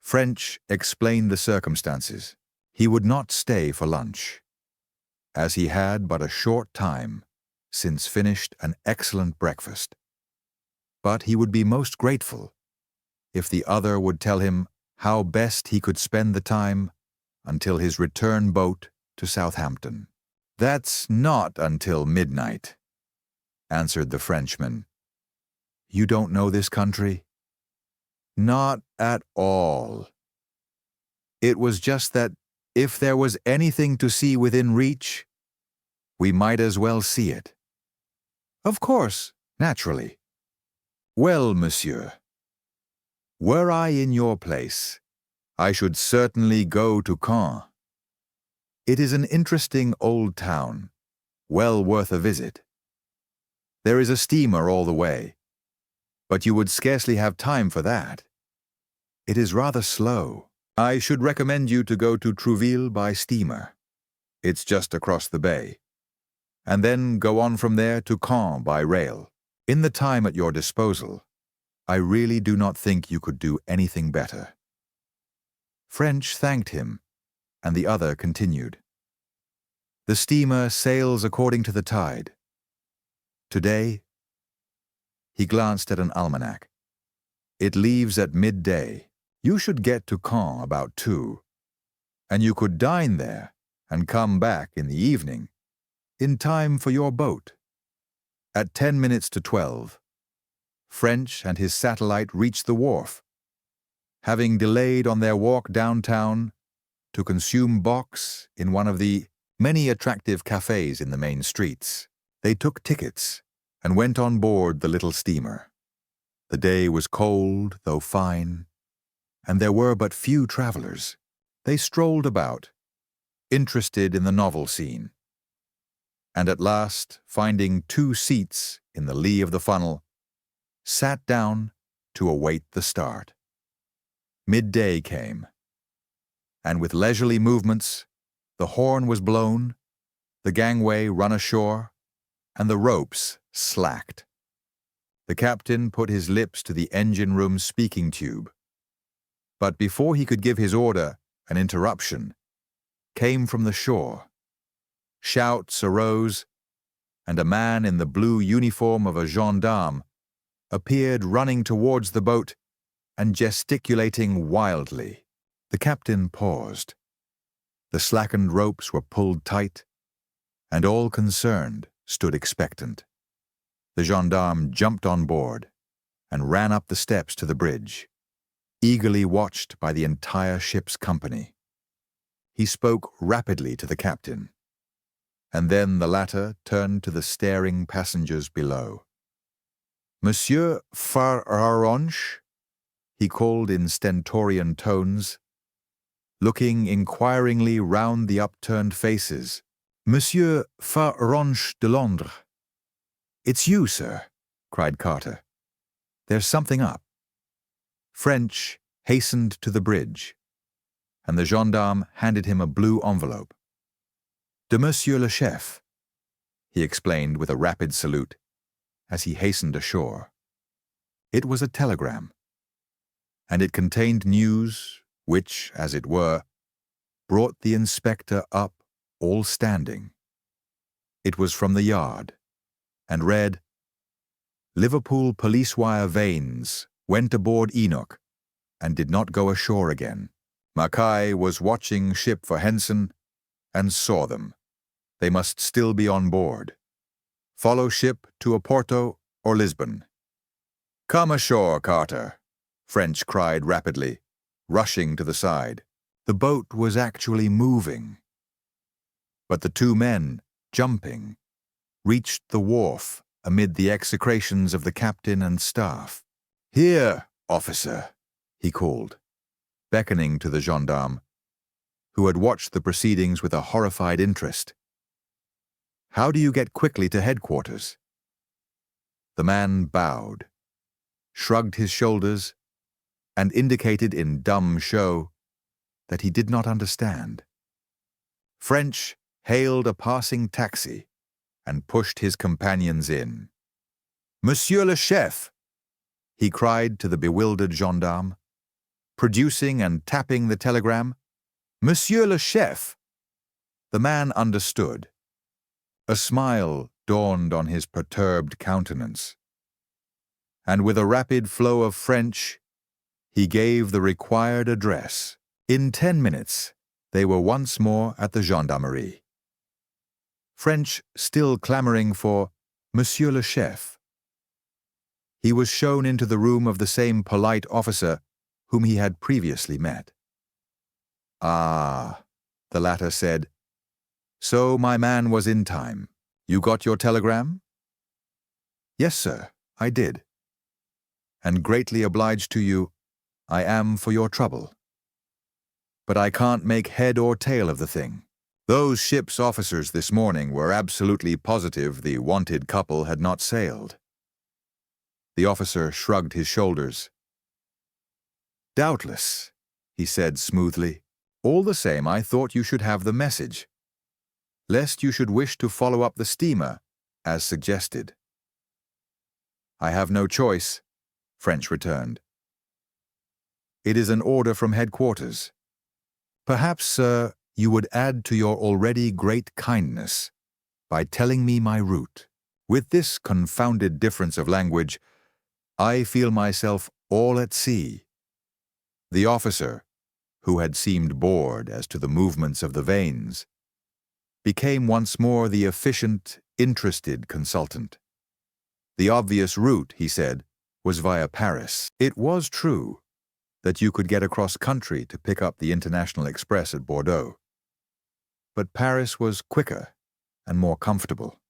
French explained the circumstances. He would not stay for lunch, as he had but a short time since finished an excellent breakfast. But he would be most grateful if the other would tell him how best he could spend the time until his return boat to Southampton. "That's not until midnight," answered the Frenchman. "You don't know this country?" "Not at all. It was just that if there was anything to see within reach, we might as well see it." "Of course, naturally." "Well, monsieur, were I in your place, I should certainly go to Caen. It is an interesting old town, well worth a visit. There is a steamer all the way, but you would scarcely have time for that. It is rather slow. I should recommend you to go to Trouville by steamer. It's just across the bay. And then go on from there to Caen by rail. In the time at your disposal, I really do not think you could do anything better." French thanked him, and the other continued. "The steamer sails according to the tide. Today," he glanced at an almanac, "it leaves at midday. You should get to Caen about 2, and you could dine there and come back in the evening, in time for your boat." At 10 minutes to 12, French and his satellite reached the wharf, having delayed on their walk downtown to consume bocks in one of the many attractive cafes in the main streets. They took tickets and went on board the little steamer. The day was cold, though fine, and there were but few travelers. They strolled about, interested in the novel scene, and at last, finding 2 seats in the lee of the funnel, sat down to await the start. Midday came, and with leisurely movements, the horn was blown, the gangway run ashore, and the ropes slacked. The captain put his lips to the engine room speaking tube. But before he could give his order, an interruption came from the shore. Shouts arose, and a man in the blue uniform of a gendarme appeared running towards the boat and gesticulating wildly. The captain paused. The slackened ropes were pulled tight, and all concerned stood expectant. The gendarme jumped on board and ran up the steps to the bridge, eagerly watched by the entire ship's company. He spoke rapidly to the captain, and then the latter turned to the staring passengers below. "Monsieur Faronche," he called in stentorian tones, looking inquiringly round the upturned faces. "Monsieur Faronche de Londres." "It's you, sir," cried Carter. "There's something up." French hastened to the bridge, and the gendarme handed him a blue envelope. "De Monsieur le Chef," he explained with a rapid salute, as he hastened ashore. It was a telegram, and it contained news which, as it were, brought the inspector up all standing. It was from the yard, and read, "Liverpool police wire Vanes went aboard Enoch and did not go ashore again. Mackay was watching ship for Henson and saw them. They must still be on board. Follow ship to Oporto or Lisbon." "Come ashore, Carter," French cried rapidly, rushing to the side. The boat was actually moving, but the two men, jumping, reached the wharf amid the execrations of the captain and staff. "Here, officer," he called, beckoning to the gendarme, who had watched the proceedings with a horrified interest. "How do you get quickly to headquarters?" The man bowed, shrugged his shoulders, and indicated in dumb show that he did not understand. French hailed a passing taxi and pushed his companions in. "Monsieur le Chef," he cried to the bewildered gendarme, producing and tapping the telegram. "Monsieur le Chef." The man understood. A smile dawned on his perturbed countenance, and with a rapid flow of French, he gave the required address. In 10 minutes, they were once more at the gendarmerie. French still clamoring for Monsieur le Chef. He was shown into the room of the same polite officer whom he had previously met. "Ah," the latter said, "so my man was in time. You got your telegram?" "Yes, sir, I did. And greatly obliged to you I am for your trouble. But I can't make head or tail of the thing. Those ship's officers this morning were absolutely positive the wanted couple had not sailed." The officer shrugged his shoulders. "Doubtless," he said smoothly. "All the same, I thought you should have the message, lest you should wish to follow up the steamer, as suggested." "I have no choice," French returned. "It is an order from headquarters. Perhaps, sir, you would add to your already great kindness by telling me my route. With this confounded difference of language, I feel myself all at sea." The officer, who had seemed bored as to the movements of the Vanes, became once more the efficient, interested consultant. The obvious route, he said, was via Paris. It was true that you could get across country to pick up the International Express at Bordeaux, but Paris was quicker and more comfortable.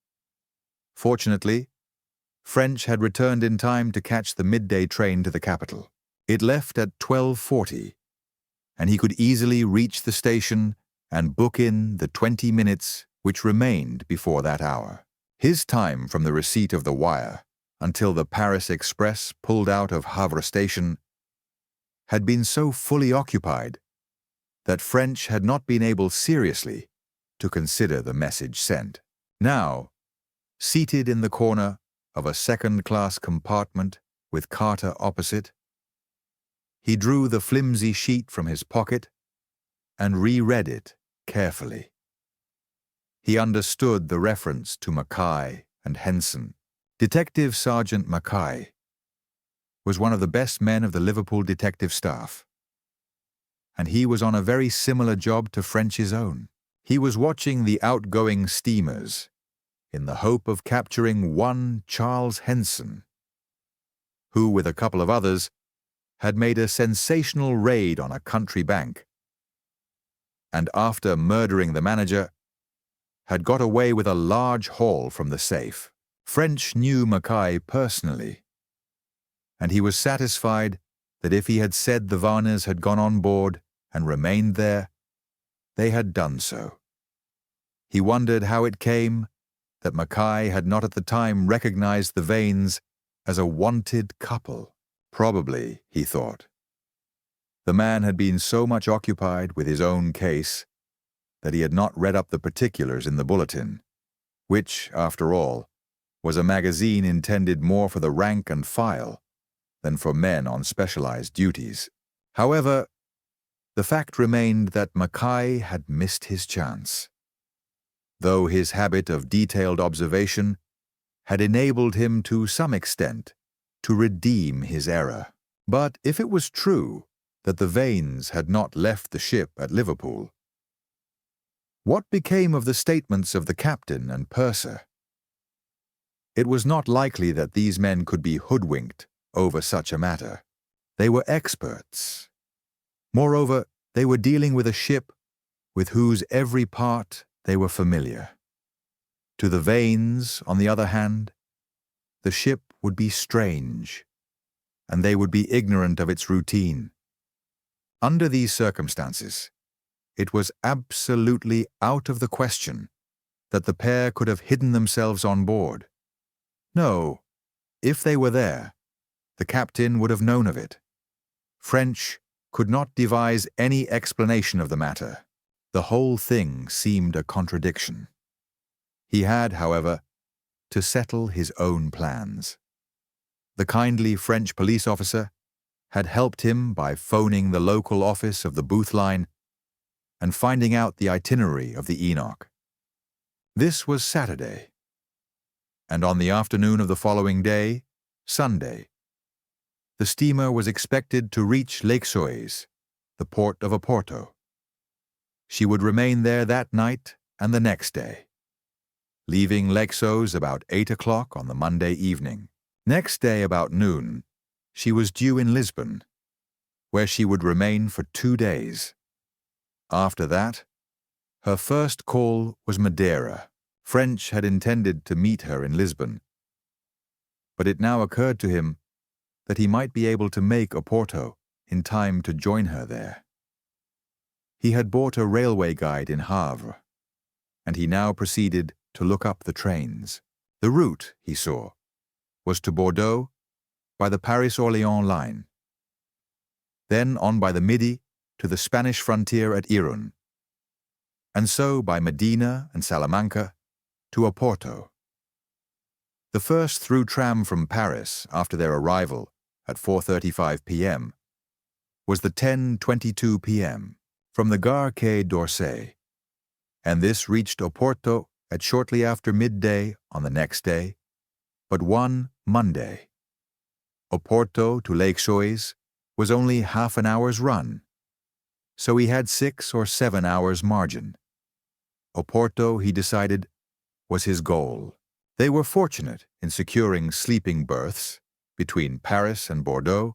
Fortunately, French had returned in time to catch the midday train to the capital. It left at 12:40, and he could easily reach the station and book in the 20 minutes which remained before that hour. His time from the receipt of the wire until the Paris Express pulled out of Havre Station, had been so fully occupied that French had not been able seriously to consider the message sent. Now, seated in the corner of a second-class compartment with Carter opposite, he drew the flimsy sheet from his pocket and reread it carefully. He understood the reference to Mackay and Henson. Detective Sergeant Mackay was one of the best men of the Liverpool detective staff, and he was on a very similar job to French's own. He was watching the outgoing steamers in the hope of capturing one Charles Henson, who, with a couple of others, had made a sensational raid on a country bank, and after murdering the manager, had got away with a large haul from the safe. French knew Mackay personally, and he was satisfied that if he had said the Varners had gone on board and remained there, they had done so. He wondered how it came that Mackay had not at the time recognized the Vanes as a wanted couple. Probably, he thought, the man had been so much occupied with his own case that he had not read up the particulars in the bulletin, which, after all, was a magazine intended more for the rank and file than for men on specialized duties. However, the fact remained that Mackay had missed his chance, though his habit of detailed observation had enabled him to some extent to redeem his error. But if it was true that the Vanes had not left the ship at Liverpool, what became of the statements of the captain and purser? It was not likely that these men could be hoodwinked over such a matter. They were experts. Moreover, they were dealing with a ship with whose every part they were familiar. To the Vanes, on the other hand, the ship would be strange, and they would be ignorant of its routine. Under these circumstances, it was absolutely out of the question that the pair could have hidden themselves on board. No, if they were there, the captain would have known of it. French could not devise any explanation of the matter. The whole thing seemed a contradiction. He had, however, to settle his own plans. The kindly French police officer had helped him by phoning the local office of the Booth line and finding out the itinerary of the Enoch. This was Saturday, and on the afternoon of the following day, Sunday, the steamer was expected to reach Leixões, the port of Oporto. She would remain there that night and the next day, leaving Leixões about 8 o'clock on the Monday evening. Next day about noon, she was due in Lisbon, where she would remain for 2 days. After that, her first call was Madeira. French had intended to meet her in Lisbon, but it now occurred to him that he might be able to make Oporto in time to join her there. He had bought a railway guide in Havre, and he now proceeded to look up the trains. The route, he saw, was to Bordeaux by the Paris-Orléans line, then on by the Midi to the Spanish frontier at Irun, and so by Medina and Salamanca to Oporto. The first through tram from Paris after their arrival at 4:35 p.m. was the 10:22 p.m. from the Gare Quai d'Orsay, and this reached Oporto at shortly after midday on the next day, but one Monday. Oporto to Leixões was only half an hour's run, so he had 6 or 7 hours margin. Oporto, he decided, was his goal. They were fortunate in securing sleeping berths between Paris and Bordeaux,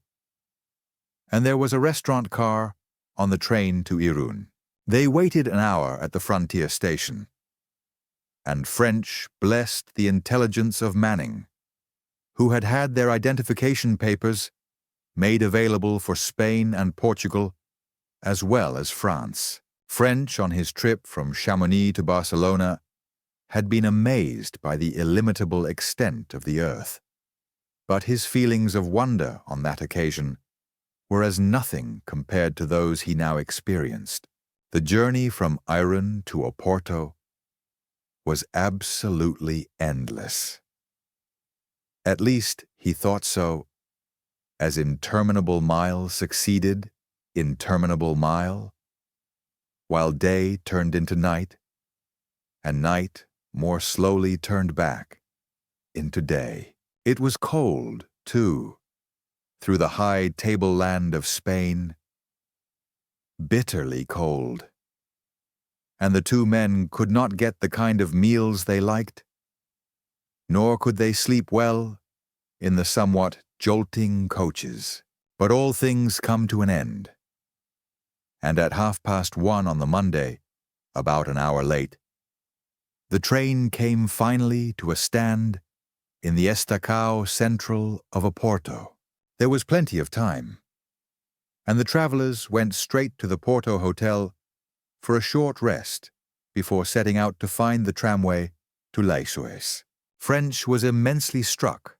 and there was a restaurant car on the train to Irun. They waited an hour at the frontier station, and French blessed the intelligence of Manning, who had had their identification papers made available for Spain and Portugal, as well as France. French, on his trip from Chamonix to Barcelona, had been amazed by the illimitable extent of the earth. But his feelings of wonder on that occasion were as nothing compared to those he now experienced. The journey from Iron to Oporto was absolutely endless. At least he thought so, as interminable mile succeeded interminable mile, while day turned into night, and night more slowly turned back into day. It was cold, too, through the high tableland of Spain, bitterly cold, and the two men could not get the kind of meals they liked, nor could they sleep well in the somewhat jolting coaches. But all things come to an end, and at 1:30 on the Monday, about an hour late, the train came finally to a stand in the Estacao Central of Oporto. There was plenty of time, and the travelers went straight to the Porto Hotel for a short rest before setting out to find the tramway to Leixões. French was immensely struck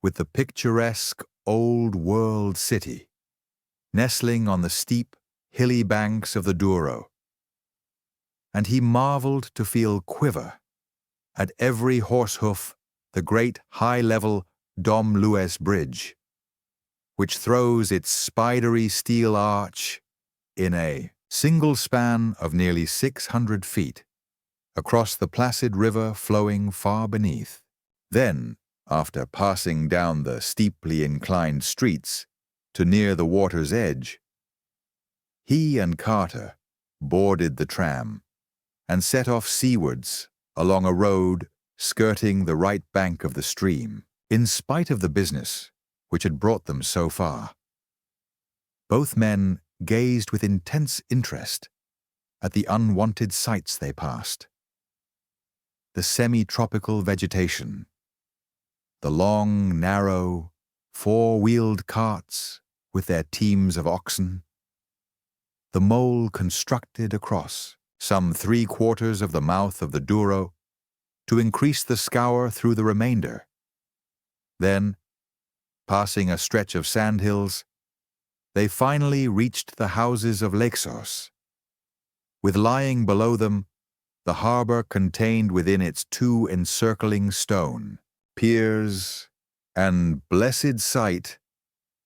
with the picturesque old-world city, nestling on the steep, hilly banks of the Douro, and he marveled to feel quiver at every horsehoof the great high-level Dom Lues Bridge, which throws its spidery steel arch in a single span of nearly 600 feet across the placid river flowing far beneath. Then, after passing down the steeply inclined streets to near the water's edge, he and Carter boarded the tram and set off seawards along a road skirting the right bank of the stream. In spite of the business which had brought them so far, both men gazed with intense interest at the unwanted sights they passed. The semi-tropical vegetation, the long, narrow, four-wheeled carts with their teams of oxen, the mole constructed across some 3/4 of the mouth of the Douro to increase the scour through the remainder. Then, passing a stretch of sandhills, they finally reached the houses of Leixões, with lying below them the harbor contained within its two encircling stone piers, and, blessed sight,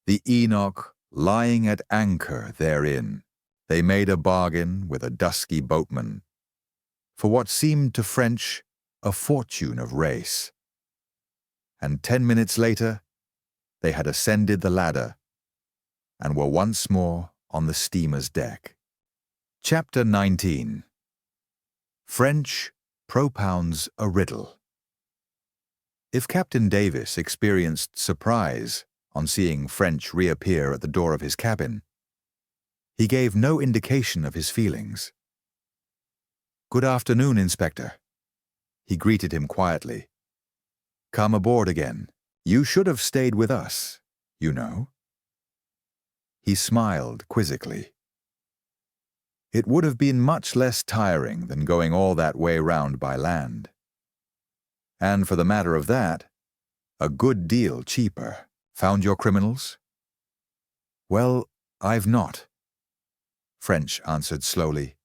the Enoch lying at anchor therein. They made a bargain with a dusky boatman for what seemed to French a fortune of race, and 10 minutes later they had ascended the ladder and were once more on the steamer's deck. Chapter 19. French propounds a riddle. If Captain Davis experienced surprise on seeing French reappear at the door of his cabin, he gave no indication of his feelings. "Good afternoon, Inspector," he greeted him quietly. "Come aboard again. You should have stayed with us, you know." He smiled quizzically. "It would have been much less tiring than going all that way round by land. And for the matter of that, a good deal cheaper. Found your criminals?" "Well, I've not," French answered slowly.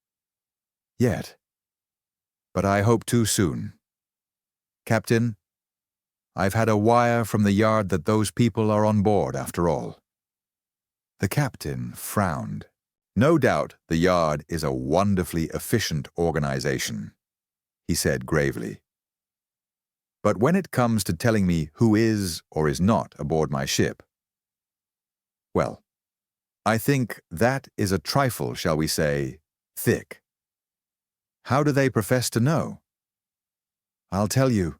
"Yet. But I hope to soon. Captain, I've had a wire from the yard that those people are on board after all." The captain frowned. "No doubt the yard is a wonderfully efficient organization," he said gravely. "But when it comes to telling me who is or is not aboard my ship, well, I think that is a trifle, shall we say, thick. How do they profess to know?" "I'll tell you.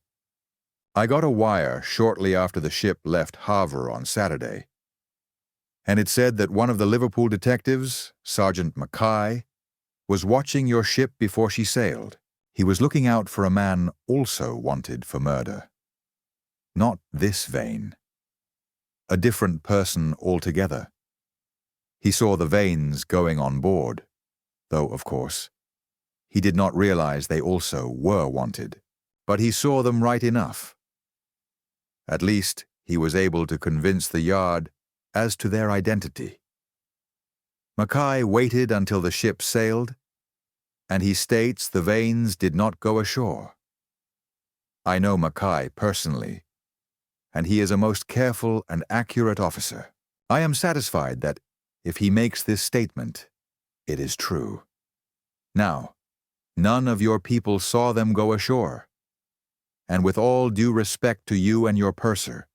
I got a wire shortly after the ship left Havre on Saturday, and it said that one of the Liverpool detectives, Sergeant Mackay, was watching your ship before she sailed. He was looking out for a man also wanted for murder. Not this vein. A different person altogether. He saw the veins going on board, though, of course, he did not realize they also were wanted. But he saw them right enough. At least, he was able to convince the yard as to their identity. Mackay waited until the ship sailed, and he states the Vanes did not go ashore. I know Mackay personally, and he is a most careful and accurate officer. I am satisfied that if he makes this statement, it is true. Now, none of your people saw them go ashore, and with all due respect to you and your purser,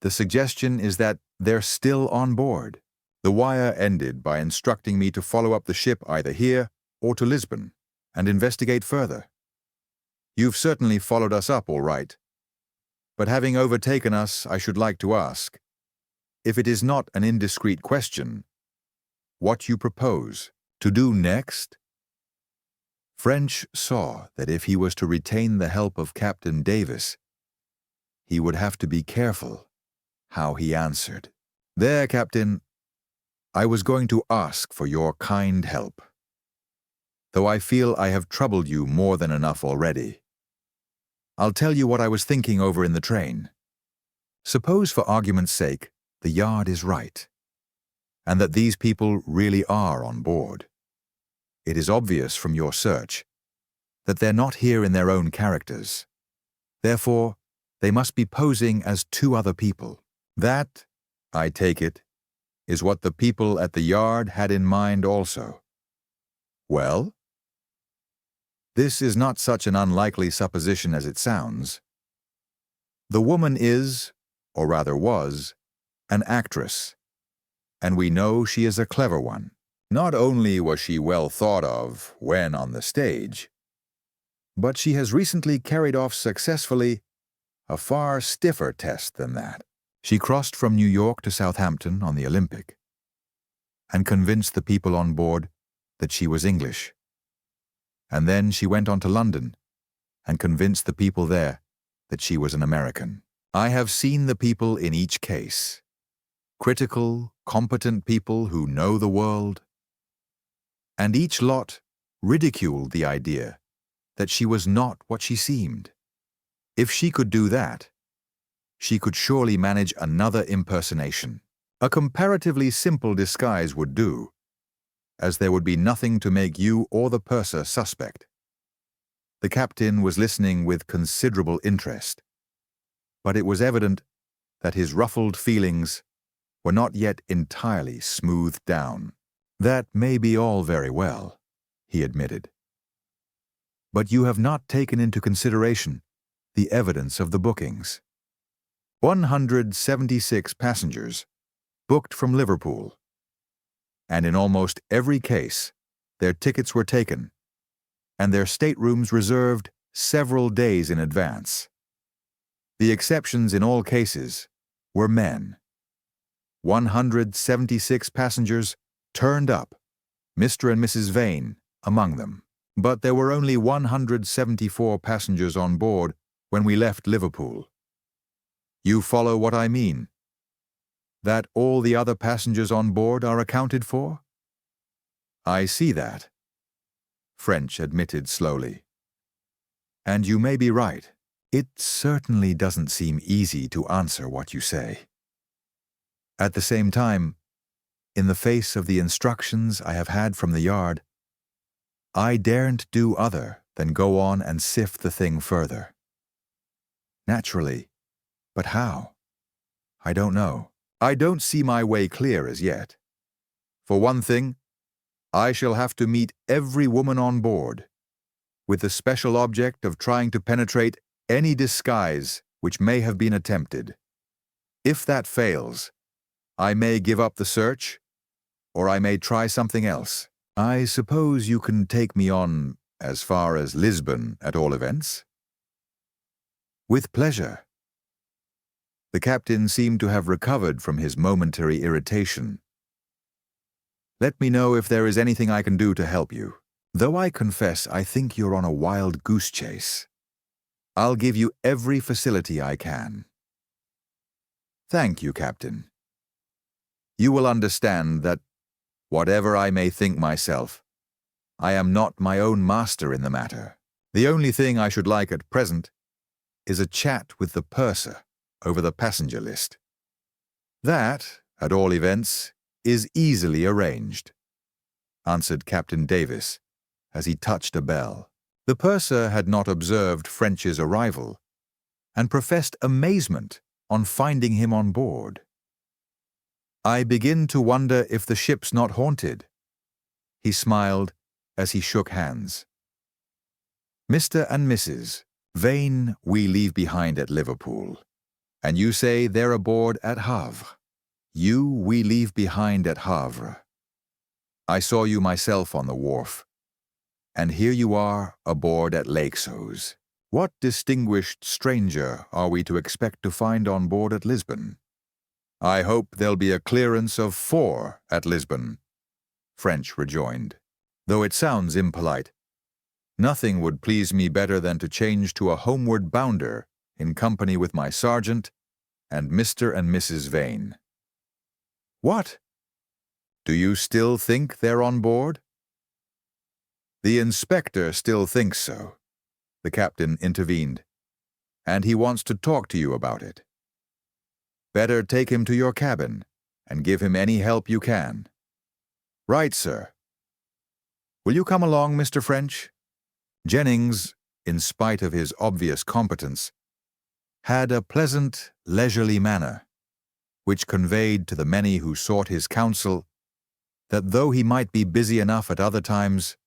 the suggestion is that they're still on board. The wire ended by instructing me to follow up the ship either here or to Lisbon and investigate further. You've certainly followed us up all right, but having overtaken us, I should like to ask, if it is not an indiscreet question, what you propose to do next? French saw that if he was to retain the help of Captain Davis, he would have to be careful how he answered. There, Captain, I was going to ask for your kind help, though I feel I have troubled you more than enough already. I'll tell you what I was thinking over in the train. Suppose, for argument's sake, the yard is right, and that these people really are on board. It is obvious from your search that they're not here in their own characters. Therefore, they must be posing as two other people. That, I take it, is what the people at the yard had in mind also. Well? This is not such an unlikely supposition as it sounds. The woman is, or rather was, an actress, and we know she is a clever one. Not only was she well thought of when on the stage, but she has recently carried off successfully a far stiffer test than that. She crossed from New York to Southampton on the Olympic and convinced the people on board that she was English. And then she went on to London and convinced the people there that she was an American. I have seen the people in each case. Critical, competent people who know the world. And each lot ridiculed the idea that she was not what she seemed. If she could do that, she could surely manage another impersonation. A comparatively simple disguise would do, as there would be nothing to make you or the purser suspect. The captain was listening with considerable interest, but it was evident that his ruffled feelings were not yet entirely smoothed down. That may be all very well, he admitted. But you have not taken into consideration the evidence of the bookings. 176 passengers booked from Liverpool, and in almost every case, their tickets were taken, and their staterooms reserved several days in advance. The exceptions in all cases were men. 176 passengers turned up, Mr. and Mrs. Vane among them. But there were only 174 passengers on board when we left Liverpool. You follow what I mean? That all the other passengers on board are accounted for? I see that, French admitted slowly. And you may be right. It certainly doesn't seem easy to answer what you say. At the same time, in the face of the instructions I have had from the yard, I daren't do other than go on and sift the thing further. Naturally, but how? I don't know. I don't see my way clear as yet. For one thing, I shall have to meet every woman on board, with the special object of trying to penetrate any disguise which may have been attempted. If that fails, I may give up the search, or I may try something else. I suppose you can take me on as far as Lisbon, at all events? With pleasure. The captain seemed to have recovered from his momentary irritation. Let me know if there is anything I can do to help you. Though I confess I think you're on a wild goose chase. I'll give you every facility I can. Thank you, Captain. You will understand that, whatever I may think myself, I am not my own master in the matter. The only thing I should like at present is a chat with the purser. over the passenger list. That, at all events, is easily arranged, answered Captain Davis as he touched a bell. The purser had not observed French's arrival and professed amazement on finding him on board. "I begin to wonder if the ship's not haunted," he smiled as he shook hands. "Mr. and Mrs. Vane we leave behind at Liverpool, and you say they're aboard at Havre. You we leave behind at Havre. I saw you myself on the wharf, and here you are aboard at Lakesose. What distinguished stranger are we to expect to find on board at Lisbon?" "I hope there'll be a clearance of 4 at Lisbon," French rejoined, "though it sounds impolite. Nothing would please me better than to change to a homeward bounder in company with my sergeant and Mr. and Mrs. Vane." "What? Do you still think they're on board?" "The inspector still thinks so," the captain intervened, "and he wants to talk to you about it. Better take him to your cabin and give him any help you can." "Right, sir." "Will you come along, Mr. French?" Jennings, in spite of his obvious competence, had a pleasant, leisurely manner, which conveyed to the many who sought his counsel that though he might be busy enough at other times,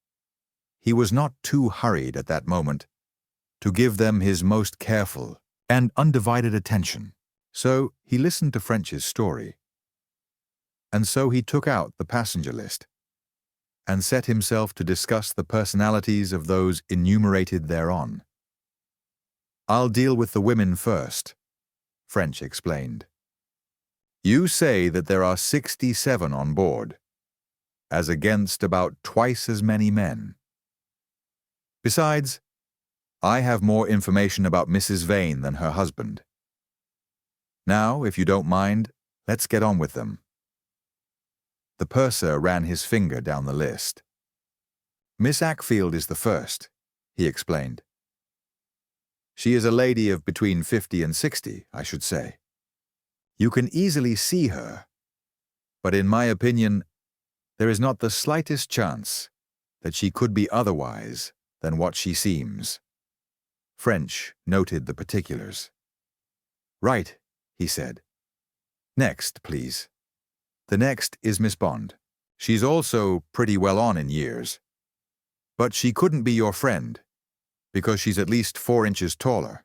he was not too hurried at that moment to give them his most careful and undivided attention. So he listened to French's story, and so he took out the passenger list and set himself to discuss the personalities of those enumerated thereon. "I'll deal with the women first," French explained. "You say that there are 67 on board, as against about twice as many men. Besides, I have more information about Mrs. Vane than her husband. Now, if you don't mind, let's get on with them." The purser ran his finger down the list. "Miss Ackfield is the first," he explained. "She is a lady of between 50 and 60, I should say. You can easily see her, but in my opinion, there is not the slightest chance that she could be otherwise than what she seems." French noted the particulars. "Right," he said. "Next, please." "The next is Miss Bond. She's also pretty well on in years. But she couldn't be your friend, because she's at least 4 inches taller."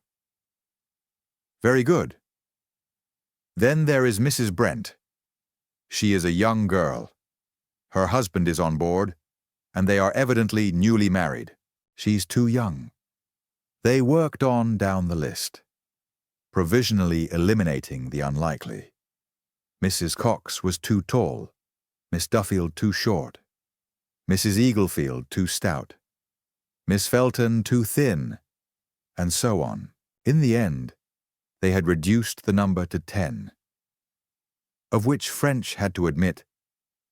"Very good." "Then there is Mrs. Brent. She is a young girl. Her husband is on board, and they are evidently newly married. She's too young." They worked on down the list, provisionally eliminating the unlikely. Mrs. Cox was too tall, Miss Duffield too short, Mrs. Eaglefield too stout, Miss Felton too thin, and so on. In the end, they had reduced the number to 10, of which French had to admit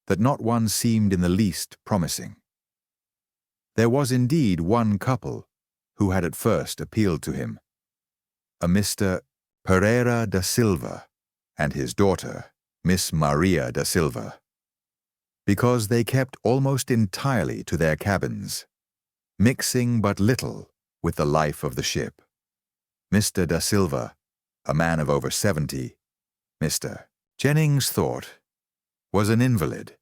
that not one seemed in the least promising. There was indeed one couple who had at first appealed to him, a Mr. Pereira da Silva and his daughter, Miss Maria da Silva, because they kept almost entirely to their cabins, mixing but little with the life of the ship. Mr. da Silva, a man of over 70, Mr. Jennings thought, was an invalid,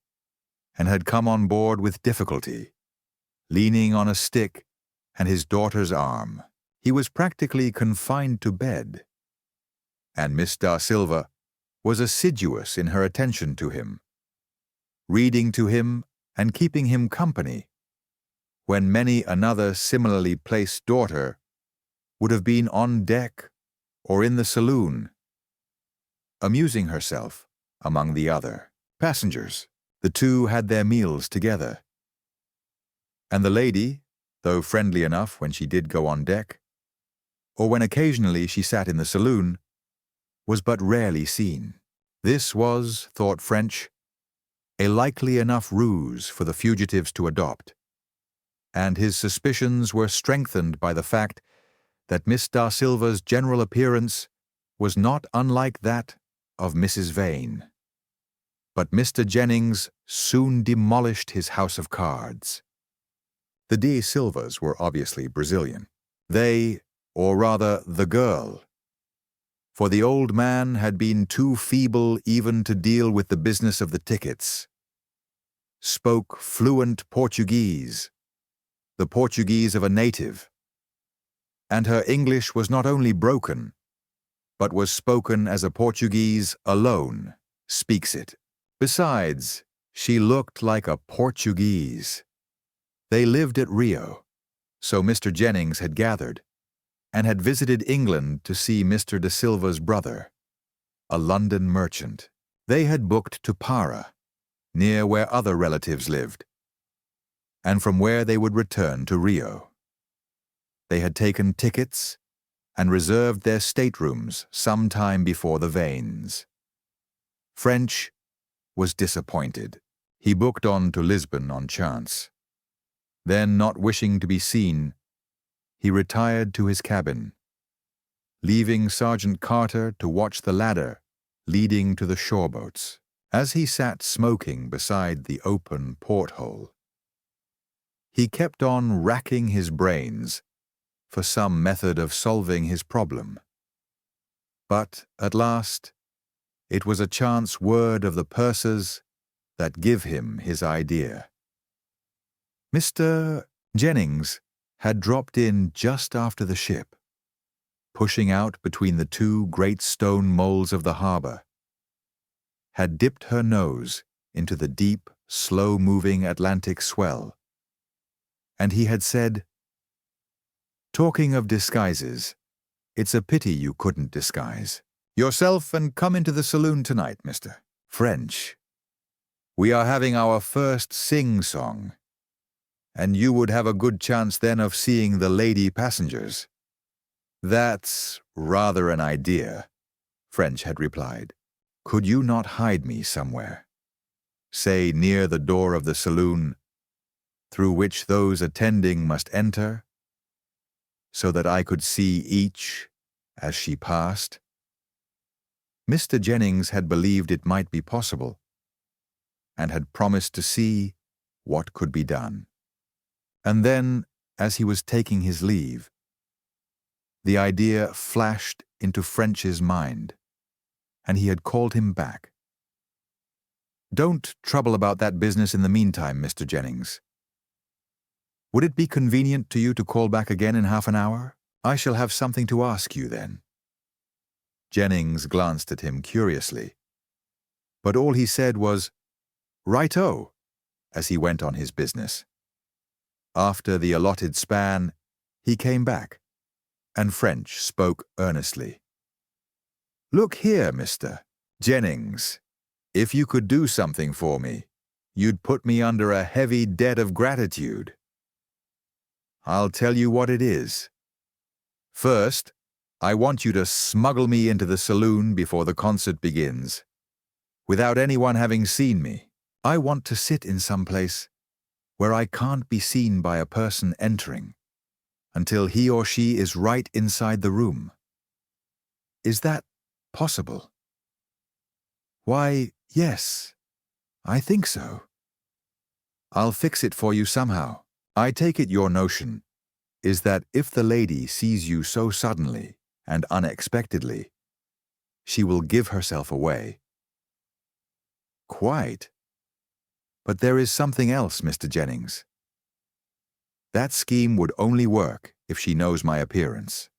and had come on board with difficulty, leaning on a stick and his daughter's arm. He was practically confined to bed, and Miss da Silva was assiduous in her attention to him, reading to him and keeping him company, when many another similarly placed daughter would have been on deck or in the saloon, amusing herself among the other passengers. The two had their meals together, and the lady, though friendly enough when she did go on deck, or when occasionally she sat in the saloon, was but rarely seen. This was, thought French, a likely enough ruse for the fugitives to adopt, and his suspicions were strengthened by the fact that Miss da Silva's general appearance was not unlike that of Mrs. Vane. But Mr. Jennings soon demolished his house of cards. The De Silvas were obviously Brazilian. They, or rather the girl, for the old man had been too feeble even to deal with the business of the tickets, spoke fluent Portuguese, the Portuguese of a native, and her English was not only broken, but was spoken as a Portuguese alone speaks it. Besides, she looked like a Portuguese. They lived at Rio, so Mr. Jennings had gathered, and had visited England to see Mr. De Silva's brother, a London merchant. They had booked to Para, near where other relatives lived, and from where they would return to Rio. They had taken tickets and reserved their staterooms some time before the Vanes. French was disappointed. He booked on to Lisbon on chance. Then, not wishing to be seen, he retired to his cabin, leaving Sergeant Carter to watch the ladder leading to the shore boats. As he sat smoking beside the open porthole, he kept on racking his brains for some method of solving his problem. But, at last, it was a chance word of the purser's that give him his idea. Mr. Jennings had dropped in just after the ship, pushing out between the two great stone moles of the harbor, had dipped her nose into the deep, slow-moving Atlantic swell, and he had said, "Talking of disguises, it's a pity you couldn't disguise yourself and come into the saloon tonight, Mr. French. We are having our first sing-song, and you would have a good chance then of seeing the lady passengers." "That's rather an idea," French had replied. "Could you not hide me somewhere, say near the door of the saloon, through which those attending must enter, so that I could see each as she passed?" Mr. Jennings had believed it might be possible, and had promised to see what could be done. And then, as he was taking his leave, the idea flashed into French's mind, and he had called him back. "Don't trouble about that business in the meantime, Mr. Jennings. Would it be convenient to you to call back again in half an hour? I shall have something to ask you then." Jennings glanced at him curiously, but all he said was, "Right-o," as he went on his business. After the allotted span, he came back, and French spoke earnestly. "Look here, Mr. Jennings, if you could do something for me, you'd put me under a heavy debt of gratitude. I'll tell you what it is. First, I want you to smuggle me into the saloon before the concert begins, without anyone having seen me. I want to sit in some place where I can't be seen by a person entering until he or she is right inside the room. Is that possible?" "Why, yes, I think so. I'll fix it for you somehow. I take it your notion is that if the lady sees you so suddenly and unexpectedly, she will give herself away." "Quite. But there is something else, Mr. Jennings. That scheme would only work if she knows my appearance.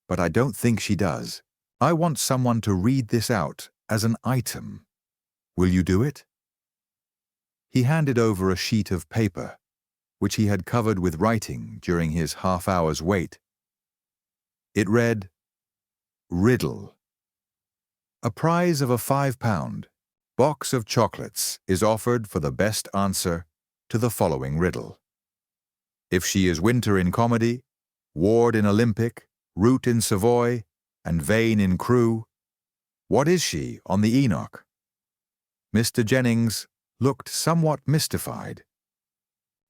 But I don't think she does. I want someone to read this out as an item. Will you do it?" He handed over a sheet of paper, which he had covered with writing during his half-hour's wait. It read, "Riddle. A prize of a £5 box of chocolates is offered for the best answer to the following riddle. If she is Winter in comedy, Ward in Olympic, Root in Savoy, and Vane in Crew, what is she on the Enoch?" Mr. Jennings looked somewhat mystified.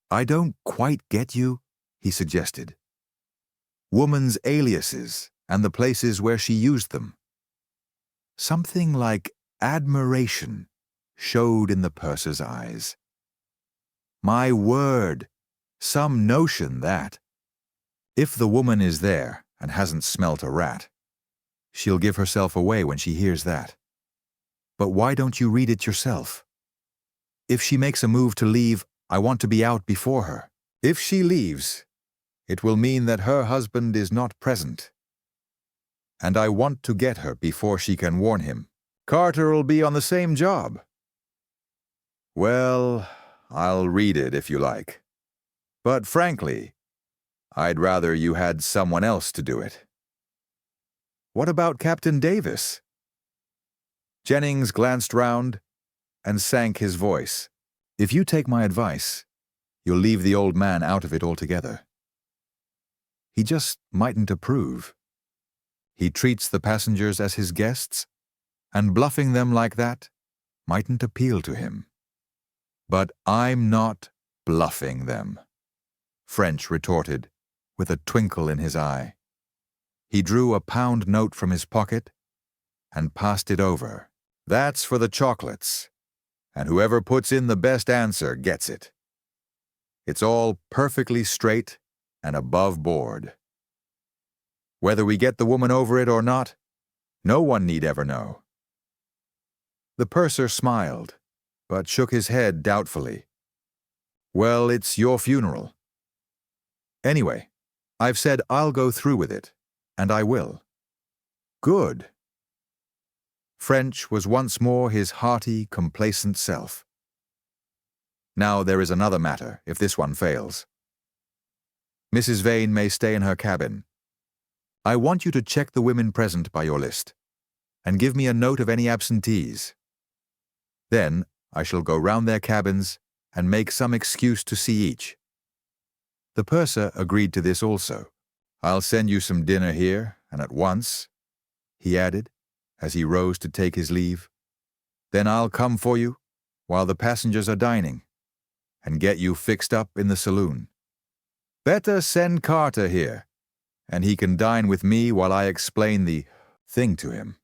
"I don't quite get you," he suggested. "Woman's aliases and the places where she used them. Something like admiration showed in the purser's eyes. My word, some notion that. If the woman is there and hasn't smelt a rat, she'll give herself away when she hears that. But why don't you read it yourself? If she makes a move to leave, I want to be out before her. If she leaves, it will mean that her husband is not present. And I want to get her before she can warn him. Carter'll be on the same job. Well, I'll read it if you like. But frankly, I'd rather you had someone else to do it. What about Captain Davis? Jennings glanced round and sank his voice. If you take my advice, you'll leave the old man out of it altogether. He just mightn't approve. He treats the passengers as his guests, and bluffing them like that mightn't appeal to him. But I'm not bluffing them, French retorted, with a twinkle in his eye. He drew a pound note from his pocket and passed it over. That's for the chocolates, and whoever puts in the best answer gets it. It's all perfectly straight and above board. Whether we get the woman over it or not, no one need ever know. The purser smiled, but shook his head doubtfully. Well, it's your funeral. Anyway, I've said I'll go through with it, and I will. Good. French was once more his hearty, complacent self. Now there is another matter, if this one fails. Mrs. Vane may stay in her cabin. I want you to check the women present by your list, and give me a note of any absentees. Then I shall go round their cabins and make some excuse to see each. The purser agreed to this also. I'll send you some dinner here, and at once, he added, as he rose to take his leave. Then I'll come for you while the passengers are dining, and get you fixed up in the saloon. Better send Carter here, and he can dine with me while I explain the thing to him.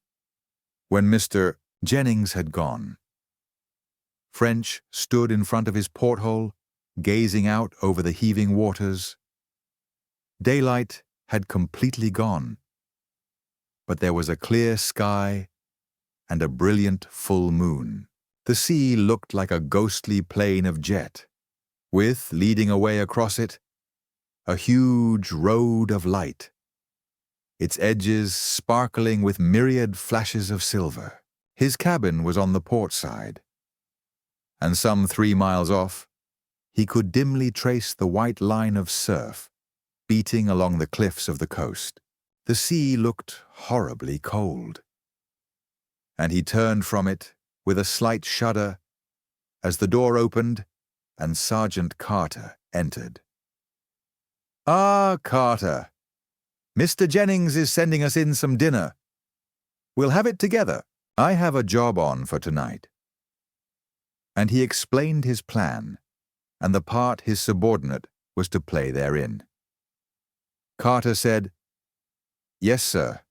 When Mr. Jennings had gone, French stood in front of his porthole, gazing out over the heaving waters. Daylight had completely gone, but there was a clear sky and a brilliant full moon. The sea looked like a ghostly plain of jet, with, leading away across it, a huge road of light, its edges sparkling with myriad flashes of silver. His cabin was on the port side, and some 3 miles off, he could dimly trace the white line of surf beating along the cliffs of the coast. The sea looked horribly cold, and he turned from it with a slight shudder as the door opened and Sergeant Carter entered. Ah, Carter, Mr. Jennings is sending us in some dinner. We'll have it together. I have a job on for tonight. And he explained his plan and the part his subordinate was to play therein. Carter said, "Yes, sir,"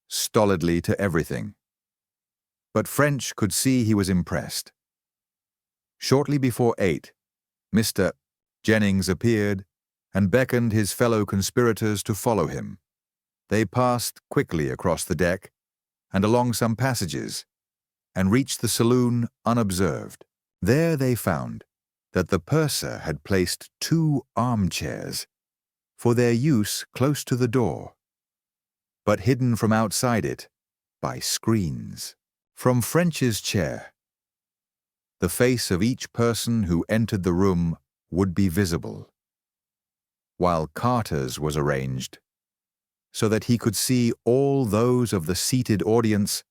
stolidly to everything. But French could see he was impressed. Shortly before 8, Mr. Jennings appeared and beckoned his fellow conspirators to follow him. They passed quickly across the deck and along some passages, and reached the saloon unobserved. There they found that the purser had placed 2 armchairs for their use close to the door, but hidden from outside it by screens. From French's chair, the face of each person who entered the room would be visible, while Carter's was arranged so that he could see all those of the seated audience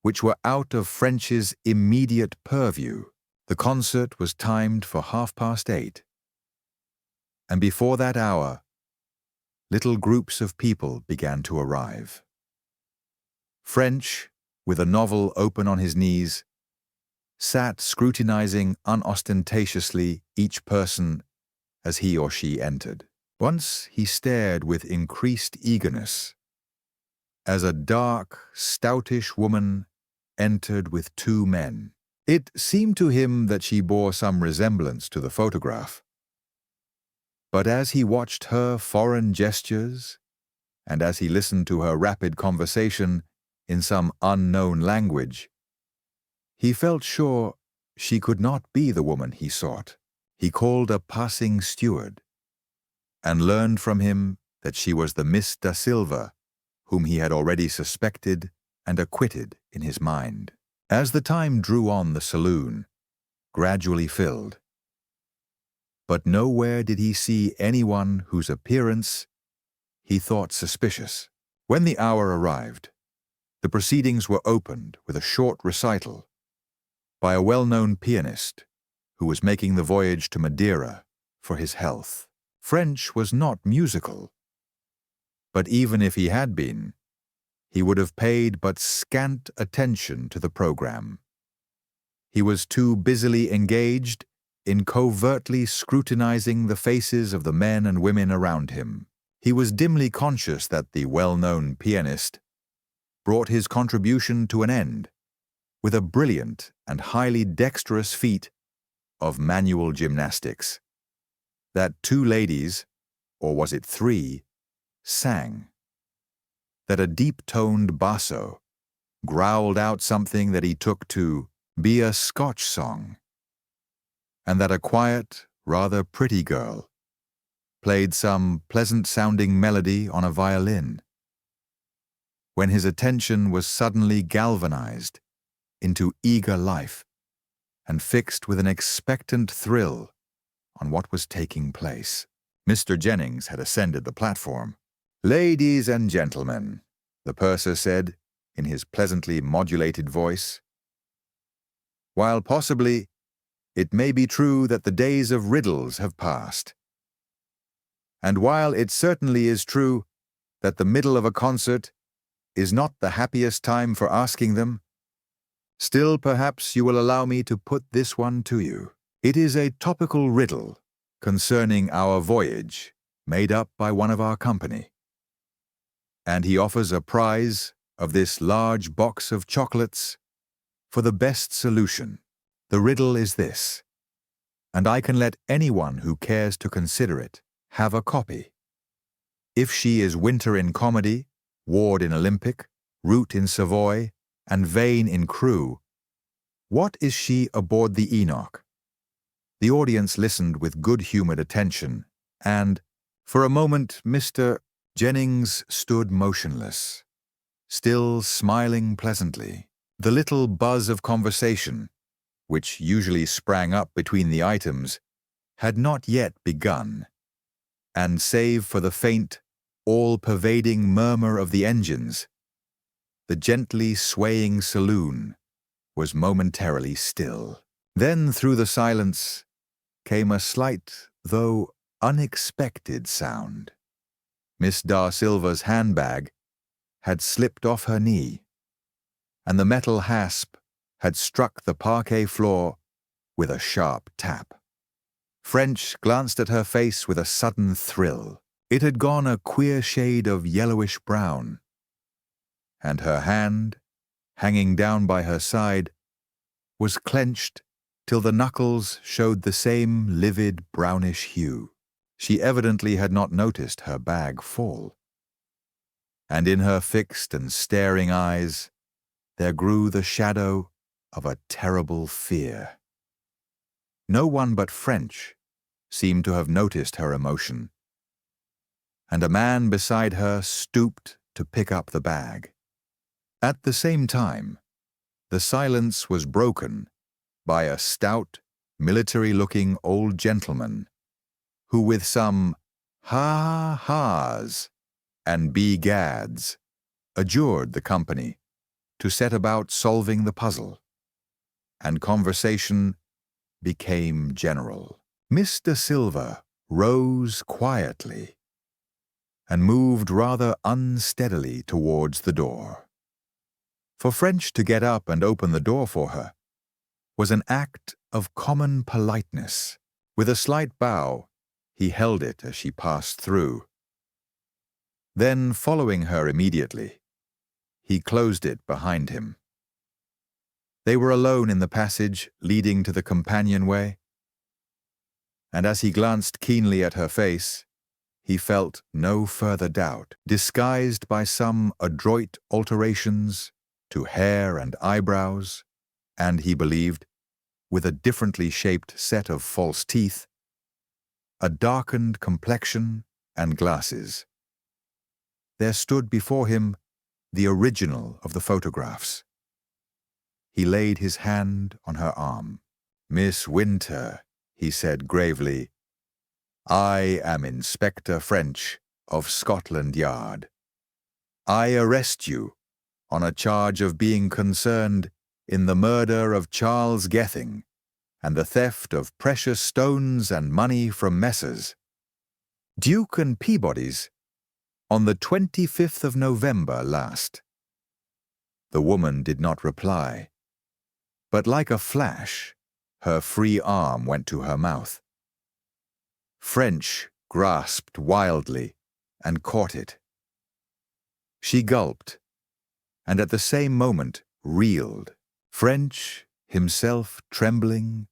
which were out of French's immediate purview. The concert was timed for 8:30, and before that hour, little groups of people began to arrive. French, with a novel open on his knees, sat scrutinizing unostentatiously each person as he or she entered. Once he stared with increased eagerness as a dark, stoutish woman entered with two men. It seemed to him that she bore some resemblance to the photograph. But as he watched her foreign gestures, and as he listened to her rapid conversation in some unknown language, he felt sure she could not be the woman he sought. He called a passing steward and learned from him that she was the Miss Da Silva whom he had already suspected and acquitted in his mind. As the time drew on, the saloon gradually filled, but nowhere did he see anyone whose appearance he thought suspicious. When the hour arrived, the proceedings were opened with a short recital by a well-known pianist who was making the voyage to Madeira for his health. French was not musical, but even if he had been, he would have paid but scant attention to the program. He was too busily engaged in covertly scrutinizing the faces of the men and women around him. He was dimly conscious that the well-known pianist brought his contribution to an end with a brilliant and highly dexterous feat of manual gymnastics. That two ladies, or was it three, sang. That a deep-toned basso growled out something that he took to be a Scotch song, and that a quiet, rather pretty girl played some pleasant-sounding melody on a violin, when his attention was suddenly galvanized into eager life and fixed with an expectant thrill on what was taking place. Mr. Jennings had ascended the platform. "Ladies and gentlemen," the purser said in his pleasantly modulated voice, "while possibly it may be true that the days of riddles have passed, and while it certainly is true that the middle of a concert is not the happiest time for asking them, still perhaps you will allow me to put this one to you. It is a topical riddle concerning our voyage made up by one of our company, and he offers a prize of this large box of chocolates for the best solution. The riddle is this, and I can let anyone who cares to consider it have a copy. If she is Winter in comedy, Ward in Olympic, Root in Savoy, and Vane in Crew, what is she aboard the Enoch?" The audience listened with good-humored attention, and, for a moment, Mr. Jennings stood motionless, still smiling pleasantly. The little buzz of conversation, which usually sprang up between the items, had not yet begun, and save for the faint, all-pervading murmur of the engines, the gently swaying saloon was momentarily still. Then through the silence came a slight, though unexpected sound. Miss Da Silva's handbag had slipped off her knee, and the metal hasp had struck the parquet floor with a sharp tap. French glanced at her face with a sudden thrill. It had gone a queer shade of yellowish-brown, and her hand, hanging down by her side, was clenched till the knuckles showed the same livid brownish hue. She evidently had not noticed her bag fall, and in her fixed and staring eyes there grew the shadow of a terrible fear. No one but French seemed to have noticed her emotion, and a man beside her stooped to pick up the bag. At the same time, the silence was broken by a stout, military-looking old gentleman who, with some ha-has and be-gads, adjured the company to set about solving the puzzle, and conversation became general. Miss Da Silva rose quietly and moved rather unsteadily towards the door. For French to get up and open the door for her was an act of common politeness. With a slight bow, he held it as she passed through. Then, following her immediately, He closed it behind him. They were alone in the passage leading to the companionway, and as he glanced keenly at her face, he felt no further doubt, disguised by some adroit alterations to hair and eyebrows, and he believed, with a differently shaped set of false teeth, a darkened complexion and glasses. There stood before him the original of the photographs. He laid his hand on her arm. "Miss Winter," he said gravely, "I am Inspector French of Scotland Yard. I arrest you on a charge of being concerned in the murder of Charles Gething and the theft of precious stones and money from Messrs. Duke and Peabody's on the 25th of November last." The woman did not reply, but like a flash, her free arm went to her mouth. French grasped wildly and caught it. She gulped, and at the same moment reeled. French, himself trembling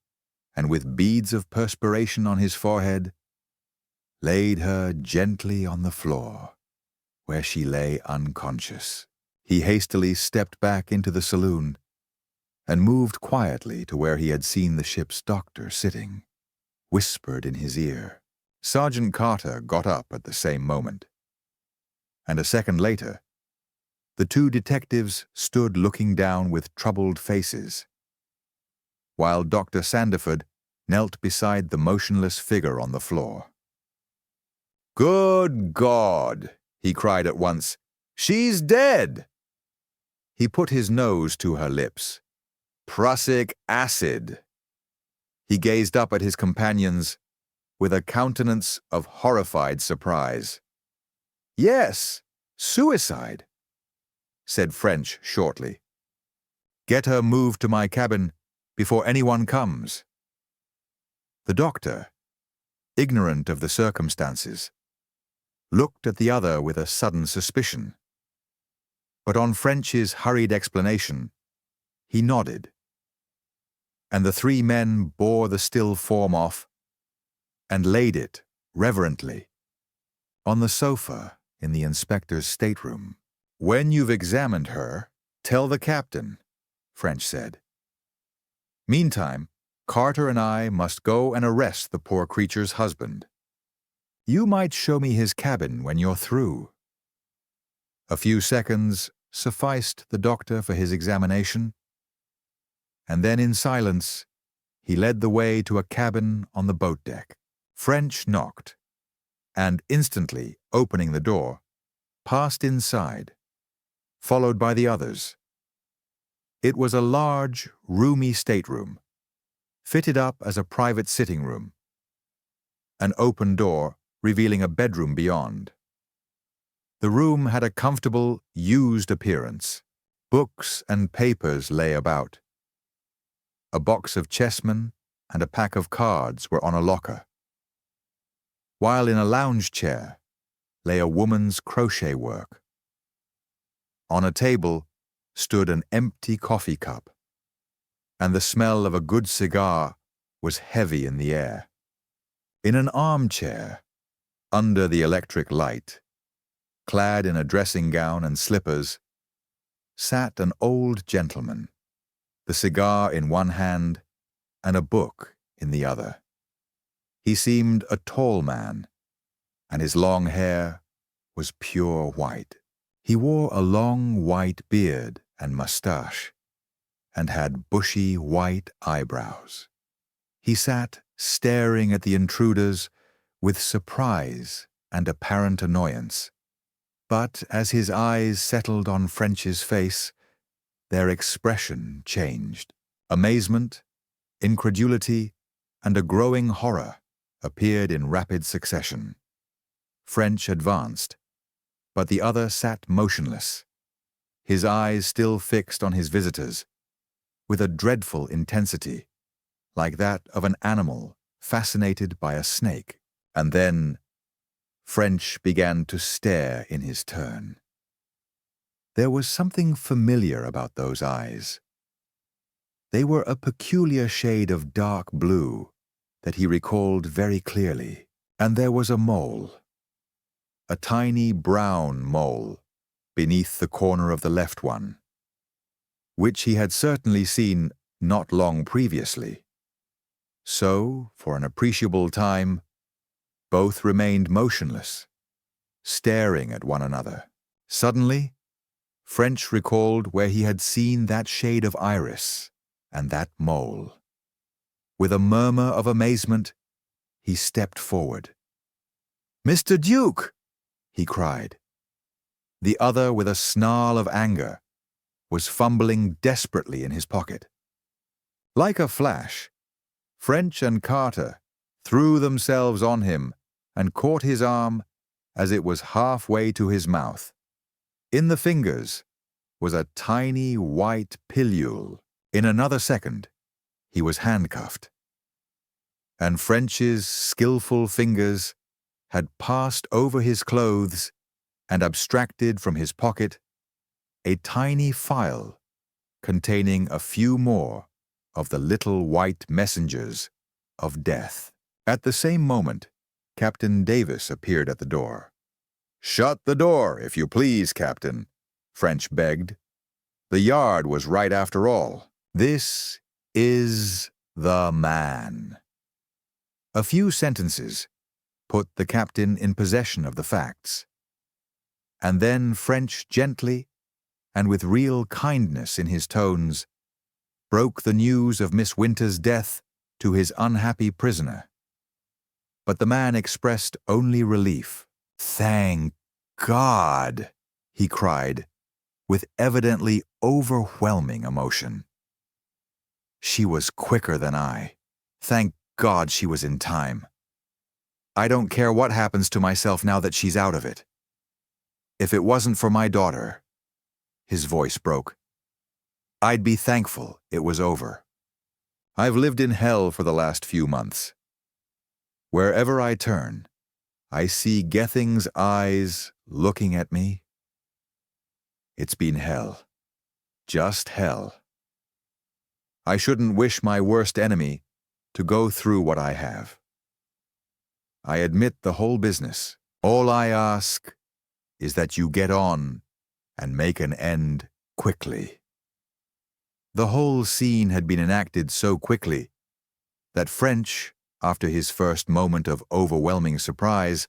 and with beads of perspiration on his forehead, laid her gently on the floor, where she lay unconscious. He hastily stepped back into the saloon and moved quietly to where he had seen the ship's doctor sitting, whispered in his ear. Sergeant Carter got up at the same moment, and a second later, the two detectives stood looking down with troubled faces, while Dr. Sandiford knelt beside the motionless figure on the floor. "Good God!" he cried at once. "She's dead!" He put his nose to her lips. "Prussic acid." He gazed up at his companions with a countenance of horrified surprise. "Yes, suicide," said French shortly. "Get her moved to my cabin before anyone comes." The doctor, ignorant of the circumstances, looked at the other with a sudden suspicion. But on French's hurried explanation, he nodded, and the three men bore the still form off and laid it, reverently, on the sofa in the inspector's stateroom. "When you've examined her, tell the captain," French said. "Meantime, Carter and I must go and arrest the poor creature's husband. You might show me his cabin when you're through." A few seconds sufficed the doctor for his examination, and then in silence he led the way to a cabin on the boat deck. French knocked, and instantly opening the door, passed inside, followed by the others. It was a large, roomy stateroom, fitted up as a private sitting room, an open door revealing a bedroom beyond. The room had a comfortable, used appearance. Books and papers lay about. A box of chessmen and a pack of cards were on a locker, while in a lounge chair lay a woman's crochet work. On a table stood an empty coffee cup, and the smell of a good cigar was heavy in the air. In an armchair, under the electric light, clad in a dressing gown and slippers, sat an old gentleman, the cigar in one hand and a book in the other. He seemed a tall man, and his long hair was pure white. He wore a long white beard and mustache, and had bushy white eyebrows. He sat staring at the intruders with surprise and apparent annoyance. But as his eyes settled on French's face, their expression changed. Amazement, incredulity, and a growing horror appeared in rapid succession. French advanced, but the other sat motionless, his eyes still fixed on his visitors, with a dreadful intensity, like that of an animal fascinated by a snake. And then French began to stare in his turn. There was something familiar about those eyes. They were a peculiar shade of dark blue that he recalled very clearly. And there was a mole, a tiny brown mole, beneath the corner of the left one, which he had certainly seen not long previously. So, for an appreciable time, both remained motionless, staring at one another. Suddenly, French recalled where he had seen that shade of iris and that mole. With a murmur of amazement, he stepped forward. "Mr. Duke!" he cried. The other, with a snarl of anger, was fumbling desperately in his pocket. Like a flash, French and Carter threw themselves on him and caught his arm as it was halfway to his mouth. In the fingers was a tiny white pilule. In another second, he was handcuffed. And French's skillful fingers had passed over his clothes and abstracted from his pocket a tiny file containing a few more of the little white messengers of death. At the same moment, Captain Davis appeared at the door. "Shut the door, if you please, Captain," French begged. "The yard was right after all. This is the man." A few sentences put the captain in possession of the facts. And then French gently, and with real kindness in his tones, broke the news of Miss Winter's death to his unhappy prisoner. But the man expressed only relief. "Thank God!" he cried, with evidently overwhelming emotion. "She was quicker than I. Thank God she was in time. I don't care what happens to myself now that she's out of it. If it wasn't for my daughter," his voice broke, "I'd be thankful it was over. I've lived in hell for the last few months. Wherever I turn, I see Gething's eyes looking at me. It's been hell. Just hell. I shouldn't wish my worst enemy to go through what I have. I admit the whole business. All I ask is that you get on and make an end quickly." The whole scene had been enacted so quickly that French, after his first moment of overwhelming surprise,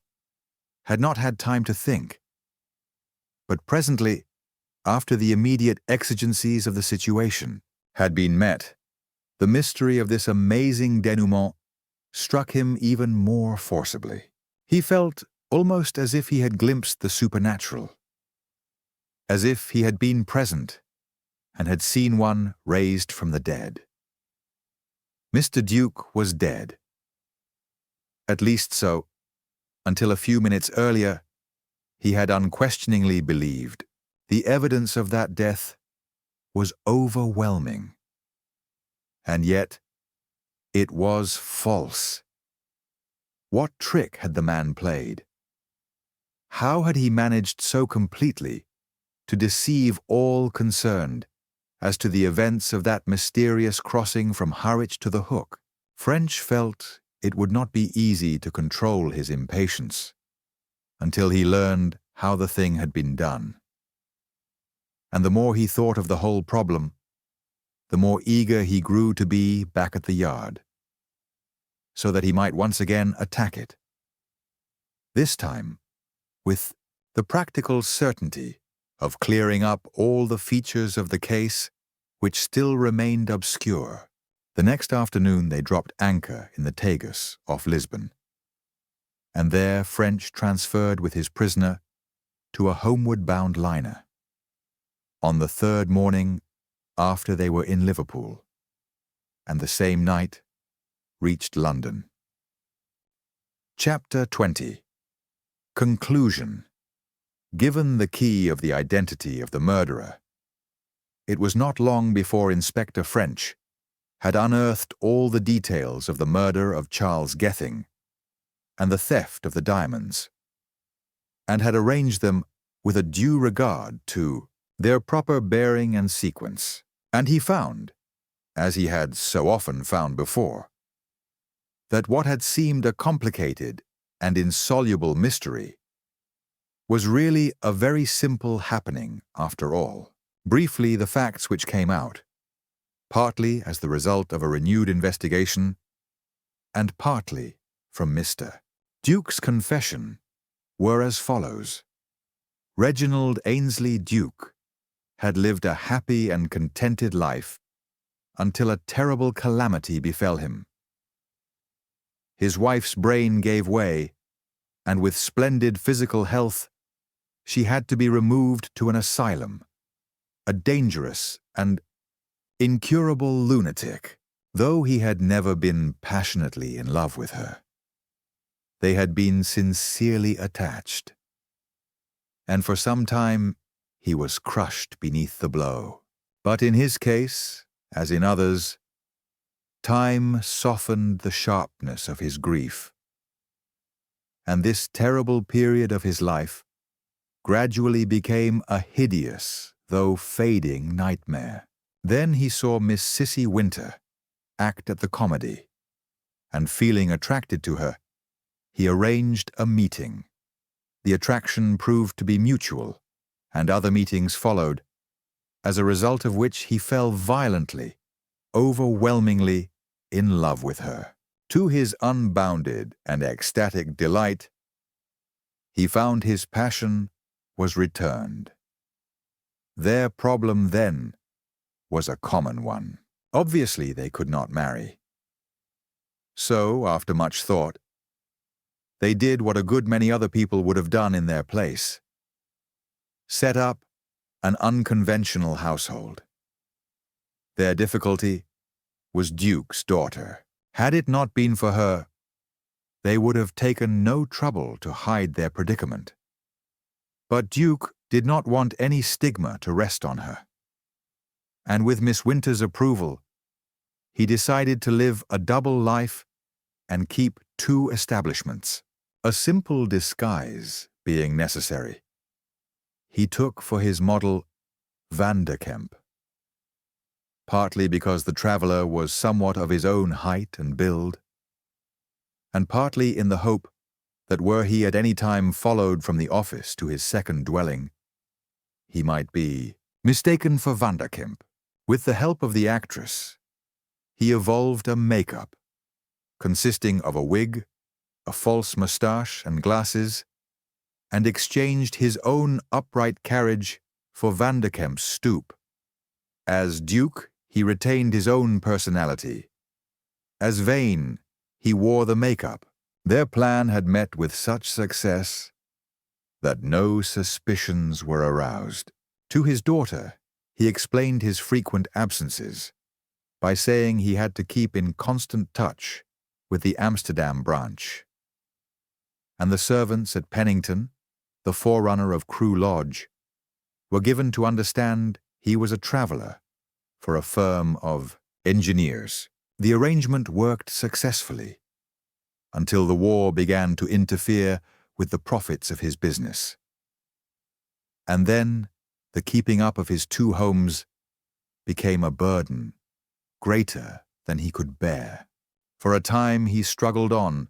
had not had time to think. But presently, after the immediate exigencies of the situation had been met, the mystery of this amazing denouement struck him even more forcibly. He felt almost as if he had glimpsed the supernatural, as if he had been present and had seen one raised from the dead. Mr. Duke was dead. At least so, until a few minutes earlier, he had unquestioningly believed. The evidence of that death was overwhelming. And yet, it was false. What trick had the man played? How had he managed so completely to deceive all concerned as to the events of that mysterious crossing from Harwich to the Hook? French felt it would not be easy to control his impatience until he learned how the thing had been done. And the more he thought of the whole problem, the more eager he grew to be back at the yard, so that he might once again attack it. This time, with the practical certainty of clearing up all the features of the case which still remained obscure. The next afternoon they dropped anchor in the Tagus off Lisbon, and there French transferred with his prisoner to a homeward-bound liner. On the third morning after they were in Liverpool, and the same night reached London. Chapter 20. Conclusion. Given the key of the identity of the murderer, it was not long before Inspector French had unearthed all the details of the murder of Charles Gething and the theft of the diamonds, and had arranged them with a due regard to their proper bearing and sequence, and he found, as he had so often found before, that what had seemed a complicated and insoluble mystery was really a very simple happening after all. Briefly, the facts which came out, partly as the result of a renewed investigation, and partly from Mr. Duke's confession, were as follows. Reginald Ainsley Duke had lived a happy and contented life until a terrible calamity befell him. His wife's brain gave way, and with splendid physical health, she had to be removed to an asylum, a dangerous and incurable lunatic. Though he had never been passionately in love with her, they had been sincerely attached, and for some time he was crushed beneath the blow. But in his case, as in others, time softened the sharpness of his grief, and this terrible period of his life gradually became a hideous, though fading, nightmare. Then he saw Miss Sissy Winter act at the comedy, and feeling attracted to her, he arranged a meeting. The attraction proved to be mutual, and other meetings followed, as a result of which he fell violently, overwhelmingly in love with her. To his unbounded and ecstatic delight, he found his passion was returned. Their problem then was a common one. Obviously, they could not marry. So, after much thought, they did what a good many other people would have done in their place: set up an unconventional household. Their difficulty was Duke's daughter. Had it not been for her, they would have taken no trouble to hide their predicament. But Duke did not want any stigma to rest on her, and with Miss Winter's approval, he decided to live a double life and keep two establishments. A simple disguise being necessary, he took for his model Vanderkemp, partly because the traveler was somewhat of his own height and build, and partly in the hope that were he at any time followed from the office to his second dwelling, he might be mistaken for Vanderkemp. With the help of the actress, he evolved a makeup consisting of a wig, a false moustache and glasses, and exchanged his own upright carriage for Vanderkemp's stoop. As Duke, he retained his own personality. As Vane, he wore the makeup. Their plan had met with such success that no suspicions were aroused. To his daughter, he explained his frequent absences by saying he had to keep in constant touch with the Amsterdam branch. And the servants at Pennington, the forerunner of Crewe Lodge, were given to understand he was a traveller for a firm of engineers. The arrangement worked successfully until the war began to interfere with the profits of his business. And then the keeping up of his two homes became a burden greater than he could bear. For a time he struggled on,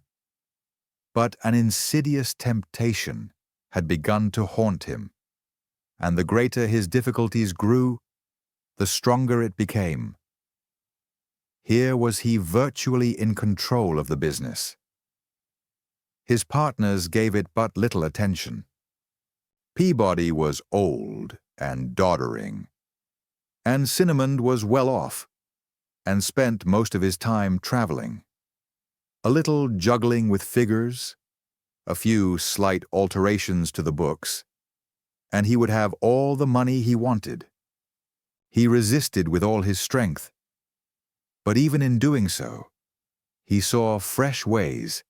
but an insidious temptation had begun to haunt him, and the greater his difficulties grew, the stronger it became. Here was he virtually in control of the business. His partners gave it but little attention. Peabody was old and doddering, and Cinnamon was well off and spent most of his time traveling. A little juggling with figures, a few slight alterations to the books, and he would have all the money he wanted. He resisted with all his strength, but even in doing so, he saw fresh ways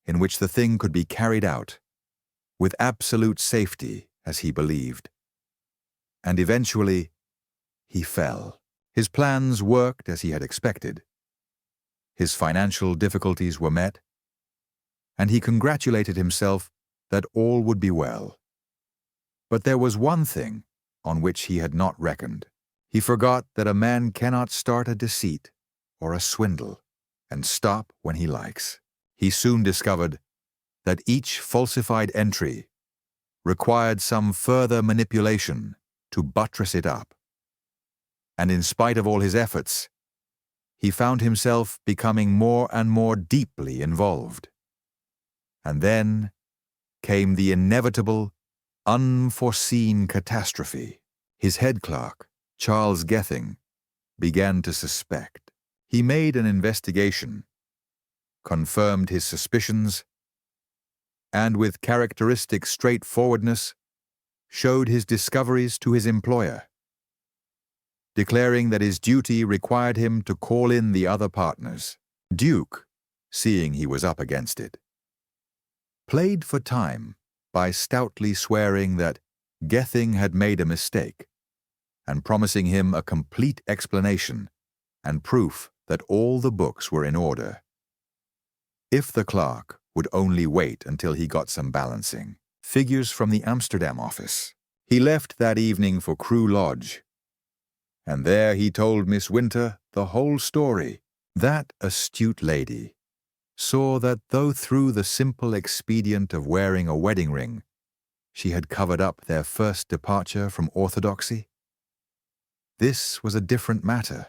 in which the thing could be carried out, with absolute safety, as he believed. And eventually, he fell. His plans worked as he had expected. His financial difficulties were met, and he congratulated himself that all would be well. But there was one thing on which he had not reckoned. He forgot that a man cannot start a deceit or a swindle and stop when he likes. He soon discovered that each falsified entry required some further manipulation to buttress it up. And in spite of all his efforts, he found himself becoming more and more deeply involved. And then came the inevitable, unforeseen catastrophe. His head clerk, Charles Gething, began to suspect. He made an investigation, confirmed his suspicions, and with characteristic straightforwardness showed his discoveries to his employer, declaring that his duty required him to call in the other partners. Duke, seeing he was up against it, played for time by stoutly swearing that Gething had made a mistake and promising him a complete explanation and proof that all the books were in order, if the clerk would only wait until he got some balancing figures from the Amsterdam office. He left that evening for Crewe Lodge, and there he told Miss Winter the whole story. That astute lady saw that though through the simple expedient of wearing a wedding ring she had covered up their first departure from orthodoxy, this was a different matter.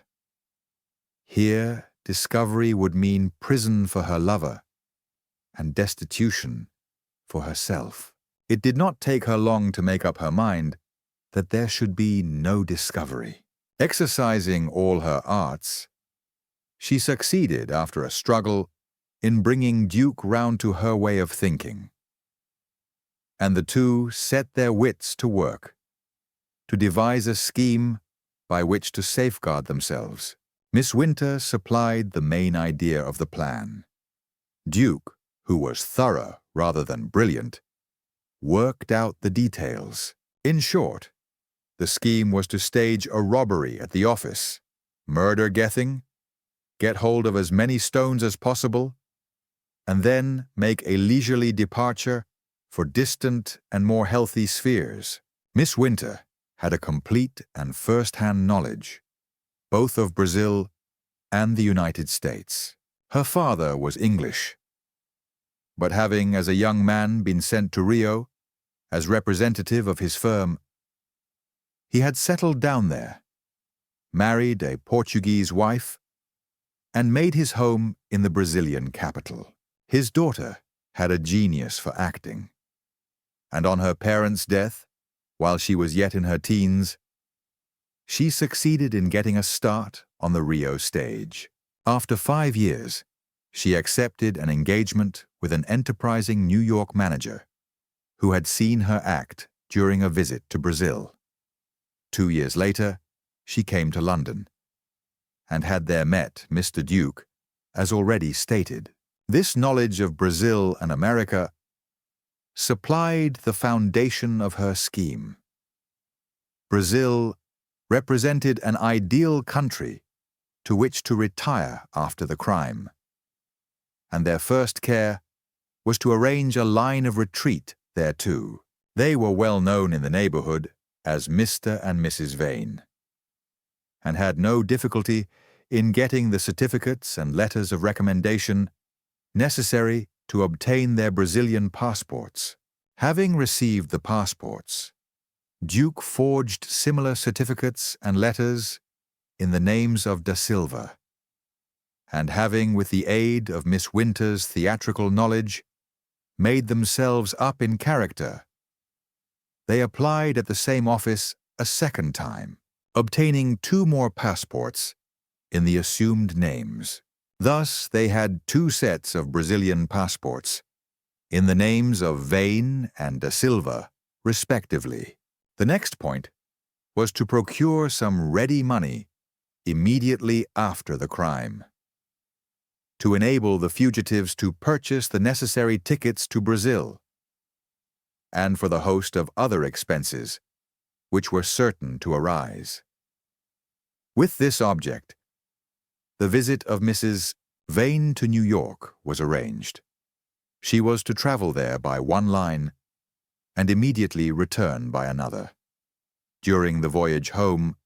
Here discovery would mean prison for her lover and destitution for herself. It did not take her long to make up her mind that there should be no discovery. Exercising all her arts, she succeeded after a struggle in bringing Duke round to her way of thinking. And the two set their wits to work to devise a scheme by which to safeguard themselves. Miss Winter supplied the main idea of the plan. Duke, who was thorough rather than brilliant, worked out the details. In short, the scheme was to stage a robbery at the office, murder Gething, get hold of as many stones as possible, and then make a leisurely departure for distant and more healthy spheres. Miss Winter had a complete and first-hand knowledge, both of Brazil and the United States. Her father was English, but having as a young man been sent to Rio as representative of his firm, he had settled down there, married a Portuguese wife, and made his home in the Brazilian capital. His daughter had a genius for acting, and on her parents' death, while she was yet in her teens, she succeeded in getting a start on the Rio stage. After 5 years, she accepted an engagement with an enterprising New York manager who had seen her act during a visit to Brazil. 2 years later, she came to London and had there met Mr. Duke, as already stated. This knowledge of Brazil and America supplied the foundation of her scheme. Brazil represented an ideal country to which to retire after the crime, and their first care was to arrange a line of retreat thereto. They were well known in the neighborhood as Mr. and Mrs. Vane, and had no difficulty in getting the certificates and letters of recommendation necessary to obtain their Brazilian passports. Having received the passports, Duke forged similar certificates and letters in the names of Da Silva, and having, with the aid of Miss Winter's theatrical knowledge, made themselves up in character, they applied at the same office a second time, obtaining 2 more passports in the assumed names. Thus they had 2 sets of Brazilian passports in the names of Vane and Da Silva, respectively. The next point was to procure some ready money immediately after the crime, to enable the fugitives to purchase the necessary tickets to Brazil, and for the host of other expenses which were certain to arise. With this object, the visit of Mrs. Vane to New York was arranged. She was to travel there by one line and immediately return by another. During the voyage home,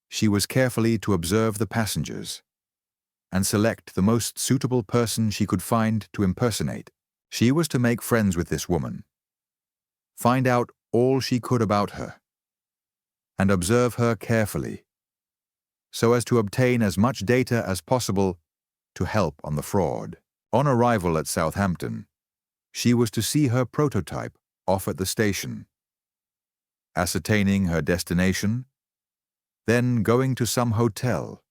she was carefully to observe the passengers and select the most suitable person she could find to impersonate. She was to make friends with this woman, find out all she could about her, and observe her carefully, so as to obtain as much data as possible to help on the fraud. On arrival at Southampton, she was to see her prototype off at the station, ascertaining her destination, then going to some hotel.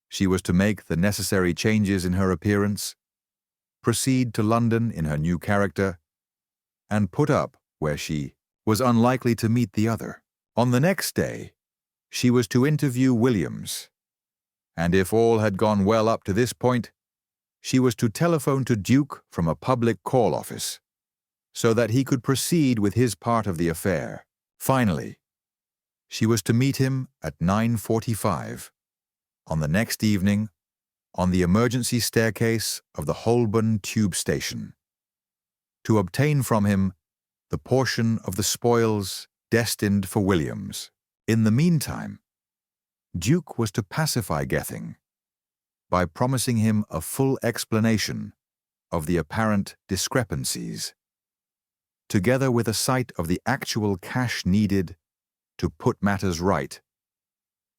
She was to make the necessary changes in her appearance, proceed to London in her new character, and put up where she was unlikely to meet the other. On the next day, she was to interview Williams, and if all had gone well up to this point, she was to telephone to Duke from a public call office, so that he could proceed with his part of the affair. Finally, she was to meet him at 9:45 on the next evening on the emergency staircase of the Holborn tube station, to obtain from him the portion of the spoils destined for Williams. In the meantime, Duke was to pacify Gething by promising him a full explanation of the apparent discrepancies, together with a sight of the actual cash needed to put matters right,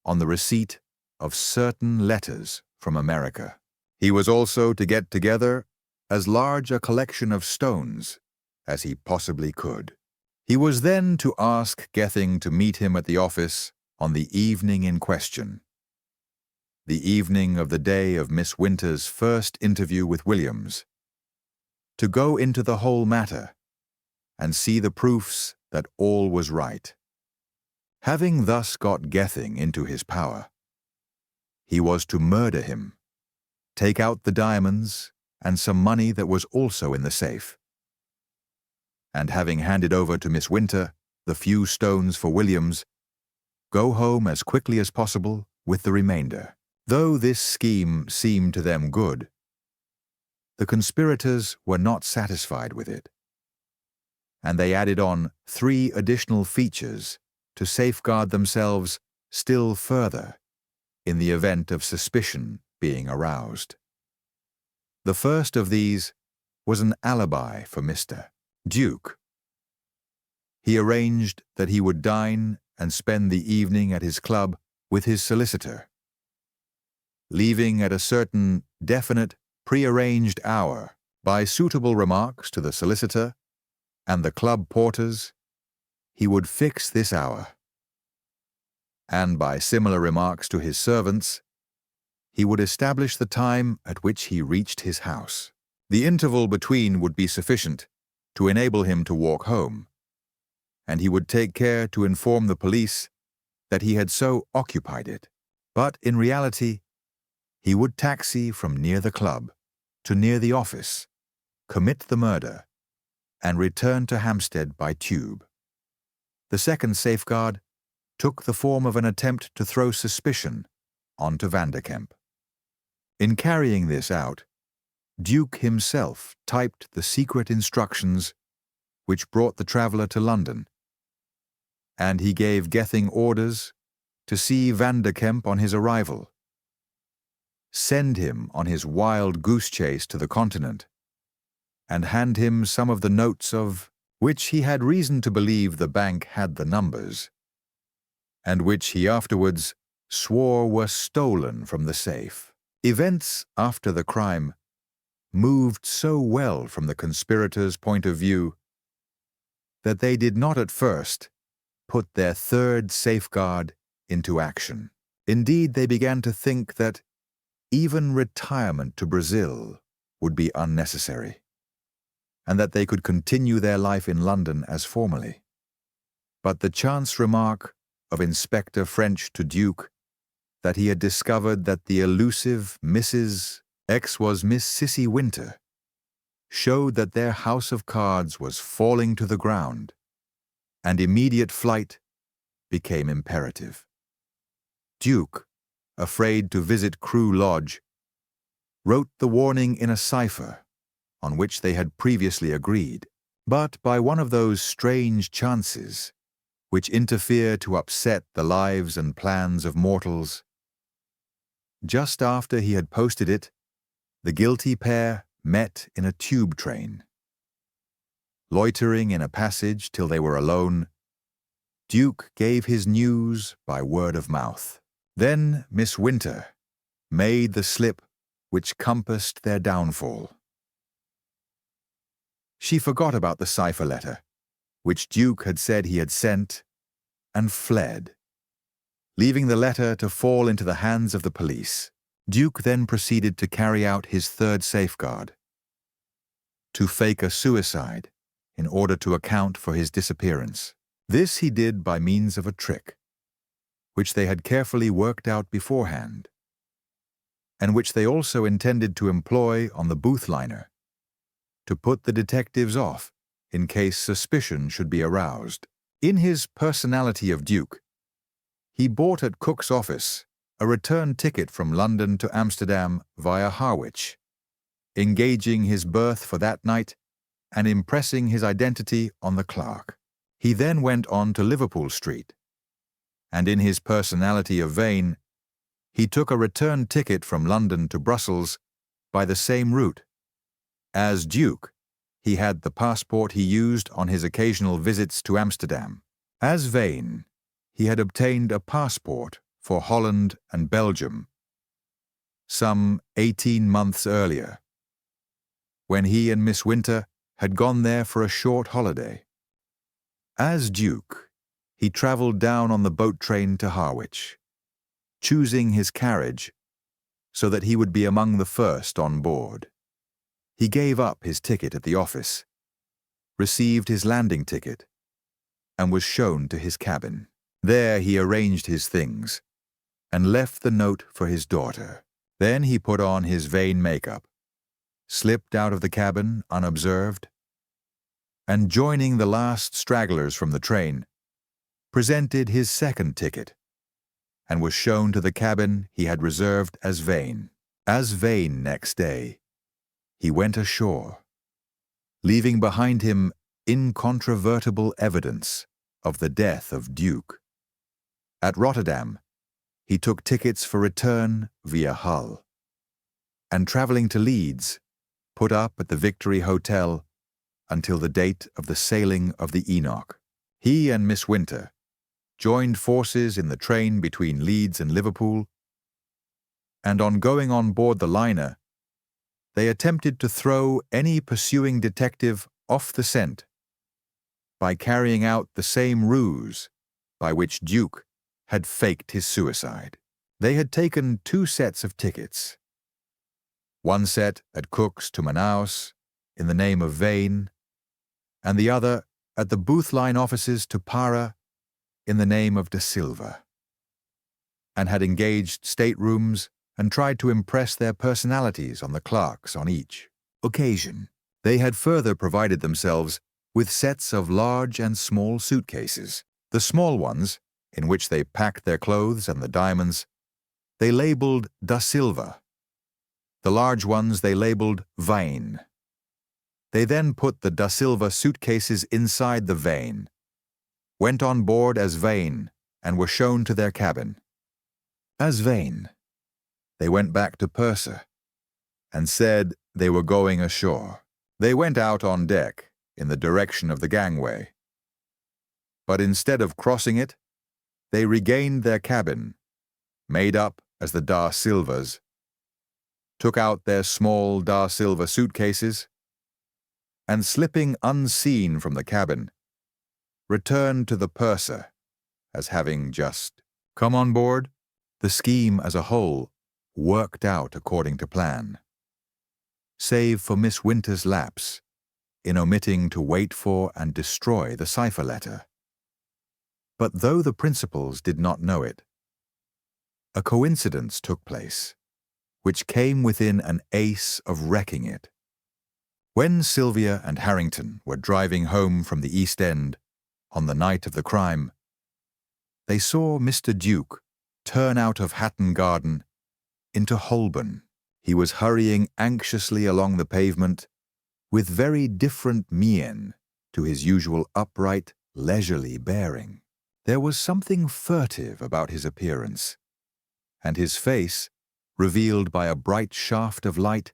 on the receipt of certain letters from America. He was also to get together as large a collection of stones as he possibly could. He was then to ask Gething to meet him at the office on the evening in question, the evening of the day of Miss Winter's first interview with Williams, to go into the whole matter and see the proofs that all was right. Having thus got Gething into his power, he was to murder him, take out the diamonds and some money that was also in the safe, and having handed over to Miss Winter the few stones for Williams, go home as quickly as possible with the remainder. Though this scheme seemed to them good, the conspirators were not satisfied with it, and they added on 3 additional features to safeguard themselves still further in the event of suspicion being aroused. The first of these was an alibi for Mr. Duke. He arranged that he would dine and spend the evening at his club with his solicitor, leaving at a certain definite, prearranged hour. By suitable remarks to the solicitor and the club porters, he would fix this hour, and by similar remarks to his servants, he would establish the time at which he reached his house. The interval between would be sufficient to enable him to walk home, and he would take care to inform the police that he had so occupied it. But in reality, he would taxi from near the club to near the office, commit the murder, and return to Hampstead by tube. The second safeguard took the form of an attempt to throw suspicion onto Vanderkemp. In carrying this out, Duke himself typed the secret instructions which brought the traveller to London, and he gave Gething orders to see Vanderkemp on his arrival, send him on his wild goose chase to the continent, and hand him some of the notes of which he had reason to believe the bank had the numbers, and which he afterwards swore were stolen from the safe. Events after the crime moved so well from the conspirators' point of view that they did not at first put their third safeguard into action. Indeed, they began to think that even retirement to Brazil would be unnecessary, and that they could continue their life in London as formerly. But the chance remark of Inspector French to Duke that he had discovered that the elusive Mrs. X was Miss Sissy Winter showed that their house of cards was falling to the ground, and immediate flight became imperative. Duke, afraid to visit Crewe Lodge, wrote the warning in a cipher on which they had previously agreed. But by one of those strange chances, which interfere to upset the lives and plans of mortals. Just after he had posted it, the guilty pair met in a tube train. Loitering in a passage till they were alone, Duke gave his news by word of mouth. Then Miss Winter made the slip which compassed their downfall. She forgot about the cipher letter, which Duke had said he had sent, and fled, leaving the letter to fall into the hands of the police. Duke then proceeded to carry out his third safeguard, to fake a suicide in order to account for his disappearance. This he did by means of a trick, which they had carefully worked out beforehand, and which they also intended to employ on the booth liner, to put the detectives off in case suspicion should be aroused. In his personality of Duke, he bought at Cook's office a return ticket from London to Amsterdam via Harwich, engaging his berth for that night and impressing his identity on the clerk. He then went on to Liverpool Street, and in his personality of Vane, he took a return ticket from London to Brussels by the same route. As Duke, he had the passport he used on his occasional visits to Amsterdam. As Vane, he had obtained a passport for Holland and Belgium some 18 months earlier, when he and Miss Winter had gone there for a short holiday. As Duke, he travelled down on the boat train to Harwich, choosing his carriage so that he would be among the first on board. He gave up his ticket at the office, received his landing ticket, and was shown to his cabin. There he arranged his things and left the note for his daughter. Then he put on his Vane makeup, slipped out of the cabin unobserved, and joining the last stragglers from the train, presented his second ticket and was shown to the cabin he had reserved as Vane. As Vane next day, he went ashore, leaving behind him incontrovertible evidence of the death of Duke. At Rotterdam, he took tickets for return via Hull, and travelling to Leeds, put up at the Victory Hotel until the date of the sailing of the Enoch. He and Miss Winter joined forces in the train between Leeds and Liverpool, and on going on board the liner, they attempted to throw any pursuing detective off the scent by carrying out the same ruse by which Duke had faked his suicide. They had taken 2 sets of tickets, one set at Cook's to Manaus in the name of Vane, and the other at the Booth Line offices to Para in the name of Da Silva, and had engaged staterooms and tried to impress their personalities on the clerks on each occasion. They had further provided themselves with sets of large and small suitcases. The small ones, in which they packed their clothes and the diamonds, they labelled Da Silva. The large ones they labelled Vane. They then put the Da Silva suitcases inside the Vane, went on board as Vane, and were shown to their cabin. As Vane, they went back to Purser and said they were going ashore. They went out on deck in the direction of the gangway, but instead of crossing it, they regained their cabin, made up as the Da Silvas, took out their small Da Silva suitcases, and slipping unseen from the cabin, returned to the Purser as having just come on board. The scheme as a whole worked out according to plan, save for Miss Winter's lapse in omitting to wait for and destroy the cipher letter. But though the principals did not know it, a coincidence took place, which came within an ace of wrecking it. When Sylvia and Harrington were driving home from the East End on the night of the crime, they saw Mr. Duke turn out of Hatton Garden into Holborn. He was hurrying anxiously along the pavement with very different mien to his usual upright, leisurely bearing. There was something furtive about his appearance, and his face, revealed by a bright shaft of light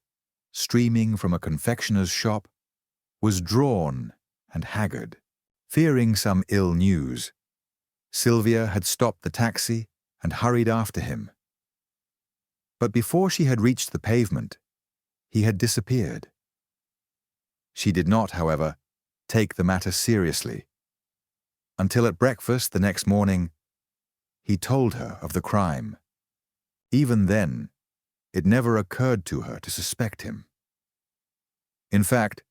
streaming from a confectioner's shop, was drawn and haggard. Fearing some ill news, Sylvia had stopped the taxi and hurried after him. But before she had reached the pavement, he had disappeared. She did not, however, take the matter seriously, until at breakfast the next morning, he told her of the crime. Even then, it never occurred to her to suspect him. In fact,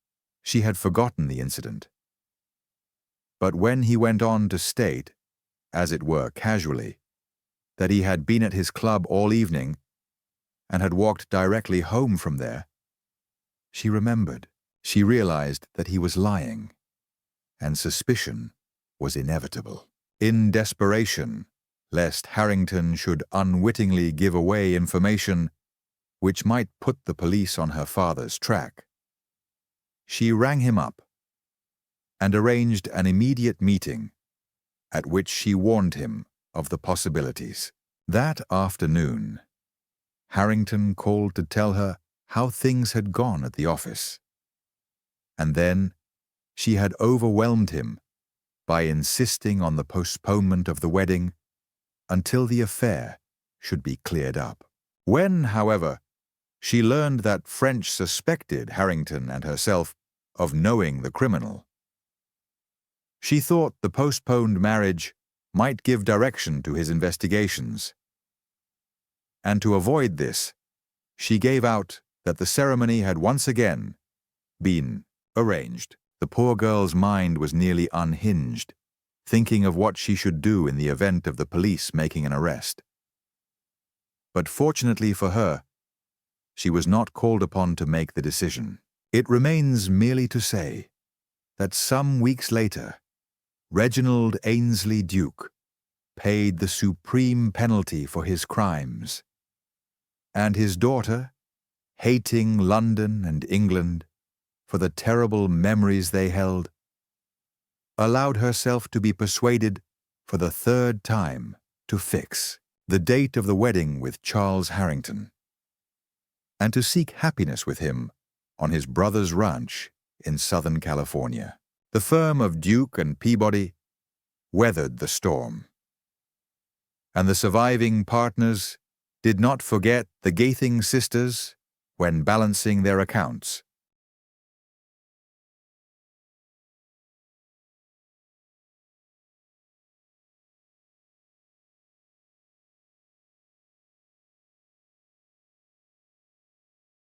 she had forgotten the incident. But when he went on to state, as it were casually, that he had been at his club all evening and had walked directly home from there, she remembered. She realized that he was lying, and suspicion was inevitable. In desperation, lest Harrington should unwittingly give away information which might put the police on her father's track, she rang him up and arranged an immediate meeting at which she warned him of the possibilities. That afternoon, Harrington called to tell her how things had gone at the office. And then she had overwhelmed him by insisting on the postponement of the wedding until the affair should be cleared up. When, however, she learned that French suspected Harrington and herself of knowing the criminal, she thought the postponed marriage might give direction to his investigations. And to avoid this, she gave out that the ceremony had once again been arranged. The poor girl's mind was nearly unhinged, thinking of what she should do in the event of the police making an arrest. But fortunately for her, she was not called upon to make the decision. It remains merely to say that some weeks later, Reginald Ainsley Duke paid the supreme penalty for his crimes, and his daughter, hating London and England for the terrible memories they held, allowed herself to be persuaded for the third time to fix the date of the wedding with Charles Harrington, and to seek happiness with him on his brother's ranch in Southern California. The firm of Duke and Peabody weathered the storm, and the surviving partners did not forget the Gaithing sisters when balancing their accounts.